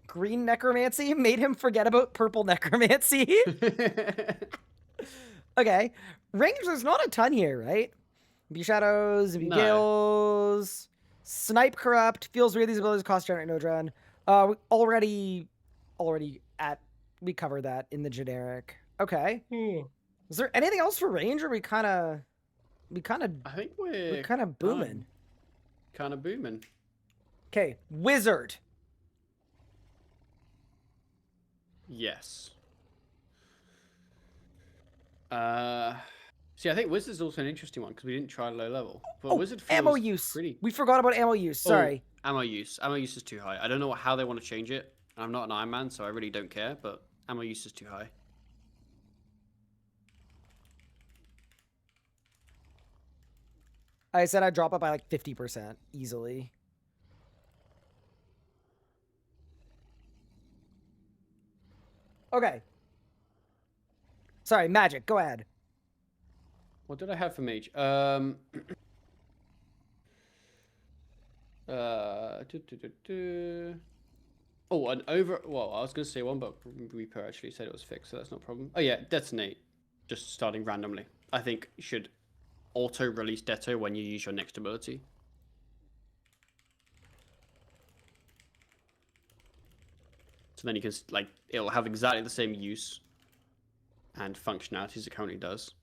Speaker 1: Green necromancy made him forget about purple necromancy. Okay. Rangers, there's not a ton here, right? Imbue Shadows, Imbue
Speaker 7: No.
Speaker 1: Gales, Snipe Corrupt, feels weird these abilities cost generate no drone. We already we covered that in the generic. Okay. Is there anything else for range, or we kind of
Speaker 7: I think we're
Speaker 1: kind of booming?
Speaker 7: Kind of booming.
Speaker 1: Okay, wizard.
Speaker 7: Yes. See, I think Wizard's also an interesting one because we didn't try low level. But Wizard feels
Speaker 1: ammo use.
Speaker 7: pretty...
Speaker 1: We forgot about ammo use. Sorry.
Speaker 7: Oh, ammo use. Ammo use is too high. I don't know how they want to change it. I'm not an Iron Man, so I really don't care. But ammo use is too high.
Speaker 1: I said I'd drop it by like 50% easily. Okay. Sorry, magic. Go ahead.
Speaker 7: What did I have for mage? Oh, an over. Well, I was gonna say one, but Reaper actually said it was fixed, so that's not a problem. Oh yeah, detonate. Just starting randomly. I think you should auto release Deto when you use your next ability. So then you can like it'll have exactly the same use and functionality as it currently does.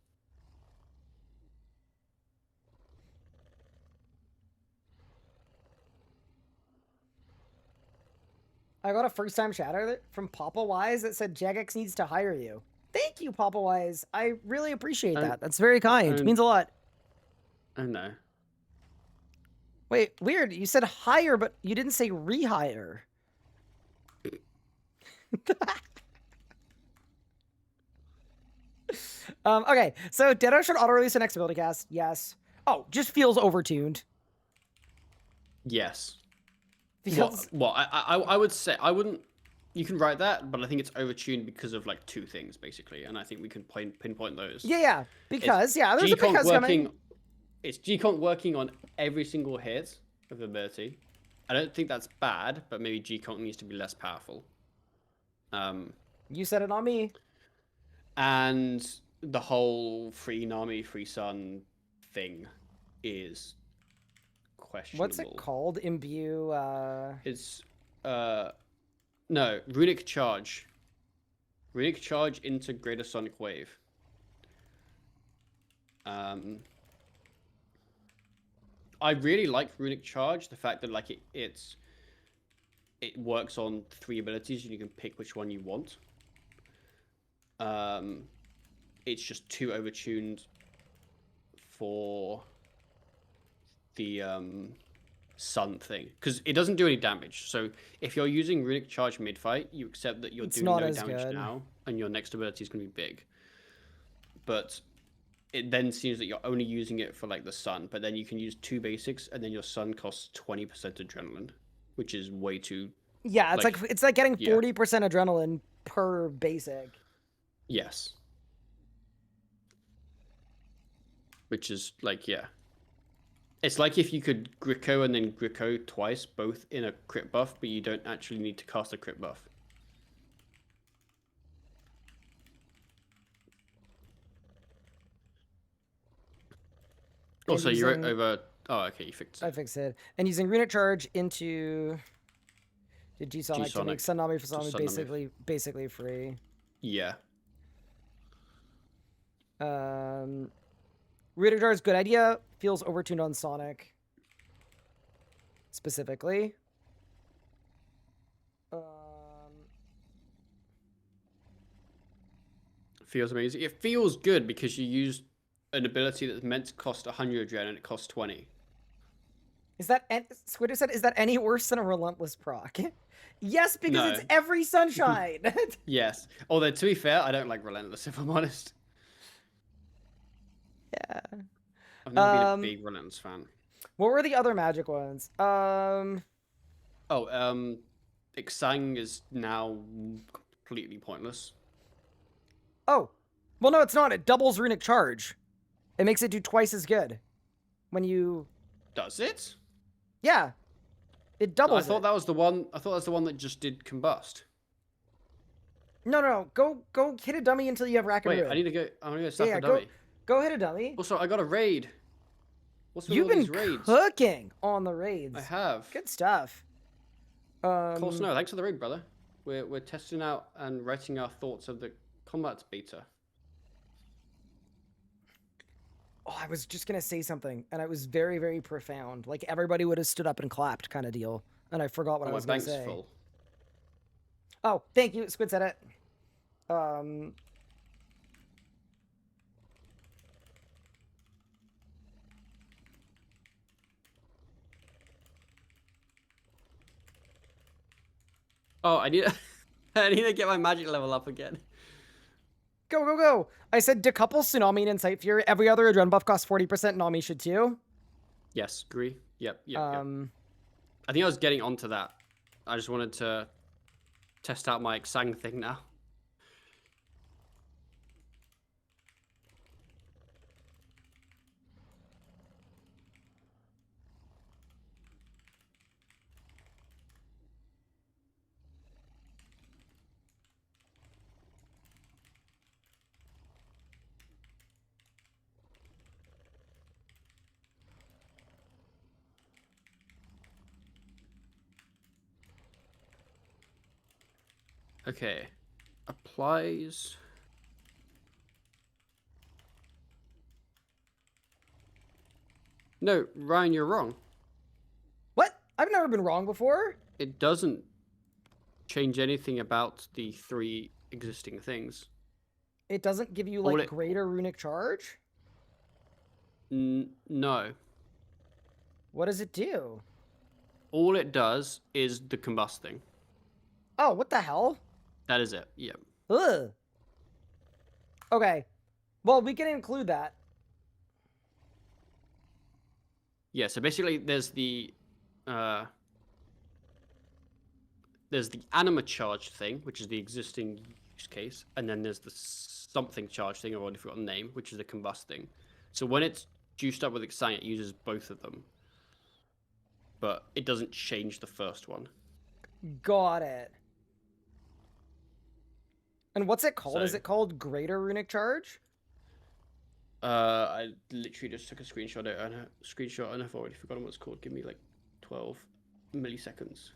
Speaker 1: I got a first-time shatter from Papa Wise that said Jagex needs to hire you. Thank you, Papa Wise. I really appreciate that. That's very kind. It means a lot.
Speaker 7: Oh no.
Speaker 1: Wait, weird. You said hire, but you didn't say rehire. Okay, so Dedo should auto-release the next ability cast. Yes. Oh, just feels overtuned.
Speaker 7: Yes.
Speaker 1: Feels...
Speaker 7: Well, I would say I wouldn't. You can write that, but I think it's overtuned because of like two things basically, and I think we can pinpoint those.
Speaker 1: Yeah, because there's a because
Speaker 7: working.
Speaker 1: coming.
Speaker 7: It's G-Conk working on every single hit of the ability. I don't think that's bad, but maybe G-Conk needs to be less powerful.
Speaker 1: You said it on me.
Speaker 7: And the whole free Nami, free Sun thing is questionable.
Speaker 1: What's it called? Imbue.
Speaker 7: It's no, Runic Charge. Runic Charge into Greater Sonic Wave. I really like Runic Charge, the fact that like it works on 3 abilities and you can pick which one you want. It's just too overtuned for the Sun thing because it doesn't do any damage. So if you're using Runic Charge mid-fight, you accept that you're doing no damage now, and your next ability is going to be big. But it then seems that you're only using it for like the Sun, but then you can use 2 basics, and then your Sun costs 20% adrenaline, which is way too.
Speaker 1: Yeah, it's like getting 40% adrenaline per basic.
Speaker 7: Yes. Which is like it's like if you could Gricko and then Gricko twice, both in a crit buff, but you don't actually need to cast a crit buff. Also, you're over... Oh, okay, you fixed it.
Speaker 1: I fixed it. And using Runic Charge into... G-Sonic to make Sun-Nami for Sun basically free.
Speaker 7: Yeah.
Speaker 1: Runic Charge, good idea. Feels overtuned on Sonic. Specifically.
Speaker 7: Feels amazing. It feels good because you used an ability that's meant to cost 100 Adrenaline and it costs 20.
Speaker 1: Is that... Squidder said, is that any worse than a Relentless proc? Yes, because it's every Sunshine.
Speaker 7: Yes. Although, to be fair, I don't like Relentless, if I'm honest.
Speaker 1: Yeah.
Speaker 7: I've never been a big Relentless fan.
Speaker 1: What were the other magic ones?
Speaker 7: Ixang is now completely pointless.
Speaker 1: Oh. Well, no, it's not. It doubles runic charge. It makes it do twice as good. When you...
Speaker 7: Does it?
Speaker 1: Yeah. It doubles
Speaker 7: I thought
Speaker 1: it.
Speaker 7: that was the one. I thought that was the one that just did combust.
Speaker 1: No. Go hit a dummy until you have rack and
Speaker 7: Wait,
Speaker 1: ruin.
Speaker 7: I need to go. I'm gonna go stack
Speaker 1: Yeah,
Speaker 7: a dummy.
Speaker 1: go hit a dummy.
Speaker 7: Also, I got a raid. What's with
Speaker 1: You've
Speaker 7: all
Speaker 1: been
Speaker 7: these raids?
Speaker 1: cooking on the raids.
Speaker 7: I have.
Speaker 1: Good stuff.
Speaker 7: Cool Snow, thanks for the raid, brother. We're testing out and writing our thoughts of the combat beta.
Speaker 1: Oh, I was just gonna say something, and it was very, very profound. Like everybody would have stood up and clapped, kind of deal. And I forgot what I was
Speaker 7: my
Speaker 1: gonna
Speaker 7: bank's
Speaker 1: say.
Speaker 7: full.
Speaker 1: Oh, thank you, Squid said it.
Speaker 7: Oh, I need to get my magic level up again.
Speaker 1: Go. I said decouple Tsunami and Insight Fury. Every other Adren buff costs 40%. Nami should too.
Speaker 7: Yes, agree. Yep.
Speaker 1: Um,
Speaker 7: I think I was getting onto that. I just wanted to test out my Sang thing now. Okay. Applies. No, Ryan, you're wrong.
Speaker 1: what? I've never been wrong before.
Speaker 7: It doesn't change anything about the 3 existing things.
Speaker 1: It doesn't give you
Speaker 7: All
Speaker 1: like
Speaker 7: it-
Speaker 1: greater runic charge.
Speaker 7: No.
Speaker 1: What does it do?
Speaker 7: All it does is the combusting.
Speaker 1: Oh, what the hell?
Speaker 7: That is it. Yep.
Speaker 1: Ugh. Okay. Well, we can include that.
Speaker 7: Yeah, so basically there's the anima charge thing, which is the existing use case, and then there's the something charge thing, I've already forgotten the name, which is the combusting. So when it's juiced up with Exang, it uses both of them. But it doesn't change the first one.
Speaker 1: Got it. And what's it called?
Speaker 7: So-
Speaker 1: Is it called greater runic charge?
Speaker 7: I literally just took a screenshot and I've already forgotten what it's called. Give me like 12 milliseconds.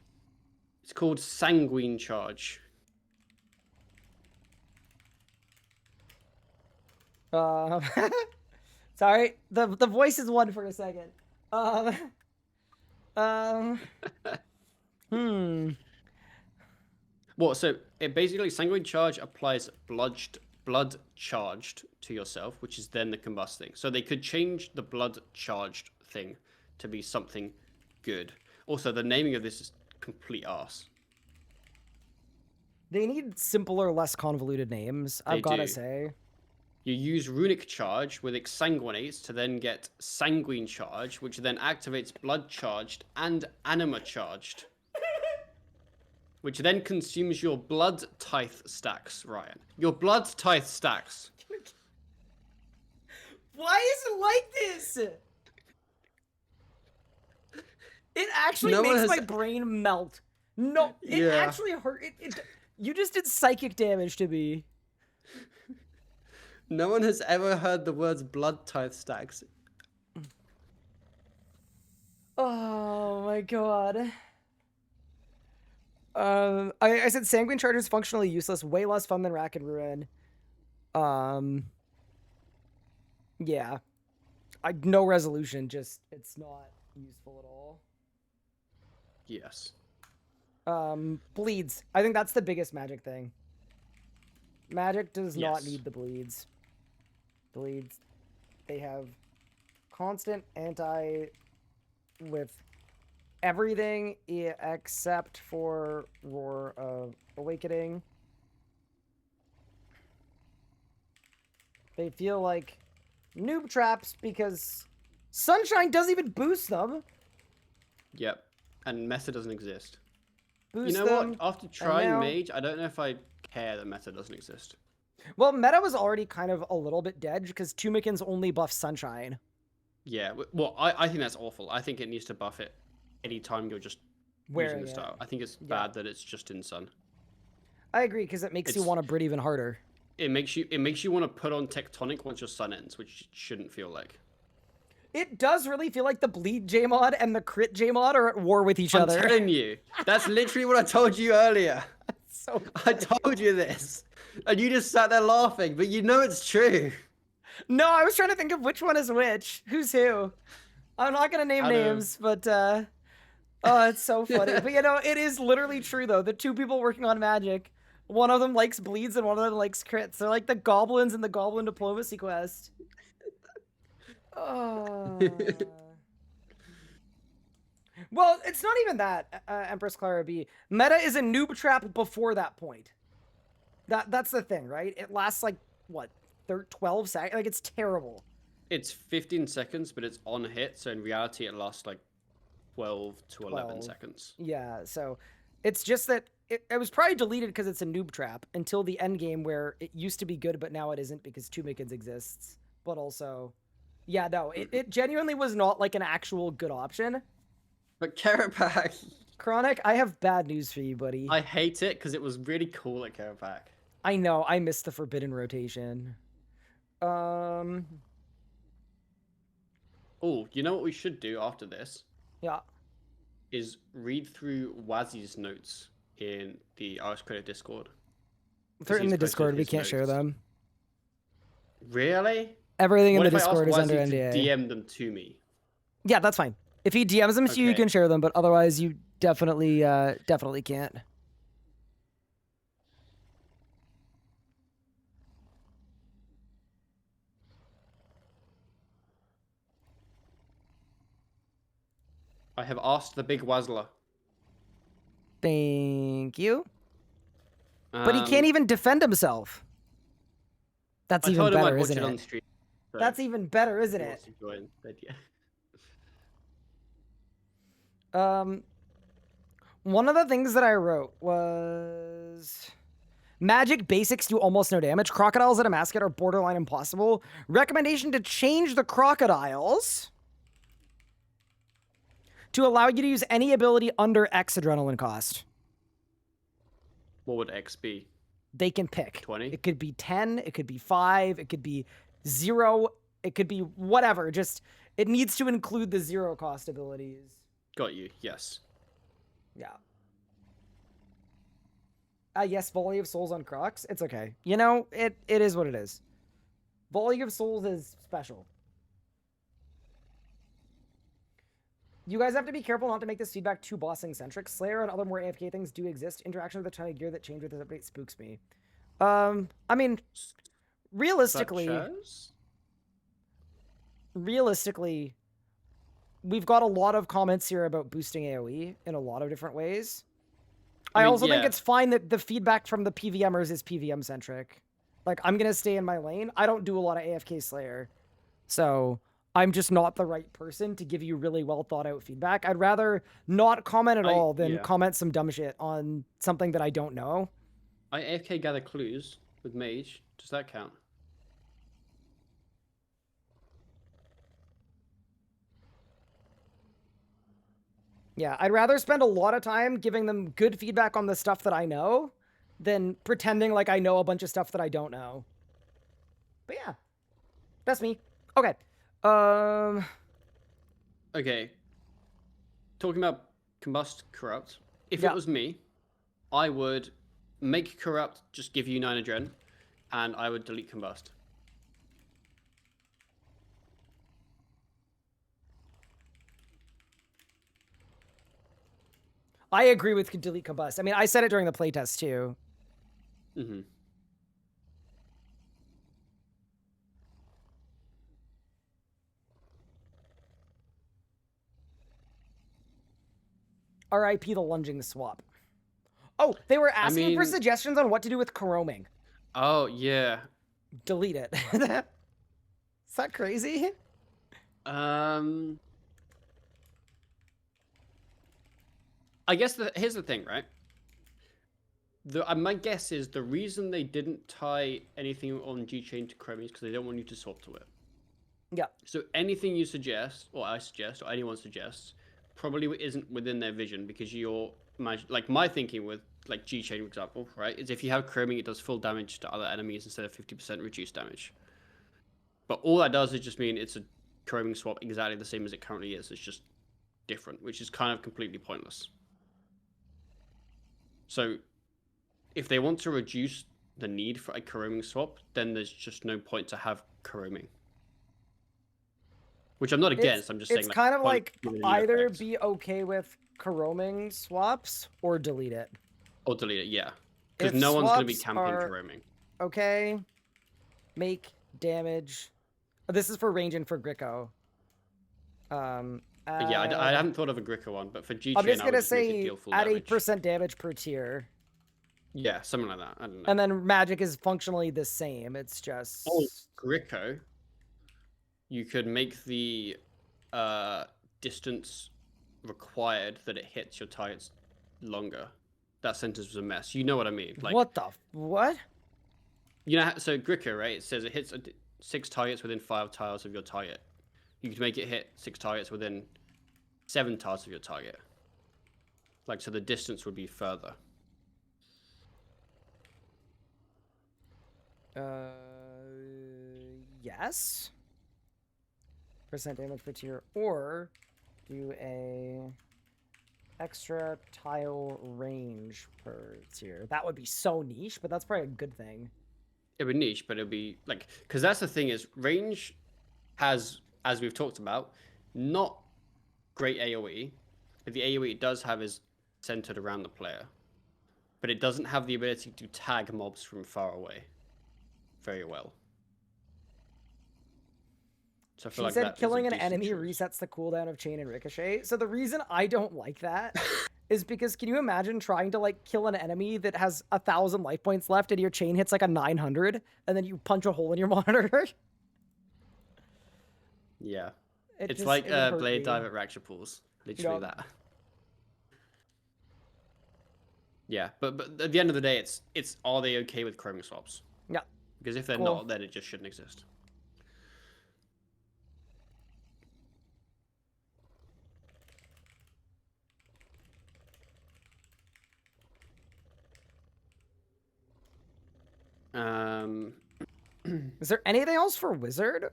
Speaker 7: It's called Sanguine Charge.
Speaker 1: Sorry, the voice is one for a second.
Speaker 7: Well, so it basically Sanguine Charge applies blood charged to yourself, which is then the combusting. So they could change the blood charged thing to be something good. Also, the naming of this is complete arse.
Speaker 1: They need simpler, less convoluted names, I've
Speaker 7: They
Speaker 1: gotta
Speaker 7: do.
Speaker 1: say.
Speaker 7: You use Runic Charge with Exsanguinates to then get Sanguine Charge, which then activates Blood Charged and Anima Charged. Which then consumes your Blood Tithe stacks, Ryan. Your Blood Tithe stacks.
Speaker 1: Why is it like this? It actually
Speaker 7: No one
Speaker 1: makes
Speaker 7: has-
Speaker 1: my brain melt. No, it
Speaker 7: Yeah.
Speaker 1: actually hurt. You just did psychic damage to me.
Speaker 7: No one has ever heard the words Blood Tithe stacks.
Speaker 1: Oh my god. I said Sanguine Charge is functionally useless, way less fun than Rack and Ruin. Yeah. No resolution, just it's not useful at all.
Speaker 7: Yes.
Speaker 1: Bleeds. I think that's the biggest magic thing. Magic does not
Speaker 7: Yes.
Speaker 1: need the bleeds. Bleeds. They have constant anti with everything except for Roar of Awakening. They feel like noob traps because Sunshine doesn't even boost them.
Speaker 7: Yep. And Meta doesn't exist.
Speaker 1: Boost
Speaker 7: You know
Speaker 1: them,
Speaker 7: what? After trying
Speaker 1: now-
Speaker 7: Mage, I don't know if I care that Meta doesn't exist.
Speaker 1: Well, meta was already kind of a little bit dead because Tumikins only buffs Sunshine.
Speaker 7: Yeah, well, I think that's awful. I think it needs to buff it anytime you're just using the style. I think it's bad that it's just in Sun.
Speaker 1: I agree because it makes you want to Brit even harder.
Speaker 7: It makes you want to put on Tectonic once your Sun ends, which it shouldn't feel like.
Speaker 1: It does really feel like the Bleed Jmod and the Crit Jmod are at war with each other.
Speaker 7: I'm telling you. That's literally what I told you earlier.
Speaker 1: So
Speaker 7: I told you this. And you just sat there laughing, but you know it's true.
Speaker 1: No, I was trying to think of which one is which. Who's who? I'm not going to name names, but oh, it's so funny. But you know, it is literally true though. The two people working on Magic, one of them likes bleeds and one of them likes crits. They're like the goblins in the Goblin Diplomacy quest. Oh. Well, it's not even that, Empress Clara B. Meta is a noob trap before that point. That's the thing, right? It lasts like, what, 12 seconds? Like, it's terrible.
Speaker 7: It's 15 seconds, but it's on hit, so in reality it lasts like 12 to 11 seconds.
Speaker 1: Yeah, so it's just that it was probably deleted because it's a noob trap until the end game where it used to be good, but now it isn't because Tumikins exists. But also, yeah, no, it genuinely was not like an actual good option.
Speaker 7: But Carapac...
Speaker 1: Chronic, I have bad news for you, buddy.
Speaker 7: I hate it because it was really cool at Carapac.
Speaker 1: I know, I missed the Forbidden rotation. Oh,
Speaker 7: you know what we should do after this?
Speaker 1: Yeah.
Speaker 7: Is read through Wazzy's notes in the RS Credit Discord.
Speaker 1: If they're in the Discord, we can't share them.
Speaker 7: Really?
Speaker 1: Everything in the Discord is under NDA.
Speaker 7: DM them to me.
Speaker 1: Yeah, that's fine. If he DMs them to you, you can share them, but otherwise you definitely can't.
Speaker 7: I have asked the big Wazzler.
Speaker 1: Thank you. But he can't even defend himself. That's even better, isn't it?
Speaker 7: Stream, so
Speaker 1: that's even better, isn't it? One of the things that I wrote was... Magic basics do almost no damage. Crocodiles at a mascot are borderline impossible. Recommendation to change the crocodiles to allow you to use any ability under X adrenaline cost.
Speaker 7: What would X be?
Speaker 1: They can pick.
Speaker 7: 20?
Speaker 1: It could be 10, it could be 5, it could be 0, it could be whatever. Just, it needs to include the 0 cost abilities.
Speaker 7: Got you, yes.
Speaker 1: Yeah. Yes, Volley of Souls on Crocs. It's okay. You know, it is what it is. Volley of Souls is special. You guys have to be careful not to make this feedback too bossing-centric. Slayer and other more AFK things do exist. Interaction with a ton of gear that change with this update spooks me. I mean, realistically, we've got a lot of comments here about boosting AoE in a lot of different ways. I also think it's fine that the feedback from the PVMers is PVM-centric. Like, I'm going to stay in my lane. I don't do a lot of AFK Slayer. So... I'm just not the right person to give you really well thought out feedback. I'd rather not comment at all than comment some dumb shit on something that I don't know.
Speaker 7: I AFK gather clues with Mage. Does that count?
Speaker 1: Yeah, I'd rather spend a lot of time giving them good feedback on the stuff that I know than pretending like I know a bunch of stuff that I don't know. But yeah, that's me. Okay.
Speaker 7: Okay. Talking about Combust Corrupt. If it was me, I would make Corrupt just give you 9 adren, and I would delete Combust.
Speaker 1: I agree with delete Combust. I mean, I said it during the playtest too.
Speaker 7: Mm-hmm.
Speaker 1: RIP the lunging swap. Oh, they were asking for suggestions on what to do with Coroming.
Speaker 7: Oh, yeah.
Speaker 1: Delete it. Is that crazy?
Speaker 7: I guess here's the thing, right? My guess is the reason they didn't tie anything on G-Chain to Chromie is because they don't want you to swap to it.
Speaker 1: Yeah.
Speaker 7: So anything you suggest, or I suggest, or anyone suggests, probably isn't within their vision because you're like my thinking with like G-Chain, for example, right? Is if you have Chroming, it does full damage to other enemies instead of 50% reduced damage. But all that does is just mean it's a Chroming swap exactly the same as it currently is. It's just different, which is kind of completely pointless. So if they want to reduce the need for a Chroming swap, then there's just no point to have Chroming. Which I'm not against, I'm just saying...
Speaker 1: It's kind of like either
Speaker 7: effects.
Speaker 1: be okay with Chroming swaps or delete it.
Speaker 7: Or delete it, yeah. Because
Speaker 1: If
Speaker 7: no one's going to be
Speaker 1: swaps
Speaker 7: camping
Speaker 1: are
Speaker 7: Chroming.
Speaker 1: Okay, make damage. This is for range and for Gricko.
Speaker 7: Yeah, I haven't thought of a Gricko one, but for G-Chain,
Speaker 1: I'm just
Speaker 7: I would
Speaker 1: gonna
Speaker 7: just make it
Speaker 1: say
Speaker 7: deal full
Speaker 1: add
Speaker 7: damage.
Speaker 1: 8% damage per tier.
Speaker 7: Yeah, something like that. I don't know.
Speaker 1: And then magic is functionally the same. It's just...
Speaker 7: Oh, Gricko. You could make the distance required that it hits your targets longer. That sentence was a mess. You know what I mean? Like,
Speaker 1: what the... What?
Speaker 7: You know, so Gricko, right? It says it hits 6 targets within 5 tiles of your target. You could make it hit 6 targets within 7 tiles of your target. Like, so the distance would be further.
Speaker 1: Yes. Percent damage per tier, or do a extra tile range per tier. That would be so niche, but that's probably a good thing.
Speaker 7: It would niche, but it would be like, because that's the thing is range has, as we've talked about, not great AoE. But the AoE it does have is centered around the player, but it doesn't have the ability to tag mobs from far away very well. So I feel
Speaker 1: She
Speaker 7: like
Speaker 1: said
Speaker 7: that is a
Speaker 1: killing an
Speaker 7: decent
Speaker 1: enemy
Speaker 7: choice.
Speaker 1: resets the cooldown of chain and ricochet. So the reason I don't like that is because can you imagine trying to like kill an enemy that has 1,000 life points left and your chain hits like a 900 and then you punch a hole in your monitor?
Speaker 7: Yeah.
Speaker 1: It
Speaker 7: It's
Speaker 1: just-
Speaker 7: like
Speaker 1: it would hurt
Speaker 7: Blade
Speaker 1: me.
Speaker 7: Dive at Rapture Pools. Literally
Speaker 1: Yup.
Speaker 7: that. Yeah, but at the end of the day, it's are they okay with chroming swaps?
Speaker 1: Yeah.
Speaker 7: Because if they're
Speaker 1: Cool.
Speaker 7: not, then it just shouldn't exist.
Speaker 1: Is there anything else for wizard?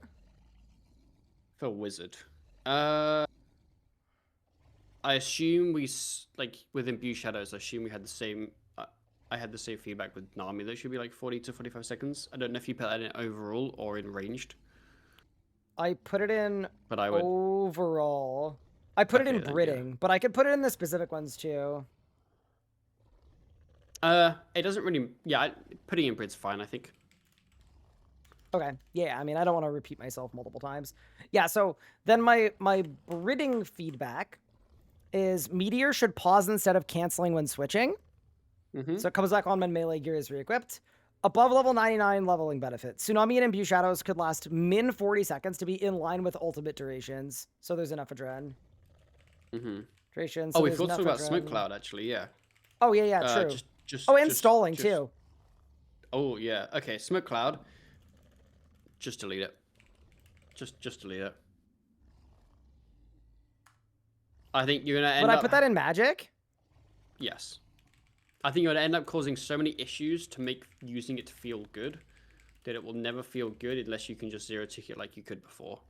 Speaker 7: For wizard, I assume like with Imbue Shadows. I assume we had the same. I had the same feedback with Nami. That should be like 40 to 45 seconds. I don't know if you put that in overall or in ranged.
Speaker 1: I put it in
Speaker 7: But I would.
Speaker 1: overall. I put it in
Speaker 7: Okay, then,
Speaker 1: Bridding, but I could put it in the specific ones too.
Speaker 7: It doesn't really. Yeah, putting in Brid's fine. I think.
Speaker 1: Okay. Yeah, I mean, I don't want to repeat myself multiple times. Yeah, so then my Bridding feedback is Meteor should pause instead of canceling when switching.
Speaker 7: Mm-hmm.
Speaker 1: So it comes back on when melee gear is re-equipped. Above level 99 leveling benefit. Tsunami and Imbue Shadows could last min 40 seconds to be in line with ultimate durations. So there's enough adren.
Speaker 7: Mm-hmm.
Speaker 1: Duration.
Speaker 7: Oh,
Speaker 1: so
Speaker 7: we
Speaker 1: there's
Speaker 7: forgot to talk
Speaker 1: enough
Speaker 7: about Smoke
Speaker 1: adren.
Speaker 7: Cloud actually. Yeah.
Speaker 1: Oh, yeah, true.
Speaker 7: Just.
Speaker 1: Oh, and stalling too.
Speaker 7: Oh yeah. Okay, Smoke Cloud. Just delete it. Just delete it. I think you're gonna end
Speaker 1: Would
Speaker 7: up.
Speaker 1: I put that in Magic?
Speaker 7: Yes. I think you're gonna end up causing so many issues to make using it feel good that it will never feel good unless you can just zero tick it like you could before.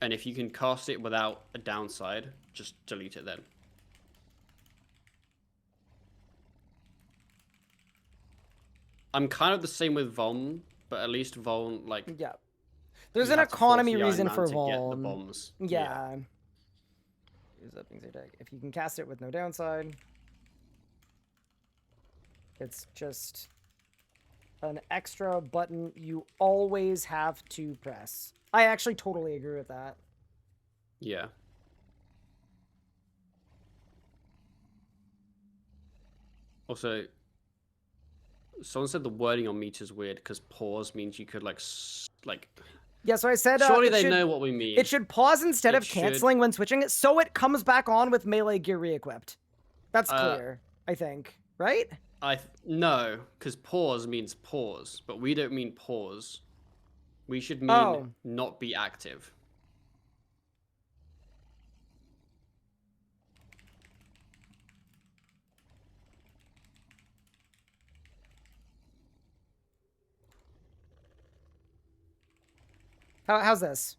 Speaker 7: And if you can cast it without a downside, just delete it then. I'm kind of the same with Vuln, but at least Vuln, like...
Speaker 1: Yeah. There's
Speaker 7: you
Speaker 1: an
Speaker 7: have to force
Speaker 1: economy
Speaker 7: the Iron
Speaker 1: reason
Speaker 7: Man
Speaker 1: for
Speaker 7: to get the
Speaker 1: Vuln.
Speaker 7: bombs.
Speaker 1: Yeah. Use up things attack. If you can cast it with no downside, it's just an extra button you always have to press. I actually totally agree with that.
Speaker 7: Yeah. Also, someone said the wording on Meter's weird because pause means you could like.
Speaker 1: Yeah, so I said
Speaker 7: Surely
Speaker 1: it
Speaker 7: they
Speaker 1: should,
Speaker 7: know what we mean.
Speaker 1: It should pause instead
Speaker 7: It
Speaker 1: of canceling when switching it, so it comes back on with melee gear re-equipped. That's clear, I think. Right?
Speaker 7: No, because pause means pause, but we don't mean pause. We should mean
Speaker 1: Oh.
Speaker 7: not be active.
Speaker 1: How's this?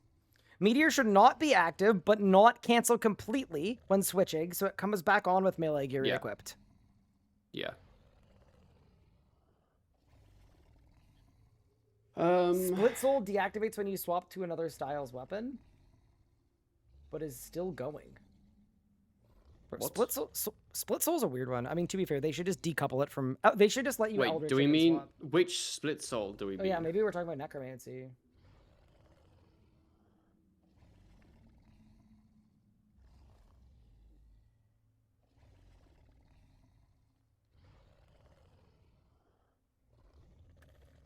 Speaker 1: Meteor should not be active, but not cancel completely when switching, so it comes back on with melee gear
Speaker 7: Yeah.
Speaker 1: equipped.
Speaker 7: Yeah.
Speaker 1: Split Soul deactivates when you swap to another style's weapon, but is still going.
Speaker 7: What?
Speaker 1: Split Soul's a weird one. I mean, to be fair, they should just decouple it from. They should just let you.
Speaker 7: Wait,
Speaker 1: Eldritch
Speaker 7: do we
Speaker 1: and
Speaker 7: mean
Speaker 1: swap.
Speaker 7: which split soul do we
Speaker 1: Oh
Speaker 7: mean?
Speaker 1: yeah, maybe we're talking about necromancy.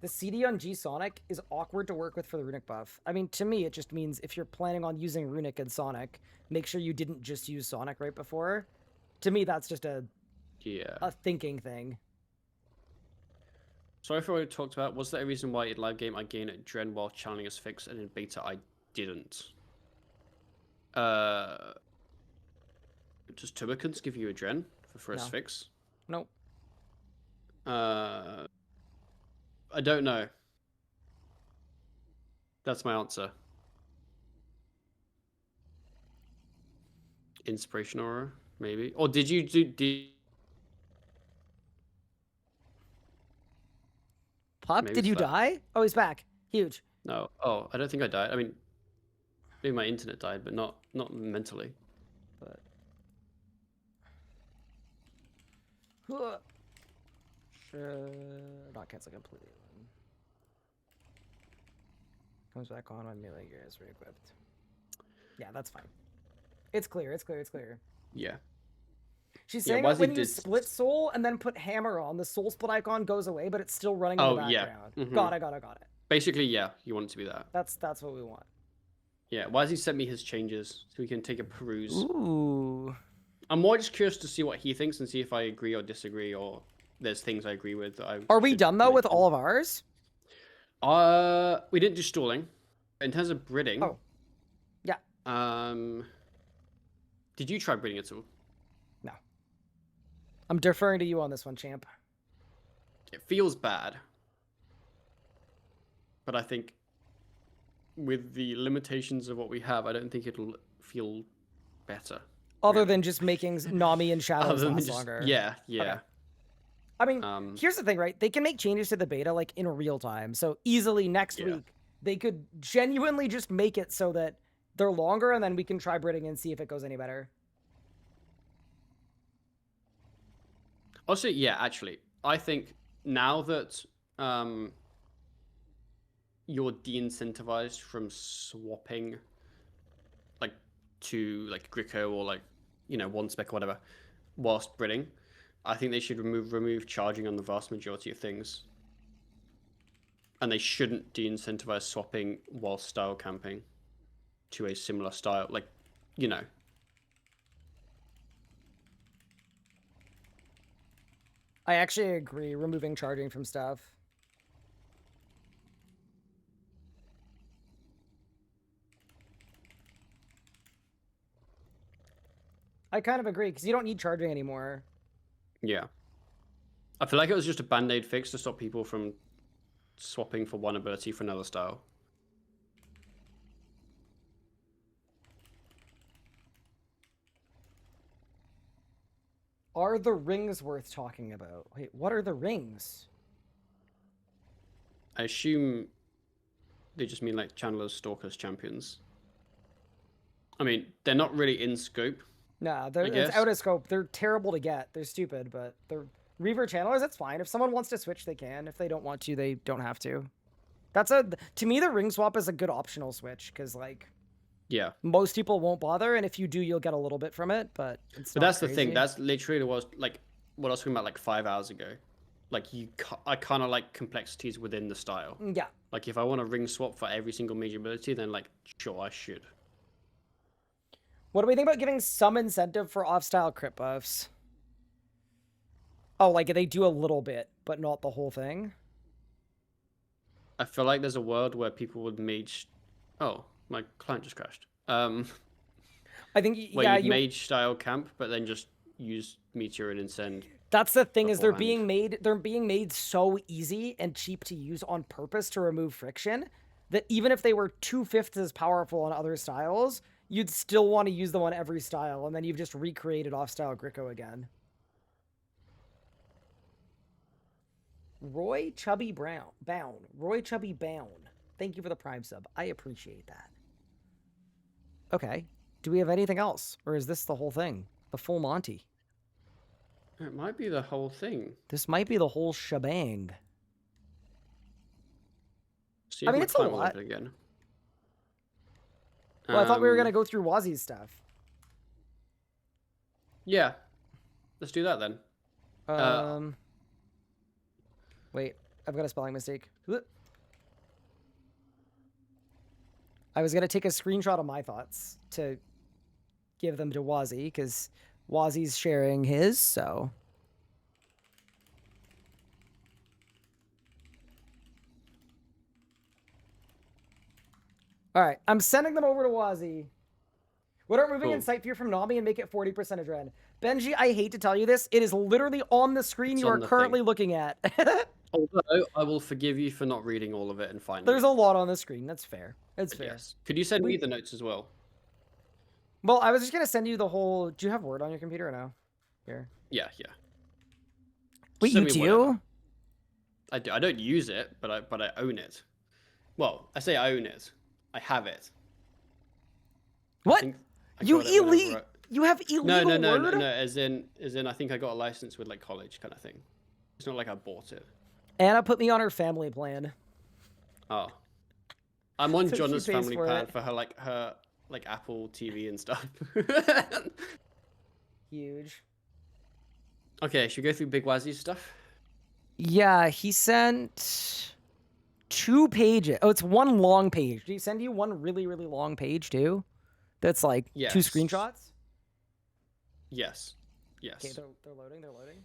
Speaker 1: The CD on G Sonic is awkward to work with for the runic buff. I mean, to me, it just means if you're planning on using runic and Sonic, make sure you didn't just use Sonic right before. To me, that's just a thinking thing.
Speaker 7: Sorry for what we talked about. Was there a reason why in live game I gained at Dren while channeling as fixed, and in beta I didn't? Does Turbicans give you a Dren for first
Speaker 1: No.
Speaker 7: fix?
Speaker 1: Nope.
Speaker 7: I don't know. That's my answer. Inspiration aura, maybe. Or did you do?
Speaker 1: Pup,
Speaker 7: Maybe
Speaker 1: did you
Speaker 7: it's that.
Speaker 1: die? Oh, he's back. Huge.
Speaker 7: No. Oh, I don't think I died. I mean, maybe my internet died, but not mentally.
Speaker 1: But not cancel completely. Comes back on when melee gear is re-equipped. Yeah, that's fine. It's clear. It's clear. It's clear.
Speaker 7: Yeah.
Speaker 1: She's
Speaker 7: Yeah,
Speaker 1: saying
Speaker 7: why
Speaker 1: that when
Speaker 7: does
Speaker 1: you
Speaker 7: it
Speaker 1: split soul and then put hammer on, the soul split icon goes away, but it's still running in the
Speaker 7: Oh, yeah.
Speaker 1: background.
Speaker 7: Mhm.
Speaker 1: Got it.
Speaker 7: Basically, yeah. You want it to be that.
Speaker 1: That's what we want.
Speaker 7: Yeah. Why has he sent me his changes so we can take a peruse?
Speaker 1: Ooh.
Speaker 7: I'm more just curious to see what he thinks and see if I agree or disagree, or there's things I agree with. That I
Speaker 1: Are we
Speaker 7: should
Speaker 1: done though with
Speaker 7: make.
Speaker 1: all of ours?
Speaker 7: We didn't do stalling. In terms of Bridding.
Speaker 1: Oh. Yeah.
Speaker 7: Did you try Bridding at all?
Speaker 1: No. I'm deferring to you on this one, champ.
Speaker 7: It feels bad, but I think with the limitations of what we have, I don't think it'll feel better.
Speaker 1: Other than just making Nami and Shadows
Speaker 7: Other than
Speaker 1: last
Speaker 7: just-
Speaker 1: longer.
Speaker 7: Yeah.
Speaker 1: Okay. I mean, here's the thing, right? They can make changes to the beta like in real time. So easily next week, they could genuinely just make it so that they're longer, and then we can try Bridding and see if it goes any better.
Speaker 7: Also, yeah, actually, I think now that you're de-incentivized from swapping like to like Gricko or like, you know, one spec or whatever whilst Bridding, I think they should remove charging on the vast majority of things. And they shouldn't de-incentivize swapping while style camping to a similar style, like, you know.
Speaker 1: I actually agree, removing charging from stuff. I kind of agree, because you don't need charging anymore.
Speaker 7: Yeah. I feel like it was just a band-aid fix to stop people from swapping for one ability for another style.
Speaker 1: Are the rings worth talking about? Wait, what are the rings?
Speaker 7: I assume they just mean like channelers, stalkers, champions. I mean, they're not really in scope.
Speaker 1: Nah, it's out of scope. They're terrible to get. They're stupid, but they're Reaver channelers, that's fine. If someone wants to switch, they can. If they don't want to, they don't have to. To me, the ring swap is a good optional switch, because like,
Speaker 7: yeah,
Speaker 1: most people won't bother, and if you do, you'll get a little bit from it, but it's
Speaker 7: But
Speaker 1: not
Speaker 7: that's
Speaker 1: crazy.
Speaker 7: the thing. That's literally what I was talking about like 5 hours ago. Like I kind of like complexities within the style.
Speaker 1: Yeah.
Speaker 7: Like if I want a ring swap for every single major ability, then like sure I should.
Speaker 1: What do we think about giving some incentive for off-style crit buffs? Oh, like they do a little bit, but not the whole thing.
Speaker 7: I feel like there's a world where people would mage. Oh, my client just crashed.
Speaker 1: I think
Speaker 7: Where
Speaker 1: yeah,
Speaker 7: you'd mage style camp, but then just use meteor and send.
Speaker 1: That's the thing is they're
Speaker 7: beforehand.
Speaker 1: being made so easy and cheap to use on purpose to remove friction that even if they were 2/5 as powerful on other styles, you'd still want to use them on every style, and then you've just recreated off-style Gricko again. Roy Chubby Bound. Roy Chubby Bound. Thank you for the Prime sub. I appreciate that. Okay. Do we have anything else? Or is this the whole thing? The full Monty?
Speaker 7: It might be the whole thing.
Speaker 1: This might be the whole shebang.
Speaker 7: See
Speaker 1: I
Speaker 7: if
Speaker 1: mean,
Speaker 7: my
Speaker 1: it's a
Speaker 7: client will
Speaker 1: lot.
Speaker 7: open again.
Speaker 1: Well, I thought we were going to go through Wazzy's stuff.
Speaker 7: Yeah. Let's do that then.
Speaker 1: Wait, I've got a spelling mistake. I was going to take a screenshot of my thoughts to give them to Wazzy, because Wazzy's sharing his, so... Alright, I'm sending them over to Wazzy. What are removing Insight Fear from Nami and make it 40% Adren? Benji, I hate to tell you this, it is literally on the screen you are currently looking at.
Speaker 7: Although, I will forgive you for not reading all of it and finding
Speaker 1: There's a lot on the screen, that's fair. It's fair.
Speaker 7: Yes. Could you send me the notes as well?
Speaker 1: Well, I was just going to send you the whole... Do you have Word on your computer or no? Here.
Speaker 7: Yeah.
Speaker 1: Wait, you do?
Speaker 7: I do. I don't use it, but I own it. Well, I say I own it. I have it.
Speaker 1: What? You elite? You have illegal Word?
Speaker 7: No. As in, I think I got a license with like college kind of thing. It's not like I bought it.
Speaker 1: Anna put me on her family plan.
Speaker 7: Oh. I'm on
Speaker 1: So
Speaker 7: Jonna's
Speaker 1: she pays
Speaker 7: family
Speaker 1: for
Speaker 7: plan
Speaker 1: it.
Speaker 7: for her Apple TV and stuff.
Speaker 1: Huge.
Speaker 7: Okay, should we go through Big Wazzy's stuff?
Speaker 1: Yeah, he sent 2 pages. Oh, it's one long page. Did he send you one really, really long page too? That's like 2 screenshots?
Speaker 7: Yes.
Speaker 1: Okay, they're loading, they're loading.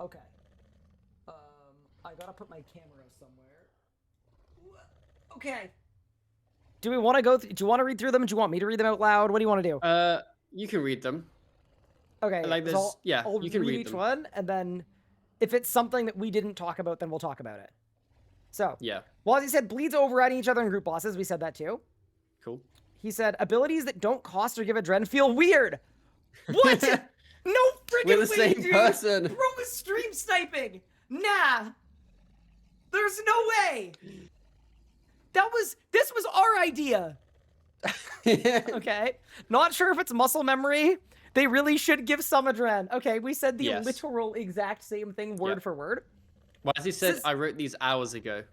Speaker 1: Okay. I gotta put my camera somewhere. Okay. Do we want to go? Do you want to read through them? Do you want me to read them out loud? What do you want to do?
Speaker 7: You can read them.
Speaker 1: Okay.
Speaker 7: Like this,
Speaker 1: I'll
Speaker 7: you can read
Speaker 1: each
Speaker 7: them.
Speaker 1: one, and then if it's something that we didn't talk about, then we'll talk about it. So.
Speaker 7: Yeah.
Speaker 1: Well, as he said, bleeds overriding each other in group bosses. We said that too.
Speaker 7: Cool.
Speaker 1: He said abilities that don't cost or give Adren feel weird. What? No freaking
Speaker 7: We're the
Speaker 1: way,
Speaker 7: same
Speaker 1: dude.
Speaker 7: person.
Speaker 1: Bro was stream sniping. Nah. There's no way. This was our idea. Okay. Not sure if it's muscle memory. They really should give some Adren. Okay, we said the literal exact same thing word for word.
Speaker 7: Well, as he said, I wrote these hours ago.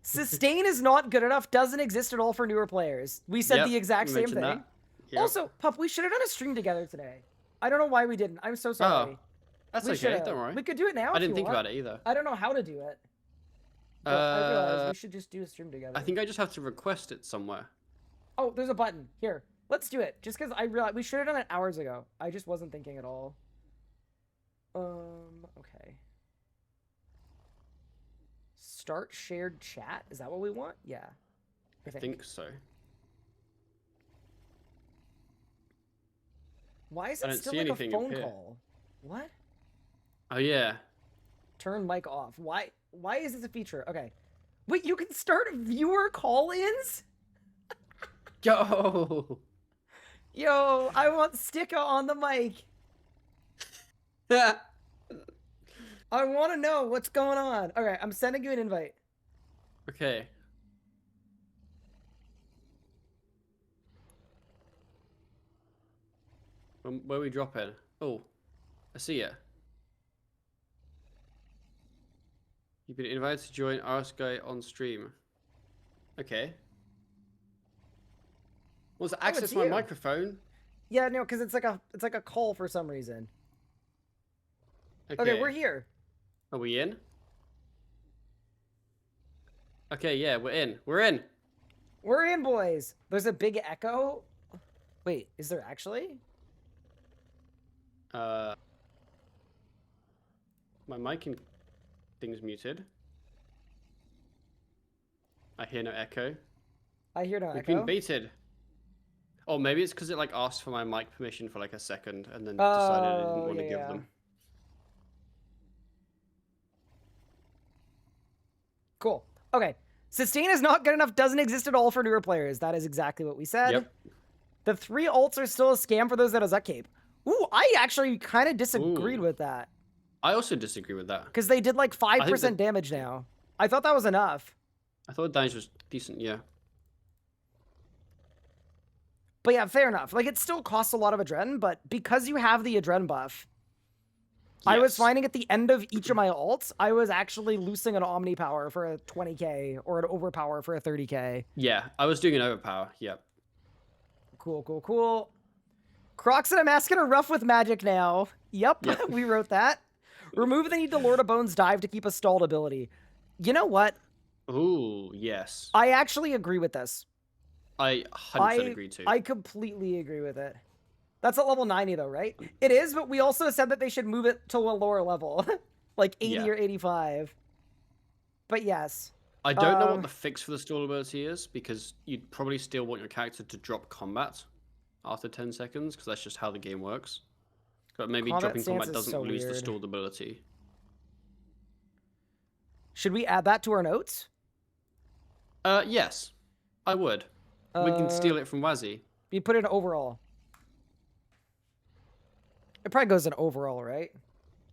Speaker 1: Sustain is not good enough, doesn't exist at all for newer players. We said the exact same thing.
Speaker 7: Yep.
Speaker 1: Also, Pup, we should have done a stream together today. I don't know why we didn't. I'm so sorry.
Speaker 7: Oh, that's
Speaker 1: We
Speaker 7: okay.
Speaker 1: should've.
Speaker 7: Don't worry.
Speaker 1: We could do it now.
Speaker 7: I
Speaker 1: if
Speaker 7: didn't
Speaker 1: you
Speaker 7: think
Speaker 1: want.
Speaker 7: about it either.
Speaker 1: I don't know how to do it. But I realized we should just do a stream together.
Speaker 7: I think I just have to request it somewhere.
Speaker 1: Oh, there's a button. Here. Let's do it. Just because I realized we should have done it hours ago. I just wasn't thinking at all. Okay. Start shared chat? Is that what we want? Yeah.
Speaker 7: I think so.
Speaker 1: Why is
Speaker 7: I
Speaker 1: it
Speaker 7: don't
Speaker 1: still
Speaker 7: see
Speaker 1: like a
Speaker 7: anything
Speaker 1: phone
Speaker 7: appear.
Speaker 1: call? What?
Speaker 7: Oh, yeah.
Speaker 1: Turn mic off. Why is this a feature? Okay. Wait, you can start viewer call-ins?
Speaker 7: Yo!
Speaker 1: Yo, I want Sticka on the mic. I want to know what's going on. All right, I'm sending you an invite.
Speaker 7: Okay. Where we drop in? Oh, I see ya. You've been invited to join Ask Guy on stream. Okay. Wants to access
Speaker 1: it's
Speaker 7: my
Speaker 1: you.
Speaker 7: microphone.
Speaker 1: Yeah, no, because it's like a call for some reason. Okay, we're here.
Speaker 7: Are we in? Okay, yeah, we're in. We're in.
Speaker 1: We're in, boys. There's a big echo. Wait, is there actually?
Speaker 7: My mic and thing's muted. I hear no echo.
Speaker 1: I hear no
Speaker 7: We've
Speaker 1: echo.
Speaker 7: been baited. Oh, maybe it's because it like asked for my mic permission for like a second and then decided it didn't want to give them.
Speaker 1: Cool. Okay. Sustain is not good enough, doesn't exist at all for newer players. That is exactly what we said.
Speaker 7: Yep.
Speaker 1: The 3 ults are still a scam for those that has cape. Ooh, I actually kind of disagreed with that.
Speaker 7: I also disagree with that.
Speaker 1: Because they did like 5% damage now. I thought that was enough.
Speaker 7: I thought damage was decent, yeah.
Speaker 1: But yeah, fair enough. Like, it still costs a lot of adren, but because you have the adren buff, I was finding at the end of each of my ults, I was actually loosing an Omni power for a 20k or an overpower for a 30k.
Speaker 7: Yeah, I was doing an overpower, yep.
Speaker 1: Cool, cool, cool. Crocs and a mask are rough with magic now. Yep. We wrote that. Remove the need to Lord of Bones dive to keep a stalled ability. You know what?
Speaker 7: Ooh, yes.
Speaker 1: I actually agree with this.
Speaker 7: I 100% agree too.
Speaker 1: I completely agree with it. That's at level 90 though, right? It is, but we also said that they should move it to a lower level. Like 80 or 85. But yes.
Speaker 7: I don't know what the fix for the stall ability is, because you'd probably still want your character to drop combat after 10 seconds, because that's just how the game works. But maybe dropping combat doesn't lose the stalled ability.
Speaker 1: Should we add that to our notes?
Speaker 7: Yes. I would. We can steal it from Wazzy.
Speaker 1: You put it in overall. It probably goes in overall, right?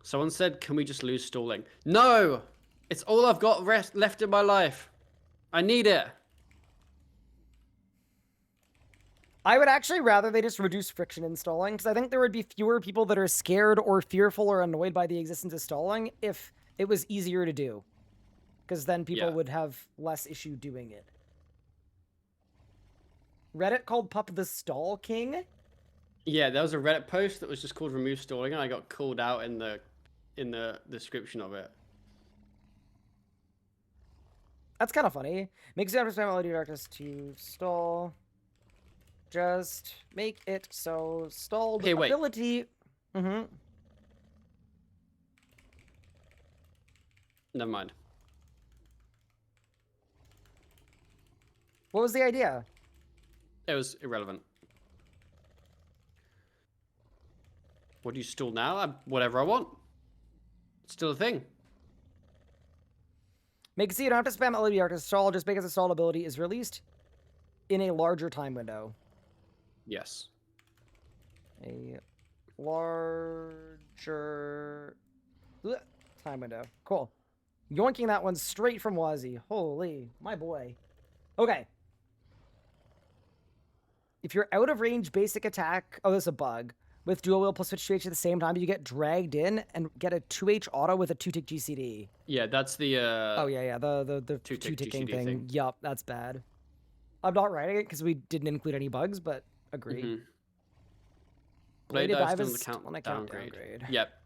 Speaker 7: Someone said, can we just lose stalling? No! It's all I've got left in my life. I need it.
Speaker 1: I would actually rather they just reduce friction in stalling, because I think there would be fewer people that are scared or fearful or annoyed by the existence of stalling if it was easier to do. Because then people would have less issue doing it. Reddit called Pup the Stall King?
Speaker 7: Yeah, there was a Reddit post that was just called Remove Stalling, and I got called out in the description of it.
Speaker 1: That's kind of funny. Makes you understand Melody Darkness to stall. Just make it so stalled ability. Mm-hmm.
Speaker 7: Never mind.
Speaker 1: What was the idea?
Speaker 7: It was irrelevant. What do you stall now? Whatever I want. It's still a thing.
Speaker 1: Make it so you don't have to spam LDR to stall just because the stall ability is released in a larger time window.
Speaker 7: Yes.
Speaker 1: A larger time window. Cool. Yoinking that one straight from Wazzy. Holy, my boy. Okay. If you're out of range basic attack... Oh, this is a bug. With dual wheel plus switch 2H at the same time, you get dragged in and get a 2H auto with a 2-tick GCD.
Speaker 7: Yeah, that's the...
Speaker 1: Oh, yeah, the 2-ticking thing. Yup, that's bad. I'm not writing it because we didn't include any bugs, but agree.
Speaker 7: Mm-hmm.
Speaker 1: Bladed Dive is
Speaker 7: still
Speaker 1: on a downgrade.
Speaker 7: Yep.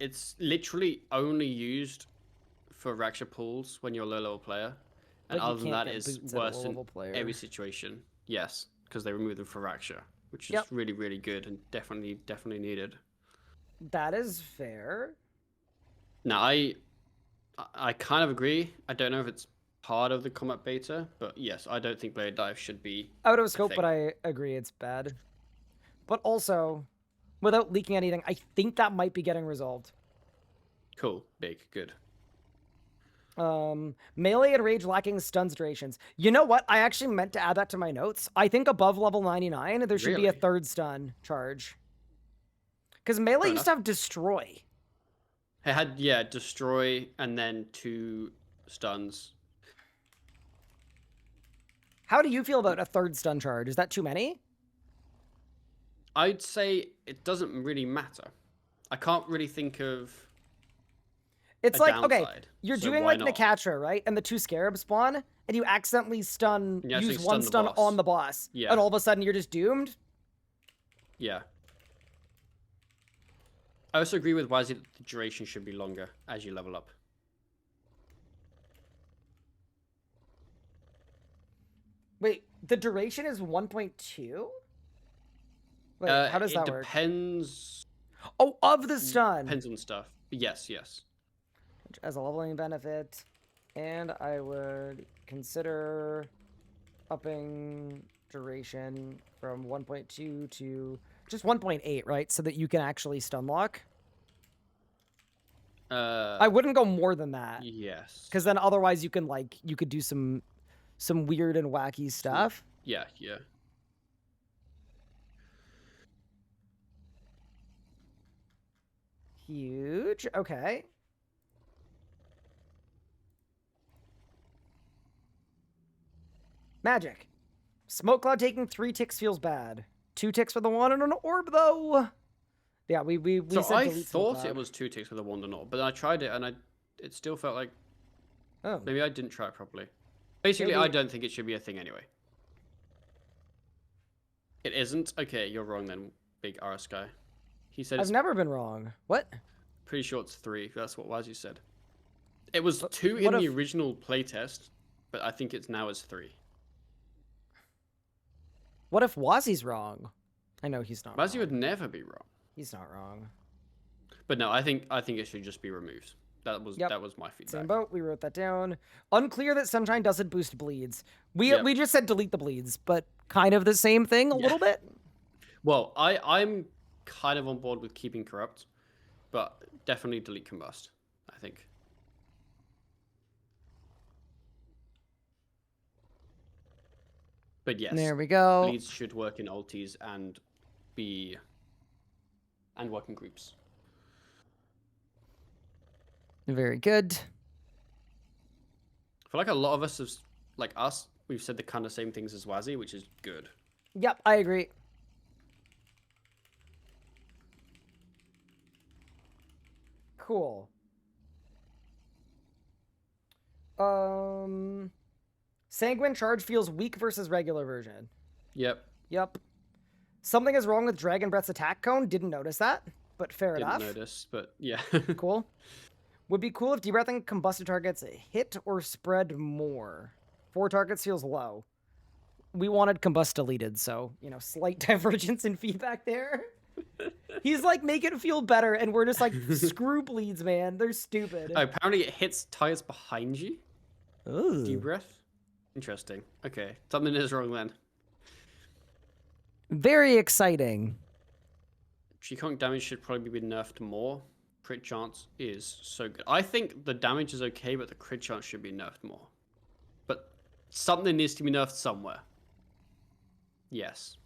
Speaker 7: It's literally only used for Raksha pools when you're a low-level player. And other than that, it's worse in every situation. Yes, because they remove them for Raksha, which is really, really good and definitely needed.
Speaker 1: That is fair.
Speaker 7: Now, I kind of agree. I don't know if it's part of the combat beta, but yes, I don't think Blade Dive should be
Speaker 1: out of scope, but I agree it's bad. But also, without leaking anything, I think that might be getting resolved.
Speaker 7: Cool. Big. Good.
Speaker 1: Melee and rage lacking stuns durations. You know what? I actually meant to add that to my notes. I think above level 99, there should be a third stun charge. Because melee used to have destroy.
Speaker 7: It had, destroy and then 2 stuns.
Speaker 1: How do you feel about a third stun charge? Is that too many?
Speaker 7: I'd say it doesn't really matter. I can't really think of...
Speaker 1: It's like, okay, you're doing like Nakatra, right? And the 2 scarabs spawn, and you accidentally use one stun on the boss.
Speaker 7: Yeah.
Speaker 1: And all of a sudden you're just doomed?
Speaker 7: Yeah. I also agree with Wazzy that the duration should be longer as you level up.
Speaker 1: Wait, the duration is 1.2? Wait, how does that
Speaker 7: it
Speaker 1: work?
Speaker 7: depends.
Speaker 1: Oh, of the stun.
Speaker 7: Depends on stuff. Yes, yes.
Speaker 1: As a leveling benefit. And I would consider upping duration from 1.2 to just 1.8, right? So that you can actually stun lock. I wouldn't go more than that.
Speaker 7: Yes.
Speaker 1: Because then otherwise you can you could do some weird and wacky stuff.
Speaker 7: Yeah, yeah.
Speaker 1: Huge. Okay. Magic. Smoke cloud taking 3 ticks feels bad. 2 ticks for the wand and an orb, though. Yeah, we
Speaker 7: So
Speaker 1: said
Speaker 7: I
Speaker 1: delete Smoke
Speaker 7: thought
Speaker 1: Cloud.
Speaker 7: it was 2 ticks with a wand and all, but I tried it and it still felt like maybe I didn't try it properly. Basically,
Speaker 1: Maybe-
Speaker 7: I don't think it should be a thing anyway. It isn't? Okay, you're wrong then, big RS guy. He said
Speaker 1: I've
Speaker 7: it's
Speaker 1: never been wrong. What?
Speaker 7: pretty sure it's 3. That's what Wazzy said. It was 2
Speaker 1: what
Speaker 7: in the
Speaker 1: if-
Speaker 7: original playtest, but I think it's now as 3.
Speaker 1: What if Wazzy's wrong? I know he's not
Speaker 7: Wazzy
Speaker 1: wrong.
Speaker 7: would never be wrong.
Speaker 1: He's not wrong.
Speaker 7: But no, I think it should just be removed. That was
Speaker 1: Yep.
Speaker 7: my feedback.
Speaker 1: Same boat. We wrote that down. Unclear that Sunshine doesn't boost bleeds. We
Speaker 7: Yep.
Speaker 1: we just said delete the bleeds, but kind of the same thing a little bit.
Speaker 7: Well, I'm kind of on board with keeping corrupt, but definitely delete combust, I think. But yes,
Speaker 1: There we go.
Speaker 7: bleeds should work in ultis and work in groups.
Speaker 1: Very good.
Speaker 7: I feel like a lot of us have, like us, we've said the kind of same things as Wazzy, which is good.
Speaker 1: Yep, I agree. Cool. Sanguine charge feels weak versus regular version.
Speaker 7: Yep.
Speaker 1: Yep. Something is wrong with Dragon Breath's attack cone. Didn't notice that, but fair
Speaker 7: Didn't
Speaker 1: enough.
Speaker 7: notice, but yeah.
Speaker 1: Cool. Would be cool if debreathing combusted targets hit or spread more. 4 targets feels low. We wanted combust deleted, so, slight divergence in feedback there. He's like, make it feel better, and we're just like, screw bleeds, man. They're stupid.
Speaker 7: Oh, apparently it hits tires behind you.
Speaker 1: Ooh.
Speaker 7: Deep breath. Interesting. Okay, something is wrong then.
Speaker 1: Very exciting.
Speaker 7: G-Conk damage should probably be nerfed more. Crit chance is so good. I think the damage is okay, but the crit chance should be nerfed more. But something needs to be nerfed somewhere. Yes.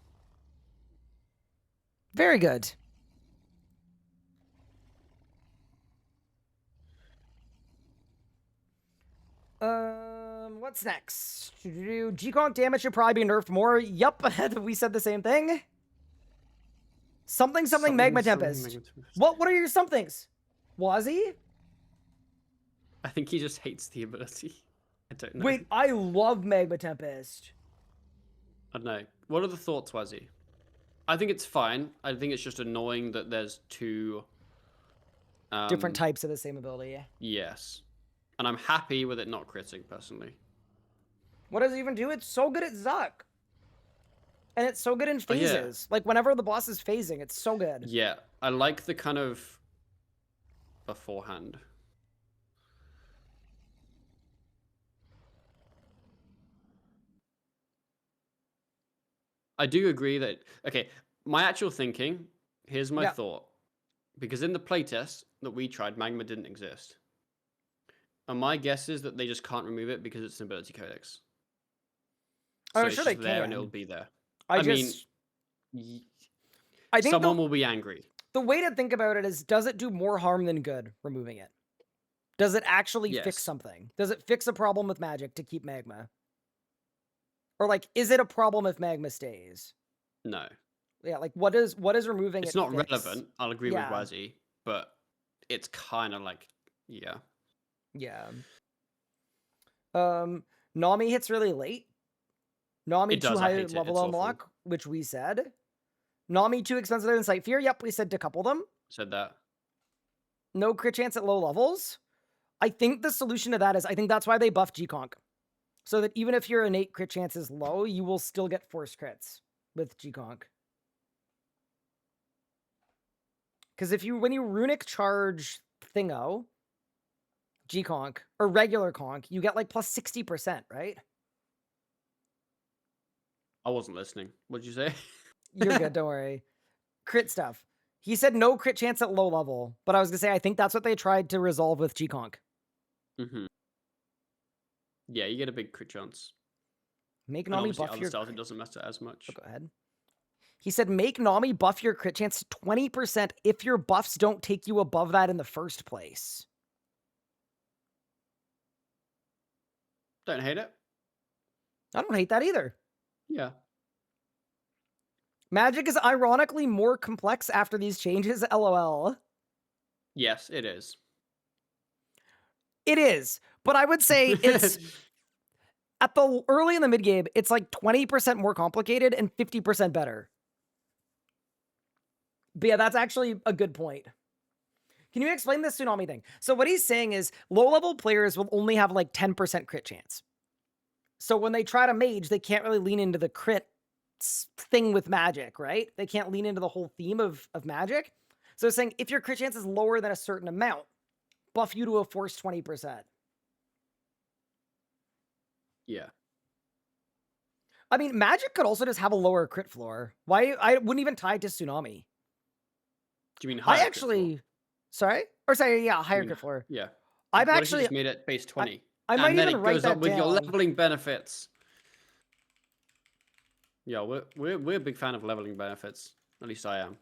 Speaker 1: Very good. What's next? G-Conk damage should probably be nerfed more. Yup, we said the same thing. Something Magma Tempest. What are your somethings? Wazzy?
Speaker 7: I think he just hates the ability. I don't know.
Speaker 1: Wait, I love Magma Tempest.
Speaker 7: I don't know. What are the thoughts, Wazzy? I think it's fine. I think it's just annoying that there's 2...
Speaker 1: different types of the same ability.
Speaker 7: Yes. And I'm happy with it not critting, personally.
Speaker 1: What does it even do? It's so good at Zuck. And it's so good in phases. Like, whenever the boss is phasing, it's so good.
Speaker 7: Yeah. I like the kind of... beforehand. I do agree that... Okay, my actual thinking... Here's my thought. Because in the playtest that we tried, Magma didn't exist. And my guess is that they just can't remove it because it's an ability codex.
Speaker 1: Oh,
Speaker 7: So it's
Speaker 1: sure
Speaker 7: just
Speaker 1: they
Speaker 7: there
Speaker 1: can.
Speaker 7: and it'll be there.
Speaker 1: I
Speaker 7: mean,
Speaker 1: think
Speaker 7: someone will be angry.
Speaker 1: the way to think about it is, does it do more harm than good removing it? Does it actually fix
Speaker 7: Yes.
Speaker 1: something? Does it fix a problem with magic to keep Magma? Or like, is it a problem if Magma stays?
Speaker 7: No.
Speaker 1: Yeah, like what is removing
Speaker 7: It's
Speaker 1: it
Speaker 7: not
Speaker 1: fix?
Speaker 7: relevant. I'll agree
Speaker 1: Yeah.
Speaker 7: with Wazzy, but it's kind of like, yeah.
Speaker 1: Yeah. Nami hits really late. Nami
Speaker 7: It
Speaker 1: too
Speaker 7: does, I
Speaker 1: high
Speaker 7: hate it,
Speaker 1: level
Speaker 7: it's
Speaker 1: unlock, which we said. Nami too expensive than Sight Fear. Yep, we said to couple them.
Speaker 7: Said that.
Speaker 1: No crit chance at low levels. I think the solution to that is, I think that's why they buffed G-Conk. so that even if your innate crit chance is low, you will still get force crits with G-Conk. Because when you runic charge Thingo, G-Conk, or regular Conk, you get like plus 60%, right?
Speaker 7: I wasn't listening. What'd you say?
Speaker 1: You're good, don't worry. Crit stuff. He said no crit chance at low level, but I was gonna say I think that's what they tried to resolve with G-Conk.
Speaker 7: Mm-hmm. Yeah, you get a big crit chance.
Speaker 1: Make
Speaker 7: And
Speaker 1: Nami
Speaker 7: obviously
Speaker 1: buff
Speaker 7: other
Speaker 1: your...
Speaker 7: stuff, it doesn't matter as much.
Speaker 1: Oh, go ahead. He said make Nami buff your crit chance to 20% if your buffs don't take you above that in the first place.
Speaker 7: Don't hate it.
Speaker 1: I don't hate that either.
Speaker 7: Yeah.
Speaker 1: Magic is ironically more complex after these changes, LOL.
Speaker 7: Yes, it is.
Speaker 1: It is, but I would say it's... At the early in the mid game, it's like 20% more complicated and 50% better. But yeah, that's actually a good point. Can you explain this Tsunami thing? So what he's saying is low-level players will only have like 10% crit chance. So when they try to mage, they can't really lean into the crit thing with magic, right? They can't lean into the whole theme of magic. So it's saying if your crit chance is lower than a certain amount, buff you to a force 20%.
Speaker 7: Yeah.
Speaker 1: I mean, magic could also just have a lower crit floor. Why? I wouldn't even tie it to Tsunami.
Speaker 7: Do you mean higher?
Speaker 1: I actually... Sorry? Or sorry, yeah, higher crit floor.
Speaker 7: Yeah.
Speaker 1: I've
Speaker 7: What
Speaker 1: actually...
Speaker 7: if you just made it base 20?
Speaker 1: I might
Speaker 7: and then
Speaker 1: even
Speaker 7: it
Speaker 1: write
Speaker 7: goes
Speaker 1: that
Speaker 7: up with your
Speaker 1: down.
Speaker 7: leveling benefits. Yeah, we're a big fan of leveling benefits. At least I am.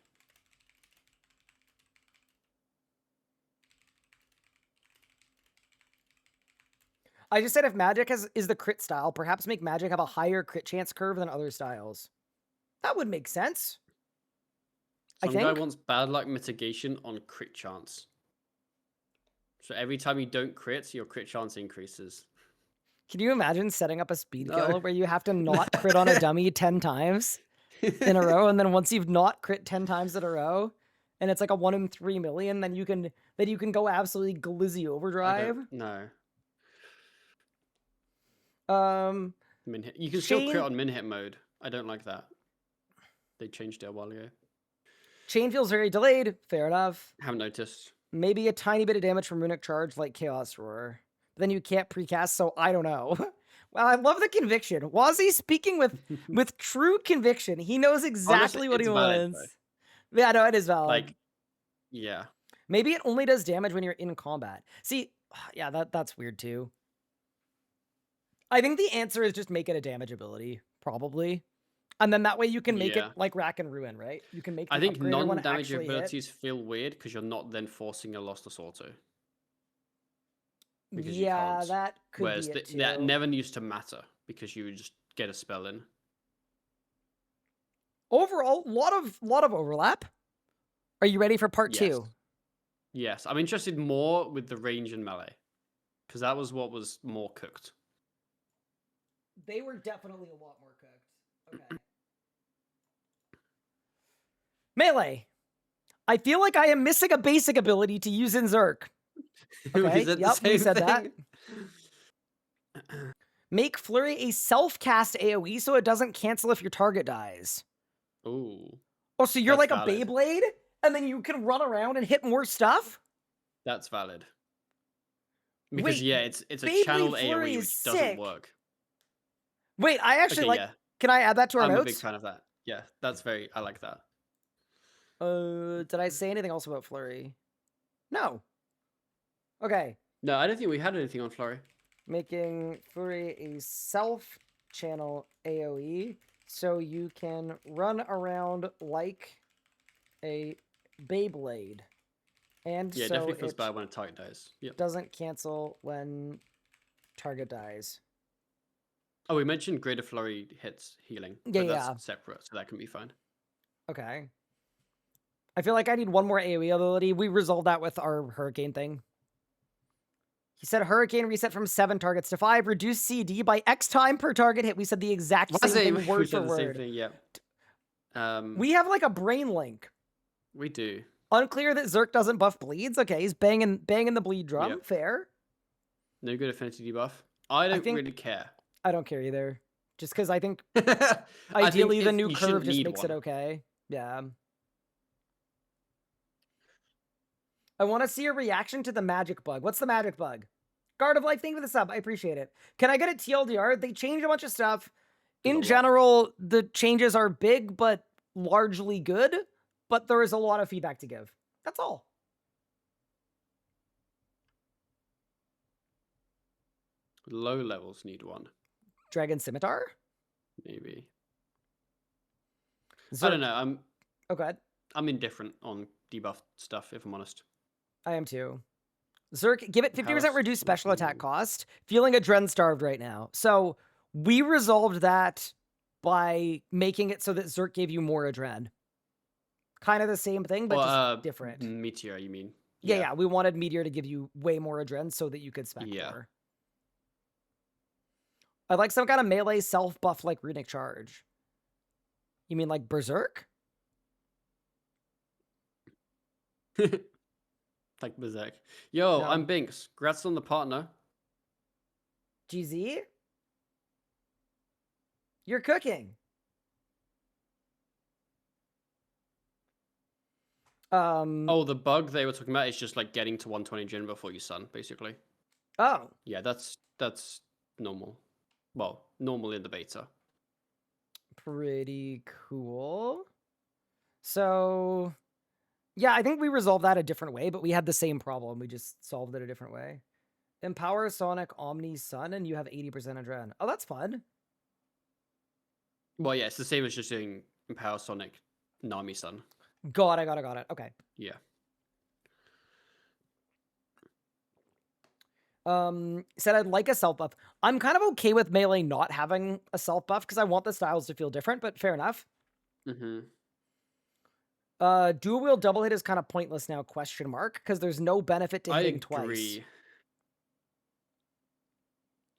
Speaker 1: I just said if magic is the crit style, perhaps make magic have a higher crit chance curve than other styles. That would make sense.
Speaker 7: Some guy wants bad luck mitigation on crit chance. So every time you don't crit, your crit chance increases.
Speaker 1: Can you imagine setting up a speed kill where you have to not crit on a dummy 10 times in a row, and then once you've not crit 10 times in a row, and it's like a 1 in 3 million, then you can go absolutely glizzy overdrive?
Speaker 7: No. You can still crit on min hit mode. I don't like that. They changed it a while ago.
Speaker 1: Chain feels very delayed. Fair enough.
Speaker 7: Haven't noticed.
Speaker 1: Maybe a tiny bit of damage from runic charge like Chaos Roar. But then you can't precast, so I don't know. Well, I love the conviction. Wazzy speaking with true conviction. He knows exactly
Speaker 7: Honestly,
Speaker 1: what he
Speaker 7: valid,
Speaker 1: wants. Yeah, no, it is valid.
Speaker 7: Like, yeah.
Speaker 1: Maybe it only does damage when you're in combat. See, yeah, that's weird too. I think the answer is just make it a damage ability, probably. And then that way you can make it like Rack and Ruin, right? You can make the
Speaker 7: I think
Speaker 1: upgrader one
Speaker 7: non-damage
Speaker 1: actually
Speaker 7: abilities feel weird because you're not then forcing a Lostless Auto. Because
Speaker 1: yeah, that could
Speaker 7: Whereas
Speaker 1: be it too.
Speaker 7: that never used to matter because you would just get a spell in.
Speaker 1: Overall, lot of overlap. Are you ready for part 2?
Speaker 7: Yes, I'm interested more with the range and melee because that was what was more cooked.
Speaker 1: They were definitely a lot more cooked. Okay. Melee. I feel like I am missing a basic ability to use in Zerk. Okay, yep, we said that. Make Flurry a self-cast AoE so it doesn't cancel if your target dies.
Speaker 7: Ooh.
Speaker 1: Oh, so you're
Speaker 7: That's
Speaker 1: like
Speaker 7: valid.
Speaker 1: a Beyblade? And then you can run around and hit more stuff?
Speaker 7: That's valid. Because
Speaker 1: Wait,
Speaker 7: yeah, it's a
Speaker 1: Beyblade
Speaker 7: channel
Speaker 1: Flurry
Speaker 7: AoE
Speaker 1: is
Speaker 7: which doesn't
Speaker 1: sick.
Speaker 7: work.
Speaker 1: Wait, I actually
Speaker 7: Okay,
Speaker 1: like...
Speaker 7: yeah.
Speaker 1: Can I add that to our
Speaker 7: I'm
Speaker 1: notes?
Speaker 7: a big fan of that. Yeah, that's very... I like that.
Speaker 1: Did I say anything else about Flurry? No. Okay.
Speaker 7: No, I don't think we had anything on Flurry.
Speaker 1: Making Flurry a self-channel AoE so you can run around like a Beyblade. And
Speaker 7: Yeah, it
Speaker 1: so
Speaker 7: definitely feels
Speaker 1: it
Speaker 7: bad when a target dies. Yep.
Speaker 1: doesn't cancel when target dies.
Speaker 7: Oh, we mentioned Greater Flurry hits healing.
Speaker 1: Yeah,
Speaker 7: but that's
Speaker 1: yeah.
Speaker 7: separate, so that can be fine.
Speaker 1: Okay. I feel like I need one more AoE ability. We resolved that with our Hurricane thing. He said Hurricane reset from 7 targets to 5. Reduce CD by X time per target hit. We said the exact same thing, word
Speaker 7: we
Speaker 1: for
Speaker 7: said the same
Speaker 1: word.
Speaker 7: thing, yeah.
Speaker 1: We have like a brain link.
Speaker 7: We do.
Speaker 1: Unclear that Zerk doesn't buff bleeds. Okay, he's banging the bleed drum.
Speaker 7: Yep.
Speaker 1: Fair.
Speaker 7: No good affinity debuff. I don't really care.
Speaker 1: I don't care either. Just because I think
Speaker 4: I think
Speaker 1: ideally the
Speaker 4: it's-
Speaker 1: new
Speaker 4: you
Speaker 1: curve
Speaker 4: shouldn't
Speaker 1: just
Speaker 4: need
Speaker 1: makes it
Speaker 4: one.
Speaker 1: okay. Yeah. I want to see a reaction to the magic bug. What's the magic bug? Guard of Life, thank you for the sub. I appreciate it. Can I get a TLDR? They changed a bunch of stuff. In general, the changes are big, but largely good. But there is a lot of feedback to give. That's all.
Speaker 7: Low levels need one,
Speaker 1: Dragon Scimitar?
Speaker 7: maybe. I
Speaker 1: Zerk.
Speaker 7: don't know.
Speaker 1: Okay.
Speaker 7: I'm indifferent on debuff stuff, if I'm honest.
Speaker 1: I am too. Zerk, give it 50%
Speaker 7: House
Speaker 1: reduced special attack
Speaker 7: Ooh.
Speaker 1: cost. Feeling adren starved right now. So we resolved that by making it so that Zerk gave you more adren. Kind of the same thing, but just different.
Speaker 7: Meteor, you mean?
Speaker 1: Yeah, we wanted Meteor to give you way more adren so that you could spec more. I'd like some kind of melee self-buff like Runic Charge. You mean like Berserk?
Speaker 7: Like Berserk. Yo,
Speaker 1: No.
Speaker 7: I'm Binks. Congrats on the partner.
Speaker 1: GZ? You're cooking.
Speaker 7: Oh, the bug they were talking about is just like getting to 120 gen before you sun, basically.
Speaker 1: Oh.
Speaker 7: Yeah, that's normal. Well, normal in the beta.
Speaker 1: Pretty cool. So, yeah, I think we resolved that a different way, but we had the same problem. We just solved it a different way. Empower Sonic Omni Sun, and you have 80% adren. Oh, that's fun.
Speaker 7: Well, yeah, it's the same as just doing Empower Sonic Nami Sun.
Speaker 1: Got it. Okay.
Speaker 7: Yeah.
Speaker 1: Said I'd like a self buff. I'm kind of okay with melee not having a self buff because I want the styles to feel different, but fair enough.
Speaker 7: Mm-hmm.
Speaker 1: Dual wheel double hit is kind of pointless now, question mark, because there's no benefit to hitting twice.
Speaker 7: I agree.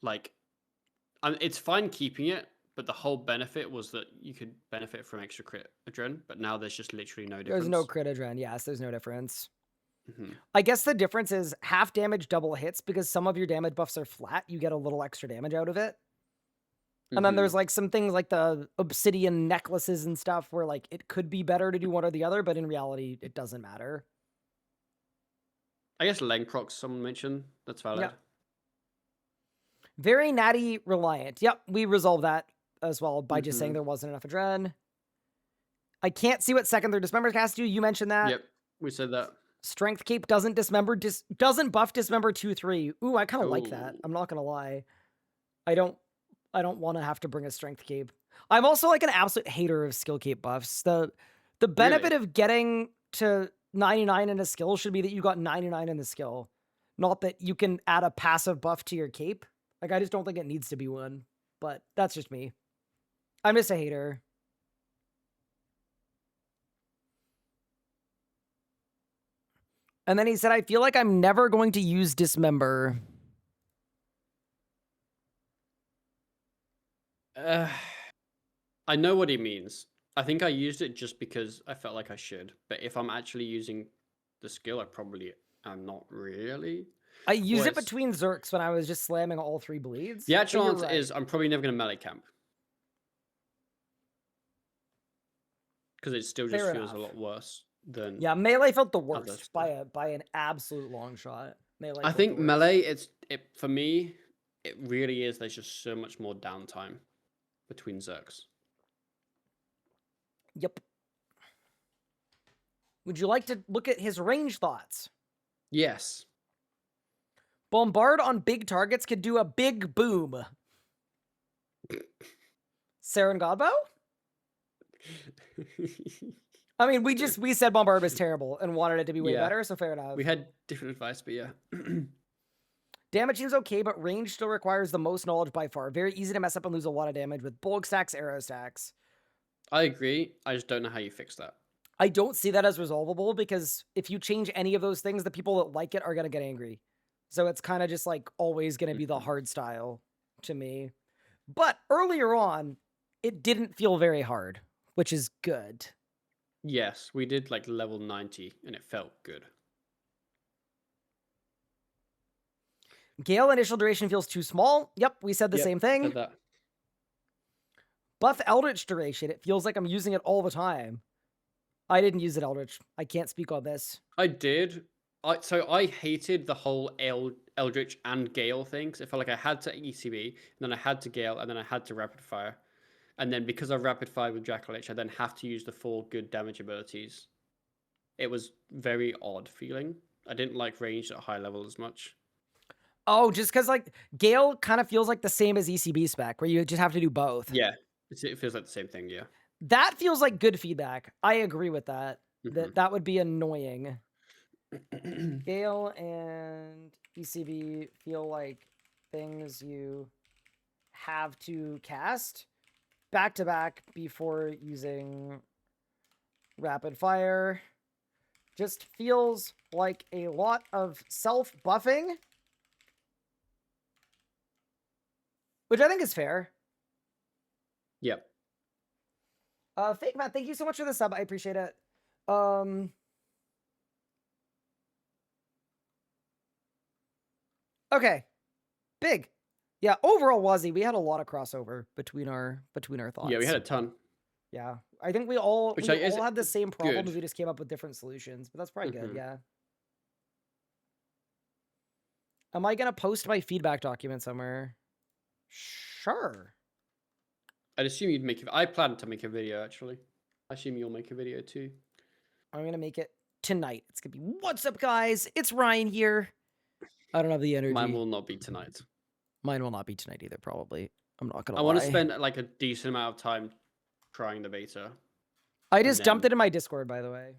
Speaker 7: Like, it's fine keeping it, but the whole benefit was that you could benefit from extra crit adren, but now there's just literally no difference.
Speaker 1: There's no crit adren, yes, there's no difference.
Speaker 7: Mm-hmm.
Speaker 1: I guess the difference is half damage double hits because some of your damage buffs are flat. You get a little extra damage out of it. And then there's like some things like the obsidian necklaces and stuff where like it could be better to do one or the other, but in reality, it doesn't matter.
Speaker 7: I guess Lengprox, someone mentioned. That's valid.
Speaker 1: Yep. Very natty reliant. Yep, we resolved that as well by just saying there wasn't enough adren. I can't see what second third dismember cast do. You mentioned that.
Speaker 7: Yep, we said that.
Speaker 1: Strength Cape doesn't dismember, doesn't buff dismember 2/3. Ooh, I kind of like that. I'm not gonna lie. I don't want to have to bring a Strength Cape. I'm also like an absolute hater of skill cape buffs. The benefit of getting to 99 in a skill should be that you got 99 in the skill, not that you can add a passive buff to your cape. Like, I just don't think it needs to be one, but that's just me. I'm just a hater. And then he said, I feel like I'm never going to use Dismember.
Speaker 7: I know what he means. I think I used it just because I felt like I should. But if I'm actually using the skill, I'm not really.
Speaker 1: I used it between Zerks when I was just slamming all 3 bleeds.
Speaker 7: The actual answer is I'm probably never going to melee camp. Because it still just feels a lot worse than...
Speaker 1: Yeah, melee felt the worst by an absolute long shot. Melee
Speaker 7: I think melee, for me, it really is. There's just so much more downtime between Zerks.
Speaker 1: Yep. Would you like to look at his range thoughts?
Speaker 7: Yes.
Speaker 1: Bombard on big targets could do a big boom. Saren Godbow? I mean, we said Bombard was terrible and wanted it to be way better, so fair enough.
Speaker 7: We had different advice, but yeah.
Speaker 1: Damage seems okay, but range still requires the most knowledge by far. Very easy to mess up and lose a lot of damage with bulk stacks, arrow stacks.
Speaker 7: I agree. I just don't know how you fix that.
Speaker 1: I don't see that as resolvable because if you change any of those things, the people that like it are going to get angry. So it's kind of just like always going to be the hard style to me. But earlier on, it didn't feel very hard, which is good.
Speaker 7: Yes, we did like level 90 and it felt good.
Speaker 1: Gale initial duration feels too small. Yep, we said the same thing.
Speaker 7: Said that.
Speaker 1: Buff Eldritch duration. It feels like I'm using it all the time. I didn't use it, Eldritch. I can't speak on this.
Speaker 7: I did. So I hated the whole Eldritch and Gale thing. 'Cause it felt like I had to ECB, and then I had to Gale, and then I had to Rapid Fire. And then because I Rapid Fire with Jackal-Lich, I then have to use the 4 good damage abilities. It was very odd feeling. I didn't like ranged at a high level as much.
Speaker 1: Oh, just because, like, Gale kind of feels like the same as ECB spec, where you just have to do both.
Speaker 7: Yeah, it feels like the same thing, yeah.
Speaker 1: That feels like good feedback. I agree with that. That would be annoying. Gale and ECB feel like things you have to cast back to back before using Rapid Fire. Just feels like a lot of self-buffing, which I think is fair.
Speaker 7: Yep.
Speaker 1: Fake Matt, thank you so much for the sub. I appreciate it. Okay. Big. Yeah, overall, Wazzy, we had a lot of crossover between our thoughts.
Speaker 7: Yeah, we had a ton.
Speaker 1: Yeah. I think we all had the same problems.
Speaker 7: good.
Speaker 1: We just came up with different solutions, but that's probably good, yeah. Am I gonna post my feedback document somewhere? Sure.
Speaker 7: I'd assume you'd make it. I plan to make a video, actually. I assume you'll make a video too.
Speaker 1: I'm gonna make it tonight. It's gonna be, what's up, guys? It's Ryan here. I don't have the energy.
Speaker 7: Mine will not be tonight.
Speaker 1: Mine will not be tonight either, probably. I'm not gonna lie.
Speaker 7: I want to spend like a decent amount of time trying the beta.
Speaker 1: I just dumped it in my Discord, by the way.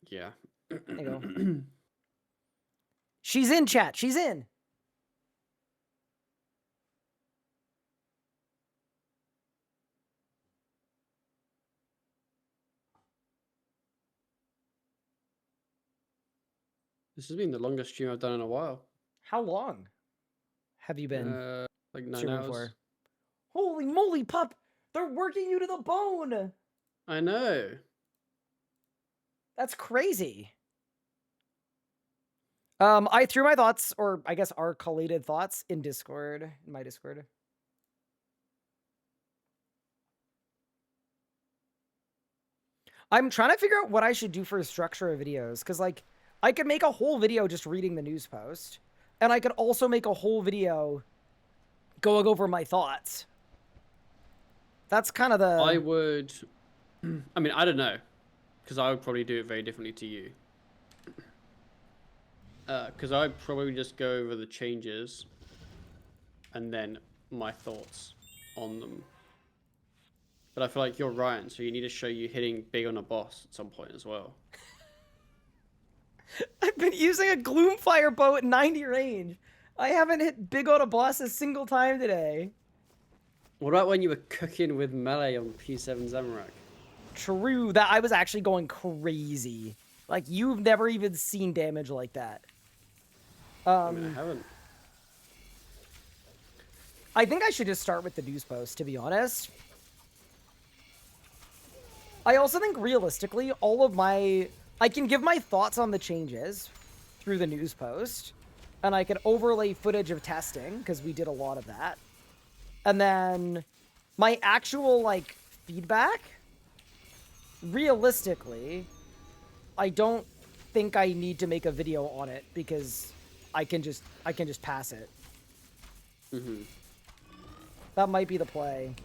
Speaker 7: Yeah.
Speaker 1: There you go. She's in, chat. She's in.
Speaker 7: This has been the longest stream I've done in a while.
Speaker 1: How long have you been
Speaker 7: like 9
Speaker 1: streaming
Speaker 7: hours.
Speaker 1: for? Holy moly, pup! They're working you to the bone!
Speaker 7: I know.
Speaker 1: That's crazy. I threw my thoughts, or I guess our collated thoughts, in Discord, in my Discord. I'm trying to figure out what I should do for structure of videos, because, like, I could make a whole video just reading the news post, and I could also make a whole video going over my thoughts. That's kind of the...
Speaker 7: I would... I mean, I don't know. Because I would probably do it very differently to you. Because I'd probably just go over the changes and then my thoughts on them. But I feel like you're Ryan, so you need to show you hitting big on a boss at some point as well.
Speaker 1: I've been using a Gloomfire bow at 90 range. I haven't hit big on a boss a single time today.
Speaker 7: What about when you were cooking with melee on P7 Zamorak?
Speaker 1: True, that I was actually going crazy. Like, you've never even seen damage like that.
Speaker 7: I mean, I haven't.
Speaker 1: I think I should just start with the news post, to be honest. I also think, realistically, all of my... I can give my thoughts on the changes through the news post, and I can overlay footage of testing, because we did a lot of that. And then my actual, like, feedback, realistically, I don't think I need to make a video on it, because I can just pass it.
Speaker 7: Mm-hmm.
Speaker 1: That might be the play.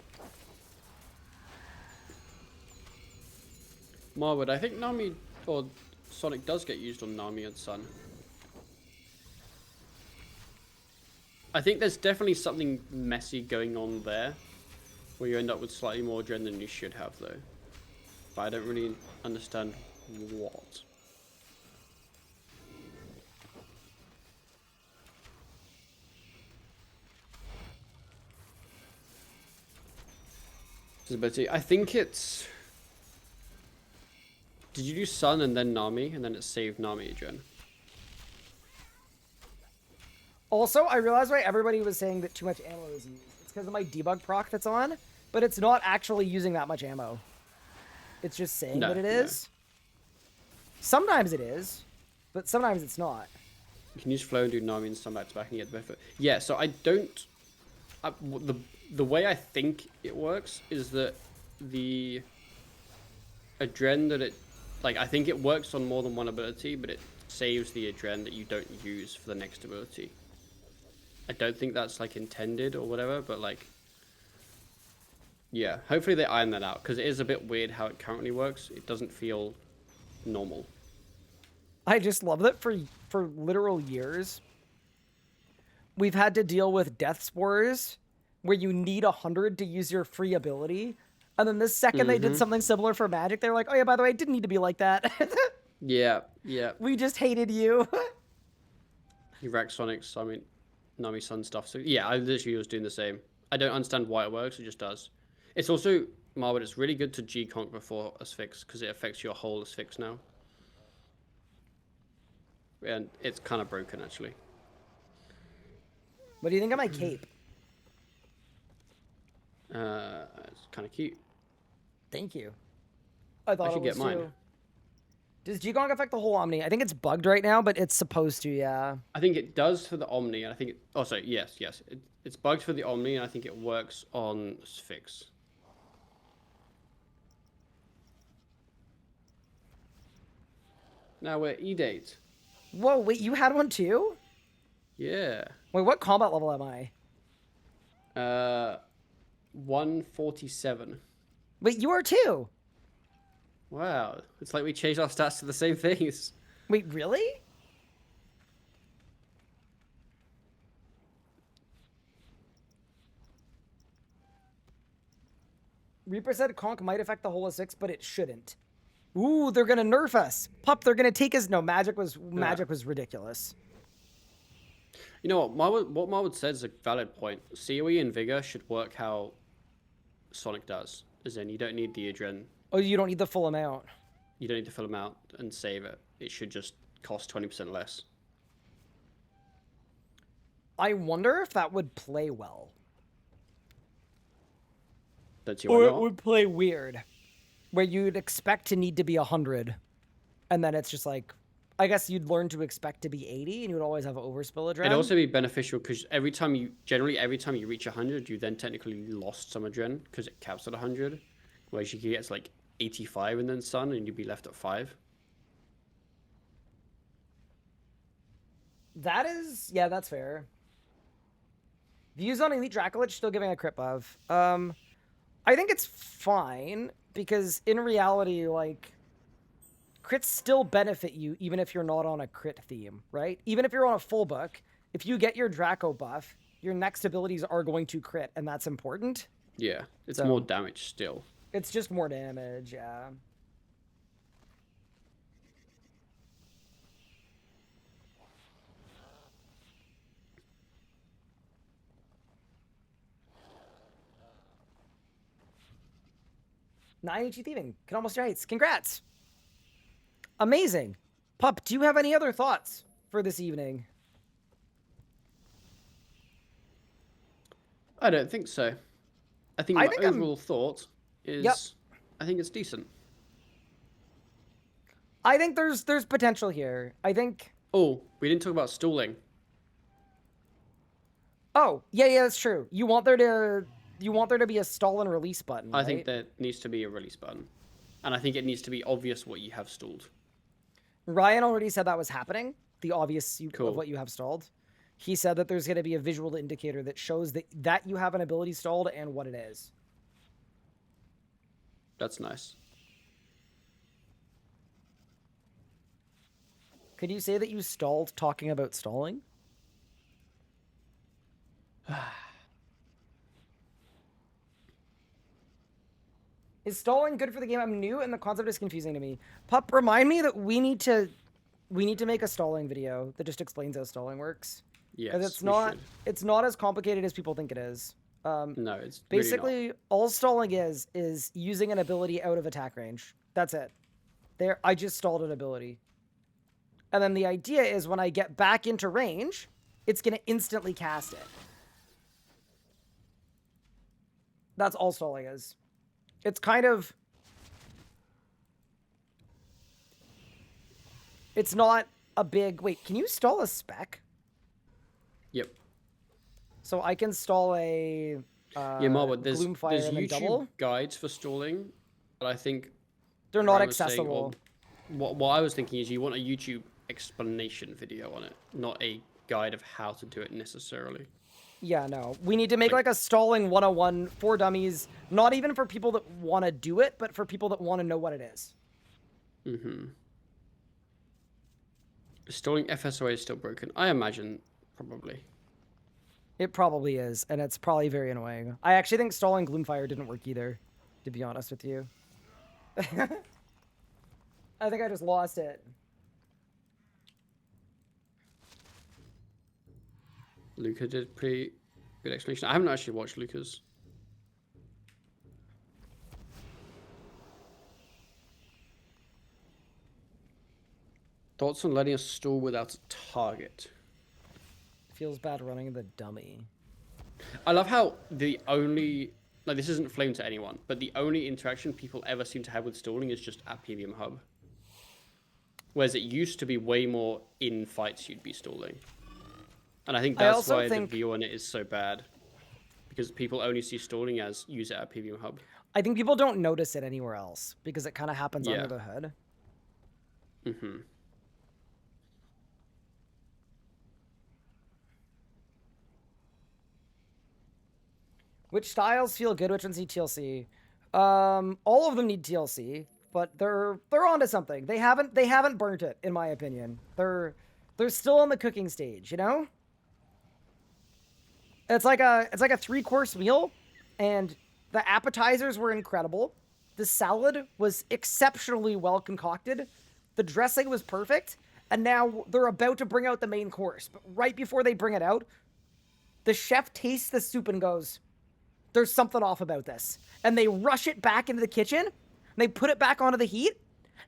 Speaker 7: Marwood, I think Nami or Sonic does get used on Nami and Sun. I think there's definitely something messy going on there, where you end up with slightly more adrenaline than you should have, though. But I don't really understand what. I think it's... Did you do Sun and then Nami, and then it saved Nami again?
Speaker 1: Also, I realized why everybody was saying that too much ammo is used. It's because of my debug proc that's on, but it's not actually using that much ammo. It's just saying that it is. Sometimes it is, but sometimes it's not.
Speaker 7: You can use Flow and do Nami and Sun back to back and get the benefit. Yeah, so I don't... the the way I think it works is that the adren that it, like, I think it works on more than one ability, but it saves the adren that you don't use for the next ability. I don't think that's like intended or whatever, but like, yeah, hopefully they iron that out, because it is a bit weird how it currently works. It doesn't feel normal.
Speaker 1: I just love that for literal years, we've had to deal with death spores where you need 100 to use your free ability. And then the second they did something similar for Magic, they're like, oh yeah, by the way, it didn't need to be like that.
Speaker 7: Yeah, yeah.
Speaker 1: We just hated you.
Speaker 7: You rack Sonics, I mean, Nami-san stuff. So yeah, I literally was doing the same. I don't understand why it works, it just does. It's also, Marwood, it's really good to G-Conk before Asphyx, because it affects your whole Asphyx now. And it's kind of broken, actually.
Speaker 1: What do you think of my cape?
Speaker 7: It's kind of cute.
Speaker 1: Thank you. I thought
Speaker 7: I should
Speaker 1: it was
Speaker 7: get mine.
Speaker 1: too. Does G-Gong affect the whole Omni? I think it's bugged right now, but it's supposed to, yeah.
Speaker 7: I think it does for the Omni, and I think it... Oh, sorry, yes. It's bugged for the Omni, and I think it works on Sphinx. Now we're E-Date.
Speaker 1: Whoa, wait, you had one too?
Speaker 7: Yeah.
Speaker 1: Wait, what combat level am I?
Speaker 7: 147.
Speaker 1: Wait, you are too?
Speaker 7: Wow. It's like we changed our stats to the same things.
Speaker 1: Wait, really? Reaper said Conk might affect the whole of 6, but it shouldn't. Ooh, they're gonna nerf us. Pup, they're gonna take us. No, Magic was ridiculous.
Speaker 7: You know what Marwood said is a valid point. COE and Vigor should work how Sonic does. As in, you don't need the Adren.
Speaker 1: Oh, you don't need the full amount.
Speaker 7: You don't need to fill them out and save it. It should just cost 20% less.
Speaker 1: I wonder if that would play well.
Speaker 7: Don't see
Speaker 1: Or
Speaker 7: why
Speaker 1: it
Speaker 7: not.
Speaker 1: would play weird. Where you'd expect to need to be 100. And then it's just like, I guess you'd learn to expect to be 80 and you would always have overspill adrenaline.
Speaker 7: It'd also be beneficial because every time you reach 100, you then technically lost some adrenaline because it caps at 100. Whereas you could get to like 85 and then sun and you'd be left at 5.
Speaker 1: That is, yeah, that's fair. Views on Elite Dracolich still giving a crit buff. I think it's fine because in reality, like, crits still benefit you even if you're not on a crit theme, right? Even if you're on a full book, if you get your Draco buff, your next abilities are going to crit, and that's important.
Speaker 7: Yeah, it's
Speaker 1: So-
Speaker 7: more damage still.
Speaker 1: It's just more damage, yeah. Nine HE thieving. Can almost heights. Congrats. Amazing. Pup, do you have any other thoughts for this evening?
Speaker 7: I don't think so. I think
Speaker 1: I
Speaker 7: my
Speaker 1: think I'm-
Speaker 7: overall thought is
Speaker 1: Yep.
Speaker 7: I think it's decent.
Speaker 1: I think there's potential here. I think.
Speaker 7: Oh, we didn't talk about stalling.
Speaker 1: Oh, yeah, that's true. You want there to be a stall and release button,
Speaker 7: I
Speaker 1: right?
Speaker 7: think there needs to be a release button. And I think it needs to be obvious what you have stalled.
Speaker 1: Ryan already said that was happening. The obvious
Speaker 7: Cool.
Speaker 1: of what you have stalled. He said that there's going to be a visual indicator that shows that you have an ability stalled and what it is.
Speaker 7: That's nice.
Speaker 1: Could you say that you stalled talking about stalling? Is stalling good for the game? I'm new and the concept is confusing to me. Pup, remind me that we need to make a stalling video that just explains how stalling works.
Speaker 7: Yes,
Speaker 1: Because
Speaker 7: we should.
Speaker 1: it's not as complicated as people think it is.
Speaker 7: No, it's
Speaker 1: Basically,
Speaker 7: really not.
Speaker 1: all stalling is using an ability out of attack range. That's it. I just stalled an ability. And then the idea is when I get back into range, it's going to instantly cast it. That's all stalling is. It's kind of... It's not a big... Wait, can you stall a spec?
Speaker 7: Yep.
Speaker 1: So I can stall a...
Speaker 7: Yeah, Marwood, there's
Speaker 1: Gloomfire and then
Speaker 7: YouTube
Speaker 1: double.
Speaker 7: guides for stalling, but I think
Speaker 1: They're not
Speaker 7: Ryan was saying,
Speaker 1: accessible.
Speaker 7: what I was thinking is you want a YouTube explanation video on it, not a guide of how to do it necessarily.
Speaker 1: Yeah, no. We need to make like a stalling 101 for dummies, not even for people that want to do it, but for people that want to know what it is.
Speaker 7: Mm-hmm. Stalling FSOA is still broken. I imagine, probably.
Speaker 1: It probably is, and it's probably very annoying. I actually think stalling Gloomfire didn't work either, to be honest with you. I think I just lost it.
Speaker 7: Luca did pretty good explanation. I haven't actually watched Luca's. Thoughts on letting us stall without a target?
Speaker 1: Feels bad running the dummy.
Speaker 7: I love how the only, like, this isn't flame to anyone, but the only interaction people ever seem to have with stalling is just at PVM Hub. Whereas it used to be way more in fights you'd be stalling. And I think that's why the view on it is so bad. Because people only see stalling as use it at PVM Hub.
Speaker 1: I think people don't notice it anywhere else, because it kind of happens under the hood.
Speaker 7: Mm-hmm.
Speaker 1: Which styles feel good? Which ones need TLC? All of them need TLC, but they're onto something. They haven't burnt it, in my opinion. They're still on the cooking stage, you know? It's like a 3-course meal, and the appetizers were incredible. The salad was exceptionally well concocted. The dressing was perfect, and now they're about to bring out the main course. But right before they bring it out, the chef tastes the soup and goes, "There's something off about this." And they rush it back into the kitchen, and they put it back onto the heat,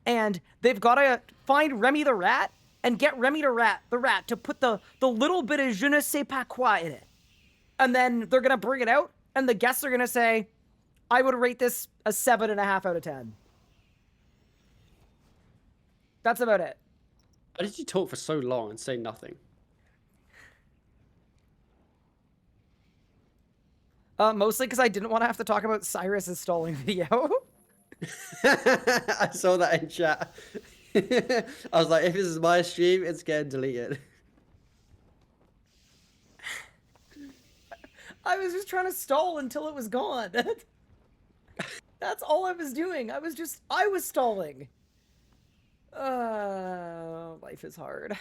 Speaker 1: and they've got to find Remy the rat and get Remy the rat to put the little bit of je ne sais pas quoi in it. And then they're going to bring it out, and the guests are going to say, "I would rate this a 7.5 out of 10. That's about it.
Speaker 7: Why did you talk for so long and say nothing?
Speaker 1: Mostly because I didn't want to have to talk about Cyrus's stalling video.
Speaker 4: I saw that in chat. I was like, if this is my stream, it's getting deleted.
Speaker 1: I was just trying to stall until it was gone. That's all I was doing. I was stalling. Life is hard.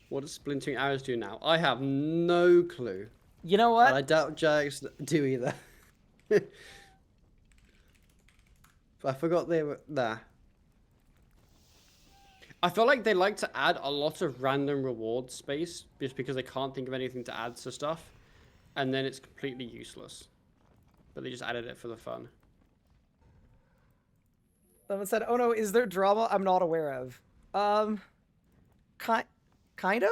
Speaker 7: What does splintering arrows do now? I have no clue.
Speaker 1: You know what?
Speaker 4: I doubt Jags do either. But I forgot they were there.
Speaker 7: I feel like they like to add a lot of random reward space just because they can't think of anything to add to stuff. And then it's completely useless. But they just added it for the fun.
Speaker 1: Someone said, "Oh no, is there drama I'm not aware of?" Kind of?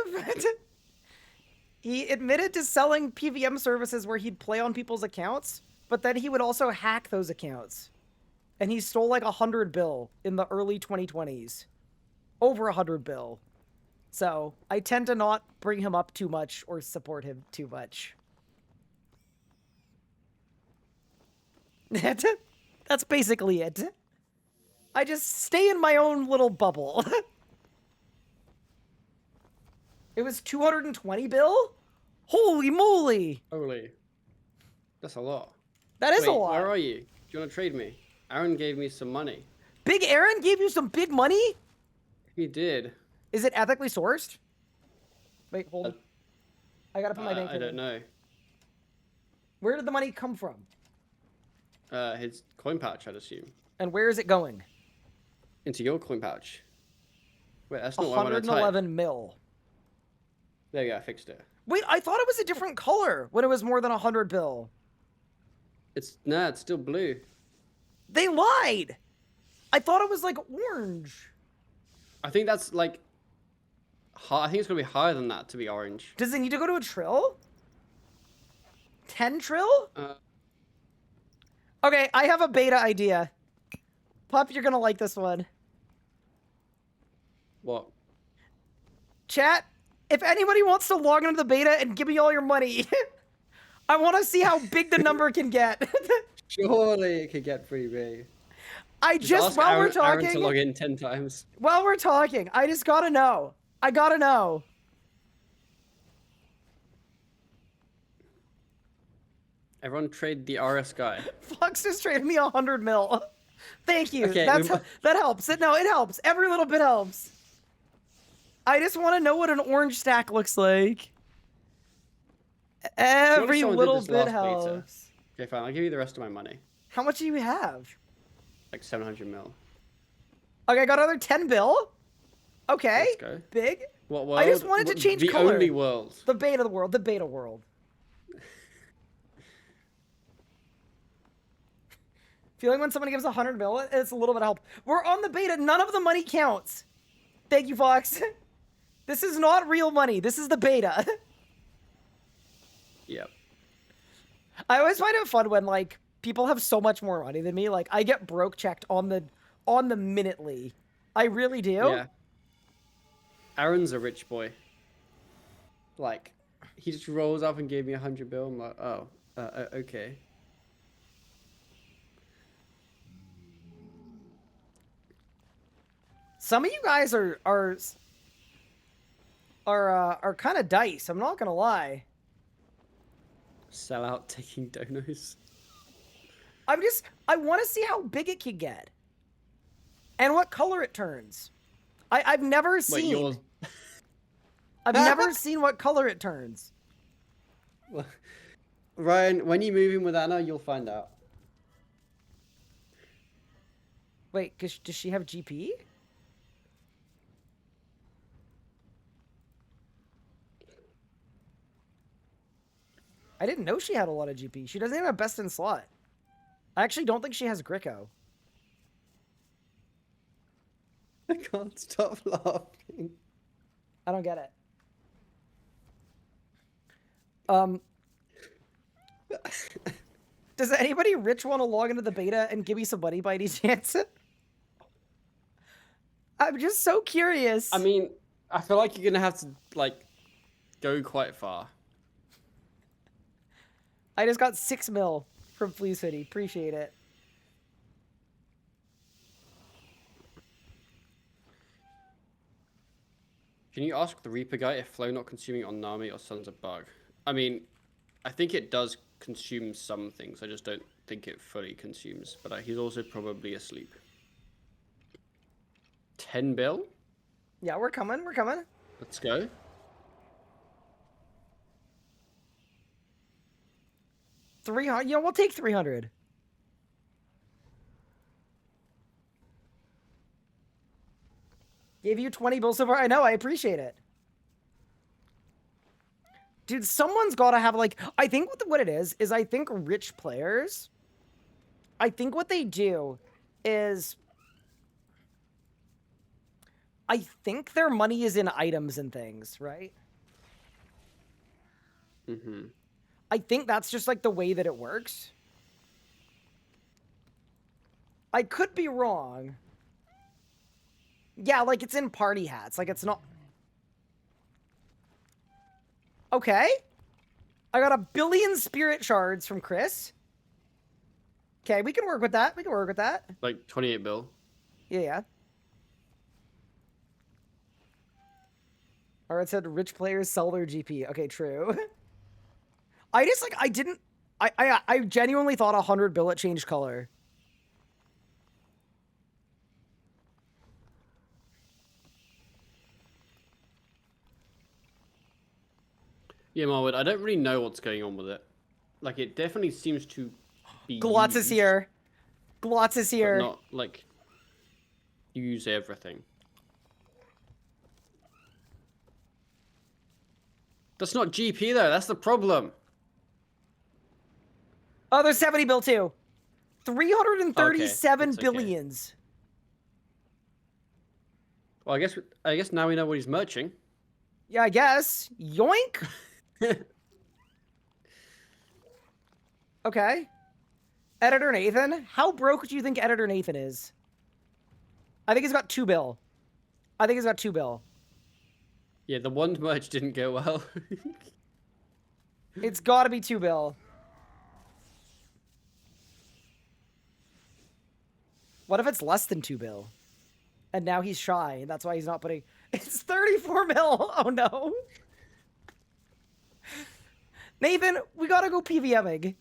Speaker 1: He admitted to selling PVM services where he'd play on people's accounts, but then he would also hack those accounts. And he stole like 100 bill in the early 2020s. Over 100 bill. So I tend to not bring him up too much or support him too much. That's basically it. I just stay in my own little bubble. It was 220 bill? Holy moly!
Speaker 7: Holy. That's a lot.
Speaker 1: That is
Speaker 7: Wait,
Speaker 1: a lot.
Speaker 7: Where are you? Do you want to trade me? Aaron gave me some money.
Speaker 1: Big Aaron gave you some big money?
Speaker 7: He did.
Speaker 1: Is it ethically sourced? Wait, hold on. I gotta put my bank
Speaker 7: I don't know.
Speaker 1: Where did the money come from?
Speaker 7: His coin pouch, I'd assume.
Speaker 1: And where is it going?
Speaker 7: Into your coin pouch. Wait, that's not what I want to type.
Speaker 1: 111 mil.
Speaker 7: There you go, I fixed it.
Speaker 1: Wait, I thought it was a different color when it was more than 100 bill.
Speaker 7: It's still blue.
Speaker 1: They lied! I thought it was like orange.
Speaker 7: I think that's like... I think it's going to be higher than that to be orange.
Speaker 1: Does it need to go to a trill? 10 trill? Okay, I have a beta idea. Pup, you're gonna like this one.
Speaker 7: What?
Speaker 1: Chat, if anybody wants to log into the beta and give me all your money, I want to see how big the number can get.
Speaker 4: Surely it could get pretty big.
Speaker 1: I just
Speaker 7: ask
Speaker 1: while we're
Speaker 7: Aaron to
Speaker 1: talking,
Speaker 7: log in 10 times.
Speaker 1: while we're talking, I just gotta know. I gotta know.
Speaker 7: Everyone trade the RS guy.
Speaker 1: Fox just traded me 100 mil. Thank you.
Speaker 4: Okay,
Speaker 1: That helps. No, it helps. Every little bit helps. I just want to know what an orange stack looks like. Every
Speaker 7: someone did
Speaker 1: little
Speaker 7: this
Speaker 1: bit
Speaker 7: last beta.
Speaker 1: helps.
Speaker 7: Okay, fine. I'll give you the rest of my money.
Speaker 1: How much do you have?
Speaker 7: Like 700 mil.
Speaker 1: Okay, I got another 10 bill. Okay.
Speaker 7: Let's go.
Speaker 1: Big.
Speaker 7: What world?
Speaker 1: I just wanted to change
Speaker 7: the
Speaker 1: color.
Speaker 7: only world.
Speaker 1: The beta world. The beta world. Feeling when somebody gives 100 mil, it's a little bit of help. We're on the beta. None of the money counts. Thank you, Fox. This is not real money. This is the beta.
Speaker 7: Yep.
Speaker 1: I always find it fun when like people have so much more money than me. Like I get broke checked on the minutely. I really do.
Speaker 7: Yeah. Aaron's a rich boy. Like, he just rolls up and gave me 100 bill. I'm like, oh, okay.
Speaker 1: Some of you guys are kind of dice. I'm not gonna lie.
Speaker 7: Sell out taking donos.
Speaker 1: I want to see how big it can get, and what color it turns. I've never seen.
Speaker 7: yours?
Speaker 1: I've never seen what color it turns.
Speaker 4: Well, Ryan, when you move in with Anna, you'll find out.
Speaker 1: Wait, does she have GP? I didn't know she had a lot of GP. She doesn't even have best in slot. I actually don't think she has Gricko.
Speaker 4: I can't stop laughing.
Speaker 1: I don't get it. Does anybody rich want to log into the beta and give me some money by any chance? I'm just so curious.
Speaker 7: I mean, I feel like you're gonna have to like go quite far.
Speaker 1: I just got 6 mil from Fleece Hoodie. Appreciate it.
Speaker 7: Can you ask the Reaper guy if flow not consuming on Nami or Sun's a bug? I mean, I think it does consume some things. I just don't think it fully consumes. But he's also probably asleep. 10 bill?
Speaker 1: Yeah, we're coming. We're coming.
Speaker 7: Let's go.
Speaker 1: 300. Yeah, we'll take 300. Gave you 20 bills so far. I know. I appreciate it. Dude, someone's got to have, like... I think what it is I think rich players... I think what they do is... I think their money is in items and things, right?
Speaker 7: Mm-hmm.
Speaker 1: I think that's just, like, the way that it works. I could be wrong. Yeah, like, it's in party hats. Like, it's not... Okay. I got 1 billion spirit shards from Chris. Okay, we can work with that. We can work with that.
Speaker 7: Like 28 bill.
Speaker 1: Yeah. Alright, said rich players sell their GP. Okay, true. I just, like, I didn't... I genuinely thought 100 billet changed color.
Speaker 7: Yeah, Marwood, I don't really know what's going on with it. Like, it definitely seems to be
Speaker 1: Glotz is here. Glotz is here.
Speaker 7: But not, like, use everything. That's not GP, though. That's the problem.
Speaker 1: Oh, there's 70 bill, too. 337
Speaker 7: Okay,
Speaker 1: billions.
Speaker 7: Well, I guess now we know what he's merching.
Speaker 1: Yeah, I guess. Yoink. Okay. Editor Nathan? How broke do you think Editor Nathan is? I think he's got 2 bill. I think he's got 2 bill.
Speaker 7: Yeah, the one merge didn't go well.
Speaker 1: It's gotta be 2 bill. What if it's less than 2 bill? And now he's shy, and that's why he's not putting... It's 34 mil! Oh no! Nathan, we gotta go PVMing.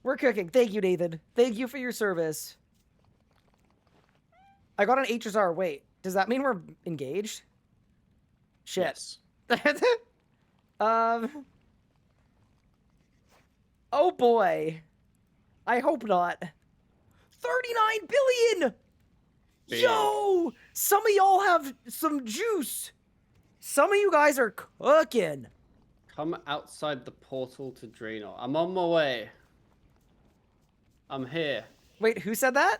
Speaker 1: We're cooking. Thank you, Nathan. Thank you for your service. I got an HSR. Wait, does that mean we're engaged? Shit.
Speaker 7: Yes.
Speaker 1: Oh boy. I hope not. 39 billion!
Speaker 7: Big.
Speaker 1: Yo! Some of y'all have some juice. Some of you guys are cooking.
Speaker 7: Come outside the portal to Draenor. I'm on my way. I'm here.
Speaker 1: Wait, who said that?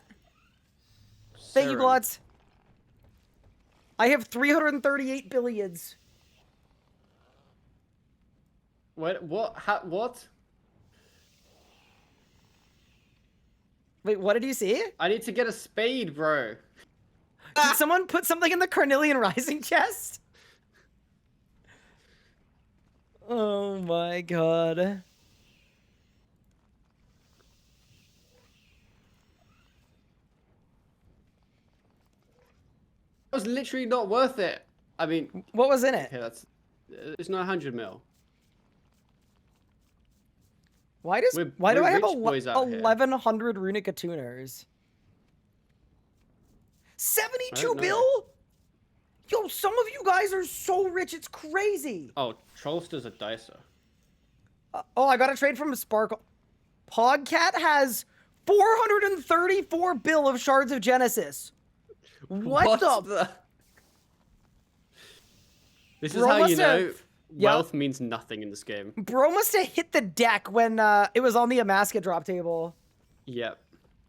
Speaker 1: Thank you,
Speaker 7: Saren.
Speaker 1: Glotz. I have 338 billions.
Speaker 7: Wait, what? What?
Speaker 1: Wait, what did you see?
Speaker 7: I need to get a spade, bro.
Speaker 1: Did someone put something in the Carnelian Rising chest? Oh my god.
Speaker 7: That was literally not worth it. I mean,
Speaker 1: What was in it?
Speaker 7: okay, it's not 100 mil.
Speaker 1: Why do
Speaker 7: we're
Speaker 1: I have
Speaker 7: rich boys out here.
Speaker 1: 1,100 runic attuners? 72
Speaker 7: know.
Speaker 1: bill? Yo, some of you guys are so rich, it's crazy.
Speaker 7: Oh, Trollster's a dicer.
Speaker 1: Oh, I got a trade from Sparkle. Podcat has 434 bill of Shards of Genesis. What the?
Speaker 7: This is
Speaker 1: Bro
Speaker 7: how you
Speaker 1: must
Speaker 7: know
Speaker 1: have-
Speaker 7: wealth means nothing in this game.
Speaker 1: Bro must have hit the deck when it was on the Amaska drop table.
Speaker 7: Yep.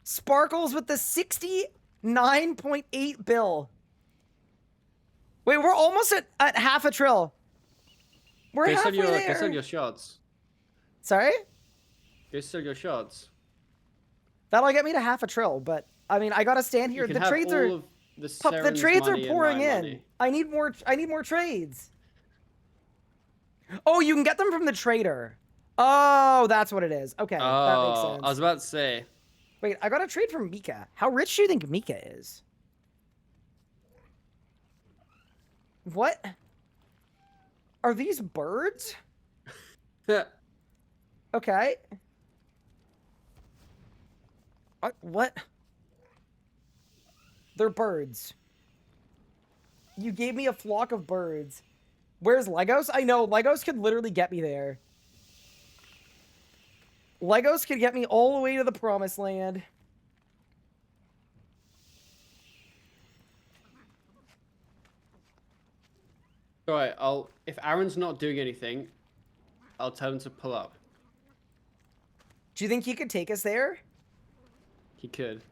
Speaker 1: Sparkles with the 69.8 bill. Wait, we're almost at half a trill. We're
Speaker 7: Go sell
Speaker 1: halfway
Speaker 7: your,
Speaker 1: there.
Speaker 7: go sell your shards.
Speaker 1: Sorry?
Speaker 7: Go sell your shards.
Speaker 1: That'll get me to half a trill, but I mean, I gotta stand here.
Speaker 7: You can
Speaker 1: The
Speaker 7: have
Speaker 1: trades
Speaker 7: all
Speaker 1: are
Speaker 7: of the
Speaker 1: Pup, the
Speaker 7: Saren's
Speaker 1: trades are
Speaker 7: money and
Speaker 1: pouring
Speaker 7: my
Speaker 1: in.
Speaker 7: money.
Speaker 1: I need more trades. Oh, you can get them from the trader. Oh, that's what it is. Okay, that makes
Speaker 7: Oh,
Speaker 1: sense.
Speaker 7: I was about to say.
Speaker 1: Wait, I got a trade from Mika. How rich do you think Mika is? What? Are these birds? Okay. What? They're birds. You gave me a flock of birds. Where's Legos? I know, Legos could literally get me there. Legos could get me all the way to the promised land.
Speaker 7: Alright, if Aaron's not doing anything, I'll tell him to pull up.
Speaker 1: Do you think he could take us there?
Speaker 7: He could.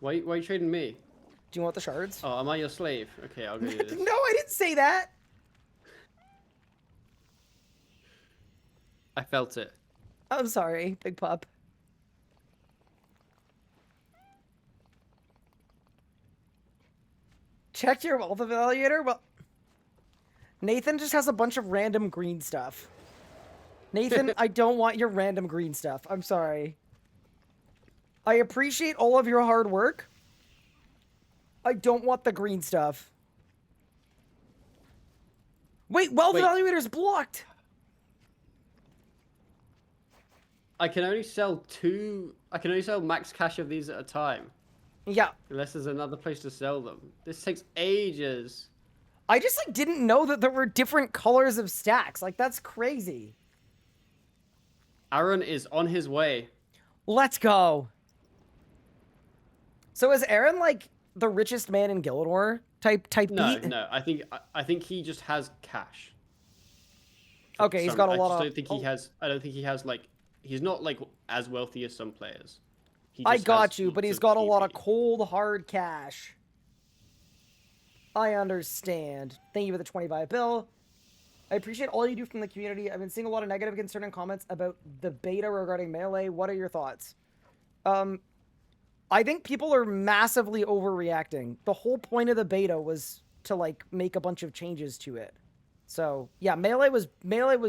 Speaker 7: Why are you trading me?
Speaker 1: Do you want the shards?
Speaker 7: Oh, am I your slave? Okay, I'll go do this.
Speaker 1: No, I didn't say that.
Speaker 7: I felt it.
Speaker 1: I'm sorry, big pup. Check your wealth evaluator? Well, Nathan just has a bunch of random green stuff. Nathan, I don't want your random green stuff. I'm sorry. I appreciate all of your hard work. I don't want the green stuff. Wait, wealth evaluator's blocked.
Speaker 7: I can only sell max cash of these at a time.
Speaker 1: Yeah.
Speaker 7: Unless there's another place to sell them. This takes ages.
Speaker 1: I just like didn't know that there were different colors of stacks. Like that's crazy.
Speaker 7: Aaron is on his way.
Speaker 1: Let's go. So is Aaron like the richest man in Gildor type
Speaker 7: No,
Speaker 1: beat?
Speaker 7: no. I think he just has cash.
Speaker 1: Okay, he's got a lot of.
Speaker 7: I don't think he has. I don't think he has like. He's not like as wealthy as some players. He
Speaker 1: I
Speaker 7: just
Speaker 1: got
Speaker 7: has
Speaker 1: you, but
Speaker 7: lots
Speaker 1: he's
Speaker 7: of
Speaker 1: got a lot of
Speaker 7: GP.
Speaker 1: cold hard cash. I understand. Thank you for the 25 bill. I appreciate all you do from the community. I've been seeing a lot of negative concerning comments about the beta regarding Melee. What are your thoughts? I think people are massively overreacting. The whole point of the beta was to like make a bunch of changes to it. So yeah, melee was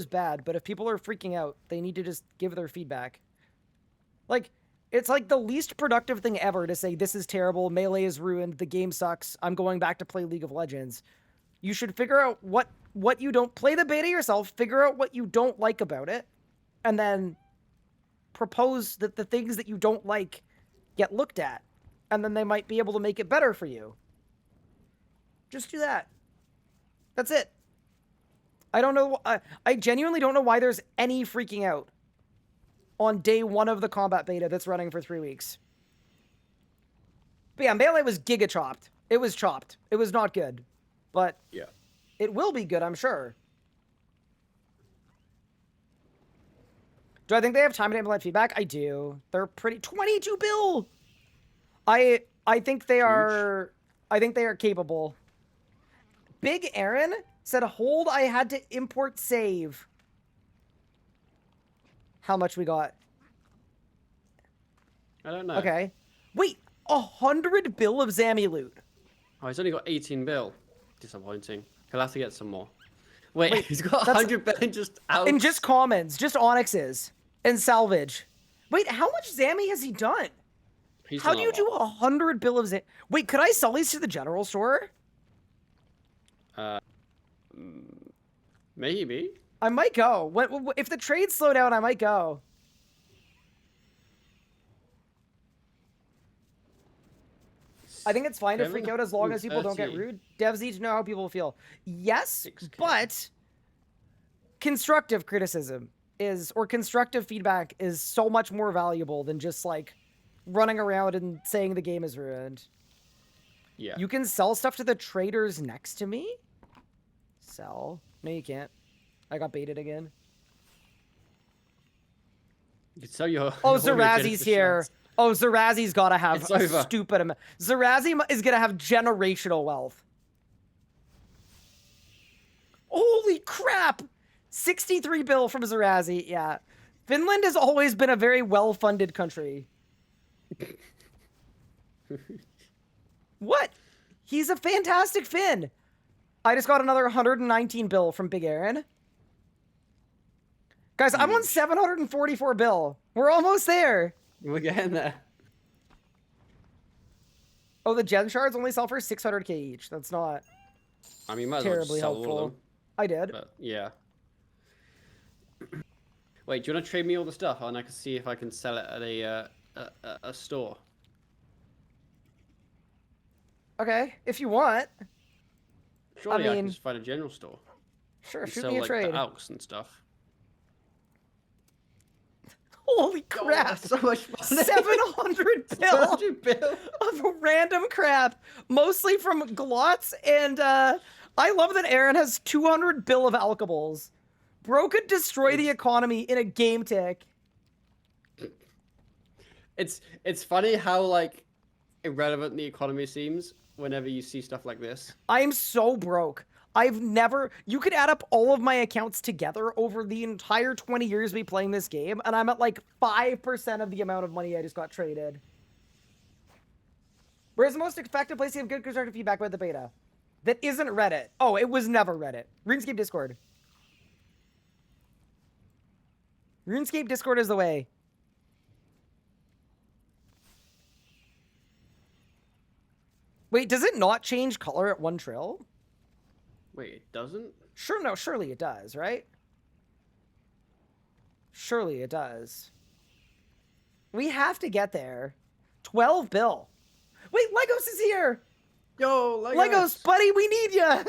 Speaker 1: bad, but if people are freaking out, they need to just give their feedback. Like, it's like the least productive thing ever to say, this is terrible, melee is ruined, the game sucks, I'm going back to play League of Legends. You should figure out what you don't... Play the beta yourself, figure out what you don't like about it, and then propose that the things that you don't like get looked at, and then they might be able to make it better for you. Just do that. That's it. I don't know... I genuinely don't know why there's any freaking out on day 1 of the combat beta that's running for 3 weeks. But yeah, melee was giga chopped. It was chopped. It was not good. But
Speaker 7: Yeah.
Speaker 1: it will be good, I'm sure. Do I think they have time to implement feedback? I do. They're pretty... 22 bill! I think they are... I think they are capable. Big Aaron said, hold, I had to import save. How much we got?
Speaker 7: I don't know.
Speaker 1: Okay. Wait, 100 bill of Zammy loot.
Speaker 7: Oh, he's only got 18 bill. Disappointing. He'll have to get some more. Wait, he's got
Speaker 1: that's-
Speaker 7: 100 bill in just out.
Speaker 1: And just commons, just onyxes, and salvage. Wait, how much Zammy has he done?
Speaker 7: He's
Speaker 1: How
Speaker 7: done
Speaker 1: do
Speaker 7: a
Speaker 1: you do
Speaker 7: lot.
Speaker 1: 100 bill of Zammy? Wait, could I sell these to the general store?
Speaker 7: Maybe.
Speaker 1: I might go. If the trades slow down, I might go. I think it's fine to freak out as long as people don't get
Speaker 7: 30.
Speaker 1: rude. Devs need to know how people feel. Yes,
Speaker 7: 6K.
Speaker 1: but constructive criticism or constructive feedback is so much more valuable than just like running around and saying the game is ruined.
Speaker 7: Yeah.
Speaker 1: You can sell stuff to the traders next to me? Sell? No, you can't. I got baited again.
Speaker 7: You can sell your.
Speaker 1: Oh,
Speaker 7: your
Speaker 1: Zerazi's
Speaker 7: Genesis
Speaker 1: here.
Speaker 7: shards.
Speaker 1: Oh, Zerazi's gotta have
Speaker 7: It's
Speaker 1: a
Speaker 7: over.
Speaker 1: stupid amount. Zerazi is gonna have generational wealth. Holy crap! 63 bill from Zerazi, yeah. Finland has always been a very well-funded country. What? He's a fantastic Finn. I just got another 119 bill from Big Aaron. Guys, I'm on 744 bill. We're almost there.
Speaker 7: We're getting there.
Speaker 1: Oh, the gem shards only sell for 600k each. That's not
Speaker 7: I mean, you might as well just
Speaker 1: terribly
Speaker 7: sell all
Speaker 1: helpful.
Speaker 7: of them.
Speaker 1: I did.
Speaker 7: But yeah. Wait, do you want to trade me all the stuff, and I can see if I can sell it at a store?
Speaker 1: Okay, if you want.
Speaker 7: Surely I
Speaker 1: mean-
Speaker 7: can just find a general store.
Speaker 1: Sure,
Speaker 7: And
Speaker 1: shoot
Speaker 7: sell
Speaker 1: me a
Speaker 7: like
Speaker 1: trade.
Speaker 7: the alks and stuff.
Speaker 1: Holy crap!
Speaker 4: that's so much money.
Speaker 1: 700 bill
Speaker 4: 100 bill.
Speaker 1: of random crap, mostly from Glots, and I love that Aaron has 200 bill of alkables. Bro could destroy the economy in a game tick.
Speaker 7: It's funny how like irrelevant the economy seems whenever you see stuff like this.
Speaker 1: I'm so broke. I've never... You could add up all of my accounts together over the entire 20 years we playing this game, and I'm at like 5% of the amount of money I just got traded. Where's the most effective place to have good constructive feedback about the beta? That isn't Reddit. Oh, it was never Reddit. RuneScape Discord. RuneScape Discord is the way. Wait, does it not change color at 1 trill?
Speaker 7: Wait, it doesn't?
Speaker 1: Sure, no, surely it does, right? Surely it does. We have to get there. 12 bill. Wait, Legos is here!
Speaker 7: Yo, Legos!
Speaker 1: Legos, buddy, we need you!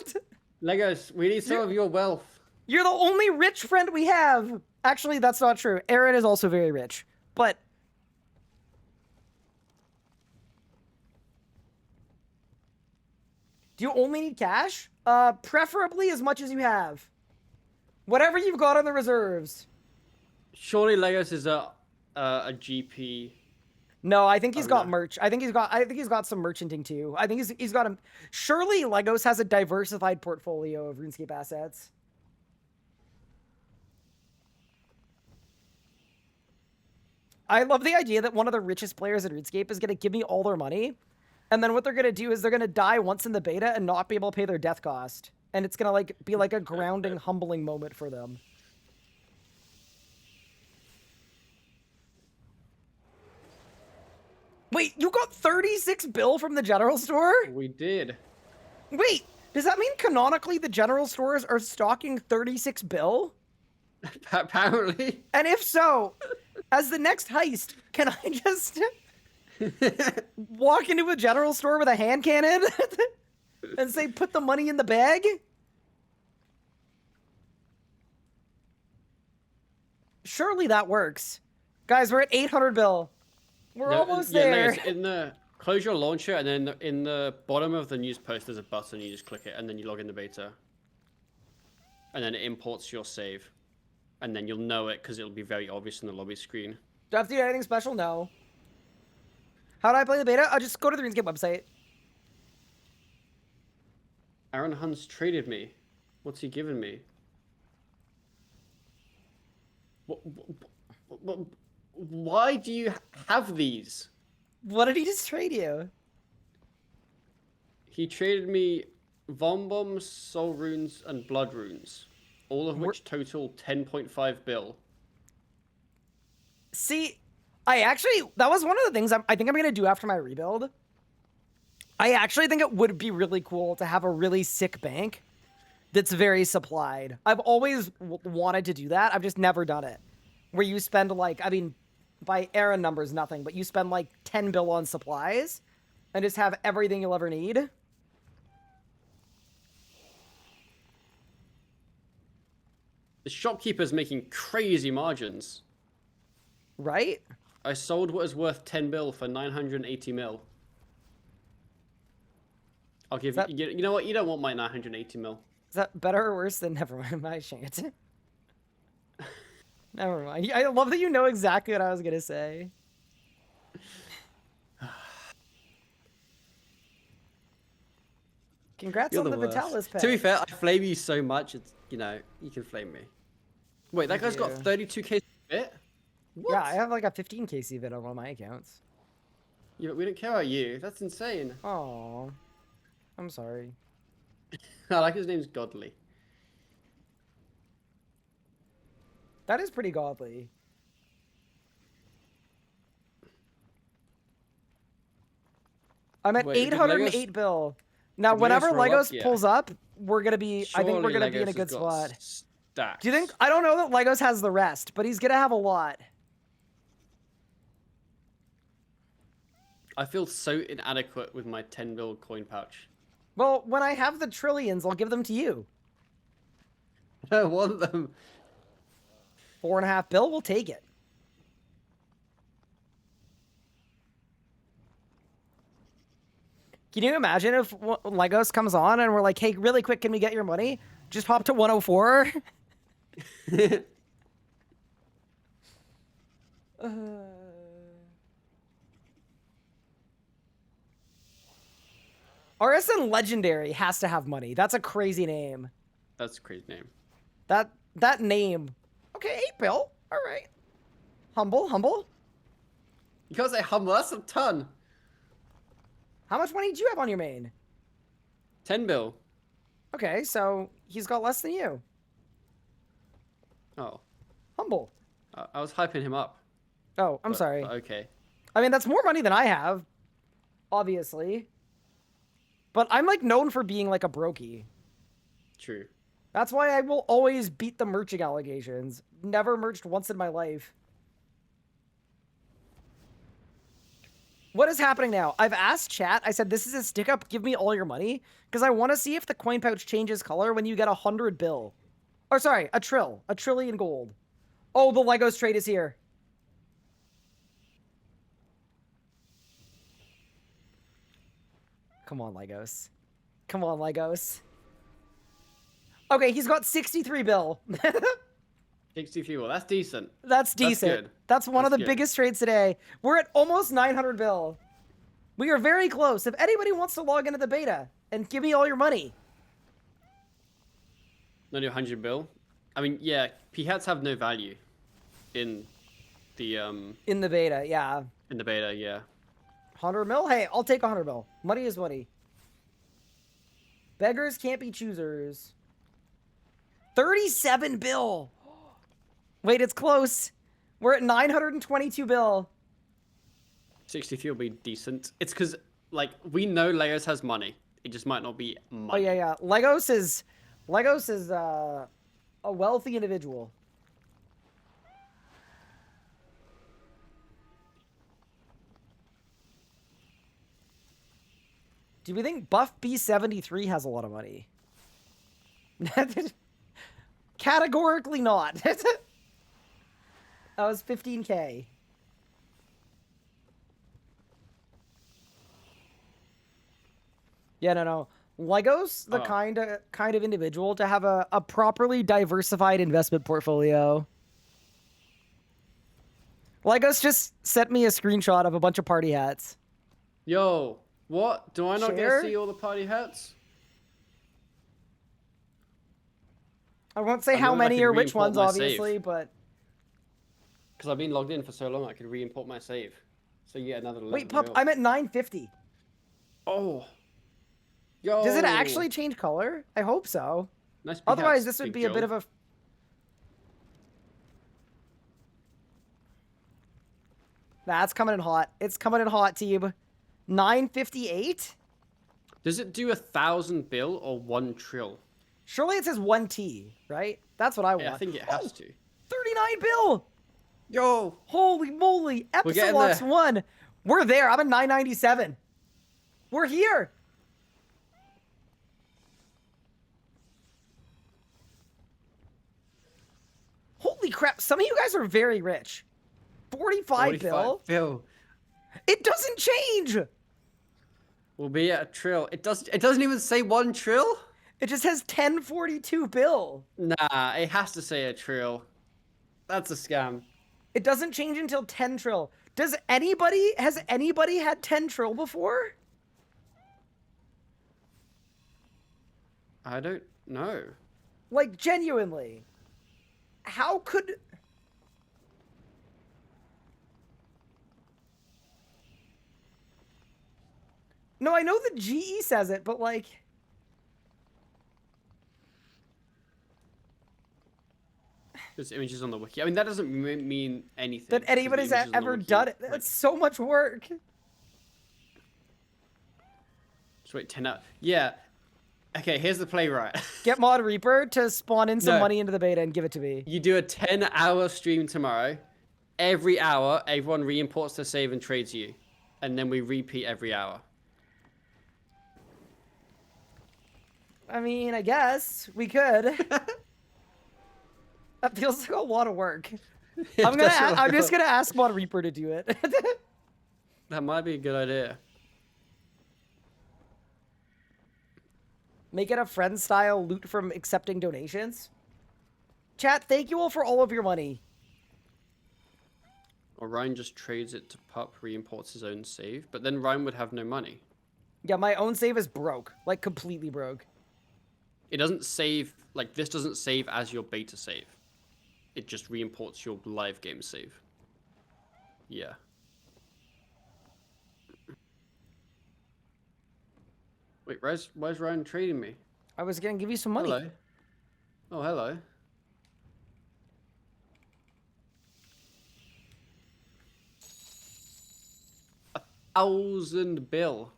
Speaker 7: Legos, we need some of your wealth.
Speaker 1: You're the only rich friend we have! Actually, that's not true. Aaron is also very rich. But... Do you only need cash? Preferably as much as you have. Whatever you've got on the reserves.
Speaker 7: Surely Legos is a GP.
Speaker 1: No, I think he's got
Speaker 7: no.
Speaker 1: merch. I think he's got some merchanting too. I think he's got a... Surely Legos has a diversified portfolio of RuneScape assets. I love the idea that one of the richest players in RuneScape is going to give me all their money, and then what they're going to do is they're going to die once in the beta and not be able to pay their death cost. and it's gonna like be like a grounding, humbling moment for them. Wait, you got 36 bill from the general store?
Speaker 7: We did.
Speaker 1: Wait, does that mean canonically the general stores are stocking 36 bill?
Speaker 7: Apparently.
Speaker 1: And if so, as the next heist, can I just walk into a general store with a hand cannon and say, put the money in the bag? Surely that works. Guys, we're at 800 bill. We're almost there.
Speaker 7: No, in the close your launcher, and then in the bottom of the news post, there's a button. You just click it, and then you log into beta. And then it imports your save. And then you'll know it because it'll be very obvious in the lobby screen.
Speaker 1: Do I have to do anything special? No. How do I play the beta? I'll just go to the RuneScape website.
Speaker 7: Aaron Hunt's traded me. What's he given me? Why do you have these?
Speaker 1: What did he just trade you?
Speaker 7: He traded me Von Bombs, Soul Runes, and Blood Runes. All of which total 10.5 bill.
Speaker 1: See, that was one of the things I think I'm going to do after my rebuild. I actually think it would be really cool to have a really sick bank that's very supplied. I've always wanted to do that. I've just never done it. Where you spend like, I mean, by Aaron numbers, nothing, but you spend like 10 bill on supplies and just have everything you'll ever need.
Speaker 7: The shopkeeper's making crazy margins.
Speaker 1: Right?
Speaker 7: I sold what is worth 10 bill for 980 mil. I'll give you... You know what? You don't want my 980 mil.
Speaker 1: Is that better or worse than never mind? I shan't. Never mind. I love that you know exactly what I was going to say. Congrats on the Vitalis pack.
Speaker 4: To be fair, I flame you so much, it's, you know, you can flame me.
Speaker 7: Wait, that guy's got 32k bit? What?
Speaker 1: Yeah, I have like a 15k CVIT on one of my accounts.
Speaker 7: Yeah, but we don't care about you. That's insane.
Speaker 1: Oh, I'm sorry.
Speaker 7: I like his name's Godly.
Speaker 1: That is pretty godly. I'm at 808 bill. Now, whenever Legos pulls up, we're gonna be. I think we're gonna be in a good spot.
Speaker 7: Stacks.
Speaker 1: Do you think? I don't know that Legos has the rest, but he's gonna have a lot.
Speaker 7: I feel so inadequate with my 10 bill coin pouch.
Speaker 1: Well, when I have the trillions, I'll give them to you.
Speaker 4: I don't want them.
Speaker 1: 4.5 bill, we'll take it. Can you imagine if Legos comes on and we're like, hey, really quick, can we get your money? Just hop to 104. RSN Legendary has to have money. That's a crazy name.
Speaker 7: That's a crazy name.
Speaker 1: That name. Okay, 8 bill. All right. Humble.
Speaker 4: You can't say humble, that's a ton.
Speaker 1: How much money do you have on your main?
Speaker 7: 10 bill.
Speaker 1: Okay, so he's got less than you.
Speaker 7: Oh.
Speaker 1: Humble.
Speaker 7: I was hyping him up.
Speaker 1: Oh, I'm sorry.
Speaker 7: But okay.
Speaker 1: I mean, that's more money than I have, obviously. But I'm, like, known for being, like, a brokey.
Speaker 7: True.
Speaker 1: That's why I will always beat the merching allegations. Never merched once in my life. What is happening now? I've asked chat. I said, this is a stick up. Give me all your money. Because I want to see if the coin pouch changes color when you get 100 bill. Or sorry, a trillion gold. Oh, the Legos trade is here. Come on, Legos. Come on, Legos. Okay, he's got 63 bill.
Speaker 7: 63 bill. That's decent.
Speaker 1: That's decent.
Speaker 7: That's good.
Speaker 1: That's one of the biggest trades today. We're at almost 900 bill. We are very close. If anybody wants to log into the beta and give me all your money.
Speaker 7: Not 100 bill. I mean, yeah, p-hats have no value in the
Speaker 1: In the beta, yeah.
Speaker 7: In the beta, yeah.
Speaker 1: 100 mil? Hey, I'll take 100 mil. Money is money. Beggars can't be choosers. 37 bill. Wait, it's close. We're at 922 bill.
Speaker 7: 63 will be decent. It's because, like, we know Legos has money. It just might not be money.
Speaker 1: Oh, yeah, yeah. Legos is a wealthy individual. Do we think Buff B73 has a lot of money? Categorically not. That was 15K. Yeah, no. Legos, the kind of individual to have a properly diversified investment portfolio. Legos just sent me a screenshot of a bunch of party hats.
Speaker 7: Yo, what? Do I not get to see all the party hats?
Speaker 1: I won't say how many or which ones, obviously, but...
Speaker 7: Because I've been logged in for so long, I could re-import my save. So yeah, another 11
Speaker 1: Wait, Pup,
Speaker 7: mil.
Speaker 1: I'm at 950.
Speaker 7: Oh. Yo.
Speaker 1: Does it actually change color? I hope so.
Speaker 7: Nice
Speaker 1: Otherwise, this would be a bit of a... That's coming in hot. It's coming in hot, team. 958?
Speaker 7: Does it do 1,000 bill or 1 trill?
Speaker 1: Surely it says 1T, right? That's what I want.
Speaker 7: Yeah, I think it has to.
Speaker 1: 39 bill!
Speaker 7: Yo!
Speaker 1: Holy moly!
Speaker 7: We're getting
Speaker 1: Episolux
Speaker 7: there.
Speaker 1: 1! We're there. I'm at 997. We're here! Holy crap, some of you guys are very rich. 45 bill?
Speaker 7: Bill.
Speaker 1: It doesn't change!
Speaker 7: We'll be at a trill. It doesn't even say 1 trill?
Speaker 1: It just has 1042 bill.
Speaker 7: Nah, it has to say a trill. That's a scam.
Speaker 1: It doesn't change until 10 trill. Has anybody had 10 trill before?
Speaker 7: I don't know.
Speaker 1: Like, genuinely. How could... No, I know the GE says it, but like...
Speaker 7: There's images on the wiki. I mean, that doesn't mean anything.
Speaker 1: That anybody's ever done it. That's so much work.
Speaker 7: Just wait 10 out. Yeah. Okay, here's the play, right?
Speaker 1: Get Mod Reaper to spawn in some
Speaker 7: No.
Speaker 1: money into the beta and give it to me.
Speaker 7: You do a 10-hour stream tomorrow. Every hour, everyone re-imports their save and trades you. And then we repeat every hour.
Speaker 1: I mean, I guess we could. That feels like a lot of work. I'm just gonna ask Mod Reaper to do it.
Speaker 7: That might be a good idea.
Speaker 1: Make it a friend-style loot from accepting donations. Chat, thank you all for all of your money.
Speaker 7: Or Ryan just trades it to Pup, re-imports his own save. But then Ryan would have no money.
Speaker 1: Yeah, my own save is broke. Like, completely broke.
Speaker 7: It doesn't save, like, this doesn't save as your beta save. It just re-imports your live game save. Yeah. Wait, where's Ryan trading me?
Speaker 1: I was gonna give you some money.
Speaker 7: Hello. Oh, hello. $1,000 bill.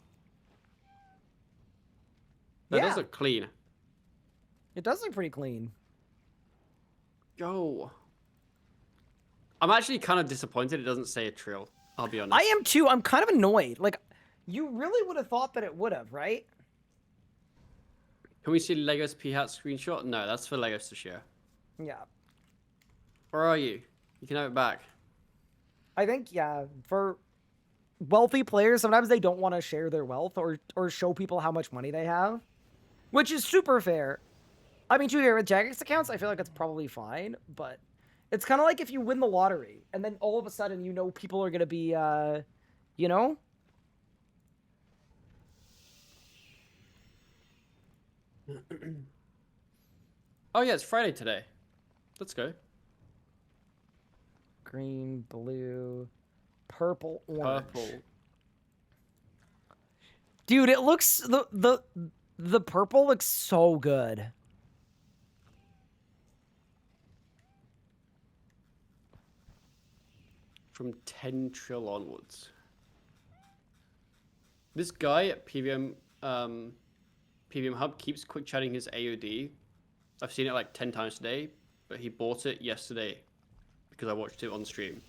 Speaker 7: That
Speaker 1: Yeah.
Speaker 7: does look clean.
Speaker 1: It does look pretty clean.
Speaker 7: Yo. I'm actually kind of disappointed it doesn't say a trill. I'll be honest.
Speaker 1: I am too. I'm kind of annoyed. Like, you really would have thought that it would have, right?
Speaker 7: Can we see Legos P-Hat screenshot? No, that's for Legos to share.
Speaker 1: Yeah.
Speaker 7: Where are you? You can have it back.
Speaker 1: I think, yeah, for wealthy players, sometimes they don't want to share their wealth or show people how much money they have, which is super fair. I mean, to be fair, with Jagex accounts, I feel like it's probably fine, but it's kind of like if you win the lottery and then all of a sudden, you know, people are going to be, you know?
Speaker 7: Oh yeah, it's Friday today. Let's go.
Speaker 1: Green, blue, purple, orange.
Speaker 7: Purple.
Speaker 1: Dude, it looks The purple looks so good.
Speaker 7: From 10 trill onwards. This guy at PVM Hub keeps quick chatting his AOD. I've seen it like 10 times today, but he bought it yesterday because I watched it on stream.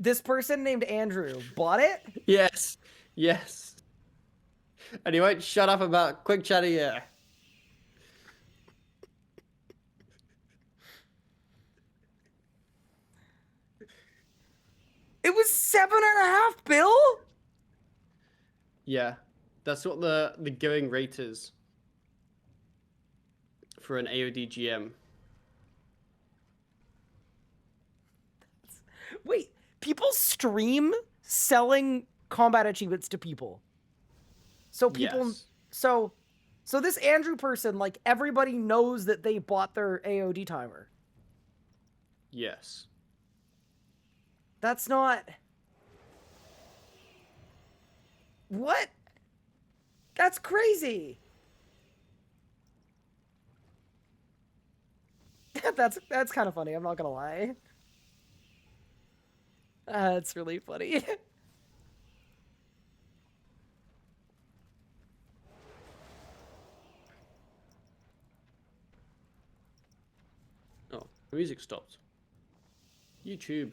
Speaker 1: This person named Andrew bought it?
Speaker 7: Yes, yes. And he won't shut up about quick chatting here.
Speaker 1: It was 7.5 bill?
Speaker 7: Yeah, that's what the going rate is for an AOD GM.
Speaker 1: Wait, people stream selling combat achievements to people. So people,
Speaker 7: Yes.
Speaker 1: so this Andrew person, like everybody knows that they bought their AOD timer.
Speaker 7: Yes.
Speaker 1: That's not. What? That's crazy. That's kind of funny. I'm not gonna lie. That's really funny.
Speaker 7: Oh, the music stopped. YouTube.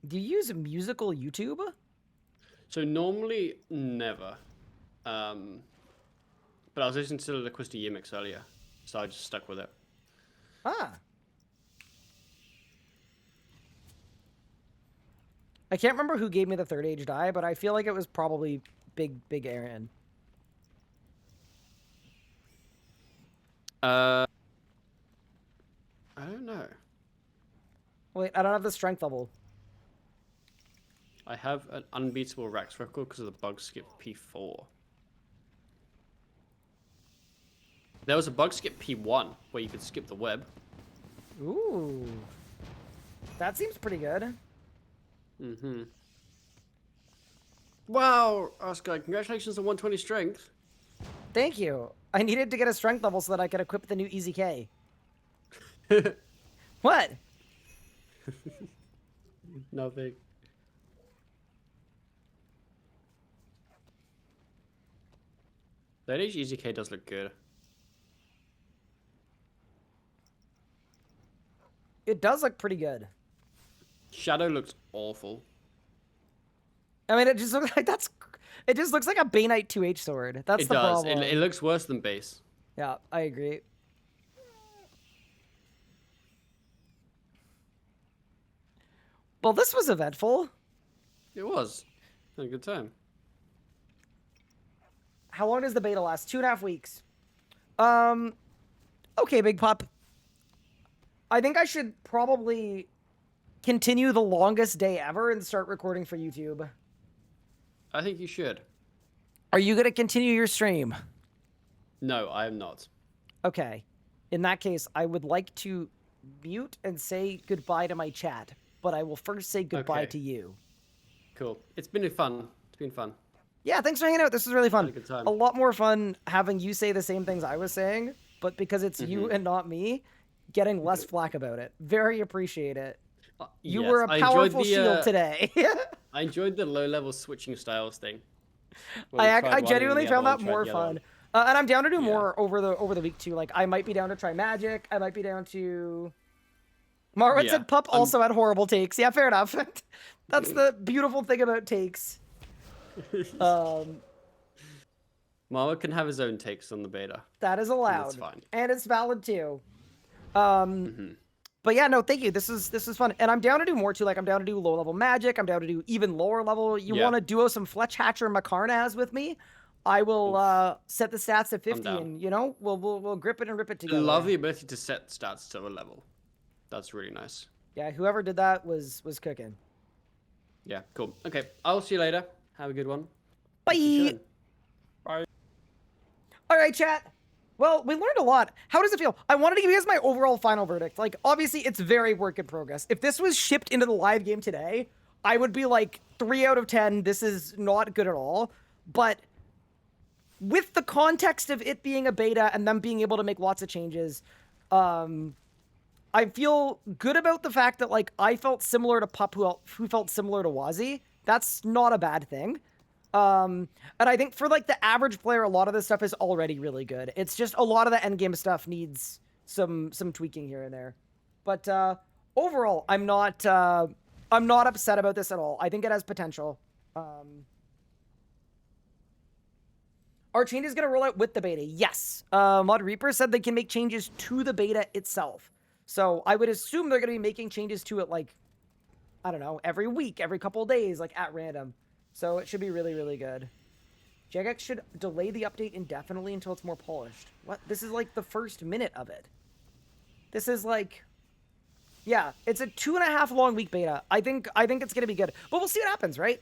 Speaker 1: Do you use musical YouTube?
Speaker 7: So normally never. But I was listening to the Liquidity Yimix earlier, so I just stuck with it.
Speaker 1: Ah. I can't remember who gave me the third age die, but I feel like it was probably Big Aaron.
Speaker 7: I don't know.
Speaker 1: Wait, I don't have the strength level.
Speaker 7: I have an unbeatable Rax record because of the bug skip P4. There was a bug skip P1 where you could skip the web.
Speaker 1: Ooh. That seems pretty good.
Speaker 7: Mm-hmm. Wow, Oscar, congratulations on 120 strength.
Speaker 1: Thank you. I needed to get a strength level so that I could equip the new EZK. What?
Speaker 7: Nothing. That age EZK does look good.
Speaker 1: It does look pretty good.
Speaker 7: Shadow looks awful.
Speaker 1: I mean, it just looks like it just looks like a Bainite 2H sword. That's
Speaker 7: It
Speaker 1: the
Speaker 7: does.
Speaker 1: problem.
Speaker 7: It looks worse than base.
Speaker 1: Yeah, I agree. Well, this was eventful.
Speaker 7: It was. Had a good time.
Speaker 1: How long does the beta last? 2.5 weeks. Okay, Big Pop. I think I should probably continue the longest day ever and start recording for YouTube.
Speaker 7: I think you should.
Speaker 1: Are you going to continue your stream?
Speaker 7: No, I am not.
Speaker 1: Okay. In that case, I would like to mute and say goodbye to my chat, but I will first say goodbye
Speaker 7: Okay.
Speaker 1: to you.
Speaker 7: Cool. It's been fun. It's been fun.
Speaker 1: Yeah, thanks for hanging out. This was really fun.
Speaker 7: Had a good time.
Speaker 1: A lot more fun having you say the same things I was saying, but because it's you and not me, getting less flack about it. Very appreciate it. You
Speaker 7: Yes,
Speaker 1: were a
Speaker 7: I enjoyed
Speaker 1: powerful
Speaker 7: the,
Speaker 1: shield today.
Speaker 7: I enjoyed the low-level switching styles thing. where we
Speaker 1: I
Speaker 7: tried one and
Speaker 1: genuinely
Speaker 7: the
Speaker 1: found
Speaker 7: other
Speaker 1: that
Speaker 7: one tried
Speaker 1: more
Speaker 7: the other
Speaker 1: fun.
Speaker 7: one.
Speaker 1: And I'm down to do
Speaker 7: Yeah.
Speaker 1: more over the week too. Like I might be down to try Magic. I might be down to. Marwin
Speaker 7: Yeah,
Speaker 1: said Pup also had horrible takes. Yeah, fair enough. That's the beautiful thing about takes.
Speaker 7: Mama can have his own takes on the beta.
Speaker 1: That is allowed.
Speaker 7: That's fine.
Speaker 1: And it's valid too. But yeah, no, thank you. This is fun. And I'm down to do more too. Like I'm down to do low level Magic. I'm down to do even lower level. You
Speaker 7: Yeah.
Speaker 1: want to duo some Fletch Hatcher Makarnaz with me? I will set the stats at 50
Speaker 7: down.
Speaker 1: and you know, we'll grip it and rip it
Speaker 7: I
Speaker 1: together.
Speaker 7: love the ability to set stats to a level. That's really nice.
Speaker 1: Yeah, whoever did that was cooking.
Speaker 7: Yeah, cool. Okay, I'll see you later. Have a good one.
Speaker 1: Bye.
Speaker 7: Chilling. Bye.
Speaker 1: All right, chat. Well, we learned a lot. How does it feel? I wanted to give you guys my overall final verdict. Like, obviously, it's very work in progress. If this was shipped into the live game today, I would be like 3 out of 10. This is not good at all. But with the context of it being a beta and them being able to make lots of changes, I feel good about the fact that, like, I felt similar to Pup, who felt similar to Wazi. That's not a bad thing. And I think for, like, the average player, a lot of this stuff is already really good. It's just a lot of the endgame stuff needs some tweaking here and there. But overall, I'm not upset about this at all. I think it has potential. Are changes going to roll out with the beta? Yes. Mod Reaper said they can make changes to the beta itself. So I would assume they're going to be making changes to it, like, I don't know, every week, every couple of days, like, at random. So it should be really, really good. Jagex should delay the update indefinitely until it's more polished. What? This is, like, the first minute of it. This is, like... Yeah, it's a 2.5 long week beta. I think it's going to be good. But we'll see what happens, right?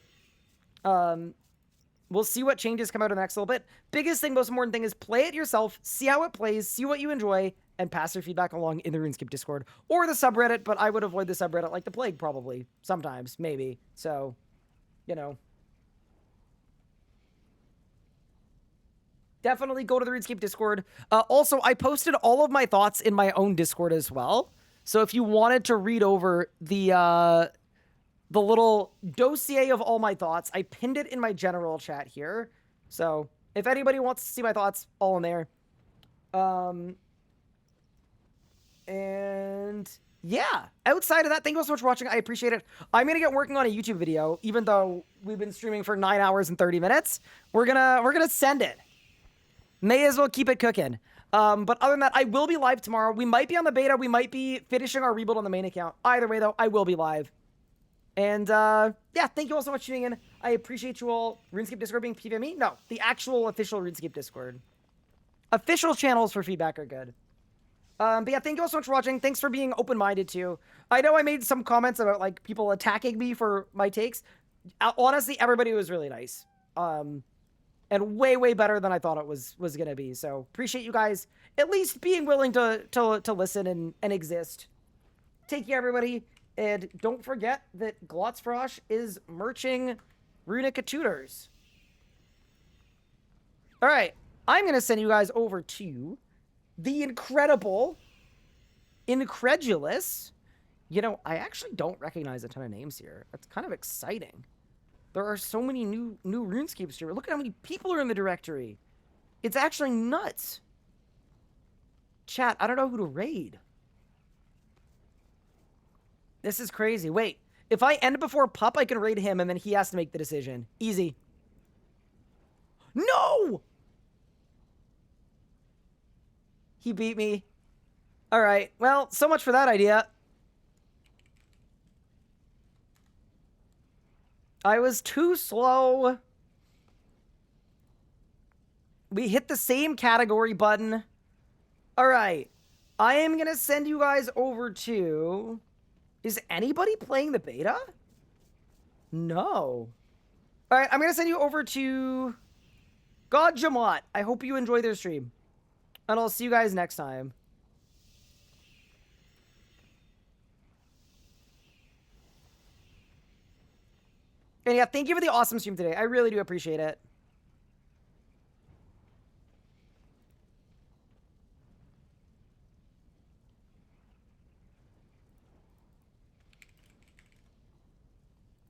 Speaker 1: We'll see what changes come out in the next little bit. Biggest thing, most important thing is play it yourself, see how it plays, see what you enjoy, and pass your feedback along in the RuneScape Discord or the subreddit, but I would avoid the subreddit like the plague, probably. Sometimes, maybe. So, you know. Definitely go to the RuneScape Discord. Also, I posted all of my thoughts in my own Discord as well. So if you wanted to read over the little dossier of all my thoughts, I pinned it in my general chat here. So if anybody wants to see my thoughts, all in there. And yeah, outside of that, thank you all so much for watching. I appreciate it. I'm going to get working on a YouTube video, even though we've been streaming for 9 hours and 30 minutes. We're gonna send it. May as well keep it cooking. But other than that, I will be live tomorrow. We might be on the beta. We might be finishing our rebuild on the main account. Either way, though, I will be live. And, yeah, thank you all so much for tuning in. I appreciate you all. RuneScape Discord being PVME? No, the actual official RuneScape Discord. Official channels for feedback are good. But yeah, thank you all so much for watching. Thanks for being open-minded, too. I know I made some comments about, like, people attacking me for my takes. Honestly, everybody was really nice. And way, way better than I thought it was going to be. So, appreciate you guys at least being willing to listen and exist. Take care, everybody. And don't forget that Glotzfrosh is merching Runica Tutors. All right. I'm going to send you guys over to the incredible, incredulous. You know, I actually don't recognize a ton of names here. That's kind of exciting. There are so many new RuneScape streamers. Look at how many people are in the directory. It's actually nuts. Chat, I don't know who to raid. This is crazy. Wait, if I end before Pup, I can raid him, and then he has to make the decision. Easy. No! He beat me. All right. Well, so much for that idea. I was too slow. We hit the same category button. All right. I am going to send you guys over to... Is anybody playing the beta? No. All right. I'm going to send you over to God Jamat. I hope you enjoy their stream. And I'll see you guys next time. And yeah, thank you for the awesome stream today. I really do appreciate it.